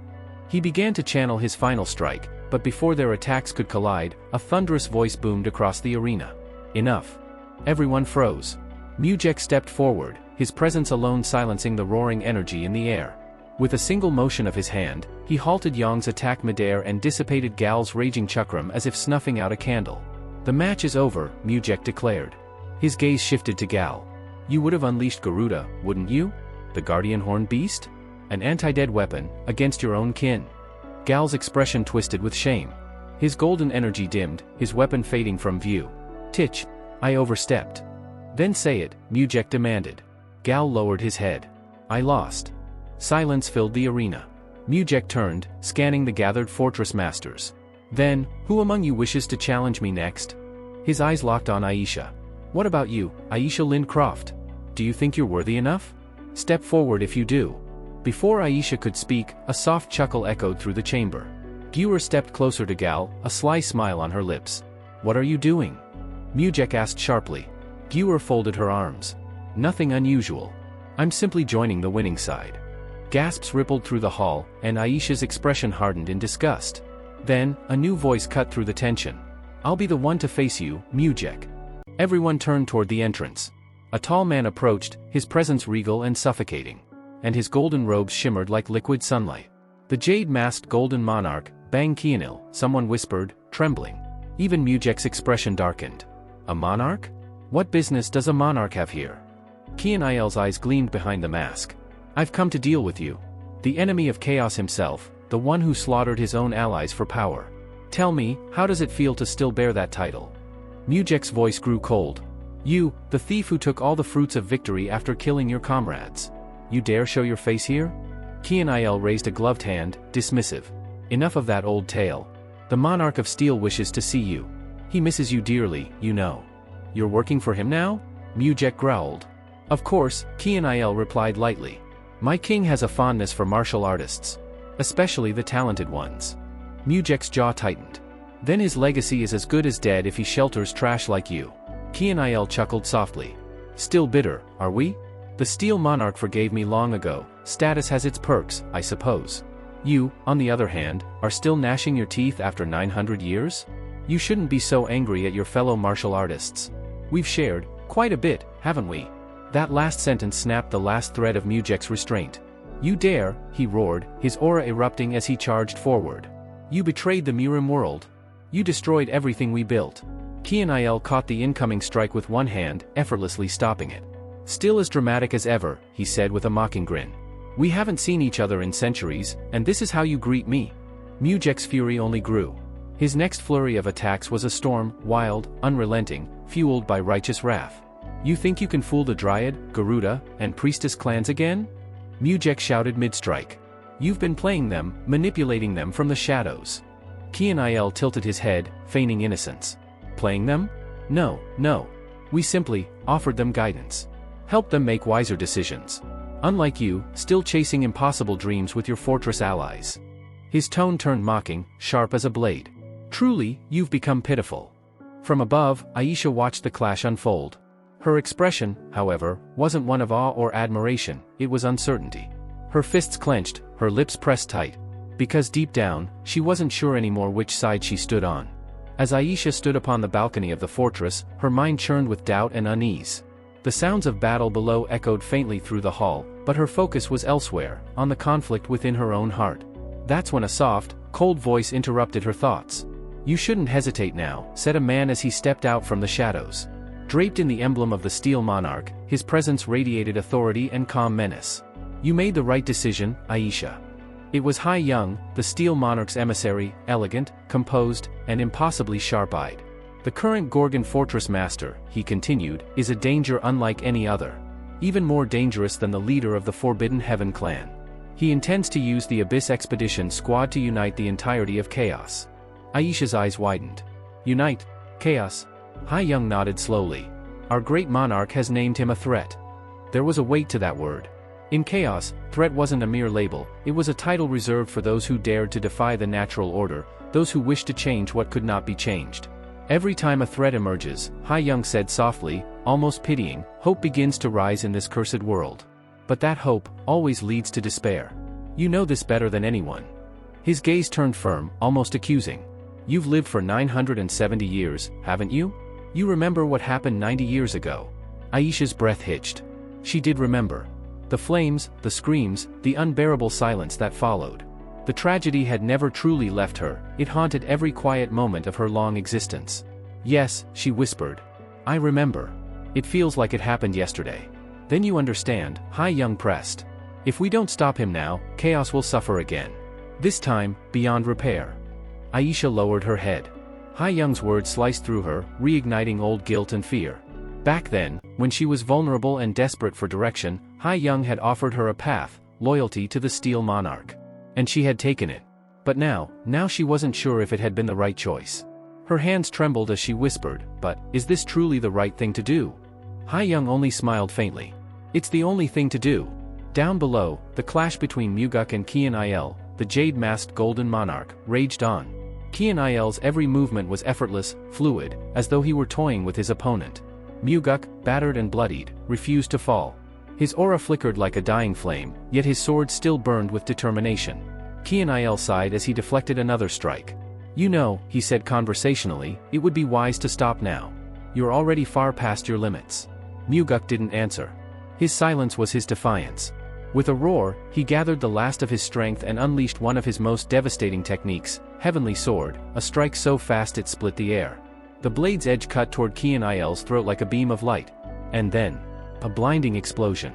He began to channel his final strike, but before their attacks could collide, a thunderous voice boomed across the arena. Enough. Everyone froze. Mujek stepped forward, his presence alone silencing the roaring energy in the air. With a single motion of his hand, he halted Yong's attack midair and dissipated Gal's raging chakram as if snuffing out a candle. The match is over, Mujek declared. His gaze shifted to Gal. You would have unleashed Garuda, wouldn't you? The guardian horn beast? An anti-dead weapon, against your own kin. Gal's expression twisted with shame. His golden energy dimmed, his weapon fading from view. Titch. I overstepped. Then say it, Mujek demanded. Gal lowered his head. I lost. Silence filled the arena. Mujek turned, scanning the gathered fortress masters. Then, who among you wishes to challenge me next? His eyes locked on Aisha. What about you, Aisha Lynn Croft? Do you think you're worthy enough? Step forward if you do. Before Aisha could speak, a soft chuckle echoed through the chamber. Gewer stepped closer to Gal, a sly smile on her lips. What are you doing? Mujek asked sharply. Gewer folded her arms. Nothing unusual. I'm simply joining the winning side. Gasps rippled through the hall, and Aisha's expression hardened in disgust. Then, a new voice cut through the tension. I'll be the one to face you, Mujek. Everyone turned toward the entrance. A tall man approached, his presence regal and suffocating. And his golden robes shimmered like liquid sunlight. The jade-masked golden monarch, Bang Kianil, someone whispered, trembling. Even Mujek's expression darkened. A monarch? What business does a monarch have here? Kianil's eyes gleamed behind the mask. I've come to deal with you. The enemy of chaos himself, the the one who slaughtered his own allies for power. Tell me, how does it feel to still bear that title? Mujek's voice grew cold. You, the thief who took all the fruits of victory after killing your comrades. You dare show your face here? Kian-il raised a gloved hand, dismissive. Enough of that old tale. The monarch of steel wishes to see you. He misses you dearly, you know. You're working for him now? Mujek growled. Of course, Kian-il replied lightly. My king has a fondness for martial artists. Especially the talented ones. Mujek's jaw tightened. Then his legacy is as good as dead if he shelters trash like you. Kian-il chuckled softly. Still bitter, are we? The steel monarch forgave me long ago. Status has its perks, I suppose. You, on the other hand, are still gnashing your teeth after 900 years? You shouldn't be so angry at your fellow martial artists. We've shared, quite a bit, haven't we? That last sentence snapped the last thread of Mujek's restraint. You dare, he roared, his aura erupting as he charged forward. You betrayed the Murim world. You destroyed everything we built. Kian-il caught the incoming strike with one hand, effortlessly stopping it. Still as dramatic as ever, he said with a mocking grin. We haven't seen each other in centuries, and this is how you greet me. Mujek's fury only grew. His next flurry of attacks was a storm, wild, unrelenting, fueled by righteous wrath. You think you can fool the Dryad, Garuda, and Priestess clans again? Mujek shouted mid-strike. You've been playing them, manipulating them from the shadows. Kian-il tilted his head, feigning innocence. Playing them? No, no. We simply offered them guidance. Helped them make wiser decisions. Unlike you, still chasing impossible dreams with your fortress allies. His tone turned mocking, sharp as a blade. Truly, you've become pitiful. From above, Aisha watched the clash unfold. Her expression, however, wasn't one of awe or admiration, it was uncertainty. Her fists clenched, her lips pressed tight. Because deep down, she wasn't sure anymore which side she stood on. As Aisha stood upon the balcony of the fortress, her mind churned with doubt and unease. The sounds of battle below echoed faintly through the hall, but her focus was elsewhere, on the conflict within her own heart. That's when a soft, cold voice interrupted her thoughts. You shouldn't hesitate now, said a man as he stepped out from the shadows. Draped in the emblem of the steel monarch, his presence radiated authority and calm menace. You made the right decision, Aisha. It was Hai Young, the steel monarch's emissary, elegant, composed, and impossibly sharp-eyed. The current Gorgon fortress master, he continued, is a danger unlike any other. Even more dangerous than the leader of the Forbidden Heaven clan. He intends to use the Abyss Expedition squad to unite the entirety of Chaos. Aisha's eyes widened. Unite? Chaos? Hai Young nodded slowly. Our great monarch has named him a threat. There was a weight to that word. In Chaos, threat wasn't a mere label, it was a title reserved for those who dared to defy the natural order, those who wished to change what could not be changed. Every time a threat emerges, Hai Young said softly, almost pitying, hope begins to rise in this cursed world. But that hope always leads to despair. You know this better than anyone. His gaze turned firm, almost accusing. You've lived for 970 years, haven't you? You remember what happened 90 years ago. Aisha's breath hitched. She did remember. The flames, the screams, the unbearable silence that followed. The tragedy had never truly left her, it haunted every quiet moment of her long existence. Yes, she whispered. I remember. It feels like it happened yesterday. Then you understand, Hai Young pressed. If we don't stop him now, Chaos will suffer again. This time, beyond repair. Aisha lowered her head. Hai Young's words sliced through her, reigniting old guilt and fear. Back then, when she was vulnerable and desperate for direction, Hai Young had offered her a path, loyalty to the Steel Monarch. And she had taken it. But now she wasn't sure if it had been the right choice. Her hands trembled as she whispered, but, is this truly the right thing to do? Hai Young only smiled faintly. It's the only thing to do. Down below, the clash between Muguk and Kian-il, the jade-masked golden monarch, raged on. Kian-il's every movement was effortless, fluid, as though he were toying with his opponent. Muguk, battered and bloodied, refused to fall. His aura flickered like a dying flame, yet his sword still burned with determination. Kian-il sighed as he deflected another strike. You know, he said conversationally, it would be wise to stop now. You're already far past your limits. Muguk didn't answer. His silence was his defiance. With a roar, he gathered the last of his strength and unleashed one of his most devastating techniques, Heavenly Sword, a strike so fast it split the air. The blade's edge cut toward Kian-il's throat like a beam of light. And then, a blinding explosion.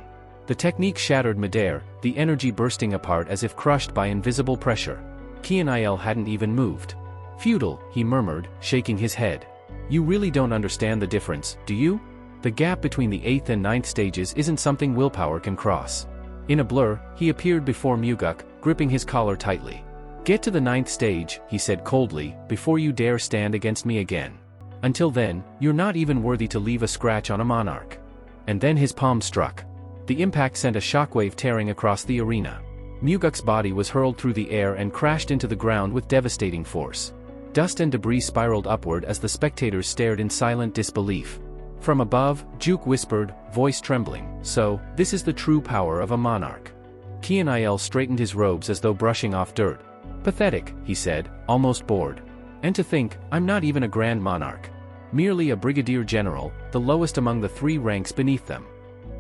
The technique shattered midair, the energy bursting apart as if crushed by invisible pressure. Kianael hadn't even moved. Futile, he murmured, shaking his head. You really don't understand the difference, do you? The gap between the 8th and 9th stages isn't something willpower can cross. In a blur, he appeared before Muguk, gripping his collar tightly. Get to the 9th stage, he said coldly, before you dare stand against me again. Until then, you're not even worthy to leave a scratch on a monarch. And then his palm struck. The impact sent a shockwave tearing across the arena. Muguk's body was hurled through the air and crashed into the ground with devastating force. Dust and debris spiraled upward as the spectators stared in silent disbelief. From above, Juke whispered, voice trembling, so, this is the true power of a monarch. Kianael straightened his robes as though brushing off dirt. Pathetic, he said, almost bored. And to think, I'm not even a grand monarch. Merely a brigadier general, the lowest among the 3 ranks beneath them.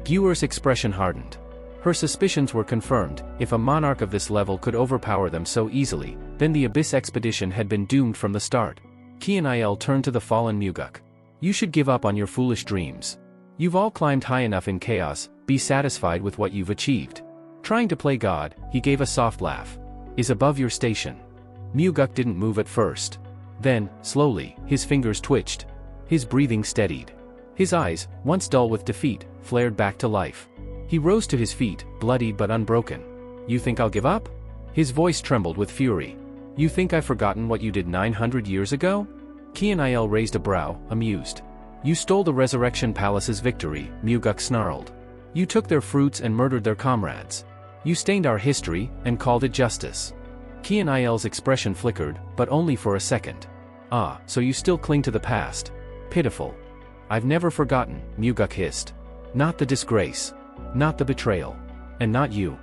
Guer's expression hardened. Her suspicions were confirmed. If a monarch of this level could overpower them so easily, then the Abyss expedition had been doomed from the start. Kianael turned to the fallen Muguk. You should give up on your foolish dreams. You've all climbed high enough in chaos, be satisfied with what you've achieved. Trying to play God, he gave a soft laugh, is above your station. Muguk didn't move at first. Then, slowly, his fingers twitched. His breathing steadied. His eyes, once dull with defeat, flared back to life. He rose to his feet, bloody but unbroken. You think I'll give up? His voice trembled with fury. You think I've forgotten what you did 900 years ago? Kianael raised a brow, amused. You stole the Resurrection Palace's victory, Muguk snarled. You took their fruits and murdered their comrades. You stained our history, and called it justice. Kianael's expression flickered, but only for a second. Ah, so you still cling to the past. Pitiful. I've never forgotten, Muguk hissed. Not the disgrace. Not the betrayal. And not you.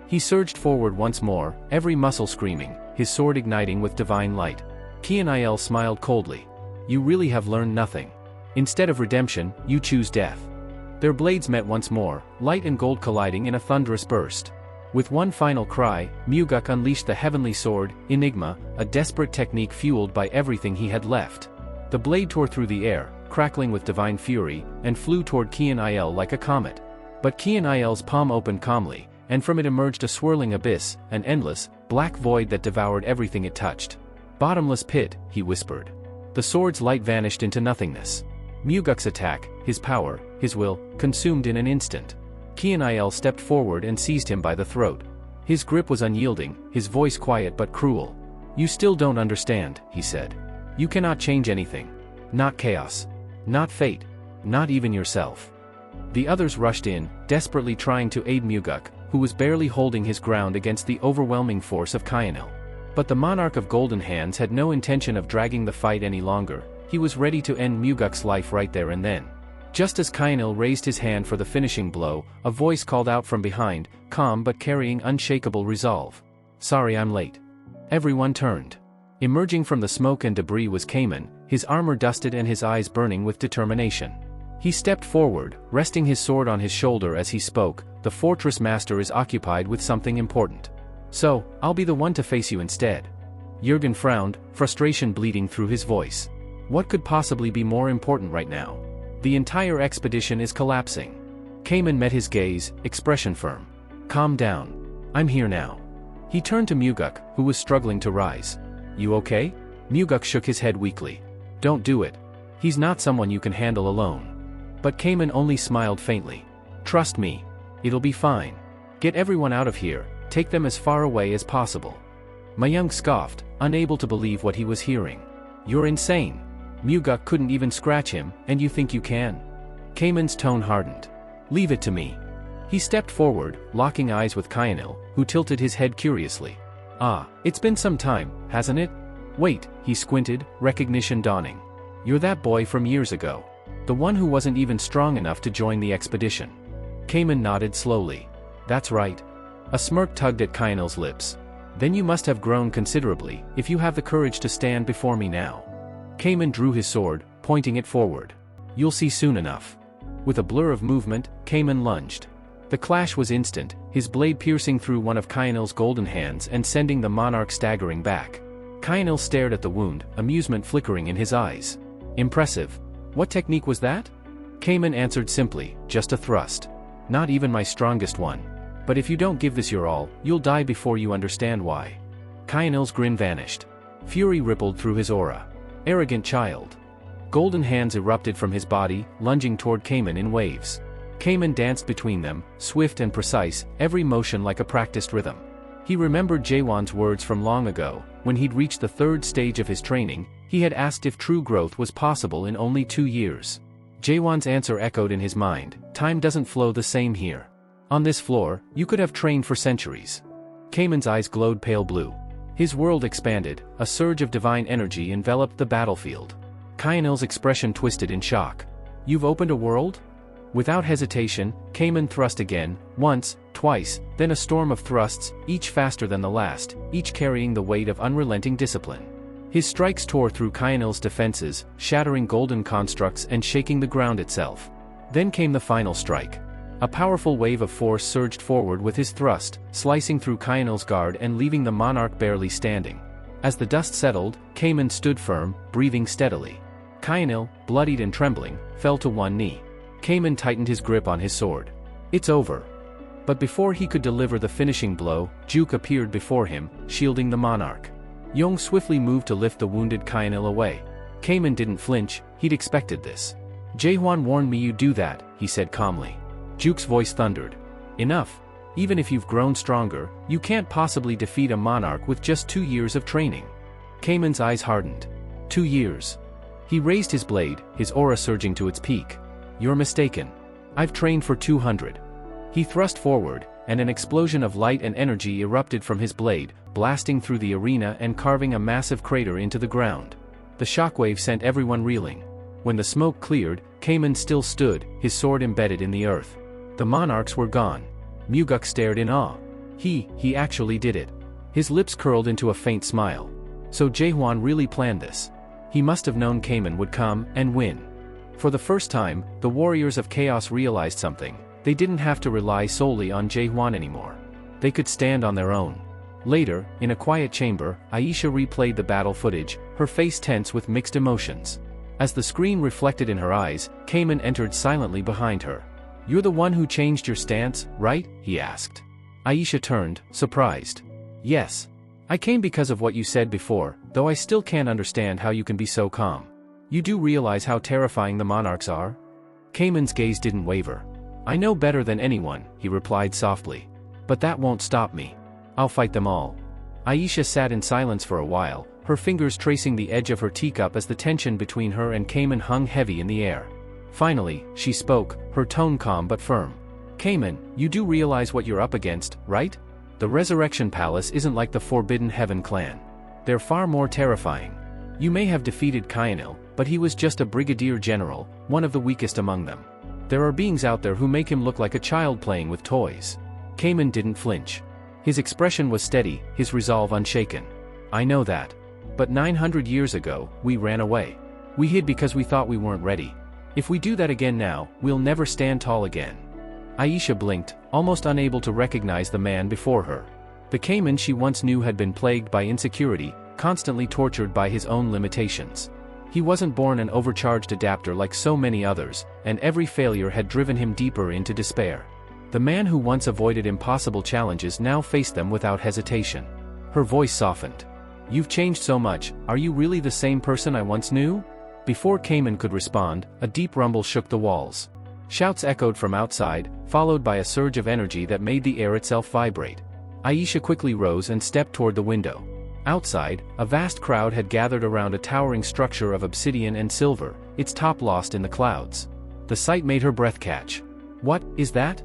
He surged forward once more, every muscle screaming, his sword igniting with divine light. Kianael smiled coldly. You really have learned nothing. Instead of redemption, you choose death. Their blades met once more, light and gold colliding in a thunderous burst. With one final cry, Muguk unleashed the heavenly sword, Enigma, a desperate technique fueled by everything he had left. The blade tore through the air, crackling with divine fury, and flew toward Kianael like a comet. But Kianael's palm opened calmly, and from it emerged a swirling abyss, an endless, black void that devoured everything it touched. Bottomless pit, he whispered. The sword's light vanished into nothingness. Muguk's attack, his power, his will, consumed in an instant. Kianael stepped forward and seized him by the throat. His grip was unyielding, his voice quiet but cruel. You still don't understand, he said. You cannot change anything. Not chaos. Not fate. Not even yourself. The others rushed in, desperately trying to aid Muguk, who was barely holding his ground against the overwhelming force of Kianael. But the monarch of Golden Hands had no intention of dragging the fight any longer. He was ready to end Muguk's life right there and then. Just as Kianael raised his hand for the finishing blow, a voice called out from behind, calm but carrying unshakable resolve. Sorry I'm late. Everyone turned. Emerging from the smoke and debris was Cayman, his armor dusted and his eyes burning with determination. He stepped forward, resting his sword on his shoulder as he spoke. The fortress master is occupied with something important. So, I'll be the one to face you instead. Jurgen frowned, frustration bleeding through his voice. What could possibly be more important right now? The entire expedition is collapsing. Cayman met his gaze, expression firm. Calm down. I'm here now. He turned to Muguk, who was struggling to rise. You okay? Muguk shook his head weakly. Don't do it. He's not someone you can handle alone. But Cayman only smiled faintly. Trust me. It'll be fine. Get everyone out of here, take them as far away as possible. Mayung scoffed, unable to believe what he was hearing. You're insane. Muguk couldn't even scratch him, and you think you can? Cayman's tone hardened. Leave it to me. He stepped forward, locking eyes with Kianael, who tilted his head curiously. Ah, it's been some time, hasn't it? Wait, he squinted, recognition dawning. You're that boy from years ago. The one who wasn't even strong enough to join the expedition. Cayman nodded slowly. That's right. A smirk tugged at Kianael's lips. Then you must have grown considerably, if you have the courage to stand before me now. Cayman drew his sword, pointing it forward. You'll see soon enough. With a blur of movement, Cayman lunged. The clash was instant, his blade piercing through one of Kianael's golden hands and sending the monarch staggering back. Kianael stared at the wound, amusement flickering in his eyes. Impressive. What technique was that? Cayman answered simply, just a thrust. Not even my strongest one. But if you don't give this your all, you'll die before you understand why. Kainil's grin vanished. Fury rippled through his aura. Arrogant child. Golden hands erupted from his body, lunging toward Cayman in waves. Cayman danced between them, swift and precise, every motion like a practiced rhythm. He remembered Jaewon's words from long ago. When he'd reached the third stage of his training, he had asked if true growth was possible in only 2 years. Jaewon's answer echoed in his mind, time doesn't flow the same here. On this floor, you could have trained for centuries. Cayman's eyes glowed pale blue. His world expanded, a surge of divine energy enveloped the battlefield. Kainil's expression twisted in shock. You've opened a world? Without hesitation, Cayman thrust again, once, twice, then a storm of thrusts, each faster than the last, each carrying the weight of unrelenting discipline. His strikes tore through Kainil's defenses, shattering golden constructs and shaking the ground itself. Then came the final strike. A powerful wave of force surged forward with his thrust, slicing through Kainil's guard and leaving the monarch barely standing. As the dust settled, Cayman stood firm, breathing steadily. Kainil, bloodied and trembling, fell to one knee. Cayman tightened his grip on his sword. It's over. But before he could deliver the finishing blow, Juke appeared before him, shielding the monarch. Yong swiftly moved to lift the wounded Kainil away. Cayman didn't flinch, he'd expected this. Jaehwan warned me you'd do that, he said calmly. Juke's voice thundered. Enough. Even if you've grown stronger, you can't possibly defeat a monarch with just 2 years of training. Cayman's eyes hardened. 2 years. He raised his blade, his aura surging to its peak. You're mistaken. I've trained for 200. He thrust forward, and an explosion of light and energy erupted from his blade, blasting through the arena and carving a massive crater into the ground. The shockwave sent everyone reeling. When the smoke cleared, Cayman still stood, his sword embedded in the earth. The monarchs were gone. Muguk stared in awe. He actually did it. His lips curled into a faint smile. So Jaehwan really planned this. He must have known Cayman would come and win. For the first time, the warriors of chaos realized something. They didn't have to rely solely on Jaehwan anymore. They could stand on their own. Later, in a quiet chamber, Aisha replayed the battle footage, her face tense with mixed emotions. As the screen reflected in her eyes, Cayman entered silently behind her. You're the one who changed your stance, right? He asked. Aisha turned, surprised. Yes. I came because of what you said before, though I still can't understand how you can be so calm. You do realize how terrifying the monarchs are? Cayman's gaze didn't waver. I know better than anyone, he replied softly. But that won't stop me. I'll fight them all. Aisha sat in silence for a while, her fingers tracing the edge of her teacup as the tension between her and Cayman hung heavy in the air. Finally, she spoke, her tone calm but firm. Cayman, you do realize what you're up against, right? The Resurrection Palace isn't like the Forbidden Heaven clan. They're far more terrifying. You may have defeated Kainil, but he was just a brigadier general, one of the weakest among them. There are beings out there who make him look like a child playing with toys. Cayman didn't flinch. His expression was steady, his resolve unshaken. I know that. But 900 years ago, we ran away. We hid because we thought we weren't ready. If we do that again now, we'll never stand tall again. Aisha blinked, almost unable to recognize the man before her. The Cayman she once knew had been plagued by insecurity, constantly tortured by his own limitations. He wasn't born an overcharged adapter like so many others, and every failure had driven him deeper into despair. The man who once avoided impossible challenges now faced them without hesitation. Her voice softened. You've changed so much, are you really the same person I once knew? Before Cayman could respond, a deep rumble shook the walls. Shouts echoed from outside, followed by a surge of energy that made the air itself vibrate. Aisha quickly rose and stepped toward the window. Outside, a vast crowd had gathered around a towering structure of obsidian and silver, its top lost in the clouds. The sight made her breath catch. What is that?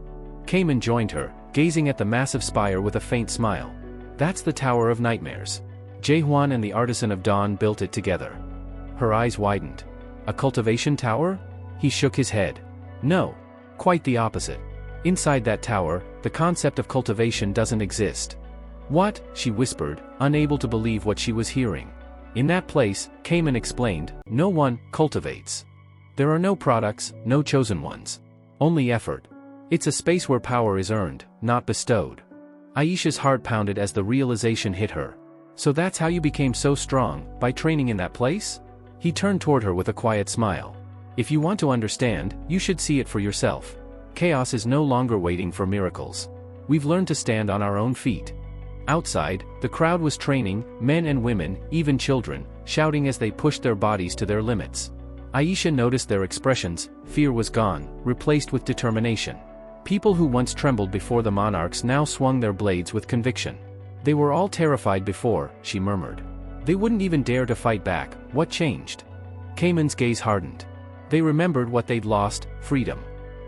Cayman joined her, gazing at the massive spire with a faint smile. That's the Tower of Nightmares. Jaehwan and the Artisan of Dawn built it together. Her eyes widened. A cultivation tower? He shook his head. No. Quite the opposite. Inside that tower, the concept of cultivation doesn't exist. What? She whispered, unable to believe what she was hearing. In that place, Cayman explained, no one cultivates. There are no products, no chosen ones. Only effort. It's a space where power is earned, not bestowed. Aisha's heart pounded as the realization hit her. So that's how you became so strong, by training in that place? He turned toward her with a quiet smile. If you want to understand, you should see it for yourself. Chaos is no longer waiting for miracles. We've learned to stand on our own feet. Outside, the crowd was training, men and women, even children, shouting as they pushed their bodies to their limits. Aisha noticed their expressions. Fear was gone, replaced with determination. People who once trembled before the monarchs now swung their blades with conviction. They were all terrified before, she murmured. They wouldn't even dare to fight back. What changed? Cayman's gaze hardened. They remembered what they'd lost: freedom.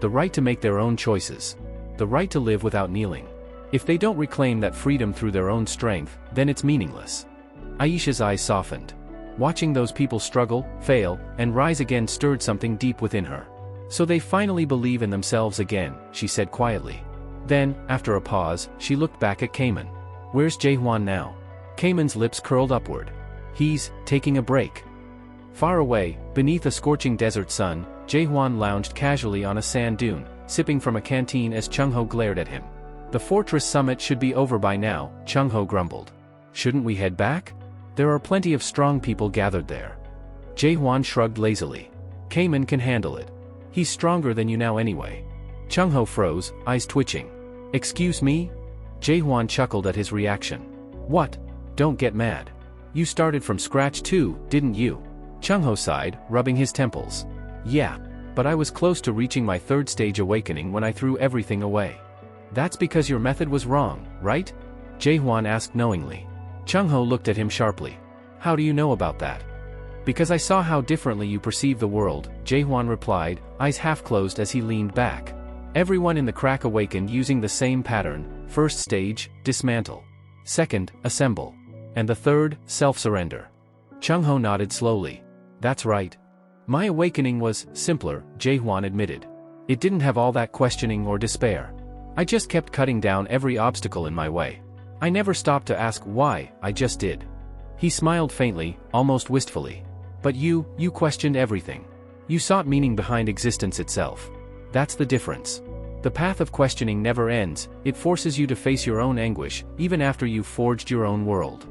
The right to make their own choices. The right to live without kneeling. If they don't reclaim that freedom through their own strength, then it's meaningless. Aisha's eyes softened. Watching those people struggle, fail, and rise again stirred something deep within her. So they finally believe in themselves again, she said quietly. Then, after a pause, she looked back at Cayman. Where's Jaehwan now? Cayman's lips curled upward. He's taking a break. Far away, beneath a scorching desert sun, Jaehwan lounged casually on a sand dune, sipping from a canteen as Chung-ho glared at him. The fortress summit should be over by now, Chung-ho grumbled. Shouldn't we head back? There are plenty of strong people gathered there. Jaehwan shrugged lazily. Cayman can handle it. He's stronger than you now anyway. Chung-ho froze, eyes twitching. Excuse me? Jaehwan chuckled at his reaction. What? Don't get mad. You started from scratch too, didn't you? Chung-ho sighed, rubbing his temples. Yeah, but I was close to reaching my third stage awakening when I threw everything away. That's because your method was wrong, right? Jaehwan asked knowingly. Chung-ho looked at him sharply. How do you know about that? Because I saw how differently you perceive the world, Jaehwan replied, eyes half closed as he leaned back. Everyone in the crack awakened using the same pattern: first stage, dismantle. Second, assemble. And the third, self-surrender. Chung-ho nodded slowly. That's right. My awakening was simpler, Jaehwan admitted. It didn't have all that questioning or despair. I just kept cutting down every obstacle in my way. I never stopped to ask why, I just did. He smiled faintly, almost wistfully. But you questioned everything. You sought meaning behind existence itself. That's the difference. The path of questioning never ends, it forces you to face your own anguish, even after you've forged your own world.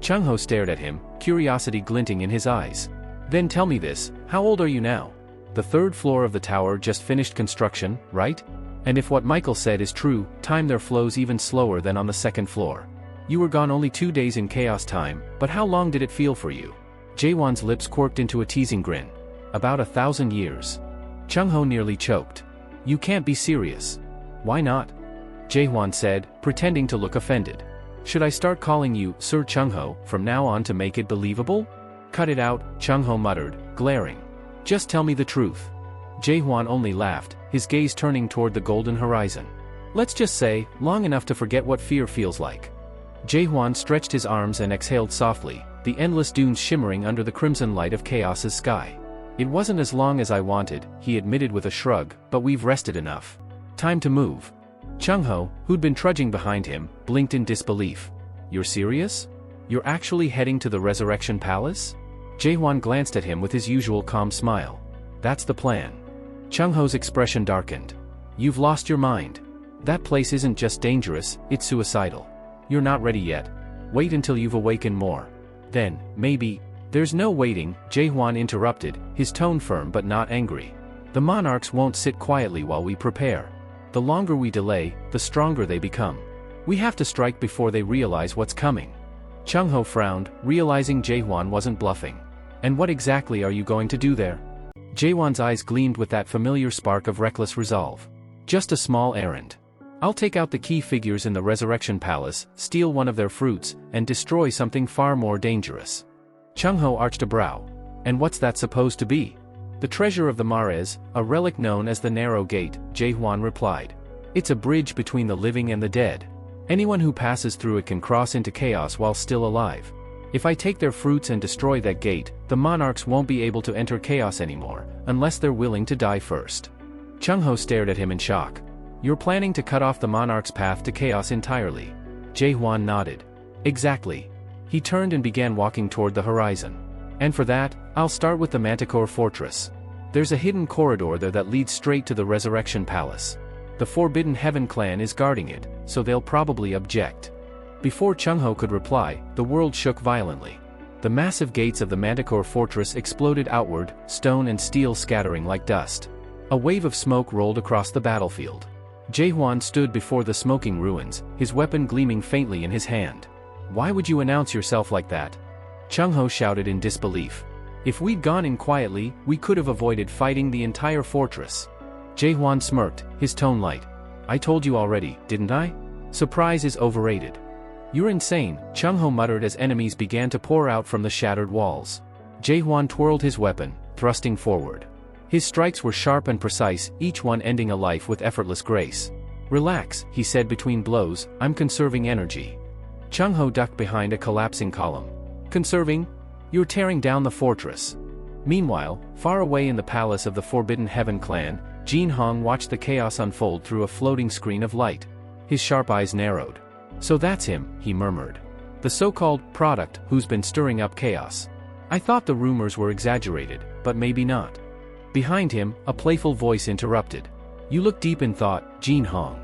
Chung-ho stared at him, curiosity glinting in his eyes. Then tell me this, how old are you now? The third floor of the tower just finished construction, right? And if what Michael said is true, time there flows even slower than on the second floor. You were gone only 2 days in chaos time, but how long did it feel for you? Jaehwan's lips quirked into a teasing grin. About 1,000 years. Chung-ho nearly choked. You can't be serious. Why not? Jaehwan said, pretending to look offended. Should I start calling you Sir Chung-ho from now on to make it believable? Cut it out, Chung-ho muttered, glaring. Just tell me the truth. Jaehwan only laughed, his gaze turning toward the golden horizon. Let's just say, long enough to forget what fear feels like. Jaehwan stretched his arms and exhaled softly, the endless dunes shimmering under the crimson light of chaos's sky. It wasn't as long as I wanted, he admitted with a shrug, but we've rested enough. Time to move. Chung-ho, who'd been trudging behind him, blinked in disbelief. You're serious? You're actually heading to the Resurrection Palace? Jaehwan glanced at him with his usual calm smile. That's the plan. Chung-ho's expression darkened. You've lost your mind. That place isn't just dangerous, it's suicidal. You're not ready yet. Wait until you've awakened more. Then, maybe. There's no waiting, Jaehwan interrupted, his tone firm but not angry. The monarchs won't sit quietly while we prepare. The longer we delay, the stronger they become. We have to strike before they realize what's coming. Chung-ho frowned, realizing Jaehwan wasn't bluffing. And what exactly are you going to do there? Jaehwan's eyes gleamed with that familiar spark of reckless resolve. Just a small errand. I'll take out the key figures in the Resurrection Palace, steal one of their fruits, and destroy something far more dangerous. Chung-ho arched a brow. And what's that supposed to be? The treasure of the Mares, a relic known as the Narrow Gate, Jaehwan replied. It's a bridge between the living and the dead. Anyone who passes through it can cross into chaos while still alive. If I take their fruits and destroy that gate, the monarchs won't be able to enter chaos anymore, unless they're willing to die first. Chung-ho stared at him in shock. You're planning to cut off the monarch's path to chaos entirely. Jaehwan nodded. Exactly. He turned and began walking toward the horizon. And for that, I'll start with the Manticore Fortress. There's a hidden corridor there that leads straight to the Resurrection Palace. The Forbidden Heaven clan is guarding it, so they'll probably object. Before Chung-ho could reply, the world shook violently. The massive gates of the Manticore Fortress exploded outward, stone and steel scattering like dust. A wave of smoke rolled across the battlefield. Jae-hwan stood before the smoking ruins, his weapon gleaming faintly in his hand. "Why would you announce yourself like that?" Chung-ho shouted in disbelief. "If we'd gone in quietly, we could have avoided fighting the entire fortress." Jae-hwan smirked, his tone light. "I told you already, didn't I? Surprise is overrated." "You're insane," Chung-ho muttered as enemies began to pour out from the shattered walls. Jae-hwan twirled his weapon, thrusting forward. His strikes were sharp and precise, each one ending a life with effortless grace. "Relax," he said between blows, "I'm conserving energy." Chung-ho ducked behind a collapsing column. "Conserving? You're tearing down the fortress." Meanwhile, far away in the palace of the Forbidden Heaven clan, Jin-hong watched the chaos unfold through a floating screen of light. His sharp eyes narrowed. "So that's him," he murmured. "The so-called product who's been stirring up chaos. I thought the rumors were exaggerated, but maybe not." Behind him, a playful voice interrupted. "You look deep in thought, Jin-hong."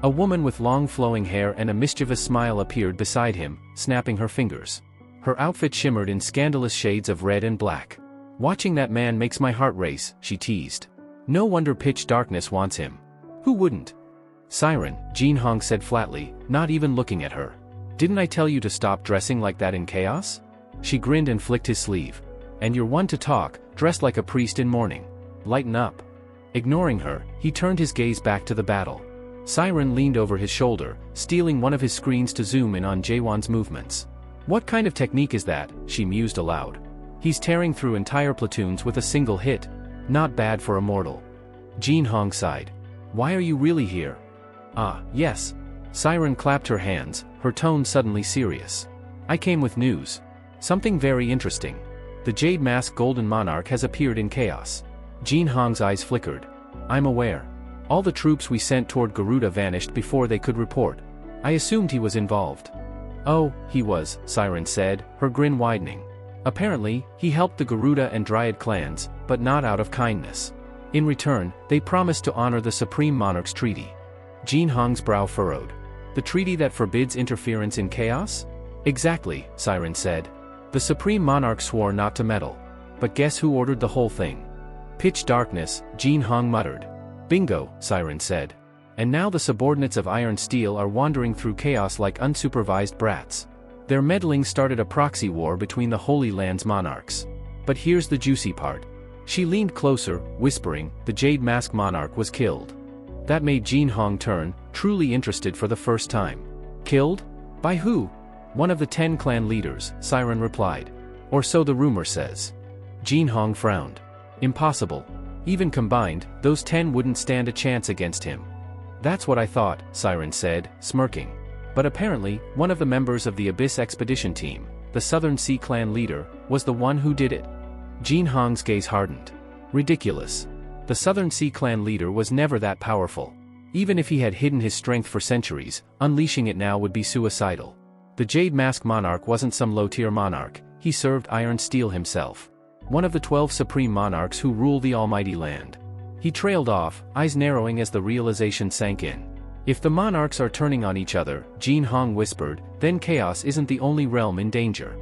A woman with long flowing hair and a mischievous smile appeared beside him, snapping her fingers. Her outfit shimmered in scandalous shades of red and black. "Watching that man makes my heart race," she teased. "No wonder pitch darkness wants him. Who wouldn't?" "Siren," Jin-hong said flatly, not even looking at her. "Didn't I tell you to stop dressing like that in chaos?" She grinned and flicked his sleeve. "And you're one to talk, dressed like a priest in mourning. Lighten up." Ignoring her, he turned his gaze back to the battle. Siren leaned over his shoulder, stealing one of his screens to zoom in on Jae-hwan's movements. "What kind of technique is that?" she mused aloud. "He's tearing through entire platoons with a single hit. Not bad for a mortal." Jin-hong sighed. "Why are you really here?" "Ah, yes." Siren clapped her hands, her tone suddenly serious. "I came with news. Something very interesting. The Jade Mask Golden Monarch has appeared in chaos." Jin-hong's eyes flickered. "I'm aware. All the troops we sent toward Garuda vanished before they could report. I assumed he was involved." "Oh, he was," Siren said, her grin widening. "Apparently, he helped the Garuda and Dryad clans, but not out of kindness. In return, they promised to honor the Supreme Monarch's treaty." Jin-hong's brow furrowed. "The treaty that forbids interference in chaos?" "Exactly," Siren said. "The Supreme Monarch swore not to meddle. But guess who ordered the whole thing?" "Pitch darkness," Jin-hong muttered. "Bingo," Siren said. "And now the subordinates of Iron Steel are wandering through chaos like unsupervised brats. Their meddling started a proxy war between the Holy Land's monarchs. But here's the juicy part." She leaned closer, whispering, "The Jade Mask Monarch was killed." That made Jin-hong turn, truly interested for the first time. "Killed? By who?" "One of the 10 clan leaders," Siren replied. "Or so the rumor says." Jin-hong frowned. "Impossible. Even combined, those 10 wouldn't stand a chance against him." "That's what I thought," Siren said, smirking. "But apparently, one of the members of the Abyss Expedition Team, the Southern Sea Clan leader, was the one who did it." Jin-hong's gaze hardened. Ridiculous. The Southern Sea Clan leader was never that powerful. Even if he had hidden his strength for centuries, unleashing it now would be suicidal. The Jade Mask Monarch wasn't some low-tier monarch, he served Iron Steel himself. One of the 12 supreme monarchs who rule the almighty land. He trailed off, eyes narrowing as the realization sank in. "If the monarchs are turning on each other," Jin-hong whispered, "then chaos isn't the only realm in danger."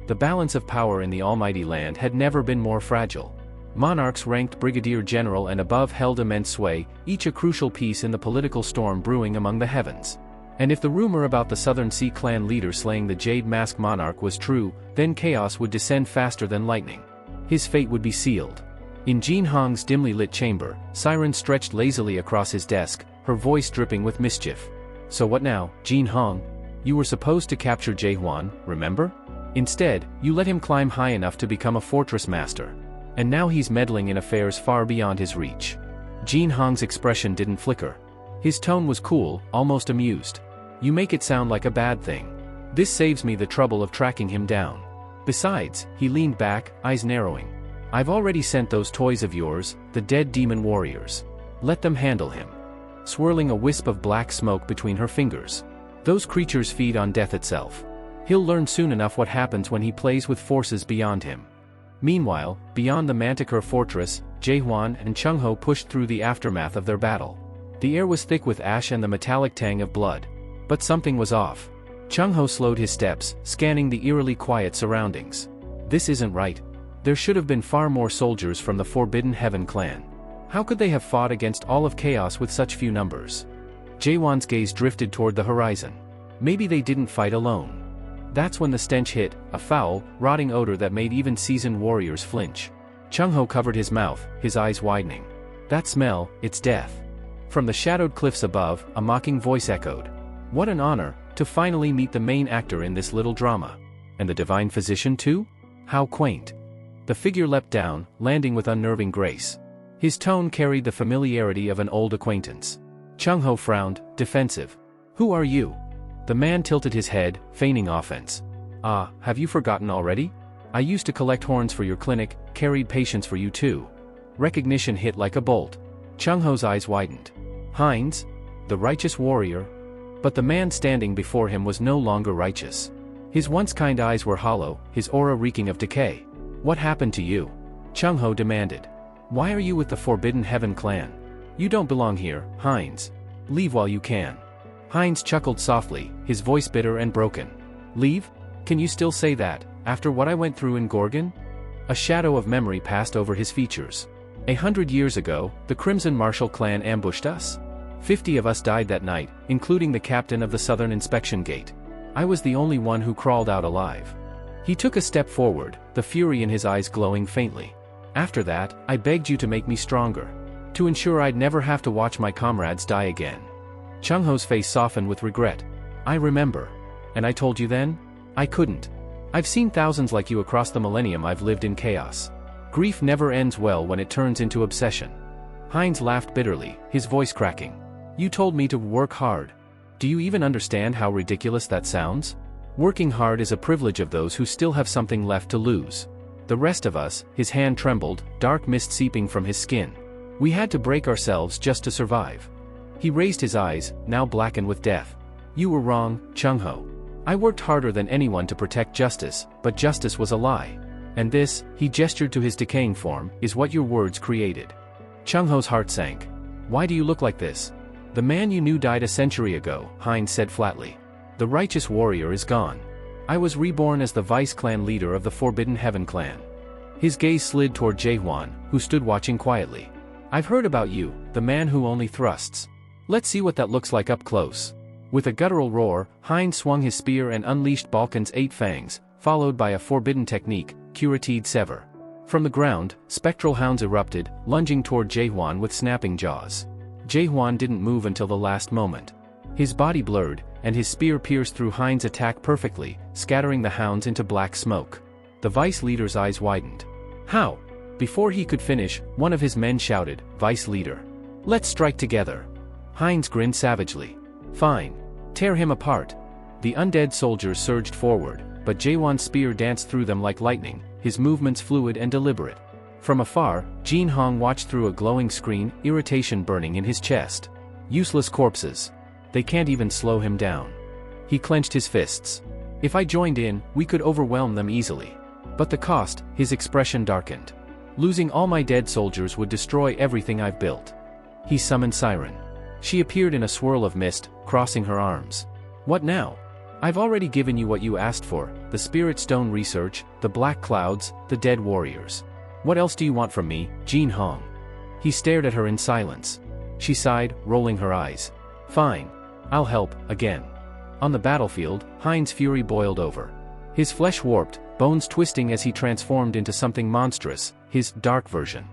The balance of power in the almighty land had never been more fragile. Monarchs ranked brigadier general and above held immense sway, each a crucial piece in the political storm brewing among the heavens. And if the rumor about the Southern Sea Clan leader slaying the Jade Mask Monarch was true, then chaos would descend faster than lightning. His fate would be sealed. In Jin-hong's dimly lit chamber, Siren stretched lazily across his desk, her voice dripping with mischief. "So what now, Jin-hong? You were supposed to capture Jae-hwan, remember? Instead, you let him climb high enough to become a fortress master. And now he's meddling in affairs far beyond his reach." Jin-hong's expression didn't flicker. His tone was cool, almost amused. "You make it sound like a bad thing. This saves me the trouble of tracking him down. Besides," he leaned back, eyes narrowing. "I've already sent those toys of yours, the dead demon warriors. Let them handle him." Swirling a wisp of black smoke between her fingers. "Those creatures feed on death itself. He'll learn soon enough what happens when he plays with forces beyond him." Meanwhile, beyond the Manticore fortress, Jae-hwan and Chung-ho pushed through the aftermath of their battle. The air was thick with ash and the metallic tang of blood. But something was off. Chung-ho slowed his steps, scanning the eerily quiet surroundings. "This isn't right. There should have been far more soldiers from the Forbidden Heaven clan. How could they have fought against all of chaos with such few numbers? Jaewon's gaze drifted toward the horizon. Maybe they didn't fight alone. That's when the stench hit, a foul, rotting odor that made even seasoned warriors flinch. Chung-ho covered his mouth, his eyes widening. That smell, it's death. From the shadowed cliffs above, a mocking voice echoed. What an honor, to finally meet the main actor in this little drama. And the divine physician too? How quaint. The figure leapt down, landing with unnerving grace. His tone carried the familiarity of an old acquaintance. Chung-ho frowned, defensive. Who are you? The man tilted his head, feigning offense. Ah, have you forgotten already? I used to collect horns for your clinic, carried patients for you too. Recognition hit like a bolt. Chung-ho's eyes widened. Hines? The righteous warrior? But the man standing before him was no longer righteous. His once kind eyes were hollow, his aura reeking of decay. What happened to you? Chung-ho demanded. Why are you with the Forbidden Heaven clan? You don't belong here, Hines. Leave while you can. Hines chuckled softly, his voice bitter and broken. Leave? Can you still say that, after what I went through in Gorgon? A shadow of memory passed over his features. 100 years ago, the Crimson Martial clan ambushed us. 50 of us died that night, including the captain of the Southern Inspection Gate. I was the only one who crawled out alive. He took a step forward, the fury in his eyes glowing faintly. After that, I begged you to make me stronger. To ensure I'd never have to watch my comrades die again. Chung-ho's face softened with regret. I remember. And I told you then? I couldn't. I've seen thousands like you across the millennium. I've lived in chaos. Grief never ends well when it turns into obsession. Hines laughed bitterly, his voice cracking. You told me to work hard. Do you even understand how ridiculous that sounds? Working hard is a privilege of those who still have something left to lose. The rest of us, his hand trembled, dark mist seeping from his skin. We had to break ourselves just to survive. He raised his eyes, now blackened with death. You were wrong, Chung-ho. I worked harder than anyone to protect justice, but justice was a lie. And this, he gestured to his decaying form, is what your words created. Chung-ho's heart sank. Why do you look like this? The man you knew died a century ago, Hines said flatly. The righteous warrior is gone. I was reborn as the vice-clan leader of the Forbidden Heaven clan. His gaze slid toward Jaewon, who stood watching quietly. I've heard about you, the man who only thrusts. Let's see what that looks like up close. With a guttural roar, Hines swung his spear and unleashed Balkan's 8 fangs, followed by a forbidden technique, Curatide Sever. From the ground, spectral hounds erupted, lunging toward Jaewon with snapping jaws. Jaewon didn't move until the last moment. His body blurred, and his spear pierced through Hines' attack perfectly, scattering the hounds into black smoke. The vice leader's eyes widened. How? Before he could finish, one of his men shouted, Vice leader. Let's strike together. Hines grinned savagely. Fine. Tear him apart. The undead soldiers surged forward, but Jaewon's spear danced through them like lightning, his movements fluid and deliberate. From afar, Jin Hong watched through a glowing screen, irritation burning in his chest. Useless corpses. They can't even slow him down. He clenched his fists. If I joined in, we could overwhelm them easily. But the cost, his expression darkened. Losing all my dead soldiers would destroy everything I've built. He summoned Siren. She appeared in a swirl of mist, crossing her arms. What now? I've already given you what you asked for, the Spirit Stone research, the Black Clouds, the Dead Warriors. What else do you want from me, Jin Hong? He stared at her in silence. She sighed, rolling her eyes. Fine. I'll help, again. On the battlefield, Hines' fury boiled over. His flesh warped, bones twisting as he transformed into something monstrous, his dark version.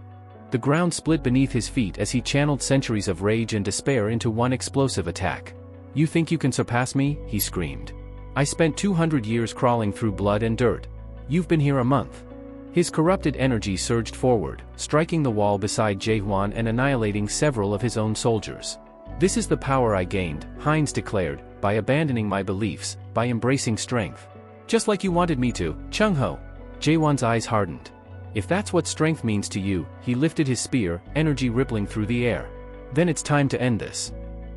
The ground split beneath his feet as he channeled centuries of rage and despair into one explosive attack. You think you can surpass me? He screamed. I spent 200 years crawling through blood and dirt. You've been here a month. His corrupted energy surged forward, striking the wall beside Jaewon and annihilating several of his own soldiers. This is the power I gained, Hines declared, by abandoning my beliefs, by embracing strength. Just like you wanted me to, Chung-ho. Jaewon's eyes hardened. If that's what strength means to you, he lifted his spear, energy rippling through the air. Then it's time to end this.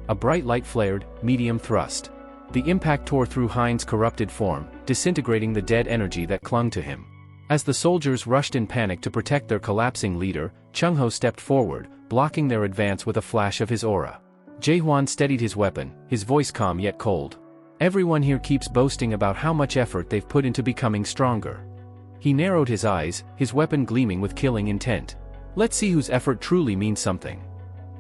A bright light flared, medium thrust. The impact tore through Hines' corrupted form, disintegrating the dead energy that clung to him. As the soldiers rushed in panic to protect their collapsing leader, Chung-ho stepped forward, blocking their advance with a flash of his aura. Jaewon steadied his weapon, his voice calm yet cold. Everyone here keeps boasting about how much effort they've put into becoming stronger. He narrowed his eyes, his weapon gleaming with killing intent. Let's see whose effort truly means something.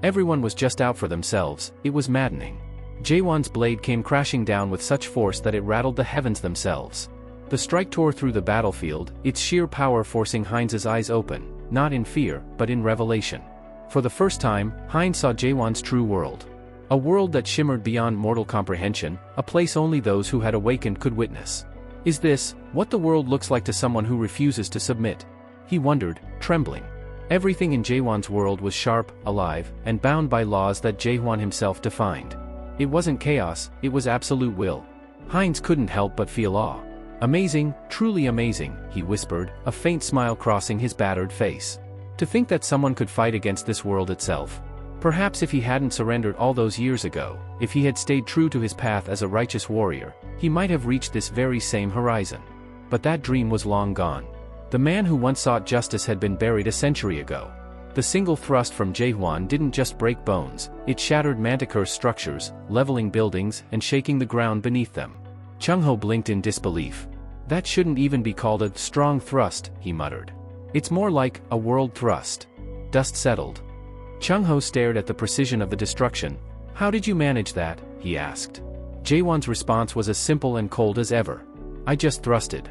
Everyone was just out for themselves. It was maddening. Jaewon's blade came crashing down with such force that it rattled the heavens themselves. The strike tore through the battlefield, its sheer power forcing Heinz's eyes open, not in fear, but in revelation. For the first time, Heinz saw Jaewon's true world. A world that shimmered beyond mortal comprehension, a place only those who had awakened could witness. Is this what the world looks like to someone who refuses to submit? He wondered, trembling. Everything in Jaewon's world was sharp, alive, and bound by laws that Jaewon himself defined. It wasn't chaos, it was absolute will. Heinz couldn't help but feel awe. Amazing, truly amazing, he whispered, a faint smile crossing his battered face. To think that someone could fight against this world itself. Perhaps if he hadn't surrendered all those years ago, if he had stayed true to his path as a righteous warrior, he might have reached this very same horizon. But that dream was long gone. The man who once sought justice had been buried a century ago. The single thrust from Jaewon didn't just break bones, it shattered Manticore's structures, leveling buildings and shaking the ground beneath them. Chung-ho blinked in disbelief. That shouldn't even be called a strong thrust, he muttered. It's more like a world thrust. Dust settled. Chung-ho stared at the precision of the destruction. How did you manage that? He asked. Jaewon's response was as simple and cold as ever. I just thrusted.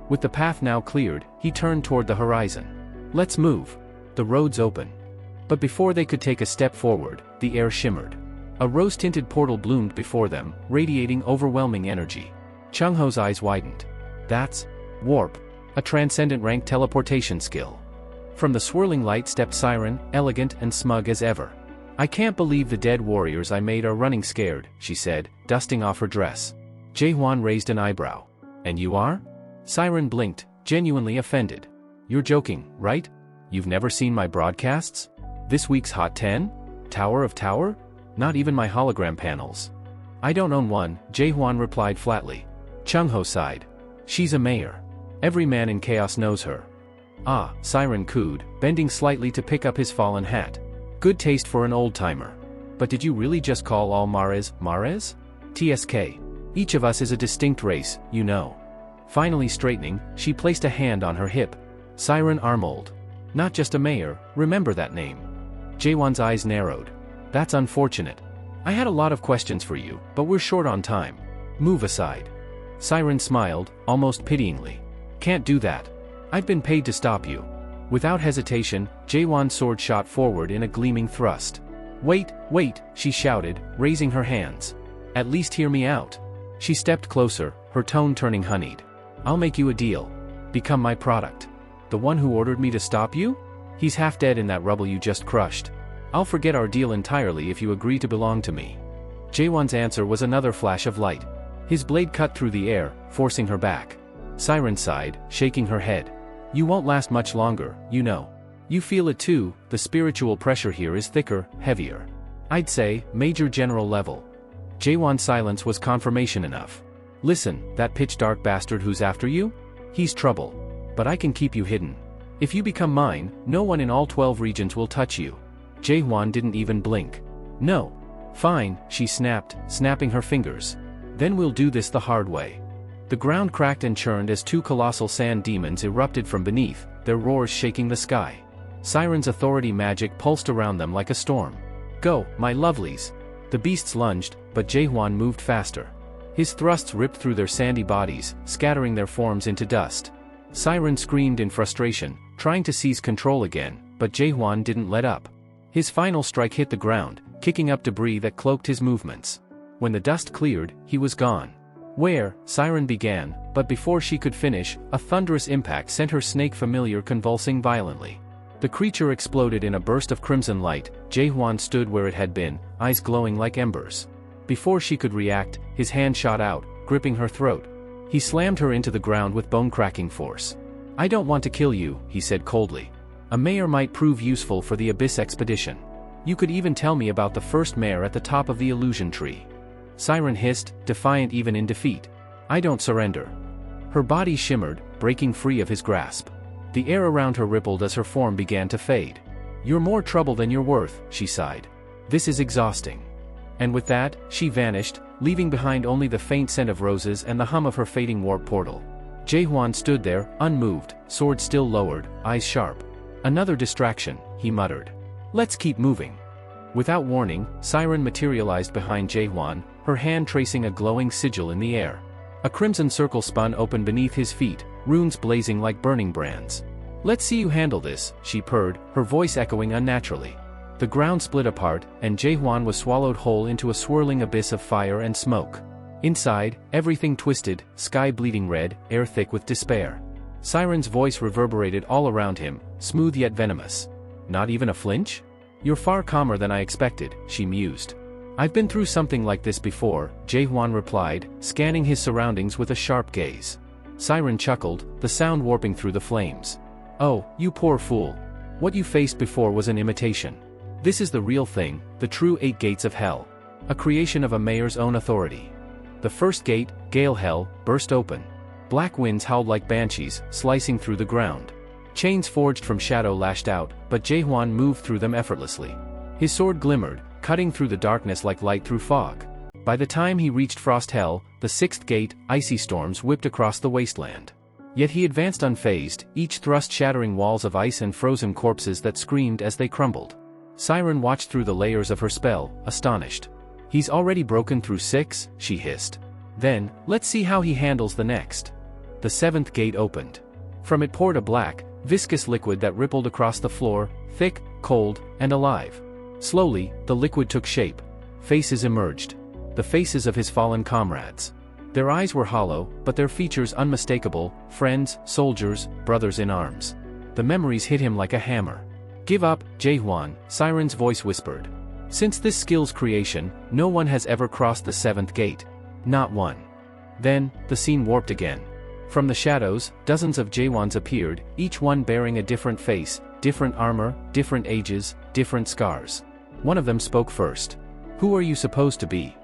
With the path now cleared, he turned toward the horizon. Let's move. The road's open. But before they could take a step forward, the air shimmered. A rose-tinted portal bloomed before them, radiating overwhelming energy. Chung-ho's eyes widened. That's warp, a transcendent rank teleportation skill. From the swirling light stepped Siren, elegant and smug as ever. I can't believe the dead warriors I made are running scared, she said, dusting off her dress. Jaewon raised an eyebrow. And you are? Siren blinked, genuinely offended. You're joking, right? You've never seen my broadcasts? This week's Hot 10? Tower of Tower? Not even my hologram panels. I don't own one, Jaewon replied flatly. Chung-ho sighed. She's a mayor. Every man in chaos knows her. Ah, Siren cooed, bending slightly to pick up his fallen hat. Good taste for an old-timer. But did you really just call all Mares, Mares? TSK. Each of us is a distinct race, you know. Finally straightening, she placed a hand on her hip. Siren Armold. Not just a mayor, remember that name. Jaewon's eyes narrowed. That's unfortunate. I had a lot of questions for you, but we're short on time. Move aside. Siren smiled, almost pityingly. Can't do that. I've been paid to stop you. Without hesitation, Jaewon's sword shot forward in a gleaming thrust. Wait, wait, she shouted, raising her hands. At least hear me out. She stepped closer, her tone turning honeyed. I'll make you a deal. Become my product. The one who ordered me to stop you? He's half dead in that rubble you just crushed. I'll forget our deal entirely if you agree to belong to me. Jaewon's answer was another flash of light. His blade cut through the air, forcing her back. Siren sighed, shaking her head. You won't last much longer, you know. You feel it too, the spiritual pressure here is thicker, heavier. I'd say, Major General level. Jaewon's silence was confirmation enough. Listen, that pitch-dark bastard who's after you? He's trouble. But I can keep you hidden. If you become mine, no one in all 12 regions will touch you. Jaewon didn't even blink. No. Fine, she snapped, snapping her fingers. Then we'll do this the hard way. The ground cracked and churned as two colossal sand demons erupted from beneath, their roars shaking the sky. Siren's authority magic pulsed around them like a storm. Go, my lovelies. The beasts lunged, but Jaewon moved faster. His thrusts ripped through their sandy bodies, scattering their forms into dust. Siren screamed in frustration, trying to seize control again, but Jaewon didn't let up. His final strike hit the ground, kicking up debris that cloaked his movements. When the dust cleared, he was gone. Where? Siren began, but before she could finish, a thunderous impact sent her snake familiar convulsing violently. The creature exploded in a burst of crimson light. Jaewon stood where it had been, eyes glowing like embers. Before she could react, his hand shot out, gripping her throat. He slammed her into the ground with bone-cracking force. I don't want to kill you, he said coldly. A mayor might prove useful for the Abyss expedition. You could even tell me about the first mayor at the top of the illusion tree. Siren hissed, defiant even in defeat. I don't surrender. Her body shimmered, breaking free of his grasp. The air around her rippled as her form began to fade. You're more trouble than you're worth, she sighed. This is exhausting. And with that, she vanished, leaving behind only the faint scent of roses and the hum of her fading warp portal. Jaewon stood there, unmoved, sword still lowered, eyes sharp. Another distraction, he muttered. Let's keep moving. Without warning, Siren materialized behind Jaehwan, her hand tracing a glowing sigil in the air. A crimson circle spun open beneath his feet, runes blazing like burning brands. Let's see you handle this, she purred, her voice echoing unnaturally. The ground split apart, and Jaehwan was swallowed whole into a swirling abyss of fire and smoke. Inside, everything twisted, sky bleeding red, air thick with despair. Siren's voice reverberated all around him, smooth yet venomous. Not even a flinch? You're far calmer than I expected, she mused. I've been through something like this before, Jaehwan replied, scanning his surroundings with a sharp gaze. Siren chuckled, the sound warping through the flames. Oh, you poor fool. What you faced before was an imitation. This is the real thing, the true 8 gates of hell. A creation of a mayor's own authority. The first gate, Gale Hell, burst open. Black winds howled like banshees, slicing through the ground. Chains forged from shadow lashed out, but Jaehwan moved through them effortlessly. His sword glimmered, cutting through the darkness like light through fog. By the time he reached Frost Hell, the 6th gate, icy storms whipped across the wasteland. Yet he advanced unfazed, each thrust shattering walls of ice and frozen corpses that screamed as they crumbled. Siren watched through the layers of her spell, astonished. He's already broken through 6, she hissed. Then, let's see how he handles the next. The 7th gate opened. From it poured a black, viscous liquid that rippled across the floor, thick, cold, and alive. Slowly, the liquid took shape. Faces emerged. The faces of his fallen comrades. Their eyes were hollow, but their features unmistakable, friends, soldiers, brothers in arms. The memories hit him like a hammer. Give up, Jaehwan, Siren's voice whispered. Since this skill's creation, no one has ever crossed the 7th gate. Not one. Then, the scene warped again. From the shadows, dozens of Jaehwans appeared, each one bearing a different face, different armor, different ages, different scars. One of them spoke first. Who are you supposed to be?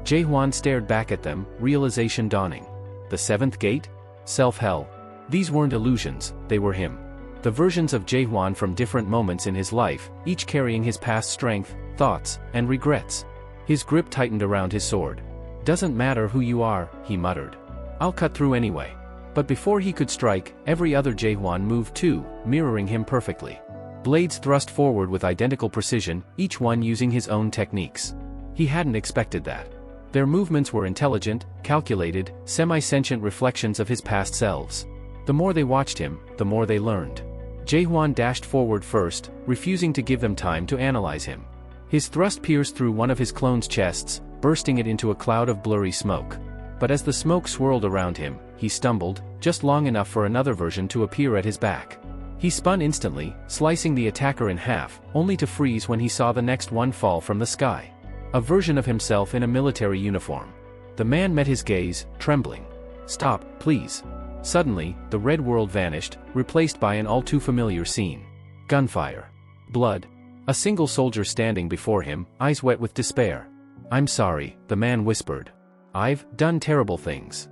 Jaehwan stared back at them, realization dawning. The 7th gate? Self-hell. These weren't illusions, they were him. The versions of Jaehwan from different moments in his life, each carrying his past strength, thoughts, and regrets. His grip tightened around his sword. Doesn't matter who you are, he muttered. I'll cut through anyway. But before he could strike, every other Jaehwan moved too, mirroring him perfectly. Blades thrust forward with identical precision, each one using his own techniques. He hadn't expected that. Their movements were intelligent, calculated, semi-sentient reflections of his past selves. The more they watched him, the more they learned. Jaehwan dashed forward first, refusing to give them time to analyze him. His thrust pierced through one of his clone's chests, bursting it into a cloud of blurry smoke. But as the smoke swirled around him, he stumbled, just long enough for another version to appear at his back. He spun instantly, slicing the attacker in half, only to freeze when he saw the next one fall from the sky. A version of himself in a military uniform. The man met his gaze, trembling. Stop, please. Suddenly, the red world vanished, replaced by an all-too-familiar scene. Gunfire. Blood. A single soldier standing before him, eyes wet with despair. I'm sorry, the man whispered. I've done terrible things.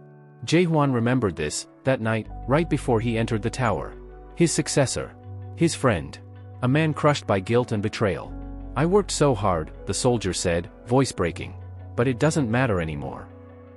Jaehwan remembered this, that night, right before he entered the tower. His successor. His friend. A man crushed by guilt and betrayal. I worked so hard, the soldier said, voice breaking. But it doesn't matter anymore.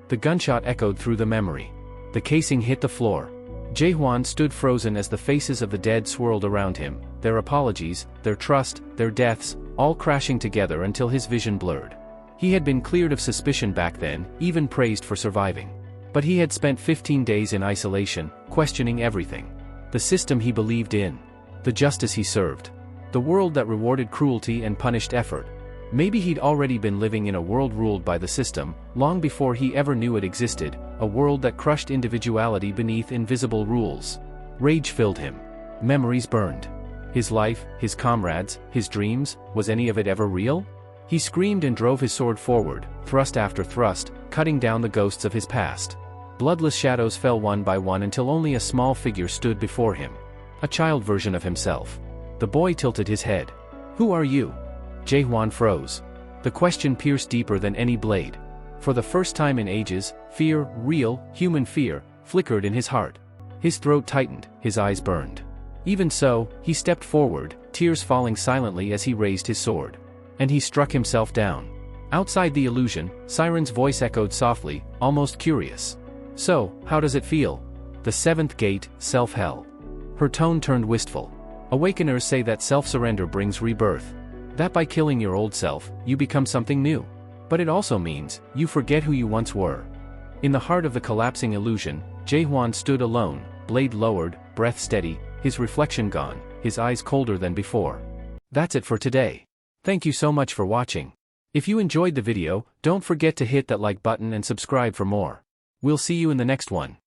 The gunshot echoed through the memory. The casing hit the floor. Jaehwan stood frozen as the faces of the dead swirled around him, their apologies, their trust, their deaths, all crashing together until his vision blurred. He had been cleared of suspicion back then, even praised for surviving. But he had spent 15 days in isolation, questioning everything. The system he believed in. The justice he served. The world that rewarded cruelty and punished effort. Maybe he'd already been living in a world ruled by the system, long before he ever knew it existed, a world that crushed individuality beneath invisible rules. Rage filled him. Memories burned. His life, his comrades, his dreams, was any of it ever real? He screamed and drove his sword forward, thrust after thrust, cutting down the ghosts of his past. Bloodless shadows fell one by one until only a small figure stood before him. A child version of himself. The boy tilted his head. Who are you? Jaehwan froze. The question pierced deeper than any blade. For the first time in ages, fear, real, human fear, flickered in his heart. His throat tightened, his eyes burned. Even so, he stepped forward, tears falling silently as he raised his sword. And he struck himself down. Outside the illusion, Siren's voice echoed softly, almost curious. So, how does it feel? The 7th gate, self-hell. Her tone turned wistful. Awakeners say that self-surrender brings rebirth. That by killing your old self, you become something new. But it also means, you forget who you once were. In the heart of the collapsing illusion, Jae-hwan stood alone, blade lowered, breath steady, his reflection gone, his eyes colder than before. That's it for today. Thank you so much for watching. If you enjoyed the video, don't forget to hit that like button and subscribe for more. We'll see you in the next one.